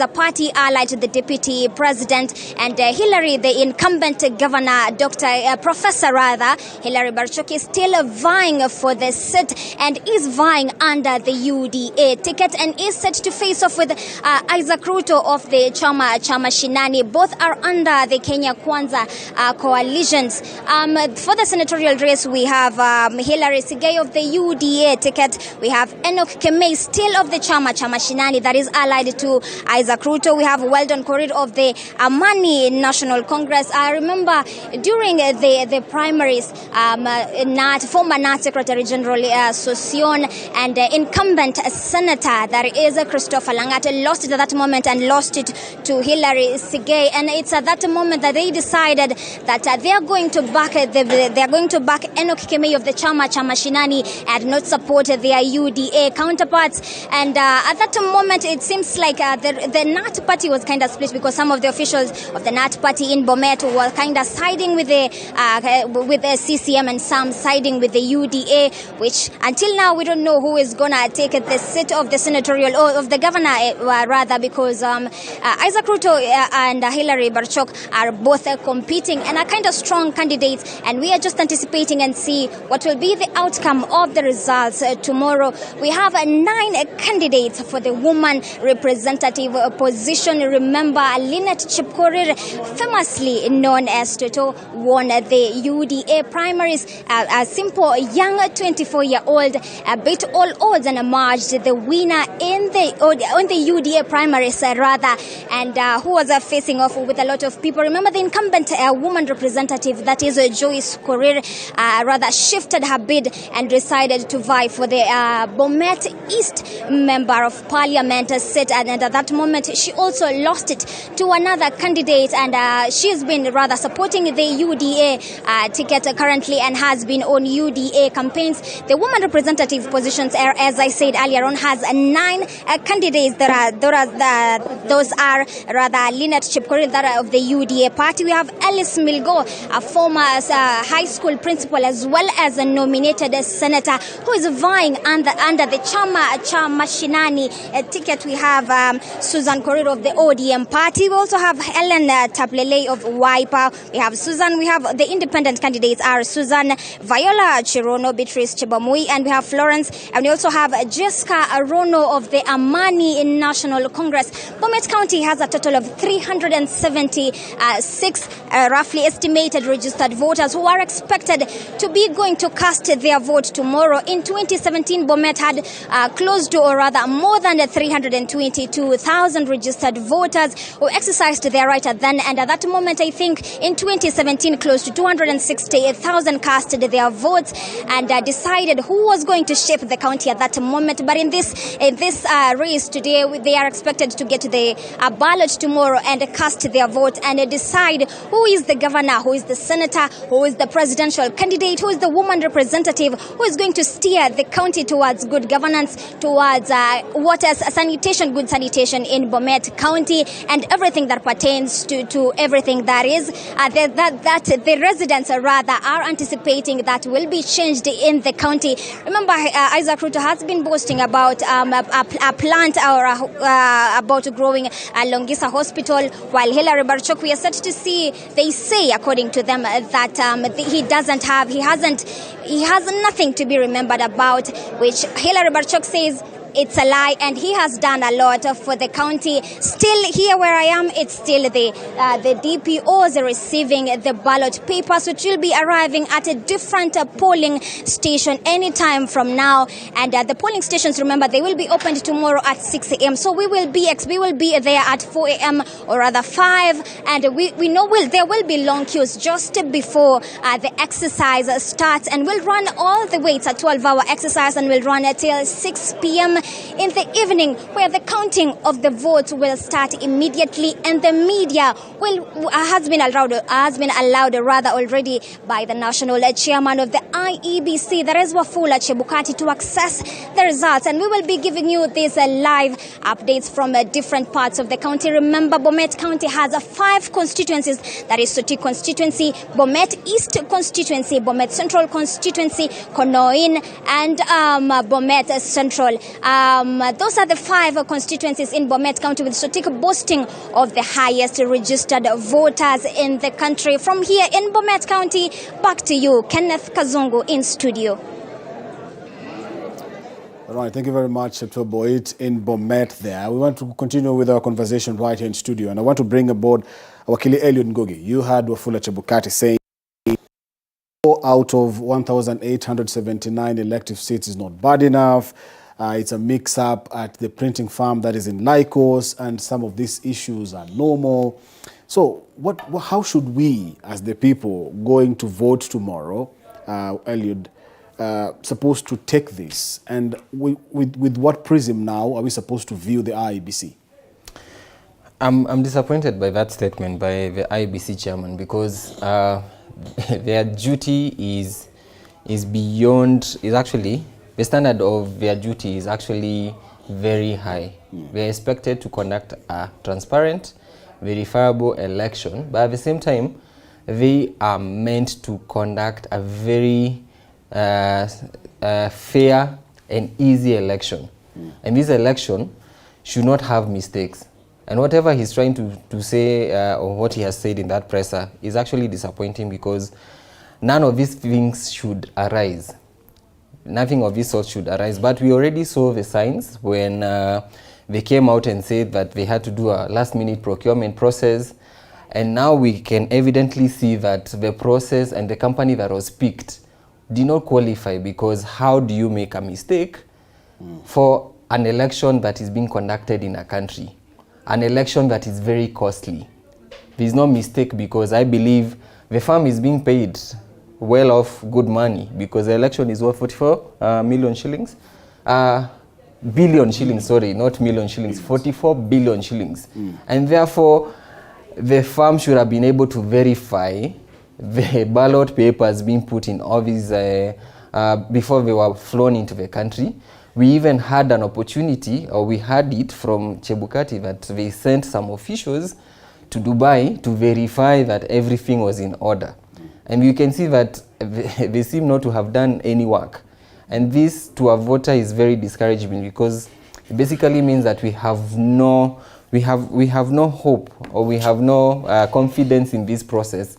a party allied to the deputy president, and Hillary, the incumbent governor, Professor Hillary Barchok, is still vying for the seat and is vying under the UDA ticket and is set to face off with Isaac Ruto of the Chama Shinani. Both are under the Kenya Kwanza coalitions. For the senatorial race, we have Hillary Sigei of the UDA ticket. We have Enoch Kemei, still of the Chama Shinani, that is allied to Isaac Ruto. We have Weldon Korir of the Amani National Congress. I remember during the primaries, former NAT Secretary General Sosion and incumbent senator, that is Christopher Langat, lost it at that moment and lost it to Hillary Sigei. And it's at that moment that they decided that they are going to back Enoch Kemei of the Chama Shinani and not support their UDA counterparts. And at that moment, it seems like the NAT party was kind of split, because some of the officials of the NAT party in Bomet were kind of siding with the CCM and some siding with the UDA, which until now we don't know who is gonna take the seat of the senatorial or of the governor, because Isaac Ruto and Hillary Barchok are both competing and are kind of strong candidates, and we are just anticipating and see what will be the outcome of the results tomorrow. We have 9 candidates for the woman representative position. Remember, Lynette Chepkorir, famously known as Toto, won the UDA primaries. A simple young 24-year-old beat all odds and emerged the winner on the UDA primaries, and who was facing off with a lot of people. Remember, the incumbent woman representative, that is Joyce Korir, shifted her bid and decided to vie for the Bomet East Member of Parliament seat, and at that moment she also lost it to another candidate, and she has been supporting the UDA ticket currently and has been on UDA campaigns. The woman representative positions, as I said earlier on, has 9 candidates. Those are Lynette Chepkorir, that are of the UDA party. We have Alice Milgo, a former high school principal as well as a nominated senator, who is vying under the Chama Shinani ticket. We have Susan Korir of the ODM party. We also have Helen Taplelei of Wiper. We have Susan. We have the independent candidates are Susan, Viola Chirono, Beatrice Chebamui, and we have Florence. And we also have Jessica Arono of the Amani National Congress. Bomet County has a total of 376 roughly estimated registered voters who are expected to be going to cast their vote tomorrow. In 2017, Bomet had close to, or rather more than 322,000 registered voters who exercised their right then, and at that moment I think in 2017 close to 260,000 cast their votes and decided who was going to shape the county at that moment. But in this race today, they are expected to get the ballot tomorrow and cast their vote and decide who is the governor, who is the senator, who is the presidential candidate, who is the woman representative, who is going to steer the county towards good governance, towards water sanitation, good sanitation in Bomet County, and everything that pertains to everything that is that the residents are anticipating that will be changed in the county. Remember, Isaac Ruto has been boasting about a plant or about growing Longisa Hospital, while Hilary Barchok, we are set to see, they say, according to them, that he has nothing to be remembered about, which Hilary Barchok says it's a lie, and he has done a lot for the county. Still, here where I am, it's still the DPOs receiving the ballot papers, which will be arriving at a different polling station anytime from now. And the polling stations, remember, they will be opened tomorrow at 6 a.m. So we will be there at 4 a.m. or rather 5, and we know there will be long queues just before the exercise starts, and we'll run all the way. It's a 12-hour exercise, and we'll run until 6 p.m. in the evening, where the counting of the votes will start immediately, and the media has been allowed already by the national chairman of the IEBC, that is Wafula Chebukati, to access the results, and we will be giving you these live updates from different parts of the county. Remember, Bomet County has 5 constituencies, that is Soti constituency, Bomet East constituency, Bomet Central constituency, Konoin, and Bomet Central. Those are the 5 constituencies in Bomet County, with Sotik boasting of the highest registered voters in the country. From here in Bomet County, back to you, Kenneth Kazungu in studio. All right, thank you very much, to Boit in Bomet there. We want to continue with our conversation right here in studio, and I want to bring aboard Wakili Eliud Ngugi. You heard Wafula Chebukati saying 4 out of 1,879 elective seats is not bad enough. It's a mix-up at the printing farm that is in Lycos, and some of these issues are normal. So how should we, as the people going to vote tomorrow, Eliud, supposed to take this? And with what prism now are we supposed to view the IEBC? I'm disappointed by that statement by the IEBC chairman, because their duty the standard of their duty is actually very high. They're expected to conduct a transparent, verifiable election, but at the same time, they are meant to conduct a very fair and easy election. And this election should not have mistakes. And whatever he's trying to say, or what he has said in that presser, is actually disappointing, because none of these things should arise. Nothing of this sort should arise. But we already saw the signs when they came out and said that they had to do a last-minute procurement process. And now we can evidently see that the process and the company that was picked did not qualify, because how do you make a mistake for an election that is being conducted in a country? An election that is very costly. There is no mistake, because I believe the farm is being paid well off good money, because the election is worth 44 million shillings. Billion shillings, sorry, not million shillings, 44 billion shillings. And therefore, the farm should have been able to verify the ballot papers being put in office before they were flown into the country. We even had an opportunity, or we had it from Chebukati, that they sent some officials to Dubai to verify that everything was in order. And you can see that they seem not to have done any work. And this, to a voter, is very discouraging, because it basically means that we have no hope, or we have no confidence in this process,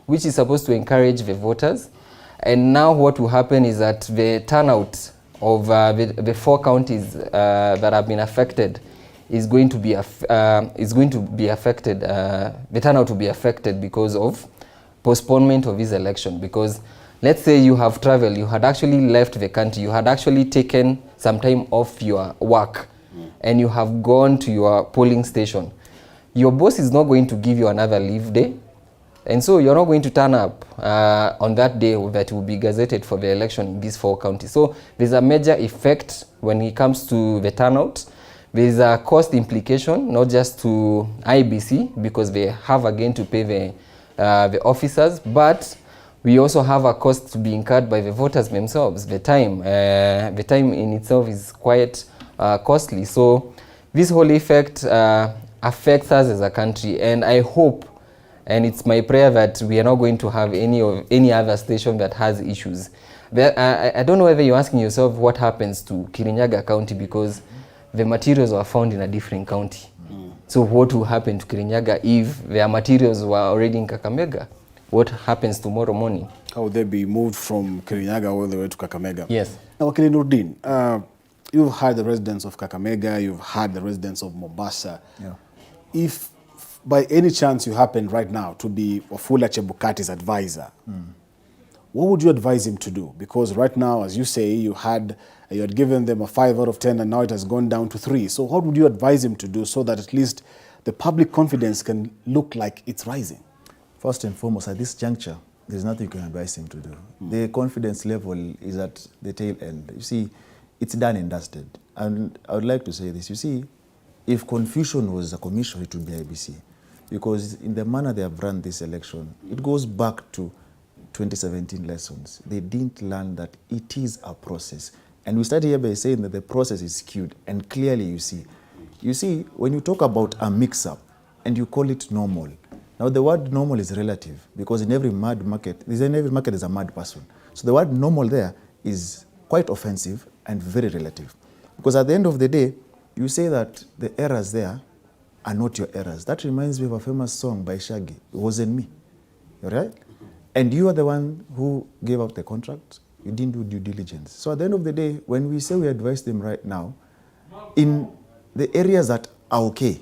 which is supposed to encourage the voters. And now what will happen is that the turnout of the 4 counties that have been affected is going to be affected. The turnout will be affected because of postponement of this election. Because let's say you have traveled, you had actually left the country, you had actually taken some time off your work, and you have gone to your polling station. Your boss is not going to give you another leave day, and so you're not going to turn up on that day that will be gazetted for the election in these 4 counties. So there's a major effect when it comes to the turnout. There's a cost implication, not just to IBC, because they have again to pay the officers, but we also have a cost to be incurred by the voters themselves. The time in itself is quite costly. So this whole effect affects us as a country, and I hope, and it's my prayer, that we are not going to have any other station that has issues. I don't know whether you're asking yourself what happens to Kirinyaga County, because the materials were found in a different county. So what will happen to Kirinyaga if their materials were already in Kakamega? What happens tomorrow morning? How would they be moved from Kirinyaga all the way to Kakamega? Yes. Now, Wakili Nurdin, you've had the residents of Kakamega, you've had the residents of Mombasa. Yeah. If by any chance you happen right now to be Wafula Chebukati's advisor, what would you advise him to do? Because right now, as you say, you had given them a 5 out of 10 and now it has gone down to 3. So what would you advise him to do so that at least the public confidence can look like it's rising? First and foremost, at this juncture, there's nothing you can advise him to do. The confidence level is at the tail end. You see, it's done and dusted. And I would like to say this. You see, if confusion was a commission, it would be IBC. Because in the manner they have run this election, it goes back to 2017 lessons. They didn't learn that it is a process. And we start here by saying that the process is skewed. And clearly you see, when you talk about a mix-up and you call it normal, now the word normal is relative because in every mad market, there's a mad person. So the word normal there is quite offensive and very relative. Because at the end of the day, you say that the errors there are not your errors. That reminds me of a famous song by Shaggy, It Wasn't Me, right? And you are the one who gave out the contract. You didn't do due diligence. So at the end of the day, when we say we advise them right now, in the areas that are okay,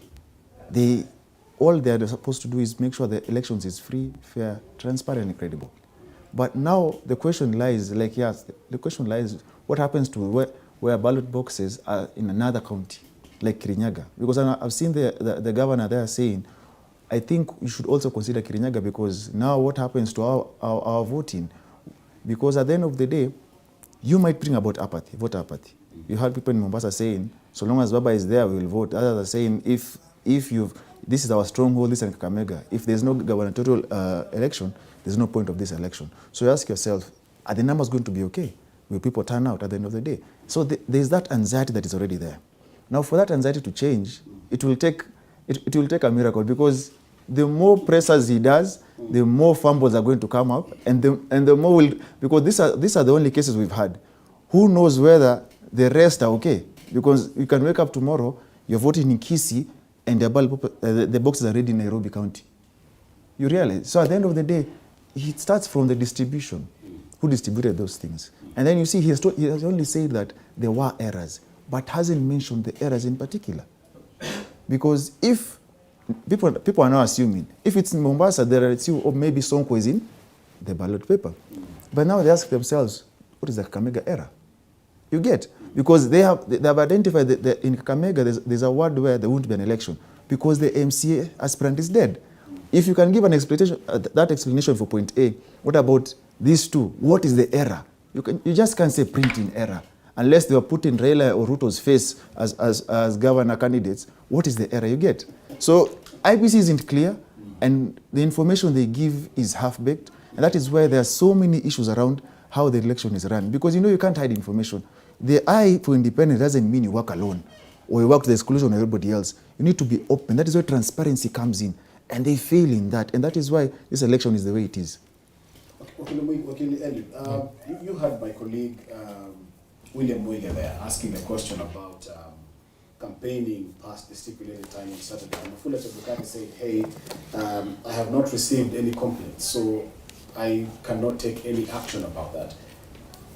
all they are supposed to do is make sure the elections is free, fair, transparent, and credible. But now the question lies, what happens to where ballot boxes are in another county, like Kirinyaga? Because I've seen the governor there saying, I think we should also consider Kirinyaga because now what happens to our voting? Because at the end of the day, you might bring about apathy, voter apathy. You heard people in Mombasa saying, so long as Baba is there, we will vote. Others are saying, if this is our stronghold, this is Kakamega. If there's no gubernatorial election, there's no point of this election. So you ask yourself, are the numbers going to be okay? Will people turn out at the end of the day? So there's that anxiety that is already there. Now for that anxiety to change, it will take a miracle because the more pressers he does, the more fumbles are going to come up, and the more will, because these are the only cases we've had. Who knows whether the rest are okay? Because you can wake up tomorrow, you're voting in Kisii, and the boxes are ready in Nairobi County. You realize? So at the end of the day, it starts from the distribution. Who distributed those things? And then you see, he has only said that there were errors, but hasn't mentioned the errors in particular. Because if people are now assuming, if it's in Mombasa, there are or maybe Sonko is in the ballot paper. But now they ask themselves, what is the Kakamega error? You get? Because they have identified that in Kakamega there's a ward where there won't be an election because the MCA aspirant is dead. If you can give an explanation, that explanation for point A, what about these two? What is the error? You just can't say printing error unless they were putting Raila or Ruto's face as governor candidates. What is the error you get? So IBC isn't clear, and the information they give is half-baked, and that is why there are so many issues around how the election is run. Because you can't hide information. The eye for independence doesn't mean you work alone or you work to the exclusion of everybody else. You need to be open. That is where transparency comes in, and they fail in that, and that is why this election is the way it is. Wakili Eli, you had my colleague William Mwirigi there asking a question about campaigning past the stipulated time on Saturday. And Wafula Chebukati said, hey, I have not received any complaints, so I cannot take any action about that.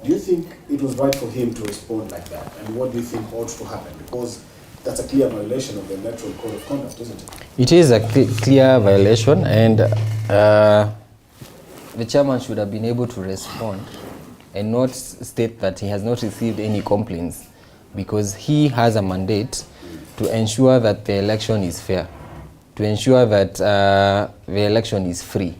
Do you think it was right for him to respond like that? And what do you think ought to happen? Because that's a clear violation of the Electoral Code of Conduct, isn't it? It is a clear violation, and the chairman should have been able to respond and not state that he has not received any complaints, because he has a mandate to ensure that the election is fair, to ensure that the election is free.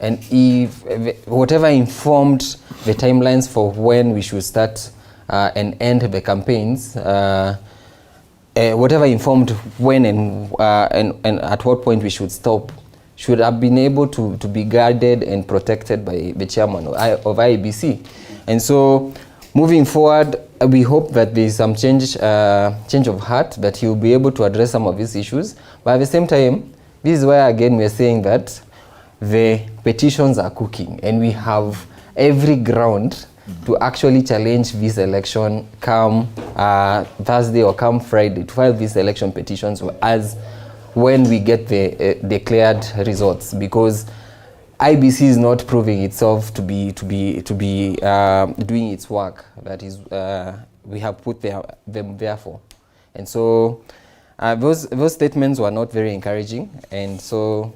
And if whatever informed the timelines for when we should start and end the campaigns, whatever informed when and at what point we should stop, should have been able to be guarded and protected by the chairman of IEBC. And so moving forward, we hope that there is some change of heart, that he will be able to address some of these issues. But at the same time, this is why again we're saying that the petitions are cooking, and we have every ground to actually challenge this election come Thursday or come Friday, to file these election petitions as when we get the declared results, because IBC is not proving itself to be doing its work. That is, we have put them there for. And so those statements were not very encouraging, and so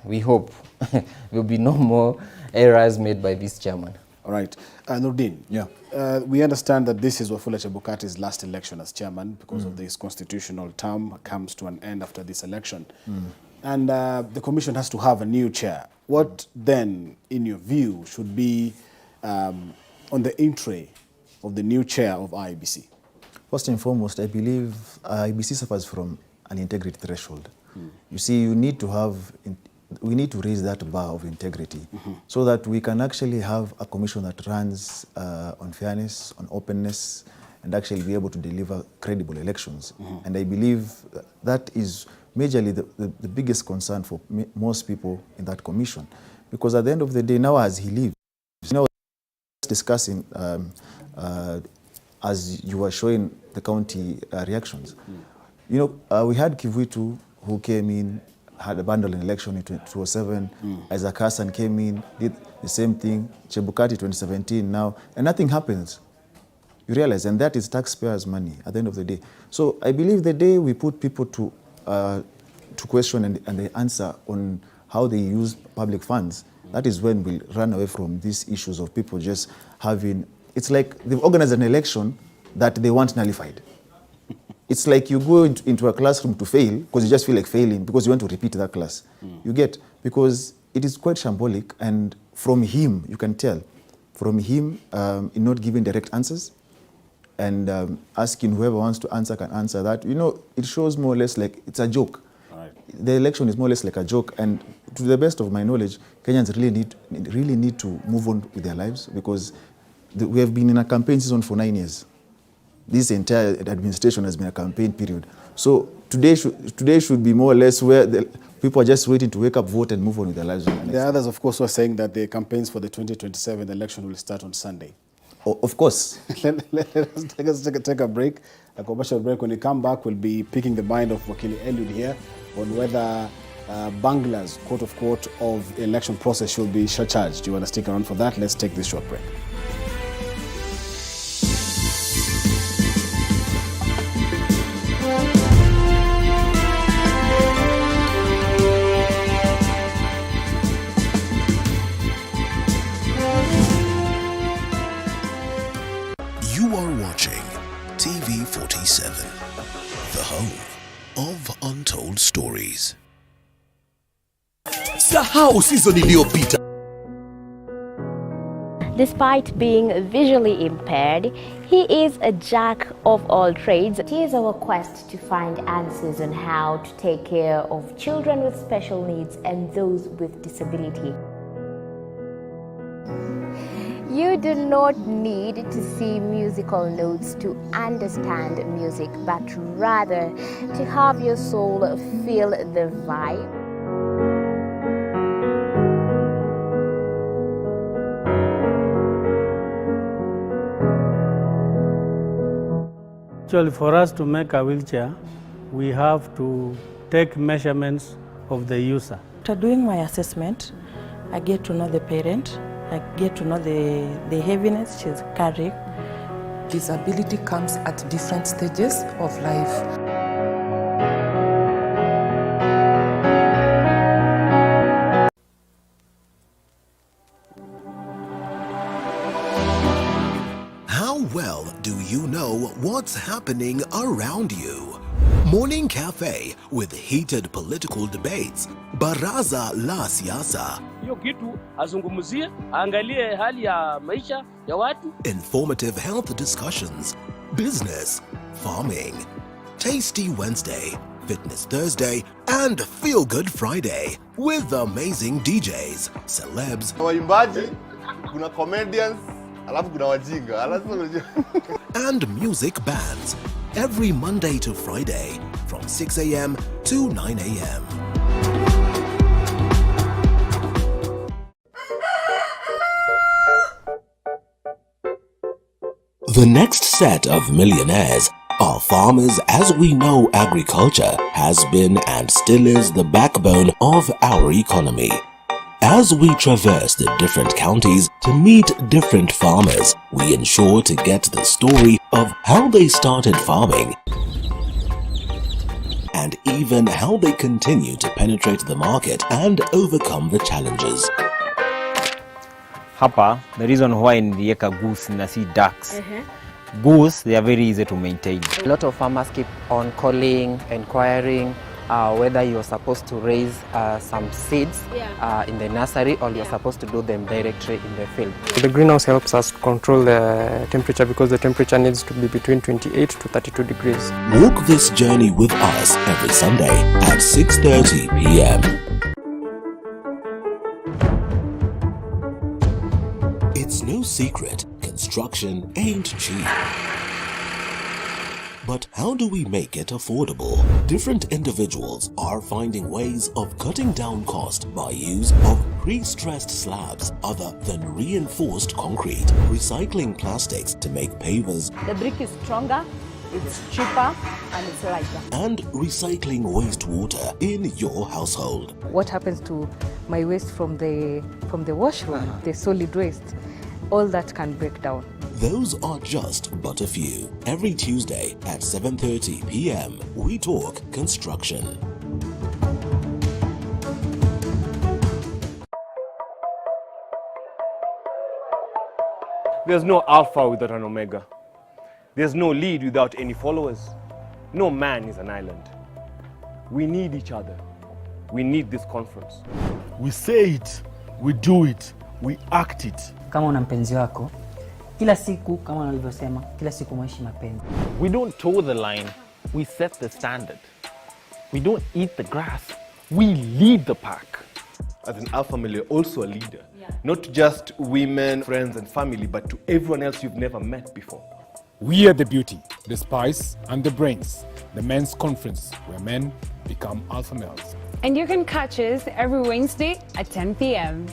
we hope there will be no more errors made by this chairman. All right. Nurdin, yeah. We understand that this is Wafula Chebukati's last election as chairman because of this constitutional term comes to an end after this election. And the commission has to have a new chair. What then, in your view, should be on the entree of the new chair of IEBC? First and foremost, I believe IEBC suffers from an integrity threshold. You see, we need to raise that bar of integrity so that we can actually have a commission that runs on fairness, on openness, and actually be able to deliver credible elections. And I believe that is majorly the biggest concern for most people in that commission. Because at the end of the day, now as he leaves, discussing, as you were showing the county reactions, we had Kivuitu who came in, had a bundle in election in 2007. Isaac Hassan came in, did the same thing. Chebukati 2017 now, and nothing happens. You realize, and that is taxpayers' money at the end of the day. So I believe the day we put people to question and they answer on how they use public funds, that is when we'll run away from these issues of people just having, it's like they've organized an election that they want nullified. It's like you go into a classroom to fail because you just feel like failing because you want to repeat that class. You get, because it is quite shambolic, and from him, you can tell, from him in not giving direct answers and asking whoever wants to answer can answer that. It shows more or less like it's a joke. The election is more or less like a joke, and to the best of my knowledge, Kenyans really need to move on with their lives, because we have been in a campaign season for 9 years. This entire administration has been a campaign period. So today should be more or less where people are just waiting to wake up, vote, and move on with their lives. The others, of course, were saying that the campaigns for the 2027 election will start on Sunday. Oh, of course. Let us take a break, a commercial break. When we come back, we'll be picking the mind of Wakili Eliud here on whether Bangla's quote-of-quote of election process should be surcharged. Do you want to stick around for that? Let's take this short break. You are watching TV 47, the home of untold stories. Sahau season iliyopita. Despite being visually impaired, he is a jack of all trades. He is our quest to find answers on how to take care of children with special needs and those with disability. You do not need to see musical notes to understand music, but rather to have your soul feel the vibe. Actually, for us to make a wheelchair, we have to take measurements of the user. After doing my assessment, I get to know the parent. I get to know the heaviness she's carrying. Disability comes at different stages of life. How well do you know what's happening around you? Morning Cafe with heated political debates. Baraza la siasa. Hiyo kitu azungumzie, angalie hali ya maisha ya watu. Informative health discussions. Business, farming. Tasty Wednesday, Fitness Thursday, and Feel Good Friday with amazing DJs, celebs, waimbaji, kuna comedians, alafu kuna wajinga, and music bands. Every Monday to Friday from 6 a.m. to 9 a.m. The next set of millionaires are farmers. As we know, agriculture has been and still is the backbone of our economy. As we traverse the different counties to meet different farmers, we ensure to get the story of how they started farming and even how they continue to penetrate the market and overcome the challenges. Hapa, the reason why nilieka goose na si ducks. Goose, they are very easy to maintain. A lot of farmers keep on calling, inquiring whether you're supposed to raise some seeds in the nursery or you're supposed to do them directly in the field. The greenhouse helps us control the temperature because the temperature needs to be between 28 to 32 degrees. Walk this journey with us every Sunday at 6:30 p.m. It's no secret, construction ain't cheap. But how do we make it affordable? Different individuals are finding ways of cutting down cost by use of pre-stressed slabs other than reinforced concrete, recycling plastics to make pavers. The brick is stronger, it's cheaper, and it's lighter. And recycling wastewater in your household. What happens to my waste from the washroom, the solid waste? All that can break down. Those are just but a few. Every Tuesday at 7:30 p.m. we talk construction. There's no alpha without an omega. There's no lead without any followers. No man is an island. We need each other. We need this conference. We say it, we do it, we act it. Kama una mpenzi wako, kila siku kama walivyosema, kila siku mwishi mapenzi. We don't toe the line, we set the standard. We don't eat the grass, we lead the pack. As an alpha male, you're also a leader. Not to just women, friends and family, but to everyone else you've never met before. We are the beauty, the spice and the brains. The men's conference where men become alpha males. And you can catch us every Wednesday at 10 p.m.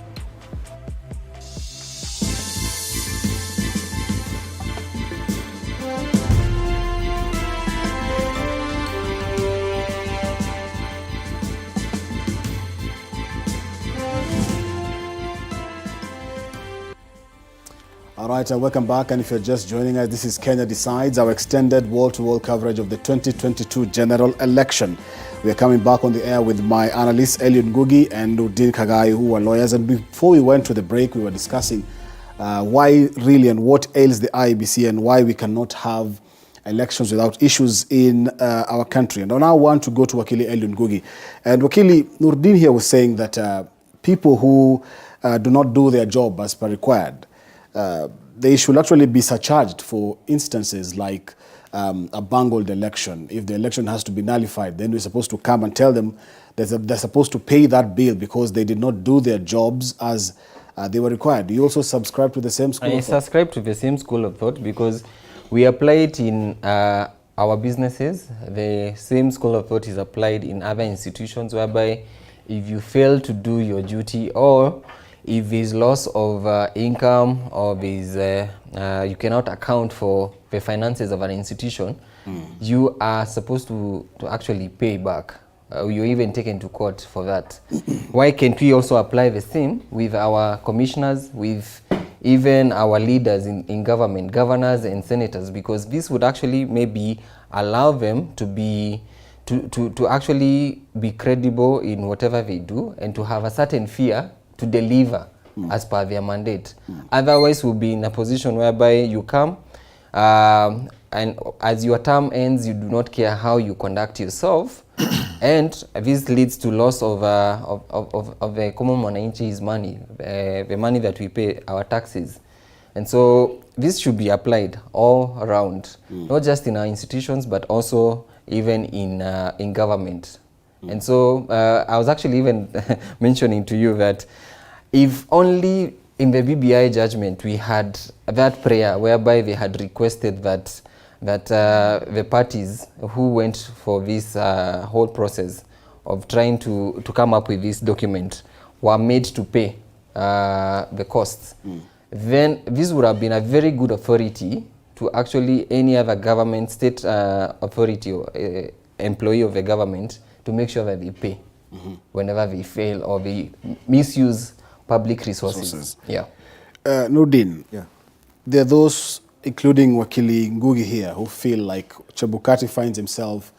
All right, welcome back. And if you're just joining us, this is Kenya Decides, our extended wall-to-wall coverage of the 2022 general election. We are coming back on the air with my analysts, Eliud Ngugi and Udin Kagai, who are lawyers. And before we went to the break, we were discussing why really and what ails the IEBC and why we cannot have elections without issues in our country. And I now want to go to Wakili Eliud Ngugi. And Wakili, Nurdin here was saying that people who do not do their job as per required, they should actually be surcharged for instances like a bungled election. If the election has to be nullified, then we're supposed to come and tell them that they're supposed to pay that bill because they did not do their jobs as they were required. Do you also subscribe to the same school of thought? I subscribe to the same school of thought because we apply it in our businesses. The same school of thought is applied in other institutions whereby if you fail to do your duty or if there's loss of income or there's, you cannot account for the finances of an institution, you are supposed to actually pay back. You're even taken to court for that. Why can't we also apply the same with our commissioners, with even our leaders in government, governors and senators? Because this would actually maybe allow them to be to actually be credible in whatever they do and to have a certain fear to deliver as per their mandate. Otherwise, we'll be in a position whereby you come and as your term ends, you do not care how you conduct yourself, and this leads to loss of the common mwananchi's money, the money that we pay, our taxes. And so this should be applied all around, not just in our institutions, but also even in government. And so I was actually even mentioning to you that if only in the BBI judgment we had that prayer whereby they had requested that the parties who went for this whole process of trying to come up with this document were made to pay the costs, then this would have been a very good authority to actually any other government, state authority or employee of the government to make sure that they pay whenever they fail or they misuse public resources. Yeah. Nurdin, there are those, including Wakili Ngugi here, who feel like Chebukati finds himself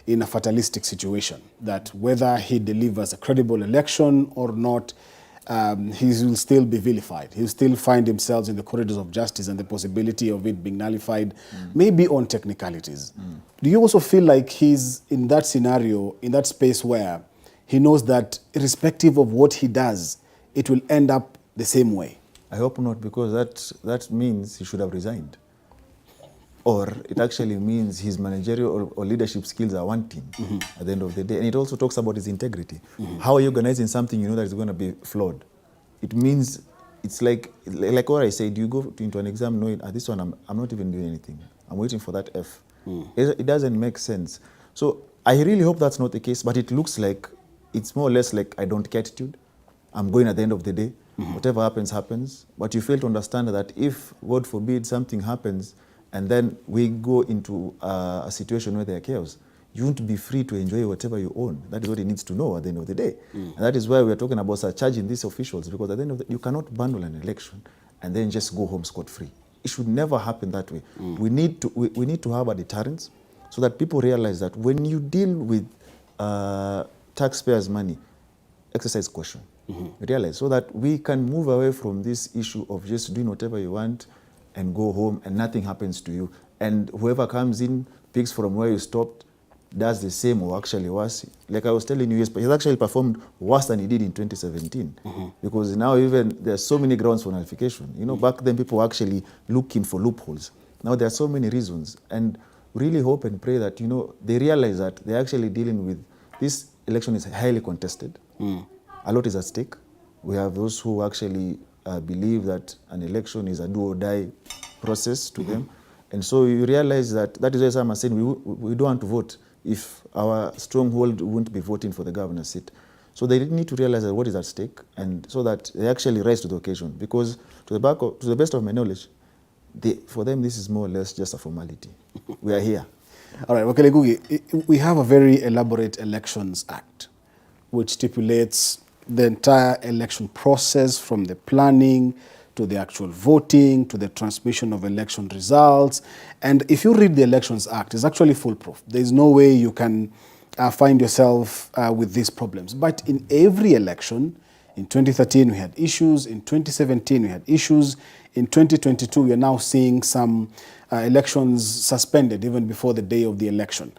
in a fatalistic situation, that whether he delivers a credible election or not, he will still be vilified. He will still find himself in the corridors of justice and the possibility of it being nullified, maybe on technicalities. Do you also feel like he's in that scenario, in that space where he knows that irrespective of what he does, it will end up the same way? I hope not, because that means he should have resigned. Or it actually means his managerial or leadership skills are wanting at the end of the day. And it also talks about his integrity. How are you organizing something you know that is going to be flawed? It means, it's like what I said, you go into an exam knowing, this one I'm not even doing anything. I'm waiting for that F. It doesn't make sense. So I really hope that's not the case, but it looks like it's more or less like I don't get attitude. I'm going at the end of the day. Whatever happens, happens. But you fail to understand that if, God forbid, something happens and then we go into a situation where there are chaos, you won't be free to enjoy whatever you own. That is what he needs to know at the end of the day. And that is why we're talking about surcharging these officials, because at the end of the day, you cannot bundle an election and then just go home scot-free. It should never happen that way. We need to have a deterrence so that people realize that when you deal with taxpayers' money, exercise caution. Realize, so that we can move away from this issue of just doing whatever you want and go home and nothing happens to you. And whoever comes in, picks from where you stopped, does the same or actually worse. Like I was telling you, he's actually performed worse than he did in 2017. Because now even there are so many grounds for nullification. You know, back then people were actually looking for loopholes. Now there are so many reasons. And really hope and pray that, you know, they realize that they're actually dealing with, this election is highly contested. A lot is at stake. We have those who actually believe that an election is a do or die process to them. And so you realize that is why some are saying we don't want to vote if our stronghold won't be voting for the governor's seat. So they need to realize that what is at stake, and so that they actually rise to the occasion. Because to the best of my knowledge, for them this is more or less just a formality. We are here. All right, Wakili Ngugi, we have a very elaborate Elections Act, which stipulates the entire election process, from the planning to the actual voting to the transmission of election results. And if you read the Elections Act, it's actually foolproof. There's no way you can find yourself with these problems. But in every election, in 2013 we had issues, in 2017 we had issues, in 2022 we are now seeing some elections suspended even before the day of the election.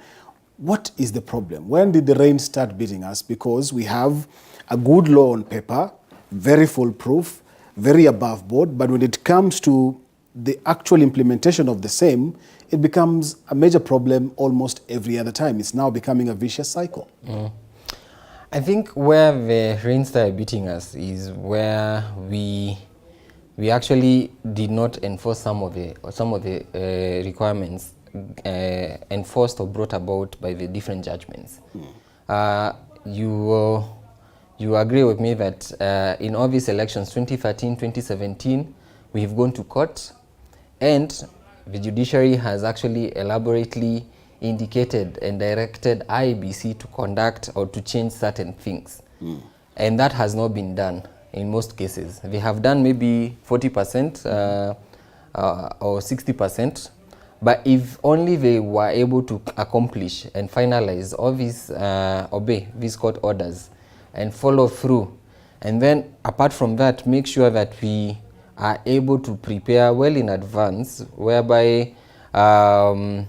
What is the problem? When did the rain start beating us? Because we have a good law on paper, very foolproof, very above board, but when it comes to the actual implementation of the same, it becomes a major problem almost every other time. It's now becoming a vicious cycle. I think where the rain started beating us is where we actually did not enforce some of the requirements enforced or brought about by the different judgments. You agree with me that in all these elections, 2013, 2017, we've gone to court, and the judiciary has actually elaborately indicated and directed IEBC to conduct or to change certain things. And that has not been done in most cases. They have done maybe 40% or 60%, but if only they were able to accomplish and finalize all these, obey these court orders and follow through, and then apart from that, make sure that we are able to prepare well in advance, whereby a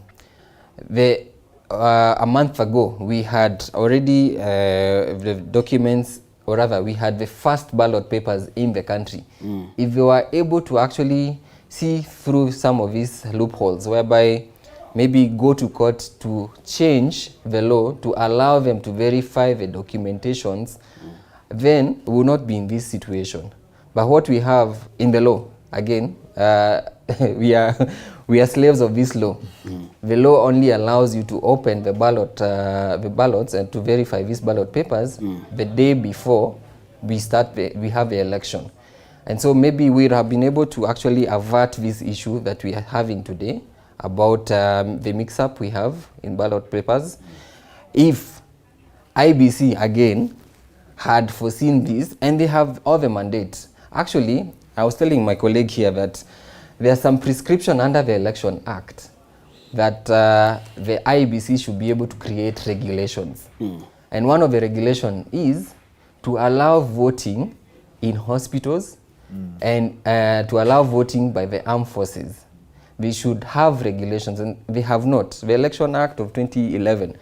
month ago we had already the documents, or rather we had the first ballot papers in the country. If we were able to actually see through some of these loopholes, whereby maybe go to court to change the law to allow them to verify the documentations, then we will not be in this situation. But what we have in the law, again, we are slaves of this law. The law only allows you to open the ballots and to verify these ballot papers the day before we have the election. And so maybe we would have been able to actually avert this issue that we are having today about the mix-up we have in ballot papers if IBC again had foreseen this, and they have all the mandates. Actually, I was telling my colleague here that there's some prescription under the Election Act that the IBC should be able to create regulations. And one of the regulations is to allow voting in hospitals and to allow voting by the armed forces. They should have regulations, and they have not. The Election Act of 2011,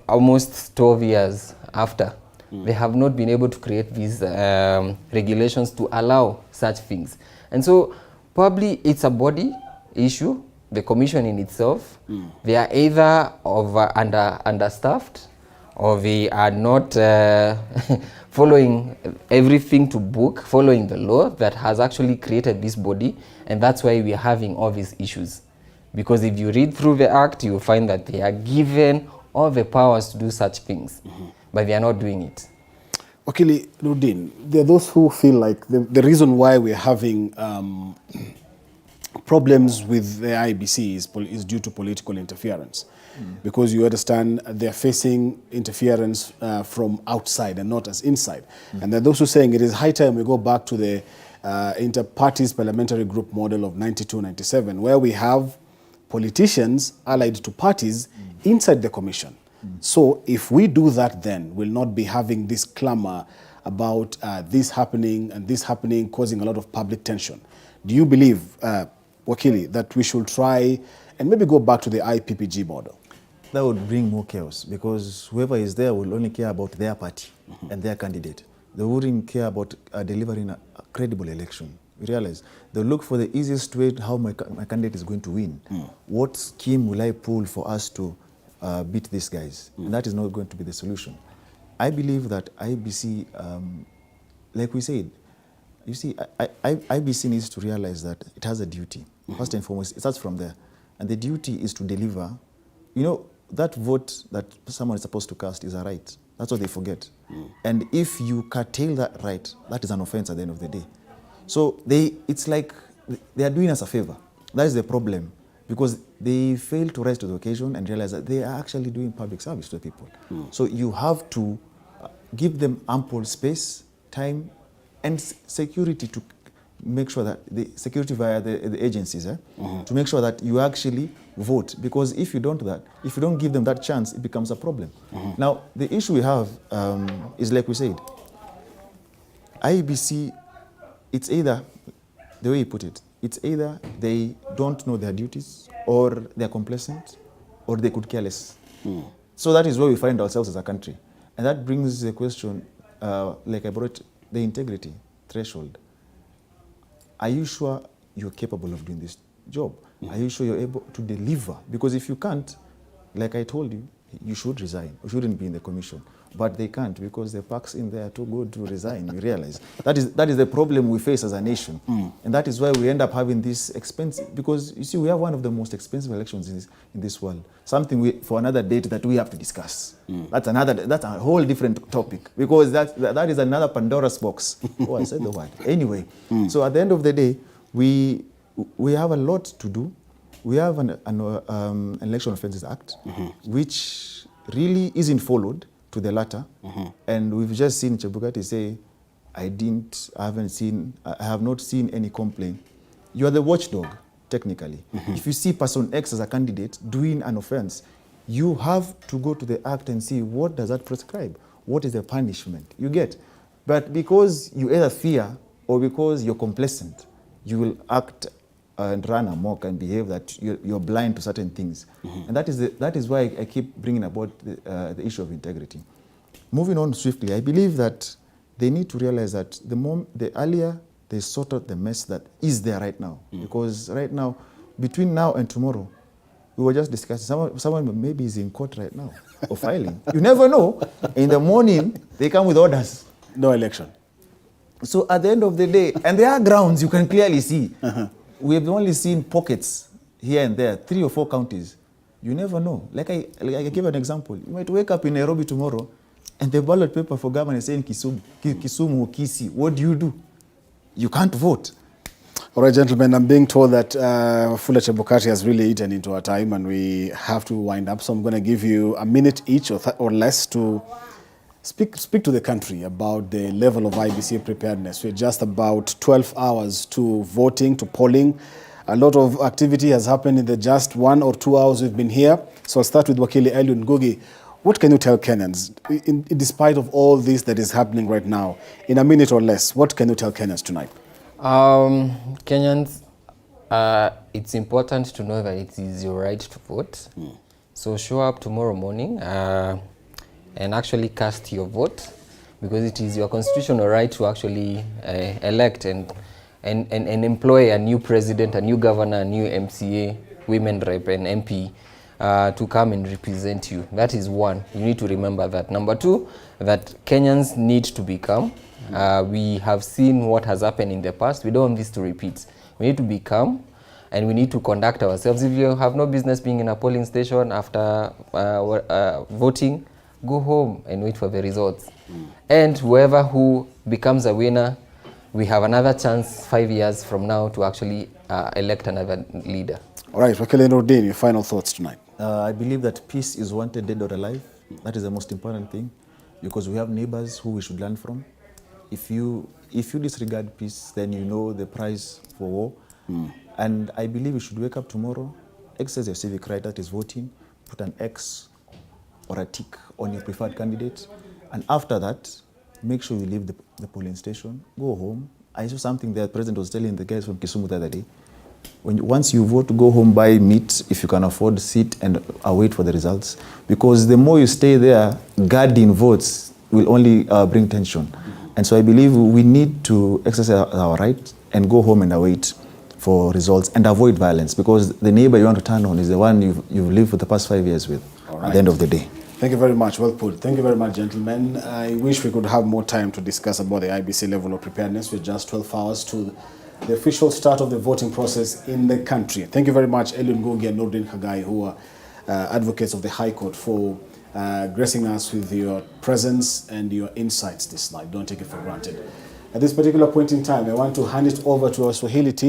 almost 12 years after, they have not been able to create these regulations to allow such things. And so probably it's a body issue, the commission in itself. They are either understaffed, or they are not following everything to book, following the law that has actually created this body, and that's why we are having all these issues. Because if you read through the act, you will find that they are given all the powers to do such things, but they are not doing it. Wakili Nurdin, there are those who feel like the reason why we're having problems with the IBC is due to political interference. Because you understand they're facing interference from outside and not as inside. And there are those who are saying it is high time we go back to the inter-parties parliamentary group model of 92-97, where we have politicians allied to parties inside the commission. So if we do that, then we'll not be having this clamor about this happening and this happening, causing a lot of public tension. Do you believe, Wakili, that we should try and maybe go back to the IPPG model? That would bring more chaos, because whoever is there will only care about their party and their candidate. They wouldn't care about delivering a credible election. You realize they'll look for the easiest way how my candidate is going to win. What scheme will I pull for us to beat these guys? And that is not going to be the solution. I believe that IBC, like we said, you see, IBC needs to realize that it has a duty. First and foremost, it starts from there. And the duty is to deliver. You know, that vote that someone is supposed to cast is a right. That's what they forget. And if you curtail that right, that is an offense at the end of the day. So it's like they are doing us a favor. That is the problem, because they fail to rise to the occasion and realize that they are actually doing public service to the people. So you have to give them ample space, time, and security to make sure that the security via the agencies, to make sure that you actually vote. Because if you don't give them that chance, it becomes a problem. Now, the issue we have is, like we said, IBC, it's either, the way you put it, it's either they don't know their duties, or they're complacent, or they could care less. So that is where we find ourselves as a country. And that brings the question, like I brought, the integrity threshold. Are you sure you're capable of doing this job? Are you sure you're able to deliver? Because if you can't, like I told you, you should resign. You shouldn't be in the commission. But they can't, because the packs in there are too good to resign. You realize that is the problem we face as a nation. And that is why we end up having this expensive, because you see, we have one of the most expensive elections in this world. Something for another date that we have to discuss. That's a whole different topic, because that is another Pandora's box. Oh, I said the word. Anyway, so at the end of the day, we have a lot to do. We have an Election Offences Act, which really isn't followed to the latter. And we've just seen Chebukati say, I have not seen any complaint. You are the watchdog, technically. If you see person X as a candidate doing an offense, you have to go to the act and see, what does that prescribe? What is the punishment? You get. But because you either fear or because you're complacent, you will act and run amok and behave that you're blind to certain things. And that is why I keep bringing about the issue of integrity. Moving on swiftly, I believe that they need to realize that the earlier they sort out the mess that is there right now. Because right now, between now and tomorrow, we were just discussing, someone maybe is in court right now or filing. You never know. In the morning, they come with orders. No election. So at the end of the day, and there are grounds you can clearly see. We have only seen pockets here and there, 3 or 4 counties. You never know. Like I give an example. You might wake up in Nairobi tomorrow and the ballot paper for government is saying Kisumu or Kisii. What do? you can't vote. All right, gentlemen, I'm being told that Wafula Chebukati has really eaten into our time and we have to wind up. So I'm going to give you a minute each or less to speak to the country about the level of IBC preparedness. We're just about 12 hours to voting, to polling. A lot of activity has happened in the just 1 or 2 hours we've been here. So I'll start with Wakili Nthumbi. What can you tell Kenyans, despite of all this that is happening right now, in a minute or less, what can you tell Kenyans tonight? Kenyans, it's important to know that it is your right to vote. So show up tomorrow morning and actually cast your vote, because it is your constitutional right to actually elect and employ a new president, a new governor, a new MCA, women rep and MP to come and represent you. That is one. You need to remember that. Number two, that Kenyans need to be calm. We have seen what has happened in the past. We don't want this to repeat. We need to be calm and we need to conduct ourselves. If you have no business being in a polling station after voting, go home and wait for the results. And whoever who becomes a winner, we have another chance 5 years from now to actually elect another leader. All right, Wakili Mwirigi, your final thoughts tonight. I believe that peace is wanted, dead or alive. That is the most important thing, because we have neighbors who we should learn from. If you disregard peace, then you know the price for war. And I believe you should wake up tomorrow, exercise your civic right, that is voting, put an X or a tick on your preferred candidate. And after that, make sure you leave the polling station, go home. I saw something that the president was telling the guys from Kisumu the other day. Once you vote, go home, buy meat, if you can afford, sit and await for the results. Because the more you stay there, guarding votes will only bring tension. And so I believe we need to exercise our right and go home and await for results and avoid violence, because the neighbor you want to turn on is the one you've lived for the past 5 years with at the end of the day. Thank you very much. Well put. Thank you very much, gentlemen. I wish we could have more time to discuss about the IBC level of preparedness. We're just 12 hours to the official start of the voting process in the country. Thank you very much, Nthumbi and Nordin Kagai, who are advocates of the High Court, for gracing us with your presence and your insights this night. Don't take it for granted. At this particular point in time, I want to hand it over to our Swahili team.